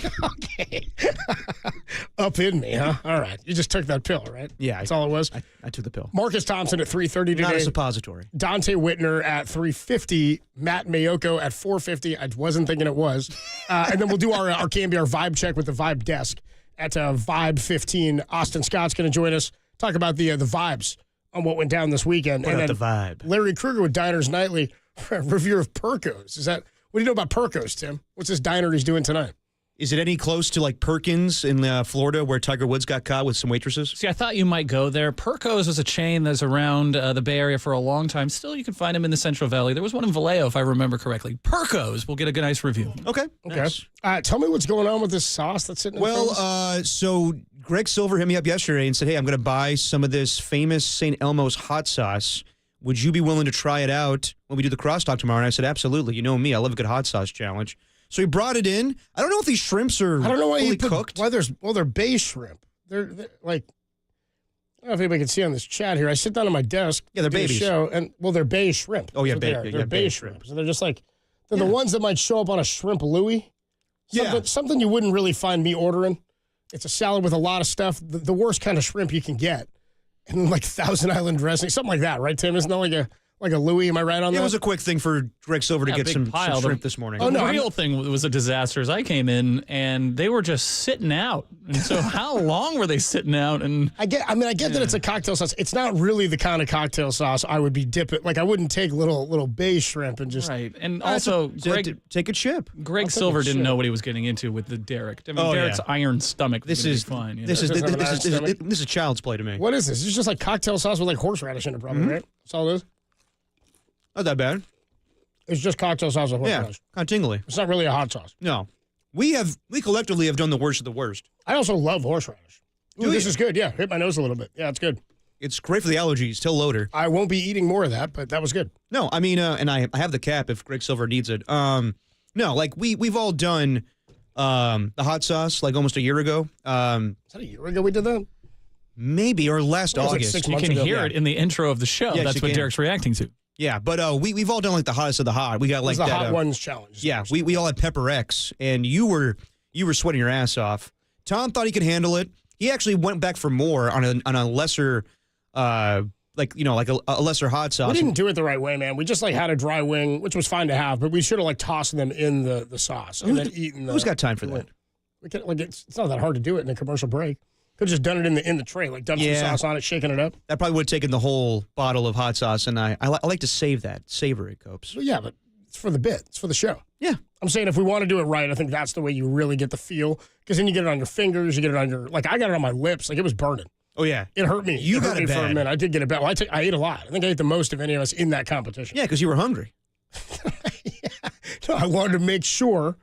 T: Up in me, huh? All right. You just took that pill, right?
D: Yeah.
T: That's all it was?
D: I took the pill.
T: Marcus Thompson at 3:30 today.
D: Not a suppository.
T: Dante Whitner at 3:50. Matt Maioko at 4:50. I wasn't thinking it was. And then we'll do our KNBR vibe check with the vibe desk at Vibe 15. Austin Scott's going to join us, talk about the vibes on what went down this weekend.
D: What about the vibe?
T: Larry Kruger with Diners Nightly. Review of Perco's. What do you know about Perco's, Tim? What's this diner he's doing tonight?
D: Is it any close to like Perkins in Florida where Tiger Woods got caught with some waitresses?
B: See, I thought you might go there. Perco's is a chain that's around the Bay Area for a long time. Still, you can find them in the Central Valley. There was one in Vallejo, if I remember correctly. Perco's. We'll get a nice review.
T: Okay. Nice. Tell me what's going on with this sauce that's sitting in front of us.
D: So Greg Silver hit me up yesterday and said, hey, I'm going to buy some of this famous St. Elmo's hot sauce. Would you be willing to try it out when we do the crosstalk tomorrow? And I said, absolutely. You know me. I love a good hot sauce challenge. So he brought it in. I don't know if these shrimps are fully cooked.
T: They're bay shrimp. They're like, I don't know if anybody can see on this chat here. I sit down at my desk.
D: Yeah, they're babies.
T: Show, and they're bay shrimp.
D: Oh, yeah,
T: they're bay shrimp. So they're just like, they're the ones that might show up on a shrimp Louis. Something you wouldn't really find me ordering. It's a salad with a lot of stuff. The worst kind of shrimp you can get. And like Thousand Island dressing, something like that, right, Tim? Isn't that like a Louis? Am I right on that?
D: It was a quick thing for Greg Silver to get some shrimp this morning.
B: The real thing was a disaster. As I came in and they were just sitting out. And so how long were they sitting out? And
T: I get that it's a cocktail sauce. It's not really the kind of cocktail sauce I would be dipping. Like I wouldn't take little bay shrimp and just
B: right. And also, Greg,
D: take a chip.
B: Greg Silver didn't know what he was getting into with the Derek. I mean, Derek's iron stomach.
D: This is
B: fine. You know?
D: This is child's play to me.
T: What is this? It's just like cocktail sauce with like horseradish in it, probably, right? That's all it is.
D: Not that bad.
T: It's just cocktail sauce with horseradish.
D: Yeah, kind of tingly.
T: It's not really a hot sauce.
D: No. We collectively have done the worst of the worst.
T: I also love horseradish. Ooh, this is good. Yeah, hit my nose a little bit. Yeah, it's good.
D: It's great for the allergies. Tell Loader.
T: I won't be eating more of that, but that was good.
D: No, I mean, and I have the cap if Greg Silver needs it. No, like we've all done the hot sauce like almost a year ago.
T: Is that a year ago we did that?
D: Maybe, or last August.
B: You can hear it in the intro of the show.
D: Yes,
B: that's what Derek's reacting to.
D: Yeah, but we've all done like the hottest of the hot. We got like
T: the
D: that
T: hot ones challenge.
D: Yeah, we all had Pepper X, and you were sweating your ass off. Tom thought he could handle it. He actually went back for more on a lesser, a lesser hot sauce.
T: We didn't do it the right way, man. We just like had a dry wing, which was fine to have, but we should have like tossed them in the sauce and then eaten the.
D: Who's got time for that?
T: We can, it's not that hard to do it in a commercial break. Could have just done it in the tray, like dumped some sauce on it, shaking it up.
D: That probably would have taken the whole bottle of hot sauce, and I like to savor it, Copes.
T: Well, yeah, but it's for the bit. It's for the show.
D: Yeah.
T: I'm saying if we want to do it right, I think that's the way you really get the feel, because then you get it on your fingers, you get it on your, like I got it on my lips, like it was burning.
D: Oh, yeah.
T: It hurt me.
D: You got it bad.
T: For a minute. I did get it bad. Well, I ate a lot. I think I ate the most of any of us in that competition.
D: Yeah, because you were hungry.
T: No, I wanted to make sure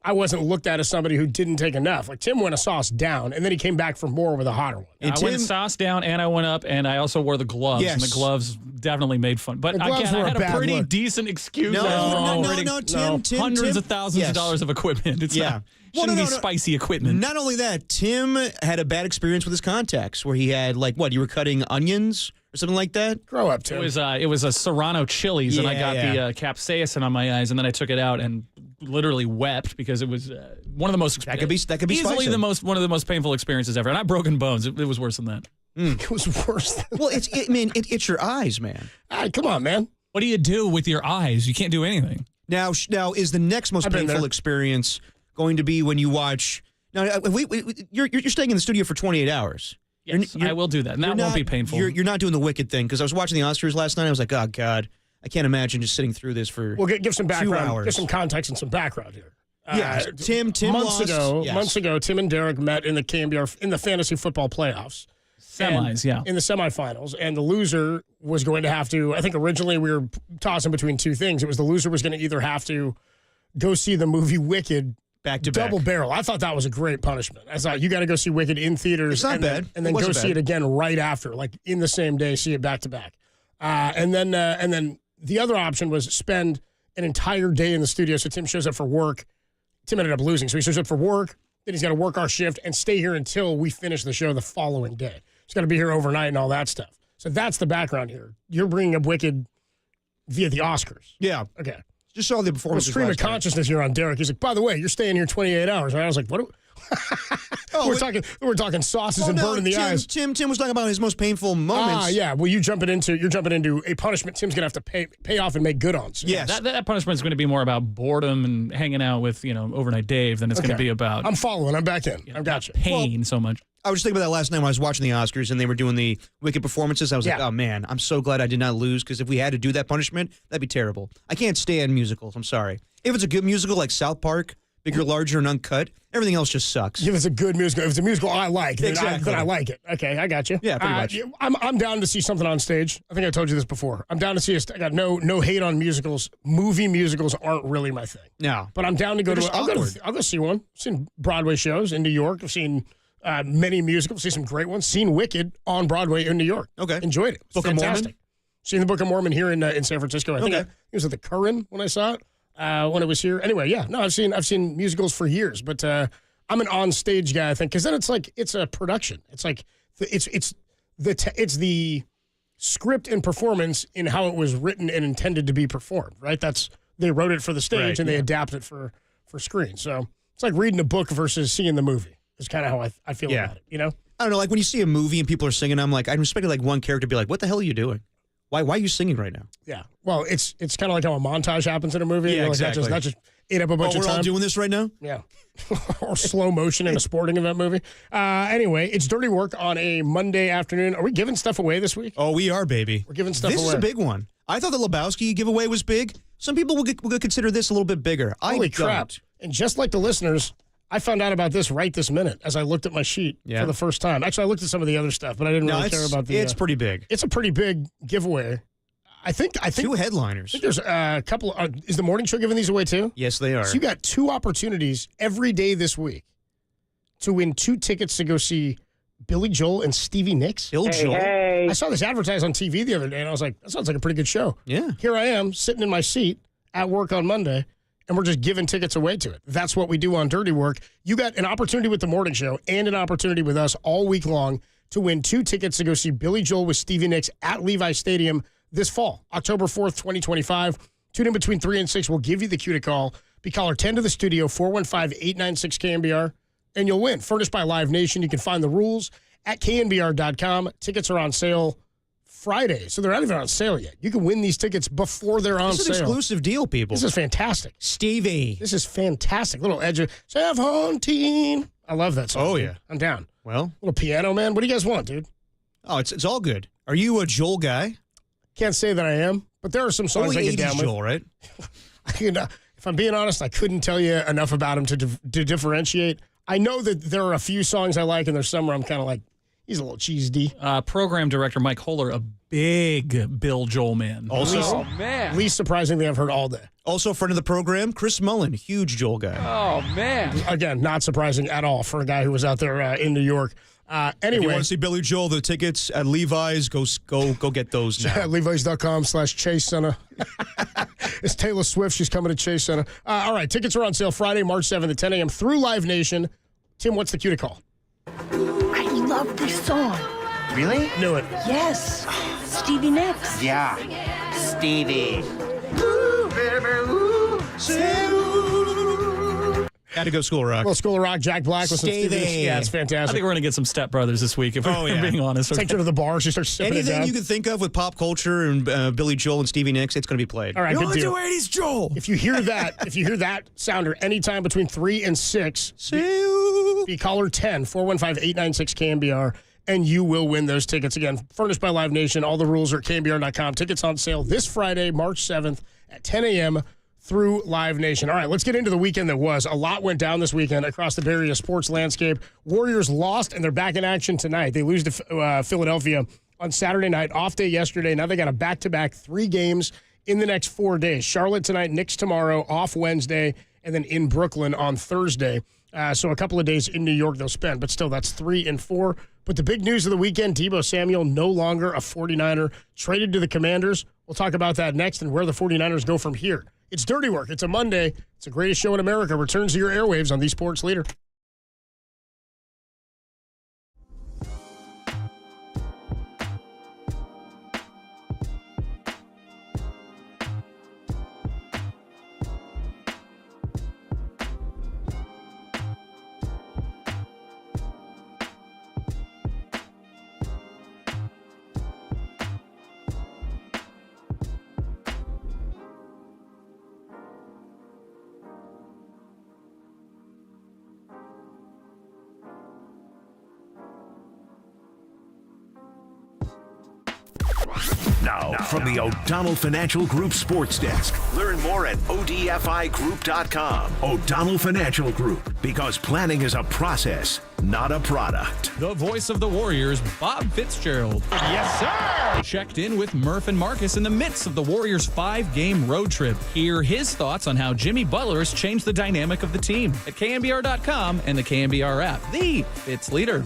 T: I wasn't looked at as somebody who didn't take enough. Like Tim went a sauce down, and then he came back for more with a hotter one.
B: I went sauce down, and I went up, and I also wore the gloves.
T: Yes.
B: And the gloves definitely made fun. But again, I had a pretty decent excuse.
D: No, Tim.
B: Hundreds of thousands of dollars of equipment. It's not, shouldn't be spicy equipment.
D: Not only that, Tim had a bad experience with his contacts, where he had you were cutting onions or something like that.
T: Grow up, Tim.
B: It was a Serrano chilies, and I got the capsaicin on my eyes, and then I took it out and literally wept because it was one of the most
D: that could be
B: easily
D: spicy.
B: one of the most painful experiences ever, and I've broken bones. It was worse than that.
T: It was worse.
D: Well, it's your eyes, man.
T: Come on, man.
B: What do you do with your eyes? You can't do anything.
D: Now is the next most painful experience going to be when you watch? Now, you're staying in the studio for 28 hours.
B: Yes, I will do that, and that won't be painful.
D: You're not doing the wicked thing, because I was watching the Oscars last night. I was like, oh God, I can't imagine just sitting through this for.
T: We'll give some background,
D: 2 hours.
T: give some context and some background here.
D: Tim
T: months ago, Tim and Derek met in the KNBR in the fantasy football playoffs.
B: Semis, yeah.
T: In the semifinals. And the loser was going to have to, I think originally we were tossing between two things. It was the loser was going to either have to go see the movie Wicked
D: back to
T: double
D: back.
T: Barrel. I thought that was a great punishment. I thought you got to go see Wicked in theaters.
D: It's not bad.
T: And then
D: It
T: go
D: wasn't
T: see
D: bad.
T: it again right after, like in the same day, see it back to back. And then the other option was spend an entire day in the studio. So Tim shows up for work. Tim ended up losing. So he shows up for work. Then he's got to work our shift and stay here until we finish the show the following day. He's got to be here overnight and all that stuff. So that's the background here. You're bringing up Wicked via the Oscars.
D: Yeah.
T: Okay.
D: Just saw the performance.
T: Stream of consciousness here on Derek. He's like, by the way, you're staying here 28 hours. And I was like, what? We're talking sauces and burning the eyes.
D: Tim was talking about his most painful moments.
T: Yeah. Well, you're jumping into a punishment Tim's gonna have to pay off and make good on. So.
B: Yes. That punishment is going to be more about boredom and hanging out with overnight Dave than it's going to be about.
T: I'm following. I'm back in. I've got you.
B: Pain so much.
D: I was thinking about that last night when I was watching the Oscars and they were doing the Wicked performances. I was like, oh man, I'm so glad I did not lose, because if we had to do that punishment, that'd be terrible. I can't stand musicals. I'm sorry. If it's a good musical like South Park, Bigger, Larger, and Uncut, everything else just sucks.
T: If it's a good musical, if it's a musical I like, then
D: Exactly.
T: I like it. Okay, I got you.
D: Yeah, pretty much.
T: I'm down to see something on stage. I think I told you this before. I'm down to see. I got no hate on musicals. Movie musicals aren't really my thing.
D: No,
T: but I'm down to go
D: They're
T: to.
D: just
T: I'll go see one. I've seen Broadway shows in New York. I've seen many musicals. Seen some great ones. Seen Wicked on Broadway in New York.
D: Okay,
T: enjoyed it.
D: Book of
T: Fantastic.
D: Mormon?
T: Seen the Book of Mormon here in San Francisco. I think it was at the Curran when I saw it. When it was here. Anyway, yeah. No, I've seen musicals for years, but I'm an on-stage guy, I think, because then it's a production. It's like it's the script and performance in how it was written and intended to be performed, right? They wrote it for the stage and they adapt it for screen. So it's like reading a book versus seeing the movie. Is kind of how I feel about it,
D: I don't know, like when you see a movie and people are singing, I'm like, I respect like one character be like, what the hell are you doing? Why are you singing right now?
T: Yeah. Well, it's kind of like how a montage happens in a movie.
D: Yeah,
T: Like
D: exactly.
T: That just ate up a bunch of
D: we're
T: time.
D: all doing this right now?
T: Yeah. Or slow motion in a sporting event movie. Anyway, it's Dirty Work on a Monday afternoon. Are we giving stuff away this week?
D: Oh, we are, baby.
T: We're giving stuff away.
D: This is a big one. I thought the Lebowski giveaway was big. Some people will consider this a little bit bigger.
T: Holy crap. And just like the listeners, I found out about this right this minute as I looked at my sheet for the first time. Actually, I looked at some of the other stuff, but I didn't really care about the...
D: It's pretty big.
T: It's a pretty big giveaway. I think
D: two headliners.
T: I think there's a couple. Is the morning show giving these away too?
D: Yes, they are.
T: So you got two opportunities every day this week to win 2 tickets to go see Billy Joel and Stevie Nicks.
D: Joel.
T: I saw this advertised on TV the other day, and I was like, that sounds like a pretty good show.
D: Yeah.
T: Here I am sitting in my seat at work on Monday, and we're just giving tickets away to it. That's what we do on Dirty Work. You got an opportunity with the morning show and an opportunity with us all week long to win 2 tickets to go see Billy Joel with Stevie Nicks at Levi Stadium this fall, October 4th, 2025. Tune in between 3 and 6. We'll give you the cue to call. Be caller 10 to the studio, 415-896-KNBR, and you'll win. Furnished by Live Nation. You can find the rules at knbr.com. Tickets are on sale Friday, so they're not even on sale yet. You can win these tickets before they're on sale.
D: This is an exclusive deal, people.
T: This is fantastic.
D: Stevie.
T: This is fantastic. Little edge of Haunting. I love that song.
D: Oh, yeah.
T: I'm down.
D: Well.
T: Little piano, man. What do you guys want, dude?
D: Oh, it's all good. Are you a Joel guy?
T: Can't say that I am, but there are some songs
D: Only
T: I get
D: 80s
T: down with.
D: Joel, right?
T: If I'm being honest, I couldn't tell you enough about him to differentiate. I know that there are a few songs I like, and there's some where I'm kind of like, he's a little cheese D.
B: Program director Mike Holler, a big Bill Joel man.
D: Also,
T: least surprisingly, I've heard all day.
D: Also, a friend of the program, Chris Mullen, huge Joel guy.
G: Oh, man.
T: Again, not surprising at all for a guy who was out there in New York. Anyway,
D: if you want to see Billy Joel, the tickets at Levi's, go get those now.
T: At Levi's.com/Chase Center. It's Taylor Swift. She's coming to Chase Center. All right, tickets are on sale Friday, March 7th at 10 a.m. through Live Nation. Tim, what's the cue to call?
O: I love this song.
Q: Really?
T: Knew it.
O: Yes. Stevie Nicks.
Q: Yeah. Stevie.
D: Had to go School of Rock.
T: Well, School of Rock, Jack Black with some Stevie. Yeah, it's
B: I
T: fantastic.
B: think we're going to get some Step Brothers this week, if we're being honest.
T: Take her to the bar. She starts sipping it
D: Anything
T: down.
D: you can think of with pop culture and Billy Joel and Stevie Nicks, it's going to be played.
T: All right, good deal.
D: 80s Joel.
T: If you hear that sounder anytime between 3 and 6, be caller 10, 415-896-KNBR, and you will win those tickets. Again, furnished by Live Nation. All the rules are at knbr.com. Tickets on sale this Friday, March 7th at 10 a.m. through Live Nation. All right, let's get into the weekend that was. A lot went down this weekend across the Bay Area sports landscape. Warriors lost, and they're back in action tonight. They lose to Philadelphia on Saturday night, off day yesterday. Now they got a back-to-back 3 games in the next 4 days. Charlotte tonight, Knicks tomorrow, off Wednesday, and then in Brooklyn on Thursday. So a couple of days in New York they'll spend, but still that's 3 and 4. But the big news of the weekend, Debo Samuel no longer a 49er, traded to the Commanders. We'll talk about that next and where the 49ers go from here. It's Dirty Work. It's a Monday. It's the greatest show in America. Returns to your airwaves on the Sports Leader.
A: Now, from the O'Donnell Financial Group Sports Desk. Learn more at odfigroup.com. O'Donnell Financial Group, because planning is a process, not a product.
B: The voice of the Warriors, Bob Fitzgerald.
I: Yes, sir!
B: Checked in with Murph and Marcus in the midst of the Warriors' 5-game road trip. Hear his thoughts on how Jimmy Butler has changed the dynamic of the team at KNBR.com and the KNBR app. The Fitz Leader.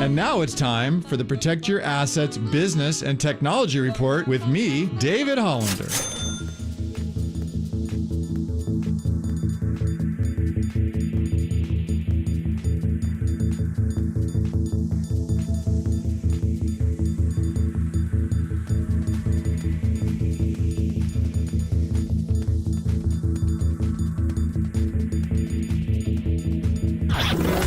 S: And now it's time for the Protect Your Assets Business and Technology Report with me, David Hollander.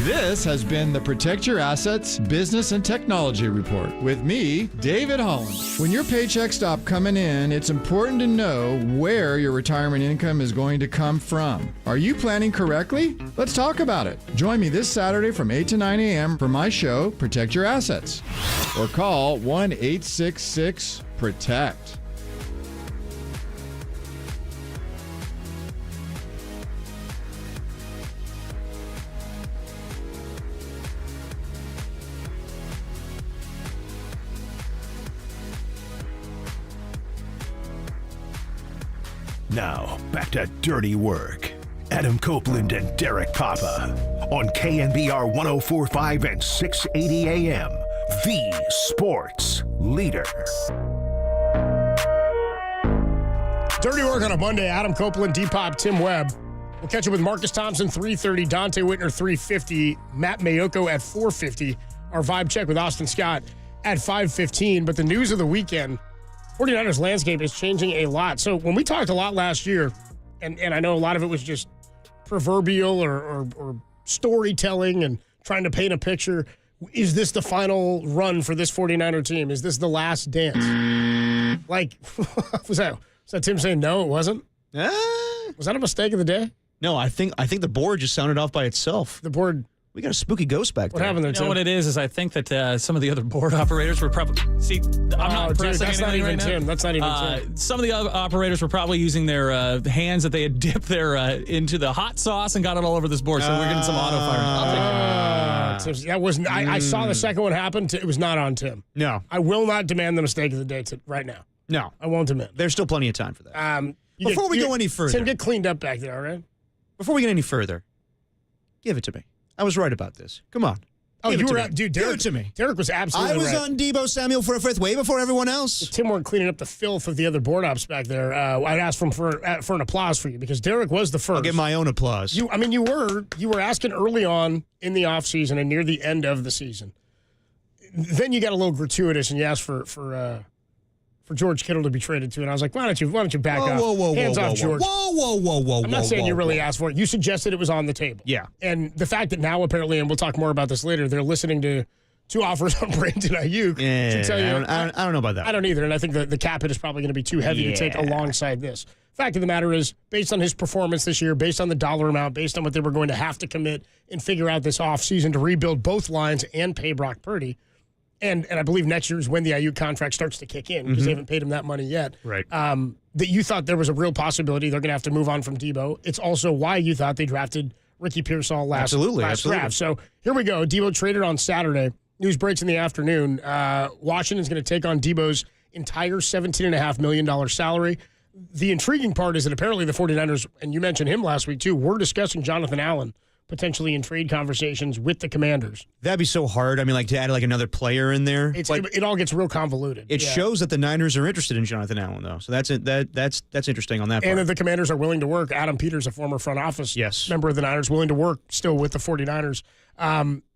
S: This has been the Protect Your Assets Business and Technology Report with me, David Holland. When your paychecks stop coming in, it's important to know where your retirement income is going to come from. Are you planning correctly? Let's talk about it. Join me this Saturday from 8 to 9 a.m. for my show, Protect Your Assets. Or call 1-866-PROTECT.
A: Now, back to Dirty Work. Adam Copeland and Derek Papa on KNBR 104.5 and 680 AM, the sports leader.
T: Dirty Work on a Monday. Adam Copeland, Depop, Tim Webb. We'll catch up with Marcus Thompson, 3:30, Dante Whitner, 3:50, Matt Maioko at 4:50. Our vibe check with Austin Scott at 5:15. But the news of the weekend, 49ers landscape is changing a lot. So when we talked a lot last year, and I know a lot of it was just proverbial or storytelling and trying to paint a picture, is this the final run for this 49er team? Is this the last dance? Like, was that Tim saying no, it wasn't? Was that a mistake of the day?
D: No, I think the board just sounded off by itself.
T: The board...
D: We got a spooky ghost back there.
T: What happened there, Tim?
B: You know what it is I think that some of the other board operators were probably... See, I'm not pressing
T: that's not even Tim. That's not even Tim.
B: Some of the other operators were probably using their hands that they had dipped their into the hot sauce and got it all over this board, so we're getting some auto fire.
T: That wasn't... I saw the second one happen. It was not on Tim.
D: No.
T: I will not demand the mistake of the day right now.
D: No.
T: I won't demand.
D: There's still plenty of time for that.
T: Before
D: we go any further...
T: Tim, get cleaned up back there, all right?
D: Before we get any further, give it to me. I was right about this. Come on.
T: Oh, you were out, dude. Derek,
D: give it to me.
T: Derek was absolutely right.
D: I was on Debo Samuel for a fifth way before everyone else.
T: If Tim weren't cleaning up the filth of the other board ops back there, I'd ask for an applause for you because Derek was the first.
D: I'll get my own applause.
T: You were asking early on in the offseason and near the end of the season. Then you got a little gratuitous and you asked for George Kittle to be traded to, and I was like, why don't you back off? Hands off George.
D: Whoa.
T: I'm not saying you really asked for it. You suggested it was on the table.
D: Yeah.
T: And the fact that now apparently, and we'll talk more about this later, they're listening to two offers on Brandon Ayuk.
D: Yeah, I don't know about that.
T: I don't either, and I think the cap hit is probably going to be too heavy to take alongside this. Fact of the matter is, based on his performance this year, based on the dollar amount, based on what they were going to have to commit and figure out this offseason to rebuild both lines and pay Brock Purdy, and I believe next year is when the Ayuk contract starts to kick in because they haven't paid him that money yet.
D: Right.
T: That you thought there was a real possibility they're going to have to move on from Deebo. It's also why you thought they drafted Ricky Pearsall last draft. So here we go. Deebo traded on Saturday. News breaks in the afternoon. Washington's going to take on Deebo's entire $17.5 million salary. The intriguing part is that apparently the 49ers, and you mentioned him last week too, were discussing Jonathan Allen potentially in trade conversations with the Commanders.
D: That'd be so hard. I mean, like to add like another player in there.
T: It all gets real convoluted.
D: It shows that the Niners are interested in Jonathan Allen, though. So that's interesting on that part.
T: And that the Commanders are willing to work. Adam Peters, a former front office member of the Niners, willing to work still with the 49ers.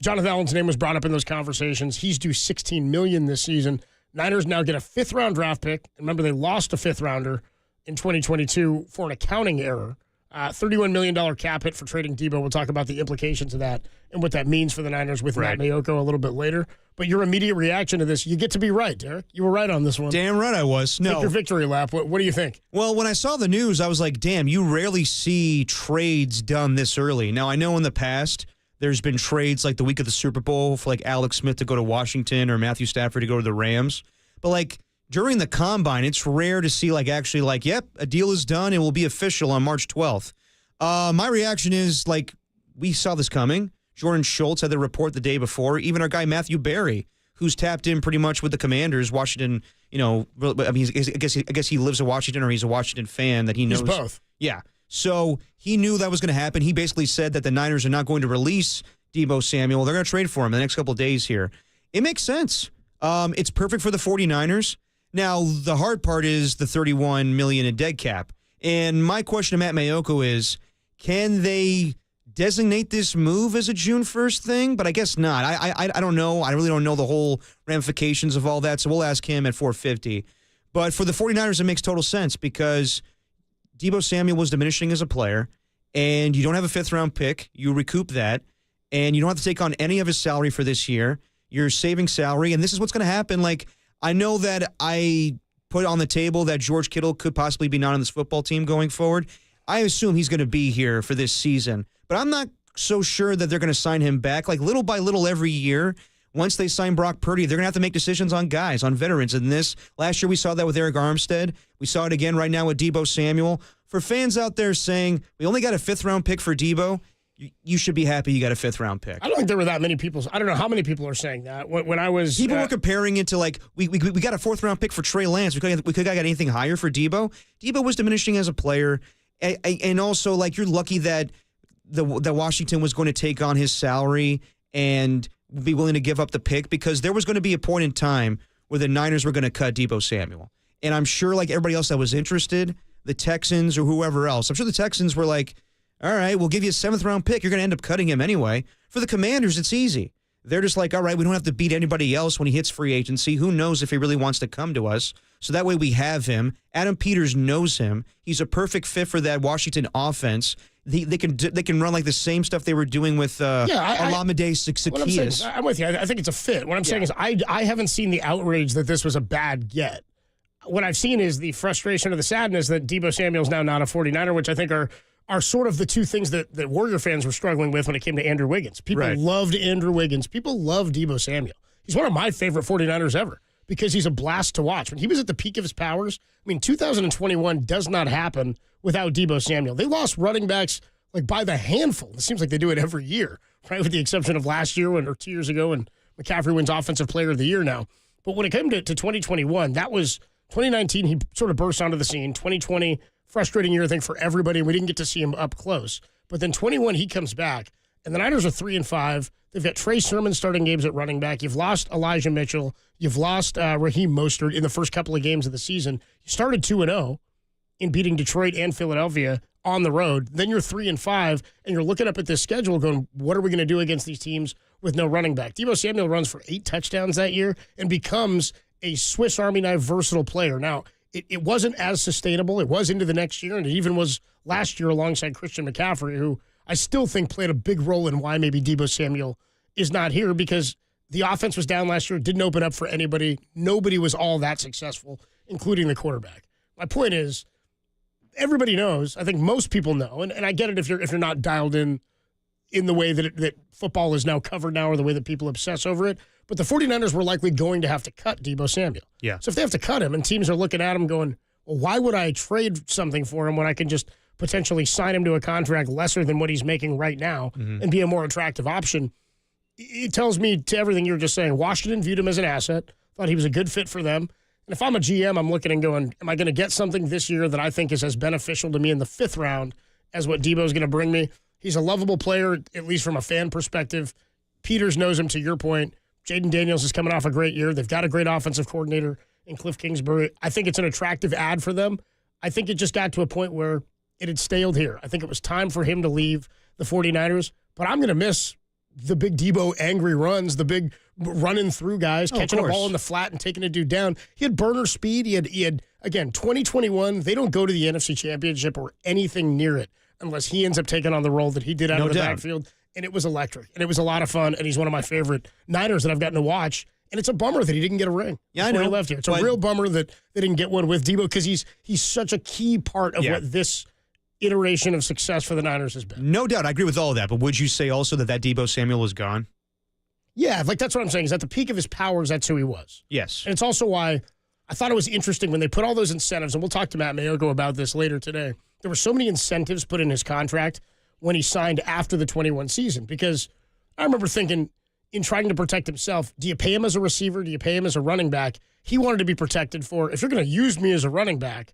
T: Jonathan Allen's name was brought up in those conversations. He's due $16 million this season. Niners now get a fifth-round draft pick. Remember, they lost a fifth-rounder in 2022 for an accounting error. $31 million cap hit for trading Deebo. We'll talk about the implications of that and what that means for the Niners with Matt Maioko a little bit later. But your immediate reaction to this, you get to be right, Derek. You were right on this one.
D: Damn right I was.
T: Take your victory lap. What do you think?
D: Well, when I saw the news, I was like, damn, you rarely see trades done this early. Now, I know in the past there's been trades like the week of the Super Bowl for like Alex Smith to go to Washington or Matthew Stafford to go to the Rams. But like during the Combine, it's rare to see like actually like, yep, a deal is done. It will be official on March 12th. My reaction is like we saw this coming. Jordan Schultz had the report the day before. Even our guy Matthew Berry, who's tapped in pretty much with the Commanders, Washington. You know, I mean, I guess he lives in Washington or he's a Washington fan that he knows.
T: He's both.
D: Yeah. So he knew that was going to happen. He basically said that the Niners are not going to release Debo Samuel. They're going to trade for him in the next couple of days here. It makes sense. It's perfect for the 49ers. Now, the hard part is the $31 million in dead cap. And my question to Matt Maioko is, can they designate this move as a June 1st thing? But I guess not. I don't know. I really don't know the whole ramifications of all that, so we'll ask him at 450. But for the 49ers, it makes total sense because Debo Samuel was diminishing as a player, and you don't have a fifth-round pick. You recoup that, and you don't have to take on any of his salary for this year. You're saving salary, and this is what's going to happen. Like, I know that I put on the table that George Kittle could possibly be not on this football team going forward. I assume he's going to be here for this season, but I'm not so sure that they're going to sign him back. Like, little by little every year, once they sign Brock Purdy, they're going to have to make decisions on guys, on veterans. And last year we saw that with Eric Armstead. We saw it again right now with Debo Samuel. For fans out there saying, we only got a fifth-round pick for Debo, you should be happy you got a fifth-round pick.
T: I don't think there were that many people. I don't know how many people are saying that. When I was...
D: People were comparing it to, like, we got a fourth-round pick for Trey Lance. We could have got anything higher for Debo. Debo was diminishing as a player. And also, like, you're lucky that that Washington was going to take on his salary and be willing to give up the pick, because there was going to be a point in time where the Niners were going to cut Debo Samuel. And I'm sure, like everybody else that was interested, the Texans or whoever else, I'm sure the Texans were like, all right, we'll give you a seventh-round pick. You're going to end up cutting him anyway. For the Commanders, it's easy. They're just like, all right, we don't have to beat anybody else when he hits free agency. Who knows if he really wants to come to us? So that way we have him. Adam Peters knows him. He's a perfect fit for that Washington offense. They can run like the same stuff they were doing with Olamide Zaccheaus.
T: I'm with you. I think it's a fit. What I'm saying is I haven't seen the outrage that this was a bad get. What I've seen is the frustration or the sadness that Debo Samuel's now not a 49er, which I think are sort of the two things that Warrior fans were struggling with when it came to Andrew Wiggins. People loved Andrew Wiggins. People love Debo Samuel. He's one of my favorite 49ers ever because he's a blast to watch. When he was at the peak of his powers, 2021 does not happen without Debo Samuel. They lost running backs like by the handful. It seems like they do it every year, right? With the exception of last year or 2 years ago when McCaffrey wins Offensive Player of the Year now. But when it came to 2021, that was 2019, he sort of burst onto the scene. 2020, frustrating year, I think, for everybody. We didn't get to see him up close. But then 21, he comes back, and the Niners are 3-5. They've got Trey Sermon starting games at running back. You've lost Elijah Mitchell. You've lost Raheem Mostert in the first couple of games of the season. You started 2-0 in beating Detroit and Philadelphia on the road. Then you're 3-5, and you're looking up at this schedule going, what are we going to do against these teams with no running back? Debo Samuel runs for 8 touchdowns that year and becomes a Swiss Army knife versatile player. Now, it wasn't as sustainable. It was into the next year, and it even was last year alongside Christian McCaffrey, who I still think played a big role in why maybe Debo Samuel is not here, because the offense was down last year. It didn't open up for anybody. Nobody was all that successful, including the quarterback. My point is, everybody knows, I think most people know, and I get it if you're not dialed in the way that football is now covered now, or the way that people obsess over it, but the 49ers were likely going to have to cut Debo Samuel.
D: Yeah.
T: So if they have to cut him and teams are looking at him going, well, why would I trade something for him when I can just potentially sign him to a contract lesser than what he's making right now and be a more attractive option? It tells me, to everything you're just saying, Washington viewed him as an asset, thought he was a good fit for them. And if I'm a GM, I'm looking and going, am I going to get something this year that I think is as beneficial to me in the 5th round as what Debo's going to bring me? He's a lovable player, at least from a fan perspective. Peters knows him, to your point. Jaden Daniels is coming off a great year. They've got a great offensive coordinator in Cliff Kingsbury. I think it's an attractive ad for them. I think it just got to a point where it had staled here. I think it was time for him to leave the 49ers, but I'm going to miss the big Debo angry runs, the big running through guys, catching a ball in the flat and taking a dude down. He had burner speed. He had again, 2021, they don't go to the NFC Championship or anything near it unless he ends up taking on the role that he did out of the backfield. And it was electric, and it was a lot of fun, and he's one of my favorite Niners that I've gotten to watch. And it's a bummer that he didn't get a ring.
D: Yeah, I know.
T: He left here. It's a real bummer that they didn't get one with Debo, because he's such a key part of what this iteration of success for the Niners has been.
D: No doubt. I agree with all of that. But would you say also that Debo Samuel is gone?
T: Yeah, like that's what I'm saying, is at the peak of his powers, that's who he was.
D: Yes.
T: And it's also why I thought it was interesting when they put all those incentives, and we'll talk to Matt Maioko about this later today. There were so many incentives put in his contract when he signed after the 21 season, because I remember thinking, in trying to protect himself, do you pay him as a receiver? Do you pay him as a running back? He wanted to be protected for, if you're going to use me as a running back,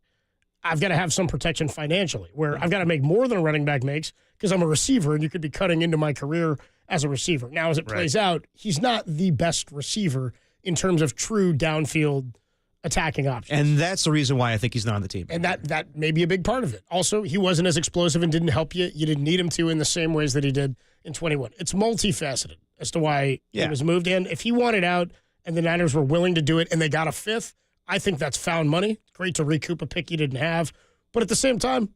T: I've got to have some protection financially, where I've got to make more than a running back makes because I'm a receiver, and you could be cutting into my career as a receiver. Now, as it plays out, he's not the best receiver in terms of true downfield attacking options.
D: And that's the reason why I think he's not on the team.
T: And that may be a big part of it. Also, he wasn't as explosive and didn't help you. You didn't need him to in the same ways that he did in 21. It's multifaceted as to why he was moved in. If he wanted out and the Niners were willing to do it and they got a fifth, I think that's found money. Great to recoup a pick you didn't have. But at the same time,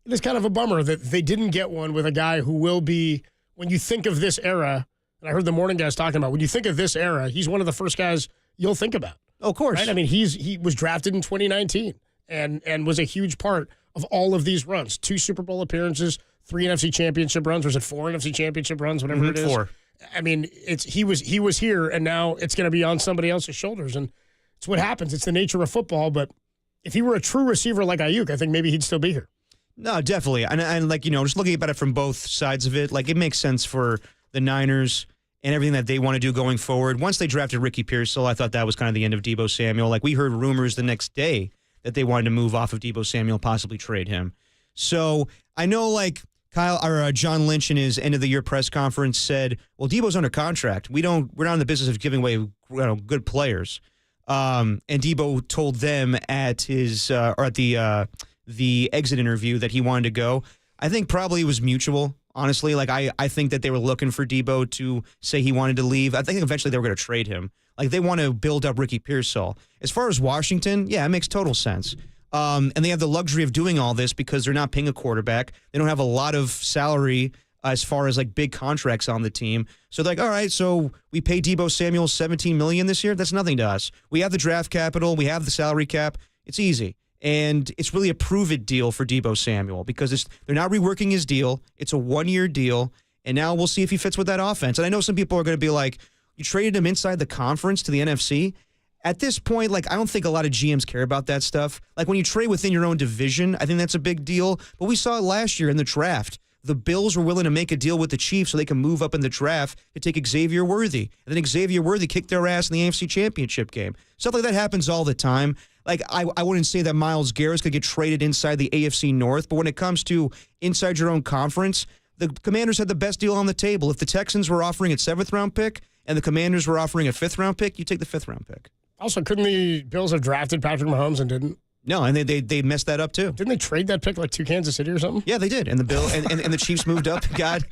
T: it is kind of a bummer that they didn't get one with a guy who will be, when you think of this era, and I heard the morning guys talking about, when you think of this era, he's one of the first guys you'll think about.
D: Oh, of course.
T: Right? I mean, he was drafted in 2019 and was a huge part of all of these runs. 2 Super Bowl appearances, 3 NFC championship runs. Was it 4 NFC championship runs, whatever it is?
D: 4.
T: I mean, he was here, and now it's going to be on somebody else's shoulders. And it's what happens. It's the nature of football. But if he were a true receiver like Ayuk, I think maybe he'd still be here.
D: No, definitely. And like, just looking at it from both sides of it, like it makes sense for the Niners and everything that they want to do going forward. Once they drafted Ricky Pearsall, I thought that was kind of the end of Debo Samuel. Like we heard rumors the next day that they wanted to move off of Debo Samuel, possibly trade him. So I know like John Lynch in his end of the year press conference said, well, Debo's under contract. We're not in the business of giving away good players. And Debo told them at his or at the exit interview that he wanted to go. I think probably it was mutual, honestly. Like, I think that they were looking for Deebo to say he wanted to leave. I think eventually they were going to trade him. Like, they want to build up Ricky Pearsall. As far as Washington, yeah, it makes total sense. And they have the luxury of doing all this because they're not paying a quarterback. They don't have a lot of salary as far as, like, big contracts on the team. So they're like, all right, so we pay Debo Samuel $17 million this year? That's nothing to us. We have the draft capital. We have the salary cap. It's easy. And it's really a prove-it deal for Debo Samuel because they're not reworking his deal. It's a one-year deal, and now we'll see if he fits with that offense. And I know some people are going to be like, you traded him inside the conference to the NFC? At this point, like, I don't think a lot of GMs care about that stuff. Like, when you trade within your own division, I think that's a big deal. But we saw it last year in the draft. The Bills were willing to make a deal with the Chiefs so they can move up in the draft to take Xavier Worthy. And then Xavier Worthy kicked their ass in the AFC Championship game. Stuff like that happens all the time. Like, I wouldn't say that Myles Garrett's going to get traded inside the AFC North, but when it comes to inside your own conference, the Commanders had the best deal on the table. If the Texans were offering a 7th-round pick and the Commanders were offering a 5th-round pick, you take the 5th-round pick.
T: Also, couldn't the Bills have drafted Patrick Mahomes and didn't?
D: No, and they messed that up too.
T: Didn't they trade that pick like to Kansas City or something?
D: Yeah, they did. And the Chiefs moved up and got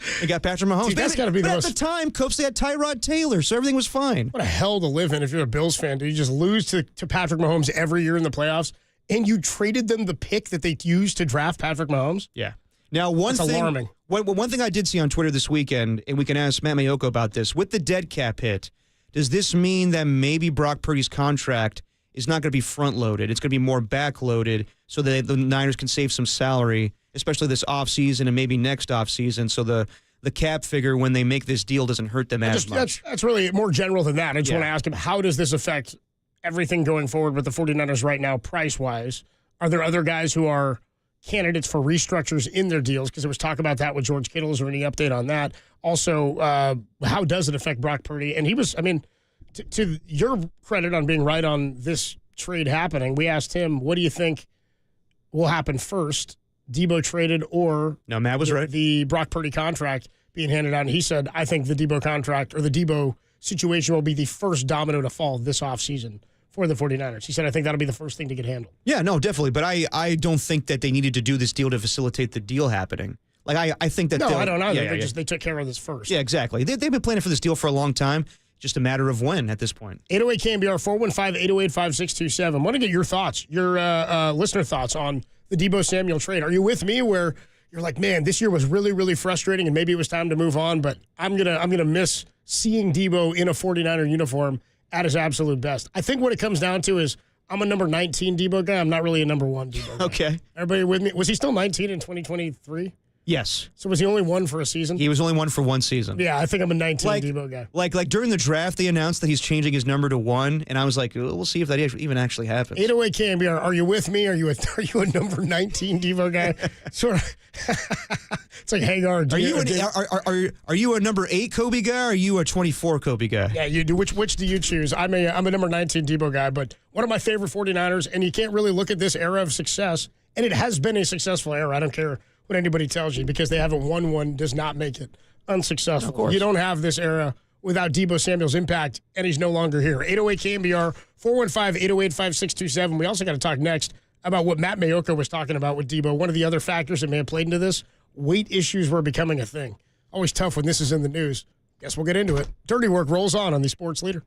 D: Patrick Mahomes.
T: Dude, that's got to be the most.
D: At the time, Copes, they had Tyrod Taylor, so everything was fine.
T: What a hell to live in if you're a Bills fan. Dude, you just lose to Patrick Mahomes every year in the playoffs, and you traded them the pick that they used to draft Patrick Mahomes?
D: Yeah. Now, that's
T: alarming.
D: One thing I did see on Twitter this weekend, and we can ask Matt Maioko about this, with the dead cap hit, does this mean that maybe Brock Purdy's contract is not going to be front-loaded? It's going to be more back-loaded so that the Niners can save some salary, especially this offseason and maybe next offseason, so the cap figure when they make this deal doesn't hurt them as much.
T: That's really more general than that. I just want to ask him, how does this affect everything going forward with the 49ers right now price-wise? Are there other guys who are candidates for restructures in their deals? Because there was talk about that with George Kittle. Is there any update on that? Also, how does it affect Brock Purdy? And he was, I mean, to your credit on being right on this trade happening, we asked him, what do you think will happen first, Deebo traded or
D: Matt was right.
T: The Brock Purdy contract being handed out? And he said, I think the Deebo contract or the Deebo situation will be the first domino to fall this offseason for the 49ers. He said, I think that'll be the first thing to get handled.
D: Yeah, no, definitely. But I don't think that they needed to do this deal to facilitate the deal happening. Like, I think that...
T: No, I don't either. They took care of this first.
D: Yeah, exactly. They've been planning for this deal for a long time. Just a matter of when at this point.
T: 808 KNBR 415-808-5627. I want to get your thoughts, your listener thoughts on the Debo Samuel trade. Are you with me where you're like, man, this year was really, really frustrating and maybe it was time to move on, but I'm gonna miss seeing Debo in a 49er uniform at his absolute best? I think what it comes down to is I'm a number 19 Debo guy. I'm not really a number 1 Debo guy.
D: Okay.
T: Everybody with me? Was he still 19 in 2023?
D: Yes.
T: So was he only 1 for a season?
D: He was only 1 for 1 season.
T: Yeah, I think I'm a 19 Debo guy.
D: Like during the draft, they announced that he's changing his number to 1, and I was like, we'll see if that even actually happens.
T: 808 KNBR, are you with me? Are you a number 19 Debo guy? Sort of. It's like Hagar.
D: Are you a number 8 Kobe guy? Or are you a 24 Kobe guy?
T: Yeah, you do. Which do you choose? I'm a number 19 Debo guy, but one of my favorite 49ers, and you can't really look at this era of success, and it has been a successful era. I don't care what anybody tells you, because they haven't won one does not make it unsuccessful.
D: Of course.
T: You don't have this era without Debo Samuel's impact, and he's no longer here. 808 KNBR, 415-808-5627. We also got to talk next about what Matt Maioko was talking about with Deebo. One of the other factors that may have played into this, weight issues were becoming a thing. Always tough when this is in the news. Guess we'll get into it. Dirty Work rolls on the Sports Leader.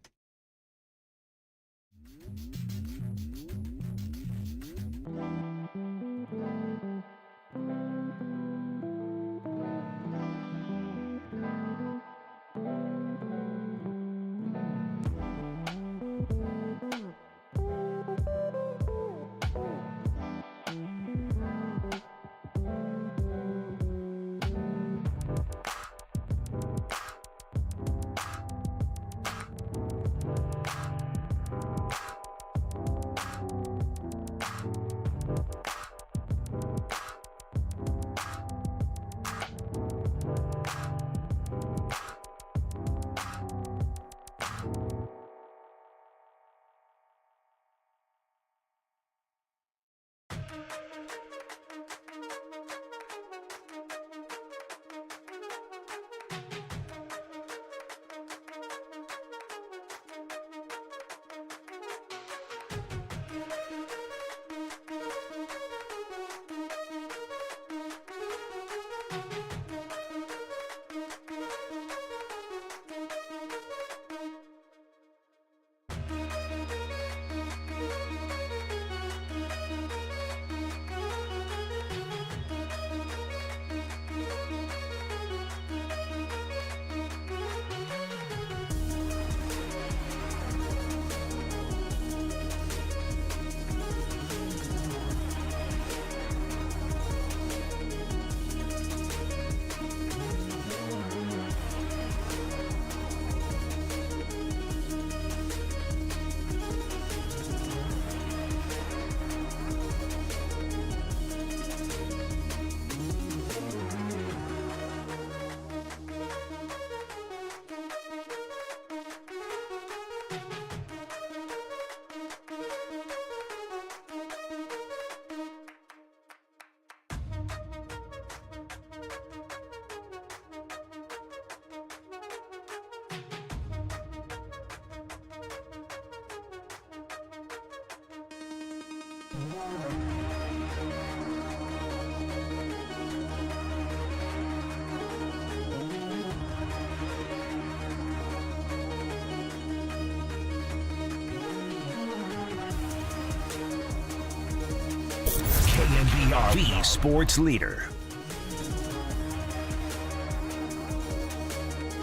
A: KNBR, the sports leader.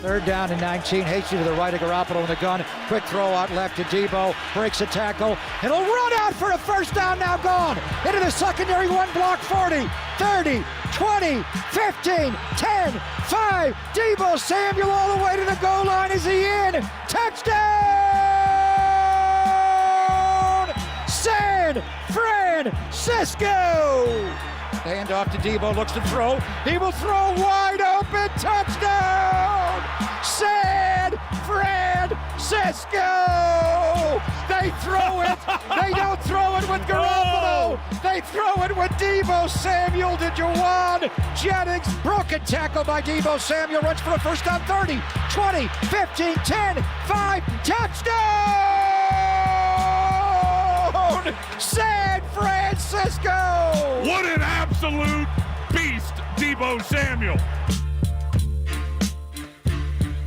F: Third down and 19. Hasty to the right of Garoppolo in the gun. Quick throw out left to Deebo. Breaks a tackle. And he'll run out for a first down, now gone. Into the secondary, one block, 40, 30, 20, 15, 10, 5. Debo Samuel all the way to the goal line. Is he in? Touchdown! San Francisco! Hand off to Deebo, looks to throw. He will throw wide open. Touchdown! San Francisco! They throw it. They don't throw it with Garoppolo. They throw it with Debo Samuel to Jawan Jennings. Broken tackle by Debo Samuel. Runs for a first down. 30, 20, 15, 10, 5. Touchdown! San Francisco!
M: What an absolute beast, Debo Samuel.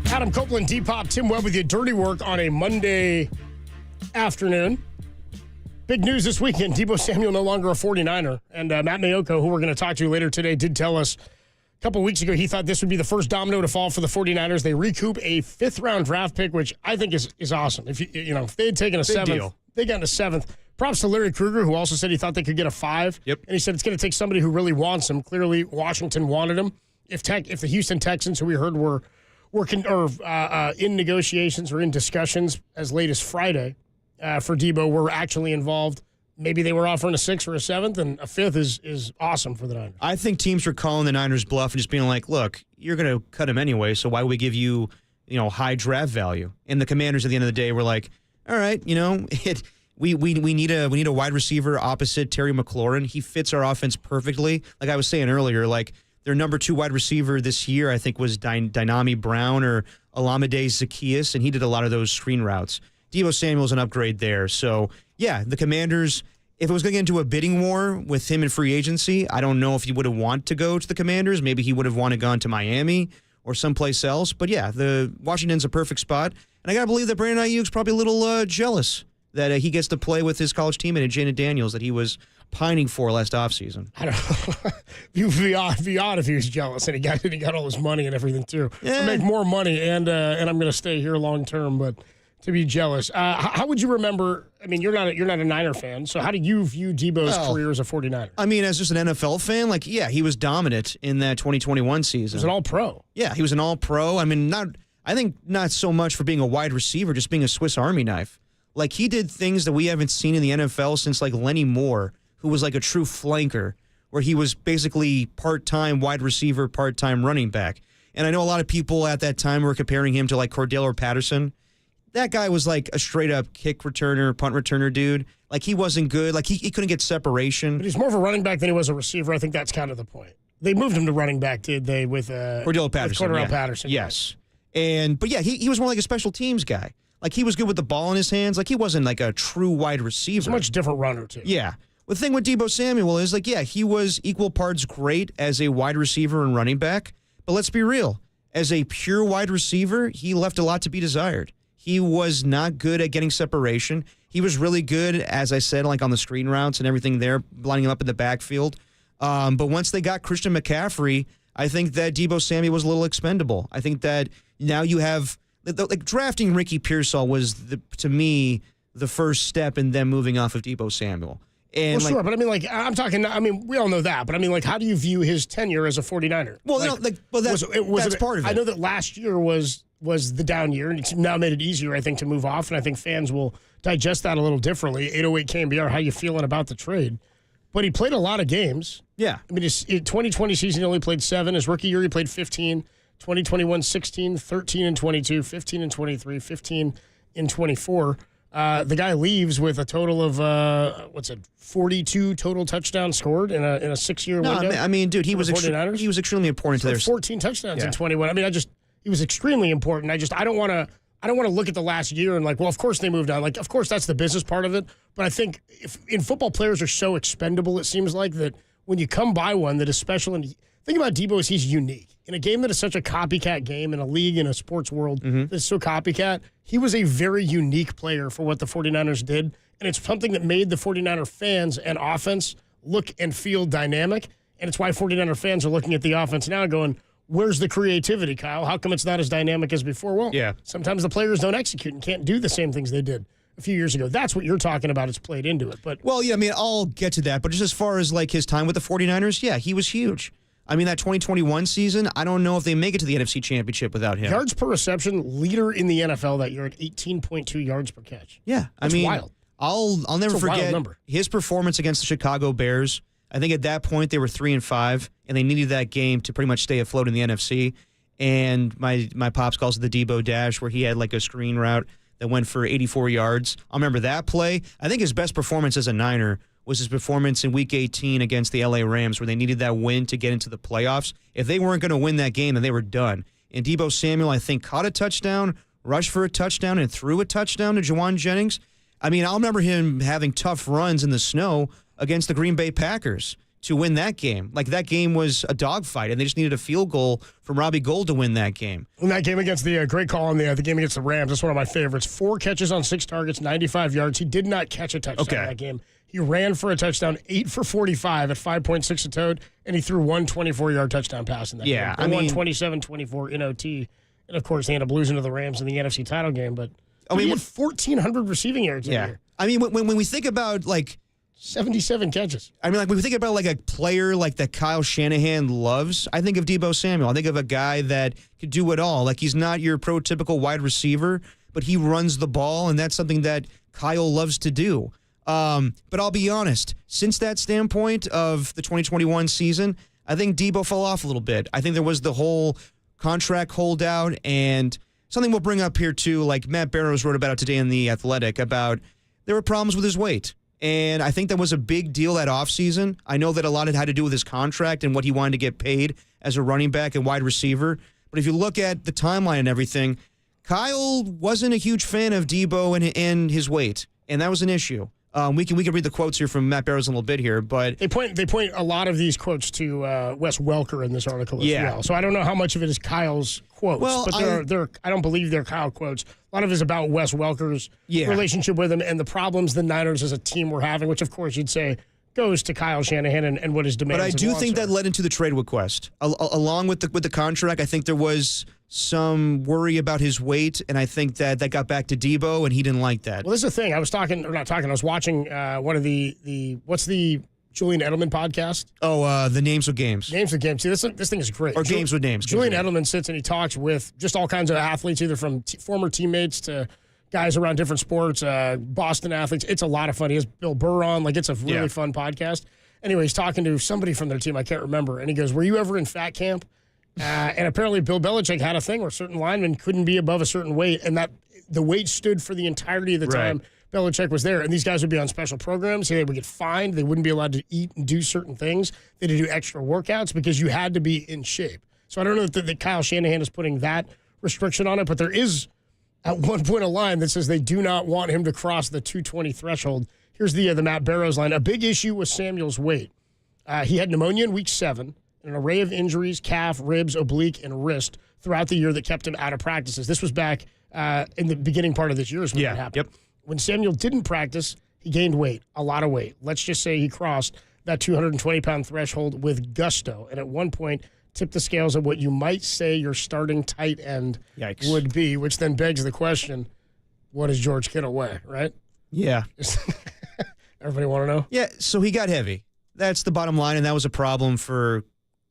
T: Adam Copeland, Depop, Tim Webb with you. Dirty Work on a Monday afternoon. Big news this weekend. Debo Samuel no longer a 49er. And Matt Maioko, who we're going to talk to later today, did tell us a couple weeks ago he thought this would be the first domino to fall for the 49ers. They recoup a fifth-round draft pick, which I think is awesome. If if they had taken a seventh, they got a seventh. Props to Larry Krueger, who also said he thought they could get a 5.
D: Yep.
T: And he said it's going to take somebody who really wants him. Clearly, Washington wanted him. If the Houston Texans, who we heard were in negotiations or in discussions as late as Friday for Deebo, were actually involved, maybe they were offering a 6th or a 7th, and a 5th is awesome for the Niners.
D: I think teams are calling the Niners bluff and just being like, look, you're going to cut him anyway, so why would we give you, high draft value? And the Commanders at the end of the day were like, all right, we need a wide receiver opposite Terry McLaurin. He fits our offense perfectly. Like I was saying earlier, like Their number 2 wide receiver this year, I think, was Dynami Brown or Olamide Zaccheaus, and he did a lot of those screen routes. Debo Samuel's an upgrade there. So, yeah, the Commanders, if it was going to get into a bidding war with him in free agency, I don't know if he would have wanted to go to the Commanders. Maybe he would have wanted to gone to Miami or someplace else. But, yeah, the Washington's a perfect spot. And I got to believe that Brandon Ayuk's probably a little jealous that he gets to play with his college teammate, Jaden Daniels, that he was pining for last offseason.
T: I don't know. It'd be odd if he was jealous and he got all his money and everything too.
D: Yeah.
T: To make more money and I'm going to stay here long term, but to be jealous. How would you remember? I mean, you're not a Niner fan, so how do you view Debo's career as a 49er?
D: I mean, as just an NFL fan, like, yeah, he was dominant in that 2021 season.
T: He was an All-Pro.
D: Yeah, he was an All-Pro. I mean, I think not so much for being a wide receiver, just being a Swiss Army knife. Like, he did things that we haven't seen in the NFL since, like, Lenny Moore, who was like a true flanker, where he was basically part-time wide receiver, part-time running back. And I know a lot of people at that time were comparing him to, like, Cordell Patterson. That guy was like a straight-up kick returner, punt returner dude. Like, he wasn't good. Like, he couldn't get separation.
T: But he's more of a running back than he was a receiver. I think that's kind of the point. They moved him to running back, did they, with
D: Cordell Patterson.
T: Patterson.
D: Yes. But yeah, he was more like a special teams guy. Like, he was good with the ball in his hands. Like, he wasn't like a true wide receiver.
T: He's a much different runner, too.
D: Yeah. The thing with Debo Samuel is, like, yeah, he was equal parts great as a wide receiver and running back. But let's be real. As a pure wide receiver, he left a lot to be desired. He was not good at getting separation. He was really good, as I said, like on the screen routes and everything there, lining him up in the backfield. But once they got Christian McCaffrey, I think that Debo Samuel was a little expendable. I think that now you have, like, drafting Ricky Pearsall was, to me, the first step in them moving off of Debo Samuel. And
T: well, sure, but I mean, like, I'm talking, I mean, we all know that, but I mean, like, how do you view his tenure as a 49er?
D: Well,
T: like,
D: that's part of it.
T: I know that last year was the down year, and it's now made it easier, I think, to move off, and I think fans will digest that a little differently. 808 KNBR, how you feeling about the trade? But he played a lot of games.
D: Yeah.
T: I mean, his 2020 season, he only played 7. His rookie year, he played 15. 2021, 16, 13 and 22, 15 and 23, 15 and 24. The guy leaves with a total of 42 total touchdowns scored in a 6-year window.
D: I mean, dude, he was extremely important to their
T: 14 touchdowns in 21. I mean, he was extremely important. I don't want to look at the last year and like, well, of course they moved on. Like, of course that's the business part of it. But I think in football, players are so expendable. It seems like that when you come by one that is special, and think about Deebo is he's unique in a game that is such a copycat game in a league in a sports world that's so copycat. He was a very unique player for what the 49ers did, and it's something that made the 49er fans and offense look and feel dynamic, and it's why 49er fans are looking at the offense now going, where's the creativity, Kyle? How come it's not as dynamic as before? Well,
D: yeah.
T: Sometimes the players don't execute and can't do the same things they did a few years ago. That's what you're talking about. It's played into it. But
D: well, yeah, I mean, I'll get to that, but just as far as like his time with the 49ers, yeah, he was huge. I mean, that 2021 season, I don't know if they make it to the NFC Championship without him.
T: Yards per reception, leader in the NFL that year at 18.2 yards per catch.
D: Yeah,
T: That's wild.
D: I'll never forget his performance against the Chicago Bears. I think at that point they were 3-5, and they needed that game to pretty much stay afloat in the NFC. And my pops calls it the Deebo Dash, where he had like a screen route that went for 84 yards. I remember that play. I think his best performance as a Niner was his performance in Week 18 against the LA Rams, where they needed that win to get into the playoffs. If they weren't going to win that game, then they were done. And Debo Samuel, I think, caught a touchdown, rushed for a touchdown, and threw a touchdown to Juwan Jennings. I mean, I'll remember him having tough runs in the snow against the Green Bay Packers to win that game. Like, that game was a dogfight, and they just needed a field goal from Robbie Gould to win that game.
T: In that game against the great call on the game against the Rams, that's one of my favorites. 4 catches on 6 targets, 95 yards. He did not catch a touchdown in that game. He ran for a touchdown, 8 for 45 at 5.6 a tote, and he threw one 24-yard touchdown pass in that game. They won 27-24 in OT. And, of course, they ended up losing to the Rams in the NFC title game. But he had 1,400 receiving yards in here.
D: I mean, when we think about, like,
T: 77 catches.
D: I mean, like, when we think about, like, a player like that Kyle Shanahan loves, I think of Debo Samuel. I think of a guy that could do it all. Like, he's not your prototypical wide receiver, but he runs the ball, and that's something that Kyle loves to do. But I'll be honest, since that standpoint of the 2021 season, I think Deebo fell off a little bit. I think there was the whole contract holdout, and something we'll bring up here too, like Matt Barrows wrote about it today in The Athletic, about there were problems with his weight. And I think that was a big deal that offseason. I know that a lot of it had to do with his contract and what he wanted to get paid as a running back and wide receiver. But if you look at the timeline and everything, Kyle wasn't a huge fan of Deebo and his weight, and that was an issue. We can read the quotes here from Matt Barrows in a little bit here, but
T: they point a lot of these quotes to Wes Welker in this article as well. So I don't know how much of it is Kyle's quotes, but I don't believe they're Kyle quotes. A lot of it is about Wes Welker's relationship with him and the problems the Niners as a team were having, which of course you'd say goes to Kyle Shanahan and what his demands.
D: But I do think that led into the trade request, along with the contract. I think there was some worry about his weight, and I think that got back to Deebo, and he didn't like that.
T: Well, this is the thing. I was watching one of what's the Julian Edelman podcast?
D: Oh, the Names with Games.
T: Names with Games. See, this thing is great.
D: Or Games with Names.
T: Julian Edelman sits and he talks with just all kinds of athletes, either from former teammates to guys around different sports, Boston athletes. It's a lot of fun. He has Bill Burr on. It's a really fun podcast. Anyway, he's talking to somebody from their team. I can't remember. And he goes, were you ever in fat camp? And apparently Bill Belichick had a thing where certain linemen couldn't be above a certain weight, and that the weight stood for the entirety of the time Belichick was there. And these guys would be on special programs. They would get fined. They wouldn't be allowed to eat and do certain things. They had to do extra workouts because you had to be in shape. So I don't know that Kyle Shanahan is putting that restriction on it, but there is at one point a line that says they do not want him to cross the 220 threshold. Here's the Matt Barrows line. A big issue was Samuel's weight. He had pneumonia in week 7, an array of injuries, calf, ribs, oblique, and wrist throughout the year that kept him out of practices. This was back in the beginning part of this year is when that happened. When Samuel didn't practice, he gained weight, a lot of weight. Let's just say he crossed that 220-pound threshold with gusto, and at one point tipped the scales of what you might say your starting tight end would be, which then begs the question, what does George Kittle weigh, right?
D: Yeah.
T: Everybody want to know?
D: Yeah, so he got heavy. That's the bottom line, and that was a problem for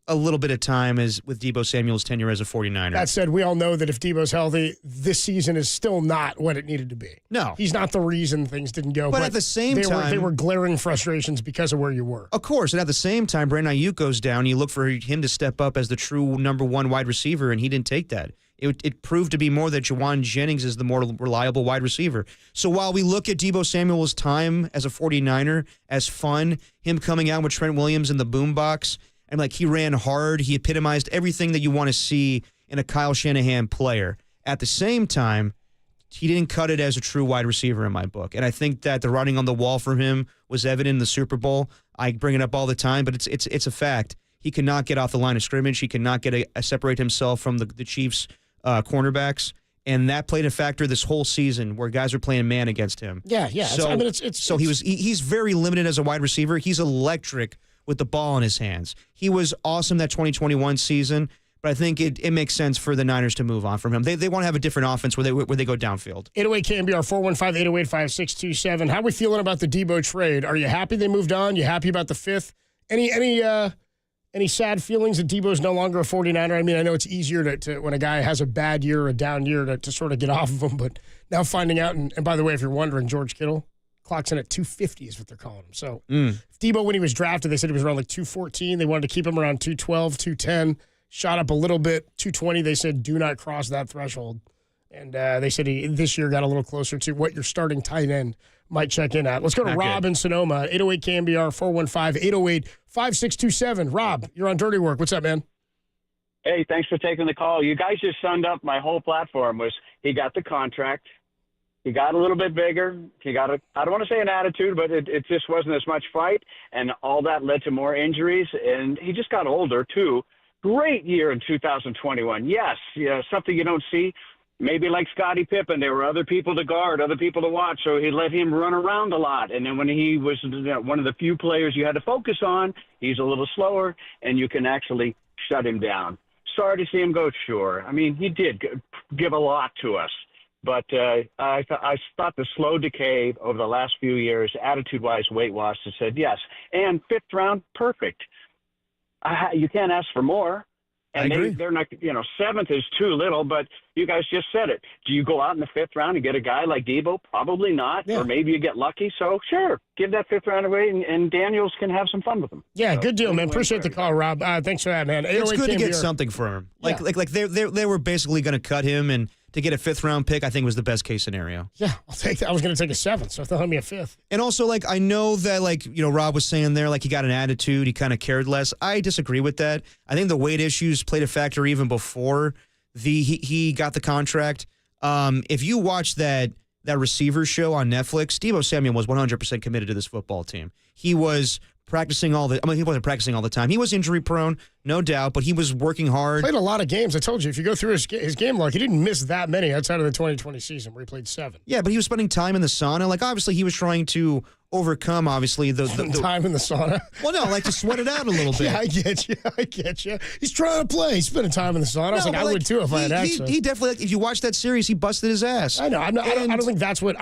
D: a little bit of time as with Debo Samuel's tenure as a 49er.
T: That said, we all know that if Debo's healthy, this season is still not what it needed to be.
D: No.
T: He's not the reason things didn't go.
D: But at the same time,
T: they were glaring frustrations because of where you were.
D: Of course, and at the same time, Brandon Ayuk goes down. You look for him to step up as the true number 1 wide receiver, and he didn't take that. It proved to be more that Juwan Jennings is the more reliable wide receiver. So while we look at Debo Samuel's time as a 49er as fun, him coming out with Trent Williams in the boombox, and he ran hard, he epitomized everything that you want to see in a Kyle Shanahan player. At the same time, he didn't cut it as a true wide receiver in my book. And I think that the writing on the wall from him was evident in the Super Bowl. I bring it up all the time, but it's a fact. He cannot get off the line of scrimmage. He cannot separate himself from the Chiefs' cornerbacks. And that played a factor this whole season where guys are playing man against him.
T: Yeah.
D: So he's very limited as a wide receiver. He's electric with the ball in his hands. He was awesome that 2021 season, but I think it makes sense for the Niners to move on from him. They want to have a different offense where they go downfield.
T: 808 KNBR 415-808-5627. How are we feeling about the Deebo trade? Are you happy they moved on? You happy about the 5th? Any sad feelings that Deebo's no longer a 49er? I mean, I know it's easier to when a guy has a bad year or a down year to sort of get off of him, but now finding out, and by the way, if you're wondering, George Kittle clocks in at 250 is what they're calling him. So Deebo, when he was drafted, they said he was around 214. They wanted to keep him around 212, 210. Shot up a little bit, 220. They said do not cross that threshold. And they said he this year got a little closer to what your starting tight end might check in at. Let's go to Rob in Sonoma, 808 KNBR 415-808-5627. Rob, you're on Dirty Work. What's up, man?
E: Hey, thanks for taking the call. You guys just summed up my whole platform. Was he got the contract. He got a little bit bigger. He got I don't want to say an attitude, but it just wasn't as much fight, and all that led to more injuries, and he just got older, too. Great year in 2021. Yes, something you don't see. Maybe like Scottie Pippen, there were other people to guard, other people to watch, so he let him run around a lot. And then when he was one of the few players you had to focus on, he's a little slower, and you can actually shut him down. Sorry to see him go, sure. I mean, he did give a lot to us. But I thought the slow decay over the last few years, attitude-wise, weight-wise, has said yes. And 5th round, perfect. You can't ask for more. And they're not, 7th is too little, but you guys just said it. Do you go out in the 5th round and get a guy like Deebo? Probably not. Yeah. Or maybe you get lucky. So, sure, give that 5th round away, and Daniels can have some fun with him.
T: Yeah, good deal, man. Appreciate the call, Rob. Thanks for that, man.
D: It's good to get something for him. Like they were basically going to cut him, and to get a 5th-round pick, I think was the best case scenario.
T: Yeah, I'll take that. I was going to take a 7th, so they'll me a 5th.
D: And also, like, I know that, like, you know, Rob was saying there, like, he got an attitude, he kind of cared less. I disagree with that. I think the weight issues played a factor even before he got the contract. If you watch that receiver show on Netflix, Debo Samuel was 100% committed to this football team. He was practicing he wasn't practicing all the time. He was injury prone, no doubt, but he was working hard.
T: Played a lot of games. I told you, if you go through his game log, he didn't miss that many outside of the 2020 season where he played 7.
D: Yeah, but he was spending time in the sauna. Like, obviously, he was trying to overcome, obviously, the
T: time in the sauna.
D: Well, no, like to sweat it out a little bit.
T: Yeah, I get you. He's trying to play. He's spending time in the sauna. I would too if I had access.
D: He definitely, like, if you watch that series, he busted his ass.
T: I know. I don't think that's what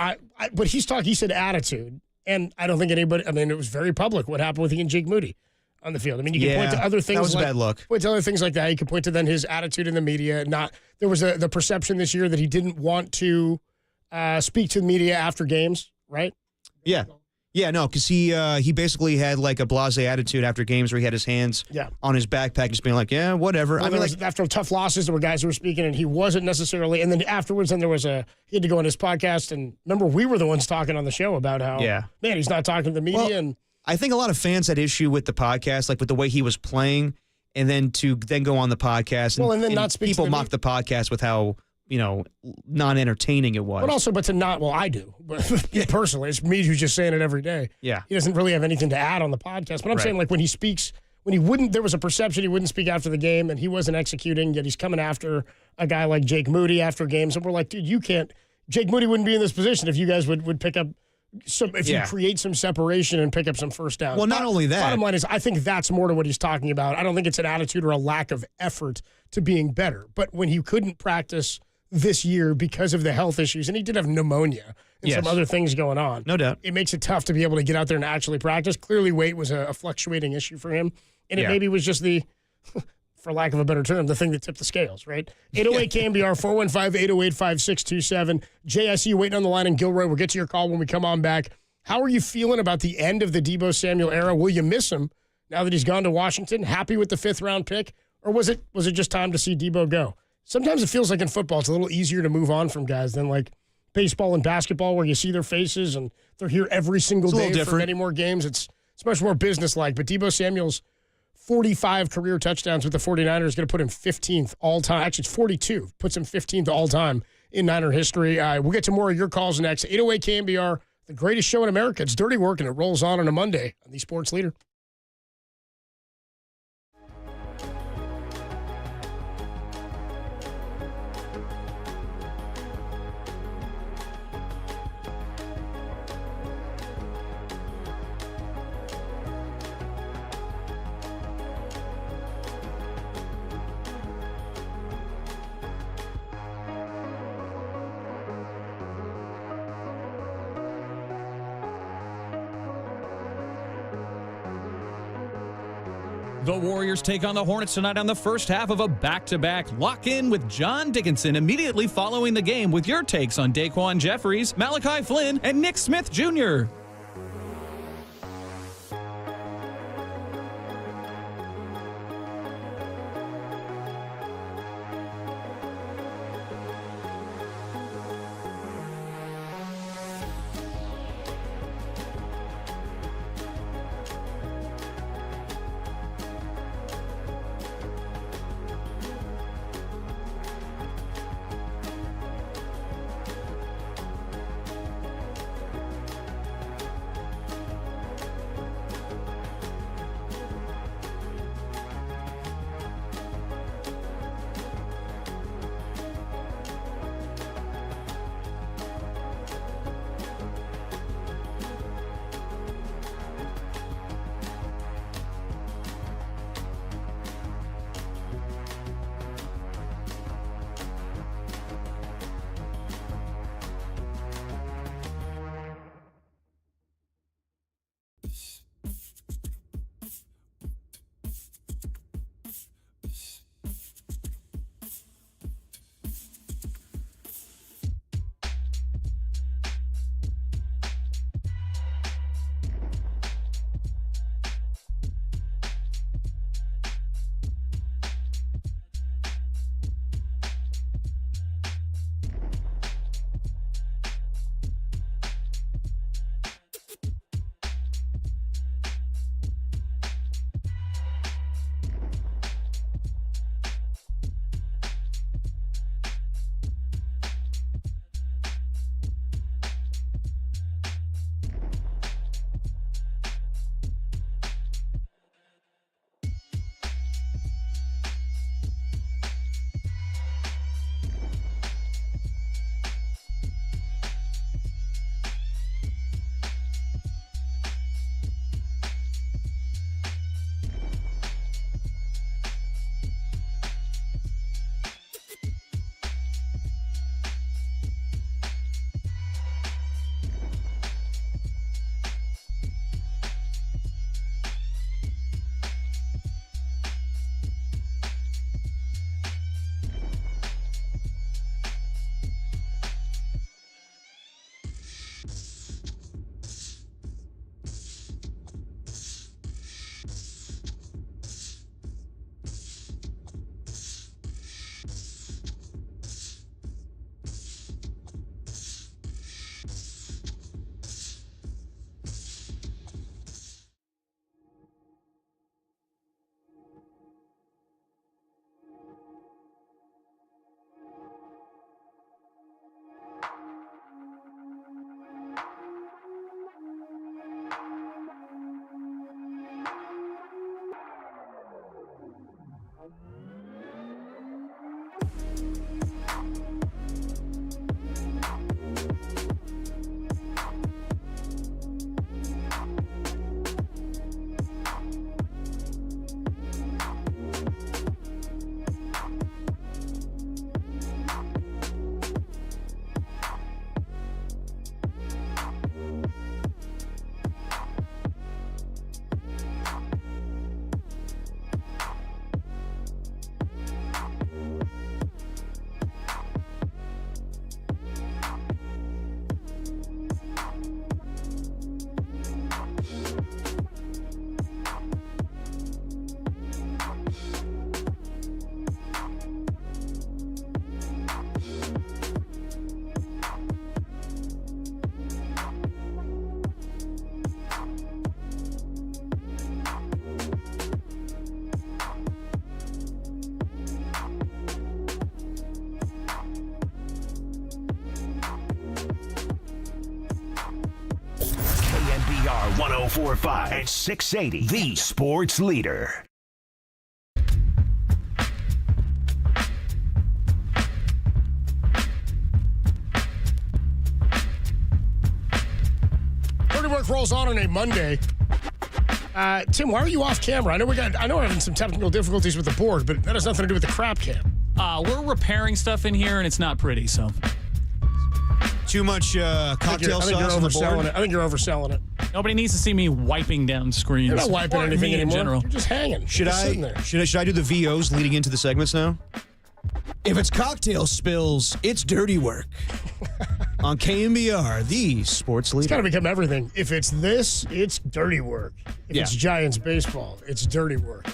T: but he said attitude. And I don't think anybody, it was very public what happened with he and Jake Moody on the field. I mean, you can point to other things.
D: That was a bad look.
T: Point to other things like that. You can point to then his attitude in the media. There was the perception this year that he didn't want to speak to the media after games, right?
D: Yeah. Yeah, no, because he basically had like a blasé attitude after games where he had his hands on his backpack just being like, yeah, whatever.
T: Well, after tough losses, there were guys who were speaking and he wasn't necessarily. And then afterwards, then there was he had to go on his podcast. And remember, we were the ones talking on the show about how, man, he's not talking to the media.
D: Well, I think a lot of fans had issue with the podcast, like with the way he was playing, and then to go on the podcast.
T: And then not speak
D: people
T: to the
D: mock the podcast with how, non-entertaining it was.
T: But to not, I do. But personally, it's me who's just saying it every day.
D: Yeah.
T: He doesn't really have anything to add on the podcast. But I'm saying, like, when he speaks, there was a perception he wouldn't speak after the game, and he wasn't executing, yet he's coming after a guy like Jake Moody after games. And we're like, dude, you can't. Jake Moody wouldn't be in this position if you guys would pick up you create some separation and pick up some first downs.
D: Well, not only that.
T: Bottom line is, I think that's more to what he's talking about. I don't think it's an attitude or a lack of effort to being better. But when he couldn't practice this year because of the health issues, and he did have pneumonia and some other things going on.
D: No doubt.
T: It makes it tough to be able to get out there and actually practice. Clearly, weight was a fluctuating issue for him, and it maybe was just the, for lack of a better term, the thing that tipped the scales, right? 808 KNBR, 415-808-5627. Jay, I see you waiting on the line in Gilroy. We'll get to your call when we come on back. How are you feeling about the end of the Debo Samuel era? Will you miss him now that he's gone to Washington? Happy with the 5th-round pick? Or was it just time to see Deebo go? Sometimes it feels like in football, it's a little easier to move on from guys than like baseball and basketball where you see their faces and they're here every single day for many more games. It's much more businesslike. But Debo Samuel's 45 career touchdowns with the 49ers is going to put him 15th all-time. Actually, it's 42. Puts him 15th all-time in Niner history. We'll get to more of your calls next. 808 KNBR, the greatest show in America. It's Dirty Work, and it rolls on a Monday on the Sports Leader.
B: The Warriors take on the Hornets tonight on the first half of a back-to-back. Lock in with John Dickinson immediately following the game with your takes on Daquan Jeffries, Malachi Flynn, and Nick Smith Jr.
A: 1045 and 680, the sports leader.
T: Dirty Work rolls on a Monday. Tim, why are you off camera? I know we're having some technical difficulties with the board, but that has nothing to do with the crap cam.
B: We're repairing stuff in here, and it's not pretty, so.
D: Too much cocktail sauce on the board?
T: I think you're overselling it.
B: Nobody needs to see me wiping down screens.
T: You're not wiping anything anymore.
B: In general.
T: You're just hanging.
D: Should I do the VOs leading into the segments now? If it's cocktail spills, it's dirty work. On KNBR, the sports leader.
T: It's got to become everything. If it's this, it's dirty work. If it's Giants baseball, it's dirty work.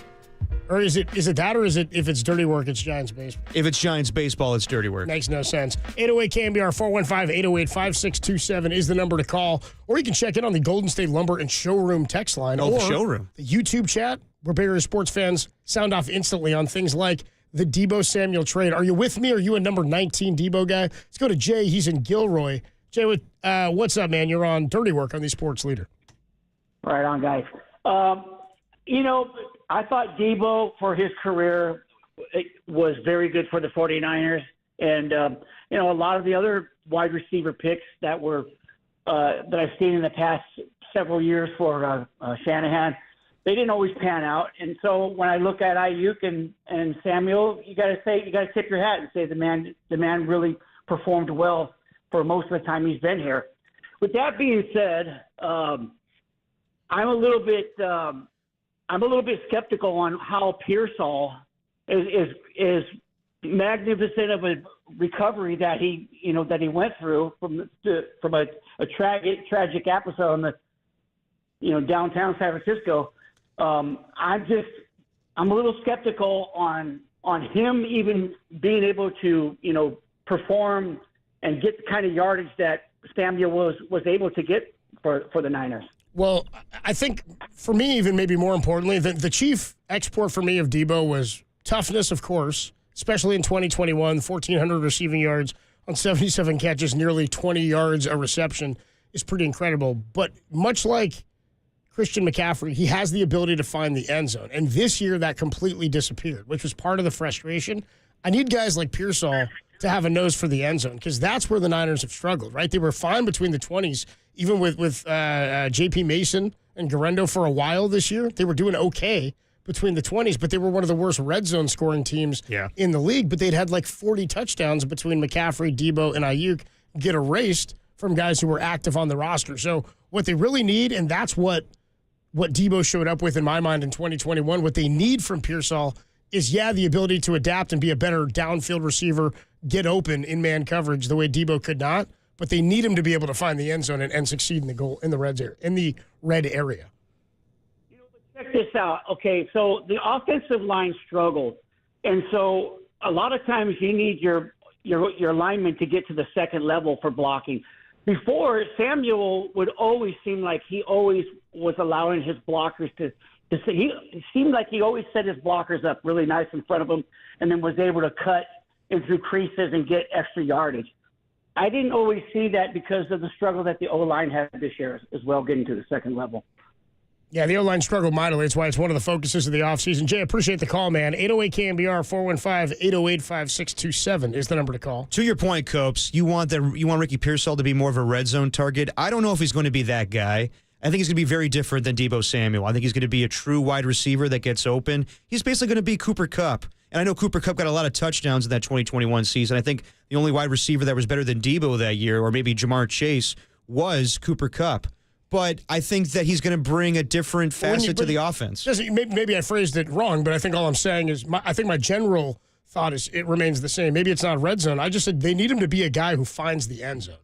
T: Or is it that, or is it if it's dirty work, it's Giants baseball?
D: If it's Giants baseball, it's dirty work.
T: Makes no sense. 808 KNBR 415-808-5627 is the number to call. Or you can check in on the Golden State Lumber and Showroom text line.
D: Oh,
T: or
D: the showroom.
T: The YouTube chat, where Bay Area sports fans sound off instantly on things like the Debo Samuel trade. Are you with me? Or are you a number 19 Debo guy? Let's go to Jay. He's in Gilroy. Jay, what's up, man? You're on Dirty Work on the Sports Leader.
R: Right on, guys. I thought Deebo, for his career, was very good for the 49ers. And, a lot of the other wide receiver picks that I've seen in the past several years for Shanahan, they didn't always pan out. And so when I look at Ayuk and Samuel, you got to tip your hat and say the man really performed well for most of the time he's been here. With that being said, I'm a little bit skeptical on how Pearsall is magnificent of a recovery that he went through from a tragic episode in the downtown San Francisco. I'm a little skeptical on him even being able to perform and get the kind of yardage that Samuel was able to get for the Niners.
T: Well, I think for me, even maybe more importantly, the chief export for me of Deebo was toughness, of course, especially in 2021, 1,400 receiving yards on 77 catches, nearly 20 yards a reception is pretty incredible. But much like Christian McCaffrey, he has the ability to find the end zone. And this year that completely disappeared, which was part of the frustration. I need guys like Pearsall to have a nose for the end zone because that's where the Niners have struggled, right? They were fine between the 20s, even with J.P. Mason and Garendo for a while this year. They were doing okay between the 20s, but they were one of the worst red zone scoring teams in the league. But they'd had like 40 touchdowns between McCaffrey, Deebo, and Ayuk get erased from guys who were active on the roster. So what they really need, and that's what Deebo showed up with in my mind in 2021, what they need from Pearsall is, the ability to adapt and be a better downfield receiver, get open in man coverage the way Deebo could not. But they need him to be able to find the end zone and succeed in the red area.
R: Check this out. Okay, so the offensive line struggled, and so a lot of times you need your lineman to get to the second level for blocking. Before, Samuel would always seem like he always was allowing his blockers to it seemed like he always set his blockers up really nice in front of him and then was able to cut in through creases and get extra yardage. I didn't always see that because of the struggle that the O-line had this year as well, getting to the second level.
T: Yeah, the O-line struggled mightily. That's why it's one of the focuses of the offseason. Jay, appreciate the call, man. 808-KNBR, 415-808-5627 is the number to call.
D: To your point, Copes, you want Ricky Pearsall to be more of a red zone target. I don't know if he's going to be that guy. I think he's going to be very different than Debo Samuel. I think he's going to be a true wide receiver that gets open. He's basically going to be Cooper Kupp. And I know Cooper Kupp got a lot of touchdowns in that 2021 season. I think the only wide receiver that was better than Deebo that year, or maybe Jamar Chase, was Cooper Kupp. But I think that he's going to bring a different facet to the offense.
T: Maybe I phrased it wrong, but I think all I'm saying is I think my general thought is it remains the same. Maybe it's not red zone. I just said they need him to be a guy who finds the end zone.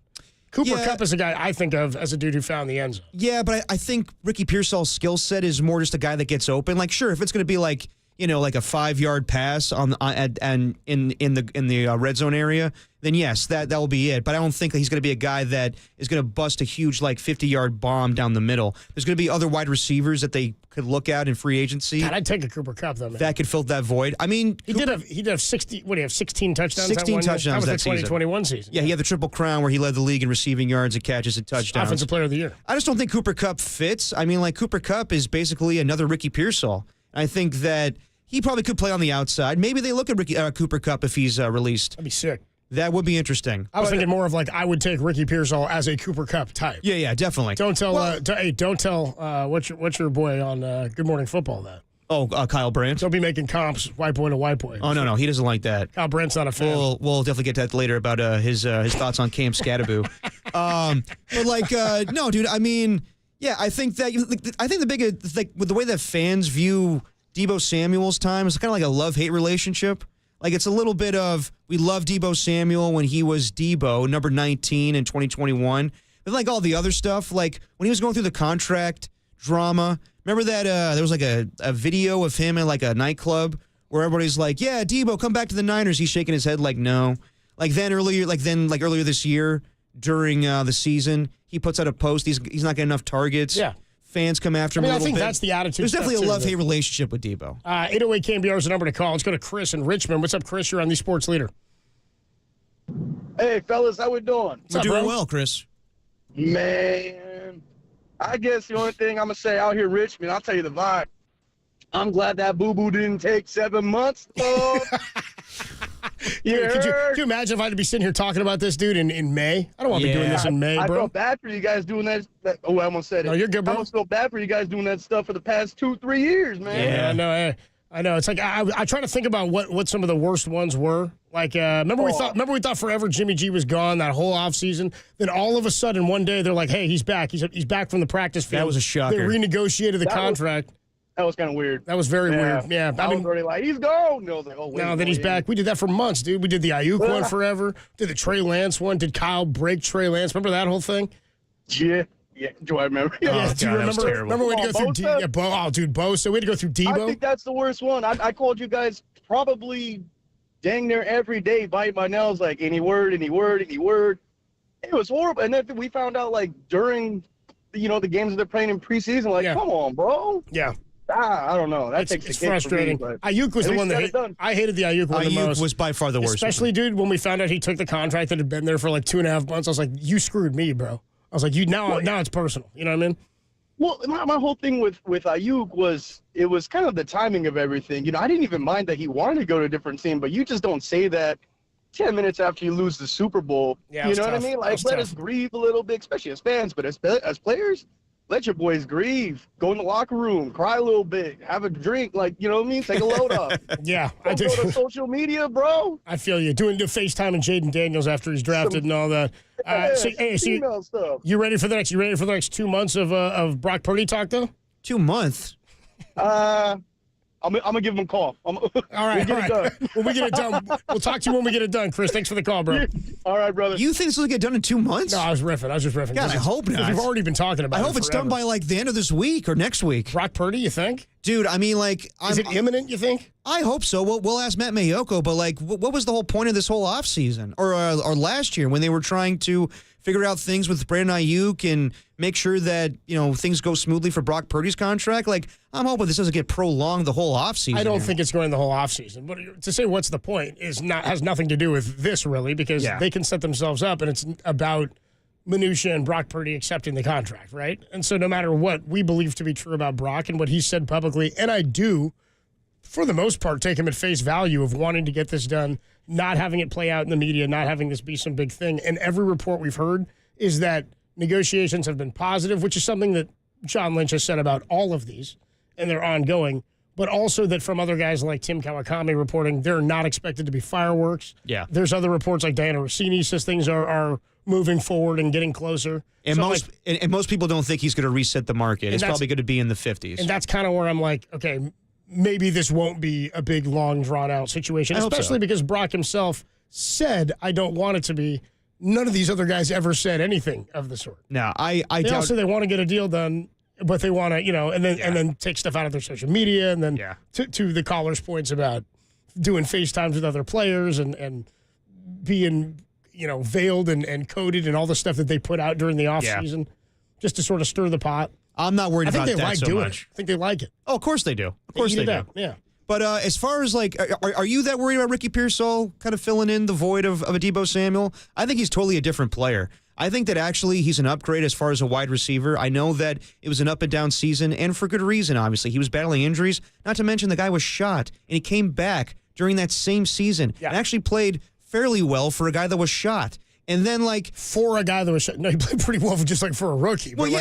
T: Cooper Kupp is a guy I think of as a dude who found the end zone.
D: Yeah, but I think Ricky Pearsall's skill set is more just a guy that gets open. Like, sure, if it's going to be like, like a 5-yard pass in the red zone area, then yes, that will be it. But I don't think that he's going to be a guy that is going to bust a huge 50-yard bomb down the middle. There's going to be other wide receivers that they could look at in free agency.
T: God, I'd take a Cooper Kupp though, man.
D: That could fill that void. I mean,
T: he did have 60. What do you have? 16 touchdowns.
D: 16 touchdowns
T: that was the 2021 season.
D: Yeah, he had the Triple Crown where he led the league in receiving yards and catches and touchdowns.
T: Offensive Player of the Year.
D: I just don't think Cooper Kupp fits. I mean, Cooper Kupp is basically another Ricky Pearsall. I think that he probably could play on the outside. Maybe they look at Cooper Kupp if he's released.
T: That'd be sick.
D: That would be interesting.
T: I was thinking more of I would take Ricky Pearsall as a Cooper Kupp type.
D: Yeah, definitely.
T: Don't tell. Don't tell. What's your boy on Good Morning Football that?
D: Oh, Kyle Brandt.
T: Don't be making comps white boy to white boy.
D: Oh no, he doesn't like that.
T: Kyle Brandt's not a fan.
D: We'll definitely get to that later about his thoughts on Cam Scattaboo. But no, dude. I mean, yeah, I think the big with the way that fans view Debo Samuel's time is kind of like a love-hate relationship. It's a little bit of, we love Debo Samuel when he was Deebo, number 19 in 2021. But all the other stuff, when he was going through the contract drama, remember that there was a video of him at a nightclub where everybody's yeah, Deebo, come back to the Niners. He's shaking his head no. Earlier this year during the season, he puts out a post. He's not getting enough targets.
T: Yeah.
D: Fans come after him a little bit.
T: I think that's the attitude.
D: There's definitely a love-hate relationship with Deebo.
T: 808 KNBR is the number to call. Let's go to Chris in Richmond. What's up, Chris? You're on the Sports Leader.
J: Hey, fellas. How we doing?
D: We're doing well, Chris.
J: Man, I guess the only thing I'm going to say out here in Richmond, I'll tell you the vibe. I'm glad that boo-boo didn't take 7 months.
T: Could you imagine if I had to be sitting here talking about this dude in May? I don't want to be doing this in May, bro.
J: I feel bad for you guys doing that. Oh, I almost said it.
T: No, you're good, bro.
J: I almost feel bad for you guys doing that stuff for the past 2-3 years, man.
T: Yeah, I know. It's I try to think about what some of the worst ones were. Remember we thought forever Jimmy G was gone that whole offseason. Then all of a sudden one day they're like, hey, he's back. He's back from the practice field.
D: That was a shocker.
T: They renegotiated the contract.
J: That was kind of weird.
T: That was very weird. Yeah,
J: I was already he's gone. No,
T: then he's back. We did that for months, dude. We did the Ayuk one forever. Did the Trey Lance one. Did Kyle break Trey Lance? Remember that whole thing?
J: Yeah. Do I remember?
T: Yeah,
J: God,
T: do you remember? Remember we had to go through Bo. So we had to go through Deebo.
J: I think that's the worst one. I called you guys probably dang near every day, biting my nails any word. It was horrible. And then we found out during the games that they're playing in preseason. Come on, bro.
T: Yeah.
J: I don't know. It's
T: frustrating.
J: For me,
T: Ayuk was the one that I hated the Ayuk one the most.
D: Ayuk was by far the worst.
T: Especially, dude, when we found out he took the contract that had been there for 2.5 months. I was like, you screwed me, bro. I was like, now it's personal. You know what I mean?
J: Well, my whole thing with Ayuk was it was kind of the timing of everything. I didn't even mind that he wanted to go to a different team, but you just don't say that 10 minutes after you lose the Super Bowl.
T: Yeah,
J: you know what I mean? Let us grieve a little bit, especially as fans, but as players, let your boys grieve. Go in the locker room, cry a little bit, have a drink, you know what I mean? Take a load off.
T: Yeah,
J: I do. Go to social media, bro.
T: I feel you. Doing the FaceTime and Jaden Daniels after he's drafted and all that.
J: Female stuff.
T: You ready for the next 2 months of Brock Purdy talk, though?
D: 2 months?
J: I'm gonna give him a call.
T: All right. When we get it done, we'll talk to you when we get it done. Chris, thanks for the call, bro.
J: All right, brother.
D: You think this will get done in 2 months?
T: No, I was just riffing.
D: God, I hope not.
T: We've already been talking about it.
D: I hope it's done by the end of this week or next week.
T: Brock Purdy, you think?
D: Dude, I mean,
T: is it imminent, you think?
D: I hope so. We'll ask Matt Maioko, but what was the whole point of this whole offseason or last year when they were trying to figure out things with Brandon Ayuk and make sure that things go smoothly for Brock Purdy's contract? I'm hoping this doesn't get prolonged the whole offseason.
T: I don't think it's going the whole offseason. But to say what's the point has nothing to do with this really, because they can set themselves up, and it's about minutia and Brock Purdy accepting the contract, right? And so no matter what we believe to be true about Brock and what he said publicly, and I do, for the most part, take him at face value of wanting to get this done, not having it play out in the media, not having this be some big thing. And every report we've heard is that negotiations have been positive, which is something that John Lynch has said about all of these, and they're ongoing. But also that from other guys like Tim Kawakami reporting, they're not expected to be fireworks.
D: Yeah.
T: There's other reports like Diana Rossini says things are moving forward and getting closer.
D: And most people don't think he's going to reset the market. It's probably going to be in the 50s.
T: And that's kind of where I'm like, okay, maybe this won't be a big, long, drawn-out situation, especially because Brock himself said, I don't want it to be. None of these other guys ever said anything of the sort.
D: No, I
T: they
D: doubt.
T: Also, they want to get a deal done. but they want to, and then take stuff out of their social media, and then to the caller's points about doing FaceTimes with other players and being, veiled and coded and all the stuff that they put out during the offseason just to sort of stir the pot.
D: I'm not worried about that so much.
T: I think they like doing it. I think they like it.
D: Oh, of course they do. Of course they do.
T: Yeah.
D: But as far as are you that worried about Ricky Pearsall kind of filling in the void of a Debo Samuel? I think he's totally a different player. I think that actually he's an upgrade as far as a wide receiver. I know that it was an up and down season, and for good reason, obviously. He was battling injuries, not to mention the guy was shot, and he came back during that same season and actually played fairly well for a guy that was shot. And then,
T: for a guy that was shot. No, he played pretty well for a rookie.
D: Well,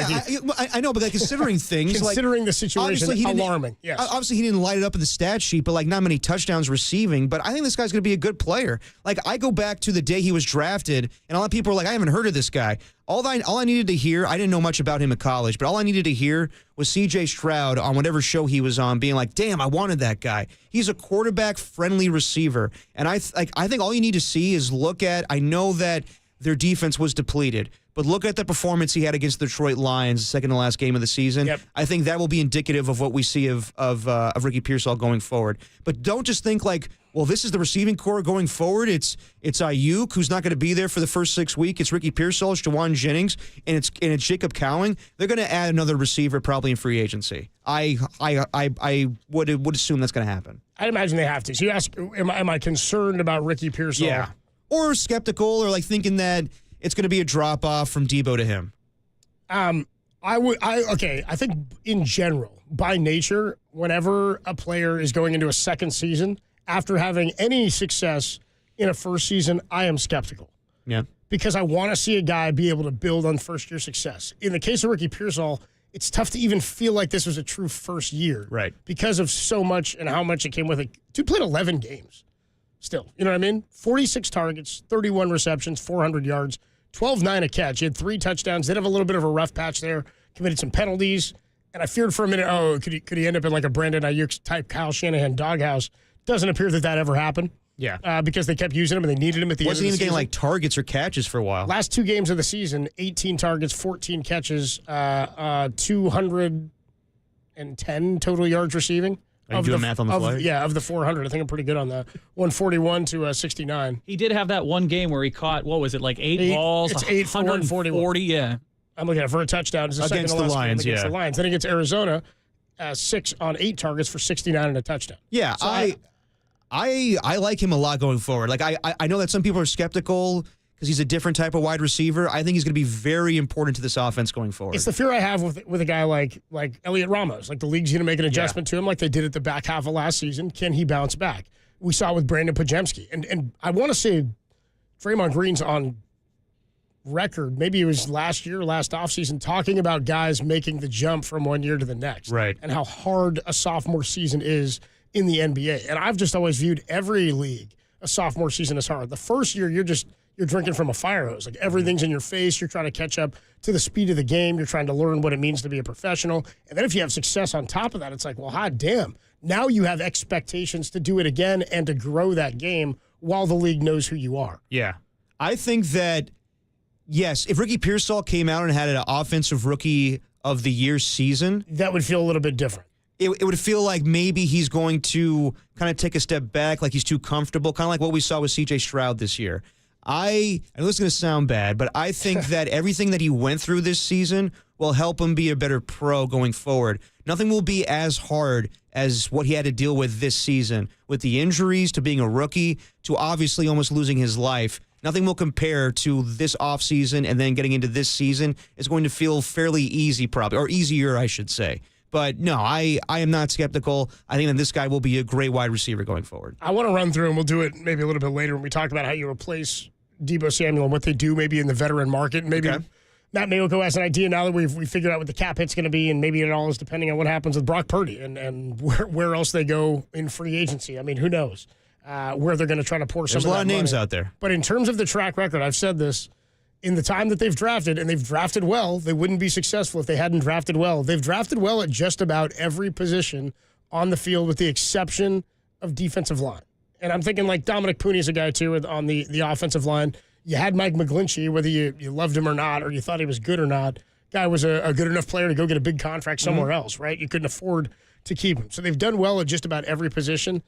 D: I know, but considering things.
T: Considering the situation, alarming. Yes.
D: Obviously, he didn't light it up in the stat sheet, but, not many touchdowns receiving. But I think this guy's going to be a good player. I go back to the day he was drafted, and a lot of people are like, I haven't heard of this guy. All I needed to hear, I didn't know much about him at college, but all I needed to hear was C.J. Stroud on whatever show he was on being like, damn, I wanted that guy. He's a quarterback-friendly receiver. And I think all you need to see is I know that their defense was depleted, but look at the performance he had against the Detroit Lions, second to last game of the season. Yep. I think that will be indicative of what we see of Ricky Pearsall going forward. But don't just think this is the receiving core going forward. It's Ayuk, who's not going to be there for the first 6 weeks. It's Ricky Pearsall, it's Jawan Jennings, and it's Jacob Cowing. They're going to add another receiver probably in free agency. I would assume that's going to happen.
T: I'd imagine they have to. So you ask, am I concerned about Ricky Pearsall?
D: Yeah. Or skeptical, or thinking that it's going to be a drop off from Deebo to him.
T: I think in general, by nature, whenever a player is going into a second season after having any success in a first season, I am skeptical.
D: Yeah.
T: Because I want to see a guy be able to build on first year success. In the case of Ricky Pearsall, it's tough to even feel like this was a true first year.
D: Right.
T: Because of so much and how much it came with it. Dude played 11 games. Still, you know what I mean? 46 targets, 31 receptions, 400 yards, 12-9 a catch. He had 3 touchdowns. Did have a little bit of a rough patch there. Committed some penalties. And I feared for a minute, could he end up in a Brandon Ayuk type Kyle Shanahan doghouse? Doesn't appear that ever happened.
D: Yeah.
T: Because they kept using him and they needed him at the end of the season.
D: Wasn't even getting targets or catches for a while.
T: Last 2 games of the season, 18 targets, 14 catches, 210 total yards receiving.
D: Are you doing math on the fly?
T: Of the 400. I think I'm pretty good on that. 141 to 69.
B: He did have that one game where he caught, 8 balls?
T: It's 8 for 140.
B: Yeah.
T: I'm looking at it for a touchdown. It's
D: against the Lions,
T: against the Lions. Then he gets Arizona, 6 on 8 targets for 69 and a touchdown.
D: Yeah, so I like him a lot going forward. I know that some people are skeptical because he's a different type of wide receiver. I think he's going to be very important to this offense going forward.
T: It's the fear I have with a guy like Elliot Ramos. The league's going to make an adjustment to him like they did at the back half of last season. Can he bounce back? We saw it with Brandon Pajemski. And I want to say Draymond Green's on record, maybe it was last offseason, talking about guys making the jump from one year to the next.
D: Right.
T: And how hard a sophomore season is in the NBA. And I've just always viewed every league, a sophomore season as hard. The first year, you're drinking from a fire hose. Everything's in your face. You're trying to catch up to the speed of the game. You're trying to learn what it means to be a professional. And then if you have success on top of that, it's hot damn. Now you have expectations to do it again and to grow that game while the league knows who you are.
D: Yeah. I think that, yes, if Ricky Pearsall came out and had an offensive rookie of the year season,
T: that would feel a little bit different.
D: It would feel like maybe he's going to kind of take a step back, like he's too comfortable, kind of like what we saw with C.J. Stroud this year. I know this is going to sound bad, but I think that everything that he went through this season will help him be a better pro going forward. Nothing will be as hard as what he had to deal with this season, with the injuries to being a rookie to obviously almost losing his life. Nothing will compare to this offseason and then getting into this season. It's going to feel fairly easy probably, or easier, I should say. But no, I am not skeptical. I think that this guy will be a great wide receiver going forward.
T: I want to run through, and we'll do it maybe a little bit later when we talk about how you replace Debo Samuel and what they do maybe in the veteran market. Maybe Matt Maioko has an idea now that we figured out what the cap hit's going to be, and maybe it all is depending on what happens with Brock Purdy and where else they go in free agency. I mean, who knows where they're going to try to pour some of that money.
D: There's a lot of names out there.
T: But in terms of the track record, I've said this, in the time that they've drafted, and they've drafted well, they wouldn't be successful if they hadn't drafted well. They've drafted well at just about every position on the field with the exception of defensive line. And I'm thinking Dominic Pooney's a guy, too, on the offensive line. You had Mike McGlinchey, whether you loved him or not, or you thought he was good or not. guy was a good enough player to go get a big contract somewhere else, right? You couldn't afford to keep him. So they've done well at just about every position.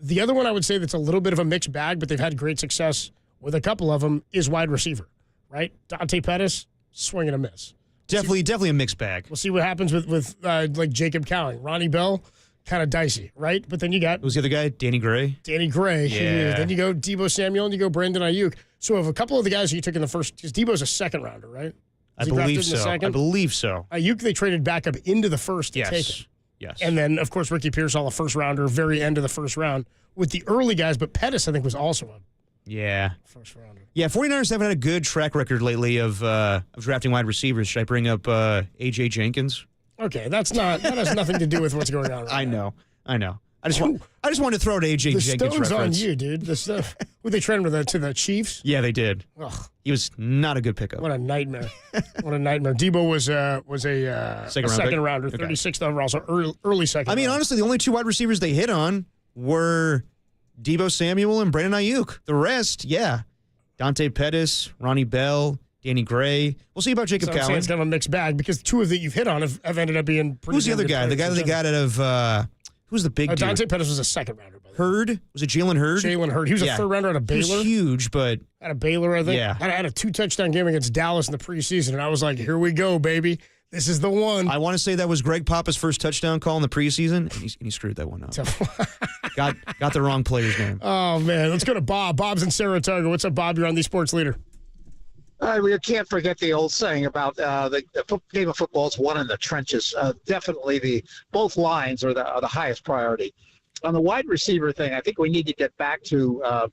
T: The other one I would say that's a little bit of a mixed bag, but they've had great success with a couple of them, is wide receiver, right? Dante Pettis, swing and a miss.
D: Definitely a mixed bag.
T: We'll see what happens with like Jacob Cowing. Ronnie Bell, kind of dicey, right? But then you got...
D: Who's the other guy? Danny Gray?
T: Danny Gray.
D: Yeah.
T: Then you go Debo Samuel and you go Brandon Ayuk. So of a couple of the guys you took in the first... Because Debo's a second rounder, right?
D: I believe so.
T: Ayuk, they traded back up into the first to take him.
D: Yes.
T: And then, of course, Ricky Pearsall, a first rounder, very end of the first round with the early guys. But Pettis, I think, was also a first rounder.
D: Yeah, 49ers haven't had a good track record lately of drafting wide receivers. Should I bring up A.J. Jenkins?
T: Okay, that has nothing to do with what's going on right now.
D: I know. I just wanted to throw an A.J. Jenkins
T: reference. The
D: reference.
T: stone's on you, dude. The stuff. Would they trade him to the Chiefs?
D: Yeah, they did.
T: Ugh.
D: He was not a good pickup.
T: What a nightmare. What a nightmare. Debo was a second rounder, 36th overall, so early second.
D: I mean, honestly, the only two wide receivers they hit on were Debo Samuel and Brandon Ayuk. The rest, Dante Pettis, Ronnie Bell, Danny Gray. We'll see about Jacob Cowing.
T: It's kind of a mixed bag because two of that you've hit on have ended up being pretty.
D: Who's the other guy? The guy that they got out of who's the big dude?
T: Dante Pettis was a second rounder.
D: Hurd? Was it Jalen Hurd?
T: Jalen Hurd. He was a third rounder out of Baylor.
D: He was huge, but...
T: Out of Baylor, I think.
D: Yeah.
T: I had a 2-touchdown game against Dallas in the preseason, and I was like, here we go, baby. This is the one.
D: I want to say that was Greg Papa's first touchdown call in the preseason, and he screwed that one up. got the wrong player's name.
T: Oh, man. Let's go to Bob. Bob's in Saratoga. What's up, Bob? You're on the Sports Leader.
N: We can't forget the old saying about the game of football is won in the trenches. Definitely both lines are the highest priority. On the wide receiver thing, I think we need to get back to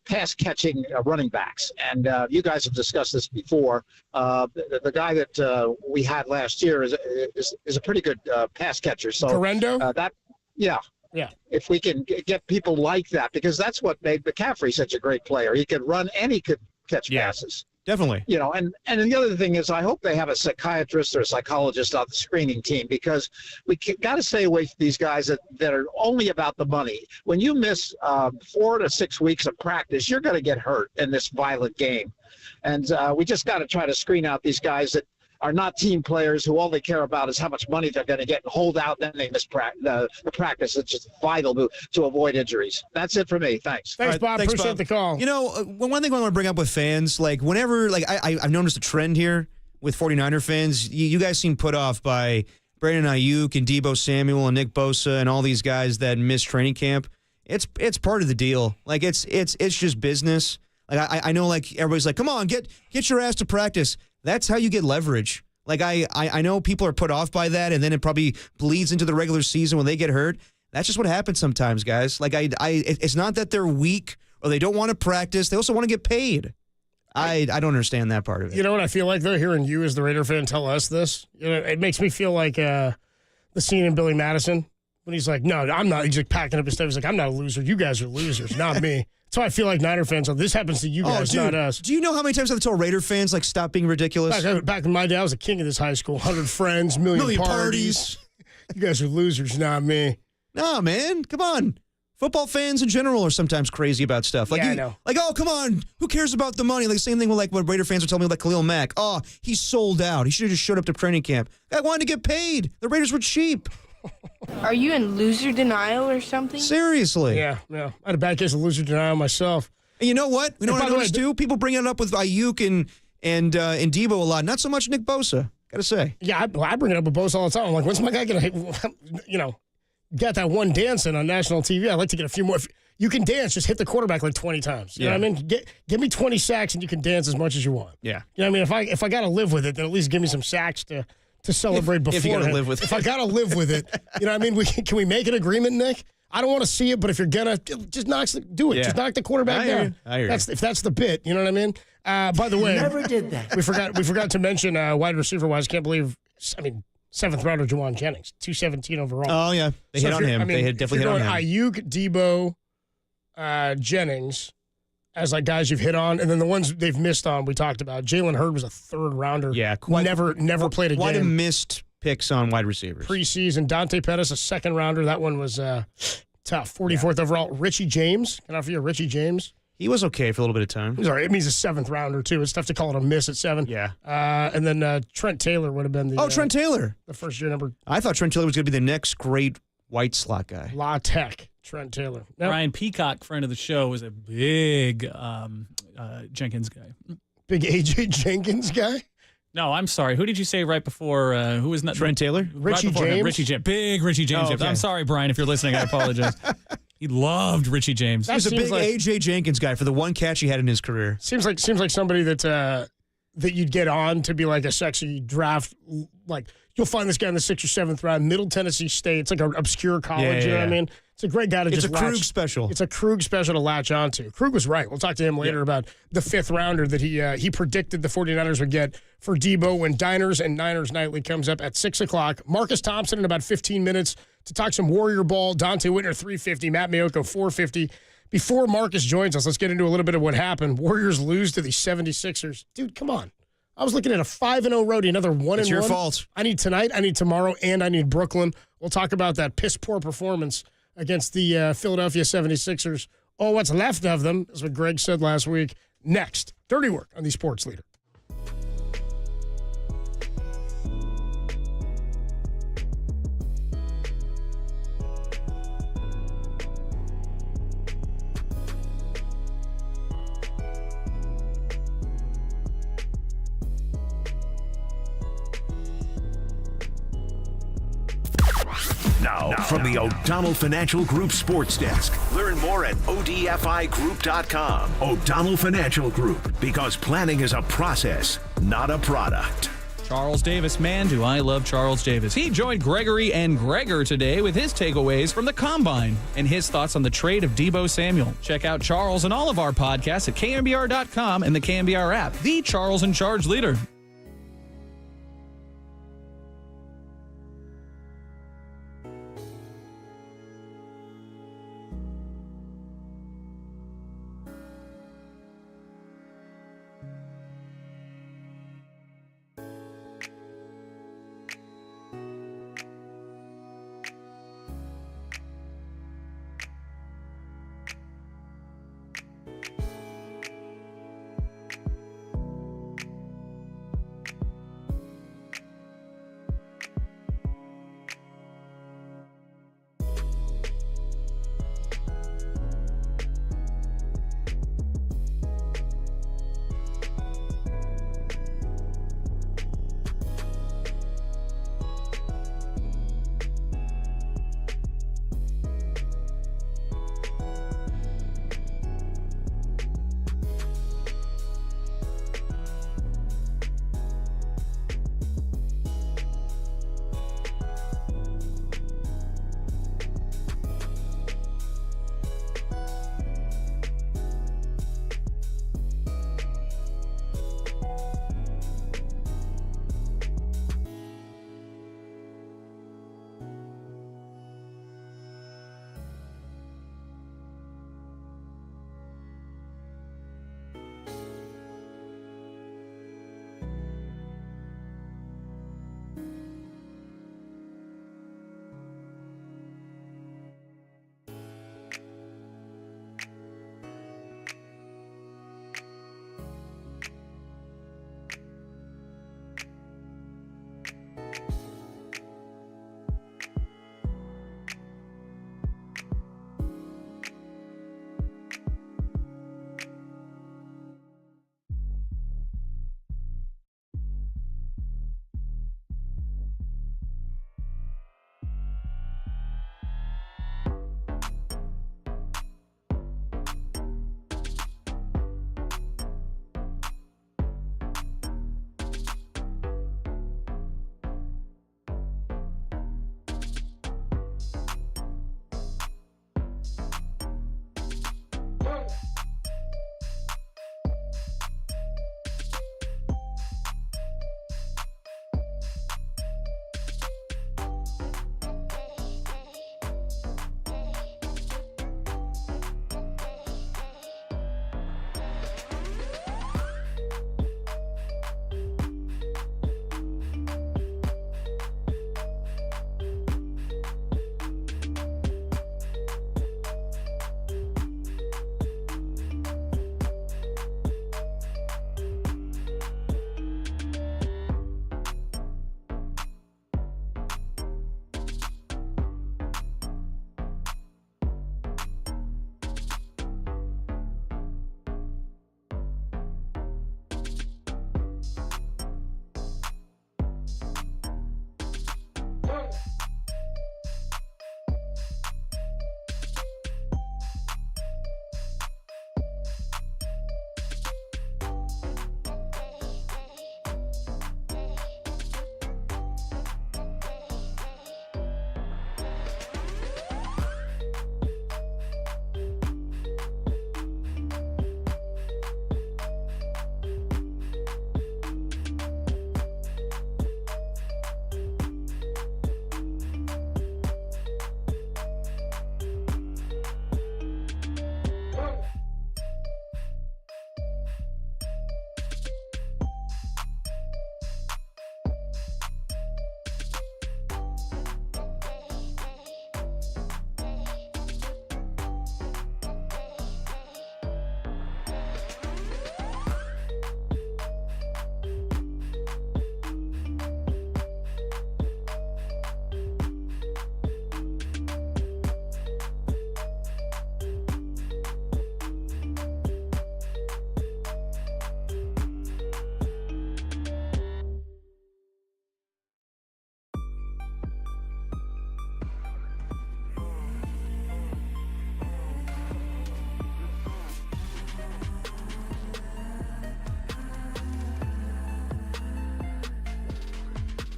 N: pass-catching running backs. And you guys have discussed this before. The guy that we had last year is a pretty good pass catcher. So
T: Correndo?
N: Yeah. If we can get people like that, because that's what made McCaffrey such a great player. He could run and he could catch passes.
D: Definitely.
N: You know, and the other thing is I hope they have a psychiatrist or a psychologist on the screening team, because we got to stay away from these guys that are only about the money. When you miss 4 to 6 weeks of practice, you're going to get hurt in this violent game. And we just got to try to screen out these guys that are not team players who all they care about is how much money they're going to get and hold out, then they miss the practice. It's just vital to avoid injuries. That's it for me. Thanks.
T: Thanks, Bob. Appreciate
D: Bob.
T: the call.
D: You know, one thing I want to bring up with fans, like whenever, like I've noticed a trend here with 49er fans. You guys seem put off by Brandon Ayuk and Debo Samuel and Nick Bosa and all these guys that miss training camp. It's part of the deal. Like it's just business. Like I know, like everybody's like, come on, get your ass to practice. That's how you get leverage. Like I know people are put off by that, and then it probably bleeds into the regular season when they get hurt. That's just what happens sometimes, guys. Like it's not that they're weak or they don't want to practice. They also want to get paid. I don't understand that part of it.
T: You know what I feel like, though, hearing you as the Raider fan tell us this? You know, it makes me feel like the scene in Billy Madison when he's like, no, I'm not. He's like packing up his stuff. He's like, I'm not a loser. You guys are losers, not me. That's how I feel like Niner fans are. This happens to you guys, not us.
D: Do you know how many times I've told Raider fans, like, stop being ridiculous?
T: Back in my day, I was a king of this high school. 100 friends, million parties. You guys are losers, not me.
D: No, man. Come on. Football fans in general are sometimes crazy about stuff. Like,
T: I know.
D: Like, oh, come on. Who cares about the money? Like, same thing with, like, what Raider fans are telling me, like, Khalil Mack. Oh, he sold out. He should have just showed up to training camp. Guy wanted to get paid. The Raiders were cheap.
O: Are you in loser denial or something?
D: Seriously.
T: Yeah. I had a bad case of loser denial myself.
D: And you know what? You know what I noticed, too? People bring it up with Ayuk and Deebo a lot. Not so much Nick Bosa, got to say.
T: Yeah, I bring it up with Bosa all the time. I'm like, when's my guy going to, get that one dance in on national TV? I'd like to get a few more. If you can dance, just hit the quarterback like 20 times. You know what I mean? Give me 20 sacks and you can dance as much as you want.
D: Yeah.
T: You know what I mean? If I got to live with it, then at least give me some sacks to celebrate before.
D: If you got to live with it.
T: If I got to live with it, you know what I mean? Can we make an agreement, Nick? I don't want to see it, but if you're going to, just do it.
D: Yeah.
T: Just knock the quarterback down.
D: I hear you.
T: If that's the bit, you know what I mean? By the way.
O: Never did that.
T: We forgot to mention wide receiver-wise, can't believe, 7th rounder Juwan Jennings, 217 overall.
D: Oh, yeah. They hit on him. They definitely hit on him.
T: Ayuk, Debo, Jennings as like guys you've hit on, and then the ones they've missed on we talked about. Jalen Hurd was a 3rd rounder.
D: Yeah.
T: Never played a game.
D: Quite a missed picks on wide receivers.
T: Preseason. Dante Pettis, a 2nd rounder. That one was tough. 44th overall. Richie James. Can I offer you Richie James?
D: He was okay for a little bit of time.
T: He's all right. It means a 7th rounder, too. It's tough to call it a miss at 7.
D: Yeah.
T: And then Trent Taylor would have been the...
D: Trent Taylor.
T: The first-year number.
D: I thought Trent Taylor was going to be the next great white slot guy.
T: La Tech, Trent Taylor. Nope.
B: Ryan Peacock, friend of the show, was a big Jenkins guy.
T: Big A.J. Jenkins guy?
B: No, I'm sorry. Who did you say right before? Who was not
D: Trent Taylor?
T: Richie James?
B: Richie James. Big Richie James.
D: Oh, okay.
B: I'm sorry, Brian, if you're listening. I apologize. He loved Richie James.
D: He was a big A.J. Jenkins guy for the one catch he had in his career.
T: Seems like somebody that you'd get on to be like a sexy draft. Like, you'll find this guy in the 6th or 7th round, Middle Tennessee State. It's like an obscure college, you know what I mean? It's a great guy to just
D: It's a Krug special.
T: It's a Krug special to latch onto. Krug was right. We'll talk to him later about the 5th rounder that he predicted the 49ers would get for Deebo when Diners and Niners Nightly comes up at 6 o'clock. Marcus Thompson in about 15 minutes to talk some Warrior ball. Dante Whitner, 350. Matt Maioko, 450. Before Marcus joins us, let's get into a little bit of what happened. Warriors lose to the 76ers. Dude, come on. I was looking at a 5-0 roadie, another 1-1.
D: It's your fault.
T: I need tonight, I need tomorrow, and I need Brooklyn. We'll talk about that piss-poor performance against the Philadelphia 76ers. Oh, what's left of them, is what Greg said last week. Next, Dirty Work on the Sports Leader.
A: Now, from the O'Donnell Financial Group Sports Desk. Learn more at ODFIGroup.com. O'Donnell Financial Group, because planning is a process, not a product.
B: Charles Davis, man, do I love Charles Davis. He joined Gregory and Gregor today with his takeaways from the Combine and his thoughts on the trade of Debo Samuel. Check out Charles and all of our podcasts at KNBR.com and the KNBR app. The Charles in Charge leader.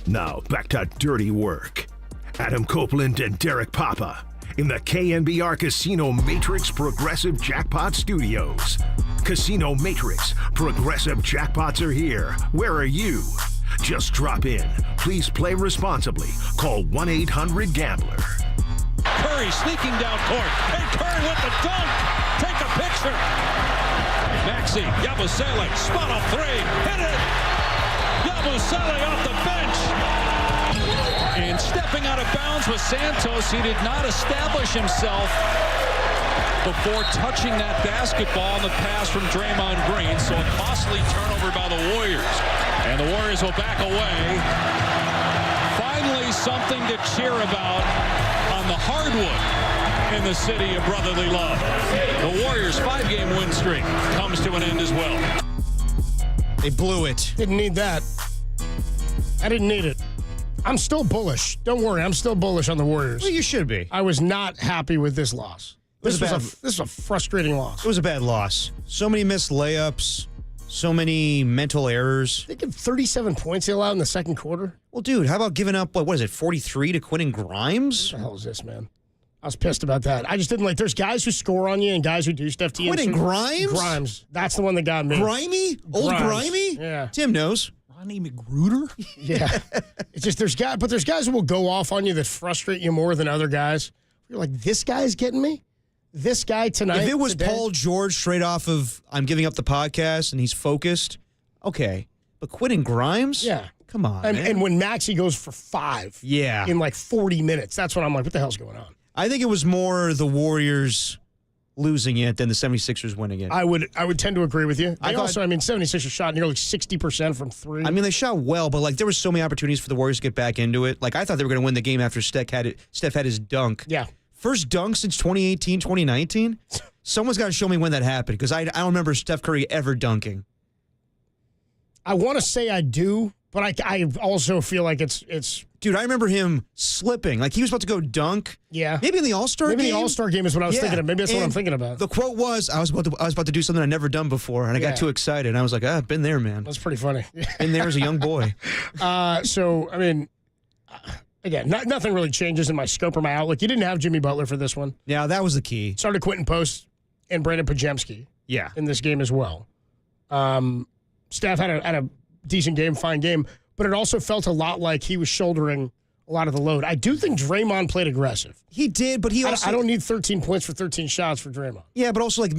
A: Now, back to dirty work. Adam Copeland and Derek Papa in the KNBR Casino Matrix Progressive Jackpot Studios. Casino Matrix, Progressive Jackpots are here. Where are you? Just drop in. Please play responsibly. Call 1-800-GAMBLER.
G: Curry sneaking down court. And Curry with the dunk. Take a picture. Maxey, Yabusele, spot on three. Hit it. Yabusele off the bench. And stepping out of bounds with Santos, he did not establish himself before touching that basketball on the pass from Draymond Green. So a costly turnover by the Warriors. And the Warriors will back away. Finally, something to cheer about on the hardwood in the city of brotherly love. The Warriors' 5-game win streak comes to an end as well.
D: They blew it.
T: Didn't need that. I didn't need it. I'm still bullish. Don't worry, I'm still bullish on the Warriors.
D: Well, you should be.
T: I was not happy with this loss. This was a frustrating loss.
D: It was a bad loss. So many missed layups. So many mental errors.
T: They give 37 points they allowed in the second quarter.
D: Well, dude, how about giving up, what is it, 43 to Quentin Grimes?
T: What the hell is this, man? I was pissed about that. I just didn't like, there's guys who score on you and guys who do stuff to you.
D: Quentin Grimes?
T: Grimes. That's the one that got me.
D: Grimy? Old Grimy?
T: Yeah.
D: Tim knows.
B: Ronnie McGruder?
T: Yeah. It's just, there's guys who will go off on you that frustrate you more than other guys. You're like, this guy's getting me? This guy tonight?
D: If it was Paul George straight off of I'm giving up the podcast and he's focused, okay. But Quentin Grimes?
T: Yeah.
D: Come on,
T: and when Maxey goes for 5 in like 40 minutes, that's when I'm like, what the hell's going on?
D: I think it was more the Warriors losing it than the 76ers winning it.
T: I would tend to agree with you. 76ers shot nearly 60% from 3.
D: I mean, they shot well, but like there were so many opportunities for the Warriors to get back into it. Like I thought they were going to win the game after Steph had his dunk.
T: Yeah.
D: First dunk since 2018, 2019? Someone's got to show me when that happened because I don't remember Steph Curry ever dunking.
T: I want to say I do, but I also feel like it's.
D: Dude, I remember him slipping. Like he was about to go dunk.
T: Yeah.
D: Maybe in the All-Star game?
T: Maybe the All-Star game is what I was thinking of. Maybe that's what I'm thinking about.
D: The quote was, I was about to do something I'd never done before, and I got too excited. And I was like, I've been there, man.
T: That's pretty funny.
D: Been there as a young boy.
T: So, I mean, again, nothing really changes in my scope or my outlook. You didn't have Jimmy Butler for this one.
D: Yeah, that was the key.
T: Started Quentin Post and Brandon Pajemski.
D: Yeah.
T: In this game as well. Steph had a decent game, fine game, but it also felt a lot like he was shouldering a lot of the load. I do think Draymond played aggressive.
D: He did, but he also...
T: I don't need 13 points for 13 shots for Draymond.
D: Yeah, but also like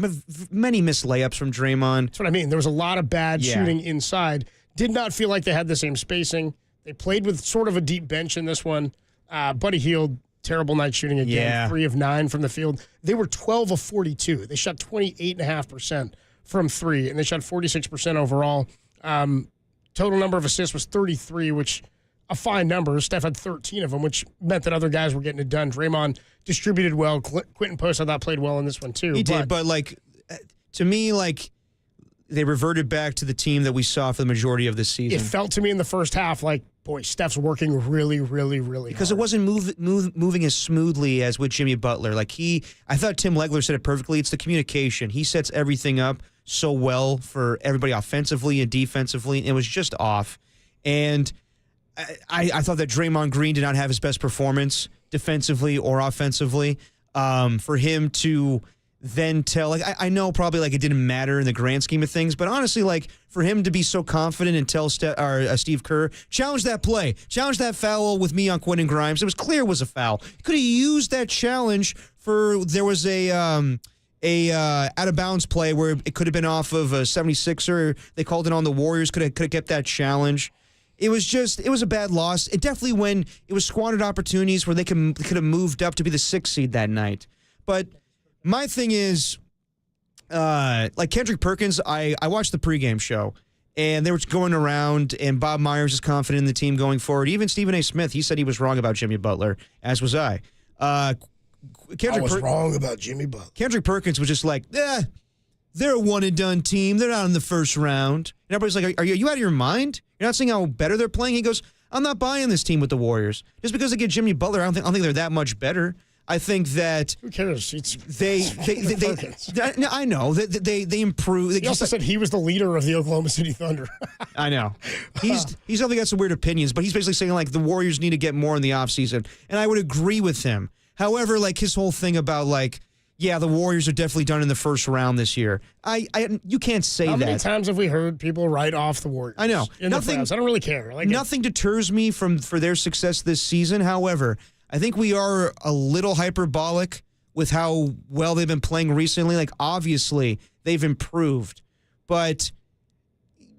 D: many missed layups from Draymond.
T: That's what I mean. There was a lot of bad shooting inside. Did not feel like they had the same spacing. They played with sort of a deep bench in this one. Buddy Hield, terrible night shooting again.
D: Yeah.
T: 3 of 9 from the field. They were 12 of 42. They shot 28.5% from 3, and they shot 46% overall. Total number of assists was 33, which a fine number. Steph had 13 of them, which meant that other guys were getting it done. Draymond distributed well. Quentin Post, I thought, played well in this one, too.
D: He did, but like, to me, like, they reverted back to the team that we saw for the majority of this season.
T: It felt to me in the first half like, boy, Steph's working really, really, really
D: because
T: hard.
D: it wasn't moving as smoothly as with Jimmy Butler. Like I thought Tim Legler said it perfectly. It's the communication. He sets everything up so well for everybody offensively and defensively. And it was just off. And I thought that Draymond Green did not have his best performance defensively or offensively. For him to then tell, like, I know probably like it didn't matter in the grand scheme of things, but honestly, like for him to be so confident and tell Steve Kerr, challenge that play, challenge that foul with me on Quentin Grimes. It was clear it was a foul. He could have used that challenge for, there was a out of bounds play where it could have been off of a 76er. They called it on the Warriors. Could have kept that challenge. It was a bad loss. It definitely when it was squandered opportunities where they could have moved up to be the 6th seed that night. But my thing is, like Kendrick Perkins, I watched the pregame show, and they were going around, and Bob Myers is confident in the team going forward. Even Stephen A. Smith, he said he was wrong about Jimmy Butler, as was I.
T: I was wrong about Jimmy Butler.
D: Kendrick Perkins was just like, they're a one-and-done team. They're not in the first round. And everybody's like, are you out of your mind? You're not seeing how better they're playing? He goes, I'm not buying this team with the Warriors. Just because they get Jimmy Butler, I don't think they're that much better. I think that
T: who cares?
D: They I know that they improve.
T: He also said he was the leader of the Oklahoma City Thunder.
D: I know. He's definitely got some weird opinions, but he's basically saying like the Warriors need to get more in the offseason. And I would agree with him. However, like his whole thing about like, yeah, the Warriors are definitely done in the first round this year. You can't say that.
T: How many times have we heard people write off the Warriors?
D: I know.
T: In the playoffs? I don't really care.
D: Nothing deters me for their success this season. However, I think we are a little hyperbolic with how well they've been playing recently. Like, obviously, they've improved. But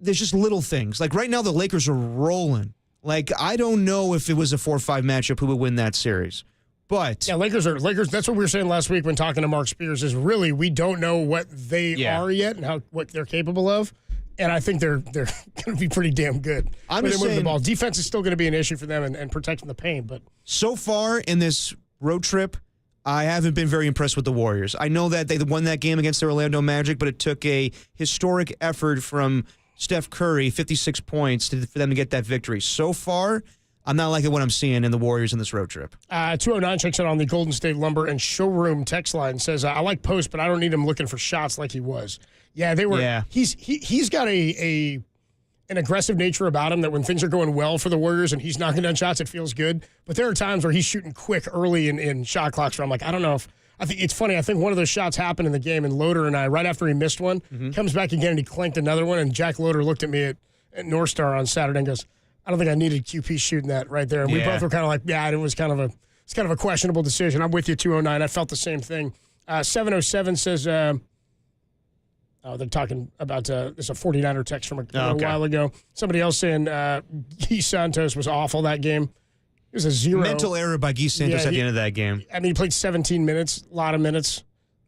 D: there's just little things. Like, right now, the Lakers are rolling. Like, I don't know if it was a 4-5 matchup who would win that series. But
T: yeah, Lakers. That's what we were saying last week when talking to Mark Spears. Is really we don't know what they are yet and what they're capable of, and I think they're going to be pretty damn good.
D: I'm
T: when
D: just
T: they move
D: saying,
T: the ball. Defense is still going to be an issue for them and protecting the paint. But
D: so far in this road trip, I haven't been very impressed with the Warriors. I know that they won that game against the Orlando Magic, but it took a historic effort from Steph Curry, 56 points, for them to get that victory. So far, I'm not liking what I'm seeing in the Warriors in this road trip.
T: 209 checks out on the Golden State Lumber and Showroom text line. Says, I like Post, but I don't need him looking for shots like he was. Yeah, they were. Yeah. He's got an aggressive nature about him that when things are going well for the Warriors and he's knocking down shots, it feels good. But there are times where he's shooting quick early in shot clocks where I'm like, I don't know if – I think it's funny. I think one of those shots happened in the game, and Loader and I, right after he missed one, comes back again and he clanked another one, and Jack Loader looked at me at North Star on Saturday and goes, I don't think I needed QP shooting that right there. And we both were kind of like, yeah, it was kind of a questionable decision. I'm with you, 209. I felt the same thing. 707 says, they're talking about there's a 49er text from a while ago. Somebody else saying Guy Santos was awful that game. It was a 0.
D: Mental error by Guy Santos at the end of that game.
T: I mean, he played 17 minutes, a lot of minutes.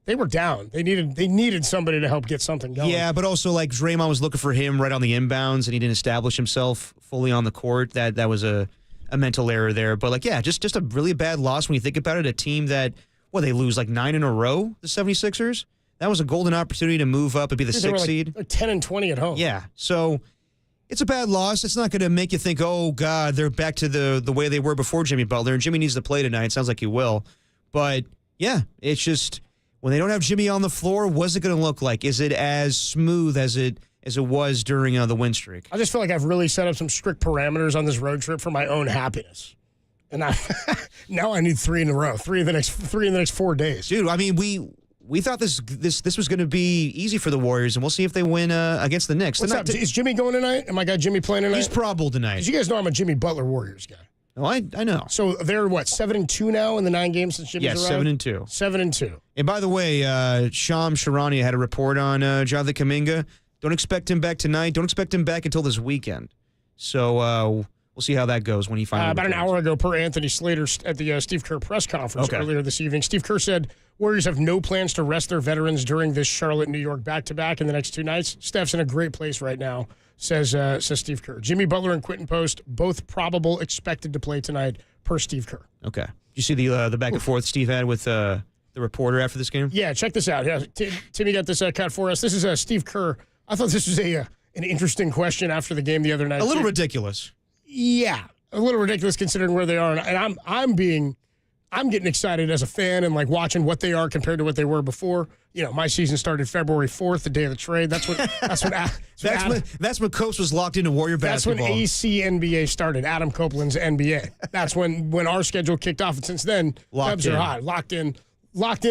T: They were down. They needed somebody to help get something going.
D: Yeah, but also like Draymond was looking for him right on the inbounds, and he didn't establish himself fully on the court. That was a mental error there. But like, yeah, just a really bad loss when you think about it. A team that they lose like 9 in a row. The 76ers. That was a golden opportunity to move up and be the 6th seed.
T: They're 10-20 at home.
D: Yeah, so it's a bad loss. It's not going to make you think, oh God, they're back to the way they were before Jimmy Butler. And Jimmy needs to play tonight. It sounds like he will. But yeah, it's just. When they don't have Jimmy on the floor, what's it going to look like? Is it as smooth as it was during the win streak?
T: I just feel like I've really set up some strict parameters on this road trip for my own happiness, and now I need 3 in a row, 3 in the next 4 days.
D: Dude, I mean we thought this was going to be easy for the Warriors, and we'll see if they win against the Knicks.
T: What's up? Is Jimmy going tonight? Am I got Jimmy playing tonight?
D: He's probable tonight.
T: Because you guys know I'm a Jimmy Butler Warriors guy.
D: Oh, I know.
T: So they're 7-2 now in the 9 games since Jimmy's arrived?
D: 7-2.
T: 7-2.
D: And by the way, Sham Sharania had a report on Jonathan Kuminga. Don't expect him back tonight. Don't expect him back until this weekend. So we'll see how that goes when he finally
T: about
D: returns.
T: an hour ago, per Anthony Slater at the Steve Kerr press conference earlier this evening, Steve Kerr said Warriors have no plans to rest their veterans during this Charlotte-New York back-to-back in the next 2 nights. Steph's in a great place right now. Says Steve Kerr. Jimmy Butler and Quentin Post, both probable, expected to play tonight, per Steve Kerr.
D: Okay. Did you see the back and forth Steve had with the reporter after this game?
T: Yeah, check this out. Yeah, Timmy got this cut for us. This is Steve Kerr. I thought this was an interesting question after the game the other night.
D: A little ridiculous.
T: Yeah, a little ridiculous considering where they are, and I'm getting excited as a fan and like watching what they are compared to what they were before. You know, my season started February 4th, the day of the trade. That's when
D: Coach was locked into Warrior basketball.
T: That's when ACNBA started, Adam Copeland's NBA. That's when our schedule kicked off, and since then, Dubs are hot, locked in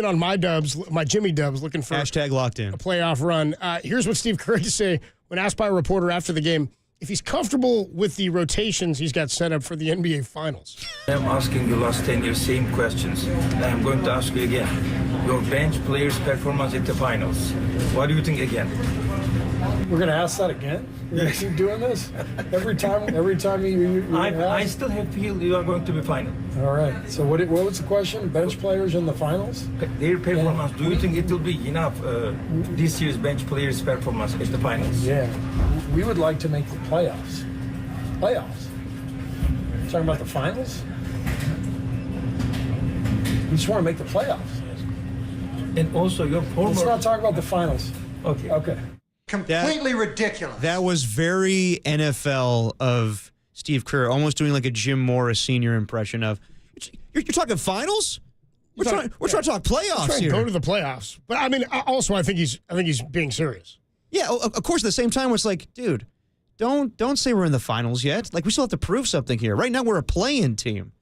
T: on my Dubs, my Jimmy Dubs, looking for
D: #locked in
T: a playoff run. Here's what Steve Kerr had to say when asked by a reporter after the game if he's comfortable with the rotations he's got set up for the NBA Finals.
P: I'm asking you last 10 years same questions. I'm going to ask you again. Your bench players' performance at the Finals. What do you think again?
V: We're going to ask that again? We're going to keep doing this? Every time you
P: I still feel you are going to be final.
V: All right. So what was the question? Bench players in the Finals?
P: Their performance. Do you think it will be enough, this year's bench players' performance at the Finals?
V: Yeah. We would like to make the playoffs. Talking about the Finals? We just want to make the playoffs.
P: And also your former...
V: Let's not talk about the Finals.
P: Okay.
W: Completely ridiculous.
D: That was very NFL of Steve Kerr, almost doing like a Jim Morris Sr. impression of, you're talking Finals? We're trying to talk playoffs here.
T: Go to the playoffs. But I mean, also I think he's being serious.
D: Yeah, of course. At the same time, it's like, dude, don't say we're in the finals yet. Like, we still have to prove something here. Right now, we're a play-in team.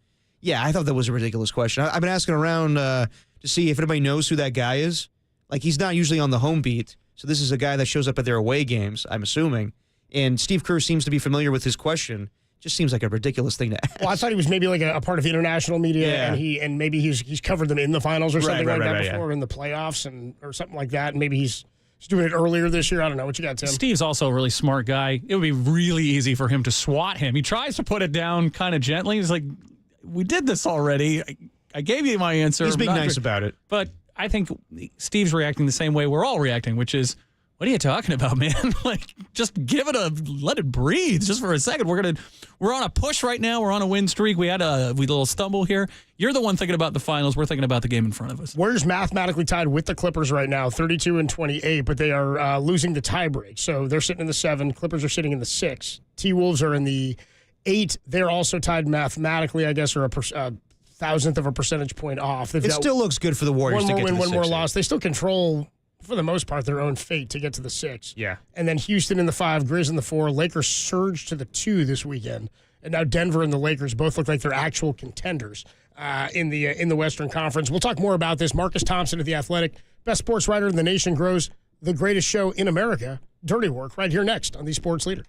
D: Yeah, I thought that was a ridiculous question. I've been asking around to see if anybody knows who that guy is. Like, he's not usually on the home beat, so this is a guy that shows up at their away games, I'm assuming. And Steve Kerr seems to be familiar with his question. Just seems like a ridiculous thing to ask.
T: Well, I thought he was maybe like a part of the international media, and maybe he's covered them in the finals or something like that before in the playoffs or something like that. And maybe he's doing it earlier this year. I don't know. What you got, Tim?
B: Steve's also a really smart guy. It would be really easy for him to swat him. He tries to put it down kind of gently. He's like, we did this already. I gave you my answer.
D: He's being nice about it.
B: But I think Steve's reacting the same way we're all reacting, which is, what are you talking about, man? Like, just let it breathe just for a second. We're on a push right now. We're on a win streak. We had a little stumble here. You're the one thinking about the finals. We're thinking about the game in front of us.
T: Warriors mathematically tied with the Clippers right now, 32-28, but they are losing the tiebreak. So they're sitting in the 7. Clippers are sitting in the 6. T-Wolves are in the 8. They're also tied mathematically, I guess, or a thousandth of a percentage point off.
D: It still looks good for the Warriors to get to the 6.
T: One more loss. They still control, for the most part, their own fate to get to the 6.
D: Yeah.
T: And then Houston in the 5, Grizz in the 4. Lakers surged to the 2 this weekend. And now Denver and the Lakers both look like they're actual contenders in the Western Conference. We'll talk more about this. Marcus Thompson of The Athletic, best sports writer in the nation, grows the greatest show in America, Dirty Work, right here next on The Sports Leader.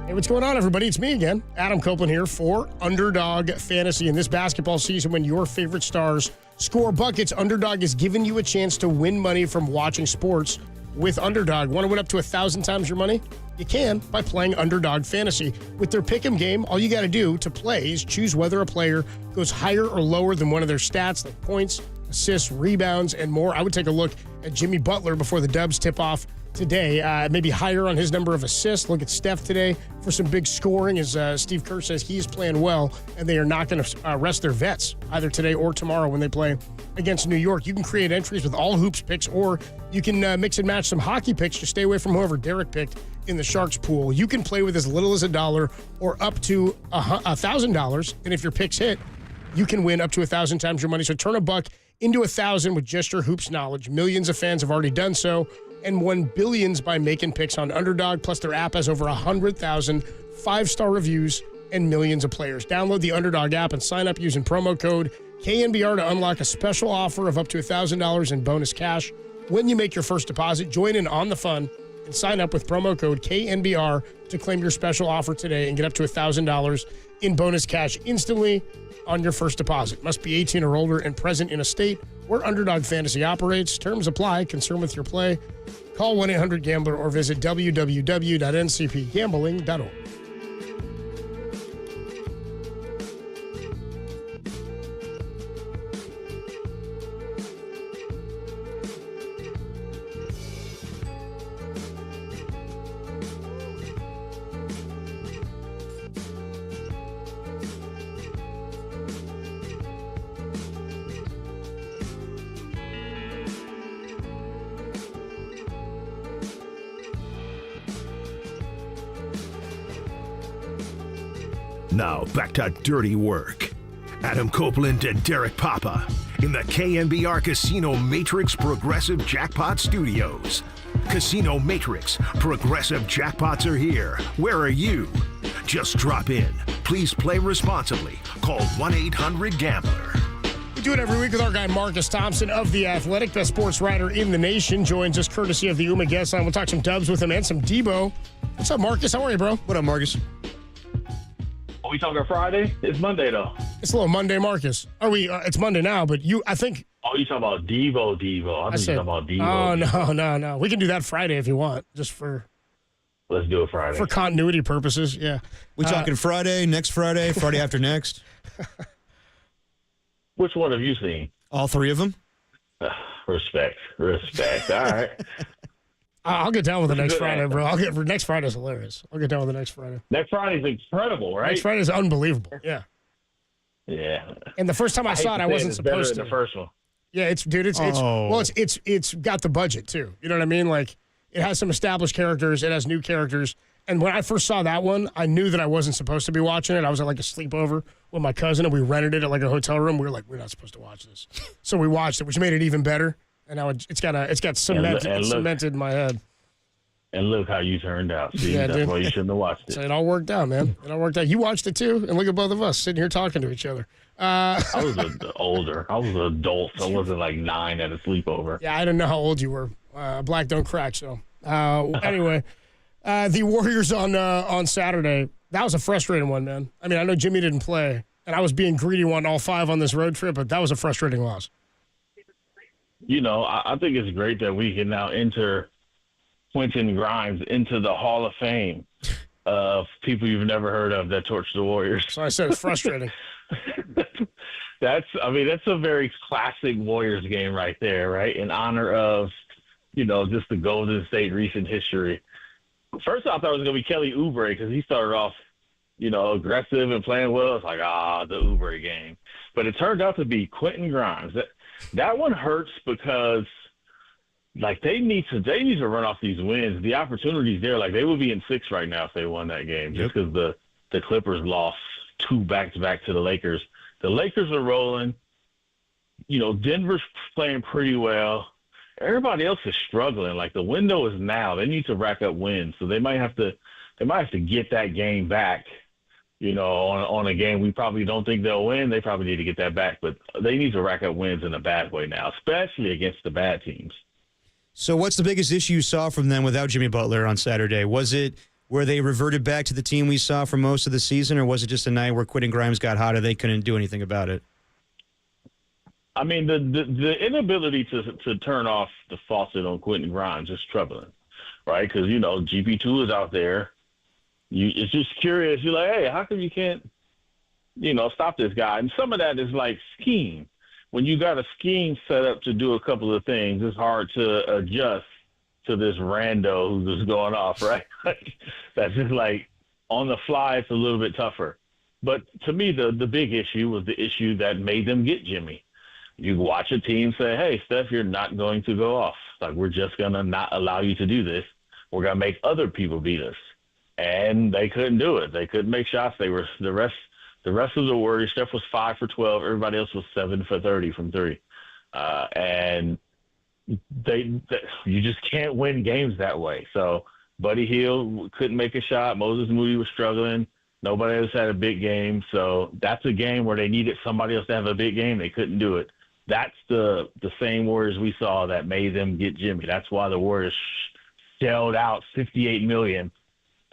T: Hey, what's going on, everybody? It's me again, Adam Copeland here for Underdog Fantasy. In this basketball season, when your favorite stars score buckets, Underdog is giving you a chance to win money from watching sports with Underdog. Want to win up to 1,000 times your money? You can by playing Underdog Fantasy. With their pick'em game, all you got to do to play is choose whether a player goes higher or lower than one of their stats, like points, assists, rebounds, and more. I would take a look at Jimmy Butler before the Dubs tip off today. Maybe higher on his number of assists. Look at Steph today for some big scoring, as Steve Kerr says he is playing well, and they are not going to rest their vets either today or tomorrow when they play against New York. You can create entries with all hoops picks, or you can mix and match some hockey picks to stay away from whoever Derek picked in the Sharks pool. You can play with as little as $1 or up to $1,000, and if your picks hit, you can win up to 1,000 times your money. So turn $1 into 1,000 with just your hoops knowledge. Millions of fans have already done so and won billions by making picks on Underdog. Plus, their app has over 100,000 5-star reviews and millions of players. Download the Underdog app and sign up using promo code KNBR to unlock a special offer of up to $1,000 in bonus cash when you make your first deposit. Join in on the fun and sign up with promo code KNBR to claim your special offer today and get up to $1,000 in bonus cash instantly on your first deposit. Must be 18 or older and present in a state where Underdog Fantasy operates. Terms apply. Concern with your play. Call 1-800-GAMBLER or visit www.ncpgambling.org.
A: Now, back to Dirty Work. Adam Copeland and Derek Papa in the KNBR Casino Matrix Progressive Jackpot Studios. Casino Matrix Progressive Jackpots are here. Where are you? Just drop in. Please play responsibly. Call 1-800-GAMBLER.
T: do it every week with our guy Marcus Thompson of The Athletic, best sports writer in the nation. Joins us courtesy of the UMA guest line. We'll talk some Dubs with him and some Deebo. What's up, Marcus? How are you, bro?
D: What up, Marcus?
H: Are we talking Friday? It's Monday, though.
T: It's a little Monday, Marcus. Are we? It's Monday now, but I think.
H: Oh, you talking about Deebo? I think you're talking about Deebo.
T: Oh, no. We can do that Friday if you want, just for.
H: Let's do it Friday.
T: For continuity purposes, yeah.
D: We talking Friday, next Friday, Friday after next?
H: Which one have you seen?
D: All three of them.
H: Respect. All right.
T: I'll get down with the next Friday, bro. Next Friday's hilarious. I'll get down with the next Friday.
H: Next Friday's incredible, right?
T: Next Friday's unbelievable. Yeah.
H: Yeah.
T: And the first time I saw it, I wasn't supposed to.
H: The first one.
T: Yeah, it's got the budget too. You know what I mean? Like it has some established characters, it has new characters. And when I first saw that one, I knew that I wasn't supposed to be watching it. I was at like a sleepover with my cousin, and we rented it at like a hotel room. We were like, we're not supposed to watch this, so we watched it, which made it even better. And now it's got cemented in my head.
H: And look how you turned out. See, that's why you shouldn't have watched it.
T: So it all worked out, man. It all worked out. You watched it too, and look at both of us sitting here talking to each other.
H: I was older. I was an adult. So I wasn't like 9 at a sleepover.
T: Yeah, I didn't know how old you were. Black don't crack. So anyway, the Warriors on Saturday. That was a frustrating one, man. I mean, I know Jimmy didn't play, and I was being greedy on all 5 on this road trip, but that was a frustrating loss.
H: You know, I think it's great that we can now enter Quentin Grimes into the Hall of Fame of people you've never heard of that torched the Warriors.
T: So I said it's frustrating.
H: That's a very classic Warriors game right there, right? In honor of, just the Golden State recent history. First, I thought it was going to be Kelly Oubre because he started off, aggressive and playing well. It's like, the Oubre game. But it turned out to be Quentin Grimes. That one hurts because, like, they need to run off these wins. The opportunity's there. Like, they would be in 6 right now if they won that game, just because the Clippers lost 2 back-to-back to the Lakers. The Lakers are rolling. Denver's playing pretty well. Everybody else is struggling. Like, the window is now. They need to rack up wins. So they might have to get that game back. On a game we probably don't think they'll win. They probably need to get that back. But they need to rack up wins in a bad way now, especially against the bad teams.
D: So what's the biggest issue you saw from them without Jimmy Butler on Saturday? Was it where they reverted back to the team we saw for most of the season, or was it just a night where Quentin Grimes got hot and they couldn't do anything about it?
H: I mean, the inability to turn off the faucet on Quentin Grimes is troubling, right? Because, GP2 is out there. It's just curious. You're like, hey, how come you can't, stop this guy? And some of that is like scheme. When you got a scheme set up to do a couple of things, it's hard to adjust to this rando who's just going off, right? That's just like on the fly, it's a little bit tougher. But to me, the big issue was the issue that made them get Jimmy. You watch a team say, hey, Steph, you're not going to go off. Like, we're just going to not allow you to do this. We're going to make other people beat us. And they couldn't do it. They couldn't make shots. They were the rest of the Warriors. Steph was 5 for 12. Everybody else was 7 for 30 from 3. And you just can't win games that way. So Buddy Hield couldn't make a shot. Moses Moody was struggling. Nobody else had a big game. So that's a game where they needed somebody else to have a big game. They couldn't do it. That's the same Warriors we saw that made them get Jimmy. That's why the Warriors shelled out $58 million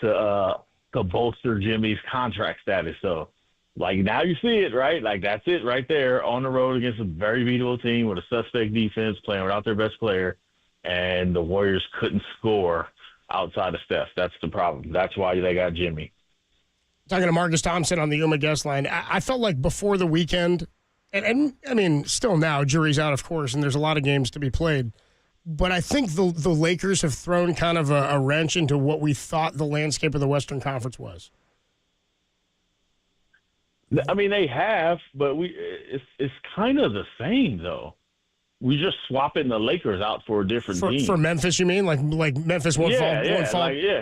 H: to bolster Jimmy's contract status. So, like, now you see it, right? Like, that's it right there on the road against a very beatable team with a suspect defense playing without their best player, and the Warriors couldn't score outside of Steph. That's the problem. That's why they got Jimmy.
T: Talking to Marcus Thompson on the Yuma guest line, I felt like before the weekend, and I mean, still now, jury's out, of course, and there's a lot of games to be played. But I think the Lakers have thrown kind of a wrench into what we thought the landscape of the Western Conference was.
H: I mean, they have, but it's kind of the same, though. We just swapping the Lakers out for a different team.
T: For Memphis, you mean? Like Memphis won't fall?
H: It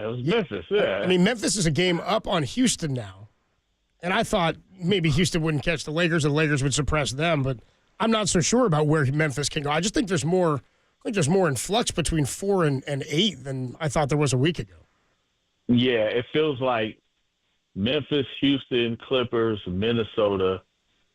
H: was Memphis, yeah.
T: I mean, Memphis is a game up on Houston now. And I thought maybe Houston wouldn't catch the Lakers and the Lakers would suppress them, but I'm not so sure about where Memphis can go. I just think there's more in flux between 4 and 8 than I thought there was a week ago.
H: Yeah, it feels like Memphis, Houston, Clippers, Minnesota,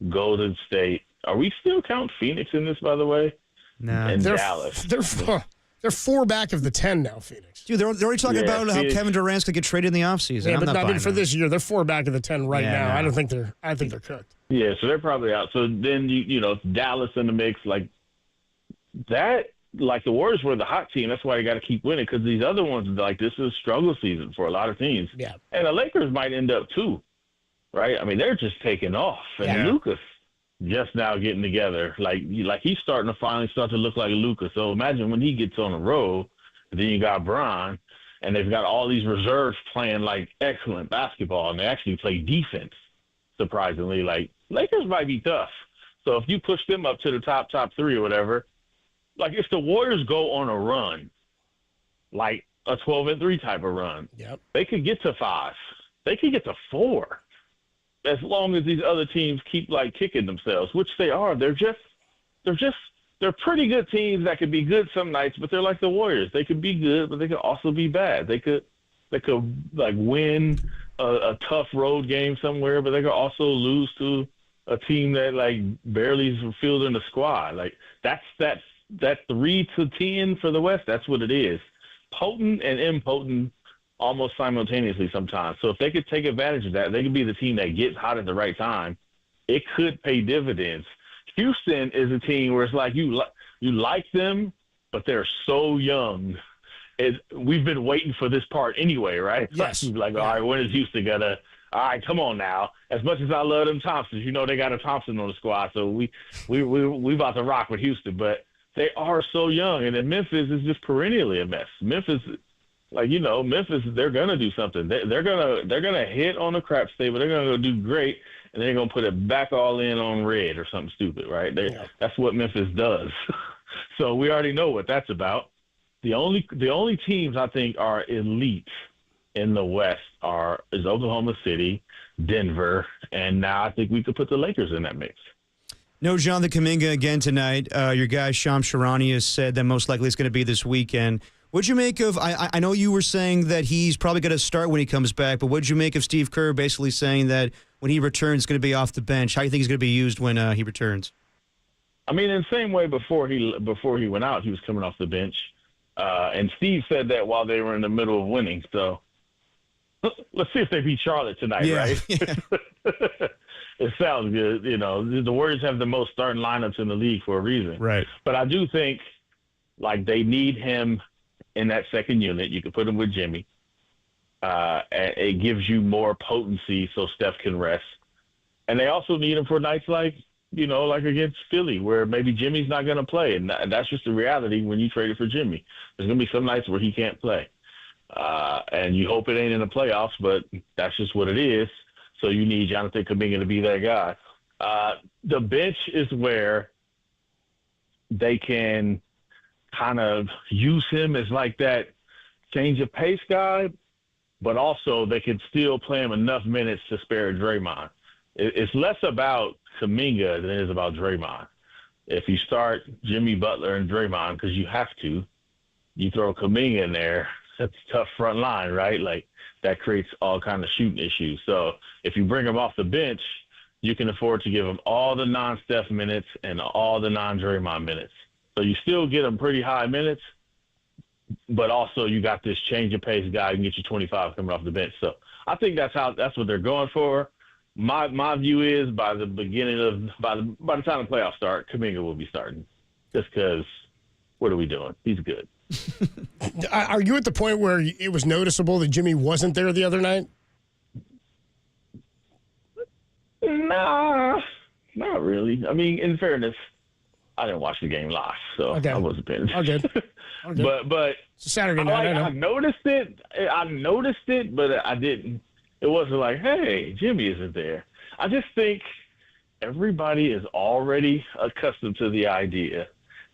H: Golden State, Are we still counting Phoenix in this, by the way?
D: No.
H: And
T: They're
H: Dallas.
T: They're 4 back of the 10 now, Phoenix.
D: Dude, they're already talking about how Kevin Durant's going to get traded in the offseason.
T: Yeah,
D: I'm
T: but
D: not
T: not
D: buying
T: for
D: that.
T: this year. They're 4 back of the 10 right now.
D: no.
T: I think they're cooked.
H: Yeah, so they're probably out. So then you know Dallas in the mix like that. Like the Warriors were the hot team. That's why you got to keep winning because these other ones like this is a struggle season for a lot of teams.
T: Yeah,
H: and the Lakers might end up too, right? I mean they're just taking off, and Lucas just now getting together. Like he's starting to finally start to look like Lucas. So imagine when he gets on the road, and then you got Bron, and they've got all these reserves playing like excellent basketball, and they actually play defense. Surprisingly, like Lakers might be tough. So if you push them up to the top 3 or whatever, like if the Warriors go on a run, like a 12-3 type of run, they could get to 5. They could get to 4, as long as these other teams keep like kicking themselves, which they are. They're pretty good teams that could be good some nights, but they're like the Warriors. They could be good, but they could also be bad. They could like win a tough road game somewhere, but they could also lose to a team that like barely is fielding the squad. Like that's 3 to 10 for the West. That's what it is. Potent and impotent almost simultaneously sometimes. So if they could take advantage of that, they could be the team that gets hot at the right time. It could pay dividends. Houston is a team where it's like you like them, but they're so young. We've been waiting for this part anyway, right?
T: Yes.
H: Like, all right, when is Houston gonna? All right, come on now. As much as I love them Thompsons, they got a Thompson on the squad, so we about to rock with Houston, but they are so young, and then Memphis is just perennially a mess. Memphis, Memphis, they're gonna do something. They're gonna hit on the crap stable. They're gonna go do great, and they're gonna put it back all in on red or something stupid, right? That's what Memphis does. So we already know what that's about. The only teams I think are elite in the West is Oklahoma City, Denver, and now I think we could put the Lakers in that mix.
D: No Jonathan Kuminga again tonight. Your guy Shams Charania has said that most likely it's going to be this weekend. What'd you make of? I know you were saying that he's probably going to start when he comes back, but what'd you make of Steve Kerr basically saying that when he returns, it's going to be off the bench? How do you think he's going to be used when he returns?
H: I mean, in the same way before he went out, he was coming off the bench, and Steve said that while they were in the middle of winning. So let's see if they beat Charlotte tonight, right? Yeah. It sounds good. The Warriors have the most starting lineups in the league for a reason.
D: Right.
H: But I do think, like, they need him in that second unit. You can put him with Jimmy. It gives you more potency so Steph can rest. And they also need him for nights like against Philly, where maybe Jimmy's not going to play. And that's just the reality when you traded for Jimmy. There's going to be some nights where he can't play. And you hope it ain't in the playoffs, but that's just what it is. So you need Jonathan Kuminga to be that guy. The bench is where they can kind of use him as like that change of pace guy, but also they can still play him enough minutes to spare Draymond. It's less about Kuminga than it is about Draymond. If you start Jimmy Butler and Draymond, because you have to, you throw Kuminga in there, that's a tough front line, right? Like, that creates all kind of shooting issues. So if you bring him off the bench, you can afford to give him all the non-Steph minutes and all the non-Draymond minutes. So you still get him pretty high minutes, but also you got this change of pace guy who can get you 25 coming off the bench. So I think that's what they're going for. My view is by the time the playoffs start, Kuminga will be starting. Just because, what are we doing? He's good.
T: Are you at the point where it was noticeable that Jimmy wasn't there the other night?
H: Nah, not really. I mean, in fairness, I didn't watch the game live, so I wasn't paying attention.
T: Okay.
H: But
T: it's a Saturday night.
H: I noticed it, but I didn't. It wasn't like, hey, Jimmy isn't there. I just think everybody is already accustomed to the idea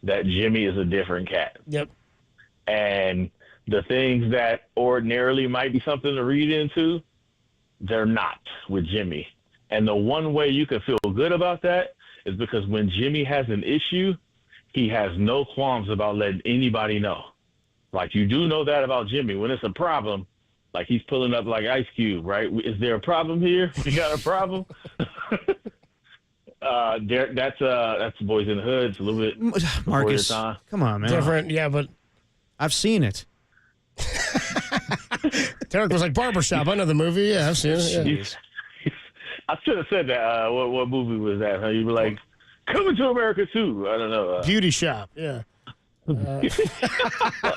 H: that Jimmy is a different cat.
T: Yep.
H: And the things that ordinarily might be something to read into, they're not with Jimmy. And the one way you can feel good about that is because when Jimmy has an issue, he has no qualms about letting anybody know. Like, you do know that about Jimmy. When it's a problem, like, he's pulling up like Ice Cube, right? Is there a problem here? We got a problem? That's Boys in the Hood. It's a little bit
D: Marcus,
H: time.
D: come on, man.
T: Different, yeah, but
D: I've seen it.
T: Derek was like, Barbershop. I know the movie. Yeah, I've seen it. Yeah.
H: I should have said that. What movie was that? You were like, Coming to America 2. I don't know.
T: Beauty Shop. Yeah.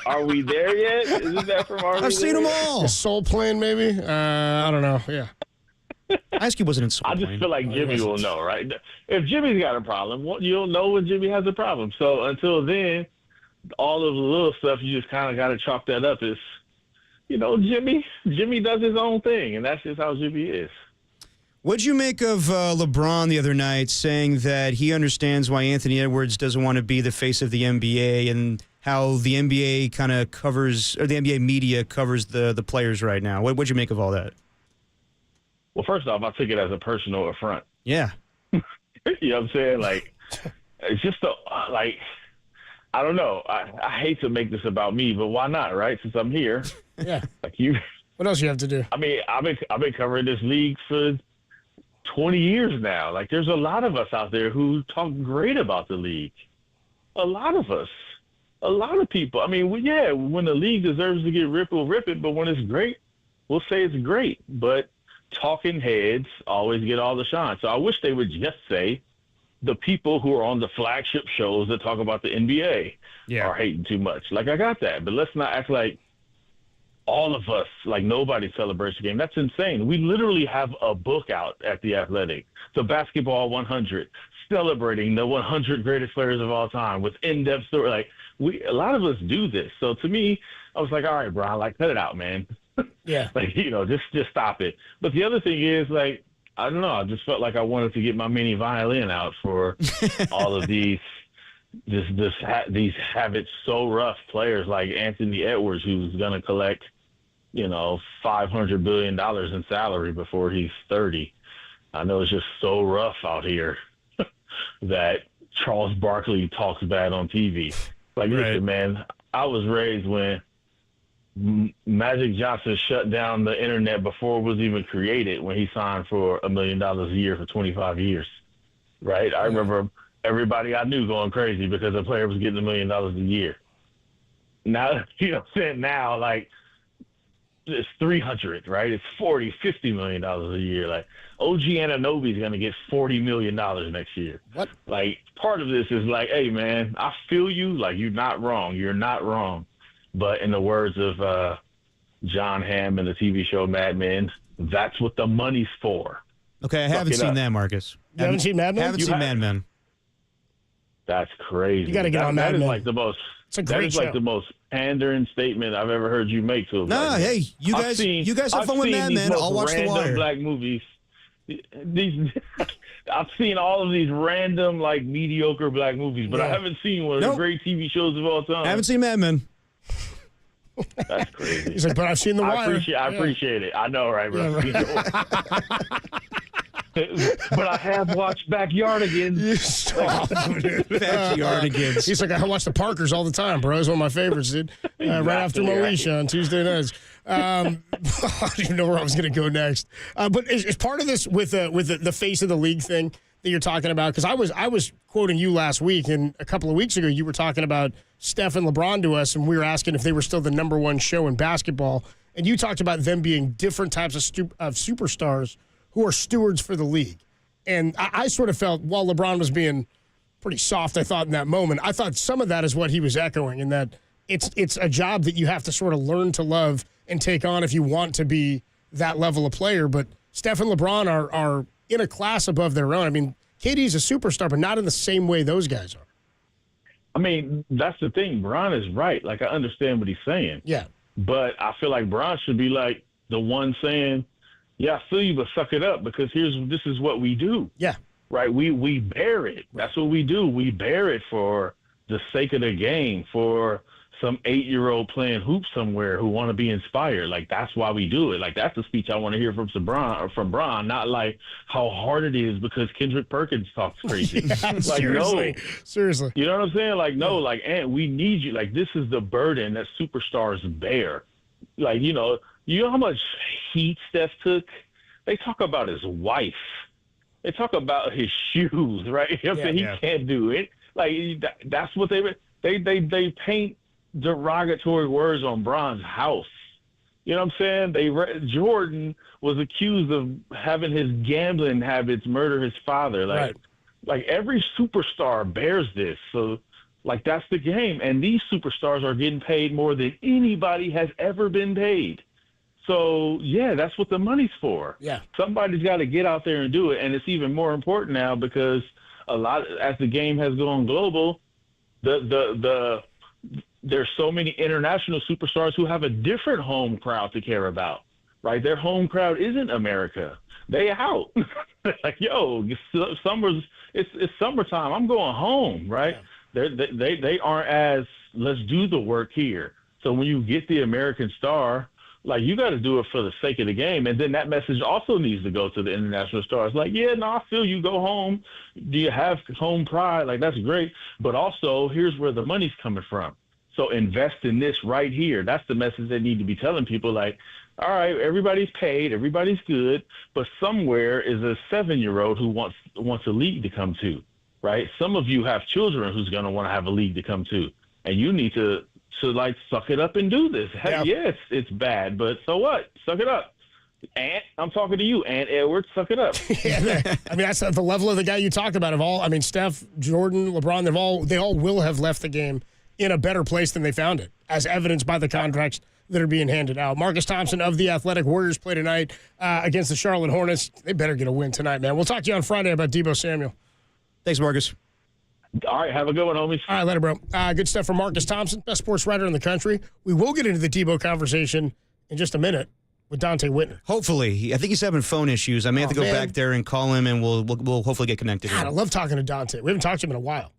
H: Are we there yet? Isn't that from Are We
D: I've seen
H: There
D: them
H: Yet?
D: all.
T: Soul Plane, maybe? I don't know. Yeah.
D: Ice Cube wasn't in Soul
H: I just
D: Plane.
H: feel like Jimmy will know, right? If Jimmy's got a problem, you'll know when Jimmy has a problem. So until then, all of the little stuff, you just kind of got to chalk that up as, Jimmy does his own thing, and that's just how Jimmy is.
D: What'd you make of LeBron the other night saying that he understands why Anthony Edwards doesn't want to be the face of the NBA and how the NBA kind of covers, or the NBA media covers the players right now? What'd you make of all that?
H: Well, first off, I took it as a personal affront.
D: Yeah.
H: You know what I'm saying? Like, it's just I don't know. I hate to make this about me, but why not, right? Since I'm here.
T: Yeah.
H: Like you.
T: What else you have to do?
H: I mean, I've been covering this league for 20 years now. Like, there's a lot of us out there who talk great about the league. A lot of us. A lot of people. I mean, when the league deserves to get ripped, we'll rip it. But when it's great, we'll say it's great. But talking heads always get all the shine. So I wish they would just say the people who are on the flagship shows that talk about the NBA are hating too much. Like, I got that. But let's not act like all of us, like nobody celebrates the game. That's insane. We literally have a book out at The Athletic, the Basketball 100, celebrating the 100 greatest players of all time with in-depth story. Like, a lot of us do this. So to me, I was like, all right, Brian, like, cut it out, man.
T: Yeah.
H: Like, just stop it. But the other thing is, like, I don't know. I just felt like I wanted to get my mini violin out for all of these have it so rough players like Anthony Edwards, who's going to collect, $500 billion in salary before he's 30. I know it's just so rough out here that Charles Barkley talks bad on TV. Like, listen, man, I was raised when Magic Johnson shut down the internet before it was even created when he signed for $1 million a year for 25 years, right? I remember everybody I knew going crazy because a player was getting $1 million a year. Now, now, like, it's 300, right? It's $40-50 million a year. Like, OG Anunoby is going to get $40 million next year.
T: What?
H: Like, part of this is like, hey, man, I feel you. Like, you're not wrong. You're not wrong. But in the words of John Hamm in the TV show Mad Men, that's what the money's for.
D: Okay, I haven't seen that, Marcus.
T: You haven't seen Mad Men?
D: Haven't seen Mad Men.
H: That's crazy.
T: You got to get on Mad Men.
H: That is like the most.
T: It's a great show.
H: Like the most pandering statement I've ever heard you make to a black man.
D: Hey, you guys have fun with Mad Men. I'll watch The Wire.
H: Black movies. I've seen all of these random, like, mediocre black movies, but I haven't seen one of the great TV shows of all time.
D: I haven't seen Mad Men.
H: That's crazy.
T: He's like, but I've seen The Wire.
H: I appreciate it. I know, right, bro? But I have watched Backyardigans.
T: Stop, dude.
D: Backyardigans.
T: He's like, I watch the Parkers all the time, bro. It's one of my favorites, dude. Right after Moesha on Tuesday nights. I don't even know where I was going to go next. But is part of this with the face of the league thing that you're talking about? Because I was quoting you last week, and a couple of weeks ago you were talking about Steph and LeBron to us, and we were asking if they were still the number one show in basketball. And you talked about them being different types of superstars who are stewards for the league. And I sort of felt, while LeBron was being pretty soft, I thought in that moment, I thought some of that is what he was echoing, and that it's a job that you have to sort of learn to love and take on if you want to be that level of player. But Steph and LeBron are in a class above their own. I mean, KD's a superstar, but not in the same way those guys are.
H: I mean, that's the thing. Bron is right. Like, I understand what he's saying.
T: Yeah.
H: But I feel like Bron should be like the one saying, yeah, I feel you, but suck it up, because this is what we do.
T: Yeah.
H: Right? We bear it. That's what we do. We bear it for the sake of the game, for some 8-year-old playing hoops somewhere who want to be inspired. Like, that's why we do it. Like, that's the speech I want to hear from Bron, not like how hard it is because Kendrick Perkins talks crazy. Like,
T: seriously.
H: no.
T: Seriously.
H: You know what I'm saying? Like, no, like, and we need you. Like, this is the burden that superstars bear. Like, you know how much heat Steph took? They talk about his wife They talk about his shoes, right? I'm saying he can't do it. Like that's what they paint derogatory words on Bron's house. You know what I'm saying? Jordan was accused of having his gambling habits murder his father. Like every superstar bears this. So like that's the game. And these superstars are getting paid more than anybody has ever been paid. So yeah, that's what the money's for.
T: Yeah.
H: Somebody's got to get out there and do it. And it's even more important now because as the game has gone global, there's so many international superstars who have a different home crowd to care about, right? Their home crowd isn't America. They out. Like, yo, it's summertime. I'm going home, right? Yeah. They aren't as, let's do the work here. So when you get the American star, like, you got to do it for the sake of the game. And then that message also needs to go to the international stars. Like, yeah, no, I feel you, go home. Do you have home pride? Like, that's great. But also, here's where the money's coming from. So invest in this right here. That's the message they need to be telling people. Like, all right, everybody's paid, everybody's good, but somewhere is a 7-year-old who wants a league to come to, right? Some of you have children who's going to want to have a league to come to, and you need to like suck it up and do this. Heck, yes, it's bad, but so what? Suck it up. Ant, I'm talking to you, Ant Edwards, suck it up.
T: I mean, that's the level of the guy you talked about. Steph, Jordan, LeBron, they all will have left the game in a better place than they found it, as evidenced by the contracts that are being handed out. Marcus Thompson of the Athletic. Warriors play tonight against the Charlotte Hornets. They better get a win tonight, man. We'll talk to you on Friday about Debo Samuel.
D: Thanks, Marcus.
H: All right, have a good one, homies.
T: All right, later, bro. Good stuff from Marcus Thompson, best sports writer in the country. We will get into the Deebo conversation in just a minute with Dante Whitner.
D: Hopefully. I think he's having phone issues. I may have to go back there and call him, and we'll hopefully get connected.
T: God, I love talking to Dante. We haven't talked to him in a while.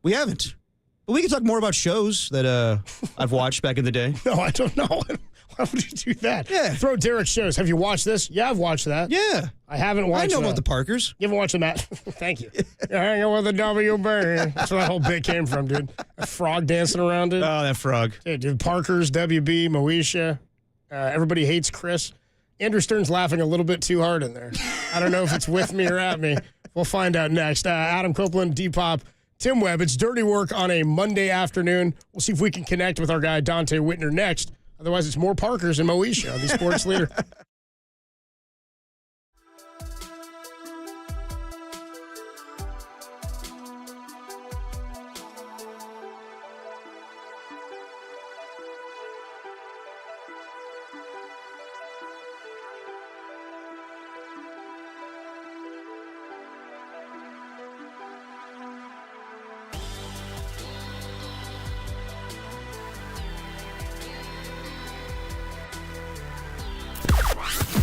D: We haven't. But we can talk more about shows that I've watched back in the day.
T: No, I don't know. Why would you do that?
D: Yeah.
T: Throw Derek's shows. Have you watched this? Yeah, I've watched that.
D: Yeah.
T: I haven't watched
D: I know about the Parkers.
T: You haven't watched the Matt? Thank you. You're hanging with the WB. That's where that whole bit came from, dude. A frog dancing around it.
D: Oh, that frog.
T: Yeah, dude. Parkers, WB, Moesha. Everybody hates Chris. Andrew Stern's laughing a little bit too hard in there. I don't know if it's with me or at me. We'll find out next. Adam Copeland, Depop, Tim Webb. It's Dirty Work on a Monday afternoon. We'll see if we can connect with our guy Dante Whitner next. Otherwise, it's more Parkers and Moesha on the Sports Leader.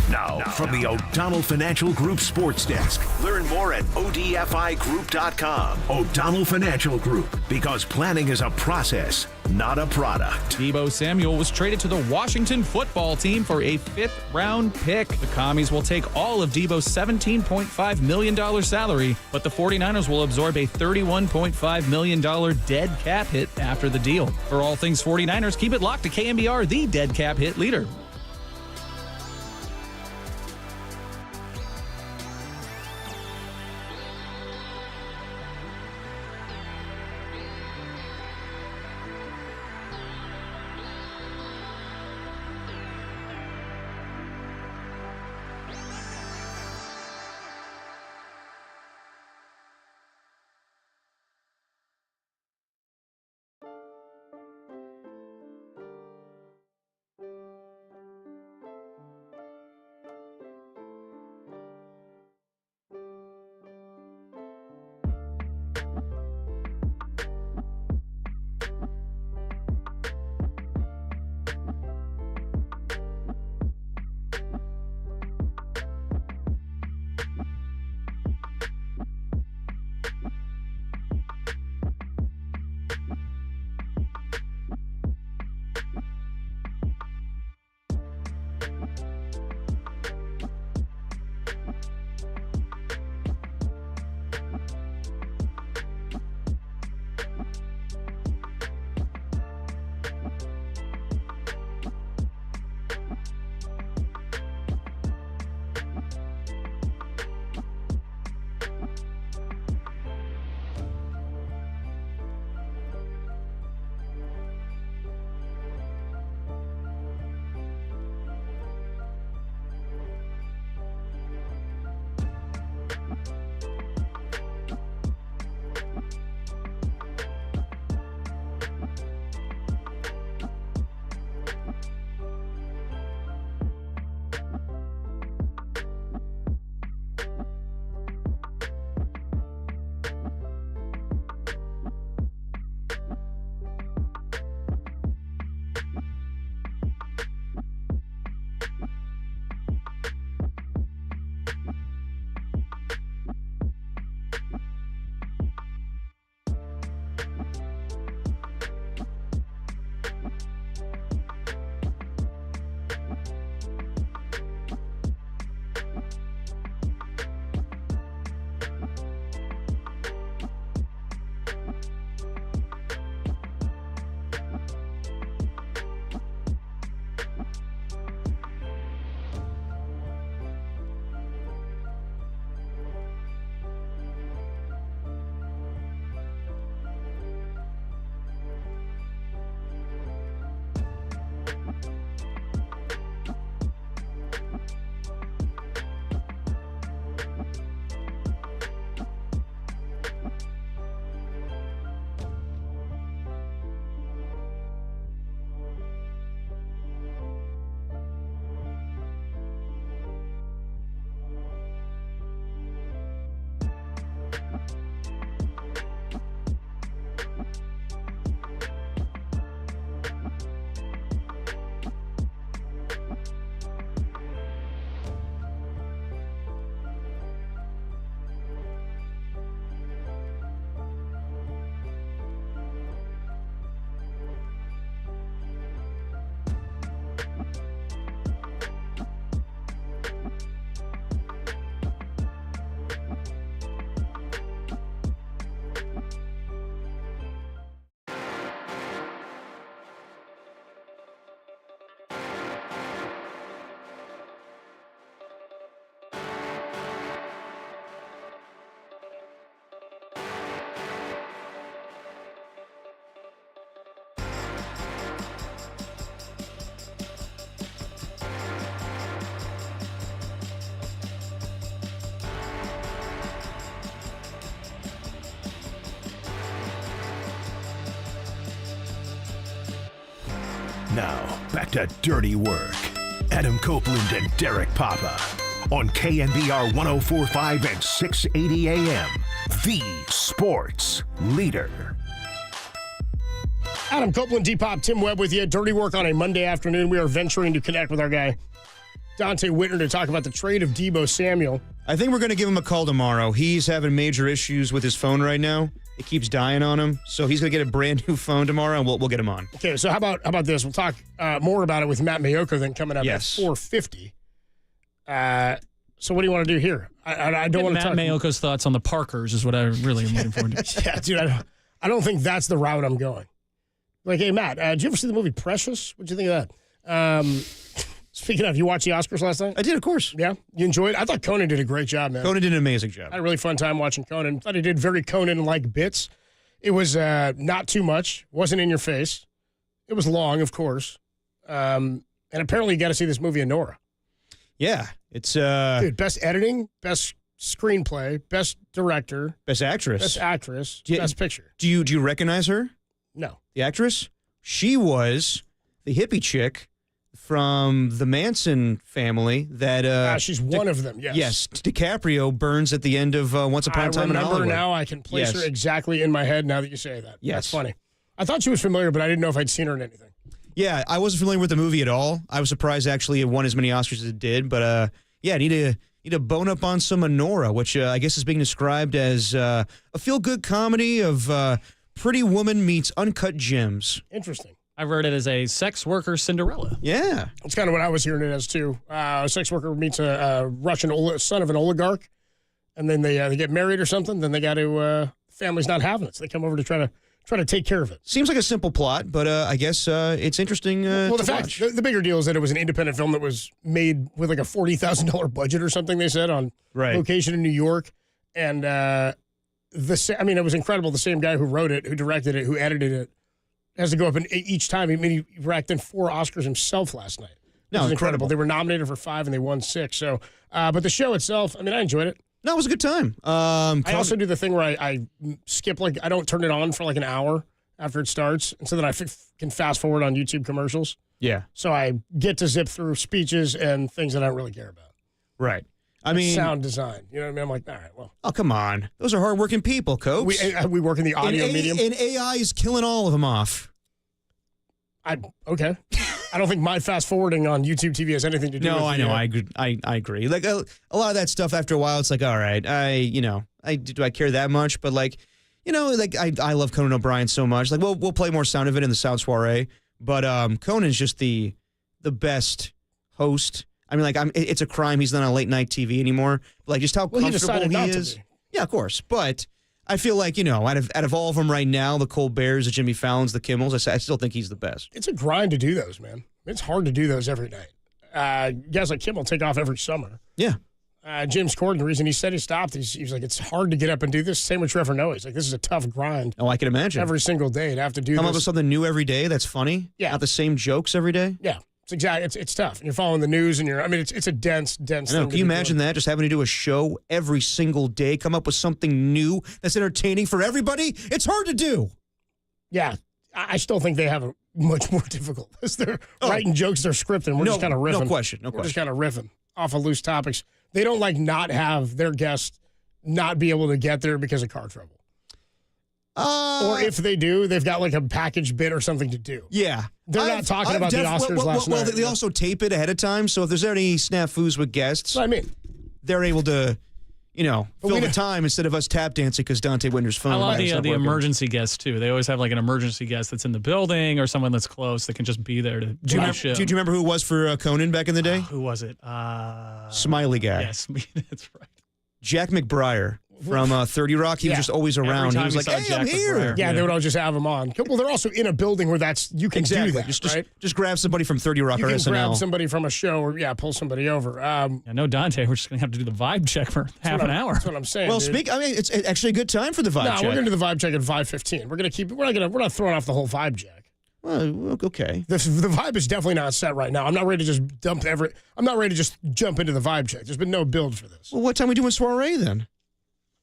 A: Now, from the O'Donnell Financial Group Sports Desk. Learn more at odfigroup.com. O'Donnell Financial Group, because planning is a process, not a product.
B: Debo Samuel was traded to the Washington football team for a 5th-round pick. The Commies will take all of Debo's $17.5 million salary, but the 49ers will absorb a $31.5 million dead cap hit after the deal. For all things 49ers, keep it locked to KNBR, the dead cap hit leader.
A: Now, back to Dirty Work. Adam Copeland and Derek Papa on KNBR 104.5 and 680 AM. The Sports Leader.
T: Adam Copeland, Depop, Tim Webb with you. Dirty Work on a Monday afternoon. We are venturing to connect with our guy, Dante Whitner, to talk about the trade of Debo Samuel.
D: I think we're going to give him a call tomorrow. He's having major issues with his phone right now. It keeps dying on him. So he's going to get a brand new phone tomorrow, and we'll get him on.
T: Okay, so how about this? We'll talk more about it with Matt Maioko then coming up at 4:50. So what do you want to do here? I don't want to talk.
B: Matt Mayoko's thoughts on the Parkers is what I really am looking forward to.
T: Yeah, dude, I don't think that's the route I'm going. Like, hey, Matt, did you ever see the movie Precious? What'd you think of that? Speaking of, you watched the Oscars last night?
D: I did, of course.
T: Yeah? You enjoyed it? I thought Conan did a great job, man.
D: Conan did an amazing job.
T: I had a really fun time watching Conan. Thought he did very Conan-like bits. It was not too much. Wasn't in your face. It was long, of course. And apparently you got to see this movie, Anora.
D: Yeah. It's
T: dude, best editing, best screenplay, best director.
D: Best actress.
T: Best picture.
D: Do you recognize her?
T: No.
D: The actress? She was the hippie chick from the Manson family that...
T: she's one of them, yes.
D: Yes, DiCaprio burns at the end of Once Upon a Time in Hollywood.
T: I remember now. I can place her exactly in my head now that you say that.
D: Yes.
T: That's funny. I thought she was familiar, but I didn't know if I'd seen her in anything.
D: Yeah, I wasn't familiar with the movie at all. I was surprised actually it won as many Oscars as it did. But yeah, I need to bone up on some Anora, which I guess is being described as a feel-good comedy of Pretty Woman meets Uncut Gems.
T: Interesting.
B: I've read it as a sex worker Cinderella.
D: Yeah.
T: That's kind of what I was hearing it as, too. A sex worker meets a Russian son of an oligarch, and then they get married or something. Then they got to family's not having it, so they come over to try to take care of it.
D: Seems like a simple plot, but I guess it's interesting to watch.
T: The bigger deal is that it was an independent film that was made with like a $40,000 budget or something, they said, on location in New York. And it was incredible. The same guy who wrote it, who directed it, who edited it, has to go up and each time. He racked in 4 Oscars himself last night.
D: No,
T: incredible. They were nominated for 5 and they won 6. So, but the show itself, I enjoyed it.
D: No, it was a good time.
T: I also do the thing where I skip, I don't turn it on for an hour after it starts, and so that I can fast forward on YouTube commercials.
D: Yeah.
T: So I get to zip through speeches and things that I don't really care about.
D: Right.
T: Sound design. You know what I mean? I'm like, all right, well.
D: Oh, come on. Those are hardworking people, Copes.
T: We work in the audio medium.
D: And AI is killing all of them off.
T: Okay. I don't think my fast forwarding on YouTube TV has anything to do with it.
D: No, I know. I agree. Like a lot of that stuff after a while, it's like, all right, do I care that much? But I love Conan O'Brien so much. Like, we'll play more sound of it in the Sound Soiree. But Conan's just the best host. It's a crime he's not on late night TV anymore. But just how comfortable he is. Yeah, of course. But I feel like, out of all of them right now, the Colberts, the Jimmy Fallons, the Kimmels, I still think he's the best.
T: It's a grind to do those, man. It's hard to do those every night. Guys like Kimmel take off every summer.
D: Yeah.
T: James Corden, the reason he said he stopped, he was like, it's hard to get up and do this. Same with Trevor Noah. He's like, this is a tough grind.
D: Oh, I can imagine.
T: Every single day to have to do this.
D: Come up with something new every day that's funny?
T: Yeah.
D: Not the same jokes every day?
T: Yeah. It's tough. And you're following the news, and it's a dense thing.
D: Can you imagine that? Just having to do a show every single day, come up with something new that's entertaining for everybody? It's hard to do.
T: Yeah. I still think they have it much more difficult. They're writing jokes, they're scripting. We're just kind of riffing.
D: No question.
T: We're just kind of riffing off of loose topics. They don't not have their guests not be able to get there because of car trouble. Or if they do, they've got a package bit or something to do.
D: Yeah.
T: They're not talking about the Oscars last night.
D: Well, they also tape it ahead of time, so if there's any snafus with guests,
T: that's what I mean.
D: They're able to, fill the time instead of us tap dancing because Dante Whitner's phone.
B: I love the emergency guests, too. They always have an emergency guest that's in the building or someone that's close that can just be there to do the show.
D: Do you remember who it was for Conan back in the day?
B: Who was it?
D: Smiley guy.
B: Yes, that's right.
D: Jack McBriar. From 30 Rock, he was just always around. He was like, "Hey, I'm here."
T: Yeah, they would all just have him on. Well, they're also in a building where you can do that, right?
D: Just grab somebody from 30 Rock or SNL.
T: You can grab somebody from a show or pull somebody over.
B: No, Dante, we're just going to have to do the vibe check for half an hour.
T: That's what I'm saying.
D: Well, it's actually a good time for the vibe check.
T: No, we're going to do the vibe check at 5:15. We're not throwing off the whole vibe check.
D: Well, okay.
T: The vibe is definitely not set right now. I'm not ready to just I'm not ready to just jump into the vibe check. There's been no build for this.
D: Well, what time are we doing soiree then?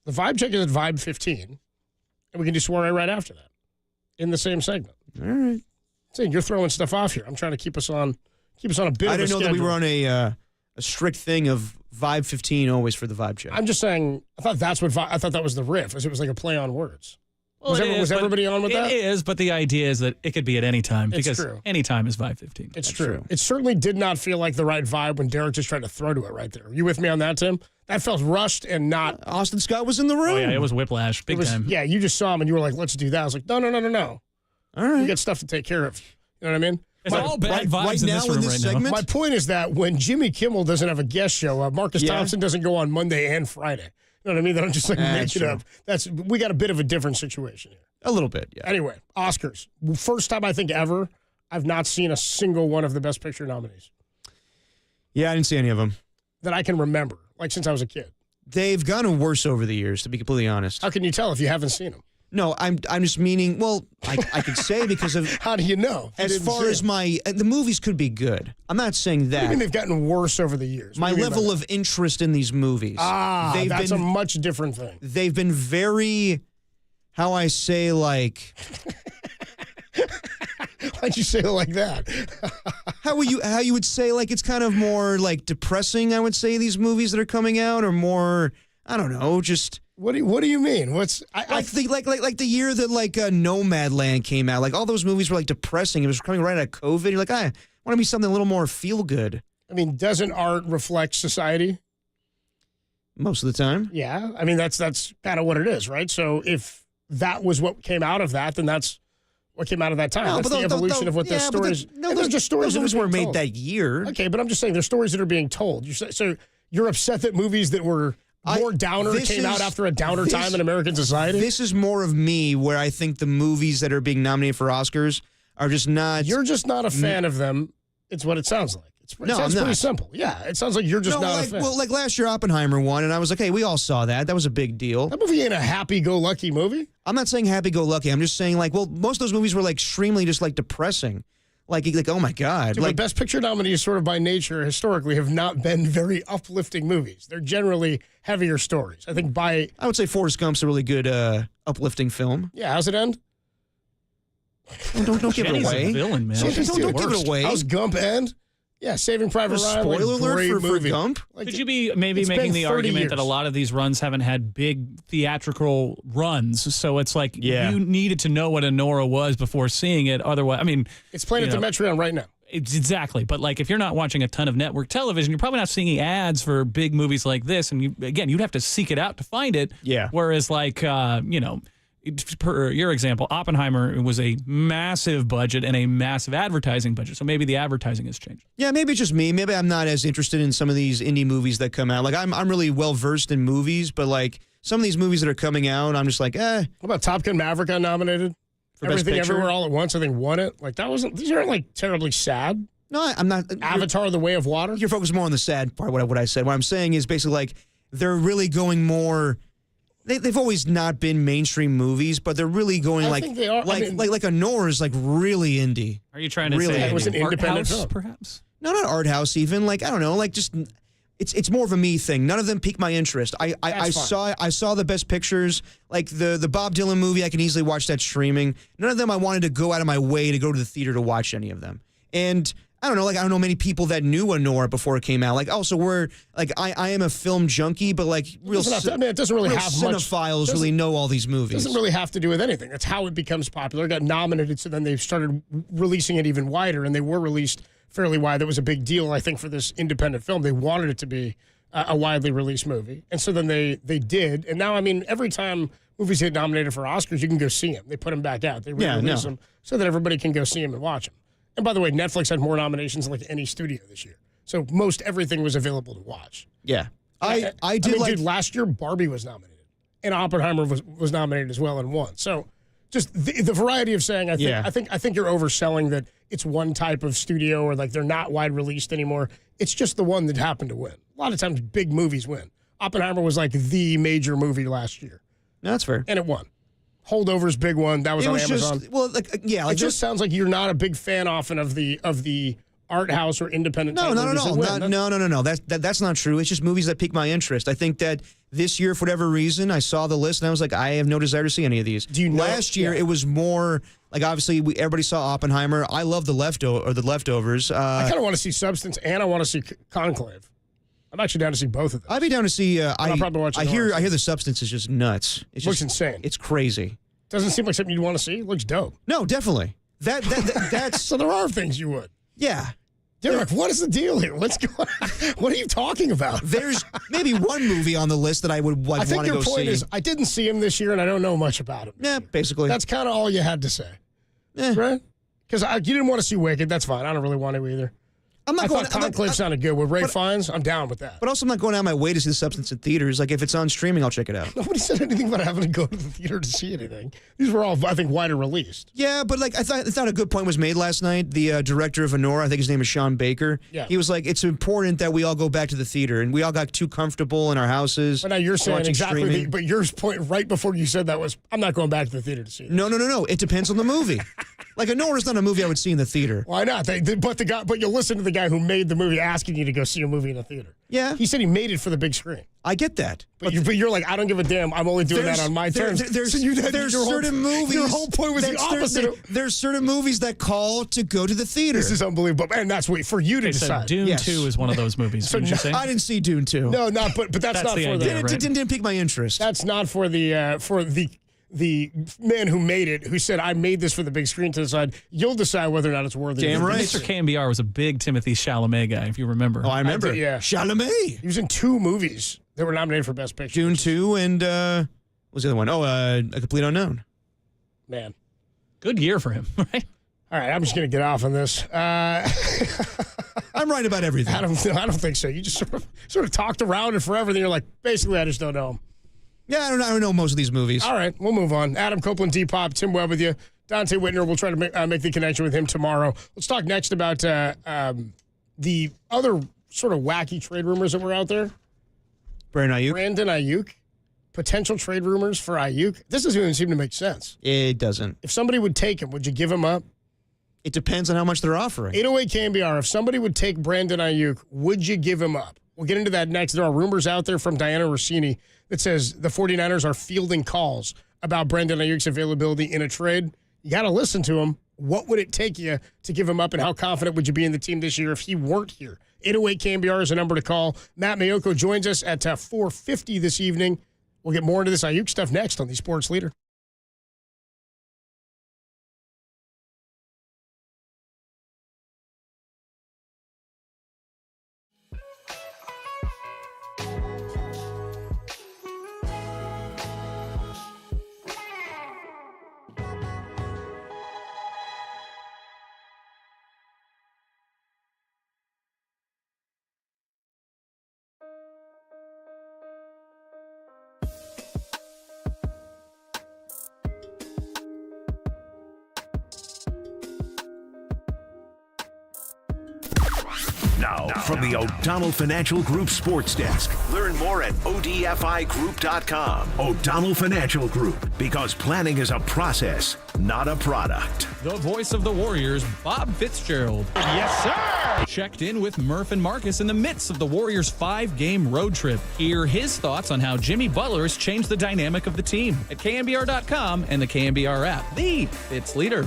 T: The vibe check is at vibe 15, and we can do soiree right after that in the same segment.
D: All right.
T: See, you're throwing stuff off here. I'm trying to keep us on a bit of a schedule.
D: I didn't know that we were on a strict thing of Vibe 15 always for the vibe check.
T: I'm just saying, I thought that was the riff, as it was like a play on words.
B: Well,
T: was everybody on with that?
B: It is, but the idea is that it could be at any time because
T: true.
B: any time is Vibe 15.
T: It's true. It certainly did not feel like the right vibe when Derek just tried to throw to it right there. You with me on that, Tim? That felt rushed and not.
D: Austin Scott was in the room.
B: Oh, yeah, it was whiplash, big time.
T: Yeah, you just saw him and you were like, let's do that. I was like, no.
D: All right.
T: You got stuff to take care of. You know what I mean?
B: It's all bad vibes in this room right
D: segment?
B: now.
T: My point is that when Jimmy Kimmel doesn't have a guest show, Marcus Thompson doesn't go on Monday and Friday. You know what I mean? That I'm just like make it up. We got a bit of a different situation here.
D: A little bit, yeah.
T: Anyway, Oscars. First time I think ever I've not seen a single one of the Best Picture nominees.
D: Yeah, I didn't see any of them.
T: That I can remember, like since I was a kid.
D: They've gotten worse over the years, to be completely honest.
T: How can you tell if you haven't seen them?
D: No, I'm just meaning, well, I could say because of...
T: How do you know?
D: As far as the movies could be good. I'm not saying that.
T: I mean, they've gotten worse over the years.
D: My level of interest in these movies.
T: That's a much different thing.
D: They've been very, how I say, like...
T: Why'd you say it like that?
D: how you would say, like, it's kind of more, like, depressing, I would say, these movies that are coming out, or more, I don't know, just...
T: What do you mean?
D: Like the year that like Nomadland came out, like all those movies were like depressing. It was coming right out of COVID. You're like, I want to be something a little more feel good.
T: I mean, doesn't art reflect society?
D: Most of the time.
T: Yeah, I mean that's kind of what it is, right? So if that was what came out of that, then that's what came out of that time.
D: No,
T: that's the evolution of what those stories.
D: Those
T: just stories
D: those were made that year.
T: Okay, but I'm just saying there's stories that are being told. So you're upset that movies that were more downer came out after a downer time in American society?
D: This is more of me where I think the movies that are being nominated for Oscars are just not...
T: You're just not a fan of them. It's what it sounds like. It sounds pretty simple. Yeah, it sounds like you're just not a fan.
D: Well, like last year Oppenheimer won, and I was like, hey, we all saw that. That was a big deal.
T: That movie ain't a happy-go-lucky movie.
D: I'm not saying happy-go-lucky. I'm just saying, like, well, most of those movies were, like, extremely just, like, depressing. Like, oh, my God.
T: Dude, Best Picture nominees sort of by nature historically have not been very uplifting movies. They're generally heavier stories. I think I
D: would say Forrest Gump's a really good uplifting film.
T: Yeah, how's it end?
D: Don't give it away.
B: A villain, man.
D: Don't give it away.
T: How's Gump end? Yeah, Saving Private Ryan.
D: Spoiler alert for Gump.
B: Could you be maybe making the argument that a lot of these runs haven't had big theatrical runs, so it's like you needed to know what a Nora was before seeing it. Otherwise, I mean,
T: it's playing at the Metreon right now.
B: Exactly, but like if you're not watching a ton of network television, you're probably not seeing ads for big movies like this, and you'd have to seek it out to find it.
D: Yeah.
B: Whereas like per your example, Oppenheimer was a massive budget and a massive advertising budget, so maybe the advertising has changed.
D: Yeah, maybe it's just me. Maybe I'm not as interested in some of these indie movies that come out. Like I'm really well versed in movies, but like some of these movies that are coming out, I'm just like,
T: What about Top Gun Maverick got nominated?
D: For Best
T: Everything
D: Picture?
T: Everywhere All at Once, I think, won it. Like these aren't like terribly sad.
D: No, I'm not.
T: Avatar: The Way of Water.
D: You're focused more on the sad part. What I said. What I'm saying is basically like they're really going more. They've always not been mainstream movies, but they're really going
T: I think they are.
D: like a Nora is like really indie.
B: Are you trying to
D: really
B: say
T: it was an independent film,
B: perhaps?
D: No, not art house even. Like I don't know. Like just it's more of a me thing. None of them piqued my interest. I saw the Best Pictures, like the Bob Dylan movie. I can easily watch that streaming. None of them I wanted to go out of my way to go to the theater to watch any of them. And I don't know, like I don't know many people that knew a Nora before it came out. Like also we're like I am a film junkie, but like
T: it doesn't really have much.
D: Cinephiles really know all these movies.
T: It doesn't really have to do with anything. That's how it becomes popular. It got nominated, so then they started releasing it even wider, and they were released fairly wide. That was a big deal, I think, for this independent film. They wanted it to be a widely released movie, and so then they did. And now, I mean, every time movies get nominated for Oscars, you can go see them. They put them back out. They re-release them so that everybody can go see them and watch them. And by the way, Netflix had more nominations than like any studio this year. So most everything was available to watch.
D: Yeah. I did
T: dude, last year Barbie was nominated. And Oppenheimer was nominated as well and won. So just the variety of saying, I think you're overselling that it's one type of studio or like they're not wide released anymore. It's just the one that happened to win. A lot of times big movies win. Oppenheimer was like the major movie last year.
D: No, that's fair.
T: And it won. Holdovers, big one. That was on Amazon.
D: It just sounds like
T: it just sounds like you're not a big fan often of the art house or independent.
D: No. That's not true. It's just movies that pique my interest. I think that this year, for whatever reason, I saw the list and I was like, I have no desire to see any of these. Last year, it was more like obviously everybody saw Oppenheimer. I love the Leftovers.
T: I kind of want to see Substance and I want to see Conclave. I'm actually down to see both of them.
D: I'd be down to see.
T: I'll probably watch.
D: I hear the Substance is just nuts. It
T: looks insane.
D: It's crazy.
T: Doesn't seem like something you'd want to see. It looks dope.
D: No, definitely. That's
T: so there are things you would.
D: Yeah.
T: Derek, what is the deal here? What's going on? What are you talking about?
D: There's maybe one movie on the list that I would want to go see.
T: I think your point is I didn't see him this year and I don't know much about him.
D: Yeah, basically.
T: That's kind of all you had to say. Right? Because you didn't want to see Wicked. That's fine. I don't really want to either. I thought Conclave sounded good. With Ray Fiennes, I'm down with that.
D: But also, I'm not going out of my way to see the Substance in theaters. Like, if it's on streaming, I'll check it out.
T: Nobody said anything about having to go to the theater to see anything. These were all, I think, wider released.
D: Yeah, but like I thought a good point was made last night. The director of Honora, I think his name is Sean Baker.
T: Yeah.
D: He was like, it's important that we all go back to the theater, and we all got too comfortable in our houses.
T: But now you're saying exactly, but your point right before you said that was, I'm not going back to the theater to see it.
D: No. It depends on the movie. Like, Honora's not a movie I would see in the theater.
T: Why not? But you'll listen to the guy who made the movie asking you to go see a movie in a theater.
D: Yeah.
T: He said he made it for the big screen.
D: I get that.
T: But you're like, I don't give a damn. I'm only doing that on my terms.
D: There's certain movies.
T: Your whole point was the opposite.
D: There's certain movies that call to go to the theater.
T: This is unbelievable. And that's for you to decide.
B: Dune 2 is one of those movies.
T: So
B: Didn't you say?
D: I didn't see Dune 2.
T: No, but that's not
B: the
T: for
B: idea,
T: the.
B: right?
D: Didn't pique my interest.
T: That's not for the man who made it, who said, I made this for the big screen to decide. You'll decide whether or not it's worthy.
D: Damn right.
B: Mr. KNBR was a big Timothy Chalamet guy, if you remember.
D: Oh, I remember.
T: Yeah.
D: Chalamet.
T: He was in 2 movies that were nominated for Best Picture.
D: Dune 2 and, what was the other one? Oh, A Complete Unknown.
T: Man.
B: Good year for him, right?
T: All right, I'm just going to get off on this.
D: I'm right about everything.
T: I don't think so. You just sort of talked around it forever, then you're like, basically, I just don't know him.
D: Yeah, I don't know most of these movies.
T: All right, we'll move on. Adam Copeland, Depop, Tim Webb with you. Dante Whitner, we'll try to make the connection with him tomorrow. Let's talk next about the other sort of wacky trade rumors that were out there.
D: Brandon
T: Ayuk. Potential trade rumors for Ayuk. This doesn't even seem to make sense.
D: It doesn't.
T: If somebody would take him, would you give him up?
D: It depends on how much they're offering.
T: 808 KNBR, if somebody would take Brandon Ayuk, would you give him up? We'll get into that next. There are rumors out there from Diana Rossini that says the 49ers are fielding calls about Brandon Ayuk's availability in a trade. You got to listen to him. What would it take you to give him up, and how confident would you be in the team this year if he weren't here? 808 KNBR is a number to call. Matt Maioko joins us at 4:50 this evening. We'll get more into this Ayuk stuff next on the Sports Leader.
A: Now, from the O'Donnell Financial Group Sports Desk. Learn more at ODFIGroup.com. O'Donnell Financial Group, because planning is a process, not a product.
B: The voice of the Warriors, Bob Fitzgerald.
I: Yes, sir!
B: Checked in with Murph and Marcus in the midst of the Warriors' 5-game road trip. Hear his thoughts on how Jimmy Butler has changed the dynamic of the team at KNBR.com and the KNBR app. The Fitz Leader.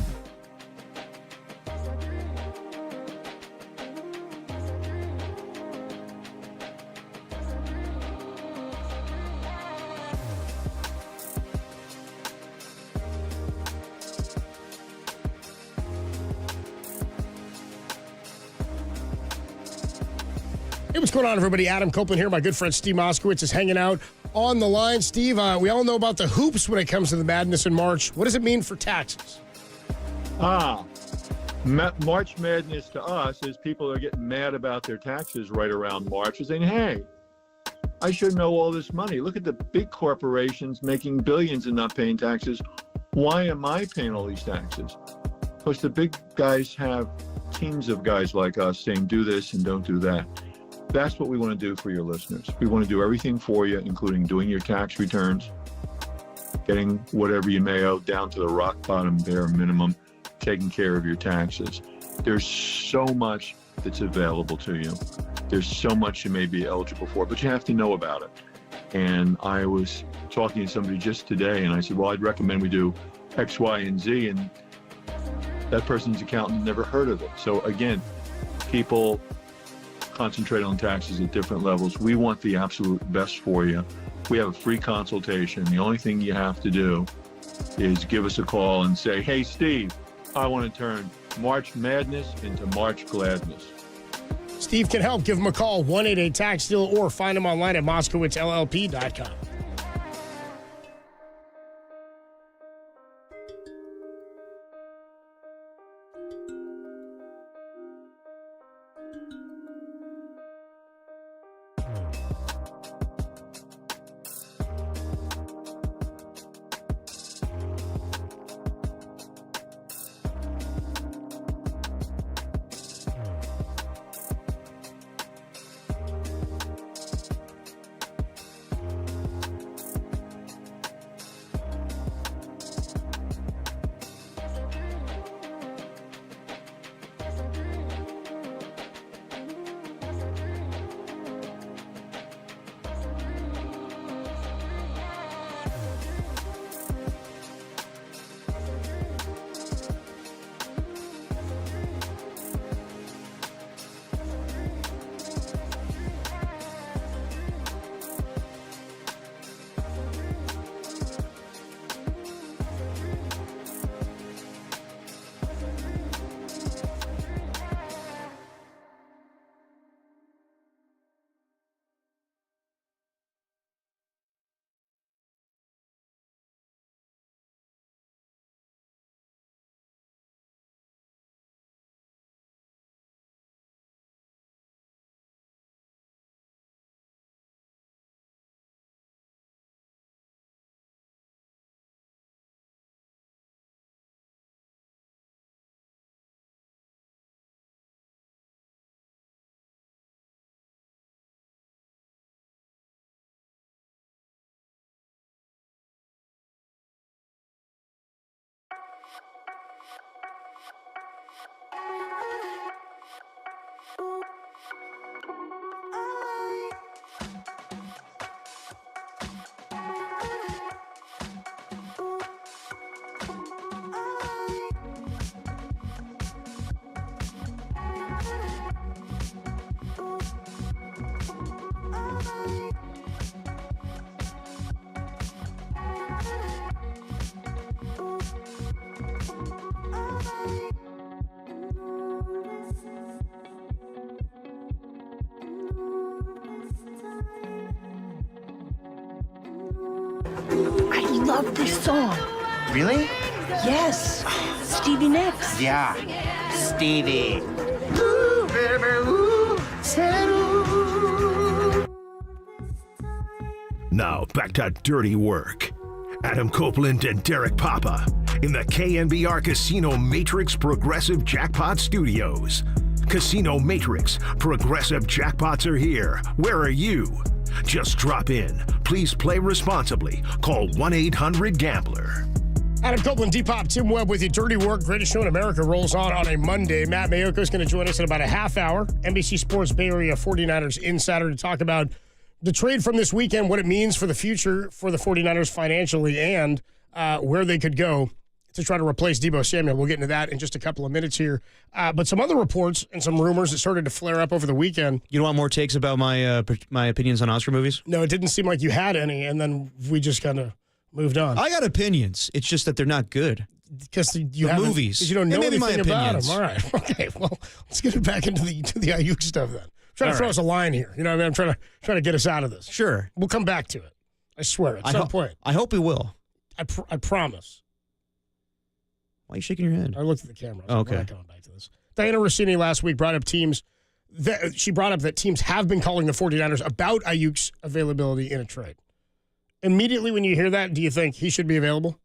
T: Hey, what's going on, everybody? Adam Copeland here. My good friend Steve Moskowitz is hanging out on the line. Steve, we all know about the hoops when it comes to the madness in March. What does it mean for taxes?
K: March Madness to us is people are getting mad about their taxes right around March and saying, hey, I should know all this money. Look at the big corporations making billions and not paying taxes. Why am I paying all these taxes? Because the big guys have teams of guys like us saying, do this and don't do that. That's what we want to do for your listeners. We want to do everything for you, including doing your tax returns, getting whatever you may owe down to the rock bottom bare minimum, taking care of your taxes. There's so much that's available to you. There's so much you may be eligible for, but you have to know about it. And I was talking to somebody just today, and I said, well, I'd recommend we do X, Y, and Z, and that person's accountant never heard of it. So again, people concentrate on taxes at different levels. We want the absolute best for you. We have a free consultation. The only thing you have to do is give us a call and say, hey, Steve, I want to turn March Madness into March Gladness.
T: Steve can help. Give him a call, 1-888-TAX-STEAL, or find him online at MoskowitzLLP.com.
O: I love this song.
Q: Really?
O: Yes. Stevie Nicks.
Q: Yeah, Stevie.
A: Now back to Dirty Work. Adam Copeland and Derek Papa in the KNBR Casino Matrix Progressive Jackpot Studios. Casino Matrix Progressive Jackpots are here. Where are you? Just drop in. Please play responsibly. Call 1-800-GAMBLER.
T: Adam Copeland, Depop, Tim Webb with you. Dirty Work, Greatest Show in America rolls on a Monday. Matt Maioko is going to join us in about a half hour. NBC Sports Bay Area 49ers Insider to talk about the trade from this weekend, what it means for the future for the 49ers financially, and where they could go to try to replace Debo Samuel. We'll get into that in just a couple of minutes here. But some other reports and some rumors that started to flare up over the weekend.
D: You don't want more takes about my opinions on Oscar movies?
T: No, it didn't seem like you had any, and then we just kind of moved on.
D: I got opinions. It's just that they're not good.
T: Because you have
D: movies.
T: Because you don't know anything about them.
D: Opinions.
T: All right. Okay. Well, let's get it back into the Ayuk stuff then. Trying to throw us a line here. You know what I mean? I'm trying to get us out of this.
D: Sure.
T: We'll come back to it. I swear. At some point.
D: I hope we will.
T: I promise.
D: Why are you shaking your head?
T: I looked at the camera.
D: Okay.
T: We're not coming back to this. Diana Rossini last week brought up that teams have been calling the 49ers about Ayuk's availability in a trade. Immediately when you hear that, do you think he should be available?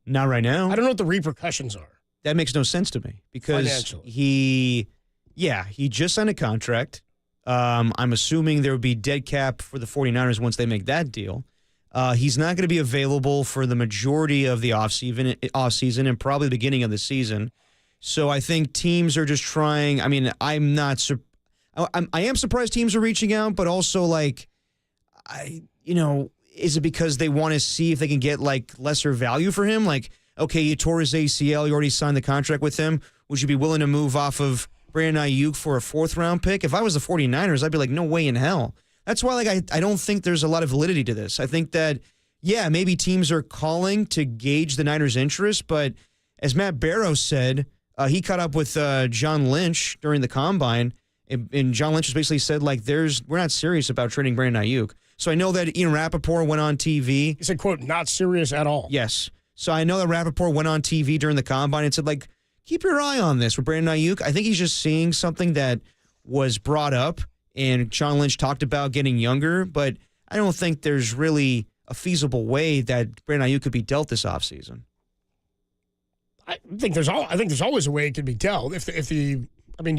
D: Not right now.
T: I don't know what the repercussions are.
D: That makes no sense to me because he just signed a contract. I'm assuming there would be dead cap for the 49ers once they make that deal. He's not going to be availavailable for the majority of the offseason and probably the beginning of the season. So I think teams are just trying. I mean, I am surprised teams are reaching out, but also like, is it because they want to see if they can get like lesser value for him? Like, okay, you tore his ACL, you already signed the contract with him. Would you be willing to move off of Brandon Ayuk for a 4th-round pick? If I was the 49ers, I'd be like, no way in hell. That's why I don't think there's a lot of validity to this. I think that, yeah, maybe teams are calling to gauge the Niners' interest, but as Matt Barrow said, he caught up with John Lynch during the Combine, and John Lynch has basically said, like, we're not serious about trading Brandon Ayuk. So I know that Ian Rappaport went on TV.
T: He said, quote, not serious at all.
D: Yes. So I know that Rappaport went on TV during the Combine and said, like, keep your eye on this with Brandon Ayuk. I think he's just seeing something that was brought up, and John Lynch talked about getting younger, but I don't think there's really a feasible way that Brandon Ayuk could be dealt this offseason.
T: I think there's always a way it could be dealt. You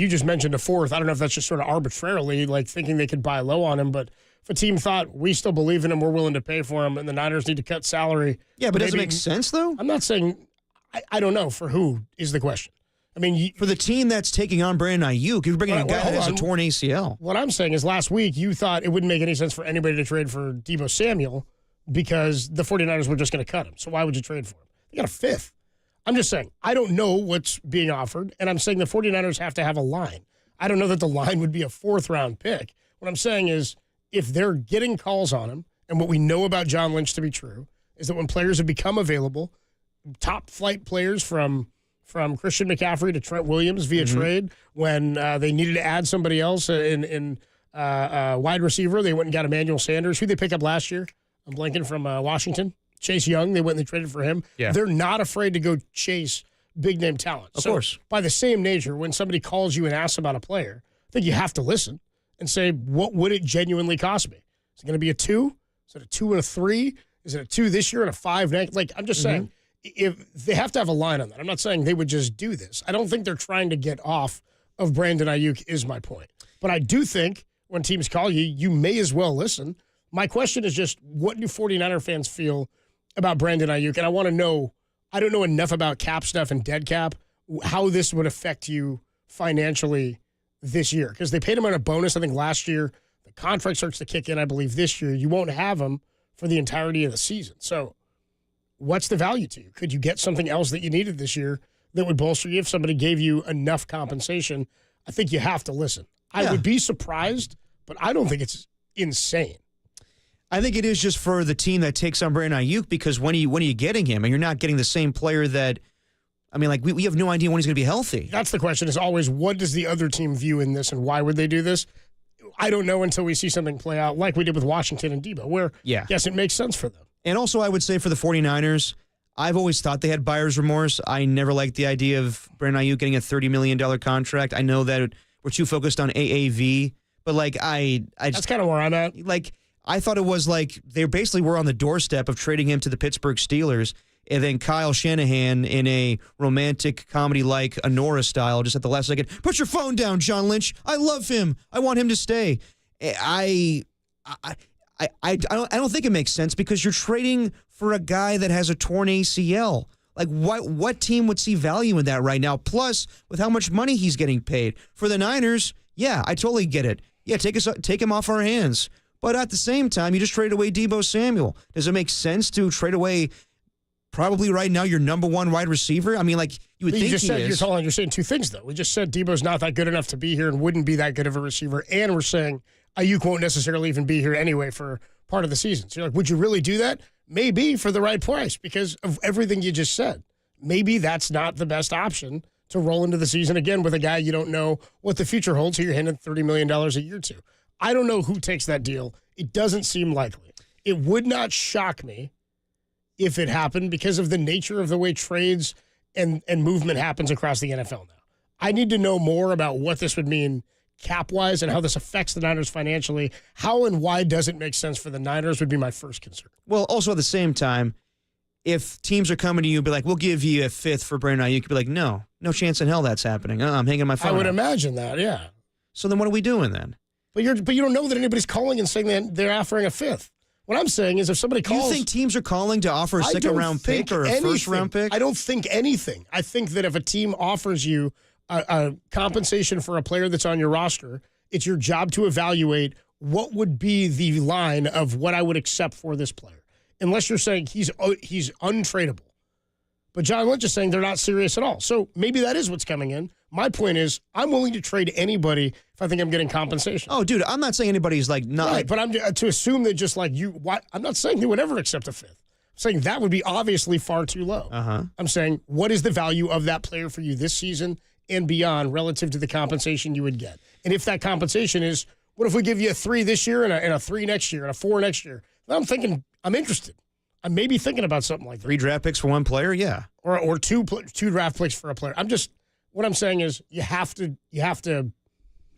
T: just mentioned a 4th. I don't know if that's just sort of arbitrarily, like thinking they could buy low on him, but if a team thought we still believe in him, we're willing to pay for him, and the Niners need to cut salary.
D: Yeah, but does it make sense, though?
T: I'm not saying I don't know for who is the question. I mean,
D: for the team that's taking on Brandon Ayuk, you're bringing a guy that has a torn ACL.
T: What I'm saying is last week you thought it wouldn't make any sense for anybody to trade for Debo Samuel because the 49ers were just going to cut him. So why would you trade for him? They got a 5th. I'm just saying, I don't know what's being offered, and I'm saying the 49ers have to have a line. I don't know that the line would be a 4th-round pick. What I'm saying is if they're getting calls on him, and what we know about John Lynch to be true, is that when players have become available, top-flight players from Christian McCaffrey to Trent Williams via trade, when they needed to add somebody else in wide receiver, they went and got Emmanuel Sanders, who they picked up last year. I'm blanking from Washington. Chase Young, they went and they traded for him.
D: Yeah.
T: They're not afraid to go chase big-name talent.
D: Of course.
T: By the same nature, when somebody calls you and asks about a player, I think you have to listen and say, what would it genuinely cost me? Is it going to be a 2? Is it a 2 and a 3? Is it a 2 this year and a 5 next? Like, I'm just saying, if they have to have a line on that. I'm not saying they would just do this. I don't think they're trying to get off of Brandon Ayuk is my point. But I do think when teams call you, you may as well listen. My question is just, what do 49er fans feel about Brandon Ayuk? And I want to know, I don't know enough about cap stuff and dead cap, how this would affect you financially this year. Because they paid him on a bonus, I think, last year. The contract starts to kick in, I believe, this year. You won't have him for the entirety of the season. So what's the value to you? Could you get something else that you needed this year that would bolster you if somebody gave you enough compensation? I think you have to listen. I would be surprised, but I don't think it's insane.
D: I think it is just for the team that takes on Brandon Ayuk, because when are you getting him? And you're not getting the same player that, I mean, like, we have no idea when he's going to be healthy.
T: That's the question, is always, what does the other team view in this, and why would they do this? I don't know until we see something play out like we did with Washington and Deebo, where, yes, it makes sense for them.
D: And also, I would say for the 49ers, I've always thought they had buyer's remorse. I never liked the idea of Brandon Ayuk getting a $30 million contract. I know that we're too focused on AAV, but, like, I just,
T: that's kind of where I'm at.
D: Like, I thought it was like they basically were on the doorstep of trading him to the Pittsburgh Steelers, and then Kyle Shanahan, in a romantic comedy-like Honora style, just at the last second, put your phone down, John Lynch. I love him. I want him to stay. I don't think it makes sense, because you're trading for a guy that has a torn ACL. Like, what team would see value in that right now? Plus, with how much money he's getting paid. For the Niners, yeah, I totally get it. Yeah, take him off our hands. But at the same time, you just traded away Debo Samuel. Does it make sense to trade away probably right now your number one wide receiver? I mean, like, you would think he is.
T: You're saying two things, though. We just said Debo's not that good enough to be here and wouldn't be that good of a receiver. And we're saying Ayuk won't necessarily even be here anyway for part of the season. So you're like, would you really do that? Maybe, for the right price, because of everything you just said. Maybe that's not the best option to roll into the season again with a guy you don't know what the future holds, who you're handing $30 million a year to. I don't know who takes that deal. It doesn't seem likely. It would not shock me if it happened, because of the nature of the way trades and movement happens across the NFL now. I need to know more about what this would mean cap-wise and how this affects the Niners financially. How and why does it make sense for the Niners would be my first concern.
D: Well, also at the same time, if teams are coming to you and be like, we'll give you a 5th for Brandon Ayuk, you could be like, no chance in hell that's happening. I'm hanging my phone
T: I would
D: out.
T: Imagine that, yeah.
D: So then what are we doing then?
T: But you don't know that anybody's calling and saying that they're offering a 5th. What I'm saying is if somebody calls...
D: You think teams are calling to offer a second-round pick or a first-round pick?
T: I don't think anything. I think that if a team offers you a compensation for a player that's on your roster, it's your job to evaluate what would be the line of what I would accept for this player. Unless you're saying he's untradeable. But John Lynch is saying they're not serious at all. So maybe that is what's coming in. My point is, I'm willing to trade anybody if I think I'm getting compensation.
D: Oh, dude, I'm not saying anybody's like not.
T: Right, but I'm to assume that just like you. I'm not saying they would ever accept a fifth. I'm saying that would be obviously far too low. I'm saying what is the value of that player for you this season and beyond relative to the compensation you would get? And if that compensation is, what if we give you a 3 this year and a 3 next year and a 4 next year? Then I'm thinking I'm interested. I'm maybe thinking about something like that.
D: 3 draft picks for one player, yeah,
T: or two draft picks for a player. What I'm saying is you have to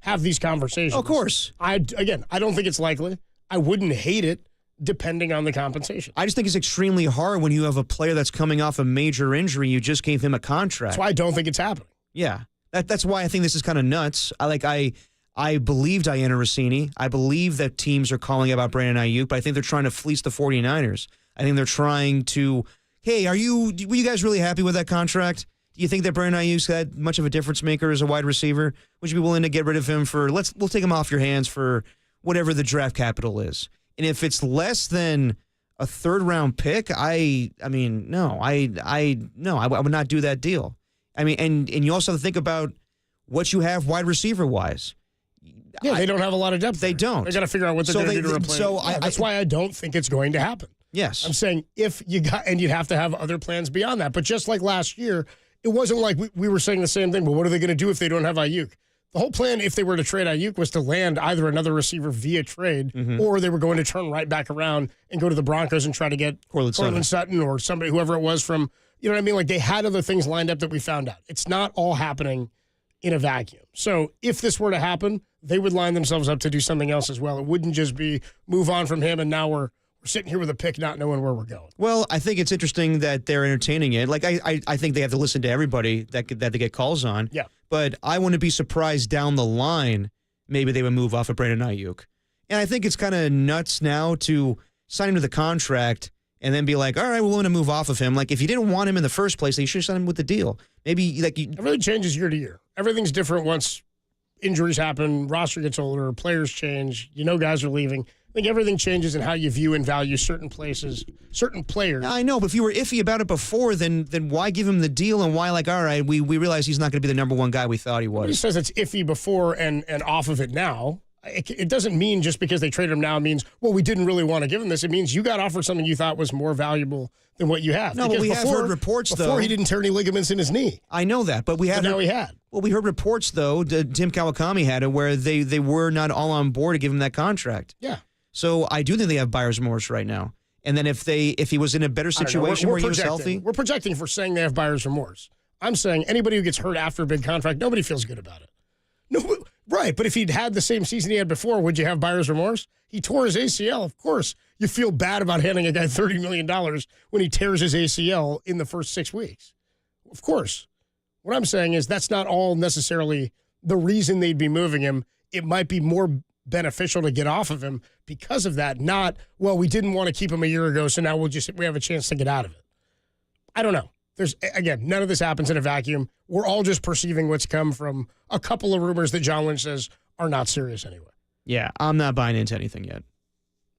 T: have these conversations.
D: Of course.
T: I don't think it's likely. I wouldn't hate it depending on the compensation.
D: I just think it's extremely hard when you have a player that's coming off a major injury. You just gave him a contract.
T: That's why I don't think it's happening.
D: Yeah. That's why I think this is kind of nuts. I believe Diana Rossini. I believe that teams are calling about Brandon Ayuk, but I think they're trying to fleece the 49ers. I think they're trying to, hey, were you guys really happy with that contract? Do you think that Brandon Ayuk's that much of a difference maker as a wide receiver? Would you be willing to get rid of him we'll take him off your hands for whatever the draft capital is? And if it's less than a 3rd-round pick, I would not do that deal. I mean, and you also have to think about what you have wide receiver-wise.
T: Yeah, they don't have a lot of depth.
D: They don't.
T: They got to figure out what they're going to do to replace. So that's why I don't think it's going to happen.
D: Yes.
T: I'm saying you'd have to have other plans beyond that. But just like last year, it wasn't like we were saying the same thing. But what are they going to do if they don't have Ayuk? The whole plan, if they were to trade Ayuk, was to land either another receiver via trade, or they were going to turn right back around and go to the Broncos and try to get Cortland Sutton or somebody, whoever it was from, you know what I mean? Like they had other things lined up that we found out. It's not all happening in a vacuum. So if this were to happen, they would line themselves up to do something else as well. It wouldn't just be move on from him and now we're sitting here with a pick not knowing where we're going.
D: Well, I think it's interesting that they're entertaining it. Like I think they have to listen to everybody that they get calls on.
T: Yeah.
D: But I wouldn't be surprised down the line maybe they would move off of Brandon Ayuk. And I think it's kind of nuts now to sign him to the contract and then be like, all right, we're willing to move off of him. Like if you didn't want him in the first place, you should have signed him with the deal. Maybe
T: everything changes year to year. Everything's different once injuries happen, roster gets older, players change, guys are leaving. I think everything changes in how you view and value certain places, certain players.
D: I know, but if you were iffy about it before, then why give him the deal and why all right, we realize he's not going to be the number one guy we thought he was.
T: He says it's iffy before and off of it now. It doesn't mean just because they traded him now means, well, we didn't really want to give him this. It means you got offered something you thought was more valuable than what you have.
D: No,
T: because
D: but we have heard reports, though.
T: Before he didn't tear any ligaments in his knee.
D: I know that, but
T: now he had.
D: Well, we heard reports, though, Tim Kawakami had it, where they were not all on board to give him that contract.
T: Yeah.
D: So I do think they have buyer's remorse right now. And then if he was in a better situation where he was healthy.
T: We're projecting for saying they have buyer's remorse. I'm saying anybody who gets hurt after a big contract, nobody feels good about it. No, right, but if he'd had the same season he had before, would you have buyer's remorse? He tore his ACL. Of course, you feel bad about handing a guy $30 million when he tears his ACL in the first 6 weeks. Of course. What I'm saying is that's not all necessarily the reason they'd be moving him. It might be more beneficial to get off of him because of that, not, well, we didn't want to keep him a year ago, so now we have a chance to get out of it. I don't know. None of this happens in a vacuum. We're all just perceiving what's come from a couple of rumors that John Lynch says are not serious anyway.
D: Yeah, I'm not buying into anything yet.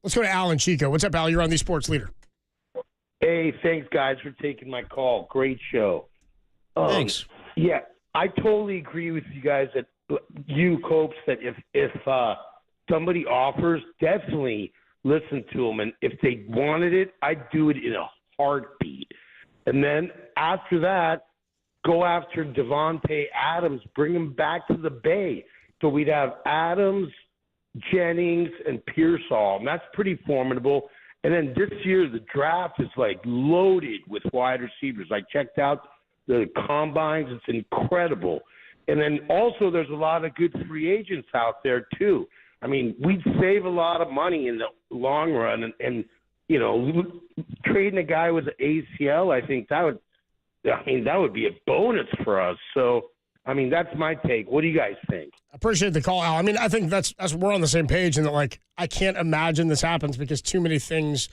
T: Let's go to Al and Chico. What's up, Al? You're on the Sports Leader.
C: Hey, thanks, guys, for taking my call. Great show.
D: Thanks.
C: Yeah, I totally agree with you guys that Copes, that if somebody offers, definitely listen to them. And if they wanted it, I'd do it in a heartbeat. And then after that, go after Devontae Adams, bring him back to the Bay. So we'd have Adams, Jennings, and Pearsall. And that's pretty formidable. And then this year, the draft is loaded with wide receivers. I checked out the combines. It's incredible. And then also there's a lot of good free agents out there too. I mean, we'd save a lot of money in the long run. And trading a guy with an ACL, I think that would be a bonus for us. So I mean, that's my take. What do you guys think?
T: Appreciate the call, Al. I mean, I think that's we're on the same page, and that like I can't imagine this happens because too many things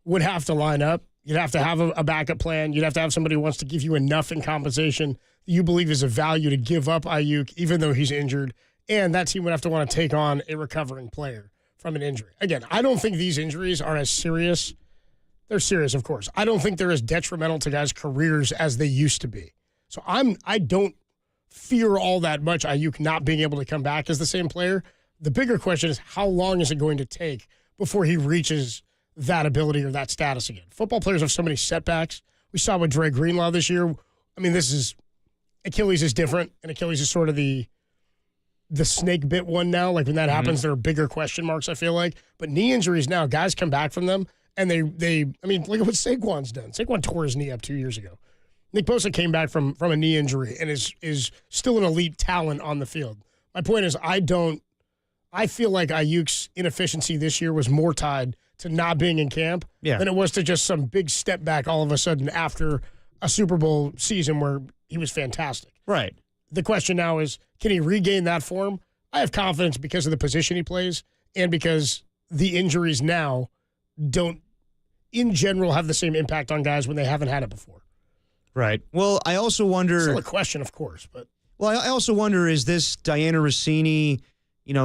T: would have to line up. You'd have to have a backup plan. You'd have to have somebody who wants to give you enough in compensation that you believe is a value to give up Ayuk, even though he's injured. And that team would have to want to take on a recovering player from an injury. Again, I don't think these injuries are as serious. They're serious, of course. I don't think they're as detrimental to guys' careers as they used to be. So I don't fear all that much Ayuk not being able to come back as the same player. The bigger question is how long is it going to take before he reaches that ability or that status again? Football players have so many setbacks. We saw with Dre Greenlaw this year. I mean, Achilles is different, and Achilles is sort of the snake bit one now. Like when that happens, there are bigger question marks, I feel like. But knee injuries now, guys come back from them, and I mean, look at what Saquon's done. Saquon tore his knee up 2 years ago. Nick Bosa came back from a knee injury and is still an elite talent on the field. My point is, I feel like Ayuk's inefficiency this year was more tied to not being in camp than it was to just some big step back all of a sudden after a Super Bowl season where he was fantastic.
D: Right.
T: The question now is, can he regain that form? I have confidence because of the position he plays and because the injuries now don't, in general, have the same impact on guys when they haven't had it before.
D: Right. Well, I also wonder.
T: Still a question, of course, but.
D: Well, I also wonder, is this Diana Rossini,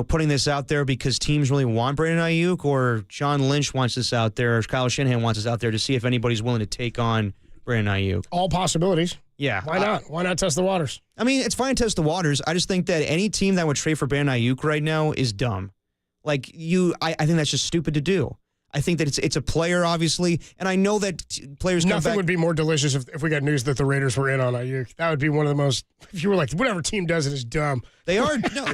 D: putting this out there because teams really want Brandon Ayuk, or John Lynch wants this out there, or Kyle Shanahan wants this out there to see if anybody's willing to take on Brandon Ayuk?
T: All possibilities.
D: Yeah.
T: Why not? Why not test the waters?
D: I mean, it's fine to test the waters. I just think that any team that would trade for Brandon Ayuk right now is dumb. Like, I think that's just stupid to do. I think that it's a player, obviously, and I know that players come back.
T: Nothing would be more delicious if we got news that the Raiders were in on Ayuk. That would be one of the most. If you were like, whatever team does it is dumb.
D: They are. No,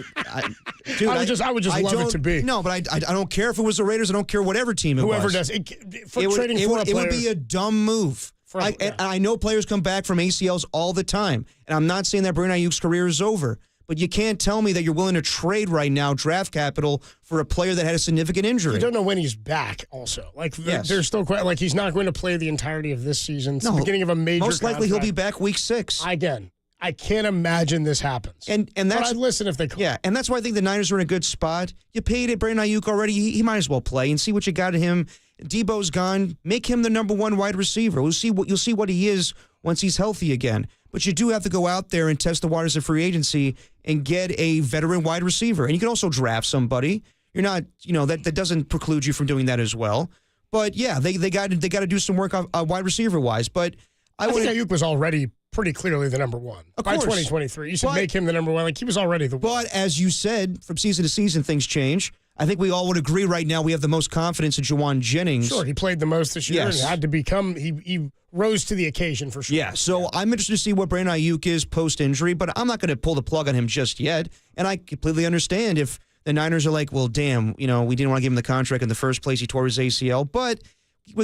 D: dude,
T: I would just love it to be.
D: No, but I don't care if it was the Raiders. I don't care whatever team it
T: Whoever
D: was.
T: does it.
D: It would be a dumb move. And I know players come back from ACLs all the time, and I'm not saying that Brandon Ayuk's career is over. But you can't tell me that you're willing to trade right now draft capital for a player that had a significant injury.
T: You don't know when he's back, also. Like, there's still quite, like, he's not going to play the entirety of this season. It's the beginning of a major
D: Most likely
T: contract.
D: he'll be back week 6.
T: Again, I can't imagine this happens.
D: And that's,
T: but I'd listen if they could.
D: Yeah, and that's why I think the Niners are in a good spot. You paid it, Brandon Ayuk already. He might as well play and see what you got of him. Debo's gone. Make him the number 1 wide receiver. You'll see what he is once he's healthy again. But you do have to go out there and test the waters of free agency and get a veteran wide receiver. And you can also draft somebody. You're not, that doesn't preclude you from doing that as well. But yeah, they got to do some work wide receiver wise. But
T: I think Ayuk was already pretty clearly the number 1 by 2023. You should make him the number 1. Like, he was already the 1.
D: But as you said, from season to season, things change. I think we all would agree right now we have the most confidence in Juwan Jennings.
T: Sure, he played the most this year and had to become. He rose to the occasion for sure.
D: Yeah, so I'm interested to see what Brandon Ayuk is post-injury, but I'm not going to pull the plug on him just yet. And I completely understand if the Niners are like, well, damn, we didn't want to give him the contract in the first place. He tore his ACL. But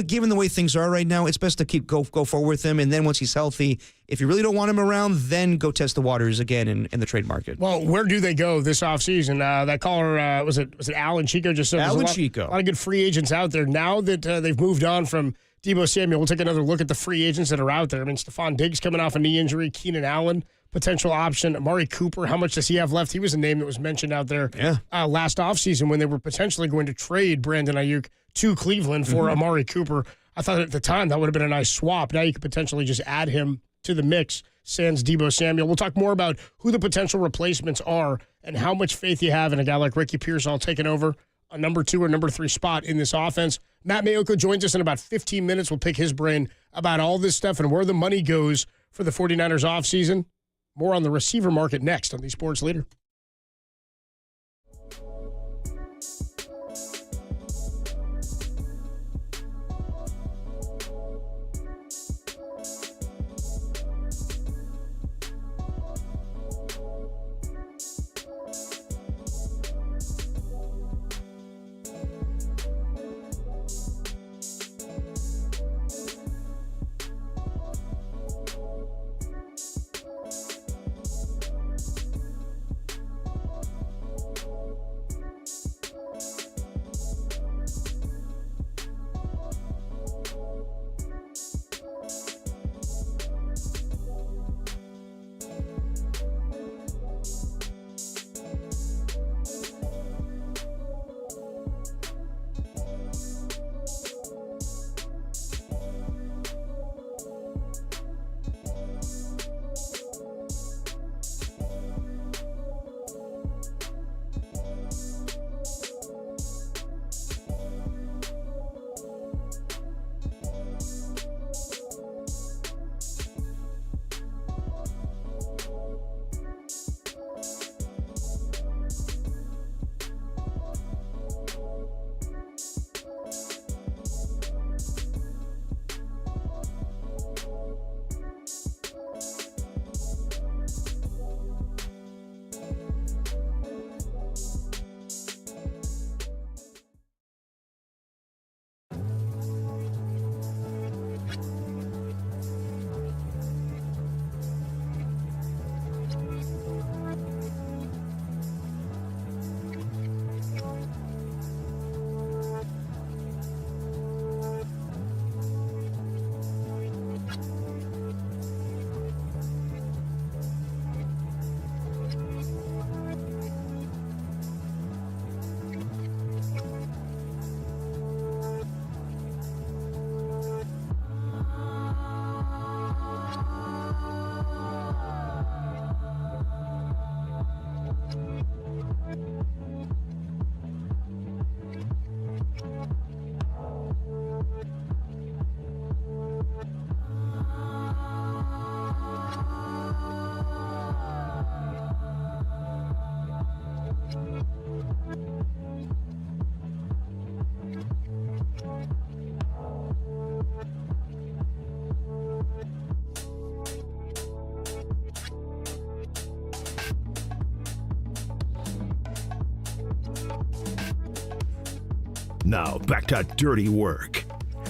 D: given the way things are right now, it's best to go forward with him. And then once he's healthy, if you really don't want him around, then go test the waters again in the trade market.
T: Well, where do they go this offseason? That caller, was it Alan Chico just said?
D: Alan Chico.
T: A lot of good free agents out there. Now that they've moved on from Debo Samuel, we'll take another look at the free agents that are out there. I mean, Stephon Diggs coming off a knee injury, Keenan Allen, potential option. Amari Cooper, how much does he have left? He was a name that was mentioned out there last offseason when they were potentially going to trade Brandon Ayuk to Cleveland for Amari Cooper. I thought at the time that would have been a nice swap. Now you could potentially just add him to the mix, sans Debo Samuel. We'll talk more about who the potential replacements are and how much faith you have in a guy like Ricky Pearsall taking over a number 2 or number 3 spot in this offense. Matt Maioko joins us in about 15 minutes. We'll pick his brain about all this stuff and where the money goes for the 49ers offseason. More on the receiver market next on the Sports Leader.
A: Now back to dirty work.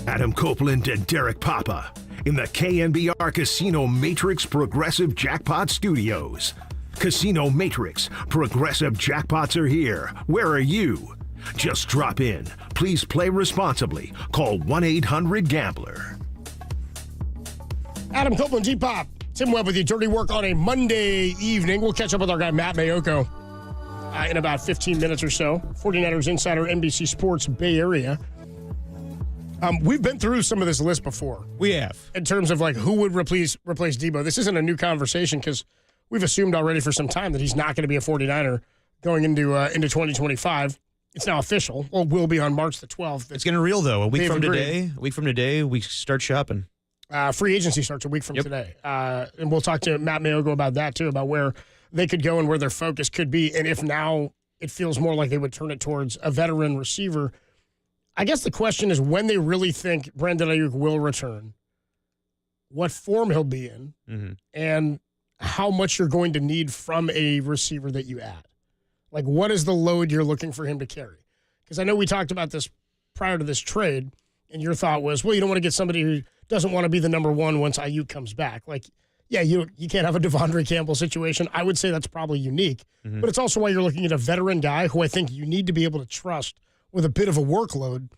A: Adam Copeland and Derek Papa in the KNBR Casino Matrix Progressive Jackpot Studios. Casino Matrix Progressive Jackpots are here. Where are you? Just drop in. Please play responsibly. Call 1-800-GAMBLER.
T: Adam Copeland, G-Pop, Tim Webb with you. Dirty work on a Monday evening. We'll catch up with our guy Matt Maioko in about 15 minutes or so. 49ers Insider, NBC Sports Bay Area. We've been through some of this list before.
D: We have.
T: In terms of like who would replace Deebo. This isn't a new conversation because we've assumed already for some time that he's not going to be a 49er going into 2025. It's now official. Well, will be on March the 12th.
D: It's getting real, though. A week from today, we start shopping.
T: Free agency starts a week from today. And we'll talk to Matt Maioko about that, too, about where they could go and where their focus could be. And if now it feels more like they would turn it towards a veteran receiver. I guess the question is when they really think Brandon Ayuk will return, what form he'll be in, and how much you're going to need from a receiver that you add. Like, what is the load you're looking for him to carry? Because I know we talked about this prior to this trade, and your thought was, well, you don't want to get somebody who doesn't want to be the number one once Ayuk comes back. Like, yeah, you can't have a Devondre Campbell situation. I would say that's probably unique. But it's also why you're looking at a veteran guy who I think you need to be able to trust with a bit of a workload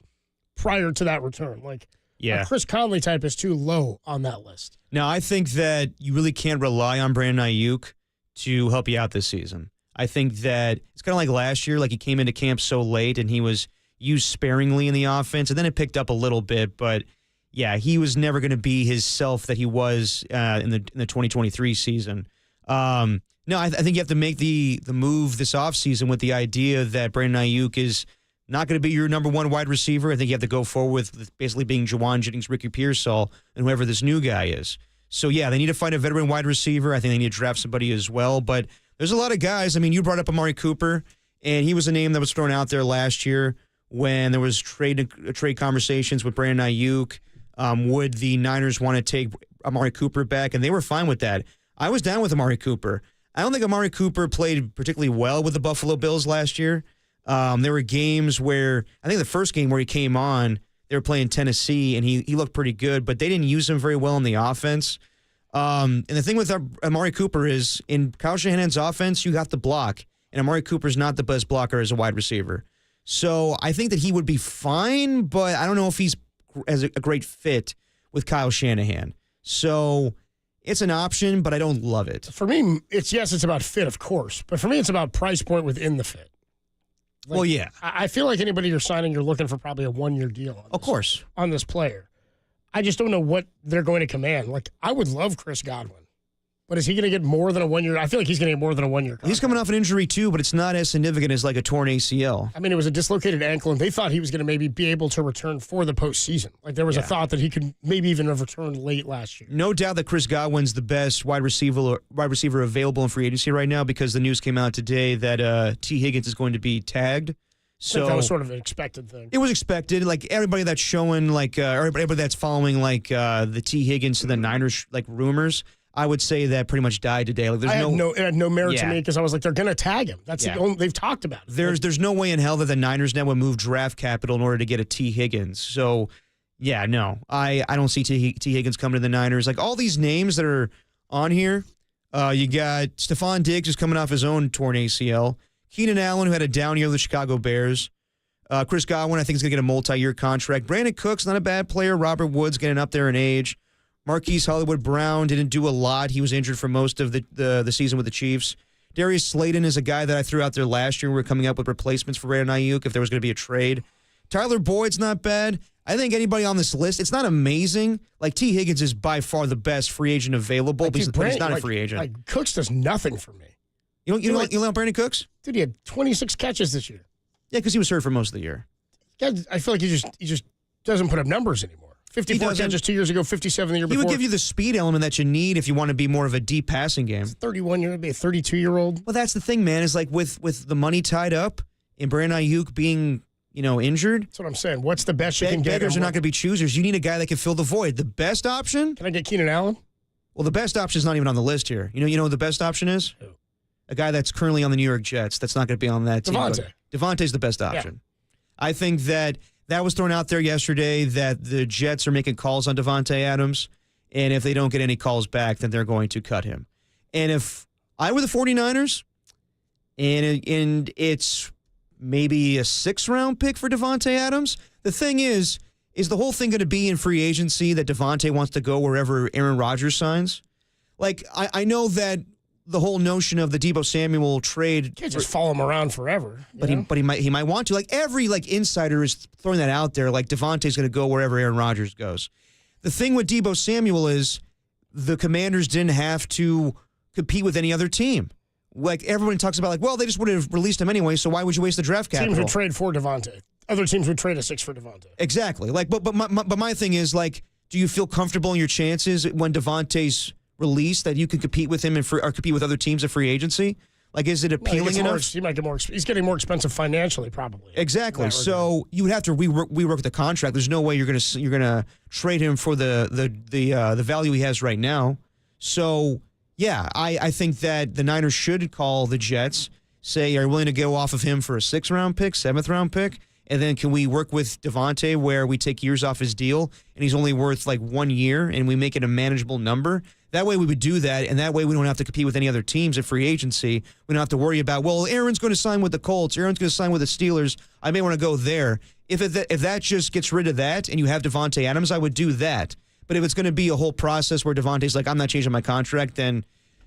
T: prior to that return. Like, a Chris Conley type is too low on that list.
D: Now, I think that you really can't rely on Brandon Ayuk to help you out this season. I think that it's kind of like last year, like he came into camp so late and he was used sparingly in the offense, and then it picked up a little bit. But, yeah, he was never going to be his self that he was in the 2023 season. No, I think you have to make the move this offseason with the idea that Brandon Ayuk is not going to be your number one wide receiver. I think you have to go forward with basically being Juwan Jennings, Ricky Pearsall, and whoever this new guy is. So, yeah, they need to find a veteran wide receiver. I think they need to draft somebody as well. But there's a lot of guys. I mean, you brought up Amari Cooper, and he was a name that was thrown out there last year when there was trade conversations with Brandon Ayuk. Would the Niners want to take Amari Cooper back? And they were fine with that. I was down with Amari Cooper. I don't think Amari Cooper played particularly well with the Buffalo Bills last year. There were games where, I think the first game where he came on, they were playing Tennessee, and he looked pretty good, but they didn't use him very well in the offense. And the thing with Amari Cooper is, in Kyle Shanahan's offense, you got the block, and Amari Cooper's not the best blocker as a wide receiver. So I think that he would be fine, but I don't know if he's as a great fit with Kyle Shanahan. So it's an option, but I don't love it.
T: For me, it's about fit, of course, but for me, it's about price point within the fit. Like,
D: well, yeah.
T: I feel like anybody you're signing, you're looking for probably a one-year deal. On this player. I just don't know what they're going to command. Like, I would love Chris Godwin. But is he going to get more than a 1 year? I feel like he's going to get more than a 1 year contract.
D: He's coming off an injury, too, but it's not as significant as like a torn ACL.
T: I mean, it was a dislocated ankle, and they thought he was going to maybe be able to return for the postseason. Like, there was a thought that he could maybe even have returned late last year.
D: No doubt that Chris Godwin's the best wide receiver available in free agency right now, because the news came out today that T. Higgins is going to be tagged. So
T: that was sort of an expected thing.
D: It was expected. Like, everybody that's showing, like, everybody that's following, like, the T. Higgins to the Niners, like, rumors, I would say that pretty much died today. Like,
T: it had no merit to me because I was like, they're going to tag him. That's the only they've talked about it.
D: There's no way in hell that the Niners now would move draft capital in order to get a T. Higgins. So, yeah, no. I don't see T. Higgins coming to the Niners. Like, all these names that are on here, you got Stephon Diggs, who's coming off his own torn ACL. Keenan Allen, who had a down year with the Chicago Bears. Chris Godwin, I think, is going to get a multi-year contract. Brandon Cooks, not a bad player. Robert Woods getting up there in age. Marquise Hollywood Brown didn't do a lot. He was injured for most of the season with the Chiefs. Darius Slayton is a guy that I threw out there last year. We were coming up with replacements for Brandon Ayuk if there was going to be a trade. Tyler Boyd's not bad. I think anybody on this list, it's not amazing. Like, T. Higgins is by far the best free agent available, but he's not a free agent.
T: Like, Cooks does nothing for me.
D: You know Brandon Cooks?
T: Dude, he had 26 catches this year.
D: Yeah, because he was hurt for most of the year.
T: I feel like he just doesn't put up numbers anymore. 54 catches 2 years ago, 57 the year before.
D: He would give you the speed element that you need if you want to be more of a deep passing game.
T: 31-year-old, be a 32-year-old.
D: Well, that's the thing, man, is like with the money tied up and Brandon Ayuk being, injured.
T: That's what I'm saying. What's the best you can get?
D: Beggars are not going to be choosers. You need a guy that can fill the void. The best option?
T: Can I get Keenan Allen?
D: Well, the best option is not even on the list here. You know what the best option is?
T: Who?
D: A guy that's currently on the New York Jets. That's not going to be on that team.
T: Devontae.
D: Devontae's the best option. I think that was thrown out there yesterday that the Jets are making calls on Davante Adams, and if they don't get any calls back, then they're going to cut him. And if I were the 49ers, and it's maybe a 6th-round pick for Davante Adams, the thing is the whole thing going to be in free agency that Davante wants to go wherever Aaron Rodgers signs? Like, I know that the whole notion of the Debo Samuel trade,
T: You can't just follow him around forever.
D: but he might want to. Like, every insider is throwing that out there. Like, Davante's going to go wherever Aaron Rodgers goes. The thing with Debo Samuel is the Commanders didn't have to compete with any other team. Like, everyone talks about, like, well, they just would have released him anyway, so why would you waste the draft capital?
T: Teams would trade for Davante. Other teams would trade a 6 for Davante.
D: Exactly. Like, but my thing is, like, do you feel comfortable in your chances when Davante's released that you can compete with him or compete with other teams in free agency? Like, is it appealing enough?
T: He might get more. He's getting more expensive financially, probably.
D: Exactly. So you would have to rework the contract. There's no way you're gonna trade him for the value he has right now. So yeah, I think that the Niners should call the Jets, say, are you willing to go off of him for a 6th-round pick, 7th-round pick? And then can we work with Davante where we take years off his deal and he's only worth like 1 year and we make it a manageable number? That way we would do that, and that way we don't have to compete with any other teams at free agency. We don't have to worry about, well, Aaron's going to sign with the Colts. Aaron's going to sign with the Steelers. I may want to go there. If that just gets rid of that and you have Davante Adams, I would do that. But if it's going to be a whole process where Davante's like, I'm not changing my contract, then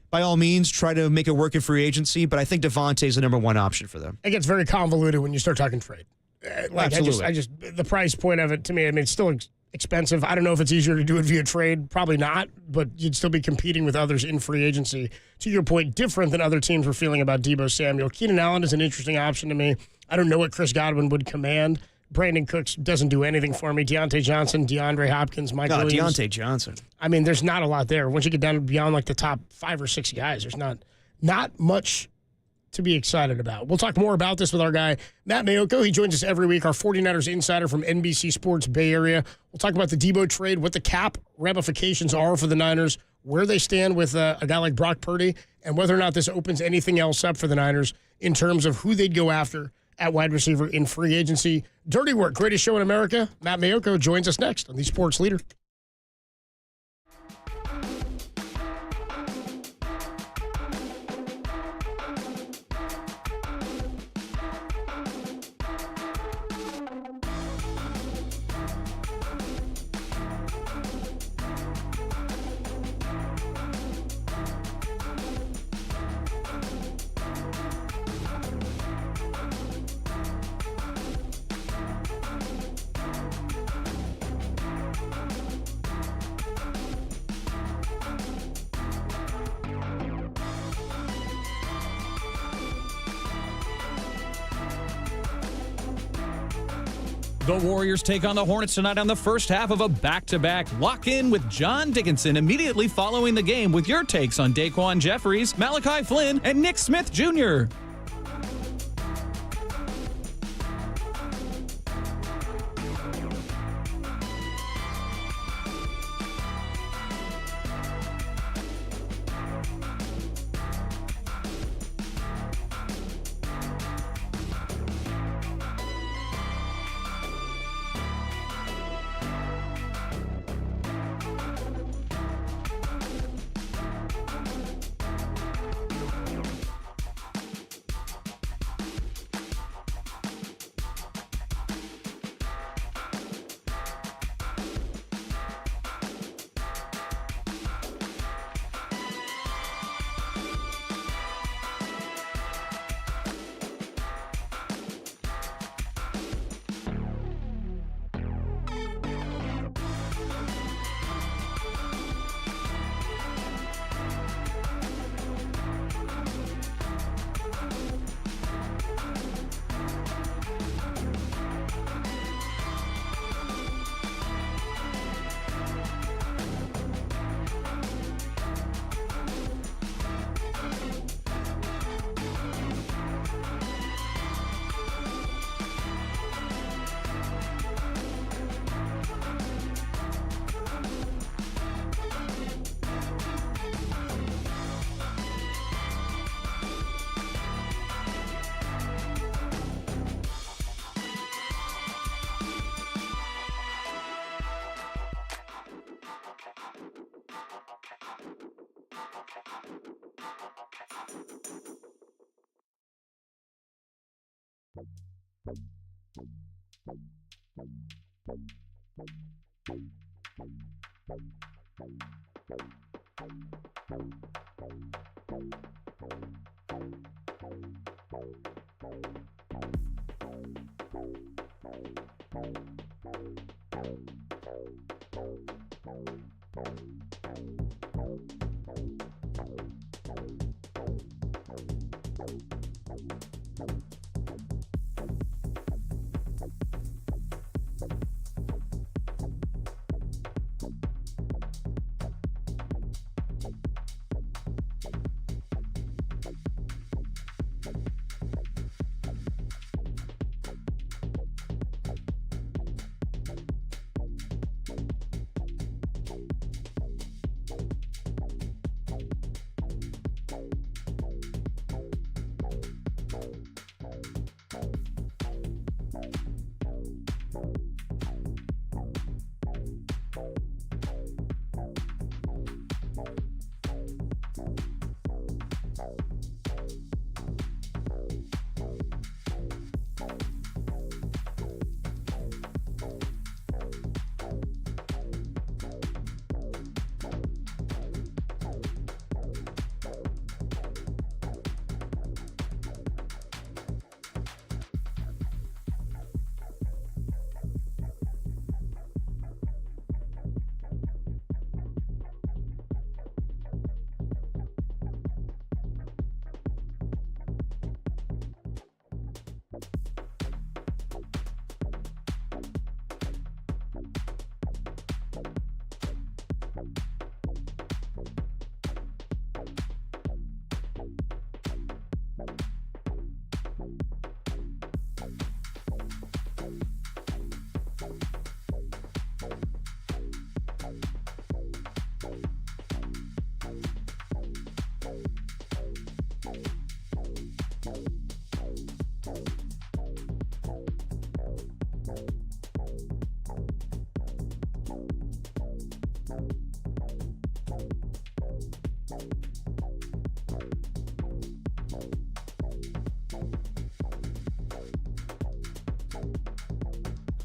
D: by all means, try to make it work in free agency. But I think Davante is the number one option for them.
T: It gets very convoluted when you start talking trade.
D: Absolutely.
T: I just the price point of it to me, I mean, it's still expensive. I don't know if it's easier to do it via trade. Probably not, but you'd still be competing with others in free agency. To your point, different than other teams were feeling about Debo Samuel. Keenan Allen is an interesting option to me. I don't know what Chris Godwin would command. Brandon Cooks doesn't do anything for me. Deontay Johnson, DeAndre Hopkins, Mike Williams.
D: Deontay Johnson.
T: I mean, there's not a lot there. Once you get down beyond like the top 5 or 6 guys, there's not much to be excited about. We'll talk more about this with our guy, Matt Maioko. He joins us every week, our 49ers insider from NBC Sports Bay Area. We'll talk about the Deebo trade, what the cap ramifications are for the Niners, where they stand with a guy like Brock Purdy, and whether or not this opens anything else up for the Niners in terms of who they'd go after at wide receiver in free agency. Dirty work, greatest show in America. Matt Maioko joins us next on the Sports Leader.
B: The Warriors take on the Hornets tonight on the first half of a back-to-back. Lock in with John Dickinson immediately following the game with your takes on Daquan Jeffries, Malachi Flynn, and Nick Smith Jr.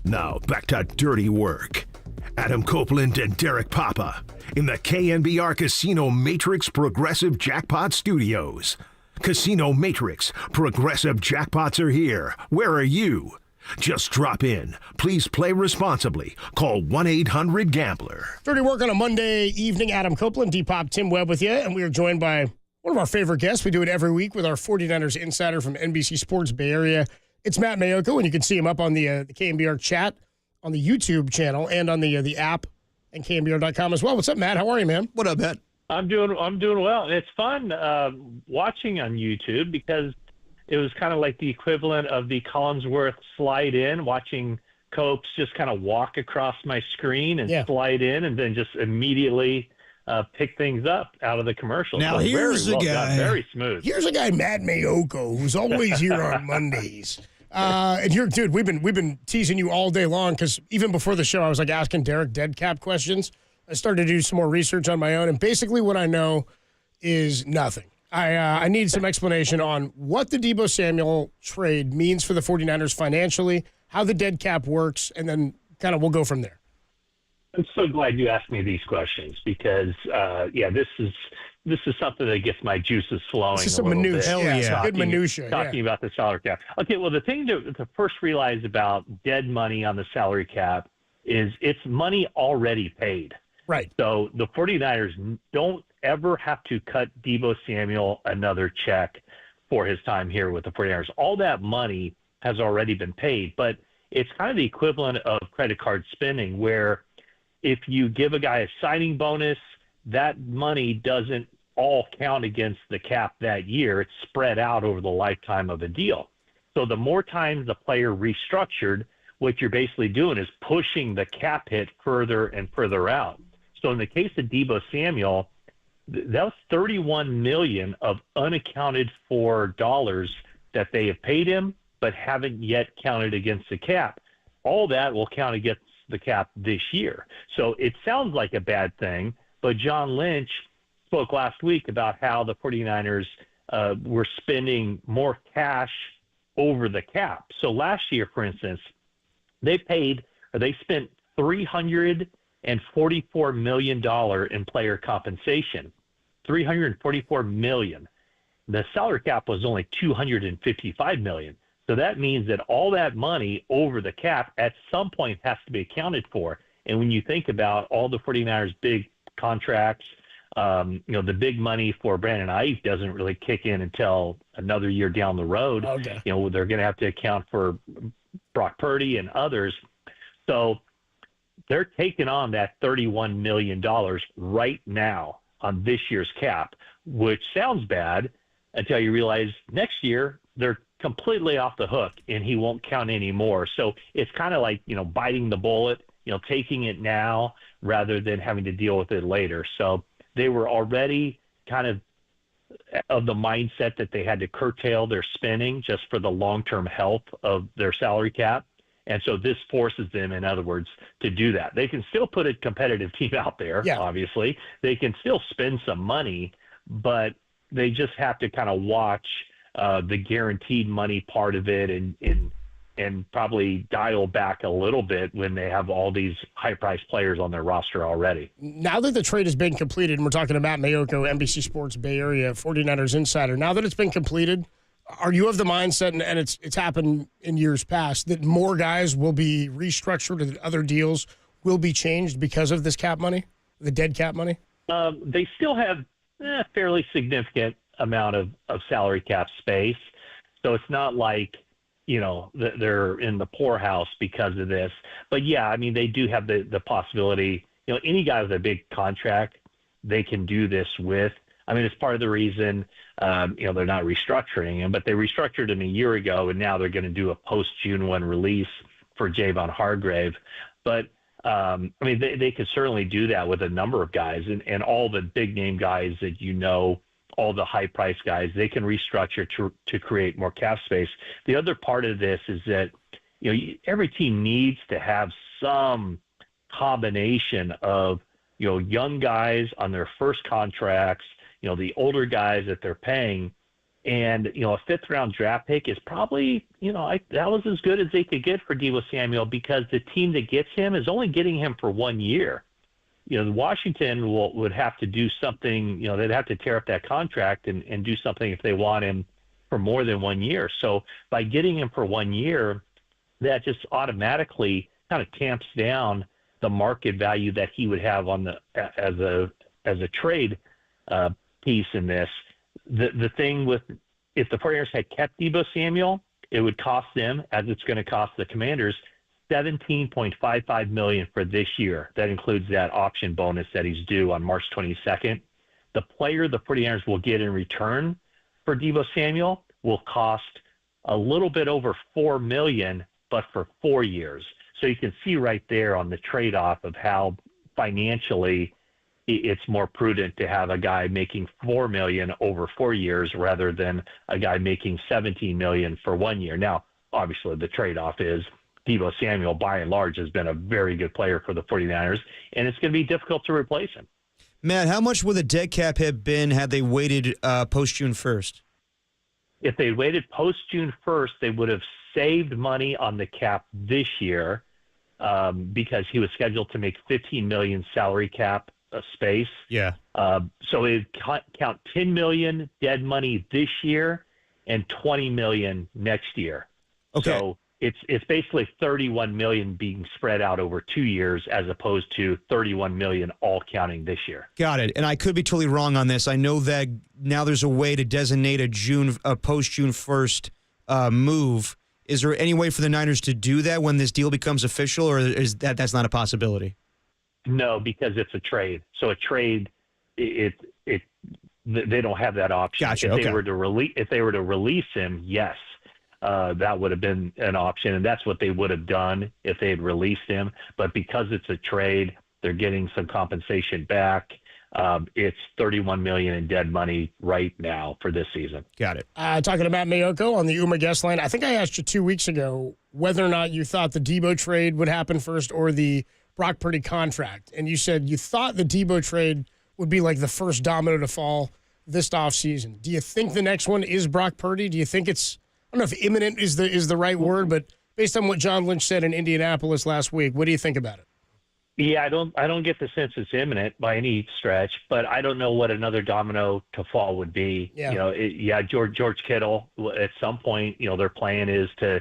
A: Now back to dirty work. Adam Copeland and Derek Papa in the KNBR Casino Matrix Progressive Jackpot Studios. Casino Matrix Progressive Jackpots are here. Where are you? Just drop in. Please play responsibly. Call 1-800-GAMBLER.
T: Dirty work on a Monday evening. Adam Copeland, Depop, Tim Webb with you. And we are joined by one of our favorite guests. We do it every week with our 49ers insider from NBC Sports Bay Area. It's Matt Maioko, and you can see him up on the KNBR chat on the YouTube channel and on the app and KNBR.com as well. What's up, Matt? How are you, man?
D: What up, Matt?
L: I'm doing well. And it's fun watching on YouTube because it was kind of like the equivalent of the Collinsworth slide in, watching Copes just kind of walk across my screen and slide in and then just immediately pick things up out of the commercial.
T: Now,
L: so
T: here's
L: very
T: a guy.
L: very smooth.
T: Here's a guy, Matt Maioko, who's always here on Mondays. And you're, dude, we've been teasing you all day long because even before the show, I was like asking Derek dead cap questions. I started to do some more research on my own, and basically what I know is nothing. I need some explanation on what the Debo Samuel trade means for the 49ers financially, how the dead cap works, and then kind of we'll go from there.
L: I'm so glad you asked me these questions because, this is something that gets my juices flowing.
T: This is
L: a
T: some
L: little
T: minutia.
L: bit.
T: Yeah, good minutia.
L: Talking about the salary cap. Okay, well, the thing to first realize about dead money on the salary cap is it's money already paid.
T: Right.
L: So the 49ers don't ever have to cut Debo Samuel another check for his time here with the 49ers. All that money has already been paid, but it's kind of the equivalent of credit card spending where if you give a guy a signing bonus, that money doesn't all count against the cap that year. It's spread out over the lifetime of a deal. So the more times the player restructured, what you're basically doing is pushing the cap hit further and further out. So in the case of Debo Samuel, that was $31 million of unaccounted for dollars that they have paid him, but haven't yet counted against the cap. All that will count against the cap this year. So it sounds like a bad thing, but John Lynch spoke last week about how the 49ers were spending more cash over the cap. So last year, for instance, they spent $344 million in player compensation. $344 million. The salary cap was only $255 million. So that means that all that money over the cap at some point has to be accounted for. And when you think about all the 49ers' big contracts, the big money for Brandon Ayuk doesn't really kick in until another year down the road.
T: Okay.
L: They're going to have to account for Brock Purdy and others. So they're taking on that $31 million right now on this year's cap, which sounds bad until you realize next year they're completely off the hook and he won't count anymore. So it's kind of like, biting the bullet, taking it now rather than having to deal with it later. So they were already kind of the mindset that they had to curtail their spending just for the long-term health of their salary cap. And so this forces them, in other words, to do that. They can still put a competitive team out there, obviously. They can still spend some money, but they just have to kind of watch the guaranteed money part of it and probably dial back a little bit when they have all these high-priced players on their roster already.
T: Now that the trade has been completed, and we're talking to Matt Maioko, NBC Sports Bay Area 49ers insider, now that it's been completed, are you of the mindset, and it's happened in years past, that more guys will be restructured or that other deals will be changed because of this cap money, the dead cap money?
L: They still have a fairly significant amount of salary cap space. So it's not like, they're in the poorhouse because of this. But, yeah, I mean, they do have the possibility. Any guy with a big contract, they can do this with. I mean, it's part of the reason, they're not restructuring him, but they restructured him a year ago, and now they're going to do a post-June 1 release for Javon Hargrave. But, they could certainly do that with a number of guys, and all the big-name guys that all the high-priced guys, they can restructure to create more cap space. The other part of this is that, every team needs to have some combination of, young guys on their first contracts, the older guys that they're paying, and, a fifth-round draft pick is probably, that was as good as they could get for Debo Samuel because the team that gets him is only getting him for 1 year. Washington would have to do something, they'd have to tear up that contract and do something if they want him for more than 1 year. So by getting him for 1 year, that just automatically kind of tamps down the market value that he would have on as a trade piece in this. The thing with, if the 49ers had kept Debo Samuel, it would cost them, as it's going to cost the Commanders, $17.55 million for this year. That includes that option bonus that he's due on March 22nd. The player the 49ers will get in return for Debo Samuel will cost a little bit over $4 million, but for 4 years. So you can see right there on the trade-off of how financially it's more prudent to have a guy making $4 million over 4 years rather than a guy making $17 million for 1 year. Now, obviously, the trade-off is Debo Samuel, by and large, has been a very good player for the 49ers, and it's going to be difficult to replace him.
D: Matt, how much would the dead cap have been had they waited post-June 1st?
L: If they waited post-June 1st, they would have saved money on the cap this year because he was scheduled to make $15 million salary cap space.
D: Yeah.
L: So it would count $10 million dead money this year and $20 million next year.
D: Okay.
L: So it's basically $31 million being spread out over 2 years as opposed to $31 million all counting this year.
D: Got it. And I could be totally wrong on this. I know that now there's a way to designate a post-June 1st move. Is there any way for the Niners to do that when this deal becomes official, or is that's not a possibility?
L: No, because it's a trade. So a trade, they don't have that option.
D: Gotcha.
L: If they were to release him, yes. That would have been an option, and that's what they would have done if they had released him. But because it's a trade, they're getting some compensation back. It's $31 million in dead money right now for this season.
D: Got it.
T: Talking to Matt Maioko on the UMA guest line. I think I asked you 2 weeks ago whether or not you thought the Deebo trade would happen first or the Brock Purdy contract. And you said you thought the Deebo trade would be like the first domino to fall this offseason. Do you think the next one is Brock Purdy? Do you think it's don't know if imminent is the right word, but based on what John Lynch said in Indianapolis last week, what do you think about it?
L: Yeah, I don't get the sense it's imminent by any stretch, but I don't know what another domino to fall would be.
T: Yeah.
L: George Kittle at some point, their plan is to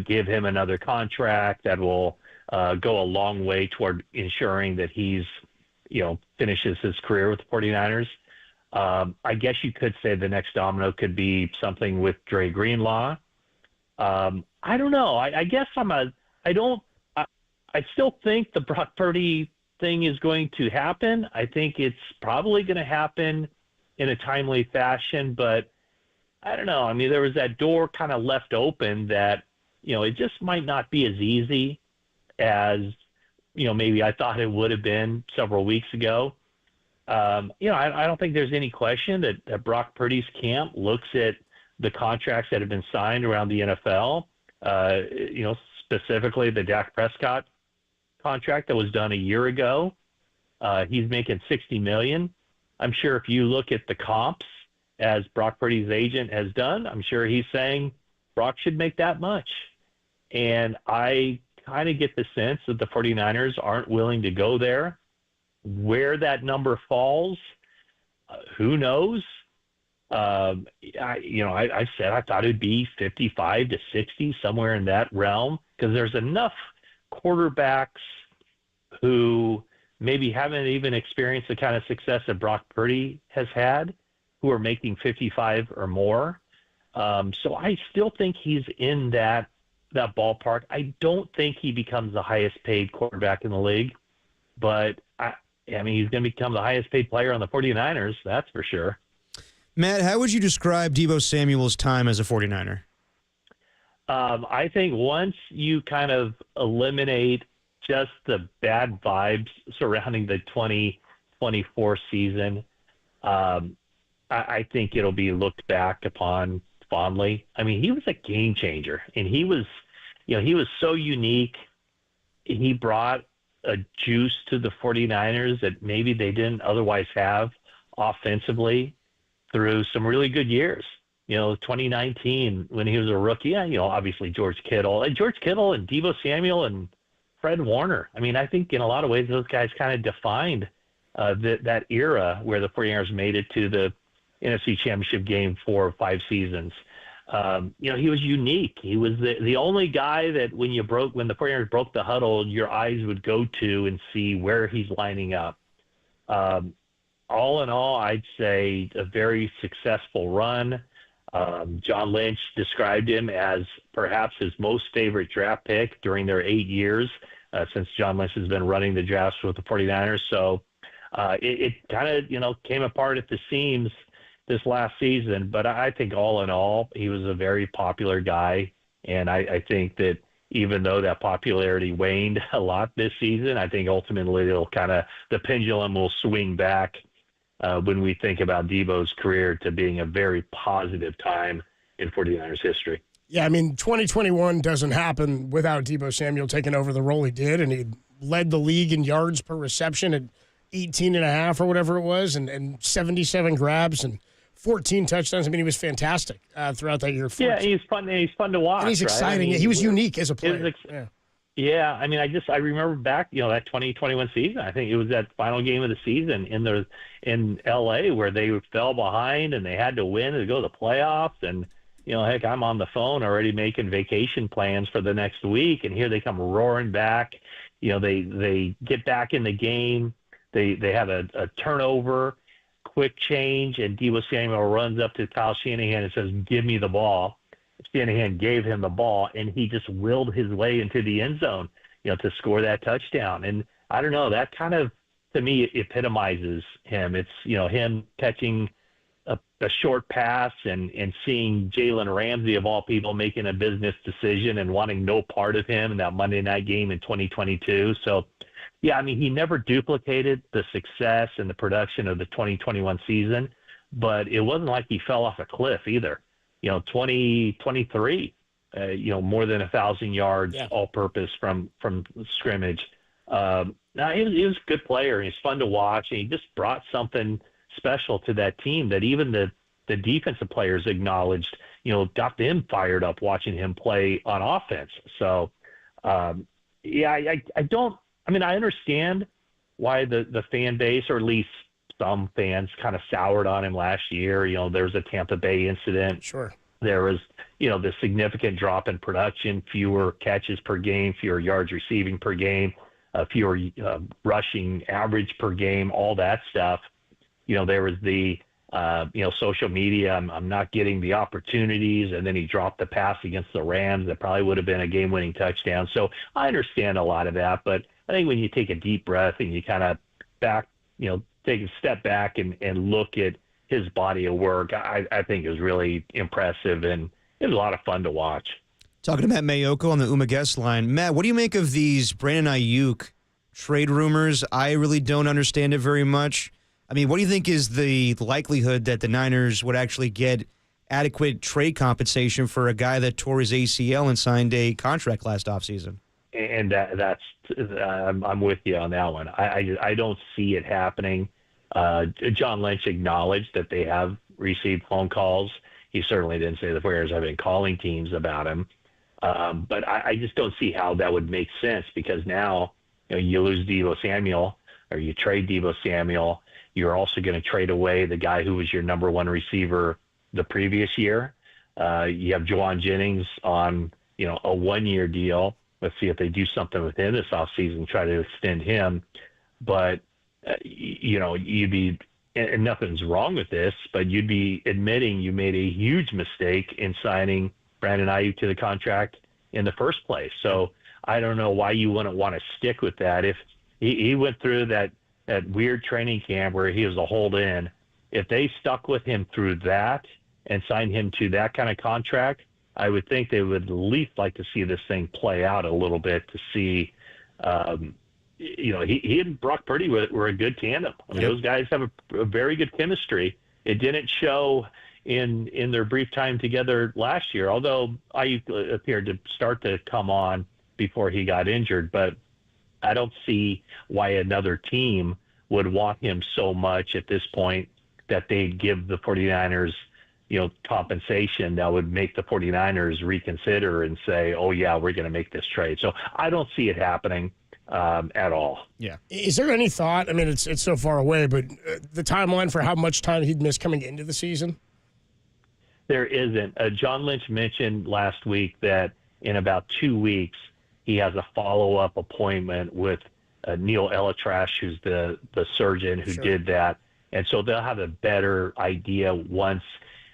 L: give him another contract that will go a long way toward ensuring that he's, finishes his career with the 49ers. I guess you could say the next domino could be something with Dre Greenlaw. I don't know. I guess I still think the Brock Purdy thing is going to happen. I think it's probably going to happen in a timely fashion, but I don't know. I mean, there was that door kind of left open that, it just might not be as easy as, maybe I thought it would have been several weeks ago. I don't think there's any question that Brock Purdy's camp looks at the contracts that have been signed around the NFL, specifically the Dak Prescott contract that was done a year ago. He's making $60 million. I'm sure if you look at the comps as Brock Purdy's agent has done, I'm sure he's saying Brock should make that much. And I kind of get the sense that the 49ers aren't willing to go there. Where that number falls, who knows? I said I thought it'd be 55 to 60, somewhere in that realm, because there's enough quarterbacks who maybe haven't even experienced the kind of success that Brock Purdy has had, who are making 55 or more. So I still think he's in that ballpark. I don't think he becomes the highest paid quarterback in the league, but he's going to become the highest paid player on the 49ers. That's for sure.
D: Matt, how would you describe Debo Samuel's time as a 49er?
L: I think once you kind of eliminate just the bad vibes surrounding the 2024 season, I think it'll be looked back upon fondly. I mean, he was a game changer, and he was so unique. He brought a juice to the 49ers that maybe they didn't otherwise have offensively through some really good years. 2019 when he was a rookie, obviously George Kittle and Debo Samuel and Fred Warner. I mean, I think in a lot of ways those guys kind of defined that era where the 49ers made it to the NFC Championship game 4 or 5 seasons. He was unique. He was the only guy that when the 49ers broke the huddle, your eyes would go to and see where he's lining up. All in all, I'd say a very successful run. John Lynch described him as perhaps his most favorite draft pick during their 8 years since John Lynch has been running the drafts with the 49ers. So it kind of, came apart at the seams this last season. But I think all in all, he was a very popular guy. And I think that even though that popularity waned a lot this season, I think ultimately the pendulum will swing back when we think about Debo's career to being a very positive time in 49ers history.
T: Yeah, 2021 doesn't happen without Debo Samuel taking over the role he did, and he led the league in yards per reception at 18.5 or whatever it was, and 77 grabs and 14 touchdowns. He was fantastic throughout that year.
L: Yeah, he's fun to watch.
T: And he's exciting. He was unique as a player.
L: Yeah, I remember back, that 2021 season. I think it was that final game of the season in LA where they fell behind and they had to win to go to the playoffs. And heck, I'm on the phone already making vacation plans for the next week, and here they come roaring back. They get back in the game. They have a turnover, quick change, and Debo Samuel runs up to Kyle Shanahan and says, "Give me the ball." Shanahan gave him the ball, and he just willed his way into the end zone, to score that touchdown. And I don't know, that kind of, to me, epitomizes him. It's, him catching a short pass and seeing Jalen Ramsey, of all people, making a business decision and wanting no part of him in that Monday night game in 2022. So, yeah, he never duplicated the success and the production of the 2021 season, but it wasn't like he fell off a cliff either. 2023, more than 1,000 yards all-purpose from scrimmage. He was a good player, and he's fun to watch, and he just brought something special to that team that even the defensive players acknowledged. got them fired up watching him play on offense. So, I understand why the fan base, or at least some fans, kind of soured on him last year. There was a Tampa Bay incident.
T: Sure.
L: There was, the significant drop in production, fewer catches per game, fewer yards receiving per game, fewer rushing average per game, all that stuff. There was the, social media, I'm not getting the opportunities, and then he dropped the pass against the Rams that probably would have been a game-winning touchdown. So I understand a lot of that, but I think when you take a deep breath and you kind of take a step back and look at his body of work, I think it was really impressive, and it was a lot of fun to watch.
D: Talking to Matt Maioko on the Uma guest line. Matt, what do you make of these Brandon Ayuk trade rumors? I really don't understand it very much. I mean, what do you think is the likelihood that the Niners would actually get adequate trade compensation for a guy that tore his ACL and signed a contract last offseason?
L: And I'm with you on that one. I don't see it happening. John Lynch acknowledged that they have received phone calls. He certainly didn't say the Warriors have been calling teams about him. But I just don't see how that would make sense, because now you lose Debo Samuel, or you trade Debo Samuel. You're also going to trade away the guy who was your number one receiver the previous year. You have Juwan Jennings on a one-year deal. Let's see if they do something with him this offseason, try to extend him. But, you'd be, and nothing's wrong with this, but you'd be admitting you made a huge mistake in signing Brandon Ayuk to the contract in the first place. So I don't know why you wouldn't want to stick with that. If he went through that weird training camp where he was a hold-in, if they stuck with him through that and signed him to that kind of contract, I would think they would at least like to see this thing play out a little bit to see, he and Brock Purdy were a good tandem. I mean, those guys have a very good chemistry. It didn't show in their brief time together last year, although Ayuk appeared to start to come on before he got injured. But I don't see why another team would want him so much at this point that they'd give the 49ers compensation that would make the 49ers reconsider and say, oh, yeah, we're going to make this trade. So I don't see it happening at all.
T: Yeah. Is there any thought, I mean, it's so far away, but the timeline for how much time he'd miss coming into the season?
L: There isn't. John Lynch mentioned last week that in about 2 weeks, he has a follow-up appointment with Neil Elatrash, who's the surgeon who did that. And so they'll have a better idea once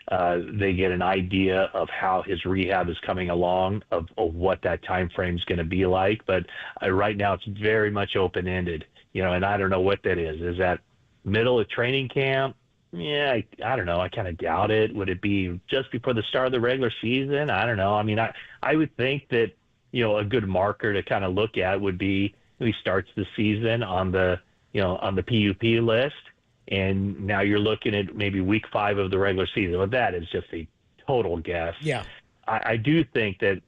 L: they get an idea of how his rehab is coming along, of what that time frame is going to be like. But right now it's very much open-ended, and I don't know what that is. Is that middle of training camp? Yeah, I don't know. I kind of doubt it. Would it be just before the start of the regular season? I don't know. I mean, I would think that, a good marker to kind of look at would be he starts the season on the PUP list. And now you're looking at maybe week 5 of the regular season. Well, that is just a total guess.
T: Yeah.
L: I do think that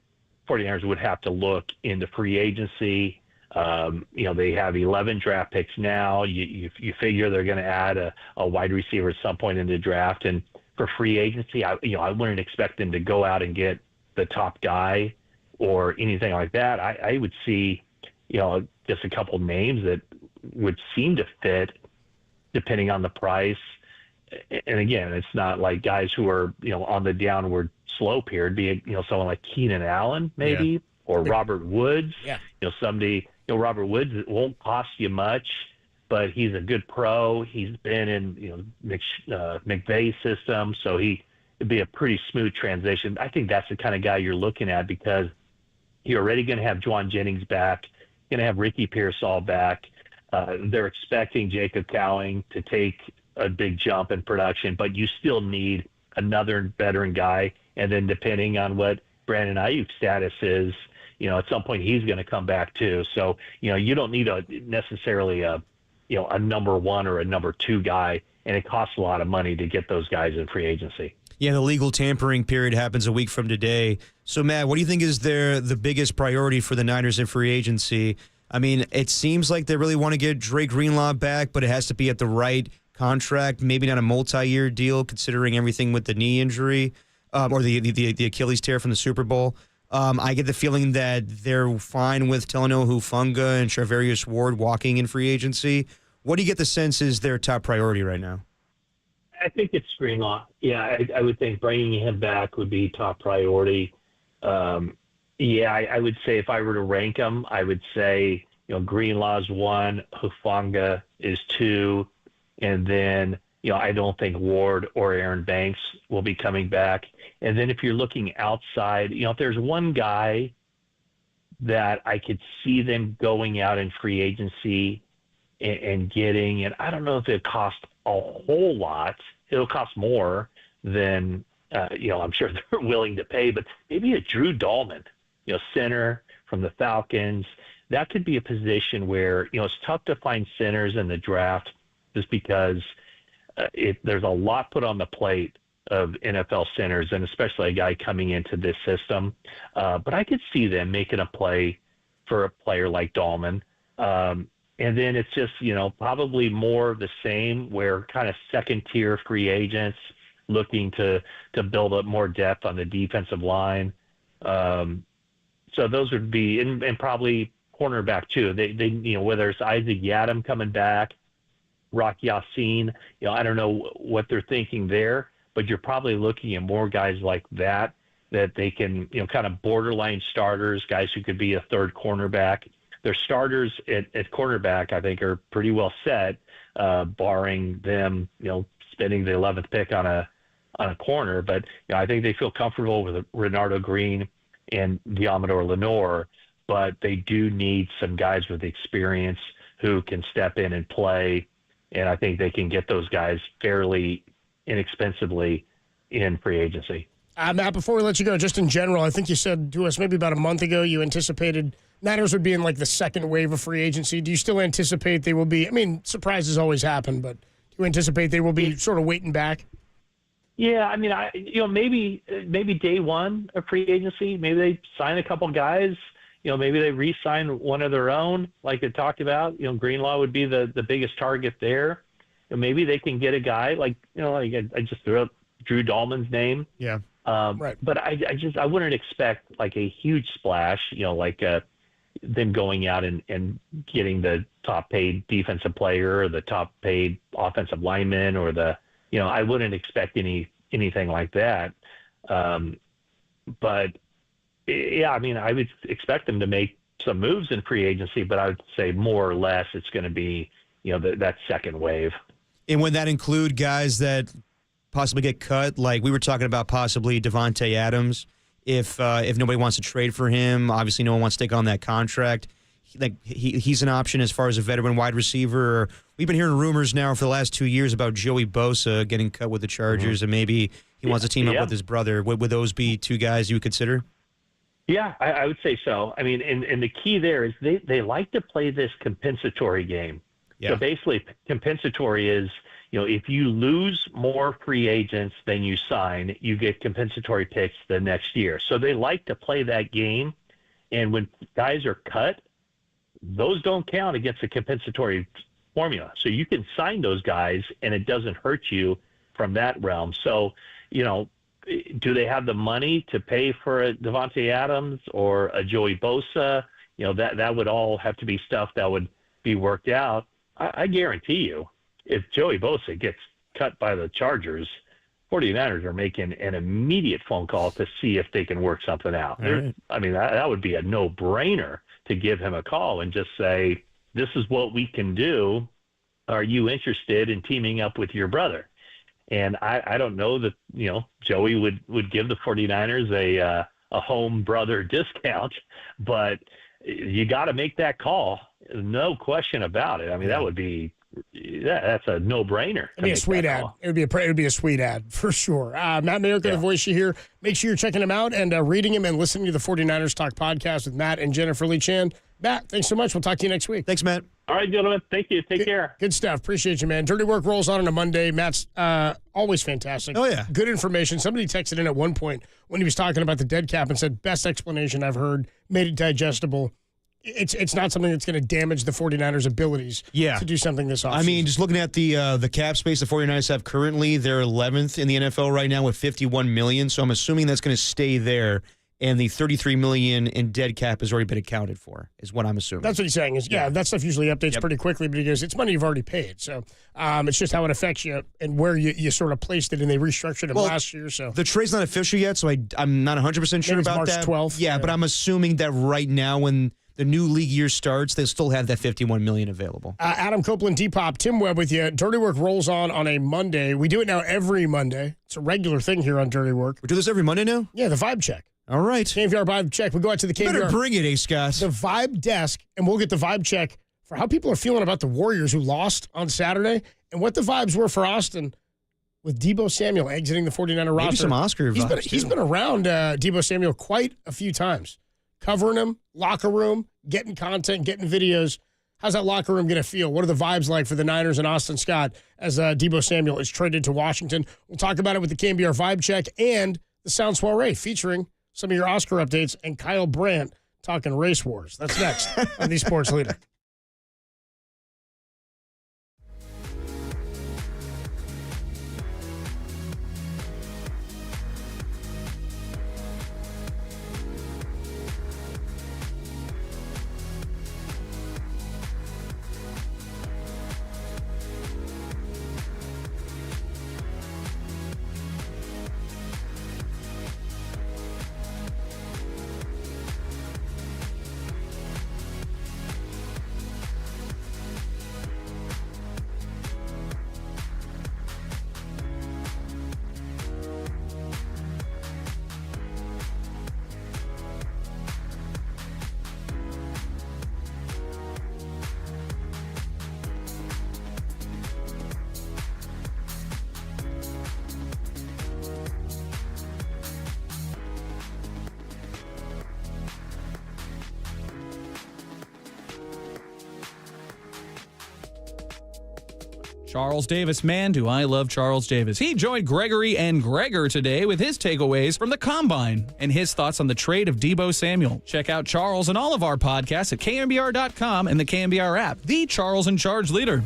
L: 49ers would have to look into free agency. They have 11 draft picks now. You figure they're going to add a wide receiver at some point in the draft. And for free agency, I wouldn't expect them to go out and get the top guy or anything like that. I would see, just a couple names that would seem to fit, depending on the price. And again, it's not like guys who are, on the downward slope here. It'd be, someone like Keenan Allen, maybe, or Robert Woods.
T: Yeah.
L: Somebody, Robert Woods, it won't cost you much, but he's a good pro. He's been in, McVay's system, so it'd be a pretty smooth transition. I think that's the kind of guy you're looking at, because you're already going to have Juwan Jennings back, going to have Ricky Pearsall back. They're expecting Jacob Cowing to take a big jump in production, but you still need another veteran guy. And then depending on what Brandon Ayuk's status is, at some point he's going to come back too. So, you don't need necessarily a number 1 or a number 2 guy, and it costs a lot of money to get those guys in free agency.
D: Yeah, the legal tampering period happens a week from today. So, Matt, what do you think is the biggest priority for the Niners in free agency? I mean, it seems like they really want to get Drake Greenlaw back, but it has to be at the right contract, maybe not a multi-year deal considering everything with the knee injury. or the Achilles tear from the Super Bowl. I get the feeling that they're fine with Talanoa Hufanga and Charvarius Ward walking in free agency. What do you get the sense is their top priority right now?
L: I think it's Greenlaw. Yeah, I would think bringing him back would be top priority. I would say if I were to rank them, I would say, Greenlaw's 1, Hufanga is 2, and then, I don't think Ward or Aaron Banks will be coming back. And then if you're looking outside, if there's one guy that I could see them going out in free agency and getting, and I don't know if it costs a whole lot. It'll cost more than, I'm sure they're willing to pay, but maybe a Drew Dahlman, center from the Falcons. That could be a position where, it's tough to find centers in the draft just because there's a lot put on the plate of NFL centers, and especially a guy coming into this system. But I could see them making a play for a player like Dahlman. And then it's just, probably more of the same where kind of second-tier free agents looking to build up more depth on the defensive line. So those would be, and probably cornerback too. They whether it's Isaac Yiadom coming back, Rock Ya-Sin, I don't know what they're thinking there, but you're probably looking at more guys like that they can, kind of borderline starters, guys who could be a third cornerback. Their starters at cornerback, I think, are pretty well set, barring them, spending the 11th pick on a corner. But I think they feel comfortable with Renardo Green and Diamador Lenore, but they do need some guys with experience who can step in and play. And I think they can get those guys fairly inexpensively in free agency.
T: Matt, before we let you go, just in general, I think you said to us maybe about a month ago you anticipated Niners would be in like the second wave of free agency. Do you still anticipate they will be? I mean, surprises always happen, but do you anticipate they will be sort of waiting back?
L: Yeah, I mean, maybe day one of free agency, maybe they sign a couple guys. Maybe they re-sign one of their own, like they talked about. Greenlaw would be the biggest target there. Maybe they can get a guy like I just threw out Drew Dahlman's name.
T: Yeah.
L: Right. But I wouldn't expect like a huge splash, like them going out and getting the top paid defensive player or the top paid offensive lineman or I wouldn't expect anything like that. But yeah, I mean, I would expect them to make some moves in free agency, but I would say more or less it's going to be, that second wave.
D: And would that include guys that possibly get cut? Like we were talking about possibly Devontae Adams. If nobody wants to trade for him, obviously no one wants to take on that contract. He's an option as far as a veteran wide receiver. We've been hearing rumors now for the last 2 years about Joey Bosa getting cut with the Chargers, and maybe he wants to team up with his brother. Would those be two guys you would consider?
L: Yeah, I would say so. I mean, and the key there is they like to play this compensatory game. Yeah. So basically, compensatory is, if you lose more free agents than you sign, you get compensatory picks the next year. So they like to play that game. And when guys are cut, those don't count against the compensatory formula. So you can sign those guys, and it doesn't hurt you from that realm. So, do they have the money to pay for a Devontae Adams or a Joey Bosa? That would all have to be stuff that would be worked out. I guarantee you, if Joey Bosa gets cut by the Chargers, 49ers are making an immediate phone call to see if they can work something out. Right. I mean, that would be a no-brainer to give him a call and just say, this is what we can do. Are you interested in teaming up with your brother? And I don't know that, Joey would give the 49ers a home brother discount, but you got to make that call. No question about it. I mean, that would be that's a no-brainer.
T: It'd be a sweet ad. It would be a sweet ad for sure. Matt Maioko, the voice you hear. Make sure you're checking him out and reading him and listening to the 49ers Talk podcast with Matt and Jennifer Lee Chan. Matt, thanks so much. We'll talk to you next week.
D: Thanks, Matt.
L: All right, gentlemen. Thank you. Take care.
T: Good stuff. Appreciate you, man. Dirty Work rolls on a Monday. Matt's always fantastic.
D: Oh, yeah.
T: Good information. Somebody texted in at one point when he was talking about the dead cap and said, best explanation I've heard, made it digestible. it's not something that's going to damage the 49ers' abilities to do something this offseason.
D: I mean, just looking at the cap space the 49ers have currently, they're 11th in the NFL right now with $51 million, so I'm assuming that's going to stay there. And the $33 million in dead cap has already been accounted for, is what I'm assuming.
T: That's what he's saying. That stuff usually updates pretty quickly, but he goes, it's money you've already paid. So it's just how it affects you and where you sort of placed it, and they restructured it last year. So
D: the trade's not official yet, so I'm not 100% sure about
T: March
D: that.
T: 12th.
D: Yeah, but I'm assuming that right now when the new league year starts, they still have that $51 million available.
T: Adam Copeland, Depop, Tim Webb with you. Dirty Work rolls on a Monday. We do it now every Monday. It's a regular thing here on Dirty Work.
D: We do this every Monday now?
T: Yeah, the Vibe Check.
D: All right.
T: KNBR Vibe Check. We go out to the KNBR.
D: Better bring it, Scott.
T: The Vibe Desk, and we'll get the Vibe Check for how people are feeling about the Warriors who lost on Saturday and what the vibes were for Austin with Debo Samuel exiting the 49er roster.
D: Maybe some Oscar vibes,
T: He's been around Debo Samuel quite a few times, covering him, locker room, getting content, getting videos. How's that locker room going to feel? What are the vibes like for the Niners and Austin Scott as Debo Samuel is traded to Washington? We'll talk about it with the KNBR Vibe Check and the Sound Soiree featuring some of your Oscar updates and Kyle Brandt talking race wars. That's next on the Sports Leader.
B: Charles Davis, man, do I love Charles Davis. He joined Gregory and Gregor today with his takeaways from the Combine and his thoughts on the trade of Debo Samuel. Check out Charles and all of our podcasts at KNBR.com and the KNBR app, the Charles in Charge leader.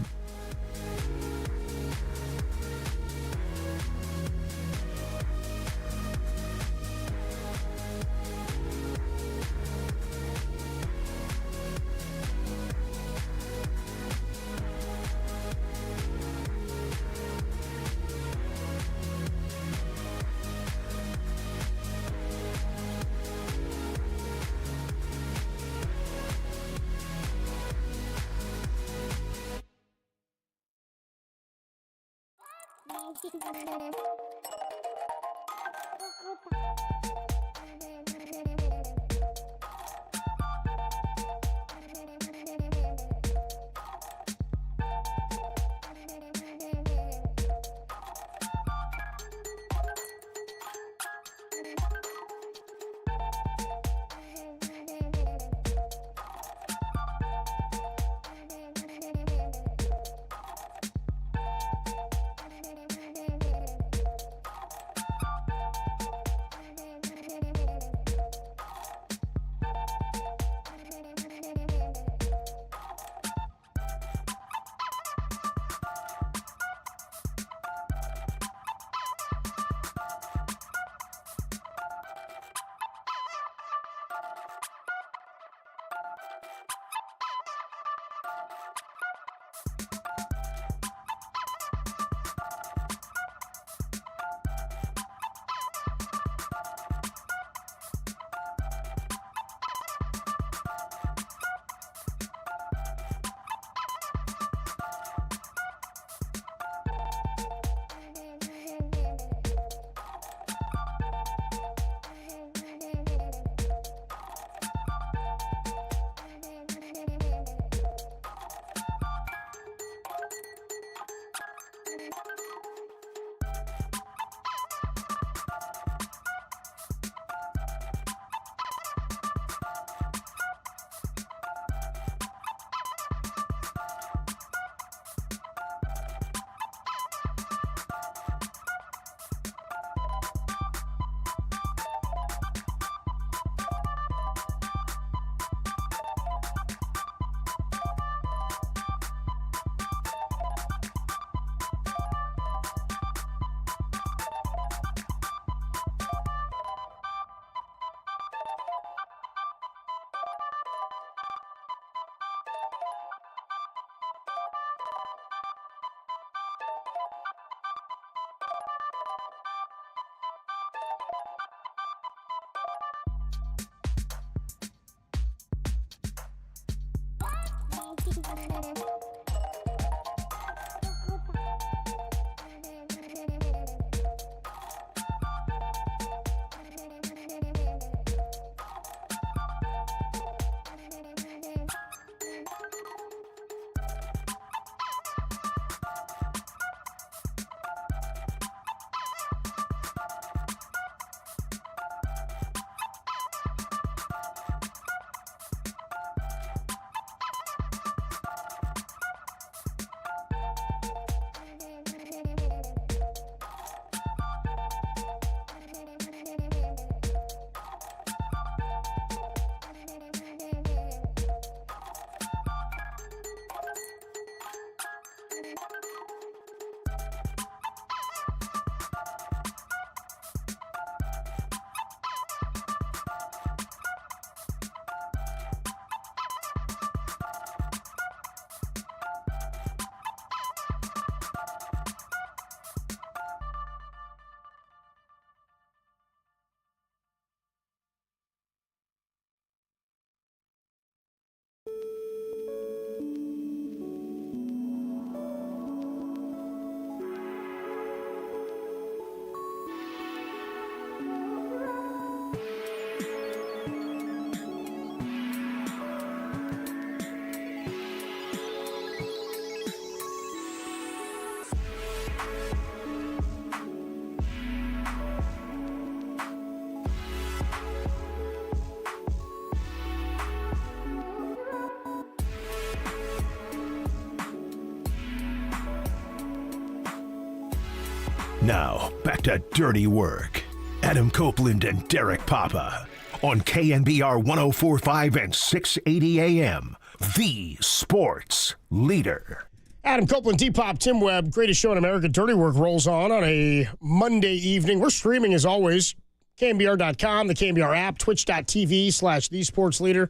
A: Now, back to Dirty Work. Adam Copeland and Derek Papa on KNBR 104.5 and 680 AM, the sports leader.
T: Adam Copeland, Depop, Tim Webb, greatest show in America. Dirty Work rolls on a Monday evening. We're streaming, as always, KNBR.com, the KNBR app, twitch.tv/thesportsleader.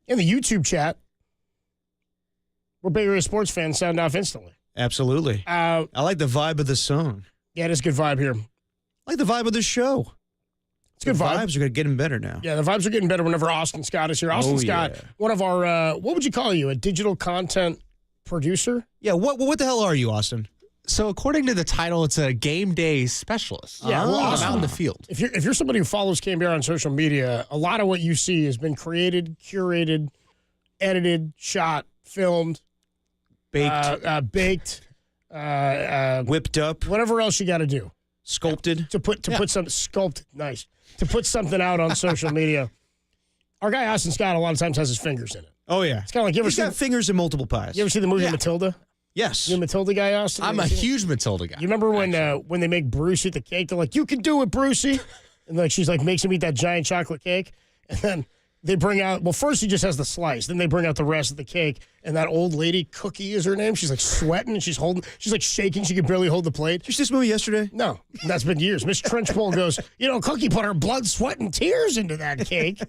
T: In the YouTube chat, we're Bay Area sports fans, sound off instantly.
D: Absolutely. I like the vibe of the song.
T: Yeah, it is a good vibe here.
D: I like the vibe of the show.
T: It's a good vibe.
D: The vibes are getting better now.
T: Yeah, the vibes are getting better whenever Austin Scott is here. Austin Scott, one of our, what would you call you, a digital content producer?
D: Yeah, what the hell are you, Austin?
F: So according to the title, it's a game day specialist.
T: Yeah, well,
F: I'm out in the field.
T: If you're somebody who follows KNBR on social media, a lot of what you see has been created, curated, edited, shot, filmed,
D: baked, whipped up,
T: whatever else you got to do,
D: sculpted
T: to put some sculpted, nice, to put something out on social media. Our guy Austin Scott a lot of times has his fingers in it.
D: Oh yeah,
T: it's kind of like
D: he's got fingers in multiple pies.
T: You ever see the movie Matilda?
D: Yes,
T: you a Matilda guy, Austin?
F: I'm a huge Matilda guy.
T: You remember when they make Bruce eat the cake? They're like, "You can do it, Brucey," and like she's like makes him eat that giant chocolate cake, and then they bring out, well, first he just has the slice. Then they bring out the rest of the cake. And that old lady, Cookie is her name. She's like sweating and she's like shaking. She can barely hold the plate.
D: Did you see this movie yesterday?
T: No, that's been years. Miss Trenchpole goes, Cookie put her blood, sweat, and tears into that cake.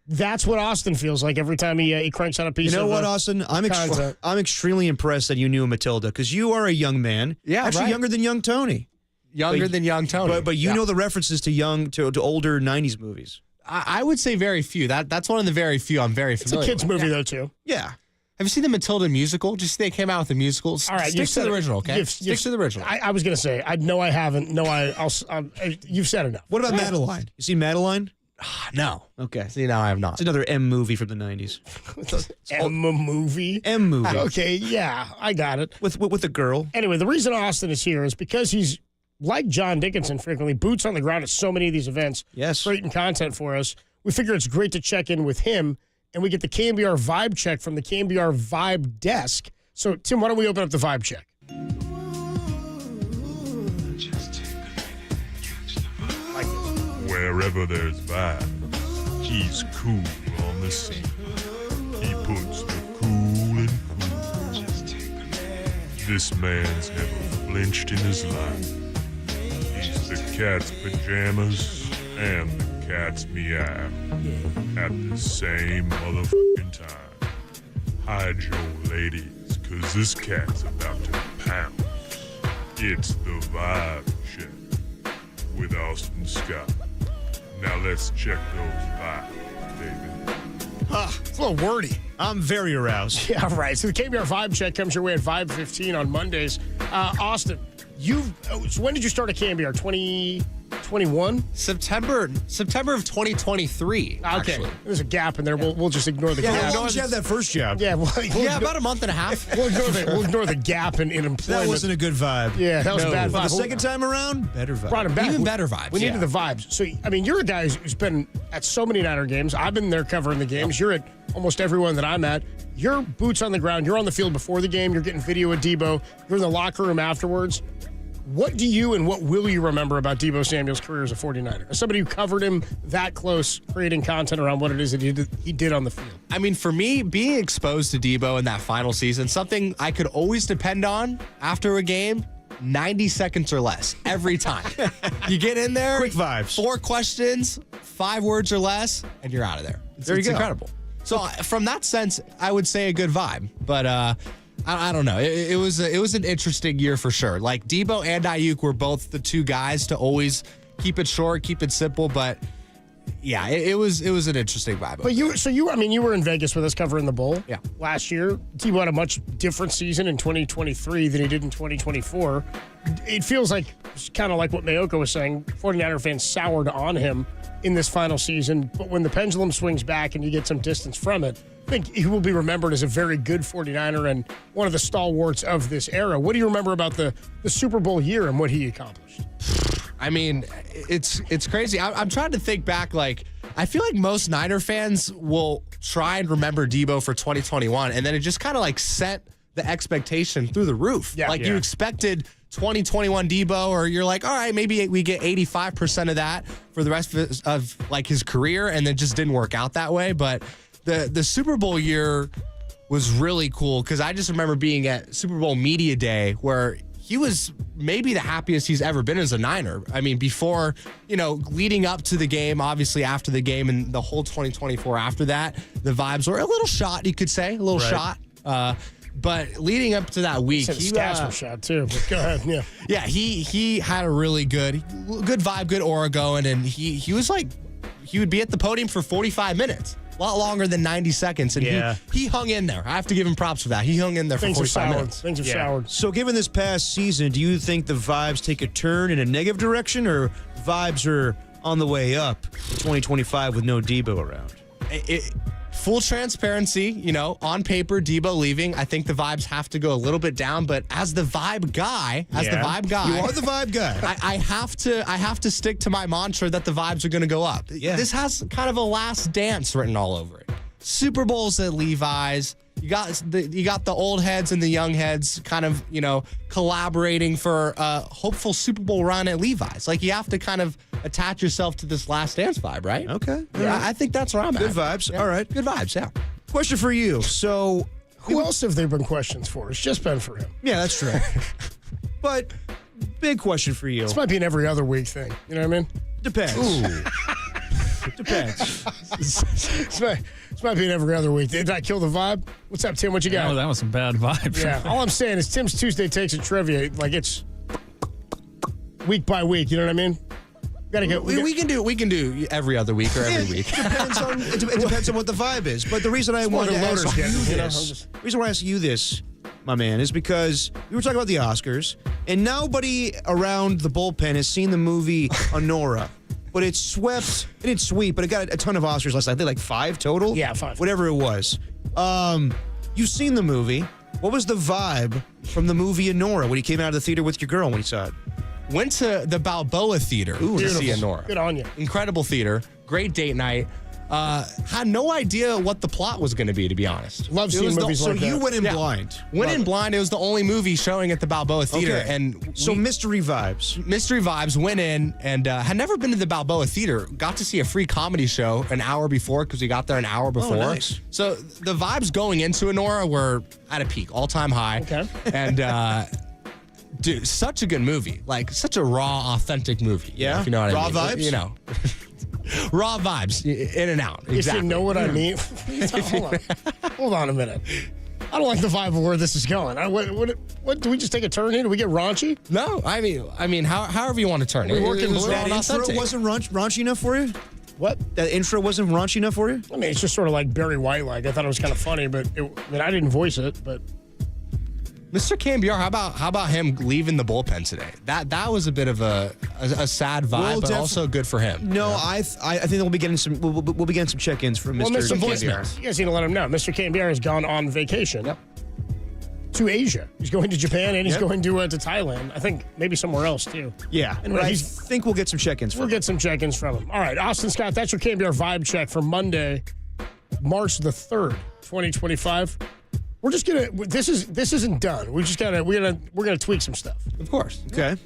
T: That's what Austin feels like every time he cranks out a piece of
D: You know what, Austin? I'm extremely impressed that you knew Matilda because you are a young man.
F: Yeah,
D: actually
F: right.
D: Younger than young Tony.
F: Younger than young Tony.
D: But you know the references to older 90s movies.
F: I would say very few. That's one of the very few I'm very familiar with.
T: It's a kid's movie, though, too.
D: Yeah.
F: Have you seen the Matilda musical? Just they came out with the musical.
T: All right,
F: stick to the original, okay? Stick to the original.
T: I was going to say, no, I haven't. No, you've said enough.
D: What about Madeline? You seen Madeline?
F: No.
D: Okay.
F: See, now I have not.
D: It's another M movie from the 90s.
T: M movie?
D: M movie.
T: Okay, yeah, I got it.
D: With a girl.
T: Anyway, the reason Austin is here is because he's, like John Dickinson frequently, boots on the ground at so many of these events.
D: Yes.
T: Creating content for us. We figure it's great to check in with him, and we get the KNBR Vibe Check from the KNBR Vibe Desk. So, Tim, why don't we open up the Vibe Check?
M: Wherever there's vibe, he's cool on the scene. He puts the cool in cool. This man's never flinched in his life. He's the cat's pajamas and the cat's meow at the same motherfucking time. Hide your ladies, cause this cat's about to pound. It's the Vibe Check with Austin Scott. Now let's check those vibes, baby.
T: It's a little wordy.
D: I'm very aroused.
T: Yeah, right. So the KNBR Vibe Check comes your way at 5:15 on Mondays. Austin, so when did you start at KNBR? 2021?
F: September of 2023.
T: Okay.
F: Actually.
T: There's a gap in there. We'll just ignore the gap.
D: How long did you have that first job?
T: Yeah,
F: About a month and a half.
T: We'll ignore the gap in employment.
D: That wasn't a good vibe.
T: Yeah, that was a bad vibe.
D: But the second time around, better vibe.
T: Brought him back.
F: Even better vibes.
T: We needed the vibes. So, I mean, you're a guy who's been at so many Niner games. I've been there covering the games. You're at almost every one that I'm at. You're boots on the ground. You're on the field before the game. You're getting video of Deebo. You're in the locker room afterwards. What do you and what will you remember about Debo Samuel's career as a 49er? As somebody who covered him that close, creating content around what it is that he did on the field.
F: I mean, for me, being exposed to Deebo in that final season, something I could always depend on after a game, 90 seconds or less every time. You get in there,
D: quick vibes,
F: 4 questions, 5 words or less, and you're out of there. It's incredible. So from that sense, I would say a good vibe, but I don't know. It was an interesting year for sure. Like Deebo and Ayuk were both the two guys to always keep it short, keep it simple, but yeah, it was an interesting vibe.
T: But you were in Vegas with us covering the Bowl last year. Deebo had a much different season in 2023 than he did in 2024. It feels like, kind of like what Maioko was saying, 49er fans soured on him in this final season, but when the pendulum swings back and you get some distance from it, I think he will be remembered as a very good 49er and one of the stalwarts of this era. What do you remember about the Super Bowl year and what he accomplished?
F: I mean, it's crazy. I'm trying to think back. Like, I feel like most Niner fans will try and remember Deebo for 2021, and then it just kind of like set the expectation through the roof. You expected 2021 Deebo, or you're like, all right, maybe we get 85% of that for the rest of like his career, and it just didn't work out that way. But the Super Bowl year was really cool because I just remember being at Super Bowl Media Day where he was maybe the happiest he's ever been as a Niner. I mean, before, leading up to the game, obviously after the game, and the whole 2024 after that, the vibes were a little shot, you could say, shot. But leading up to that week,
T: he stats were shot too. But go ahead,
F: yeah. He had a really good vibe, good aura going, and he was like, he would be at the podium for 45 minutes. A lot longer than 90 seconds, and he hung in there. I have to give him props for that. He hung in there for 45 minutes.
T: Things have soured.
D: So given this past season, do you think the vibes take a turn in a negative direction, or vibes are on the way up in 2025 with no Deebo around?
F: Full transparency, on paper, Deebo leaving, I think the vibes have to go a little bit down. But as the vibe guy,
D: you are the vibe guy.
F: I have to stick to my mantra that the vibes are going to go up. Yeah. This has kind of a last dance written all over it. Super Bowls at Levi's. You got the old heads and the young heads kind of, collaborating for a hopeful Super Bowl run at Levi's. Like, you have to kind of attach yourself to this last dance vibe, right?
D: Okay.
F: Yeah, I think that's where I'm at.
D: Good vibes.
F: Yeah.
D: All right.
F: Good vibes, yeah.
D: Question for you. So,
T: who else have there been questions for? It's just been for him.
D: Yeah, that's true. But, big question for you.
T: This might be an every other week thing. You know what I mean?
D: Depends.
T: Ooh.
D: Depends.
T: This might be an every other week. Did I kill the vibe? What's up, Tim? What you got?
B: Oh, that was some bad vibes.
T: Yeah. All I'm saying is Tim's Tuesday Takes and Trivia. Like, it's week by week. You know what I mean?
F: We can do every other week or every week.
D: It depends on what the vibe is. But the reason I wanted to ask you this, the reason why I ask you this, my man, is because we were talking about the Oscars, and nobody around the bullpen has seen the movie Honora. But it didn't sweep, but it got a ton of Oscars last night. I think like 5 total?
T: Yeah, 5.
D: Whatever it was. You've seen the movie. What was the vibe from the movie Honora when you came out of the theater with your girl when you saw it?
F: Went to the Balboa Theater to see Honora.
T: Good on you.
F: Incredible theater. Great date night. Had no idea what the plot was going to be honest.
T: Love seeing movies like that.
D: So you went in blind.
F: Went in blind. It was the only movie showing at the Balboa Theater.
D: Okay.
F: And
D: so mystery vibes.
F: Mystery vibes. Went in and had never been to the Balboa Theater. Got to see a free comedy show an hour before because we got there an hour before.
D: Oh, nice.
F: So the vibes going into Honora were at a peak, all-time high.
T: Okay.
F: And dude, such a good movie. Like, such a raw, authentic movie.
D: Yeah?
F: If you know what
D: raw
F: I mean.
D: Vibes?
F: Raw vibes, in and out. Exactly.
T: If you know what I mean. Hold on a minute. I don't like the vibe of where this is going. What do we just take a turn here? Do we get raunchy?
F: No, I mean, however you want to turn it.
T: We working
D: That intro wasn't raunchy enough for you?
T: What?
D: That intro wasn't raunchy enough for you?
T: I mean, it's just sort of like Barry White-like. I thought it was kind of funny, but I didn't voice it. But
F: Mr. KNBR, how about him leaving the bullpen today? That was a bit of a sad vibe, but also good for him.
D: No, I think we'll be getting some. We'll be getting some check-ins from Mr. KNBR.
T: You guys need to let him know. Mr. KNBR has gone on vacation to Asia. He's going to Japan and he's going to Thailand. I think maybe somewhere else too.
D: Yeah,
T: Anyway,
D: I think we'll get some check-ins from him.
T: We'll get some check-ins from him. All right, Austin Scott, that's your KNBR vibe check for Monday, March the 3rd, 2025. We're just gonna. This isn't done. We're gonna tweak some stuff.
F: Of course.
D: Okay.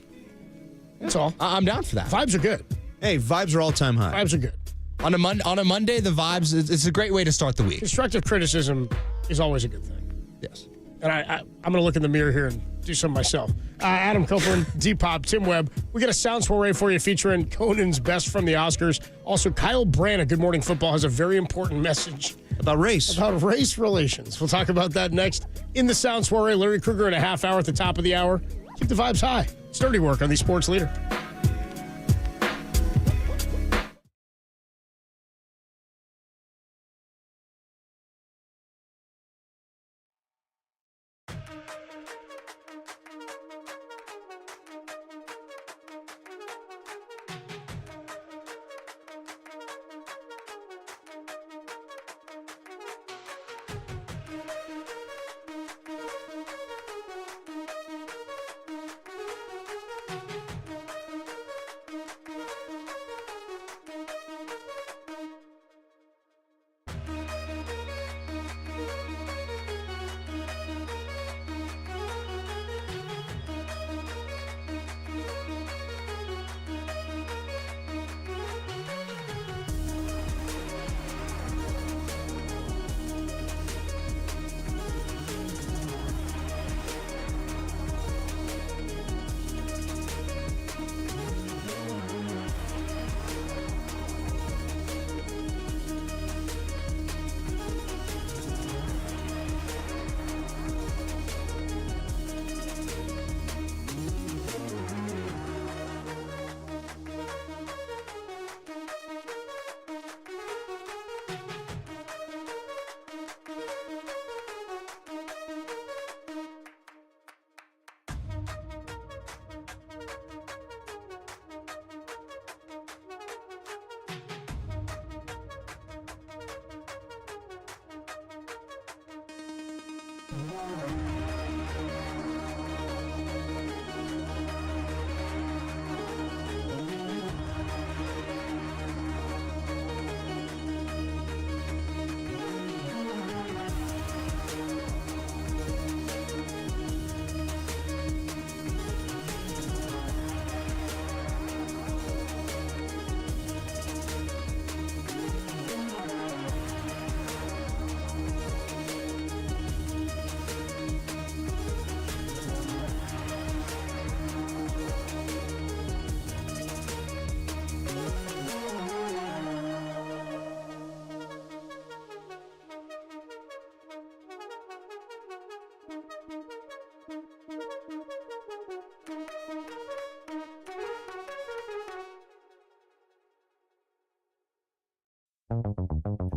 T: That's all.
F: I'm down for that.
T: Vibes are good.
D: Hey, vibes are all-time high.
T: Vibes are good.
F: On a Monday, the vibes. It's a great way to start the week.
T: Constructive criticism is always a good thing.
F: Yes.
T: And I'm going to look in the mirror here and do some myself. Adam Copeland, Depop, Tim Webb. We got a sound soiree for you featuring Conan's Best from the Oscars. Also, Kyle Brandt of Good Morning Football has a very important message.
D: About race.
T: About race relations. We'll talk about that next. In the sound soiree, Larry Krueger in a half hour at the top of the hour. Keep the vibes high. It's Dirty Work on the Sports Leader.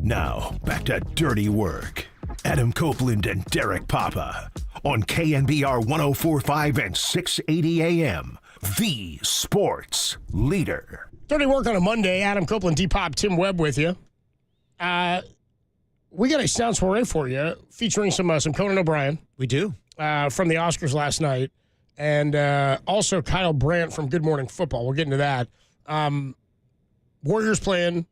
A: Now, back to Dirty Work. Adam Copeland and Derek Papa on KNBR 104.5 and 680 AM, the sports leader.
T: Dirty Work on a Monday. Adam Copeland, Depop, Tim Webb with you. We got a sound soiree for you featuring some Conan O'Brien.
D: We do.
T: From the Oscars last night. And also Kyle Brandt from Good Morning Football. We'll get into that. Warriors playing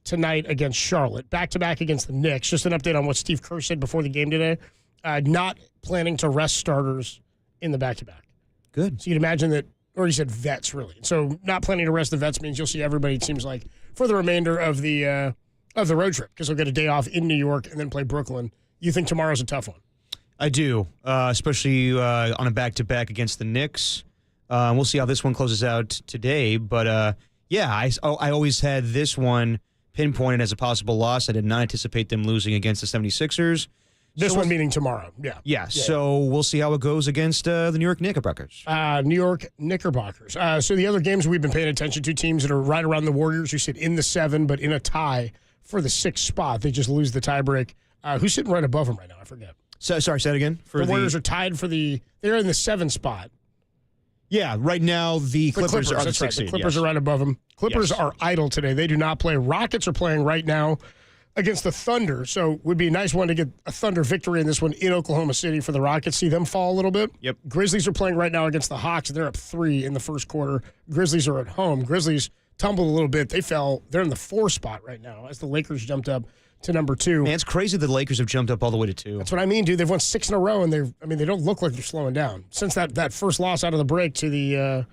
T: tonight against Charlotte. Back-to-back against the Knicks. Just an update on what Steve Kerr said before the game today. Not planning to rest starters in the back-to-back.
D: Good.
T: So you'd imagine that, or he said vets, really. So not planning to rest the vets means you'll see everybody, it seems like, for the remainder of the road trip, because they'll get a day off in New York and then play Brooklyn. You think tomorrow's a tough one?
D: I do, especially on a back-to-back against the Knicks. We'll see how this one closes out today. But, yeah, I always had this one pinpointed as a possible loss. I did not anticipate them losing against the 76ers.
T: This one meaning tomorrow. Yeah.
D: So we'll see how it goes against the New York Knickerbockers.
T: New York Knickerbockers. So the other games we've been paying attention to, teams that are right around the Warriors who sit in the 7 but in a tie for the 6th spot. They just lose the tiebreak. Who's sitting right above them right now? I forget.
D: Sorry, say that again.
T: The Warriors are tied they're in the 7 spot.
D: Yeah, right now the Clippers are the 6th seed.
T: The Clippers are right above them. Clippers are idle today. They do not play. Rockets are playing right now against the Thunder. So it would be a nice one to get a Thunder victory in this one in Oklahoma City for the Rockets. See them fall a little bit.
D: Yep.
T: Grizzlies are playing right now against the Hawks. They're up 3 in the first quarter. Grizzlies are at home. Grizzlies tumbled a little bit. They fell. They're in the 4 spot right now as the Lakers jumped up to number 2.
D: Man, it's crazy the Lakers have jumped up all the way to 2.
T: That's what I mean, dude. They've won 6 in a row, and they don't look like they're slowing down since that first loss out of the break to the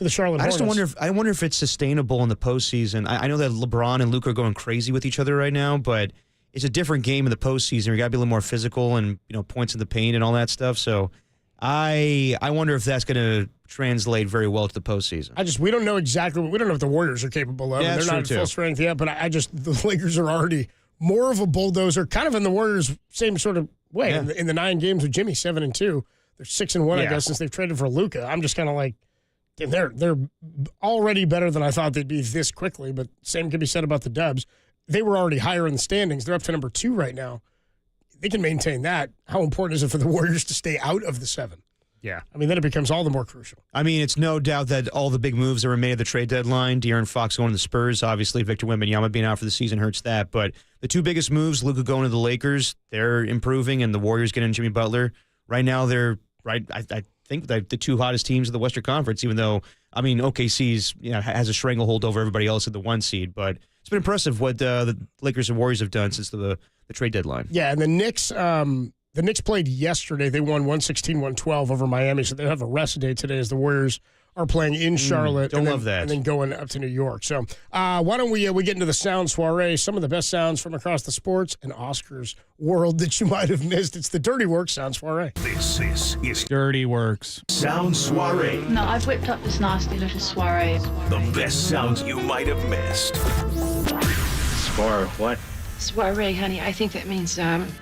T: Charlotte Hornets.
D: I wonder if it's sustainable in the postseason. I know that LeBron and Luka are going crazy with each other right now, but it's a different game in the postseason. You got to be a little more physical and points in the paint and all that stuff. So I wonder if that's going to translate very well to the postseason.
T: We don't know exactly. We don't know what the Warriors are capable of.
D: Yeah,
T: they're not at full strength yet, but the Lakers are already more of a bulldozer, kind of in the Warriors' same sort of way.
D: Yeah.
T: In the 9 games with Jimmy, 7-2, they're 6-1, I guess, since they've traded for Luka. I'm just kind of like, they're already better than I thought they'd be this quickly. But same can be said about the Dubs. They were already higher in the standings. They're up to number 2 right now. They can maintain that. How important is it for the Warriors to stay out of the 7?
D: Yeah.
T: I mean, then it becomes all the more crucial.
D: I mean, it's no doubt that all the big moves that were made at the trade deadline, De'Aaron Fox going to the Spurs, obviously Victor Wembanyama being out for the season hurts that. But the 2 biggest moves, Luka going to the Lakers, they're improving, and the Warriors getting Jimmy Butler. Right now, they're right. I think the 2 hottest teams of the Western Conference, even though, I mean, OKC's has a stranglehold over everybody else at the 1 seed. But it's been impressive what the Lakers and Warriors have done since the trade deadline.
T: Yeah, and the Knicks played yesterday. They won 116-112 over Miami, so they have a rest day today as the Warriors are playing in Charlotte.
D: Love that.
T: And then going up to New York. So why don't we get into the sound soiree, some of the best sounds from across the sports and Oscars world that you might have missed. It's the Dirty Work Sound Soiree.
A: This is
B: Dirty Works
A: Sound Soiree.
E: No, I've whipped up this nasty little soiree.
A: The best sounds you might have missed.
H: What?
E: Soiree, honey. I think that means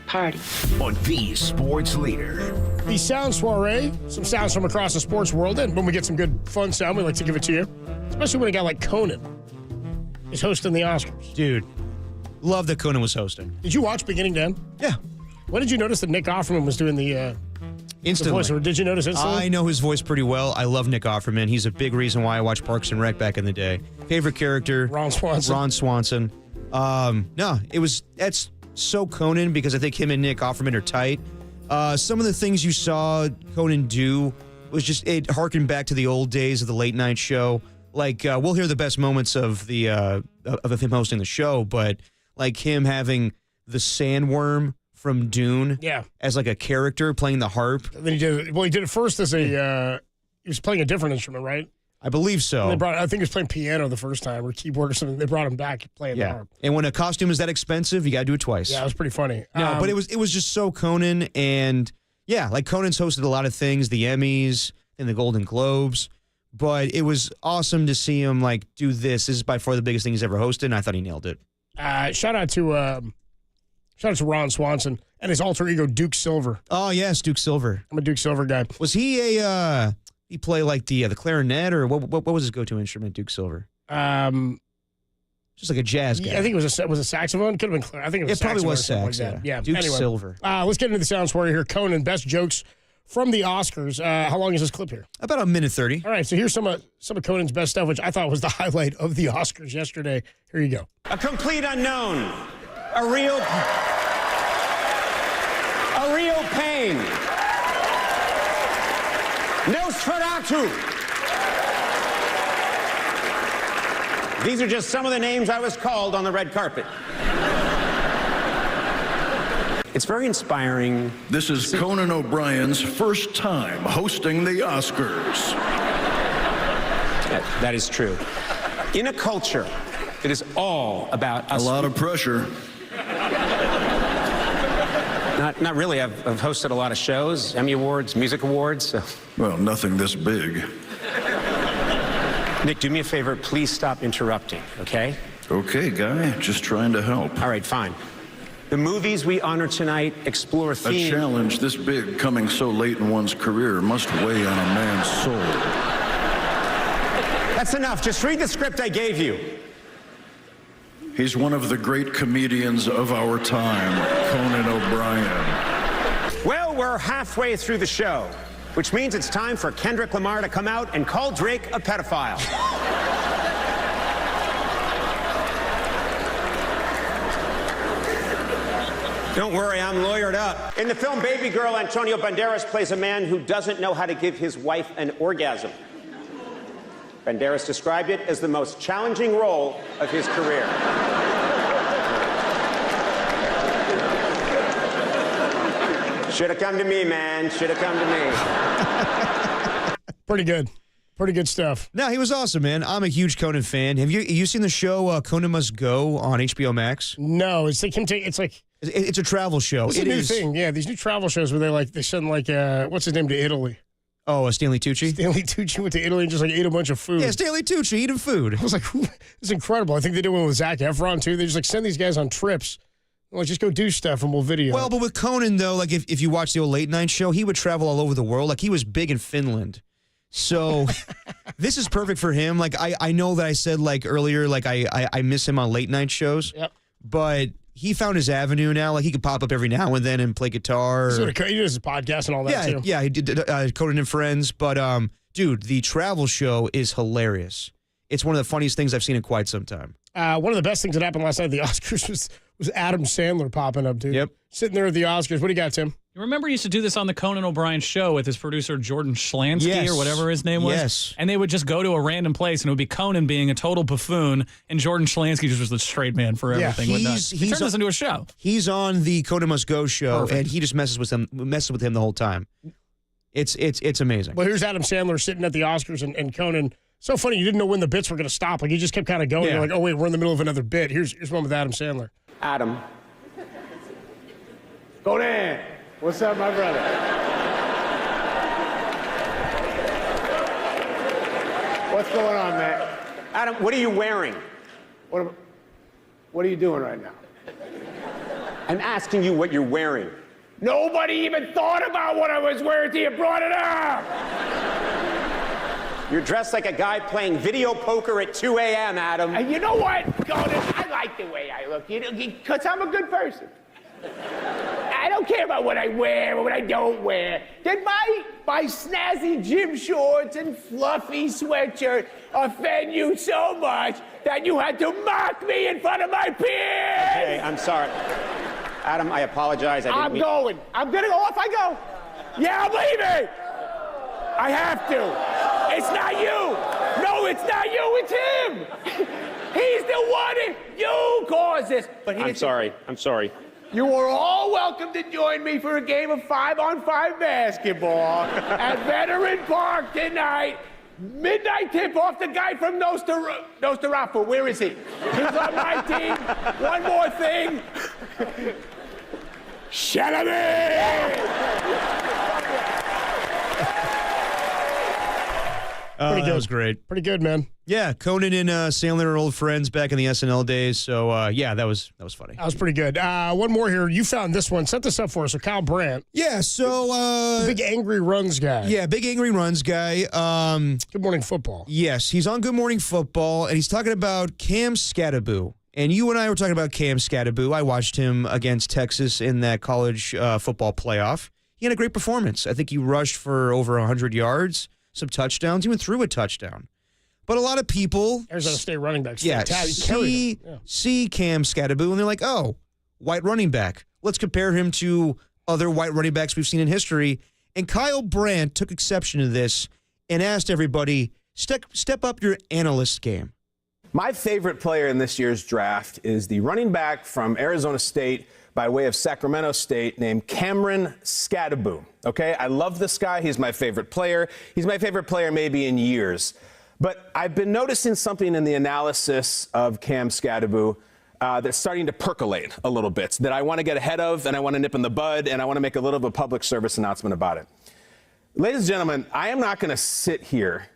E: party.
A: On the sports leader.
T: The Sound Soiree, some sounds from across the sports world. And when we get some good fun sound, we like to give it to you. Especially when a guy like Conan is hosting the Oscars.
D: Dude, love that Conan was hosting.
T: Did you watch beginning to end?
D: Yeah.
T: When did you notice that Nick Offerman was doing the
D: instantly?
T: The voice, or did you notice instantly?
D: I know his voice pretty well. I love Nick Offerman. He's a big reason why I watched Parks and Rec back in the day. Favorite character?
T: Ron Swanson.
D: That's so Conan because I think him and Nick Offerman are tight. Some of the things you saw Conan do was just, it harkened back to the old days of the late night show. Like, we'll hear the best moments of him hosting the show, but like him having the sandworm from Dune as like a character playing the harp.
T: And then he did it first as he was playing a different instrument, right?
D: I believe so.
T: I think he was playing piano the first time or keyboard or something. They brought him back playing the harp.
D: And when a costume is that expensive, you got to do it twice.
T: Yeah, it was pretty funny.
D: No, but it was just so Conan, and like Conan's hosted a lot of things, the Emmys and the Golden Globes, but it was awesome to see him like do this. This is by far the biggest thing he's ever hosted, and I thought he nailed it.
T: Shout out to Ron Swanson and his alter ego Duke Silver.
D: Oh yes, Duke Silver.
T: I'm a Duke Silver guy.
D: Was he he play like the clarinet, or what was his go-to instrument, Duke Silver? Just like a jazz guy.
T: I think it was a saxophone. Could have been clarinet. I think it was.
D: It probably was sax.
T: Like yeah.
D: Duke
T: anyway,
D: Silver.
T: Let's get into the sound story here. Conan, best jokes from the Oscars. How long is this clip here?
D: About 1:30.
T: All right, so here's some of Conan's best stuff, which I thought was the highlight of the Oscars yesterday. Here you go.
S: A complete unknown. A real pain. Nosferatu. These are just some of the names I was called on the red carpet. It's very inspiring.
U: This is Conan O'Brien's first time hosting the Oscars.
S: That is true. In a culture that is all about us.
U: A lot of pressure.
S: Not really. I've hosted a lot of shows, Emmy Awards, music awards. So.
U: Well, nothing this big.
S: Nick, do me a favor. Please stop interrupting, okay?
U: Okay, guy. Just trying to help.
S: All right, fine. The movies we honor tonight explore themes.
U: A challenge this big coming so late in one's career must weigh on a man's soul.
S: That's enough. Just read the script I gave you.
U: He's one of the great comedians of our time, Conan O'Brien.
S: Well, we're halfway through the show, which means it's time for Kendrick Lamar to come out and call Drake a pedophile. Don't worry, I'm lawyered up. In the film Baby Girl, Antonio Banderas plays a man who doesn't know how to give his wife an orgasm. Banderas described it as the most challenging role of his career. Should have come to me, man. Should have come to me.
T: Pretty good. Pretty good stuff.
D: No, he was awesome, man. I'm a huge Conan fan. Have you seen the show Conan Must Go on HBO Max?
T: No, it's like him. It's
D: a travel show.
T: It's a new thing. Yeah, these new travel shows where they send what's his name to Italy.
D: Oh, Stanley Tucci?
T: Stanley Tucci went to Italy and just ate a bunch of food.
D: Yeah, Stanley Tucci eating food.
T: I was like, it's incredible. I think they did one with Zac Efron, too. They just send these guys on trips. Just go do stuff and we'll video.
D: Well, but with Conan, though, if you watch the old late night show, he would travel all over the world. He was big in Finland. So this is perfect for him. I know that I said earlier, I miss him on late night shows.
T: Yep.
D: But he found his avenue now. He could pop up every now and then and play guitar.
T: He does his podcast and all that, too.
D: Yeah, he did Conan and Friends. But, dude, the travel show is hilarious. It's one of the funniest things I've seen in quite some time.
T: One of the best things that happened last night at the Oscars was Adam Sandler popping up, dude.
D: Yep.
T: Sitting there at the Oscars. What do you got, Tim?
B: You remember he used to do this on the Conan O'Brien show with his producer Jordan Schlansky or whatever his name was?
D: Yes.
B: And they would just go to a random place and it would be Conan being a total buffoon and Jordan Schlansky just was the straight man for everything. He turned this into a show.
D: He's on the Conan Must Go show, and he just messes with him the whole time. It's amazing.
T: Well, here's Adam Sandler sitting at the Oscars and Conan. So funny, you didn't know when the bits were going to stop. He just kept kind of going.
D: Yeah.
T: You're like, oh, wait, we're in the middle of another bit. Here's one with Adam Sandler.
S: Adam.
J: Conan, what's up, my brother? What's going on, man?
S: Adam, what are you wearing?
J: What are you doing right now?
S: I'm asking you what you're wearing.
J: Nobody even thought about what I was wearing till you brought it up.
S: You're dressed like a guy playing video poker at 2 a.m., Adam.
J: And you know what, Conan? I like the way I look, because I'm a good person. I don't care about what I wear or what I don't wear. Did my snazzy gym shorts and fluffy sweatshirt offend you so much that you had to mock me in front of my peers?
S: Okay, I'm sorry. Adam, I apologize.
J: I'm going. I'm going to go off. I go. Yeah, I'm leaving. I have to. It's not you. No, it's not you. It's him. He's the one. You caused this. But
S: I'm sorry.
J: You are all welcome to join me for a game of 5-on-5 basketball at Veteran Park tonight. Midnight tip-off. The guy from Nosferatu. Where is he? He's on my team. One more thing.
T: Pretty good.
D: That was great.
T: Pretty good, man.
D: Yeah, Conan and Sandler are old friends back in the SNL days. So, that was funny.
T: That was pretty good. One more here. You found this one. Set this up for us. So, Kyle Brandt.
D: Yeah, so...
T: big Angry Runs guy.
D: Yeah, big Angry Runs guy.
T: Good Morning Football.
D: Yes, he's on Good Morning Football, and he's talking about Cam Skattebo. And you and I were talking about Cam Skattebo. I watched him against Texas in that college football playoff. He had a great performance. I think he rushed for over 100 yards, some touchdowns, even threw a touchdown. But a lot of people...
T: Arizona State running backs.
D: Yeah, see Cam Skattebo, and they're like, oh, white running back. Let's compare him to other white running backs we've seen in history. And Kyle Brandt took exception to this and asked everybody, step up your analyst game.
N: My favorite player in this year's draft is the running back from Arizona State by way of Sacramento State named Cameron Skattebo. Okay, I love this guy. He's my favorite player. He's my favorite player maybe in years. But I've been noticing something in the analysis of Cam Skattebo that's starting to percolate a little bit that I want to get ahead of and I want to nip in the bud and I want to make a little bit of a public service announcement about it. Ladies and gentlemen, I am not going to sit here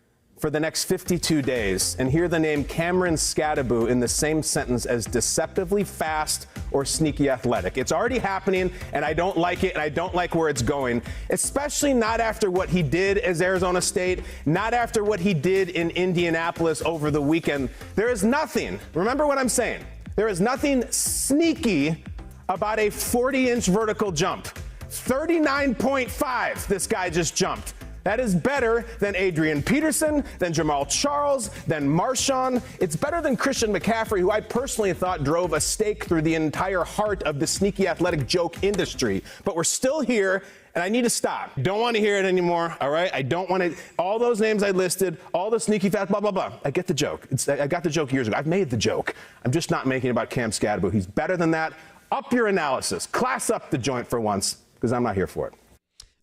N: for the next 52 days and hear the name Cameron Scadaboo in the same sentence as deceptively fast or sneaky athletic. It's already happening, and I don't like it, and I don't like where it's going, especially not after what he did as Arizona State, not after what he did in Indianapolis over the weekend. There is nothing, remember what I'm saying, there is nothing sneaky about a 40-inch vertical jump. 39.5, this guy just jumped. That is better than Adrian Peterson, than Jamal Charles, than Marshawn. It's better than Christian McCaffrey, who I personally thought drove a stake through the entire heart of the sneaky athletic joke industry. But we're still here, and I need to stop. Don't want to hear it anymore, all right? I don't want to. All those names I listed, all the sneaky fast, blah, blah, blah. I get the joke. I got the joke years ago. I've made the joke. I'm just not making it about Cam Scadaboo. He's better than that. Up your analysis. Class up the joint for once, because I'm not here for it.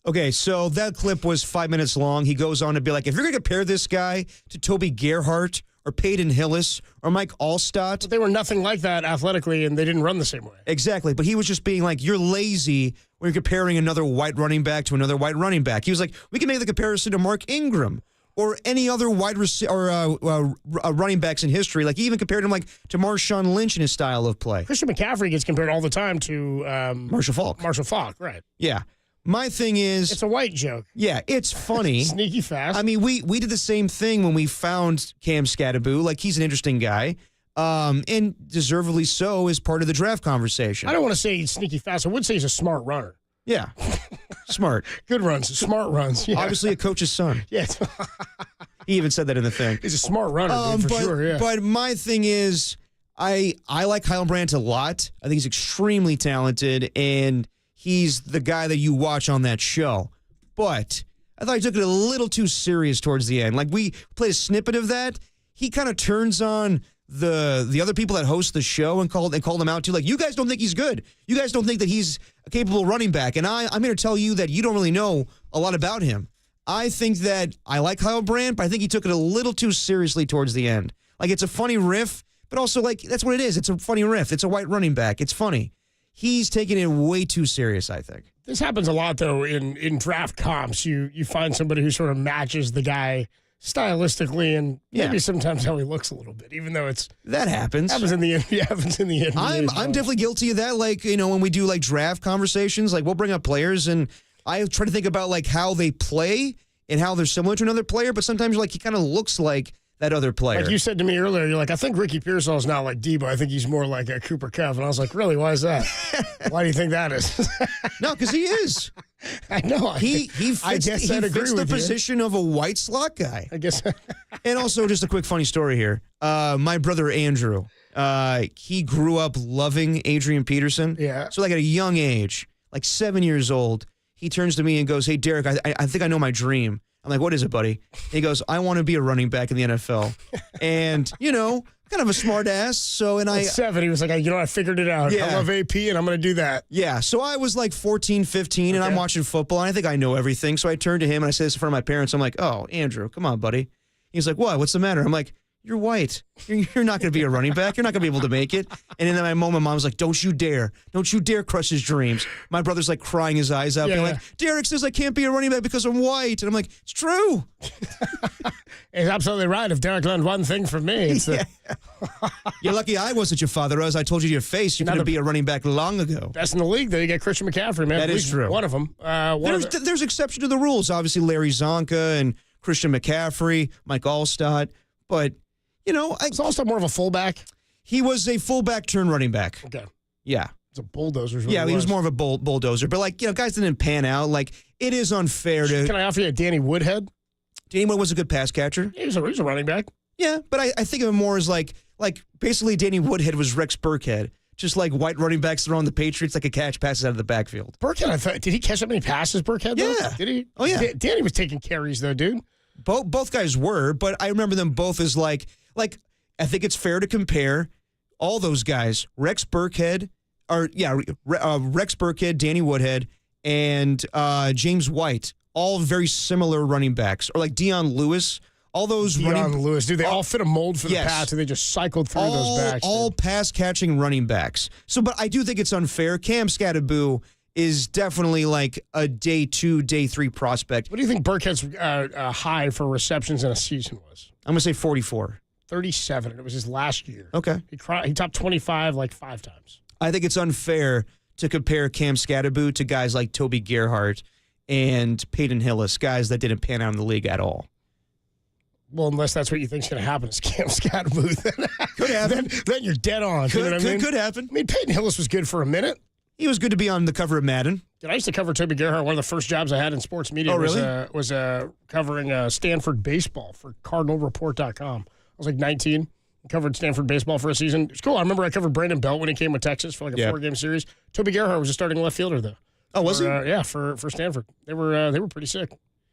D: Okay, so that clip was 5 minutes long. He goes on to be like, if you're going to compare this guy to Toby Gerhart or Peyton Hillis or Mike Allstott.
T: But they were nothing like that athletically, and they didn't run the same way.
D: Exactly, but he was just being like, you're lazy when you're comparing another white running back to another white running back. He was like, we can make the comparison to Mark Ingram or any other running backs in history. Like, he even compared him like to Marshawn Lynch in his style of play.
T: Christian McCaffrey gets compared all the time to
D: Marshall Faulk.
T: Marshall Faulk, right.
D: Yeah. My thing is...
T: It's a white joke.
D: Yeah, it's funny.
T: Sneaky fast.
D: I mean, we did the same thing when we found Cam Scadaboo. Like, he's an interesting guy. And deservedly so as part of the draft conversation.
T: I don't want to say he's sneaky fast. I would say he's a smart runner.
D: Yeah. Smart.
T: Good runs. Smart runs. Yeah.
D: Obviously a coach's son.
T: Yes.
D: He even said that in the thing.
T: He's a smart runner, dude, for sure, yeah.
D: But my thing is, I like Kyle Brandt a lot. I think he's extremely talented, and he's the guy that you watch on that show. But I thought he took it a little too serious towards the end. Like, we played a snippet of that. He kind of turns on the other people that host the show and called them out too. Like, you guys don't think he's good. You guys don't think that he's a capable running back. And I'm here to tell you that you don't really know a lot about him. I think that I like Kyle Brandt, but I think he took it a little too seriously towards the end. Like, it's a funny riff, but also, like, that's what it is. It's a funny riff. It's a white running back. It's funny. He's taking it way too serious, I think.
T: This happens a lot, though, in draft comps. You find somebody who sort of matches the guy stylistically and maybe sometimes how he looks a little bit, even though
D: that happens.
T: Happens in the NBA.
D: I'm definitely guilty of that. Like, you know, when we do like draft conversations, like we'll bring up players and I try to think about like how they play and how they're similar to another player, but sometimes like he kind of looks like that other player.
T: Like you said to me earlier, you're like, I think Ricky Pearsall's not like Deebo. I think he's more like a Cooper Kupp. And I was like, really? Why is that? Why do you think that is?
D: No, because he is.
T: I know.
D: He fits the position of a white slot guy.
T: I guess.
D: And also, just a quick funny story here. My brother Andrew, he grew up loving Adrian Peterson.
T: Yeah.
D: So like at a young age, like 7 years old, he turns to me and goes, "Hey, Derek, I think I know my dream." I'm like, "What is it, buddy?" He goes, "I want to be a running back in the NFL." And, you know, kind of a smart ass. So, and
T: at 7, he was like, I figured it out. Yeah. I love AP and I'm going to do that.
D: Yeah. So I was like 14, 15 and I'm watching football and I think I know everything. So I turned to him and I said this in front of my parents. I'm like, "Oh, Andrew, come on, buddy." He's like, "What? What's the matter?" I'm like, "You're white. You're not going to be a running back. You're not going to be able to make it." And in that moment, my mom was like, "Don't you dare crush his dreams." My brother's like crying his eyes out, being like, "Derek says I can't be a running back because I'm white." And I'm like, "It's true."
T: He's absolutely right. If Derek learned one thing from me, it's that.
D: You're lucky I wasn't your father. As I told you to your face, you couldn't be a running back long ago.
T: Best in the league, though. You get Christian McCaffrey, man.
D: That is true.
T: One of them.
D: There's exception to the rules. Obviously, Larry Zonka and Christian McCaffrey, Mike Allstott. But, you know.
T: Is Allstott more of a fullback?
D: He was a fullback turned running back.
T: Okay.
D: Yeah.
T: It's a bulldozer.
D: Yeah, he was more of a bulldozer. But, like, you know, guys didn't pan out. Like, it is unfair to.
T: Can I offer you a Danny Woodhead?
D: Danny Woodhead was a good pass catcher.
T: He's a running back.
D: Yeah, but I think of him more as like basically Danny Woodhead was Rex Burkhead. Just like white running backs that are on the Patriots that could catch passes out of the backfield.
T: Burkhead, I thought, did he catch that many passes, Burkhead, though?
D: Yeah.
T: Did he?
D: Oh, yeah.
T: Danny was taking carries, though, dude.
D: Both guys were, but I remember them both as like I think it's fair to compare all those guys, Rex Burkhead, Danny Woodhead, and James White, all very similar running backs. Or like Deion Lewis, all those
T: Lewis, dude, they all fit a mold for the pass, and they just cycled through those backs.
D: All pass-catching running backs. So, but I do think it's unfair. Cam Scadaboo is definitely like a day 2, day 3 prospect.
T: What do you think Burkhead's high for receptions in a season was?
D: I'm going to say 44.
T: 37, and it was his last year.
D: Okay.
T: He topped 25 like 5 times.
D: I think it's unfair to compare Cam Scatterboot to guys like Toby Gerhart and Peyton Hillis, guys that didn't pan out in the league at all.
T: Well, unless that's what you think's going to happen is Cam Scatterboot.
D: Could happen.
T: Then you're dead on. You know what I mean?
D: Could happen.
T: I mean, Peyton Hillis was good for a minute.
D: He was good to be on the cover of Madden.
T: I used to cover Toby Gerhart. One of the first jobs I had in sports media was covering Stanford baseball for CardinalReport.com. I was like 19. Covered Stanford baseball for a season. It was cool. I remember I covered Brandon Belt when he came with Texas for like a 4-game series. Toby Gerhart was a starting left fielder though.
D: Oh, was he?
T: Yeah, for Stanford. They were pretty sick.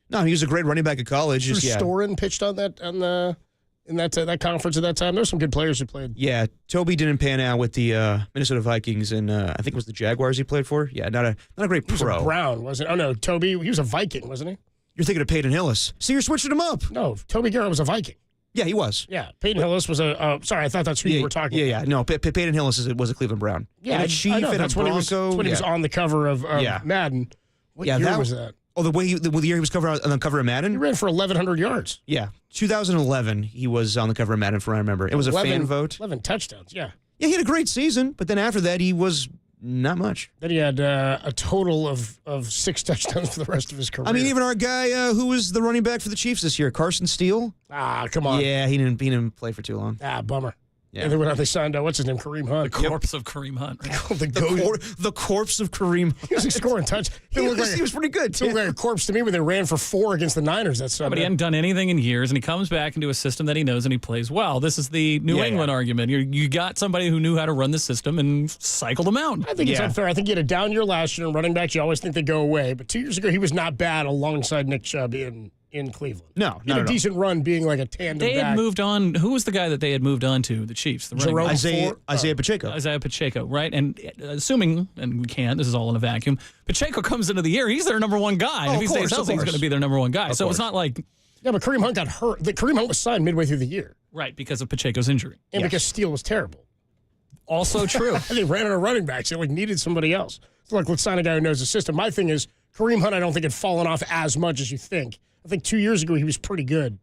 D: No, he was a great running back at college.
T: Storin pitched in that conference at that time. There were some good players who played.
D: Yeah, Toby didn't pan out with the Minnesota Vikings, and I think it was the Jaguars he played for. Yeah, not a great pro.
T: He was a Brown, wasn't it? Oh no, Toby. He was a Viking, wasn't he?
D: You're thinking of Peyton Hillis. See, you're switching him up.
T: No, Toby Gerhart was a Viking.
D: Yeah, he was.
T: Yeah, Peyton Hillis was a. Sorry, I thought that's who you were talking about.
D: Yeah. No, Peyton Hillis was a Cleveland Brown.
T: Yeah,
D: I know.
T: That's when he was on the cover of Madden. What year was that?
D: Oh, the year he was on the cover of Madden?
T: He ran for 1,100 yards.
D: Yeah. 2011, he was on the cover of Madden, from what I remember. It was a fan vote.
T: 11 touchdowns, yeah.
D: Yeah, he had a great season, but then after that, he was not much.
T: Then he had a total of 6 touchdowns for the rest of his career.
D: I mean, even our guy who was the running back for the Chiefs this year, Carson Steele.
T: Ah, come on.
D: Yeah, he didn't play for too long.
T: Ah, bummer.
D: Yeah.
T: And then when they signed, what's his name, Kareem Hunt.
B: The corpse of Kareem Hunt. Right?
T: The
D: corpse of Kareem Hunt.
T: He was scoring touch.
D: He was pretty good.
T: He looked like a corpse to me when they ran for 4 against the Niners that Sunday.
B: But he hadn't done anything in years, and he comes back into a system that he knows and he plays well. This is the New England argument. You got somebody who knew how to run the system and cycled him out.
T: I think it's unfair. I think he had a down year last year, and running backs, you always think they go away. But 2 years ago, he was not bad alongside Nick Chubb in Cleveland.
D: No,
T: he had a decent run being like a tandem
B: They had moved on. Who was the guy that they had moved on to? The Chiefs. The running back.
D: Isaiah Pacheco.
B: Isaiah Pacheco, right? And assuming, and we can't, this is all in a vacuum, Pacheco comes into the year, he's their number one guy. If he stays healthy, he's going to be their number one guy. So it's not like...
T: Yeah, but Kareem Hunt got hurt. Kareem Hunt was signed midway through the year.
B: Right, because of Pacheco's injury.
T: And because Steele was terrible.
B: Also true.
T: They ran out of running backs. They needed somebody else. So let's sign a guy who knows the system. My thing is, Kareem Hunt, I don't think had fallen off as much as you think. I think 2 years ago he was pretty good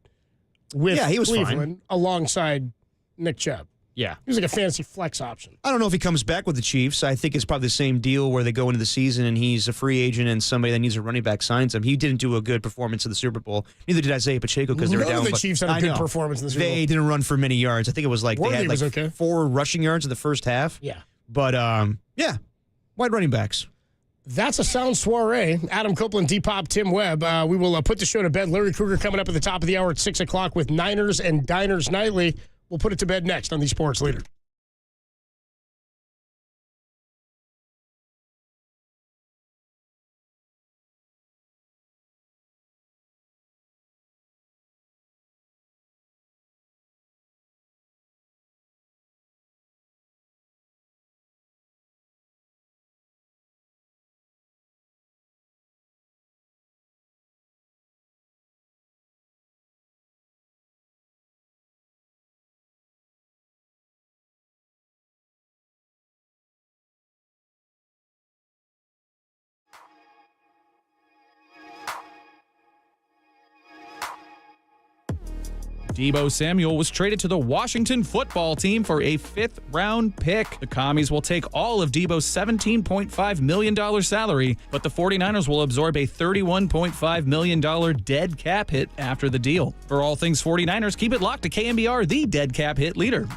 T: with
D: he was
T: Cleveland alongside Nick Chubb.
D: Yeah.
T: He was like a fantasy flex option.
D: I don't know if he comes back with the Chiefs. I think it's probably the same deal where they go into the season and he's a free agent and somebody that needs a running back signs him. He didn't do a good performance in the Super Bowl. Neither did Isaiah Pacheco because they were down.
T: The Chiefs had a good performance in the Super Bowl.
D: They didn't run for many yards. I think it was like
T: Worthy
D: they had like 4 rushing yards in the first half.
T: Yeah.
D: But, wide running backs.
T: That's a sound soiree. Adam Copeland, Depop, Tim Webb. We will put the show to bed. Larry Krueger coming up at the top of the hour at 6 o'clock with Niners and Diners Nightly. We'll put it to bed next on the Sports Leader.
B: Debo Samuel was traded to the Washington football team for a 5th-round pick. The Commies will take all of Debo's $17.5 million salary, but the 49ers will absorb a $31.5 million dead cap hit after the deal. For all things 49ers, keep it locked to KNBR, the dead cap hit leader.